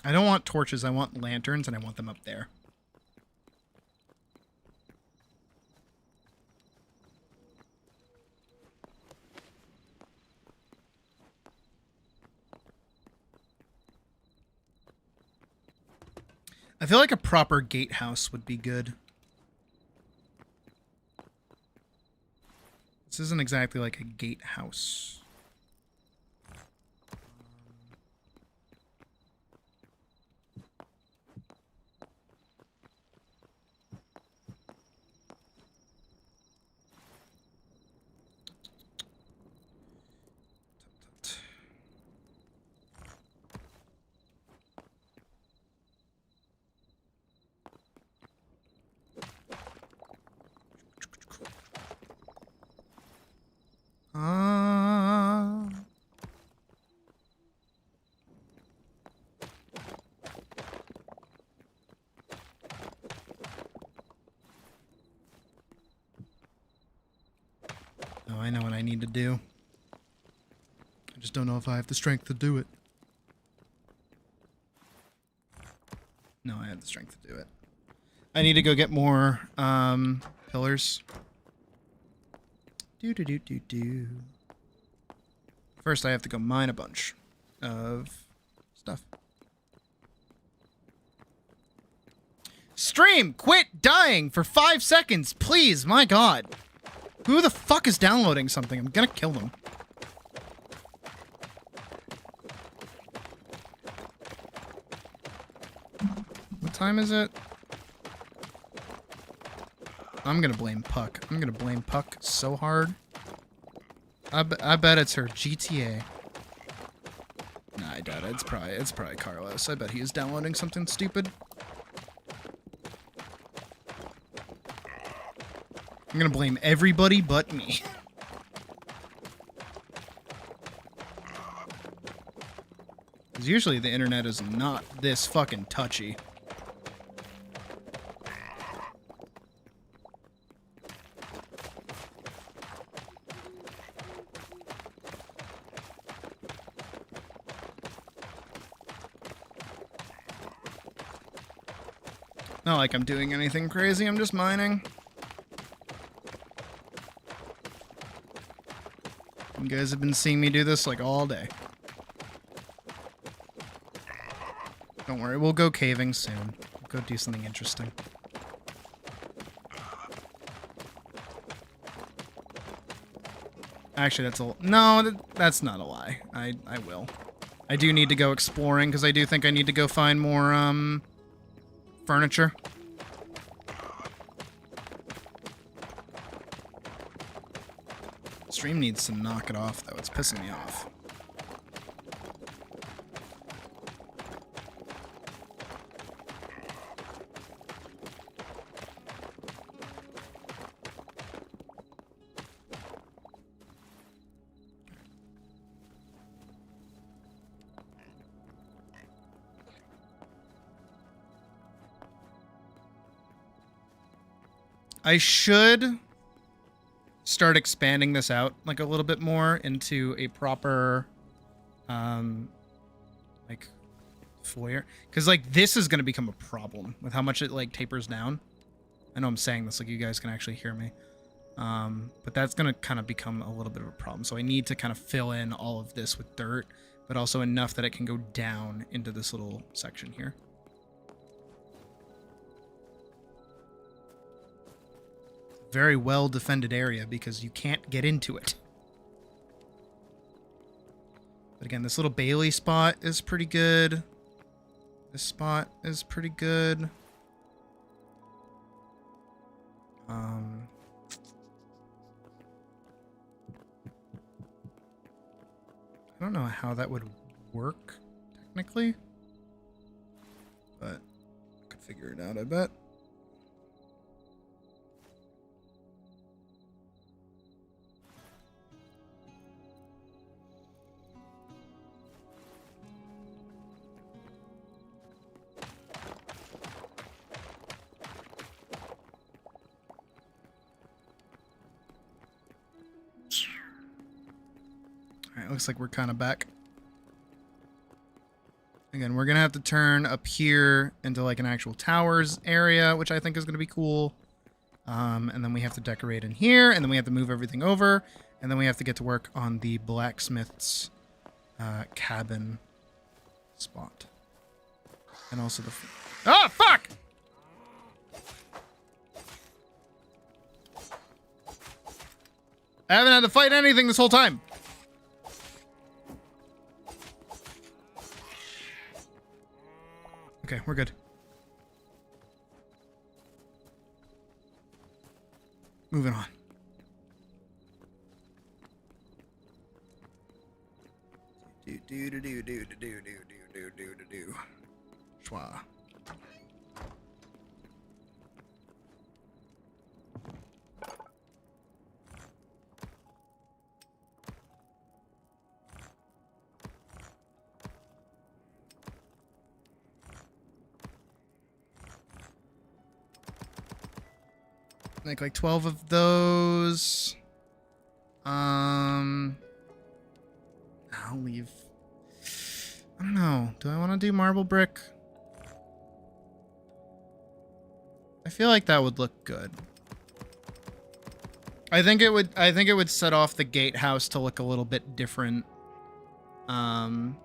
I don't want torches. I want lanterns, and I want them up there. I feel like a proper gatehouse would be good. This isn't exactly like a gatehouse. Oh, I know what I need to do. I just don't know if I have the strength to do it. No, I have the strength to do it. I need to go get more pillars. Do. First, I have to go mine a bunch of stuff. Stream, quit dying for 5 seconds, please. My God. Who the fuck is downloading something? I'm gonna kill them. What time is it? I'm gonna blame Puck. I'm gonna blame Puck so hard. I bet it's her GTA. Nah, I doubt it. It's probably Carlos. I bet he is downloading something stupid. I'm gonna blame everybody but me. Because usually the internet is not this fucking touchy. Not like I'm doing anything crazy, I'm just mining. You guys have been seeing me do this like all day. Don't worry, we'll go caving soon. We'll go do something interesting. Actually, that's not a lie. I will. I do need to go exploring because I do think I need to go find more furniture. Stream needs to knock it off, though. It's pissing me off. I should start expanding this out like a little bit more into a proper like foyer, because like this is going to become a problem with how much it like tapers down. I know I'm saying this like you guys can actually hear me, but that's going to kind of become a little bit of a problem. So I need to kind of fill in all of this with dirt, but also enough that it can go down into this little section here. Very well defended area because you can't get into it. But again, this little Bailey spot is pretty good. This spot is pretty good. I don't know how that would work technically, but I could figure it out, I bet. Alright, looks like we're kind of back. Again, we're going to have to turn up here into like an actual towers area, which I think is going to be cool. And then we have to decorate in here, and then we have to move everything over, and then we have to get to work on the blacksmith's cabin spot. And also the... Oh, fuck! I haven't had to fight anything this whole time. Okay, we're good. Moving on. Do. Schwa. Make like 12 of those. I'll leave. I don't know. Do I want to do marble brick? I feel like that would look good. I think it would set off the gatehouse to look a little bit different than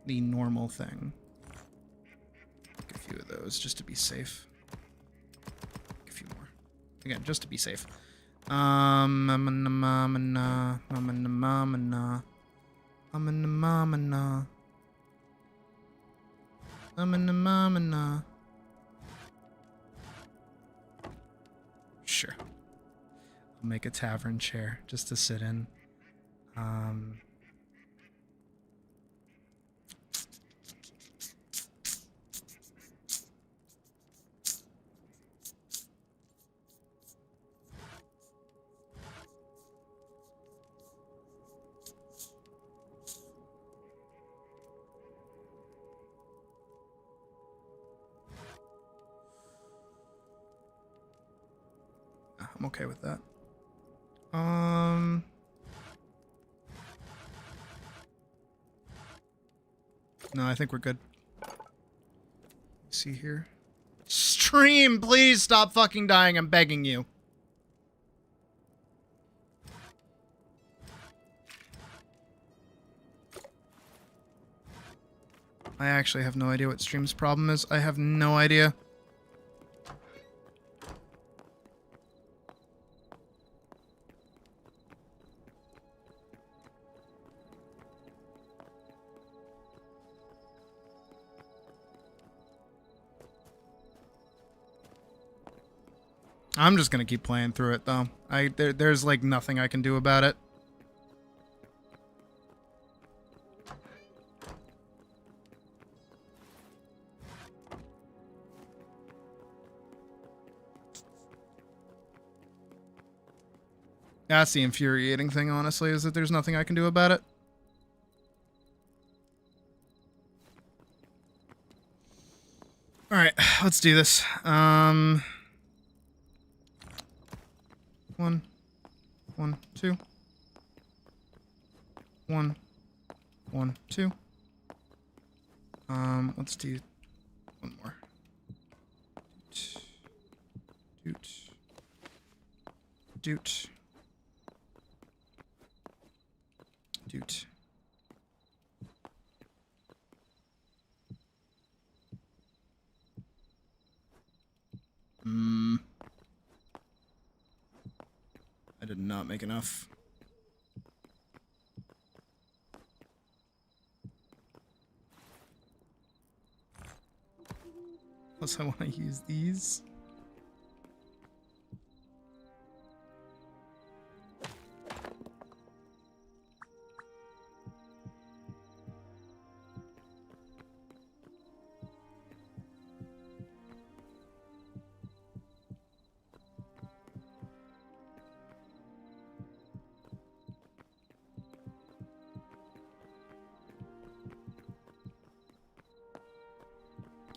the normal thing. A few of those just to be safe. A few more. Again, just to be safe. Sure. I'll make a tavern chair just to sit in. I'm okay with that. No, I think we're good. Let's see here. Stream, please stop fucking dying. I'm begging you. I actually have no idea what stream's problem is. I have no idea. I'm just gonna keep playing through it though. There's like nothing I can do about it. That's the infuriating thing, honestly, is that there's nothing I can do about it. Alright, let's do this. 1, 1, 2. 1, 1, 2. Let's do one more. Doot. Doot. Doot. I did not make enough. Plus, I want to use these.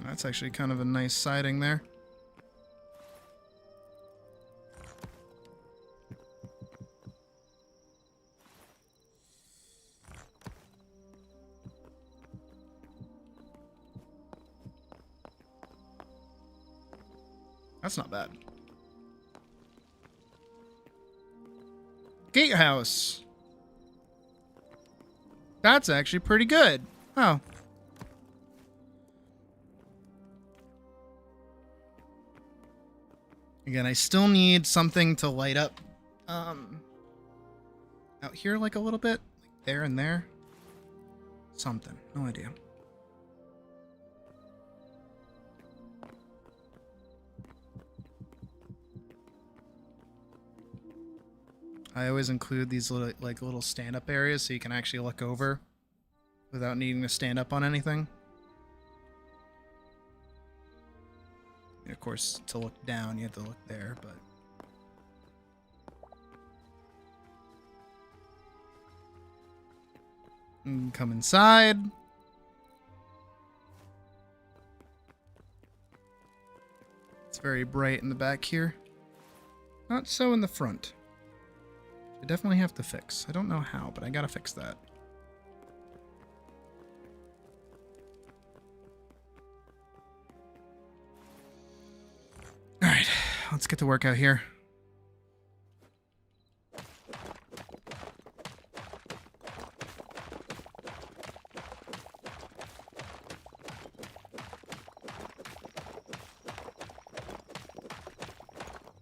That's actually kind of a nice siding there. That's not bad. Gatehouse. That's actually pretty good. Oh. Again, I still need something to light up out here like a little bit. Like there and there. Something. No idea. I always include these little stand-up areas so you can actually look over without needing to stand up on anything. Of course, to look down, you have to look there, but... And come inside. It's very bright in the back here. Not so in the front. I definitely have to fix. I don't know how, but I gotta fix that. Alright, let's get to work out here.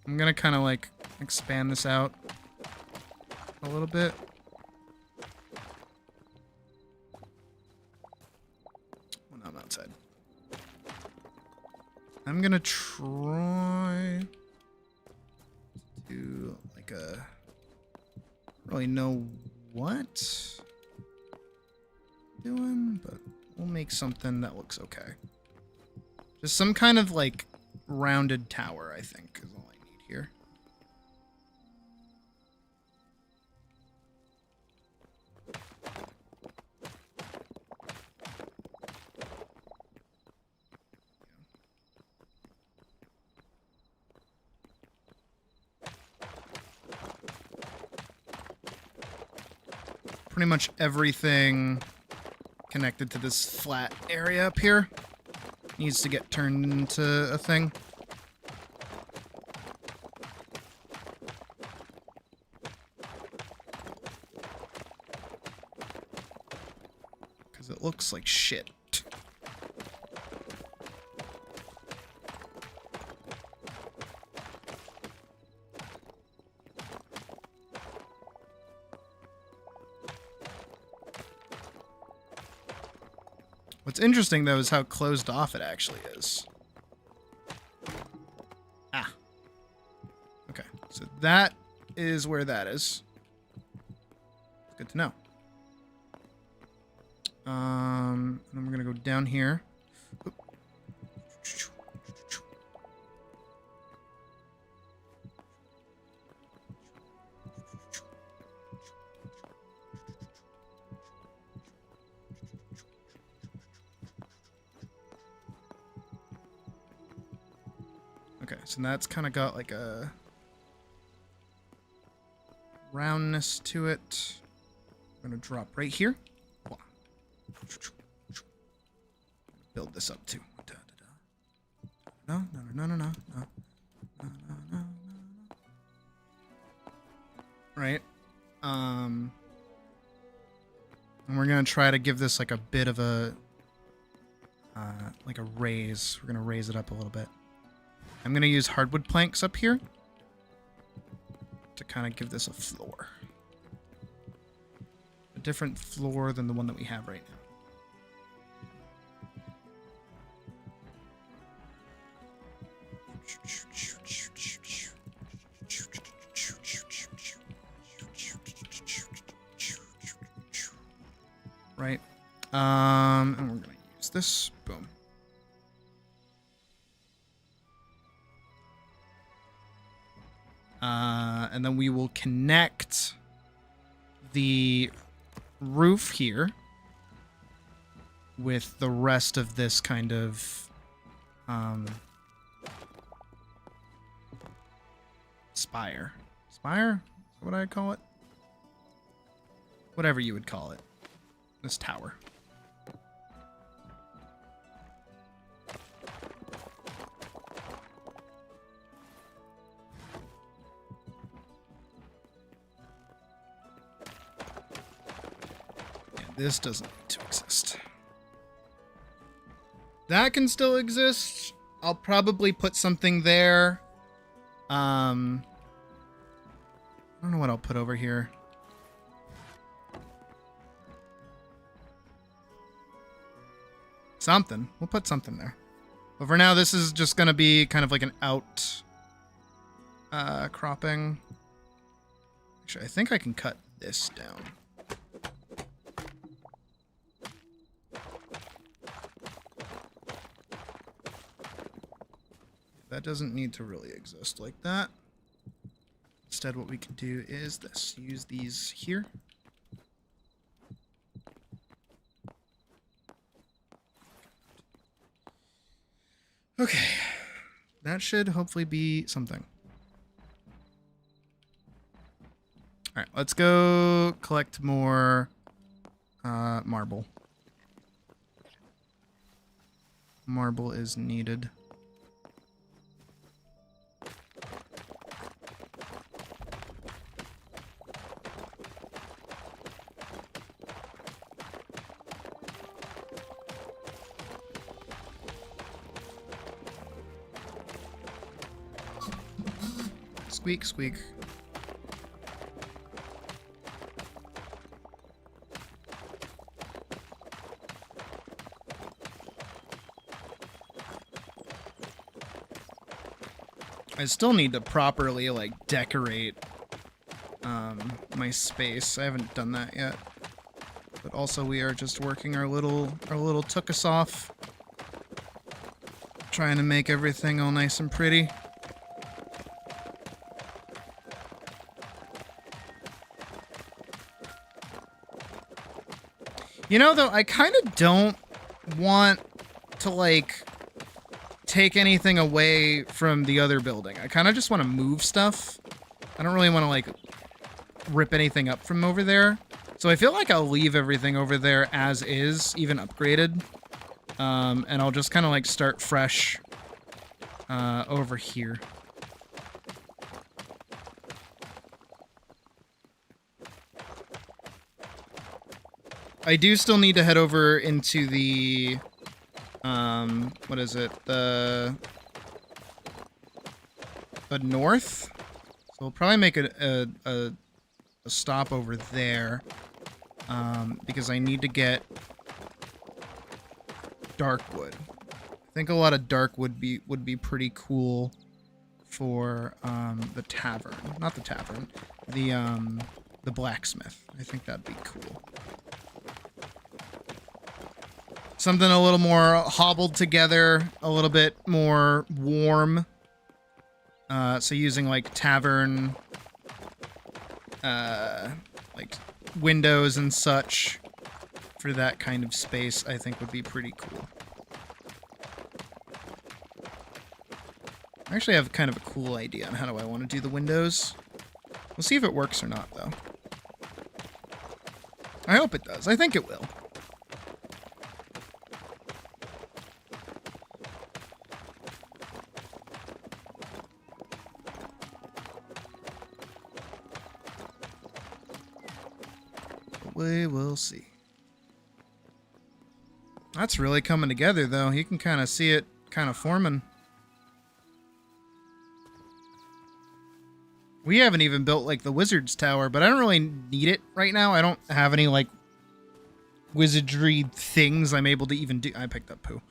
I'm gonna kind of like expand this out a little bit. Well, no, I'm outside. I'm gonna try to do like a... I don't really know what I'm doing, but we'll make something that looks okay. Just some kind of like rounded tower, I think, is all I need here. Pretty much everything connected to this flat area up here needs to get turned into a thing. Because it looks like shit. What's interesting, though, is how closed off it actually is. Ah. Okay, so that is where that is. Good to know. And then we're gonna go down here. Oop. Okay, so that's kind of got like a roundness to it. I'm gonna drop right here. Build this up too. No. Right. And we're gonna try to give this like a bit of a like a raise. We're gonna raise it up a little bit. I'm gonna use hardwood planks up here to kind of give this a floor. A different floor than the one that we have right now. Right. And we're gonna use this. Boom. And then we will connect the roof here with the rest of this kind of spire. Spire? Is that what I'd call it? Whatever you would call it. This tower. Yeah, this doesn't need to exist. That can still exist. I'll probably put something there. I don't know what I'll put over here. Something. We'll put something there. But for now, this is just going to be kind of like an out cropping. Actually, I think I can cut this down. That doesn't need to really exist like that. Instead, what we can do is this. Use these here. Okay. That should hopefully be something. Alright, let's go collect more marble. Marble is needed. Squeak, squeak. I still need to properly like decorate my space. I haven't done that yet. But also we are just working our little took us off. Trying to make everything all nice and pretty. You know, though, I kind of don't want to, like, take anything away from the other building. I kind of just want to move stuff. I don't really want to, like, rip anything up from over there. So I feel like I'll leave everything over there as is, even upgraded. And I'll just kind of, like, start fresh over here. I do still need to head over into the, what is it? The north? So we'll probably make a stop over there, because I need to get dark wood. I think a lot of dark wood would be pretty cool for, the tavern. Not the tavern. The blacksmith. I think that'd be cool. Something a little more hobbled together, a little bit more warm. So using like tavern, like windows and such for that kind of space, I think would be pretty cool. I actually have kind of a cool idea on how do I want to do the windows. We'll see if it works or not, though. I hope it does. I think it will. We will see. That's really coming together, though. You can kind of see it kind of forming. We haven't even built, like, the Wizard's Tower, but I don't really need it right now. I don't have any, like, wizardry things I'm able to even do. I picked up poo.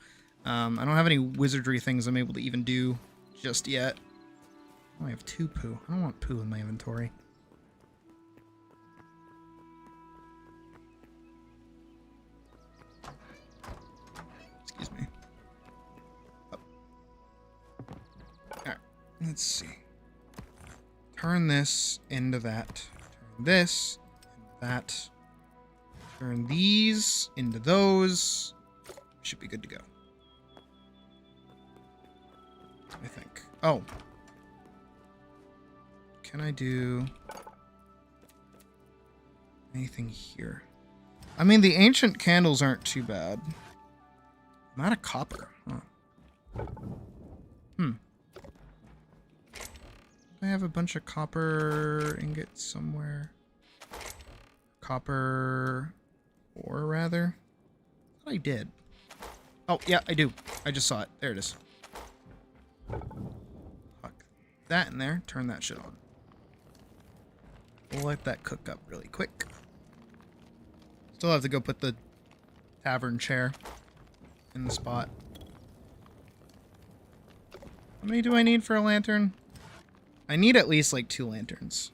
I don't have any wizardry things I'm able to even do just yet. I only have 2 poo. I don't want poo in my inventory. Excuse me. Oh. Alright, let's see. Turn this into that. Turn this into that. Turn these into those. Should be good to go. I think. Oh. Can I do anything here? I mean, the ancient candles aren't too bad. I'm out of copper. Huh. I have a bunch of copper ingots somewhere. Copper ore, rather. I thought I did. Oh, yeah, I do. I just saw it. There it is. Fuck that in there. Turn that shit on. We'll let that cook up really quick. Still have to go put the tavern chair in the spot. How many do I need for a lantern? I need at least like 2 lanterns.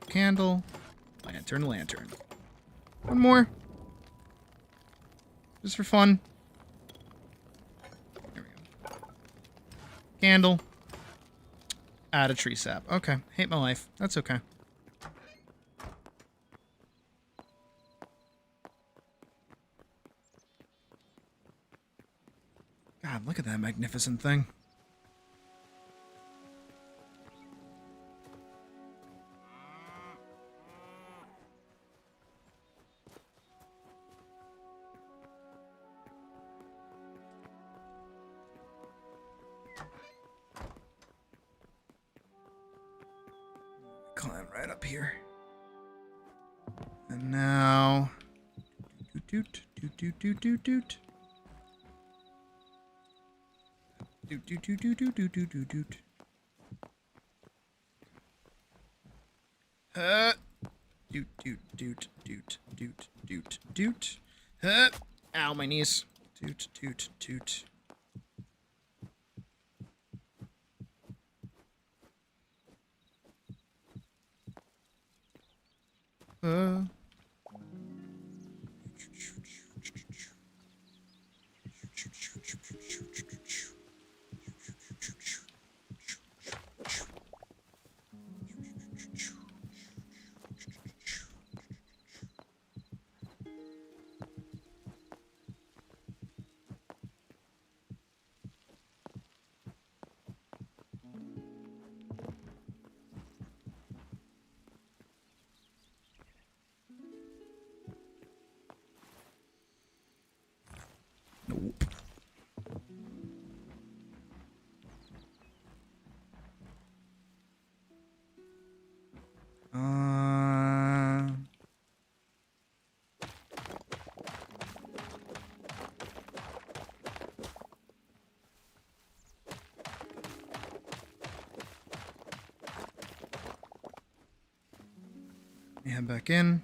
Candle, lantern, lantern. One more. Just for fun. There we go. Candle. Add a tree sap. Okay. Hate my life. That's okay. God, look at that magnificent thing. Climb right up here. And now... Doot, doot, doot, doot, doot, doot. Doot, doot, doot, doot, doot, doot, doot, doot, doot. Doot, doot, doot, doot, doot, doot, doot. Ow, my knees. Doot, doot, doot. Nope. Let me head back in.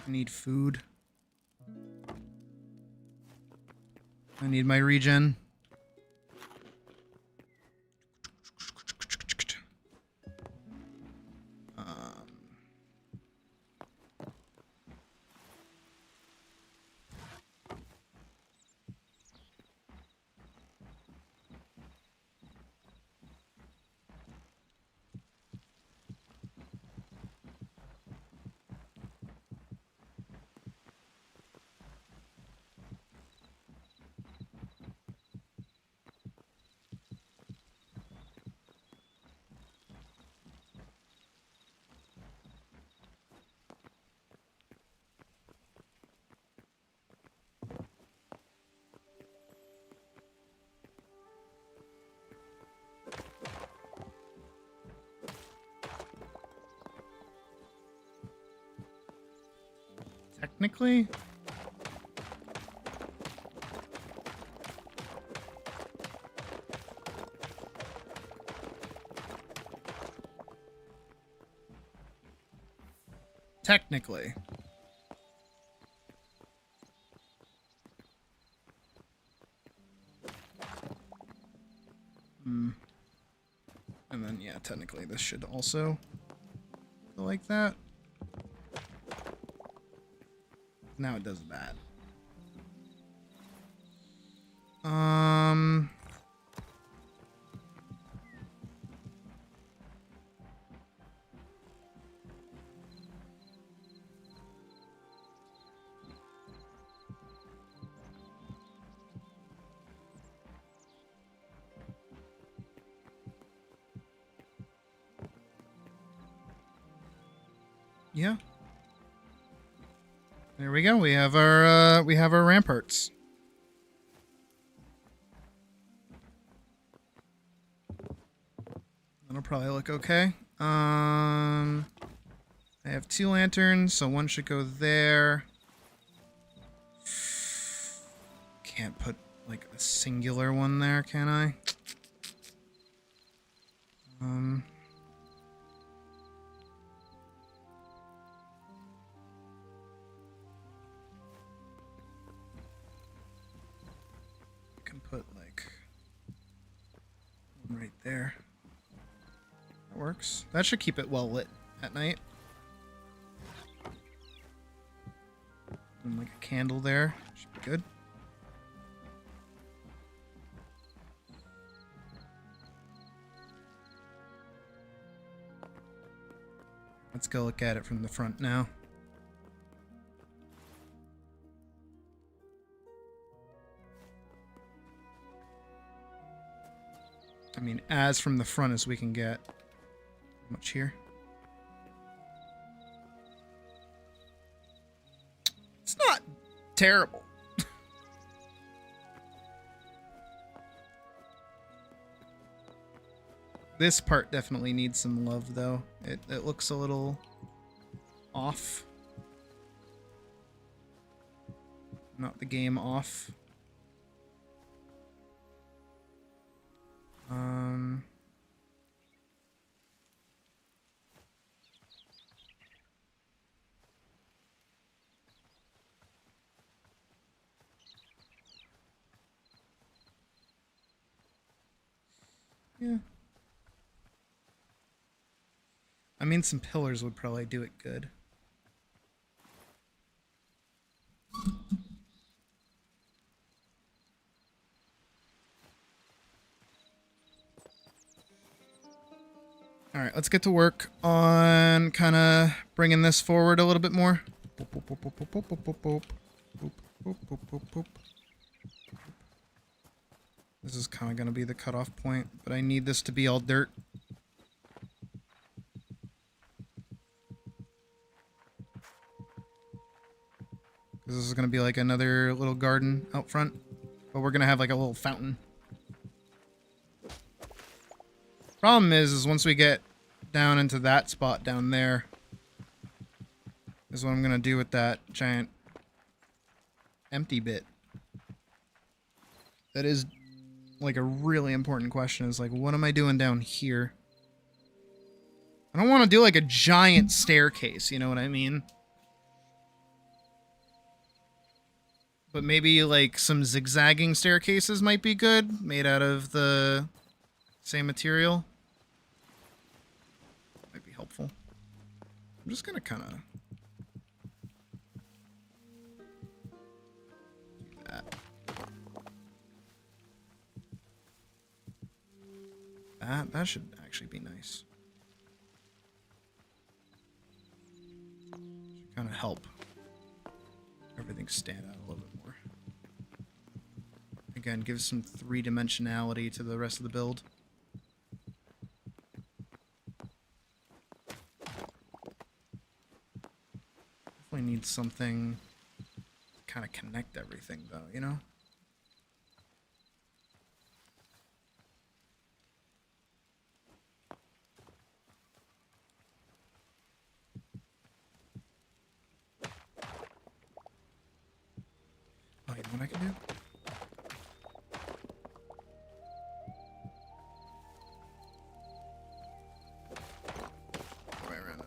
I need food. I need my regen. Technically? Technically. And then, yeah, technically this should also go like that. Now it does that. Yeah. There we go. We have our ramparts. That'll probably look okay. I have 2 lanterns, so one should go there. Can't put like a singular one there, can I? Can put like one right there. That works. That should keep it well lit at night. And like a candle there. Should be good. Let's go look at it from the front now. I mean, as from the front as we can get. How much here? It's not terrible. This part definitely needs some love, though. It looks a little off. Not the game off. Yeah. I mean, some pillars would probably do it good. All right, let's get to work on kind of bringing this forward a little bit more. This is kind of going to be the cutoff point, but I need this to be all dirt. This is going to be like another little garden out front, but we're going to have like a little fountain. Problem is once we get down into that spot down there, is what I'm going to do with that giant empty bit. That is like a really important question, is like, what am I doing down here? I don't want to do like a giant staircase, you know what I mean? But maybe like some zigzagging staircases might be good, made out of the same material. Might be helpful. I'm just gonna kind of do that. That should actually be nice. Should kind of help everything stand out a little bit more. Again, gives some three-dimensionality to the rest of the build. Definitely need something to kind of connect everything, though, you know? what I can do? Way around it, way around it.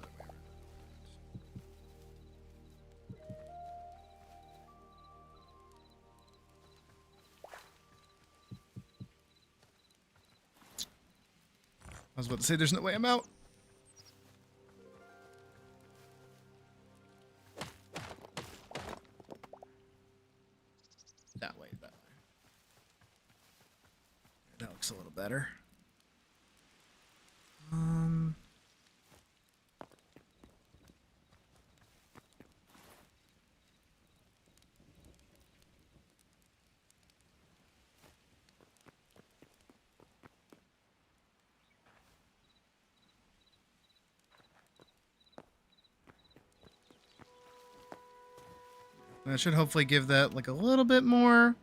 I was about to say there's no way I'm out. That way, that way. That looks a little better. That should hopefully give that like a little bit more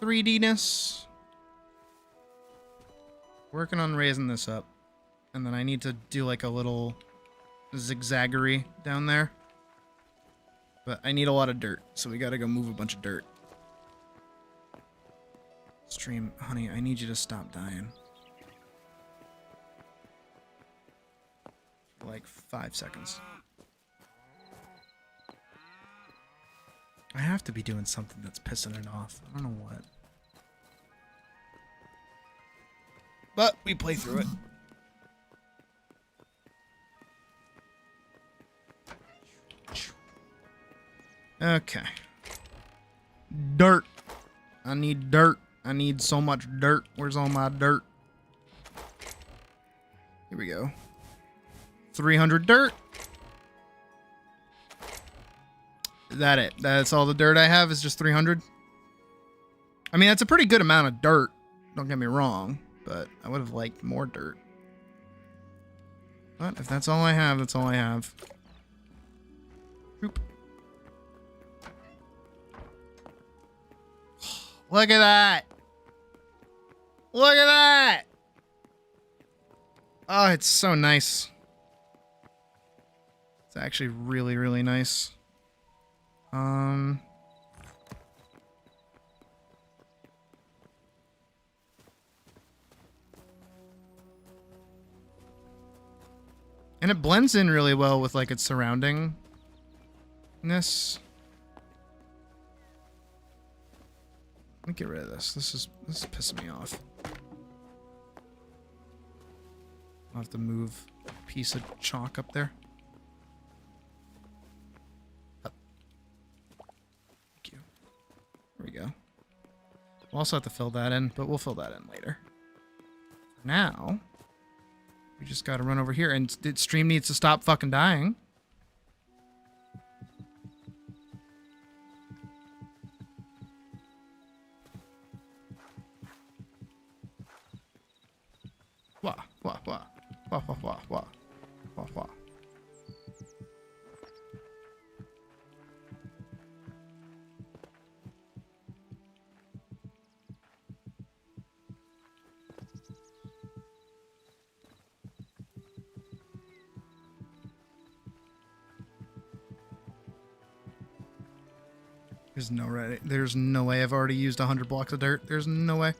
3D-ness. Working on raising this up. And then I need to do like a little zigzaggery down there. But I need a lot of dirt, so we gotta go move a bunch of dirt. Stream, honey, I need you to stop dying. For like 5 seconds. I have to be doing something that's pissing it off. I don't know what. But we play through it. Okay. Dirt. I need dirt. I need so much dirt. Where's all my dirt? Here we go. 300 dirt. Is that it? That's all the dirt I have is just 300? I mean, that's a pretty good amount of dirt. Don't get me wrong. But I would have liked more dirt. But if that's all I have, that's all I have. Oop. Look at that! Look at that! Oh, it's so nice. It's actually really, really nice. And it blends in really well with like its surroundingness. Let me get rid of this. This is pissing me off. I'll have to move a piece of chalk up there. Up. Thank you. There we go. We'll also have to fill that in, but we'll fill that in later. For now, we just gotta run over here, and the stream needs to stop fucking dying. Wah, wah, wah. Wah, wah, wah, wah. Wah, wah. There's no way I've already used 100 blocks of dirt. There's no way.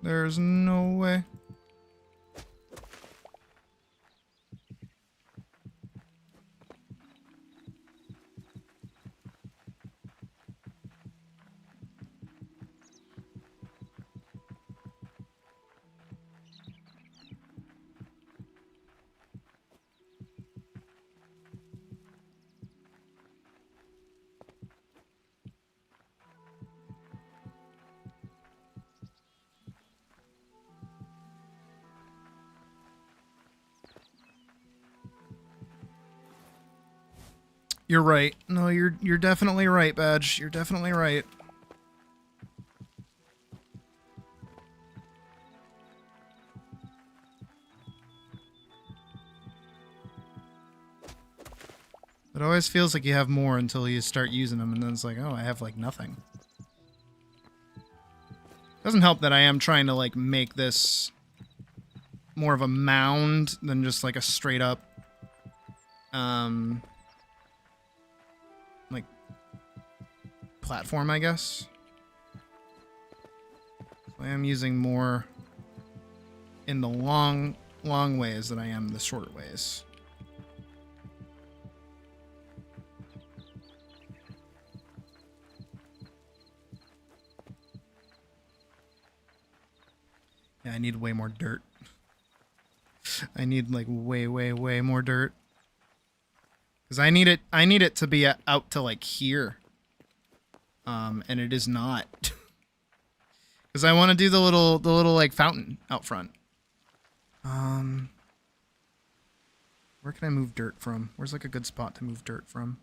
There's no way. You're right. No, you're definitely right, Badge. You're definitely right. It always feels like you have more until you start using them, and then it's like, oh, I have like nothing. Doesn't help that I am trying to like make this more of a mound than just like a straight up like platform, I guess. So I am using more in the long ways than I am the short ways. Yeah, I need way more dirt. I need like way more dirt. Cuz I need it to be out to like here. And it is not. Cuz I want to do the little like fountain out front. Where can I move dirt from? Where's like a good spot to move dirt from?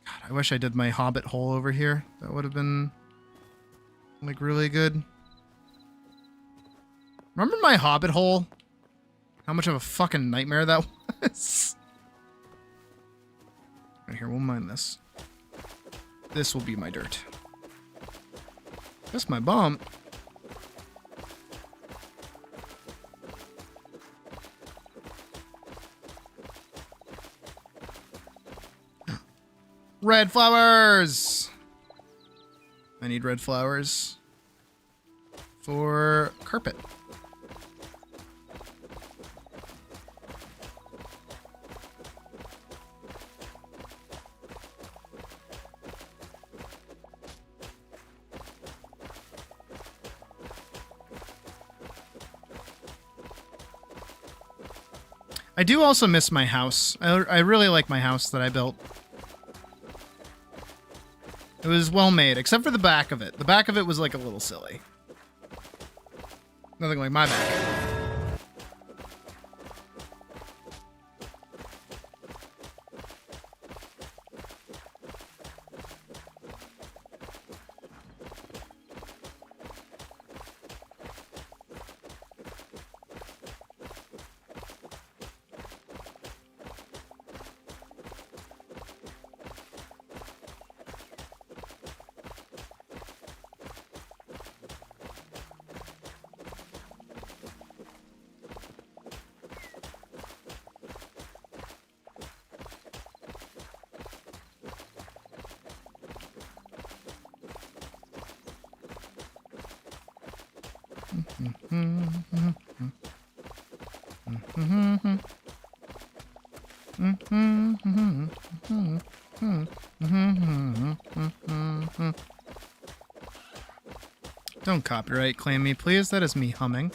God, I wish I did my hobbit hole over here. That would have been like really good. Remember my hobbit hole? How much of a fucking nightmare that was? Right here, we'll mine this. This will be my dirt. That's my bomb. Red flowers! I need red flowers for carpet. I do also miss my house. I really like my house that I built. It was well made, except for the back of it. The back of it was like a little silly. Nothing like my back. Don't copyright claim me, please. That is me humming.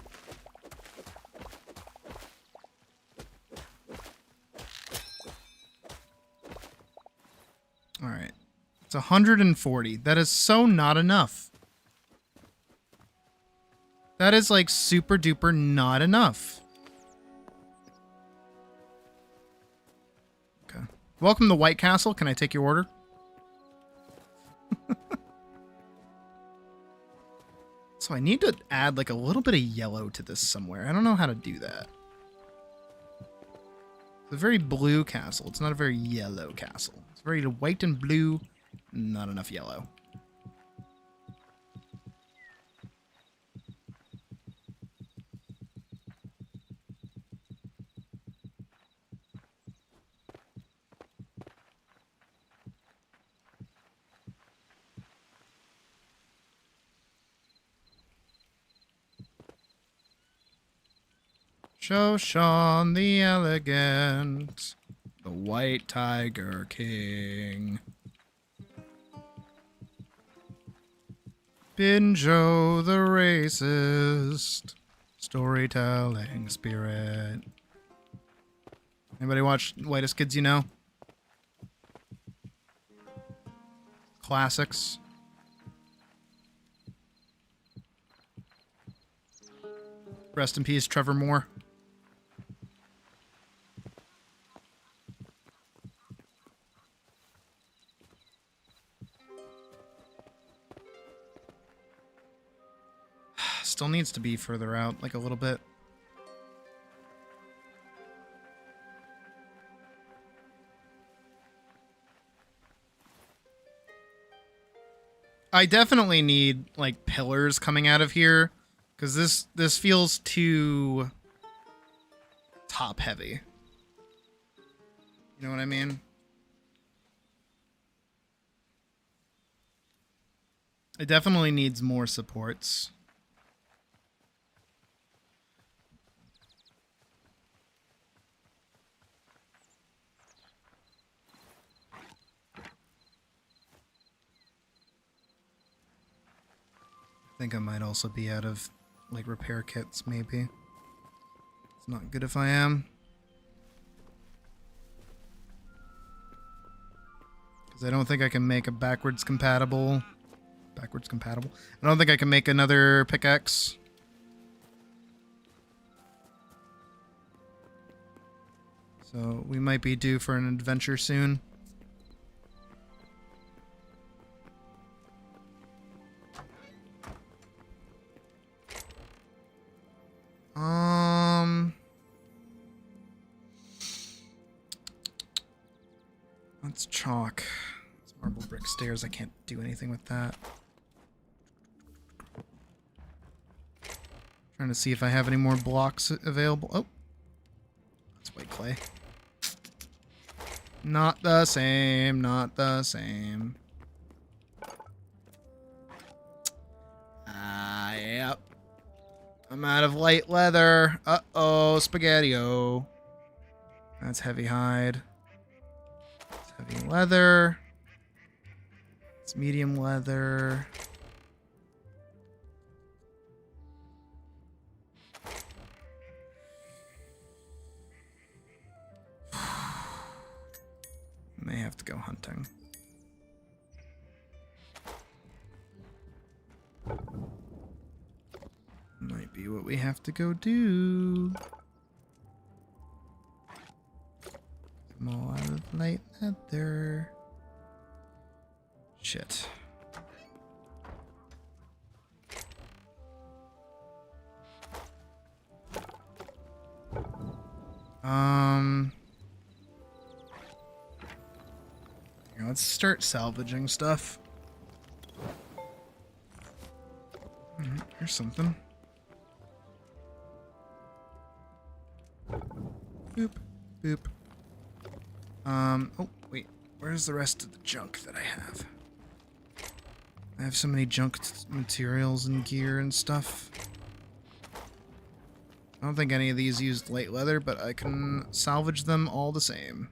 All right. It's 140. That is so not enough. That is like super duper not enough. Okay. Welcome to White Castle. Can I take your order? So I need to add like a little bit of yellow to this somewhere. I don't know how to do that. It's a very blue castle. It's not a very yellow castle. It's very white and blue. Not enough yellow. Show Sean the Elegant, the White Tiger King. Binjo the Racist, storytelling spirit. Anybody watch Whitest Kids You Know? Classics. Rest in peace, Trevor Moore. Still needs to be further out, like a little bit. I definitely need like pillars coming out of here because this feels too top heavy. You know what I mean? It definitely needs more supports. I think I might also be out of like repair kits, maybe. It's not good if I am. Because I don't think I can make a backwards compatible. I don't think I can make another pickaxe. So we might be due for an adventure soon. Let's chalk. It's marble brick stairs. I can't do anything with that. Trying to see if I have any more blocks available. Oh, that's white clay. Not the same. Not the same. Yep. I'm out of light leather. Uh-oh, spaghetti-o. That's heavy hide. It's heavy leather. It's medium leather. May have to go hunting. Might be what we have to go do. I'm all out of light leather. Shit. Here, let's start salvaging stuff. Here's something. Boop, boop. Oh, wait. Where's the rest of the junk that I have? I have so many junk materials and gear and stuff. I don't think any of these used light leather, but I can salvage them all the same.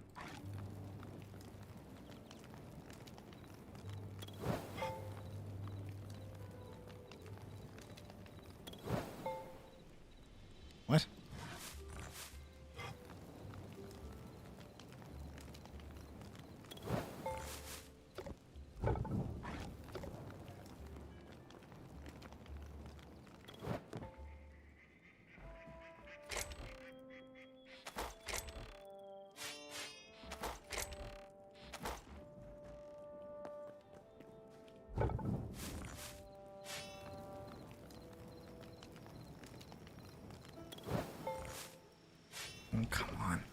What? Oh, come on.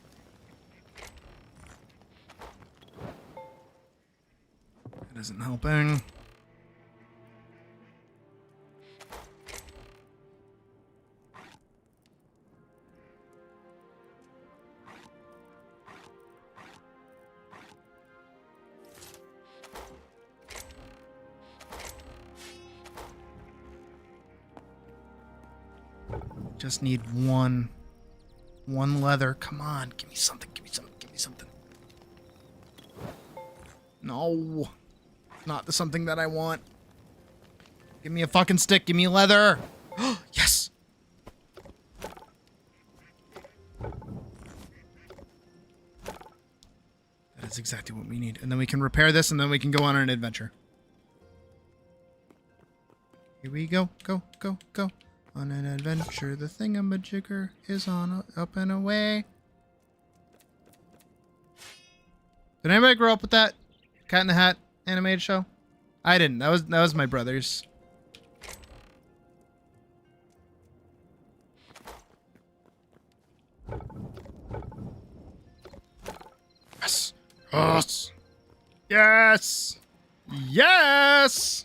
That isn't helping. Just need one leather. Come on, give me something, give me something, give me something. No, not the something that I want. Give me a fucking stick, give me leather. Yes. That is exactly what we need. And then we can repair this and then we can go on an adventure. Here we go, go, go, go. On an adventure, the thingamajigger is on up and away. Did anybody grow up with that Cat in the Hat animated show? I didn't. That was my brother's. Yes. Yes. Yes. Yes.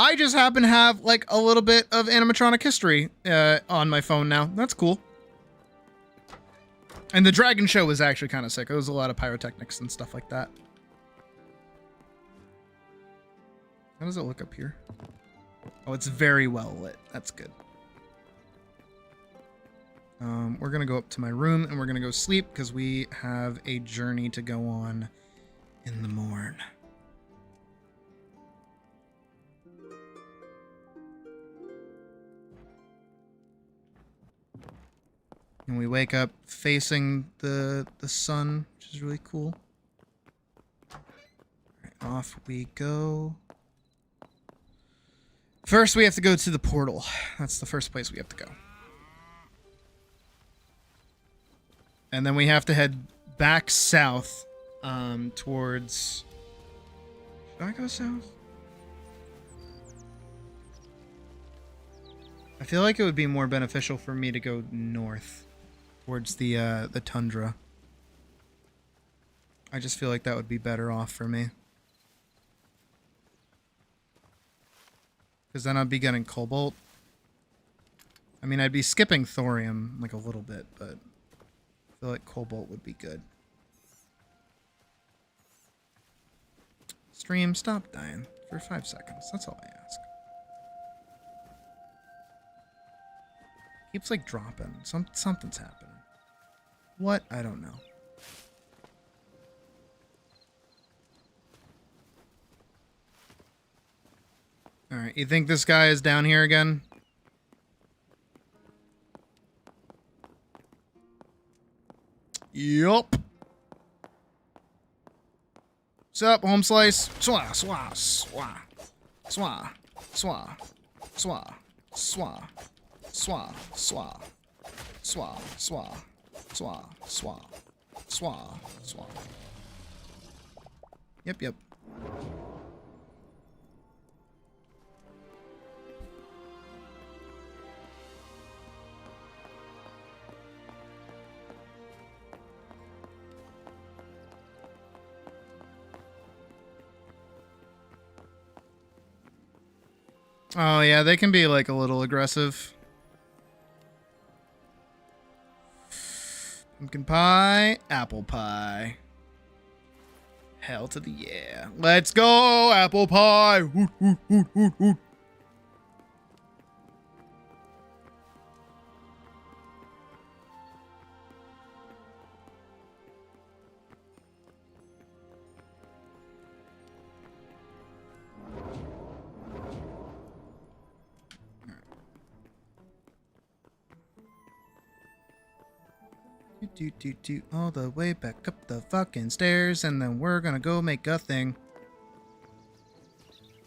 I just happen to have like a little bit of animatronic history on my phone now. That's cool. And the dragon show was actually kind of sick. It was a lot of pyrotechnics and stuff like that. How does it look up here? Oh, it's very well lit. That's good. We're going to go up to my room and we're going to go sleep because we have a journey to go on in the morn. And we wake up facing the sun, which is really cool. All right, off we go. First, we have to go to the portal. That's the first place we have to go. And then we have to head back south towards... Should I go south? I feel like it would be more beneficial for me to go north towards the tundra. I just feel like that would be better off for me. Because then I'd be getting cobalt. I mean, I'd be skipping thorium like a little bit, but I feel like cobalt would be good. Stream, stop dying for 5 seconds. That's all I ask. Keeps like dropping. Something's happening. What? I don't know. Alright, you think this guy is down here again? Yup. What's up, home slice? Swah, swah, swah. Swah, swah, swah, swah. Swah, swah. Swah, swah. Swah, swah. Swah, swah. Yep. Oh yeah, they can be like a little aggressive. Pumpkin pie, apple pie. Hell to the yeah. Let's go, apple pie. Hoot, hoot, hoot, hoot, hoot. Do all the way back up the fucking stairs, and then we're gonna go make a thing.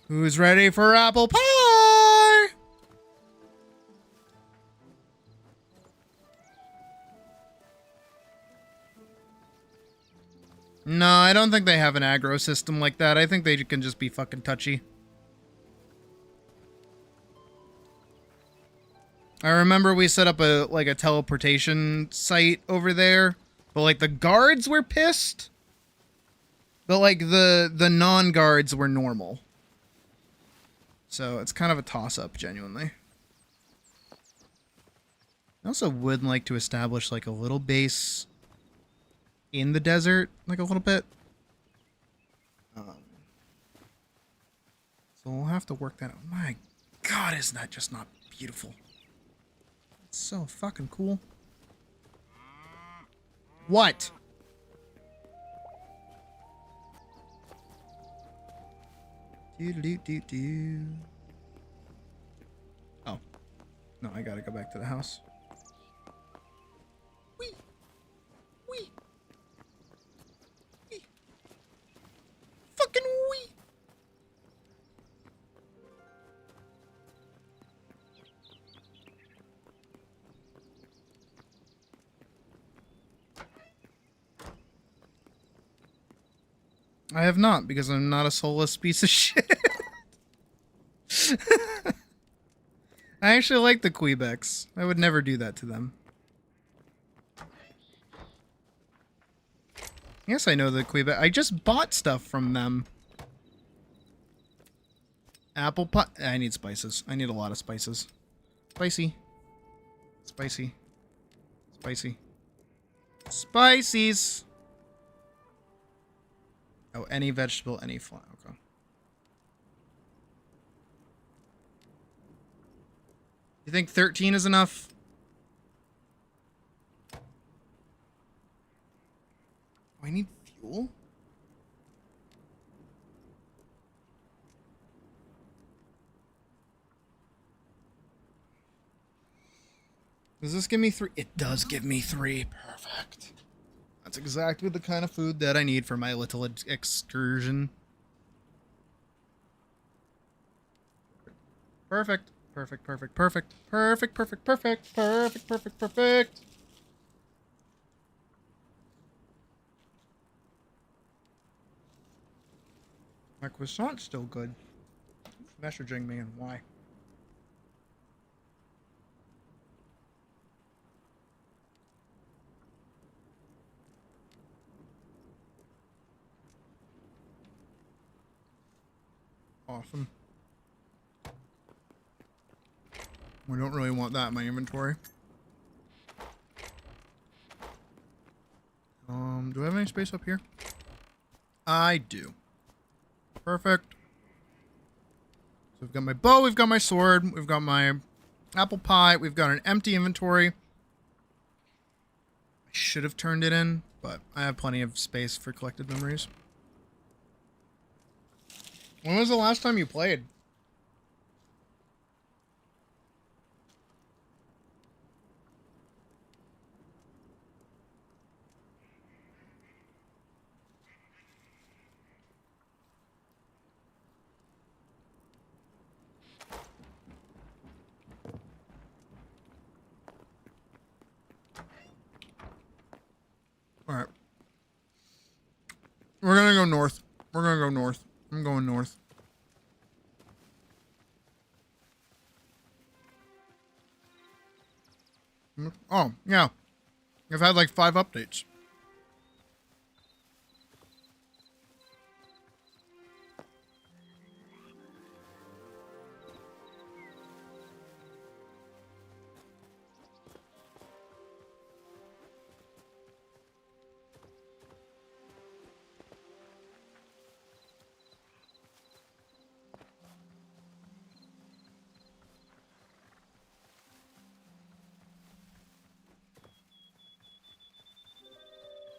Who's ready for apple pie? No, I don't think they have an aggro system like that. I think they can just be fucking touchy. I remember we set up a teleportation site over there, but like the guards were pissed, but like the non-guards were normal. So it's kind of a toss-up, genuinely. I also would like to establish like a little base in the desert, like a little bit. So we'll have to work that out. My God, isn't that just not beautiful? So fucking cool. What? Do. Oh. No, I gotta go back to the house. Wee. Wee. Wee. Fucking wee. I have not, because I'm not a soulless piece of shit. I actually like the Quebecs. I would never do that to them. Yes, I know the Quebec. I just bought stuff from them. Apple pie. I need spices. I need a lot of spices. Spicy. Spicy. Spicy. Spices. Oh, any vegetable, any flour. Okay. You think 13 is enough? Oh, I need fuel? Does this give me 3? It does give me 3. Perfect. That's exactly the kind of food that I need for my little excursion. Perfect. Perfect, perfect, perfect. Perfect, perfect, perfect. Perfect, perfect, perfect. My croissant's still good. Who's messaging me and why? Awesome. We don't really want that in my inventory. Do I have any space up here? I do. Perfect. So we've got my bow, we've got my sword, we've got my apple pie, we've got an empty inventory. I should have turned it in, but I have plenty of space for collected memories. When was the last time you played? Alright. We're gonna go north. We're gonna go north. I'm going north. Oh, yeah. I've had like 5 updates.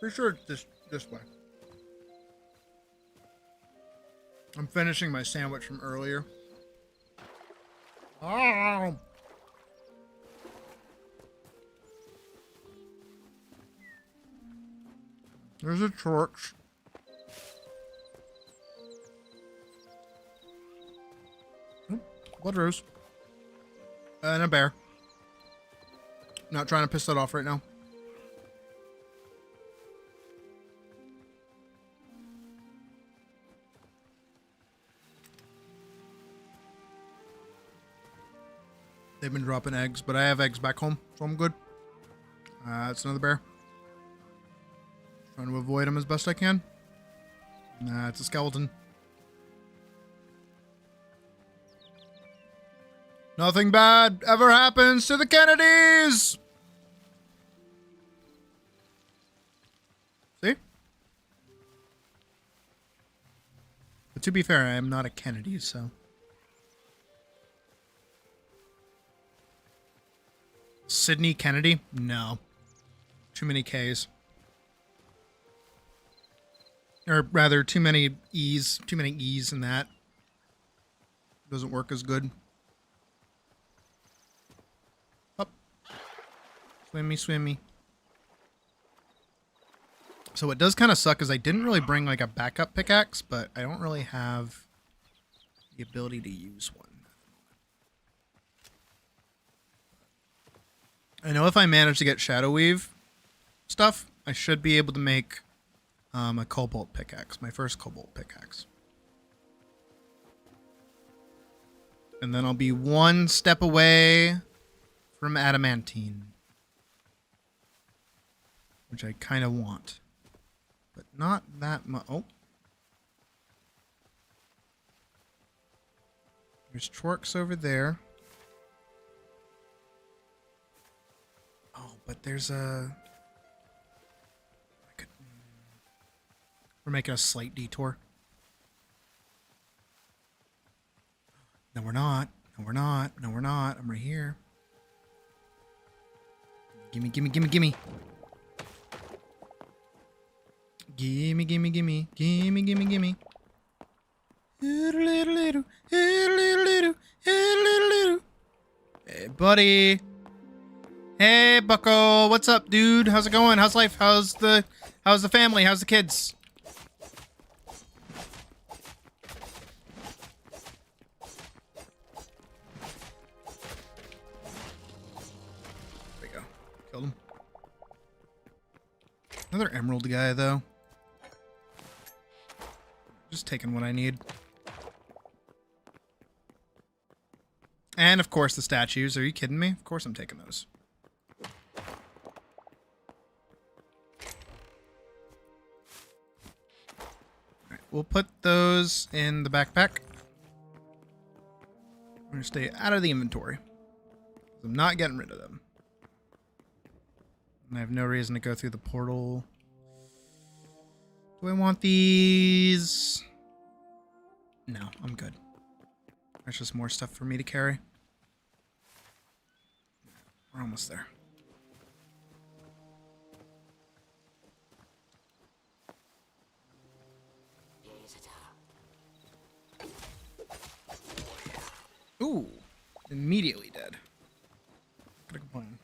Pretty sure it's this way. I'm finishing my sandwich from earlier. Oh. There's a torch. Blood rose. And a bear. Not trying to piss that off right now. They've been dropping eggs, but I have eggs back home, so I'm good. It's another bear. Trying to avoid him as best I can. Nah, it's a skeleton. Nothing bad ever happens to the Kennedys! See? But to be fair, I am not a Kennedy, so... Sydney Kennedy? No. Too many K's. Or rather, too many E's. Too many E's in that. Doesn't work as good. Up. Swimmy, swimmy. So what does kind of suck is I didn't really bring like a backup pickaxe, but I don't really have the ability to use one. I know if I manage to get Shadow Weave stuff, I should be able to make a Cobalt pickaxe, my first Cobalt pickaxe. And then I'll be one step away from Adamantine. Which I kind of want. But not that much. Oh. There's Twerks over there. Oh, but there's a... We're making a slight detour. No, we're not. No, we're not. No, we're not. I'm right here. Gimme, gimme, gimme, gimme. Gimme, gimme, gimme. Gimme, gimme, gimme. Hey, buddy. Hey, bucko. What's up, dude? How's it going? How's life? How's the family? How's the kids? There we go. Killed him. Another emerald guy, though. Just taking what I need. And, of course, the statues. Are you kidding me? Of course I'm taking those. Alright, we'll put those in the backpack. I'm going to stay out of the inventory. I'm not getting rid of them. And I have no reason to go through the portal. Do I want these? No, I'm good. There's just more stuff for me to carry. We're almost there. Ooh, immediately dead. Gotta complain.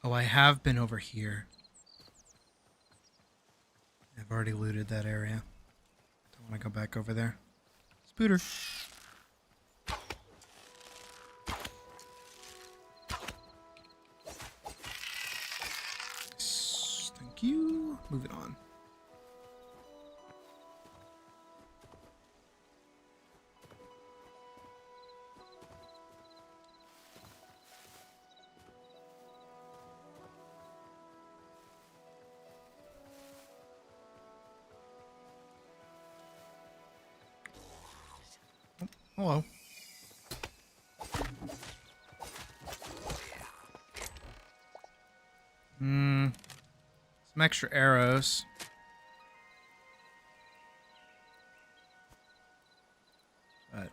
Oh, I have been over here. I've already looted that area. Don't want to go back over there. Spooter. Thank you. Moving on. Hello. Some extra arrows. But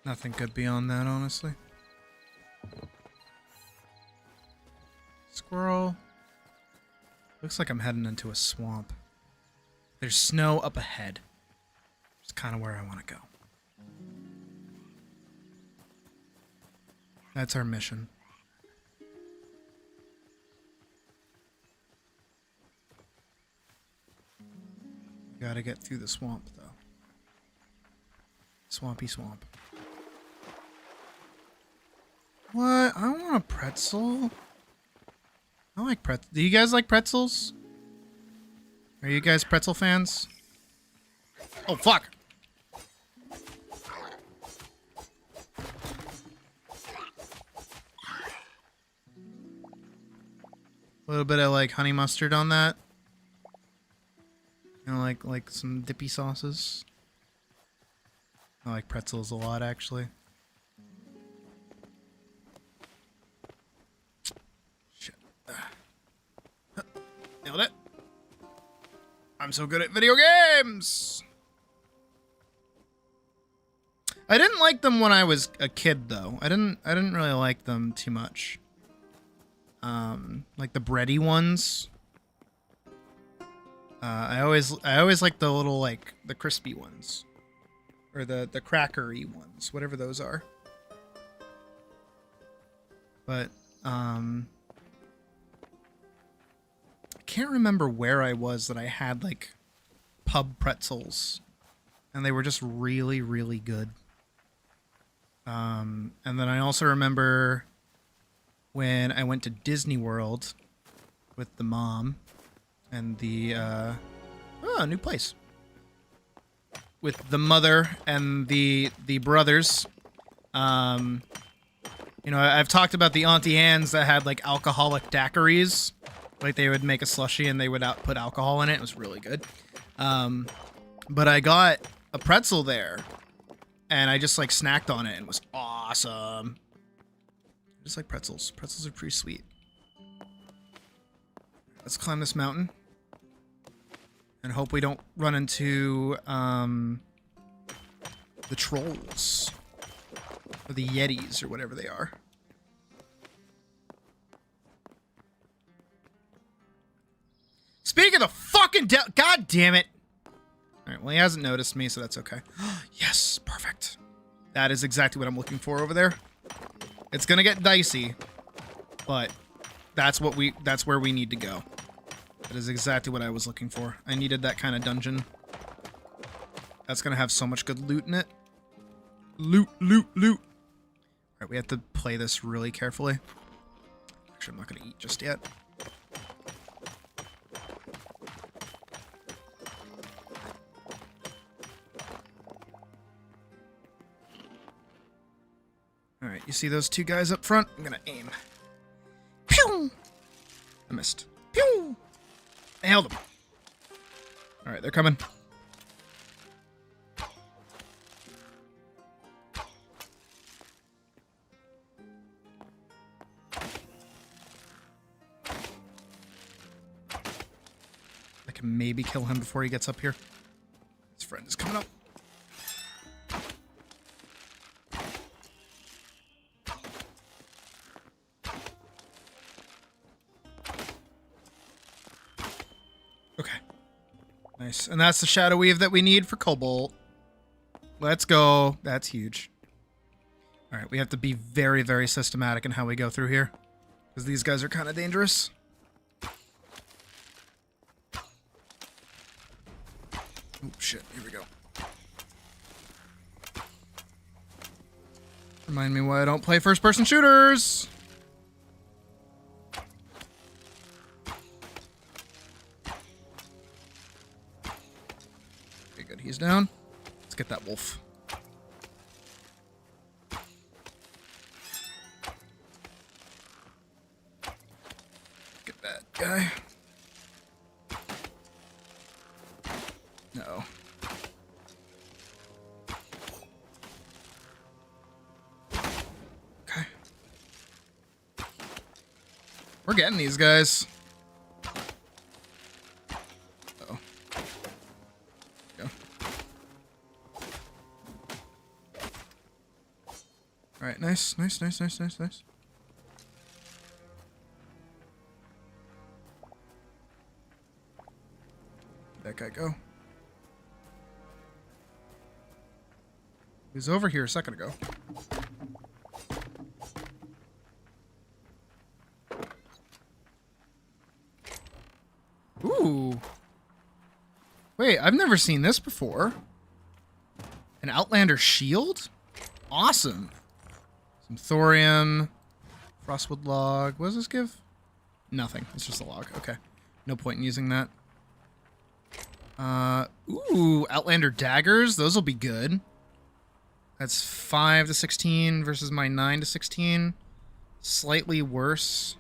nothing good beyond that, honestly. Squirrel. Looks like I'm heading into a swamp. There's snow up ahead. It's kind of where I want to go. That's our mission. Gotta get through the swamp, though. Swampy swamp. What? I want a pretzel. I like pretzels. Do you guys like pretzels? Are you guys pretzel fans? Oh, fuck! A little bit of like honey mustard on that. You know, like some dippy sauces. I like pretzels a lot, actually. Shit. Nailed it. I'm so good at video games. I didn't like them when I was a kid, though. I didn't really like them too much. Like the bready ones. I always like the little, like, the crispy ones. Or the crackery ones, whatever those are. But, I can't remember where I was that I had, like, pub pretzels. And they were just really, really good. And then I also remember when I went to Disney World with the mom and the, new place. With the mother and the brothers. You know, I've talked about the Auntie Anne's that had like alcoholic daiquiris. Like they would make a slushie and they would put alcohol in it. It was really good. But I got a pretzel there and I just like snacked on it and it was awesome. Just like pretzels. Pretzels are pretty sweet. Let's climb this mountain and hope we don't run into the trolls or the yetis or whatever they are. Speaking of the fucking God damn it. Alright, well he hasn't noticed me, so that's okay. Yes, perfect. That is exactly what I'm looking for over there. It's gonna get dicey, but that's where we need to go. That is exactly what I was looking for. I needed that kind of dungeon. That's gonna have so much good loot in it. Loot, loot, loot. Alright, we have to play this really carefully. Actually, I'm not gonna eat just yet. Alright, you see those two guys up front? I'm gonna aim. Pew! I missed. Pew! I held them. Alright, they're coming. I can maybe kill him before he gets up here. His friend is coming up. Okay. Nice. And that's the shadow weave that we need for Cobalt. Let's go. That's huge. Alright, we have to be very, very systematic in how we go through here. Because these guys are kind of dangerous. Oh, shit. Here we go. Remind me why I don't play first-person shooters! Okay, good. He's down. Let's get that wolf. Get that guy. No. Okay. We're getting these guys. Uh-oh. Go. Alright, nice, nice, nice, nice, nice, nice. Let that guy go. He was over here a second ago. Ooh. Wait, I've never seen this before. An Outlander shield? Awesome. Some thorium. Frostwood log. What does this give? Nothing. It's just a log. Okay. No point in using that. Ooh, Outlander daggers. Those will be good. That's 5 to 16 versus my 9 to 16. Slightly worse.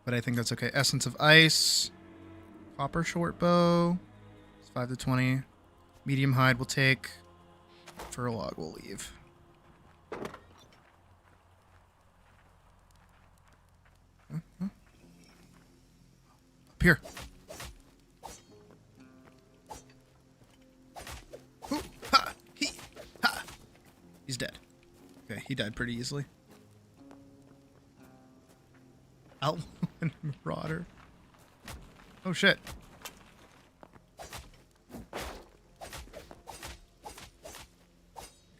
But I think that's okay. Essence of Ice. Copper short bow. It's 5 to 20. Medium hide we'll take. Fur log we'll leave. Up here. Ooh, ha, he, ha. He's dead. Okay, he died pretty easily. Outlaw Marauder. Oh shit.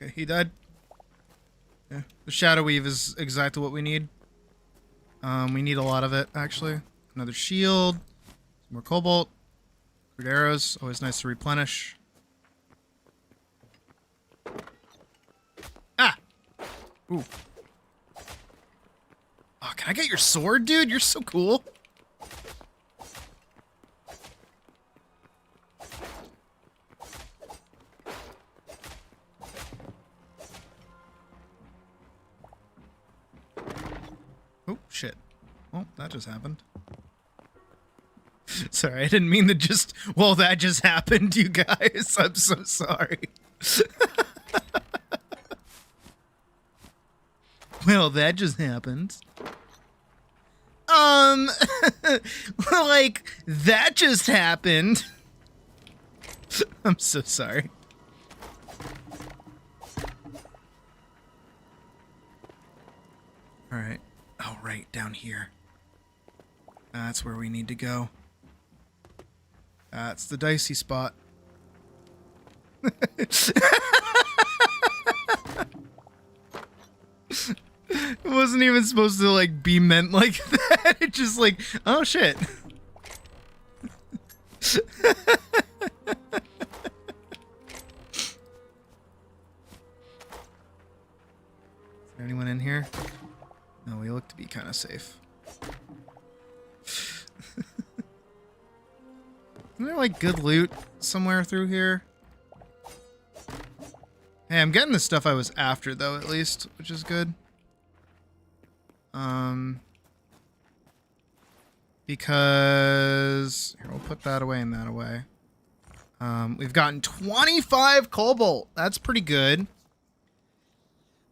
Okay, he died. Yeah, the Shadow Weave is exactly what we need. We need a lot of it, actually. Another shield. Some more cobalt. Crude arrows. Always nice to replenish. Ah! Ooh. Oh, can I get your sword, dude? You're so cool. Oh, shit. Well, that just happened. Sorry, I didn't mean to just... Well, that just happened, you guys. I'm so sorry. Well, that just happened. Like, that just happened. I'm so sorry. Alright. Oh, right, down here. That's where we need to go. That's the dicey spot. It wasn't even supposed to, like, be meant like that. It just like, oh shit. Is there anyone in here? No, we look to be kind of safe. Isn't there, like, good loot somewhere through here? Hey, I'm getting the stuff I was after, though, at least, which is good. Because... Here, we'll put that away and that away. We've gotten 25 cobalt. That's pretty good.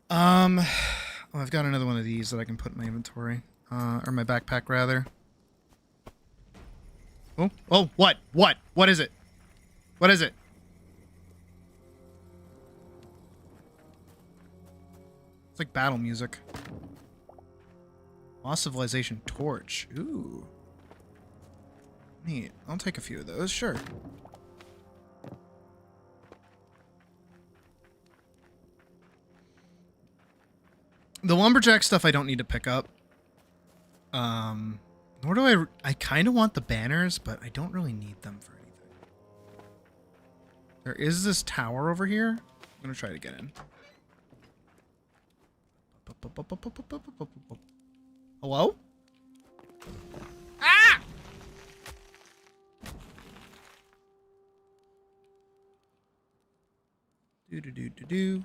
Oh, I've got another one of these that I can put in my inventory. Or my backpack, rather. Oh, oh, what? What? What is it? What is it? It's like battle music. Lost Civilization Torch. Ooh. Neat. I'll take a few of those, sure. The lumberjack stuff I don't need to pick up. Nor do I kind of want the banners, but I don't really need them for anything. There is this tower over here. I'm gonna try to get in. Hello? Ah! Do-do-do-do-do.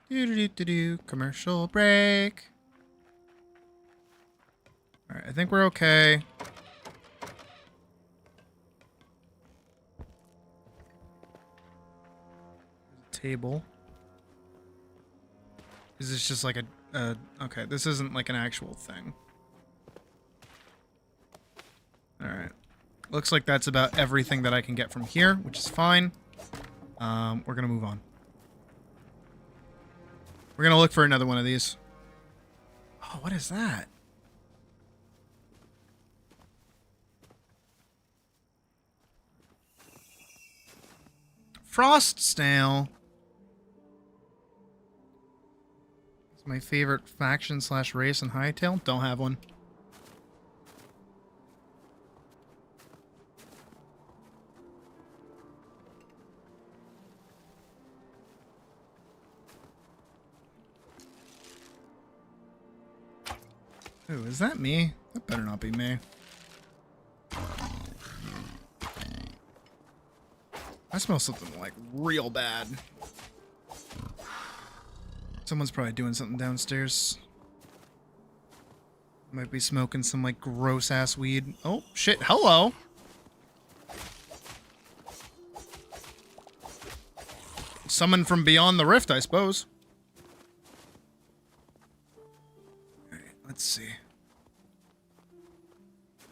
Do-do-do-do-do. Commercial break. Alright, I think we're okay. There's a table. Is this just like a... okay, this isn't like an actual thing. Alright. Looks like that's about everything that I can get from here, which is fine. We're gonna move on. We're gonna look for another one of these. Oh, what is that? Frost Snail. It's my favorite faction / race in Hytale. Don't have one. Ooh, is that me? That better not be me. I smell something like real bad. Someone's probably doing something downstairs. Might be smoking some like gross ass weed. Oh shit, hello. Someone from beyond the rift, I suppose. Alright, let's see.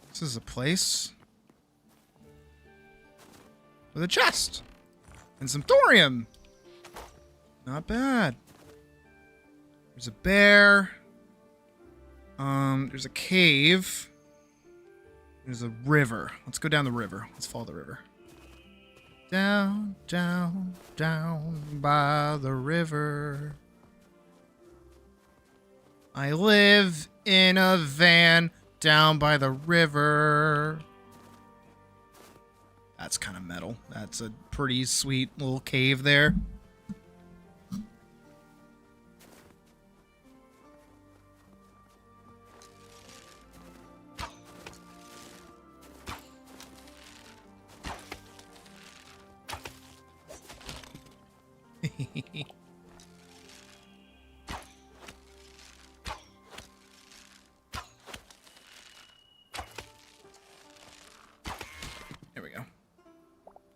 This is a place with a chest and some thorium. Not bad. There's a bear. There's a cave. There's a river. Let's go down the river. Let's follow the river. Down, down, down by the river. I live in a van down by the river. That's kind of metal. That's a pretty sweet little cave there.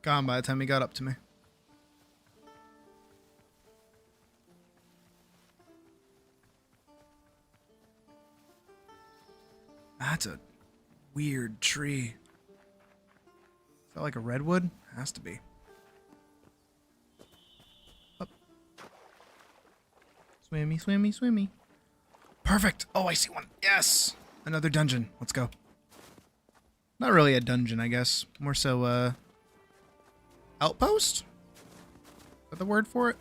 gone by the time he got up to me. That's a weird tree. Is that like a redwood? Has to be. Up. Swimmy, swimmy, swimmy. Perfect. Oh, I see one. Yes. Another dungeon. Let's go. Not really a dungeon, I guess. More so, outpost? Is that the word for it?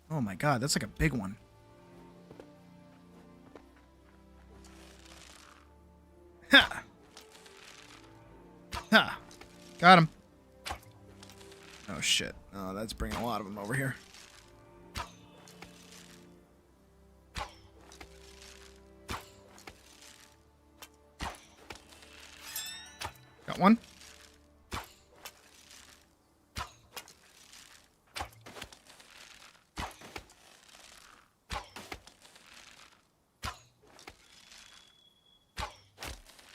Oh my god, that's like a big one. Ha! Ha! Got him. Oh shit. Oh, that's bringing a lot of them over here. Got one.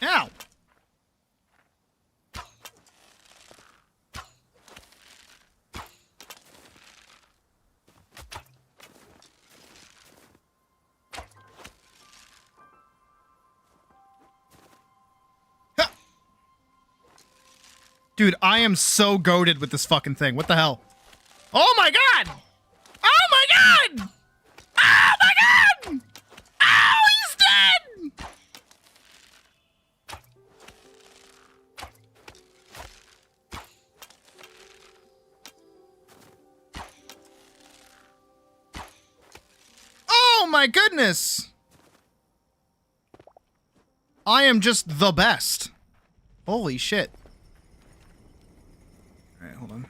Ow! Ha! Dude, I am so goated with this fucking thing. What the hell? Oh my god! Oh my god! Oh my god! Oh, he's dead! Oh my goodness! I am just the best. Holy shit. Alright, hold on.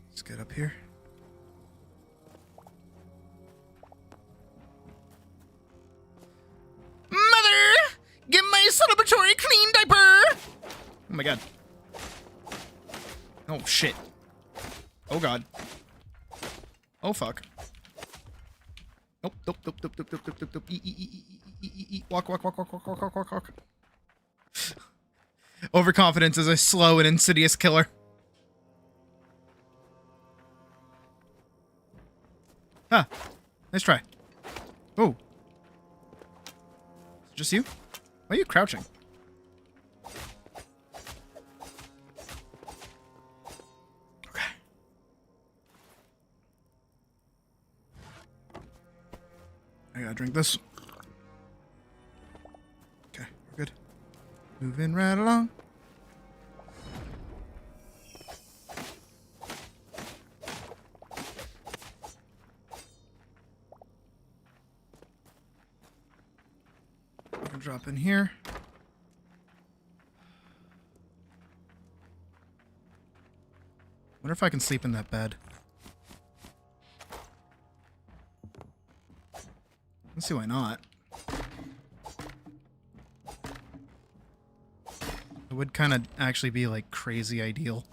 Let's get up here. Mother! Give my celebratory clean diaper! Oh my god. Oh shit. Oh god. Oh fuck. Nope, nope, nope, nope, nope, nope, nope, nope, nope. Walk, walk, walk, walk, walk, walk, walk, walk, walk. Overconfidence is a slow and insidious killer. Huh. Nice try. Oh. Just you? Why are you crouching? Okay. I gotta drink this. Okay, we're good. Moving right along. Drop in here. Wonder if I can sleep in that bed. Let's see why not. It would kind of actually be like crazy ideal.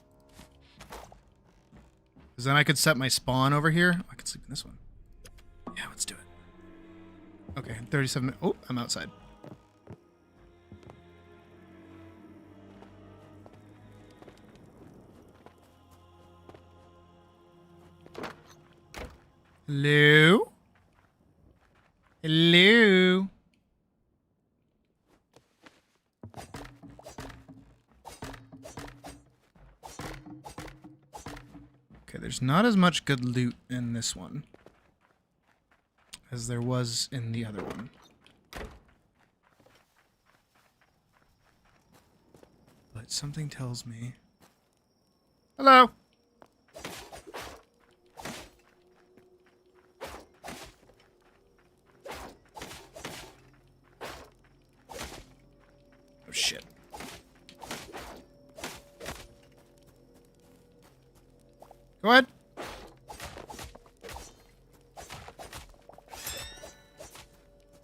Because then I could set my spawn over here. I could sleep in this one. Yeah, let's do it. Okay, 37 minutes. Oh, I'm outside. Hello? Hello? Okay, there's not as much good loot in this one as there was in the other one. But something tells me... Hello? Shit. Go ahead.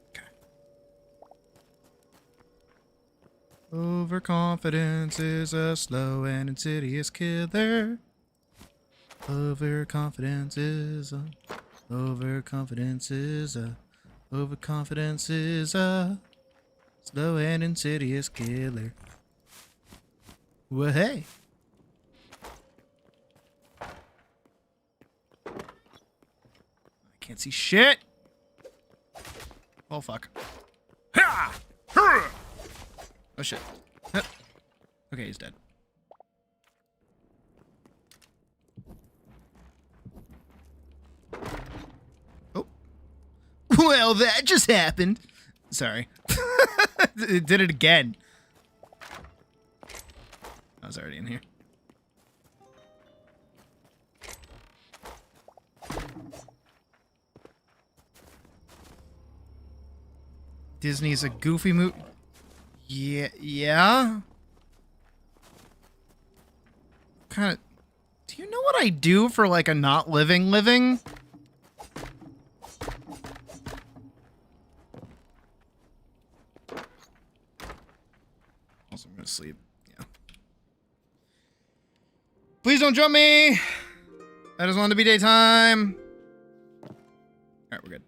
Okay. Overconfidence is a slow and insidious killer. Overconfidence is a... Overconfidence is a... Overconfidence is a... slow and insidious killer. Well, hey. I can't see shit. Oh, fuck. Ha! Hurrah! Oh, shit. Huh. Okay, he's dead. Oh. Well, that just happened. Sorry. It did it again. I was already in here. Disney's a goofy movie. Yeah. Kind of. Do you know what I do for like a not living? Also, I'm gonna sleep. Yeah. Please don't jump me. I just want it to be daytime. All right, we're good.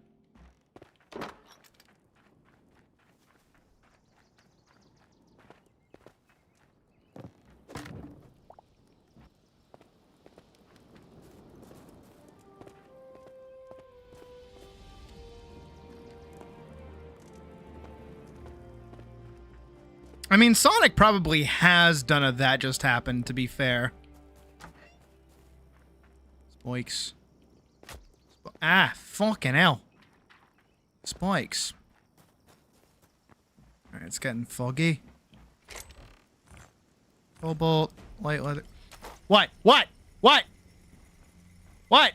I mean, Sonic probably has done a that just happened, to be fair. Spikes. Ah, fucking hell. Spikes. Alright, it's getting foggy. Cobalt, light leather. What? What? What? What?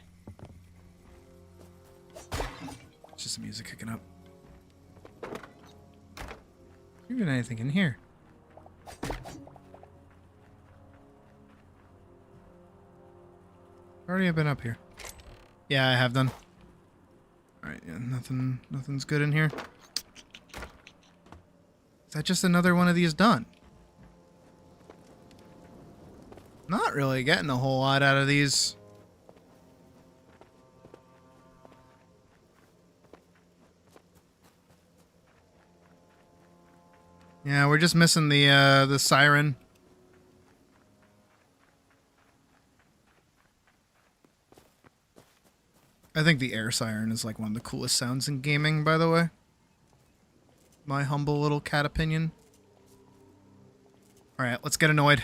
It's just the music kicking up. Even anything in here? Already have been up here. Yeah, I have done. Alright, yeah, nothing's good in here. Is that just another one of these done? Not really getting a whole lot out of these. Yeah, we're just missing the siren. I think the air siren is like one of the coolest sounds in gaming, by the way. My humble little cat opinion. Alright, let's get annoyed.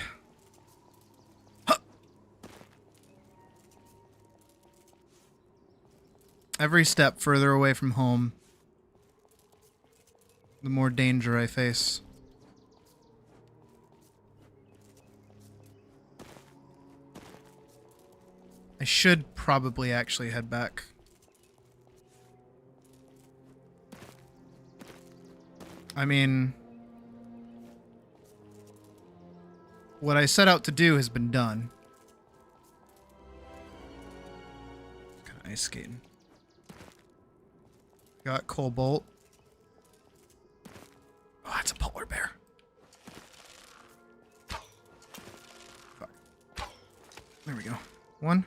Huh. Every step further away from home, the more danger I face. I should probably actually head back. I mean, what I set out to do has been done. Kind of ice skating. Got Cobalt. Oh, that's a polar bear. Fuck. There we go. 1,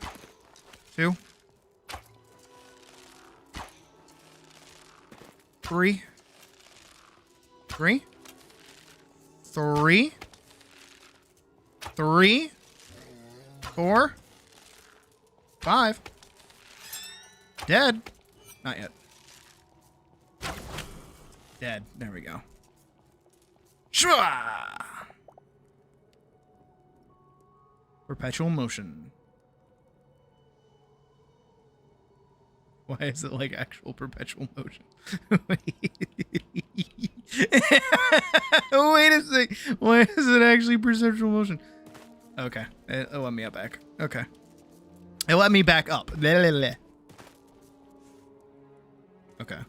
2, 3, 3, 3, 3, 4, 5. Dead. Not yet. Dead. There we go. Shua! Perpetual motion. Why is it like actual perpetual motion? Wait a sec. Why is it actually perpetual motion? Okay. It let me up back. Okay. It let me back up. Okay.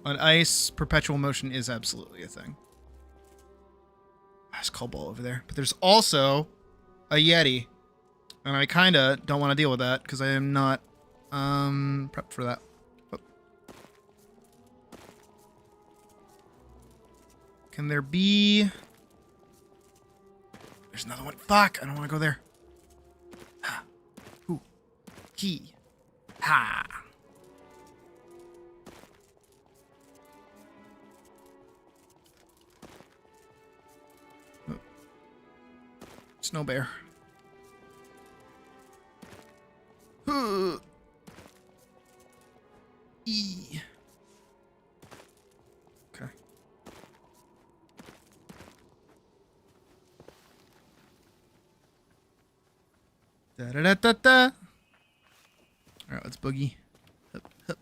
On ice, perpetual motion is absolutely a thing. There's Cobalt over there. But there's also a Yeti. And I kind of don't want to deal with that because I am not prepped for that. Oh. Can there be... There's another one. Fuck, I don't want to go there. Ha. Ooh. Key. Ha. snow bear. E. Okay. Da da da da da. All right, let's boogie. Hup, hup.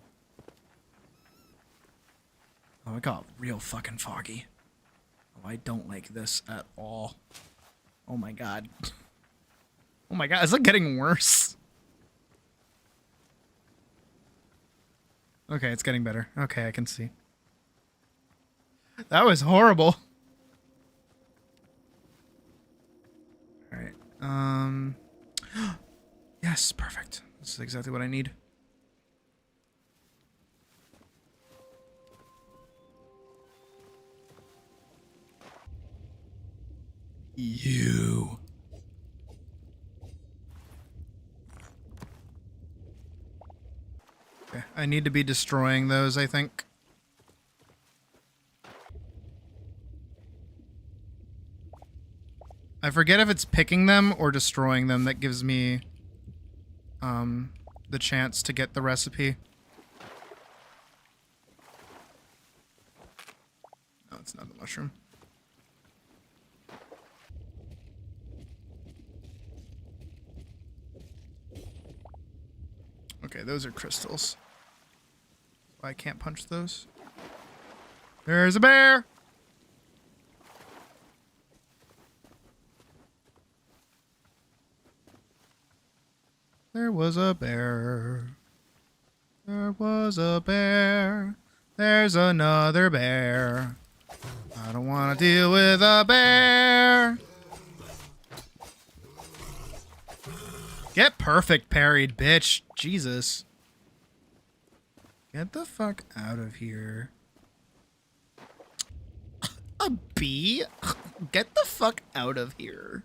Oh, it got real fucking foggy. Oh, I don't like this at all. Oh my god. Oh my god, is it getting worse? Okay, it's getting better. Okay, I can see. That was horrible. Alright. Yes, perfect. This is exactly what I need. You. Okay, I need to be destroying those, I think. I forget if it's picking them or destroying them that gives me the chance to get the recipe. No, it's not the mushroom. Okay, those are crystals. I can't punch those. There's a bear! There was a bear. There was a bear. There's another bear. I don't want to deal with a bear. Get perfect parried, bitch. Jesus. Get the fuck out of here. A bee? Get the fuck out of here.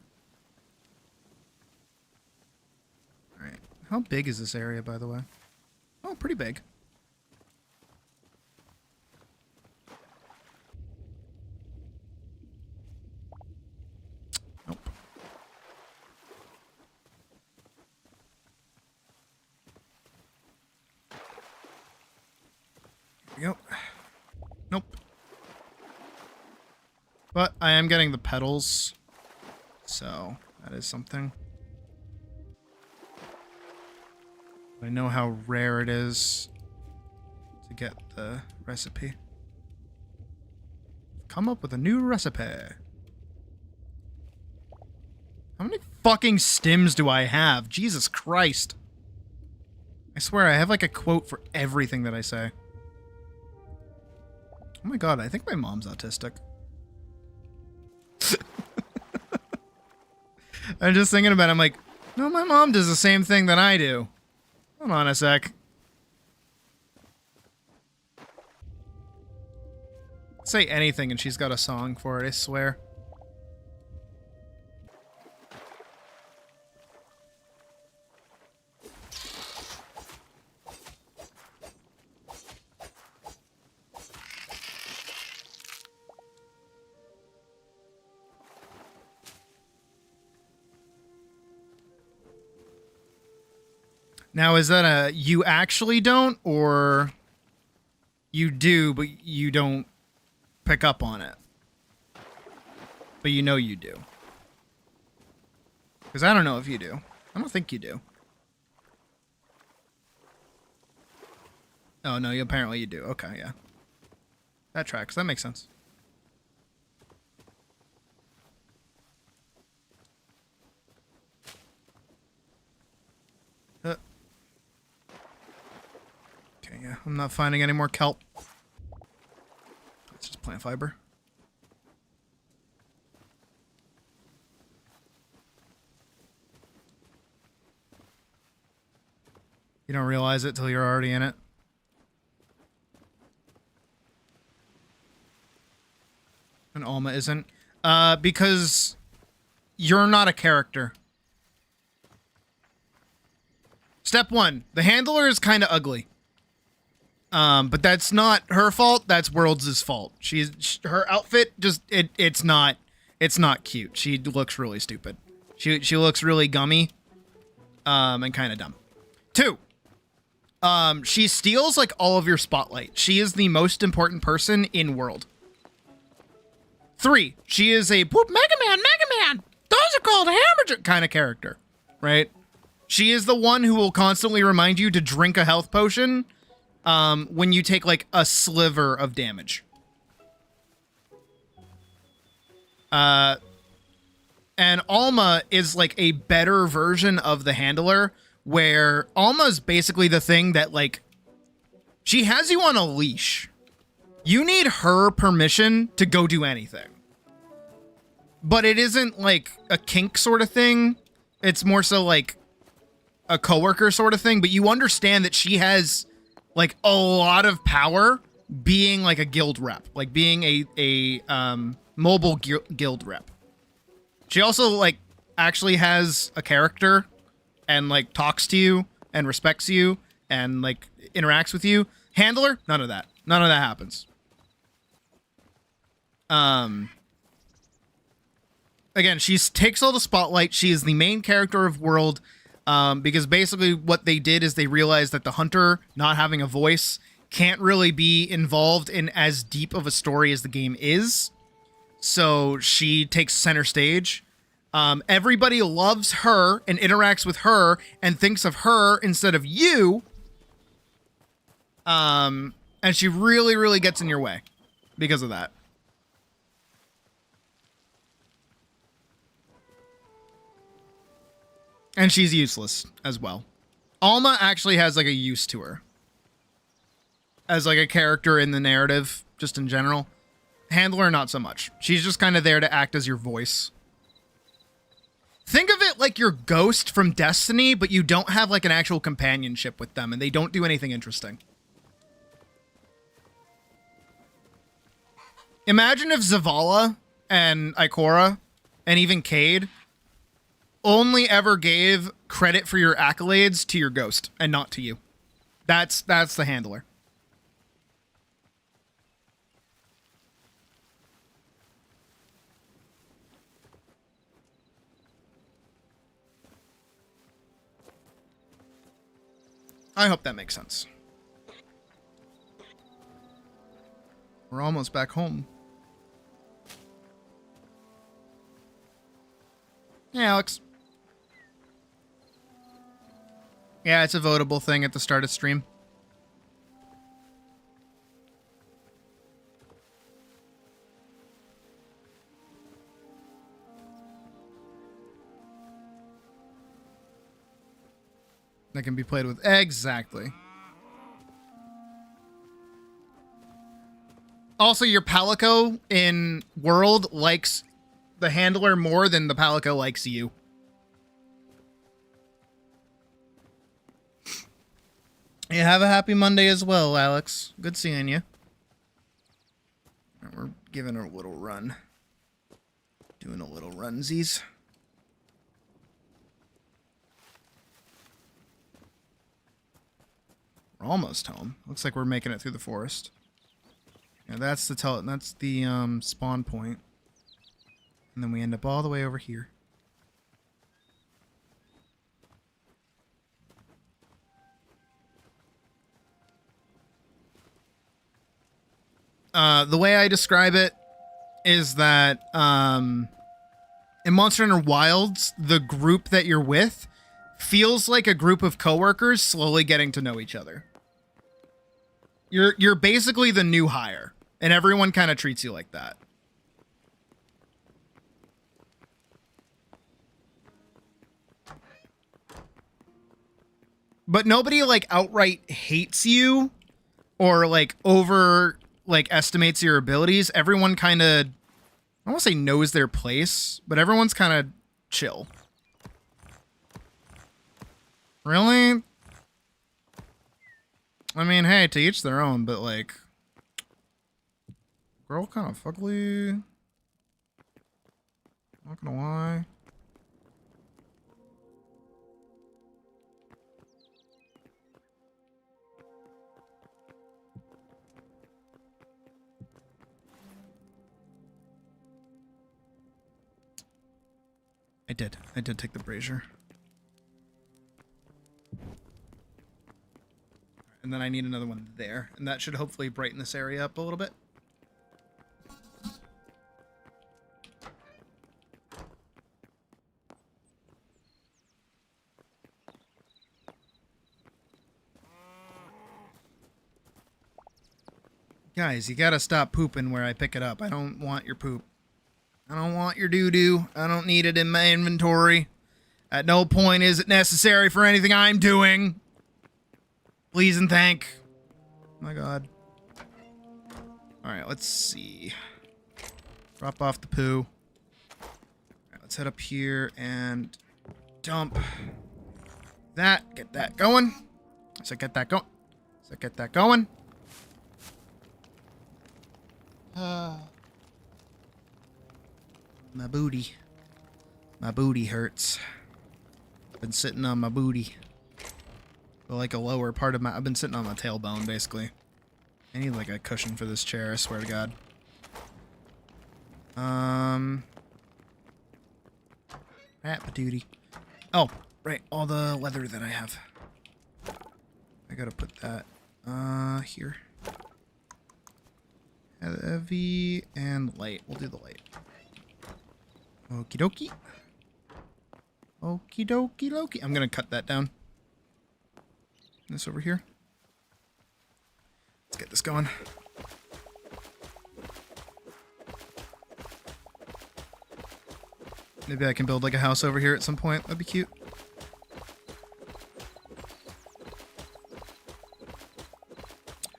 Alright. How big is this area, by the way? Oh, pretty big. Nope. Here we go. Nope. But I am getting the petals, so that is something. I know how rare it is to get the recipe. Come up with a new recipe. How many fucking stims do I have? Jesus Christ. I swear I have like a quote for everything that I say. Oh my god, I think my mom's autistic. I'm just thinking about it. I'm like, no, my mom does the same thing that I do. Hold on a sec. Say anything and she's got a song for it, I swear. Now, is that a you actually don't, or you do, but you don't pick up on it? But you know you do. Because I don't know if you do. I don't think you do. Oh, no, apparently you do. Okay, yeah. That tracks. That makes sense. Okay, yeah, I'm not finding any more kelp. It's just plant fiber. You don't realize it till you're already in it. And Alma isn't. Because you're not a character. Step 1. The handler is kind of ugly. But that's not her fault. That's Worlds' fault. Her outfit just it's not cute. She looks really stupid. She looks really gummy, and kind of dumb. 2, she steals like all of your spotlight. She is the most important person in world. 3, she is a whoop Mega Man. Those are called hammer kind of character, right? She is the one who will constantly remind you to drink a health potion when you take like a sliver of damage. And Alma is like a better version of the handler, where Alma's basically the thing that like, she has you on a leash. You need her permission to go do anything. But it isn't like a kink sort of thing. It's more so like a coworker sort of thing, but you understand that she has like a lot of power being like a guild rep, like being a mobile guild rep. She also like actually has a character and like talks to you and respects you and like interacts with you. Handler, none of that. None of that happens. Again, she takes all the spotlight. She is the main character of World, because basically what they did is they realized that the hunter not having a voice can't really be involved in as deep of a story as the game is. So she takes center stage. Everybody loves her and interacts with her and thinks of her instead of you. And she really, really gets in your way because of that. And she's useless as well. Alma actually has like a use to her as like a character in the narrative, just in general. Handler, not so much. She's just kind of there to act as your voice. Think of it like your ghost from Destiny, but you don't have like an actual companionship with them and they don't do anything interesting. Imagine if Zavala and Ikora and even Cade only ever gave credit for your accolades to your ghost and not to you. That's the handler. I hope that makes sense. We're almost back home. Hey, Alex. Yeah, it's a votable thing at the start of stream. That can be played with. Exactly. Also, your Palico in World likes the handler more than the Palico likes you. You have a happy Monday as well, Alex. Good seeing you. We're giving her a little run. Doing a little runsies. We're almost home. Looks like we're making it through the forest. Yeah, that's the spawn point. And then we end up all the way over here. The way I describe it is that in Monster Hunter Wilds, the group that you're with feels like a group of coworkers slowly getting to know each other. You're basically the new hire, and everyone kind of treats you like that. But nobody like outright hates you or like estimates your abilities. Everyone kind of, I don't want to say knows their place, but everyone's kind of chill. Really? I mean, hey, to each their own, but like, girl kind of fugly. Not gonna lie. I I did take the brazier. And then I need another one there. And that should hopefully brighten this area up a little bit. Guys, you gotta stop pooping where I pick it up. I don't want your poop. I don't want your doo-doo. I don't need it in my inventory. At no point is it necessary for anything I'm doing. Please and thank. Oh my god. Alright, let's see. Drop off the poo. Alright, let's head up here and dump that. Get that going. So get that going. So get that going. My booty. My booty hurts. I've been sitting on my booty. Well, like a lower part of my... I've been sitting on my tailbone, basically. I need, like, a cushion for this chair, I swear to God. Rap-a-doody. Oh, right, all the leather that I have. I gotta put that, here. Heavy and light. We'll do the light. Okie dokie. Okie dokie dokie. I'm gonna cut that down. This over here. Let's get this going. Maybe I can build like a house over here at some point. That'd be cute.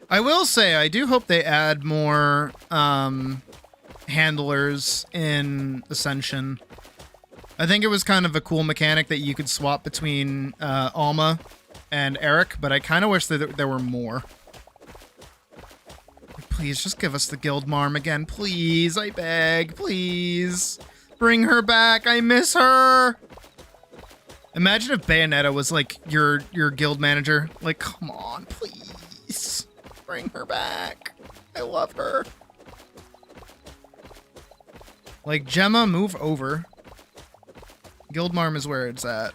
I will say, I do hope they add more handlers in Ascension. I think it was kind of a cool mechanic that you could swap between Alma and Eric, but I kind of wish that there were more. Please, just give us the guild marm again. Please, I beg. Please. Bring her back. I miss her. Imagine if Bayonetta was like your guild manager. Like, come on, please. Bring her back. I love her. Like, Gemma, move over. Guildmarm is where it's at.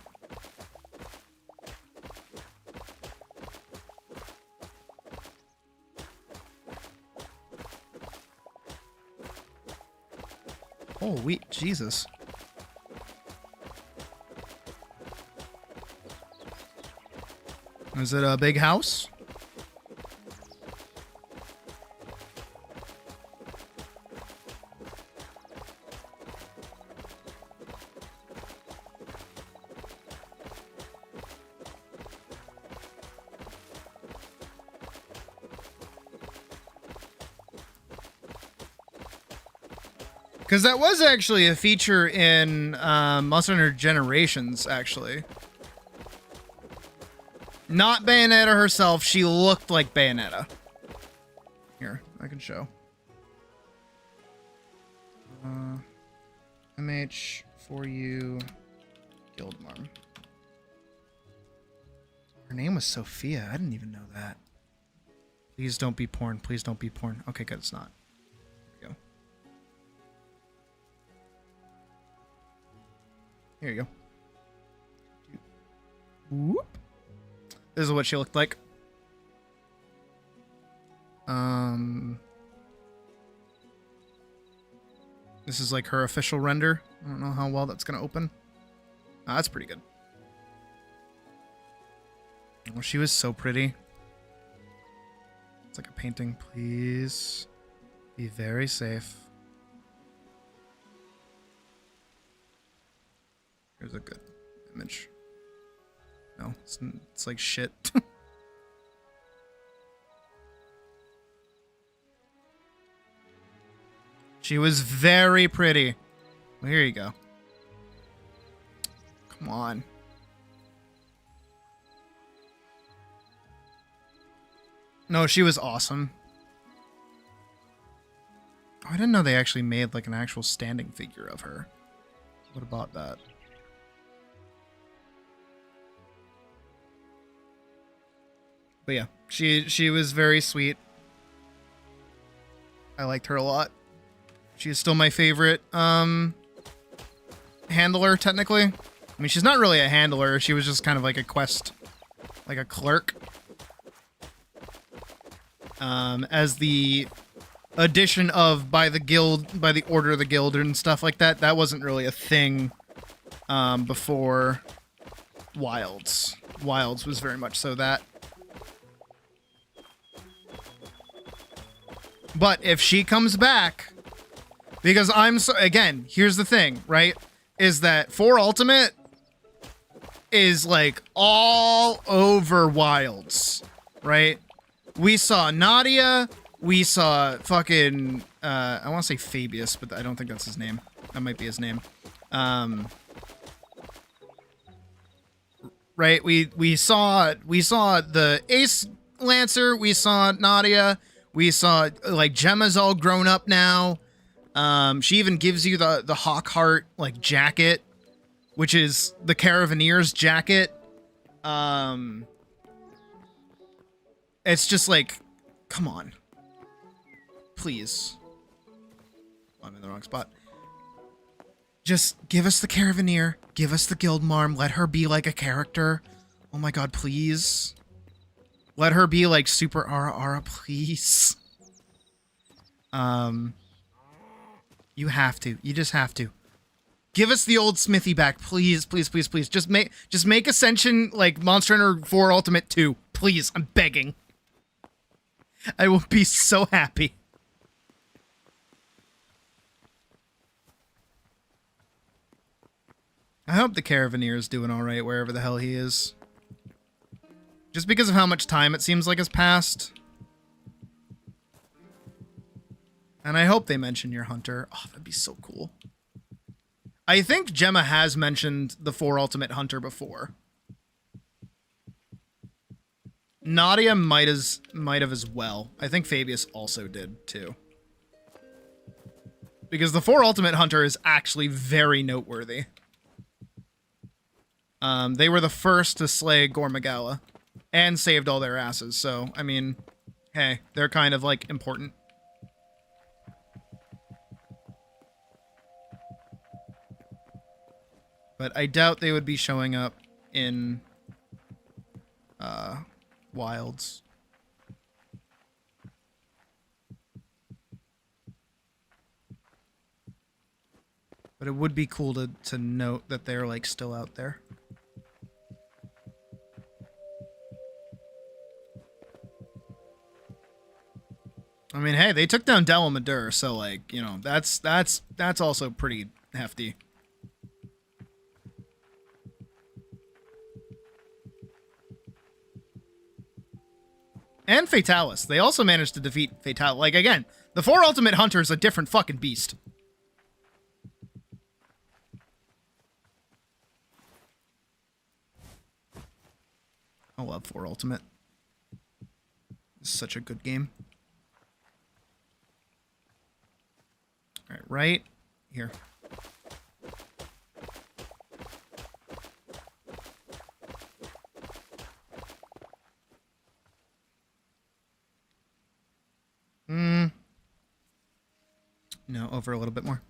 Oh, wait, Jesus. Is it a big house? Because that was actually a feature in Monster Hunter Generations, actually. Not Bayonetta herself, she looked like Bayonetta. Here, I can show. MH for you, Guildmarm. Her name was Sophia. I didn't even know that. Please don't be porn. Please don't be porn. Okay, good. It's not. Here you go. Whoop. This is what she looked like. This is like her official render. I don't know how well that's gonna open. That's pretty good. Oh, she was so pretty. It's like a painting. Please be very safe. Here's a good image. No, it's like shit. She was very pretty. Well, here you go. Come on. No, she was awesome. Oh, I didn't know they actually made like an actual standing figure of her. What about that? But yeah, she was very sweet. I liked her a lot. She is still my favorite handler, technically. I mean, she's not really a handler. She was just kind of like a quest, like a clerk. As the addition of by the order of the guild and stuff like that, that wasn't really a thing before Wilds. Wilds was very much so that. But if she comes back, because again, here's the thing, right? Is that 4 Ultimate is like all over Wilds, right? We saw Nadia, we saw fucking, I want to say Fabius, but I don't think that's his name. That might be his name. Right, we saw the Ace Lancer, we saw Nadia, we saw, like, Gemma's all grown up now. She even gives you the Hawkheart, like, jacket, which is the Caravanier's jacket. It's just like, come on. Please. I'm in the wrong spot. Just give us the Caravanier, give us the Guildmarm, let her be like a character. Oh my god, please. Let her be like Super Ara, please. You have to. You just have to. Give us the old Smithy back, please, please, please, please. Just make Ascension like Monster Hunter 4 Ultimate 2. Please, I'm begging. I will be so happy. I hope the Caravanir is doing alright wherever the hell he is. Just because of how much time it seems like has passed. And I hope they mention your hunter. Oh, that'd be so cool. I think Gemma has mentioned the 4 Ultimate Hunter before. Nadia might have as well. I think Fabius also did, too. Because the 4 Ultimate Hunter is actually very noteworthy. They were the first to slay Gormagala. And saved all their asses, so, I mean, hey, they're kind of, like, important. But I doubt they would be showing up in, Wilds. But it would be cool to note that they're, like, still out there. I mean, hey, they took down Delamadur, so, like, you know, that's also pretty hefty. And Fatalis. They also managed to defeat Fatalis. Like, again, the 4 Ultimate Hunter is a different fucking beast. I love 4 Ultimate. It's such a good game. Alright, right here. No, over a little bit more.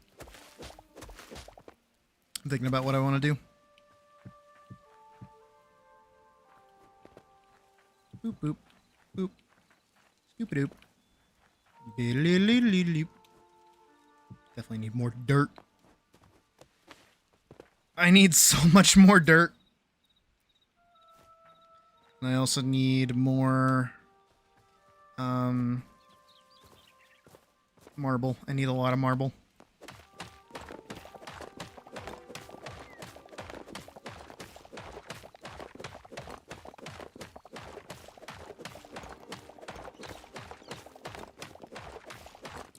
I'm thinking about what I want to do. Boop, boop, boop. Scoop-a-doop. Be-li-li-li-li. Definitely need more dirt. I need so much more dirt. And I also need more marble. I need a lot of marble.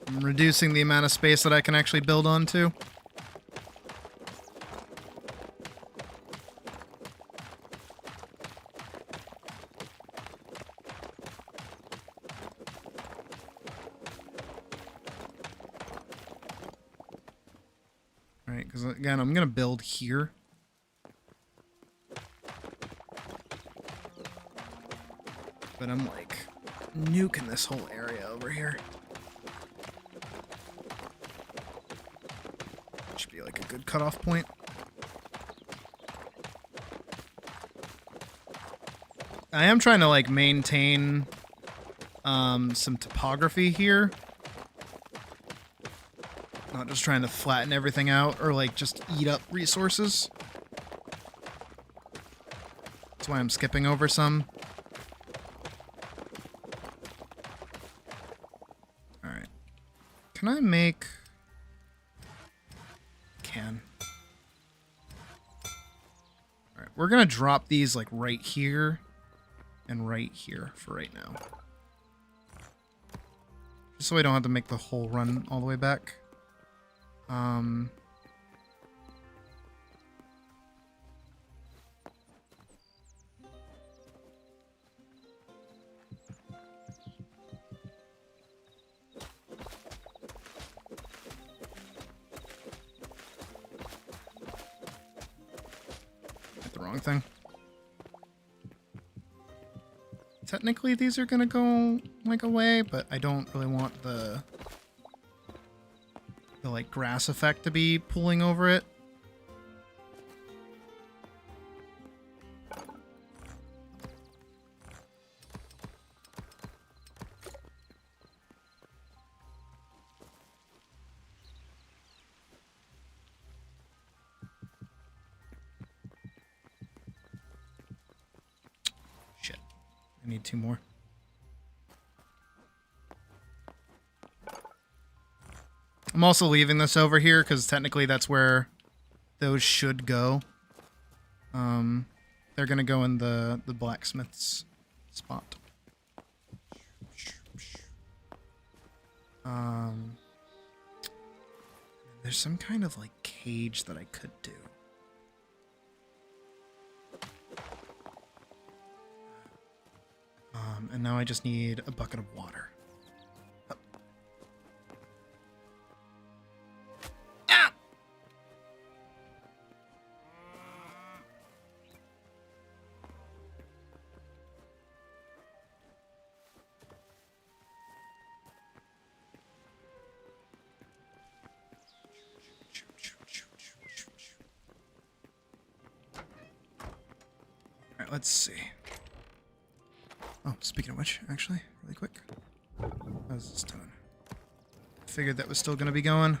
I'm reducing the amount of space that I can actually build onto. Alright, because again, I'm going to build here. But I'm like nuking this whole area over here. Should be like a good cutoff point. I am trying to like maintain some topography here. Not just trying to flatten everything out or like just eat up resources. That's why I'm skipping over some. Alright. Can I make... Can. Alright, we're gonna drop these like right here and right here for right now. Just so I don't have to make the whole run all the way back. Hit the wrong thing. Technically, these are gonna go like away, but I don't really want the like grass effect to be pulling over it. Shit. I need 2 more. I'm also leaving this over here because technically that's where those should go. They're gonna go in the blacksmith's spot. There's some kind of like cage that I could do. And now I just need a bucket of water. Alright, let's see. Oh, speaking of which, actually, really quick. How's this doing? Figured that was still going to be going.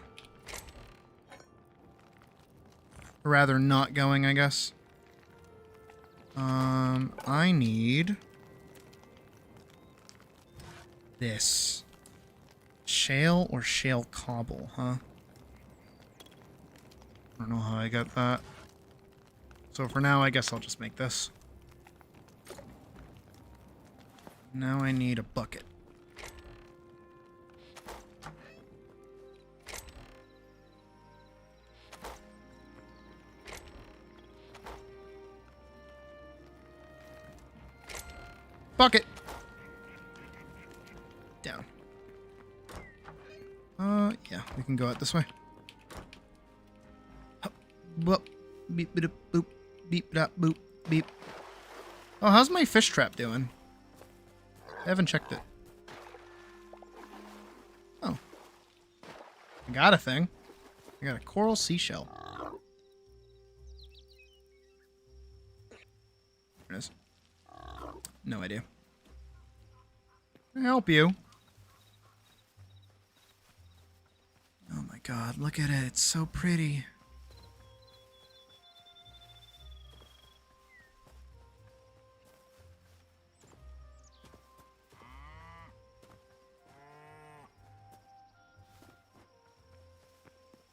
Or rather, not going, I guess. I need... this. Shale or shale cobble, huh? I don't know how I got that. So for now, I guess I'll just make this. Now I need a bucket. Bucket! Down. Yeah, we can go out this way. Boop, beep, beep, boop, beep, boop, beep. Oh, how's my fish trap doing? I haven't checked it. Oh. I got a thing. I got a coral seashell. There it is. No idea. Can I help you? Oh my god, look at it. It's so pretty.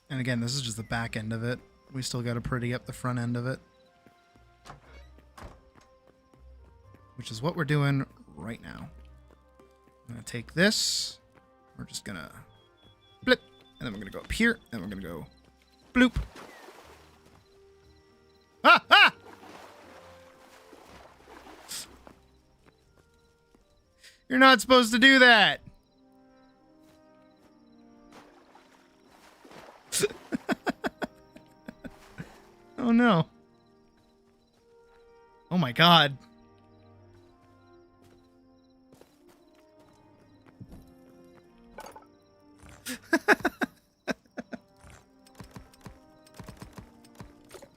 And again, this is just the back end of it. We still got to pretty up the front end of it. Which is what we're doing right now. I'm going to take this. We're just going to blip. And then we're going to go up here. And we're going to go bloop. Ah! Ah! You're not supposed to do that. Oh no. Oh my god.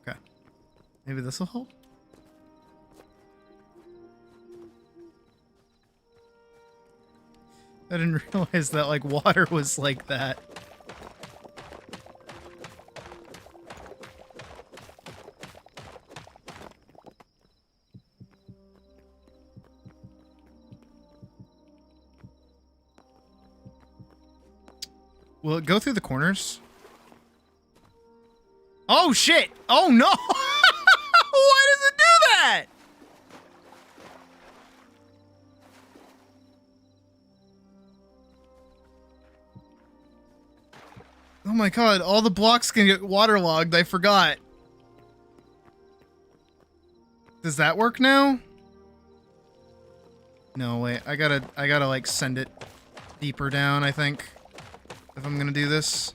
Okay. Maybe this will help? I didn't realize that, like, water was like that. Will it go through the corners? Oh, shit! Oh, no! Why does it do that? Oh my god, all the blocks can get waterlogged. I forgot. Does that work now? No, wait. I gotta like send it deeper down, I think. If I'm gonna do this.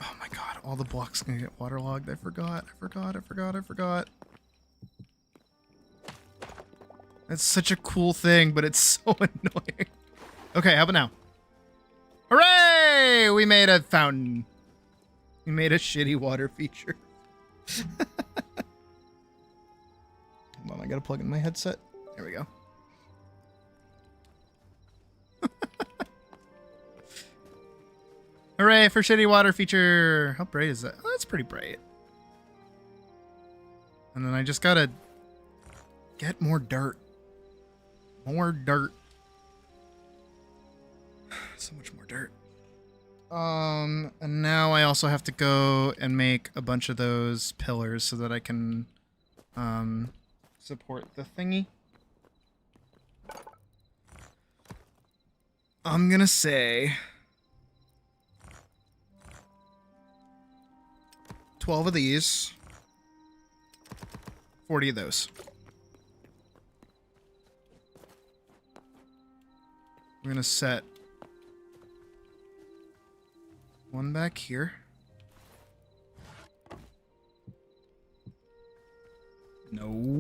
Oh my god, all the blocks can get waterlogged. I forgot. That's such a cool thing, but it's so annoying. Okay, how about now? Hooray! We made a fountain. We made a shitty water feature. Hold on, I gotta plug in my headset. There we go. Hooray for shitty water feature. How bright is that? Oh, that's pretty bright. And then I just gotta get more dirt. More dirt. So much more dirt. And now I also have to go and make a bunch of those pillars so that I can support the thingy. I'm gonna say 12 of these, 40 of those. We're gonna set one back here. No.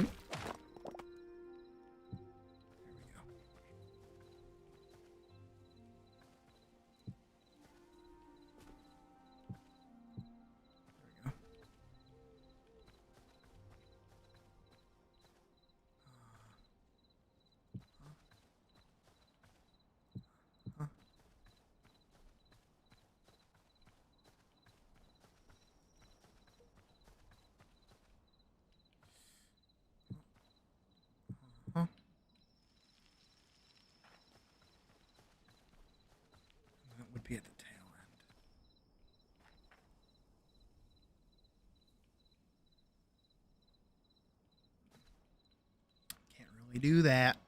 Would be at the tail end. Can't really do that.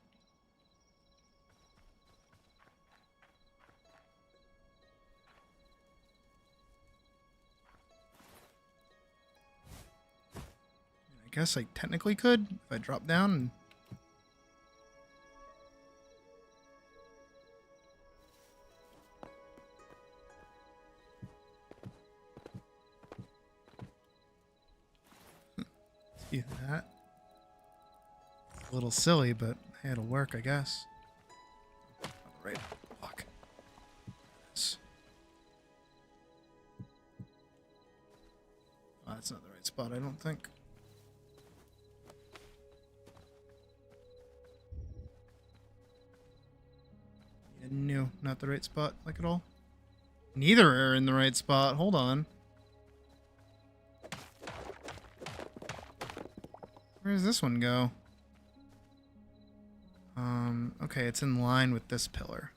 I guess I technically could if I drop down and see that. It's a little silly, but hey, it'll work, I guess. All right, block. Oh, that's not the right spot, I don't think. Yeah, no, not the right spot, like at all. Neither are in the right spot. Hold on. Where does this one go? Okay, it's in line with this pillar.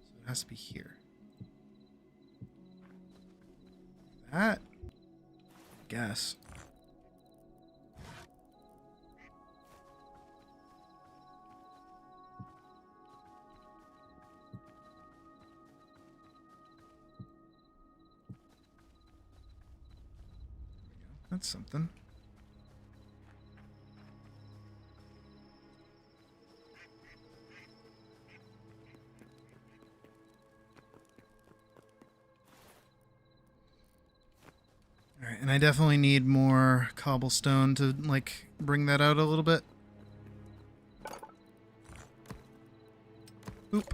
So it has to be here. That? I guess. That's something. All right, and I definitely need more cobblestone to, like, bring that out a little bit. Oop.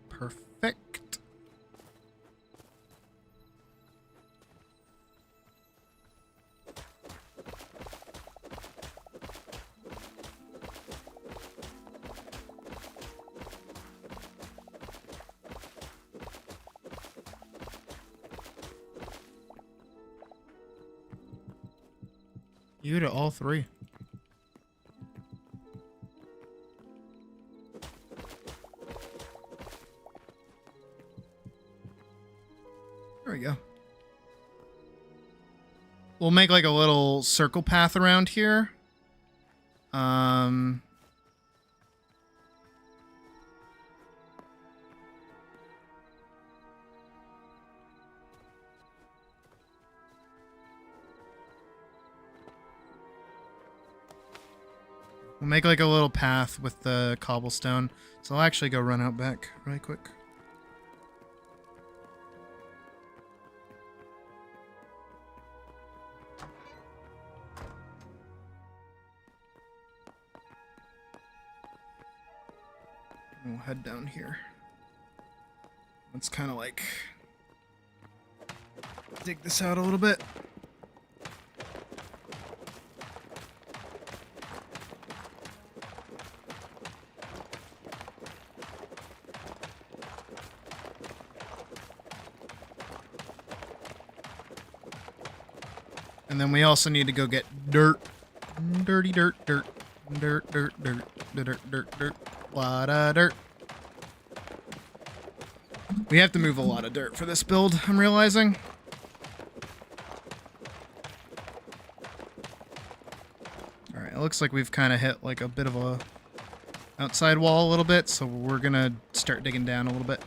Perfect. You to all three. There we go. We'll make like a little circle path around here. We'll make like a little path with the cobblestone. So I'll actually go run out back really quick. We'll head down here. Let's kind of like dig this out a little bit. And then we also need to go get dirt. Dirty dirt, dirt. Dirt, dirt, dirt, dirt, dirt, dirt. Lot of dirt. We have to move a lot of dirt for this build, I'm realizing. Alright, it looks like we've kind of hit like a bit of a outside wall a little bit, so we're gonna start digging down a little bit.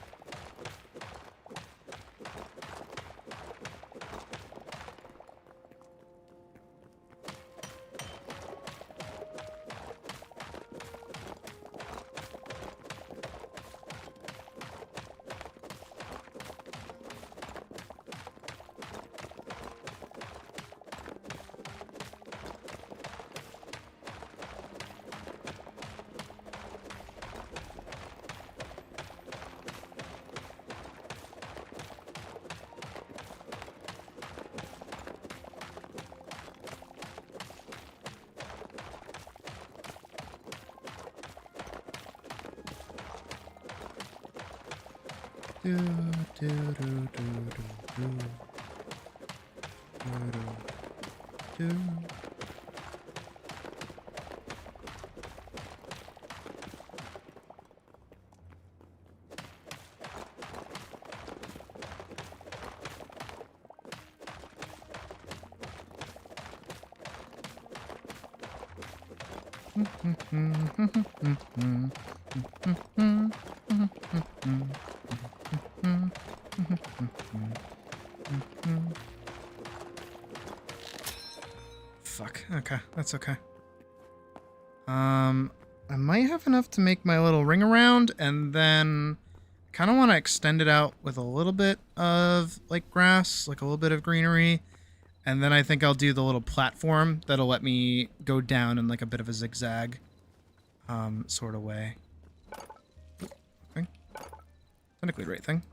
Do, do, do, do, do, do, do. Fuck. Okay, that's okay. I might have enough to make my little ring around, and then kind of want to extend it out with a little bit of like grass, like a little bit of greenery, and then I think I'll do the little platform that'll let me go down in like a bit of a zigzag sort of way. Okay. Technically right thing.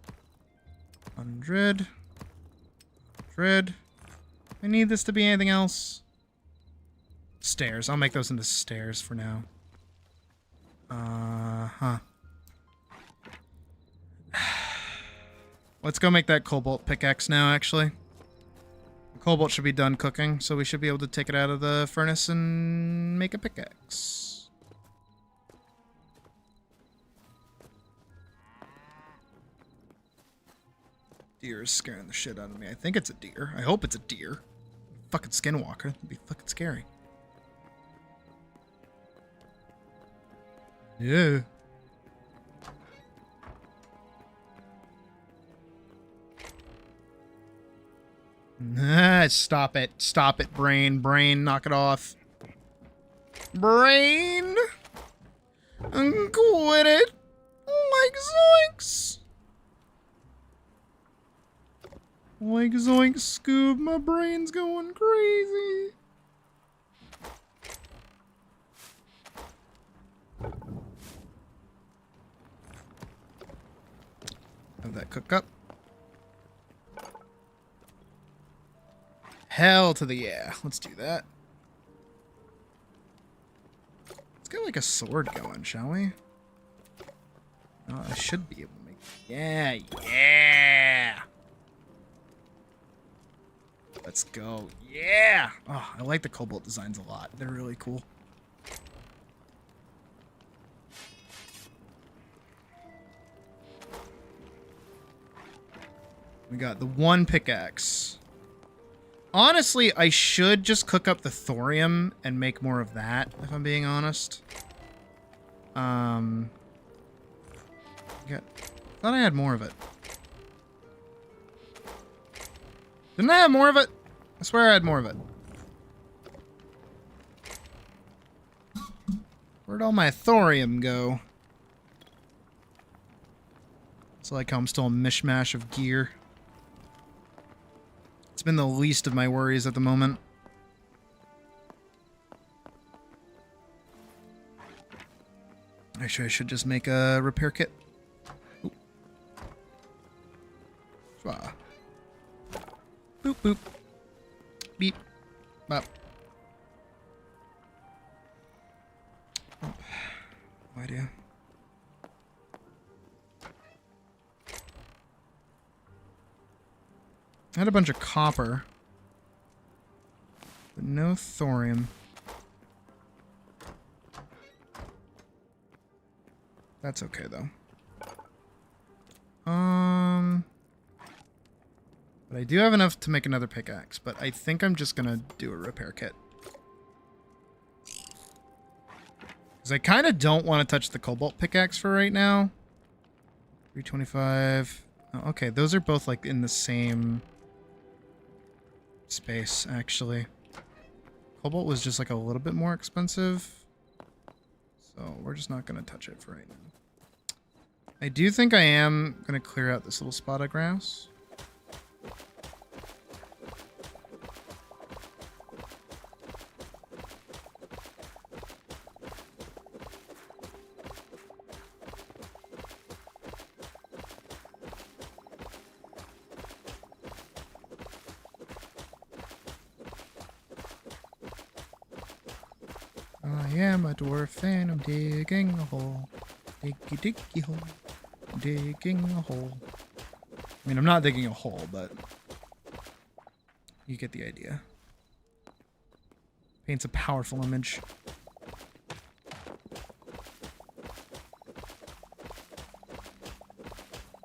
100. 100. I need this to be anything else. Stairs. I'll make those into stairs for now. Let's go make that cobalt pickaxe now, actually. The cobalt should be done cooking, so we should be able to take it out of the furnace and make a pickaxe. Deer is scaring the shit out of me. I think it's a deer. I hope it's a deer. Fucking skinwalker. That'd be fucking scary. Yeah. Stop it. Stop it, brain. Brain, knock it off. Brain! Quit it! Like zoinks! Like zoinks, Scoob, my brain's going crazy. Have that cook up. Hell to the yeah. Let's do that. Let's get like a sword going, shall we? Oh, I should be able to make... Yeah, yeah! Let's go. Yeah! Oh, I like the cobalt designs a lot. They're really cool. We got the one pickaxe. Honestly, I should just cook up the thorium and make more of that, if I'm being honest. Thought I had more of it. Didn't I have more of it? I swear I had more of it. Where'd all my thorium go? It's like how I'm still a mishmash of gear. It's been the least of my worries at the moment. Actually, I should just make a repair kit. Ooh. Swah. Boop, boop. Beep. Bop. Oh. No idea. I had a bunch of copper, but no thorium. That's okay, though. But I do have enough to make another pickaxe, but I think I'm just gonna do a repair kit. Because I kind of don't want to touch the cobalt pickaxe for right now. 325. Oh, okay, those are both, like, in the same space, actually. Cobalt was just, like, a little bit more expensive. So we're just not going to touch it for right now. I do think I am going to clear out this little spot of grass. I am a dwarf and I'm digging a hole. Diggy diggy hole. Digging a hole. I mean, I'm not digging a hole, but you get the idea. Paints a powerful image.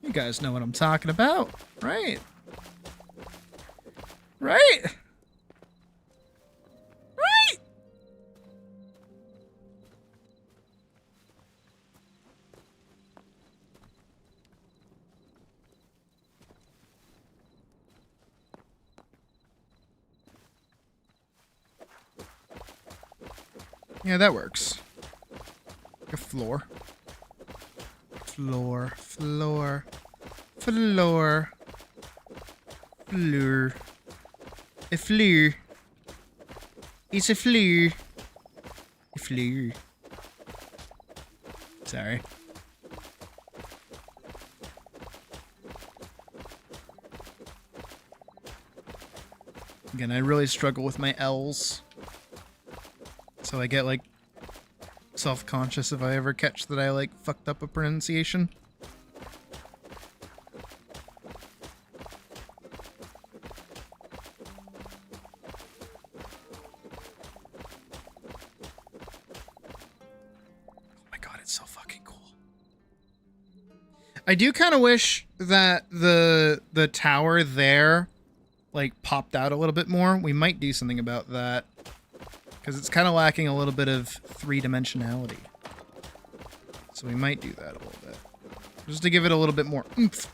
You guys know what I'm talking about, right? Right? Right? Yeah, that works. Like a floor. Floor. Floor. Floor. Floor. A floor. It's a floor. A floor. Sorry. Again, I really struggle with my L's. So I get, like, self-conscious if I ever catch that I, like, fucked up a pronunciation. Oh my god, it's so fucking cool. I do kind of wish that the tower there, like, popped out a little bit more. We might do something about that. Because it's kind of lacking a little bit of three-dimensionality. So we might do that a little bit. Just to give it a little bit more oomph.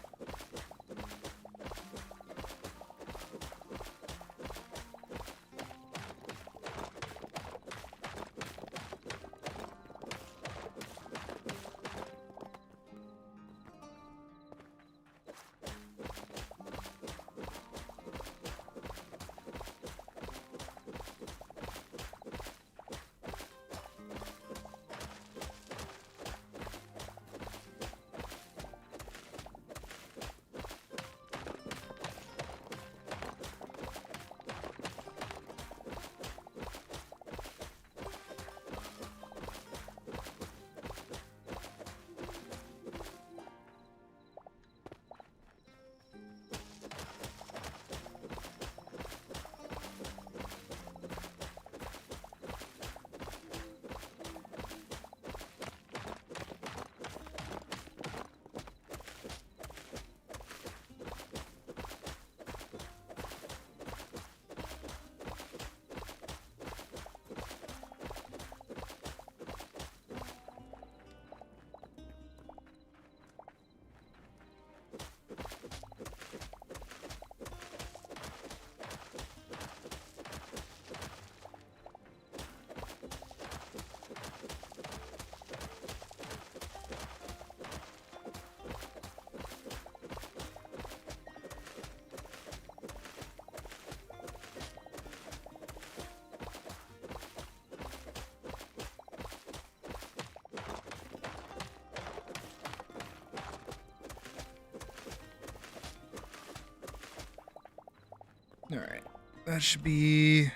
Alright. That should be a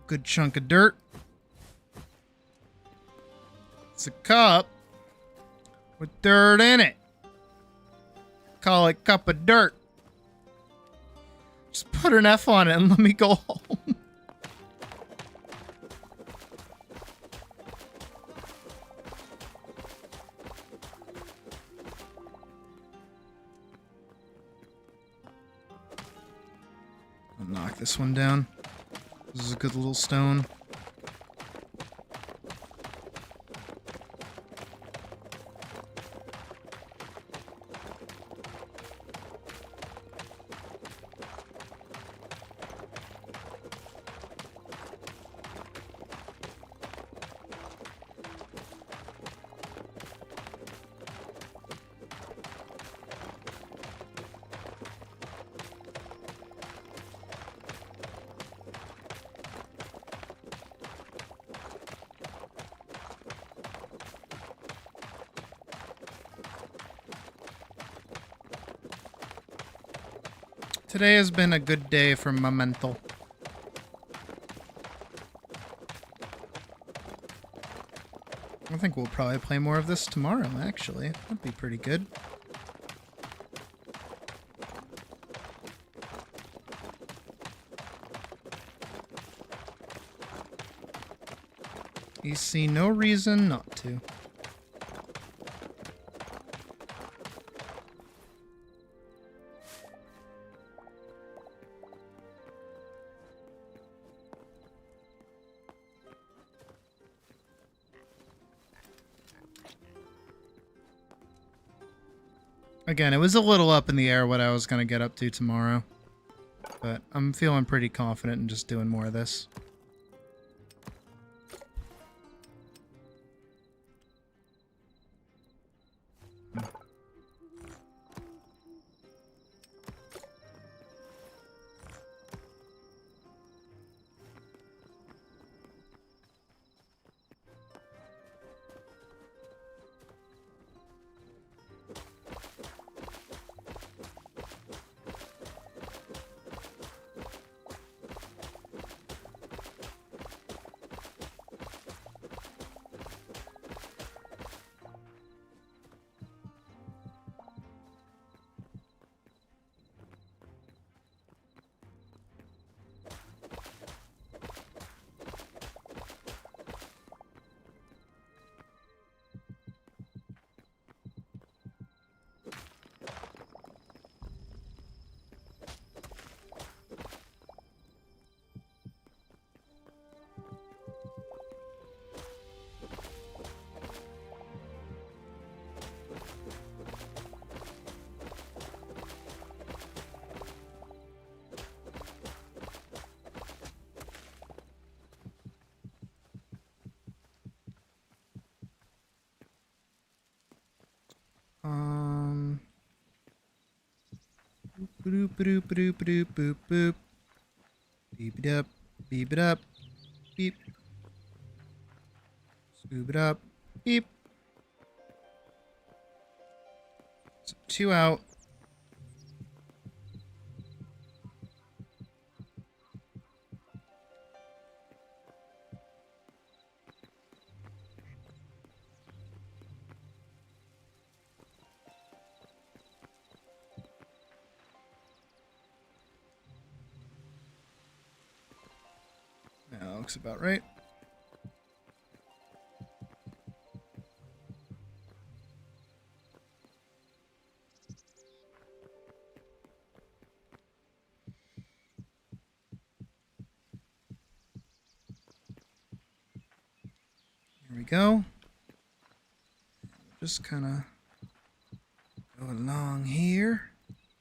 good chunk of dirt. It's a cup with dirt in it. Call it cup of dirt. Just put an F on it and let me go home. I'll knock this one down. This is a good little stone. Today has been a good day for Memento. I think we'll probably play more of this tomorrow, actually. That'd be pretty good. You see no reason not to. Again, it was a little up in the air what I was going to get up to tomorrow. But I'm feeling pretty confident in just doing more of this. Boop boop boop boop boop boop. Beep it up, beep it up, beep. Scoop it up, beep. So 2 out. That looks about right. Here we go. Just kind of go along here.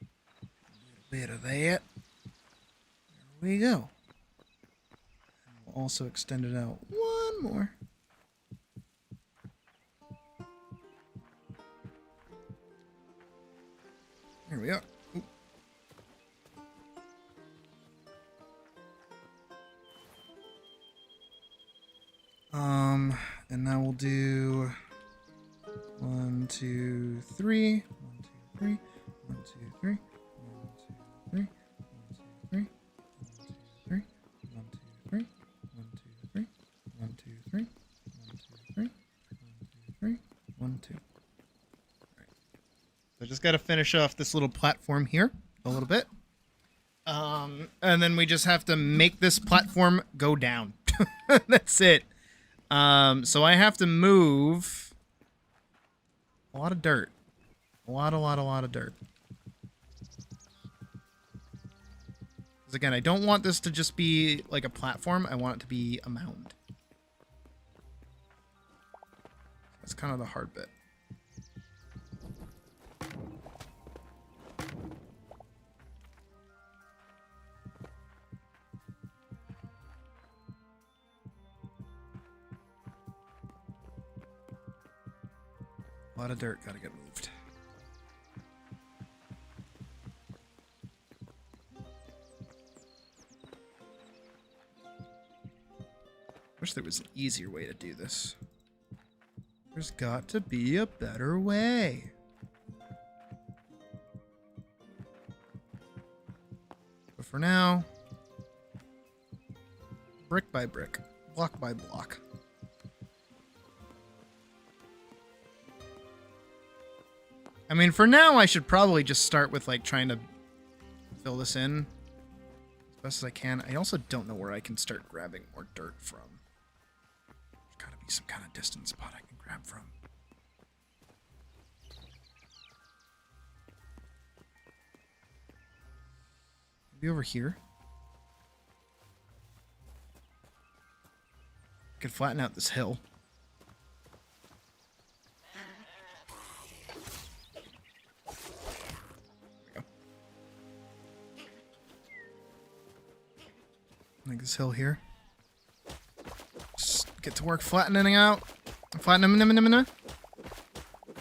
A little bit of that. There we go. Also extend it out one more. Here we are. Oop. And now we'll do 1, 2, 3, 1, 2, 3, 1, 2, 3, 1, 2, 3, just got to finish off this little platform here a little bit. And then we just have to make this platform go down. That's it. So I have to move a lot of dirt. A lot of dirt. Because again, I don't want this to just be like a platform. I want it to be a mound. That's kind of the hard bit. A lot of dirt gotta get moved. Wish there was an easier way to do this. There's got to be a better way. But for now, brick by brick, block by block. I mean, for now, I should probably just start with, like, trying to fill this in as best as I can. I also don't know where I can start grabbing more dirt from. There's gotta be some kind of distant spot I can grab from. Maybe over here? I could flatten out this hill. Like this hill here. Just get to work flattening out. Flattening.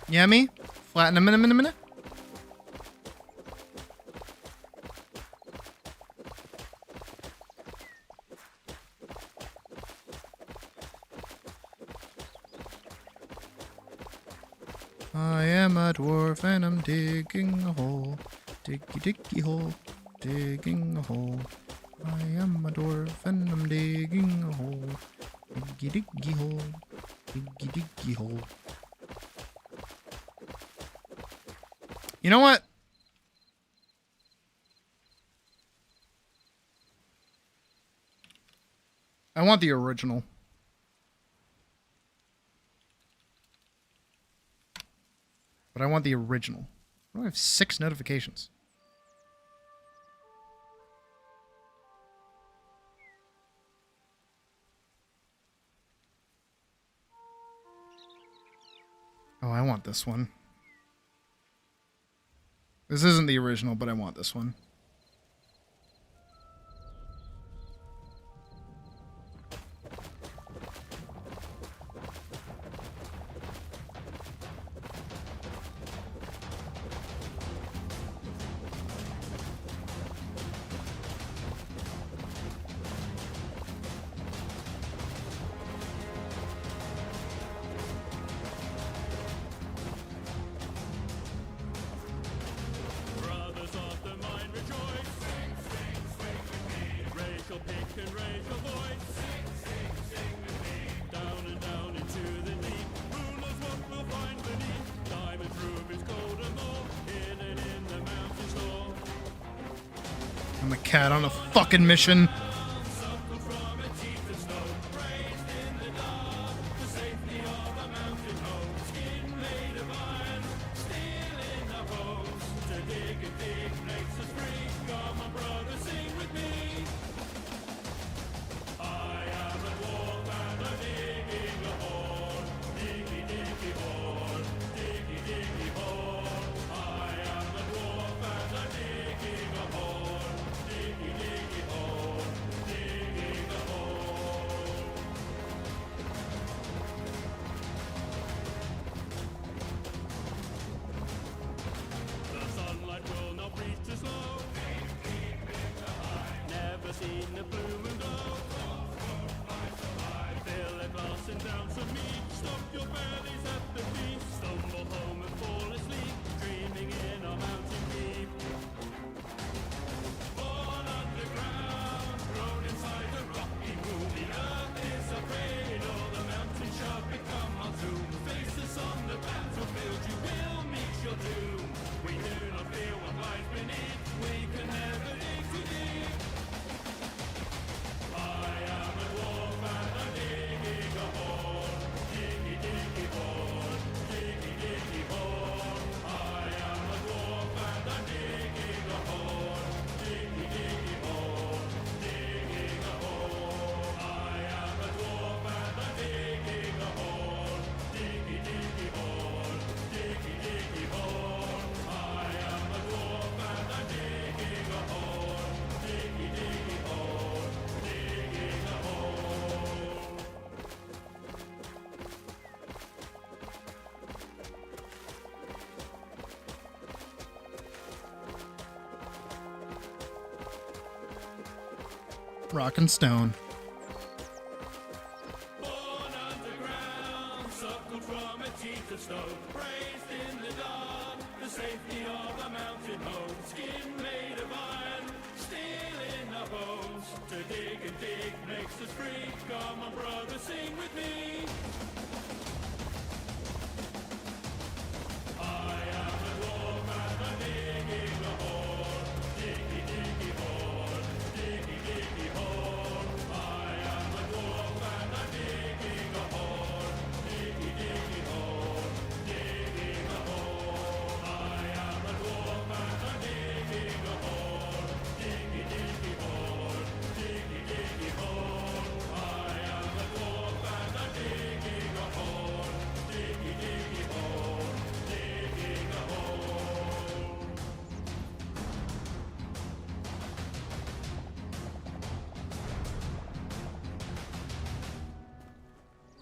Yeah, me? Flattening. I am a dwarf and I'm digging a hole. Diggy hole. Digging a hole. I am a dwarf and I'm digging a hole. Diggy hole. Diggy hole. You know what? I want the original. But I want the original. I have 6 notifications. Oh, I want this one. This isn't the original, but I want this one. I'm a cat on a fucking mission. Rock and stone.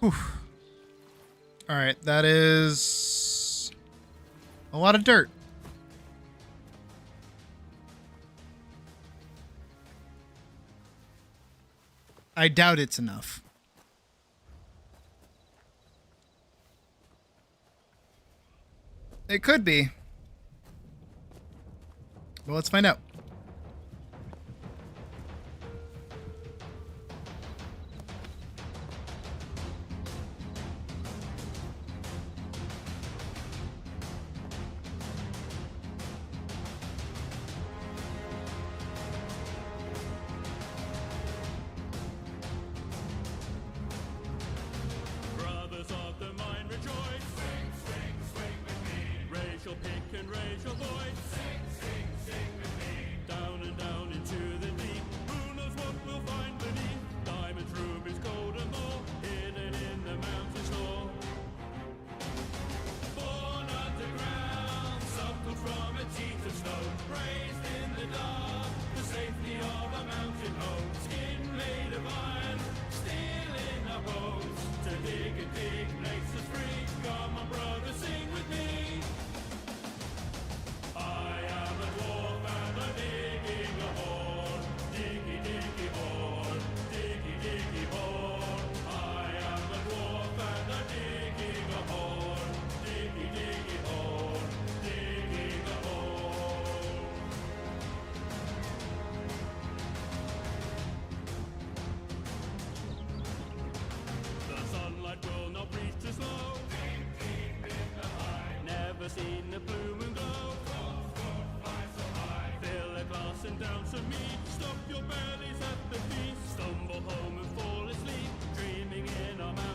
Whew. All right, that is a lot of dirt. I doubt it's enough. It could be. Well, let's find out.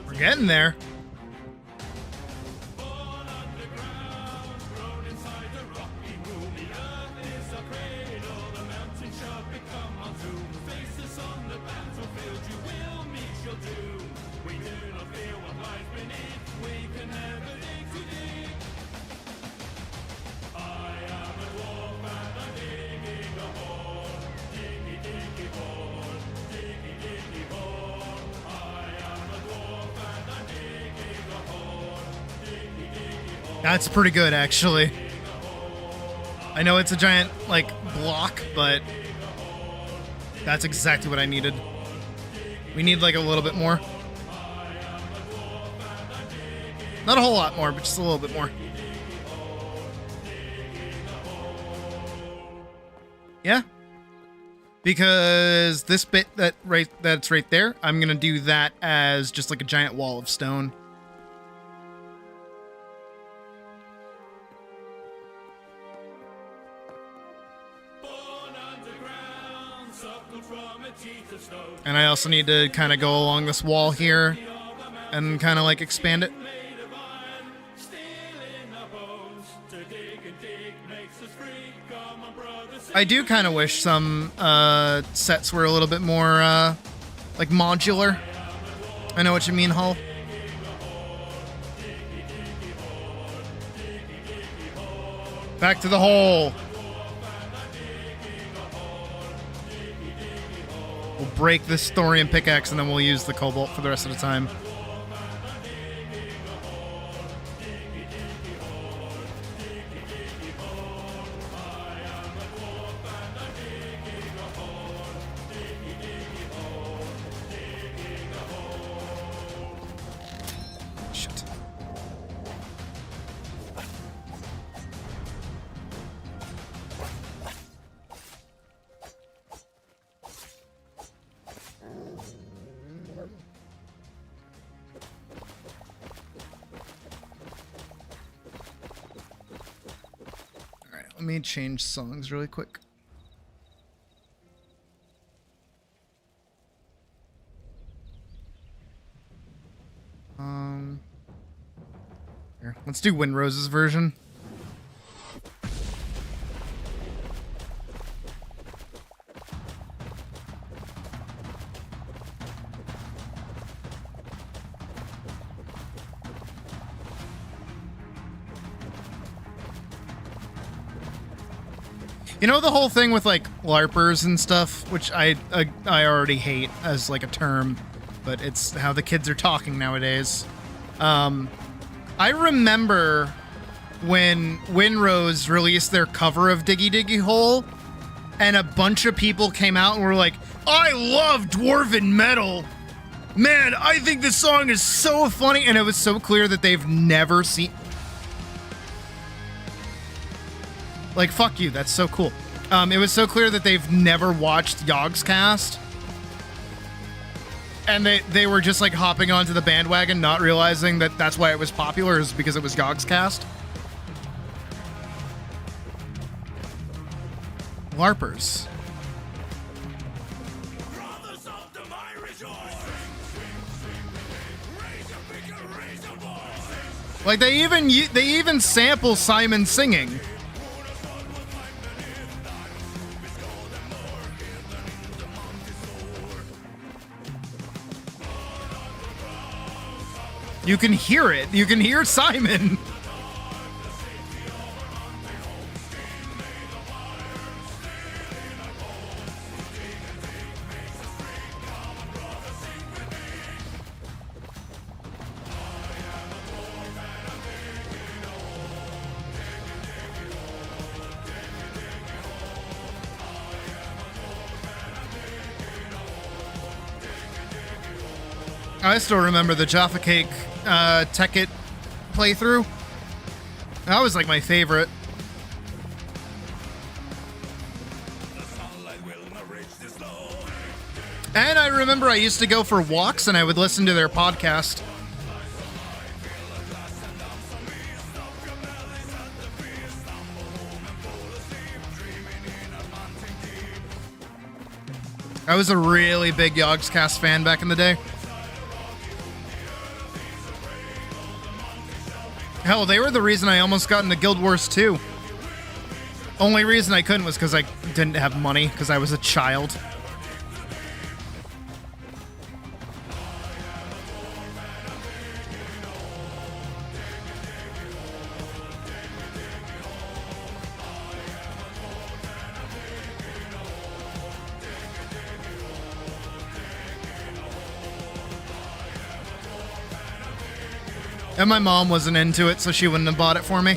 We're getting there. That's pretty good, actually. I know it's a giant, like, block, but that's exactly what I needed. We need, like, a little bit more. Not a whole lot more, but just a little bit more. Yeah. Because this bit that's right there, I'm gonna do that as just like a giant wall of stone. And I also need to kind of go along this wall here and kind of like expand it. I do kind of wish some sets were a little bit more like modular. I know what you mean, Hull. Back to the hole. We'll break this thorium pickaxe and then we'll use the cobalt for the rest of the time. Let me change songs really quick. Here, let's do Windrose's version. You know the whole thing with like LARPers and stuff, which I already hate as like a term, but it's how the kids are talking nowadays. I remember when Windrose released their cover of Diggy Diggy Hole, and a bunch of people came out and were like, "I love Dwarven metal. Man, I think this song is so funny," and it was so clear that they've never seen. Like, fuck you, that's so cool. It was so clear that they've never watched Yogscast. And they were just like hopping onto the bandwagon, not realizing that that's why it was popular, is because it was Yogscast. LARPers. Like they even sample Simon singing. You can hear it. You can hear Simon. I still remember the Jaffa Cake Tekkit playthrough. That was like my favorite. And I remember I used to go for walks and I would listen to their podcast. I was a really big Yogscast fan back in the day. Hell, they were the reason I almost got into Guild Wars 2. Only reason I couldn't was because I didn't have money, because I was a child. And my mom wasn't into it, so she wouldn't have bought it for me.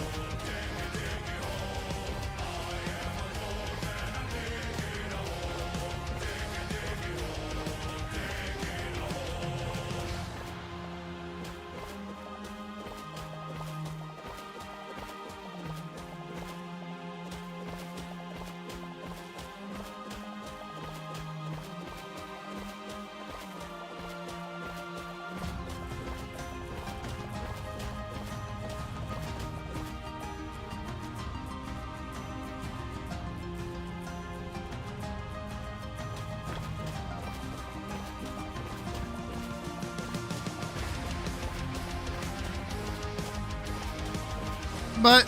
But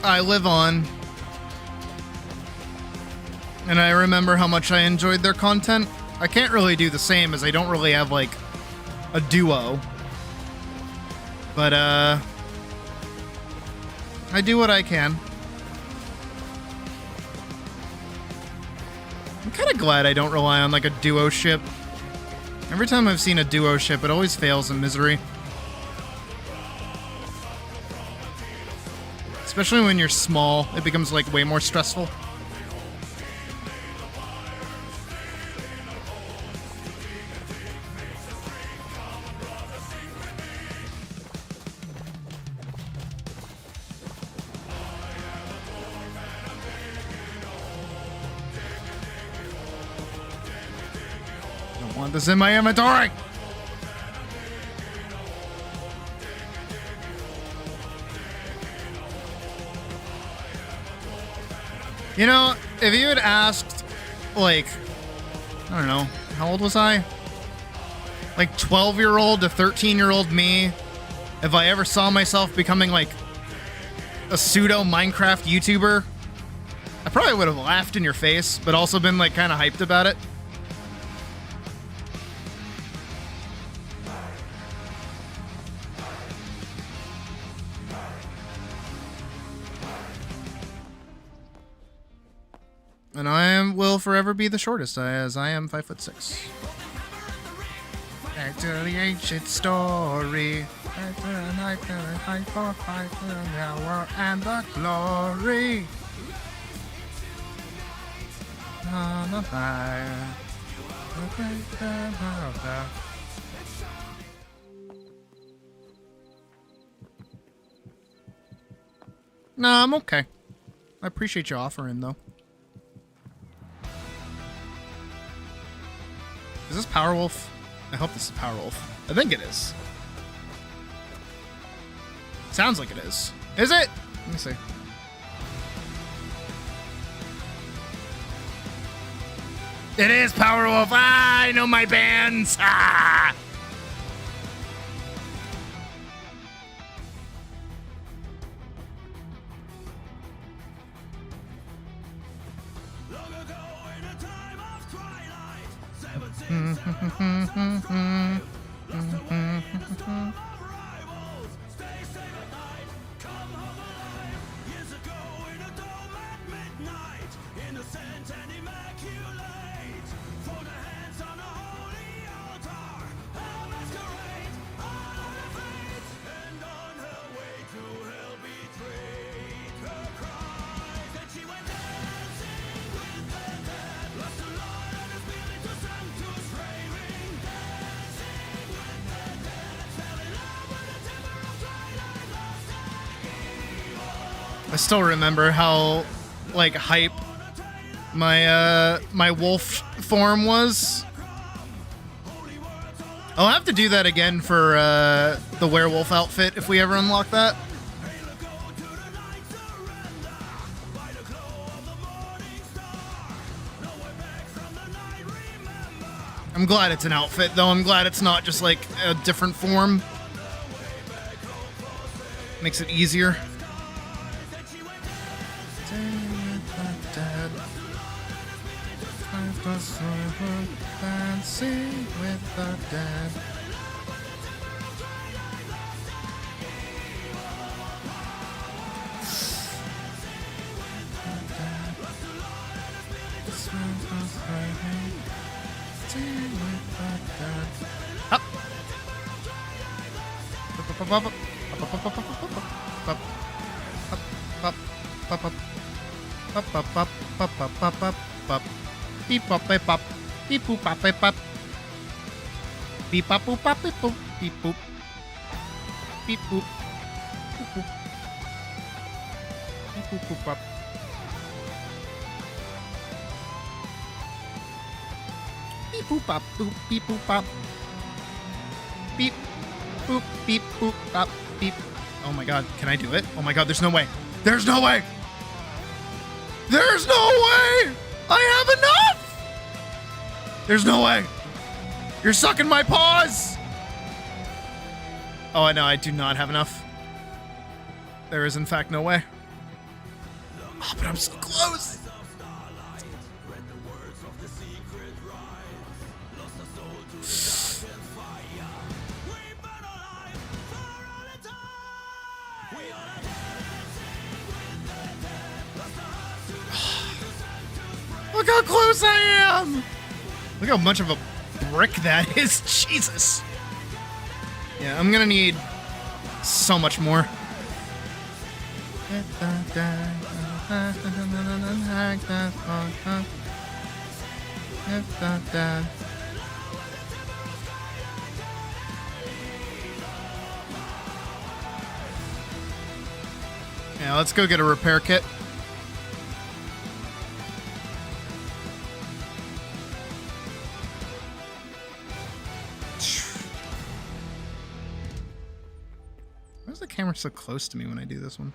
I live on. And I remember how much I enjoyed their content. I can't really do the same as I don't really have like a duo. But I do what I can. I'm kind of glad I don't rely on like a duo ship. Every time I've seen a duo ship, it always fails in Misery. Especially when you're small, it becomes like way more stressful. Don't want this in my inventory! You know, if you had asked, like, I don't know, how old was I? Like 12-year-old to 13-year-old me, if I ever saw myself becoming like a pseudo Minecraft YouTuber, I probably would have laughed in your face, but also been like kind of hyped about it. And will forever be the shortest, as I am 5'6". Back to the ancient story. Back to the night that I fight for the power and the glory. On the fire. The great power of the... Nah, I'm okay. I appreciate you offering, though. Is this Powerwolf? I hope this is Powerwolf. I think it is. Sounds like it is. Is it? Let me see. It is Powerwolf. Ah, I know my bands. Ah! I still remember how, like, hype my my wolf form was. I'll have to do that again for the werewolf outfit if we ever unlock that. I'm glad it's an outfit, though. I'm glad it's not just, like, a different form. Makes it easier. Dancing with the dead. Up. Beep pop beep pop beep boop pop beep pop beep pop boop pop beep boop beep boop beep boop boop boop beep boop boop pop beep boop pop boop beep boop pop beep boop beep boop pop beep. Oh my god, can I do it? Oh my god, there's no way. There's no way. There's no way. I have enough! There's no way. You're sucking my paws! Oh, I know, I do not have enough. There is, in fact, no way. Oh, but I'm so close! Look how close I am! Look how much of a brick that is. Jesus. Yeah, I'm gonna need so much more. Yeah, let's go get a repair kit. Why is the camera so close to me when I do this one?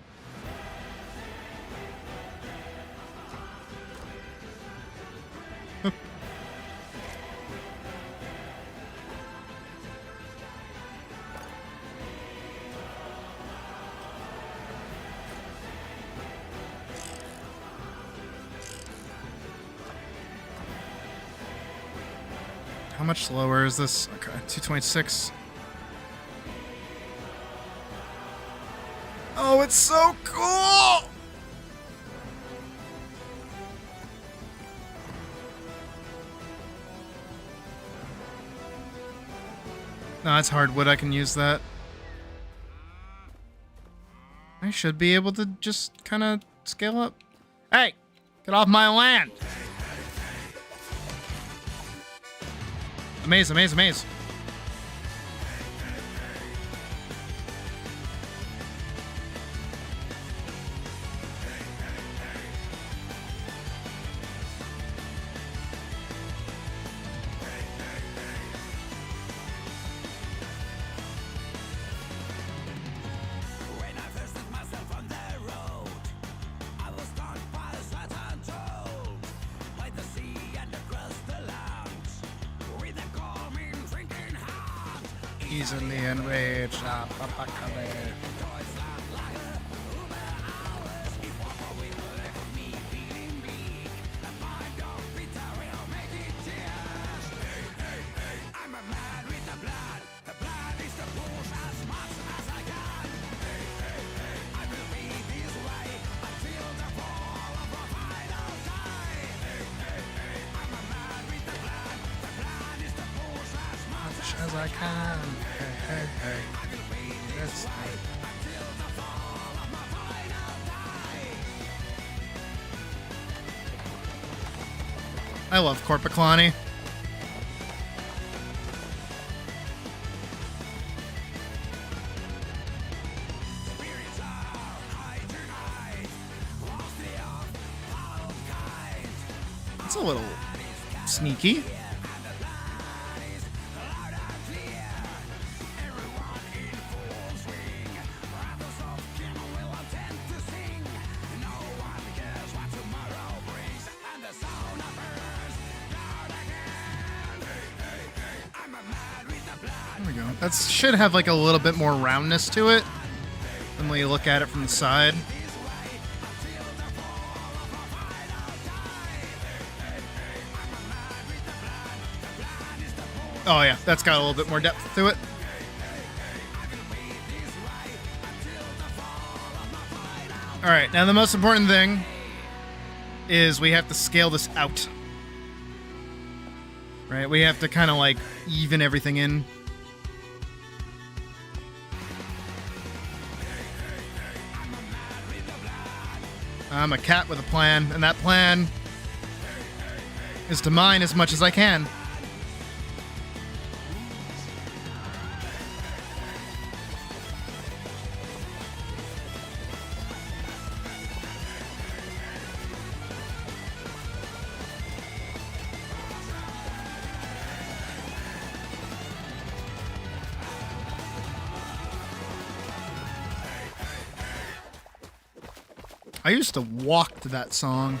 much slower is this? Okay, 226. Oh, it's so cool! No, that's hardwood. I can use that. I should be able to just kind of scale up. Hey, get off my land! Amaze, amaze, amaze. Easily enraged. As I can. Hey, hey, hey. That's I love Corpiclani. It's a little sneaky. There we go. That should have like a little bit more roundness to it when you look at it from the side. Oh yeah, that's got a little bit more depth to it. All right, now the most important thing is we have to scale this out. Right, we have to kind of like even everything in. I'm a cat with a plan, and that plan is to mine as much as I can. I used to walk to that song.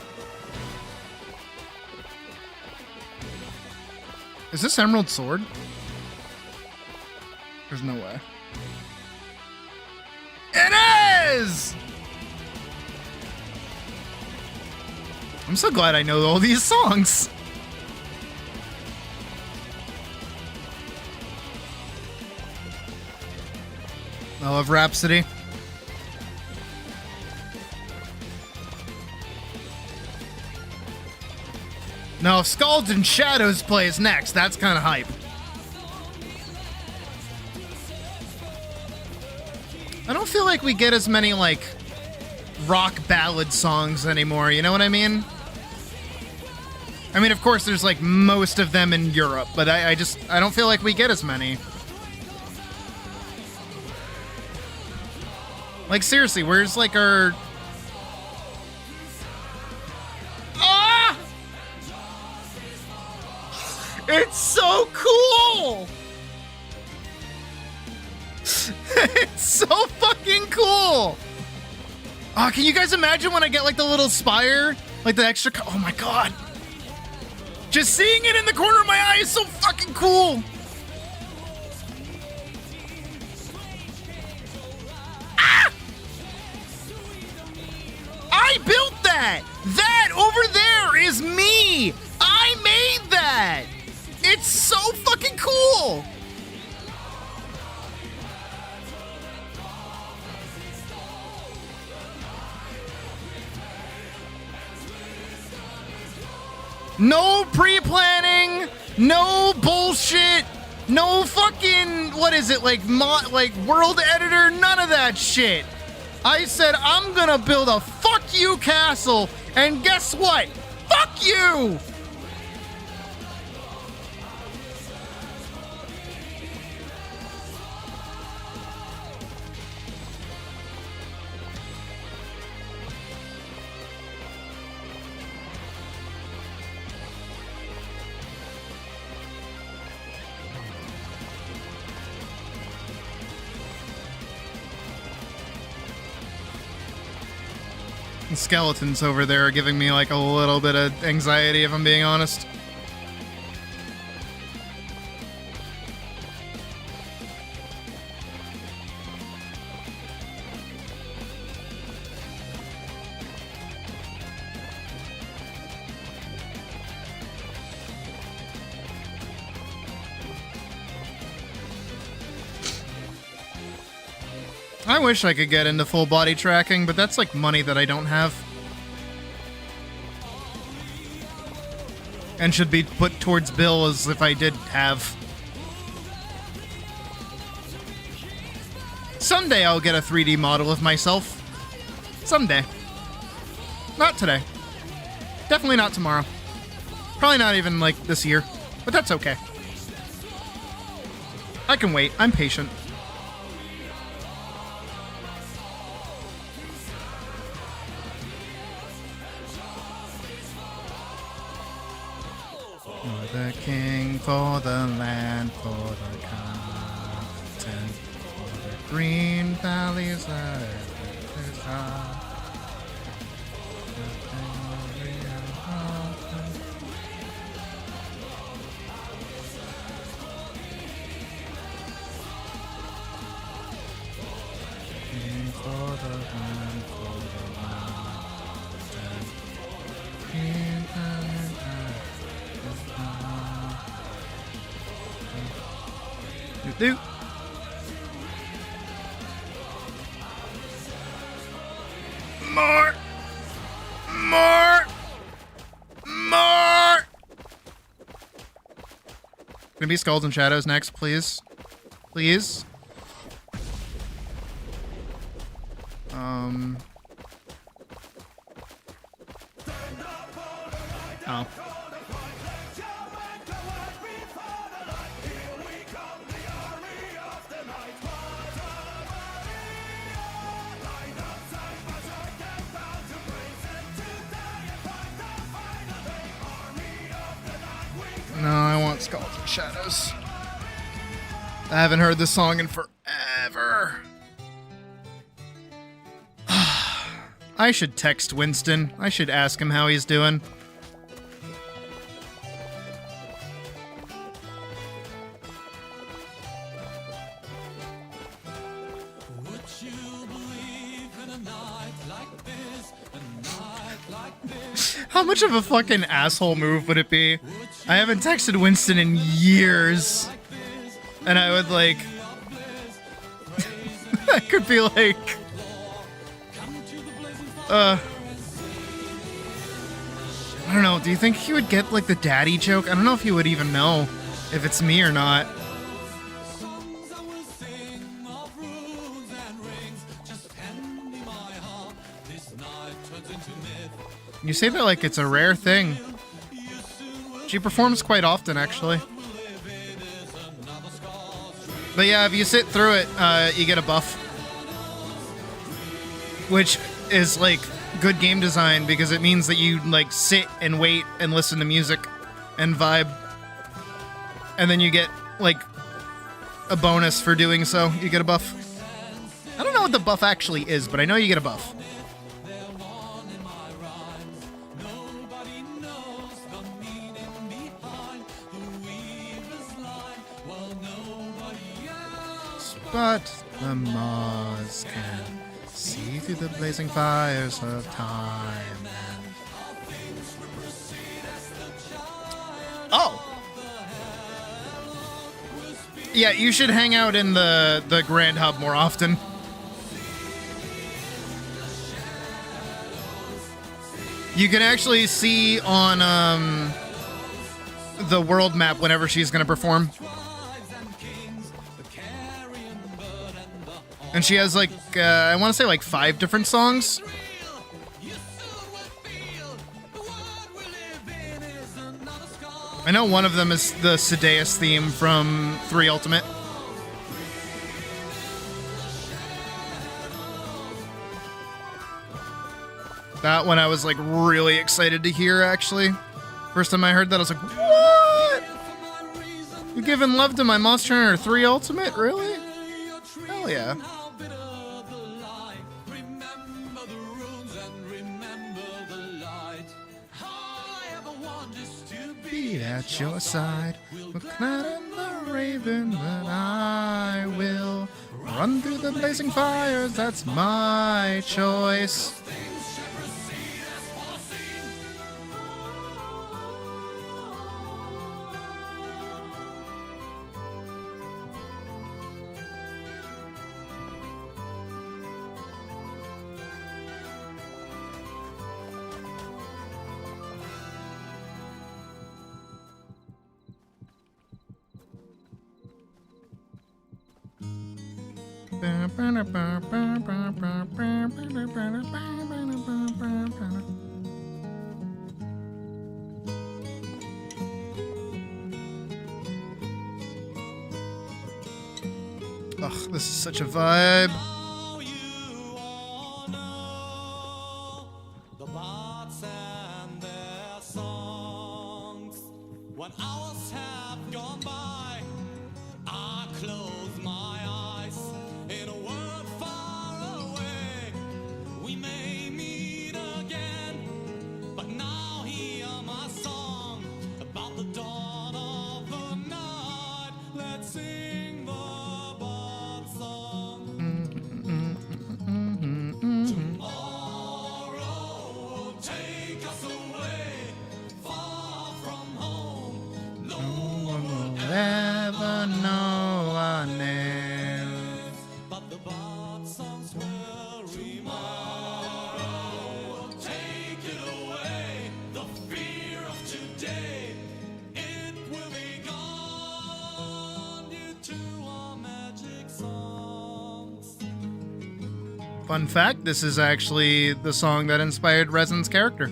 Is this Emerald Sword? There's no way. It is! I'm so glad I know all these songs. I love Rhapsody. Now, if Scalds and Shadows plays next, that's kind of hype. I don't feel like we get as many, like, rock ballad songs anymore, you know what I mean? I mean, of course, there's, like, most of them in Europe, but I don't feel like we get as many. Like, seriously, where's, like, our... It's so cool! It's so fucking cool! Oh, can you guys imagine when I get like the little spire? Like the extra... Oh my god! Just seeing it in the corner of my eye is so fucking cool! Ah! I built that! That over there is me! I made that! It's so fucking cool! No pre-planning, no bullshit, no fucking, what is it, like world editor, none of that shit. I said, I'm gonna build a fuck you castle, and guess what? Fuck you! The skeletons over there are giving me like a little bit of anxiety, if I'm being honest. I wish I could get into full body tracking, but that's like money that I don't have. And should be put towards bill as if I did have. Someday I'll get a 3D model of myself. Someday. Not today. Definitely not tomorrow. Probably not even like this year, but that's okay. I can wait. I'm patient. For the king, for the land, for the continent, for the green valleys that is high. For the land, for the mountain, green valleys that is high. Do. More! Gonna be Skulls and Shadows next, please. Please. Oh. No, I want Skulls and Shadows. I haven't heard this song in forever. I should text Winston. I should ask him how he's doing. How much of a fucking asshole move would it be? I haven't texted Winston in years. And I would like... I could be like... I don't know, do you think he would get like the daddy joke? I don't know if he would even know if it's me or not. You say that like it's a rare thing. She performs quite often, actually. But yeah, if you sit through it, you get a buff. Which is like good game design because it means that you like sit and wait and listen to music and vibe. And then you get like a bonus for doing so. You get a buff. I don't know what the buff actually is, but I know you get a buff. But the Mars can see through the blazing fires of time. Oh! Yeah, you should hang out in the Grand Hub more often. You can actually see on the world map whenever she's going to perform. And she has like, I want to say like 5 different songs. I know one of them is the Sideus theme from 3 Ultimate. That one I was like really excited to hear, actually. First time I heard that, I was like, what? You're giving love to my Monster Hunter 3 Ultimate? Really? Hell yeah. Be at your side. Look not in the raven, but I will run through the blazing fires. That's my choice. Ugh, this is such a vibe. The bards and their songs. When hours have gone by, I close my eyes. In a world far away, we may meet again. But now hear my song about the dawn of the night. Let's sing the bard song. Tomorrow will take us away, far from home. No one will Ever know our names. but the bard songs will tomorrow will take it away. The fear of today, it will be gone due to our magic songs. Fun fact, this is actually the song that inspired Resin's character.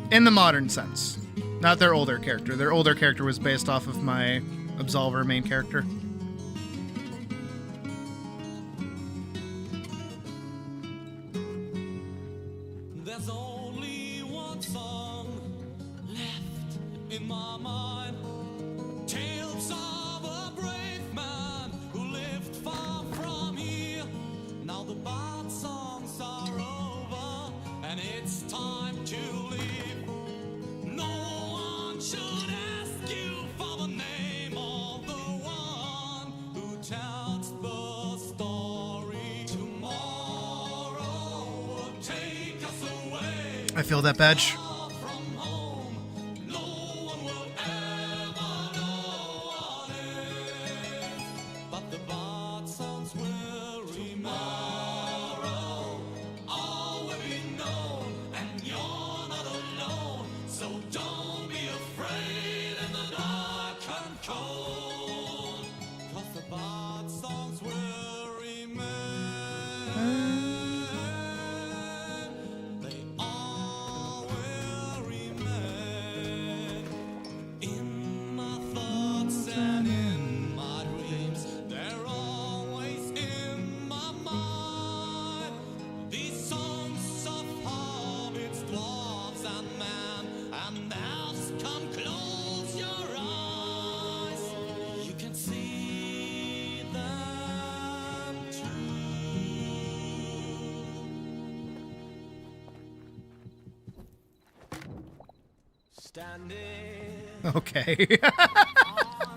In the modern sense. Not their older character. Their older character was based off of my Absolver main character. There's only one song left in my mind. Tales of a brave man who lived far from here. Now the bard songs are over and it's time to leave. No one should ask you for the name of the one who tells the story. Tomorrow will take us away. I feel that badge. Far from home, no one will ever know what is. But the bard songs will tomorrow. All will be known, and you're not alone. So don't be afraid in the dark and cold. 'Cause the bard songs will remain. They all will remain in my thoughts and in my dreams. They're always in my mind. These songs of hobbits, dwarves, and man and elves. Come close your eyes. You can see them too. Standing Okay.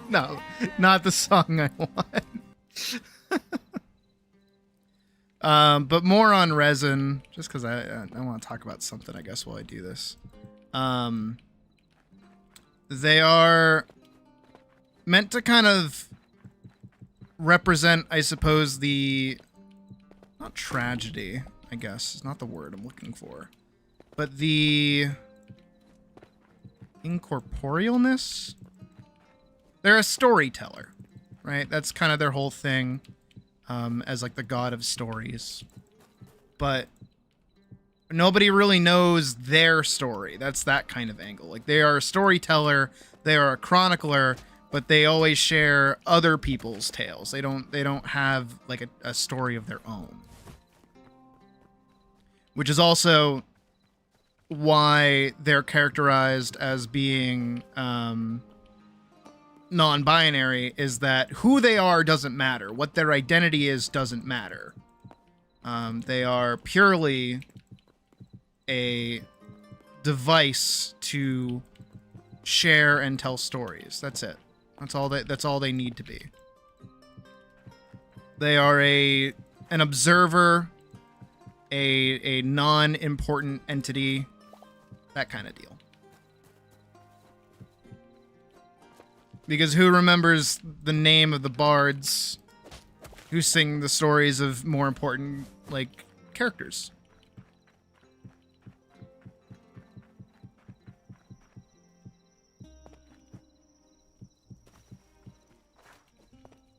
No, not the song I want. But more on Resin, just because I want to talk about something, I guess, while I do this. They are meant to kind of represent, I suppose, the... not tragedy, I guess. It's not the word I'm looking for. But the... incorporealness? They're a storyteller, right? That's kind of their whole thing, as like the god of stories. But nobody really knows their story. That's that kind of angle. Like, they are a storyteller, they are a chronicler, but they always share other people's tales. They don't have like a story of their own. Which is also why they're characterized as being non-binary, is that who they are doesn't matter. What their identity is doesn't matter. They are purely a device to share and tell stories. That's it. That's all they need to be. They are an observer, a non-important entity, that kind of deal. Because who remembers the name of the bards who sing the stories of more important, like, characters?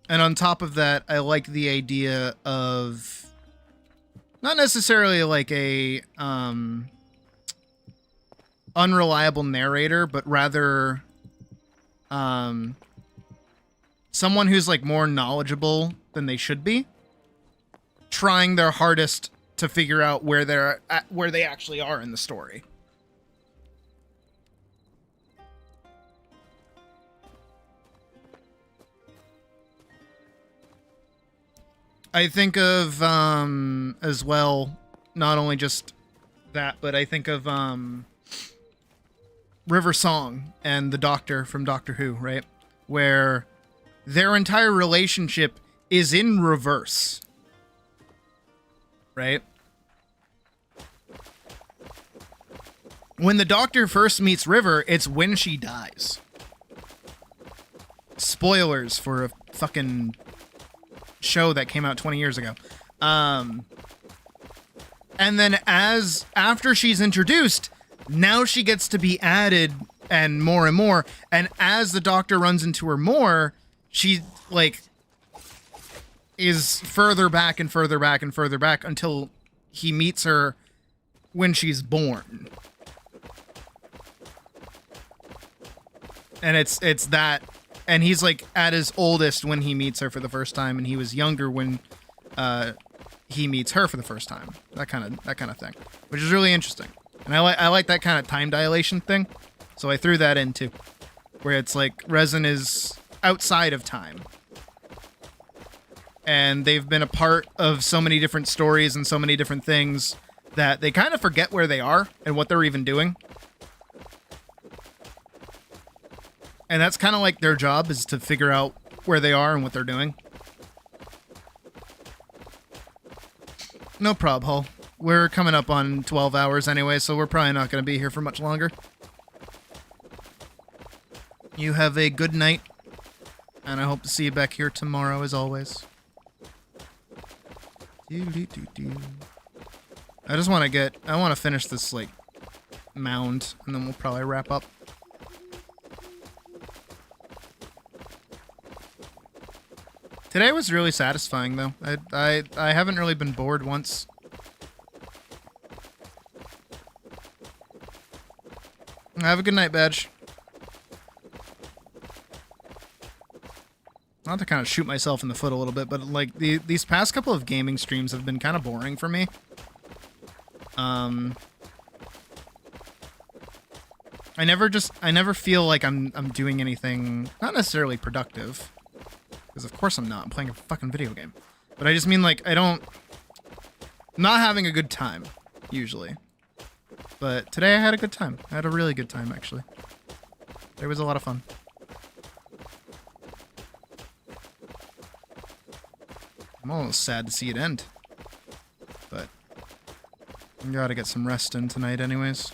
And on top of that, I like the idea of not necessarily like a unreliable narrator, but rather someone who's like more knowledgeable than they should be, trying their hardest to figure out where they actually are in the story. I think of as well, not only just that, but I think of River Song and the Doctor from Doctor Who, right? Where their entire relationship is in reverse, right? When the Doctor first meets River, it's when she dies. Spoilers for a fucking show that came out 20 years ago. And then after she's introduced, now she gets to be added and more, and as the Doctor runs into her more, she like is further back and further back and further back until he meets her when she's born. And it's that, and he's like at his oldest when he meets her for the first time, and he was younger when he meets her for the first time. That kind of thing, which is really interesting. And I like that kind of time dilation thing, so I threw that in too, where it's like resin is outside of time, and they've been a part of so many different stories and so many different things that they kind of forget where they are and what they're even doing. And that's kind of like their job, is to figure out where they are and what they're doing. No prob, Hull. We're coming up on 12 hours anyway, so we're probably not going to be here for much longer. You have a good night, and I hope to see you back here tomorrow as always. I just want to finish this, like, mound, and then we'll probably wrap up. Today was really satisfying, though. I haven't really been bored once. Have a good night, Badge. Not to kind of shoot myself in the foot a little bit, but like these past couple of gaming streams have been kind of boring for me. I never feel like I'm doing anything, not necessarily productive, because of course I'm not. I'm playing a fucking video game. But I just mean like I'm not having a good time usually. But today I had a good time. I had a really good time, actually. It was a lot of fun. I'm almost sad to see it end. But I gotta get some rest in tonight anyways.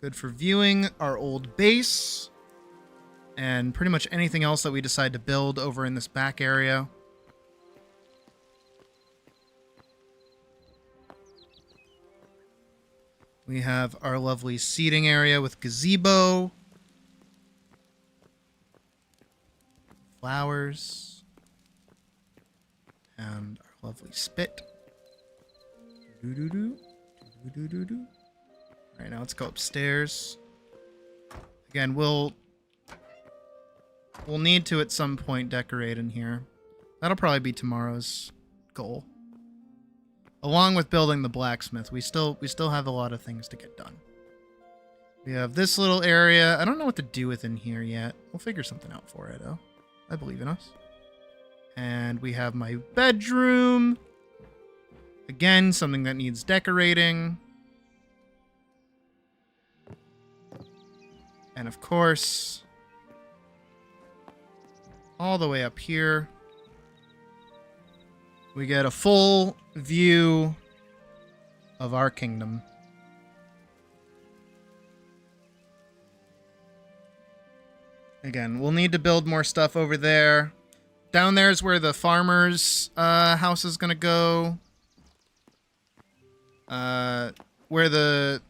Good for viewing our old base. And pretty much anything else that we decide to build over in this back area. We have our lovely seating area with gazebo. Flowers. And our lovely spit. Doo-doo-doo. Doo-doo-doo-doo. All right, now let's go upstairs. Again, we'll need to at some point decorate in here. That'll probably be tomorrow's goal. Along with building the blacksmith, we still have a lot of things to get done. We have this little area. I don't know what to do within here yet. We'll figure something out for it, though. I believe in us. And we have my bedroom. Again, something that needs decorating. And of course, all the way up here, we get a full view of our kingdom. Again, we'll need to build more stuff over there. Down there is where the farmer's house is going to go. Where the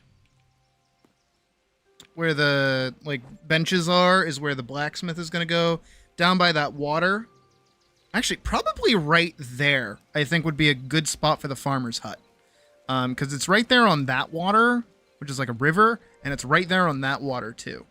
like benches are is where the blacksmith is going to go. Down by that water. Actually, probably right there, I think would be a good spot for the farmer's hut. Because it's right there on that water, which is like a river, and it's right there on that water too.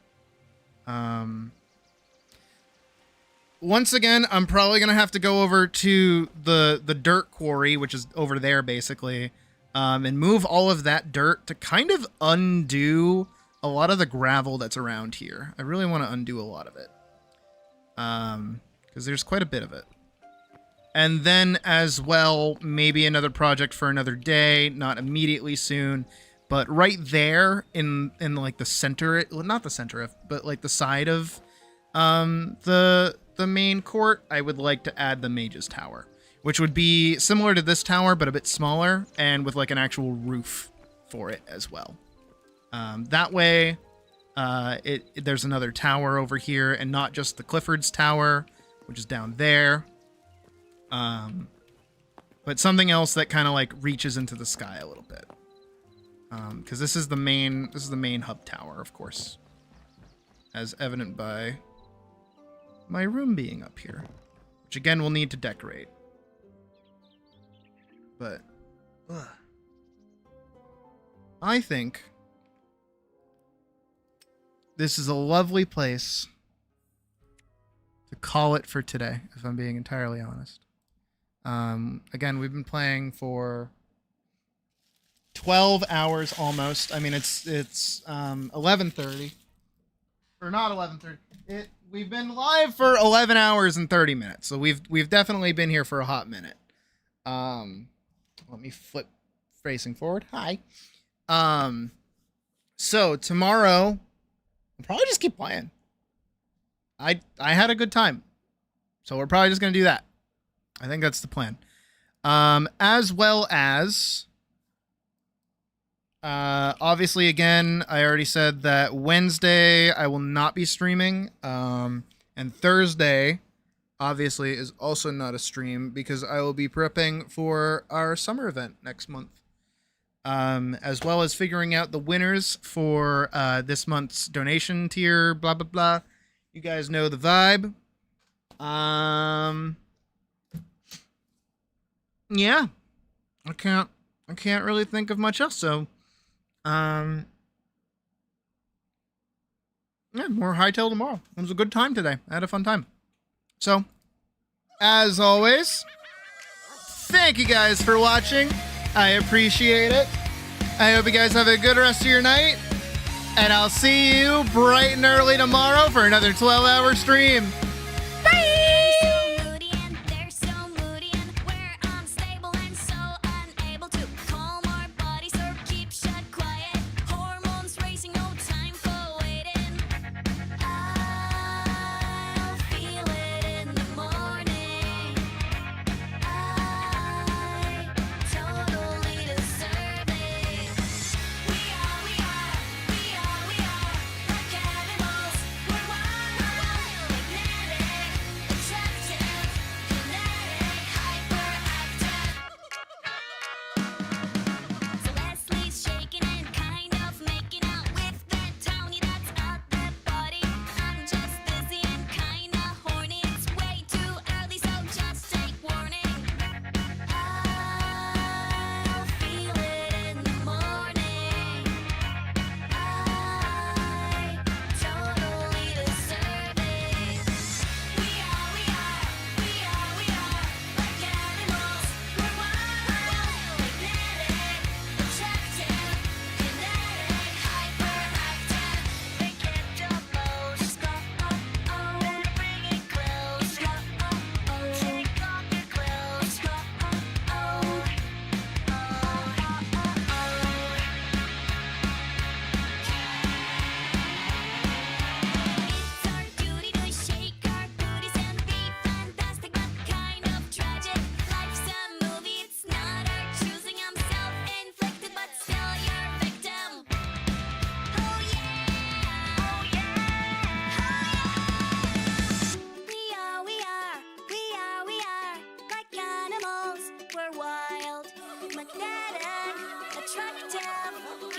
Once again, I'm probably going to have to go over to the dirt quarry, which is over there basically, and move all of that dirt to kind of undo a lot of the gravel that's around here. I really want to undo a lot of it. Because there's quite a bit of it. And then as well, maybe another project for another day, not immediately soon, but right there in like the center, well, not the center of, but like the side of the main court, I would like to add the Mage's Tower, which would be similar to this tower, but a bit smaller and with like an actual roof for it as well. That way, there's another tower over here and not just the Clifford's Tower, which is down there. But something else that kind of like reaches into the sky a little bit. Because this is the main hub tower, of course, as evident by my room being up here, which again we'll need to decorate. But I think this is a lovely place to call it for today, if I'm being entirely honest. Again, we've been playing for 12 hours almost. I mean, it's 11:30, or not 11:30. We've been live for 11 hours and 30 minutes, so we've definitely been here for a hot minute. Let me flip facing forward. Hi. So tomorrow, I'll probably just keep playing. I had a good time, so we're probably just gonna do that. I think that's the plan. As well as, obviously, again, I already said that Wednesday I will not be streaming. And Thursday, obviously, is also not a stream because I will be prepping for our summer event next month. As well as figuring out the winners for this month's donation tier, blah, blah, blah. You guys know the vibe. Yeah, I can't really think of much else. So, yeah, more Hytale tomorrow. It was a good time today. I had a fun time. So, as always, thank you guys for watching. I appreciate it. I hope you guys have a good rest of your night. And I'll see you bright and early tomorrow for another 12-hour stream. We are suggestive.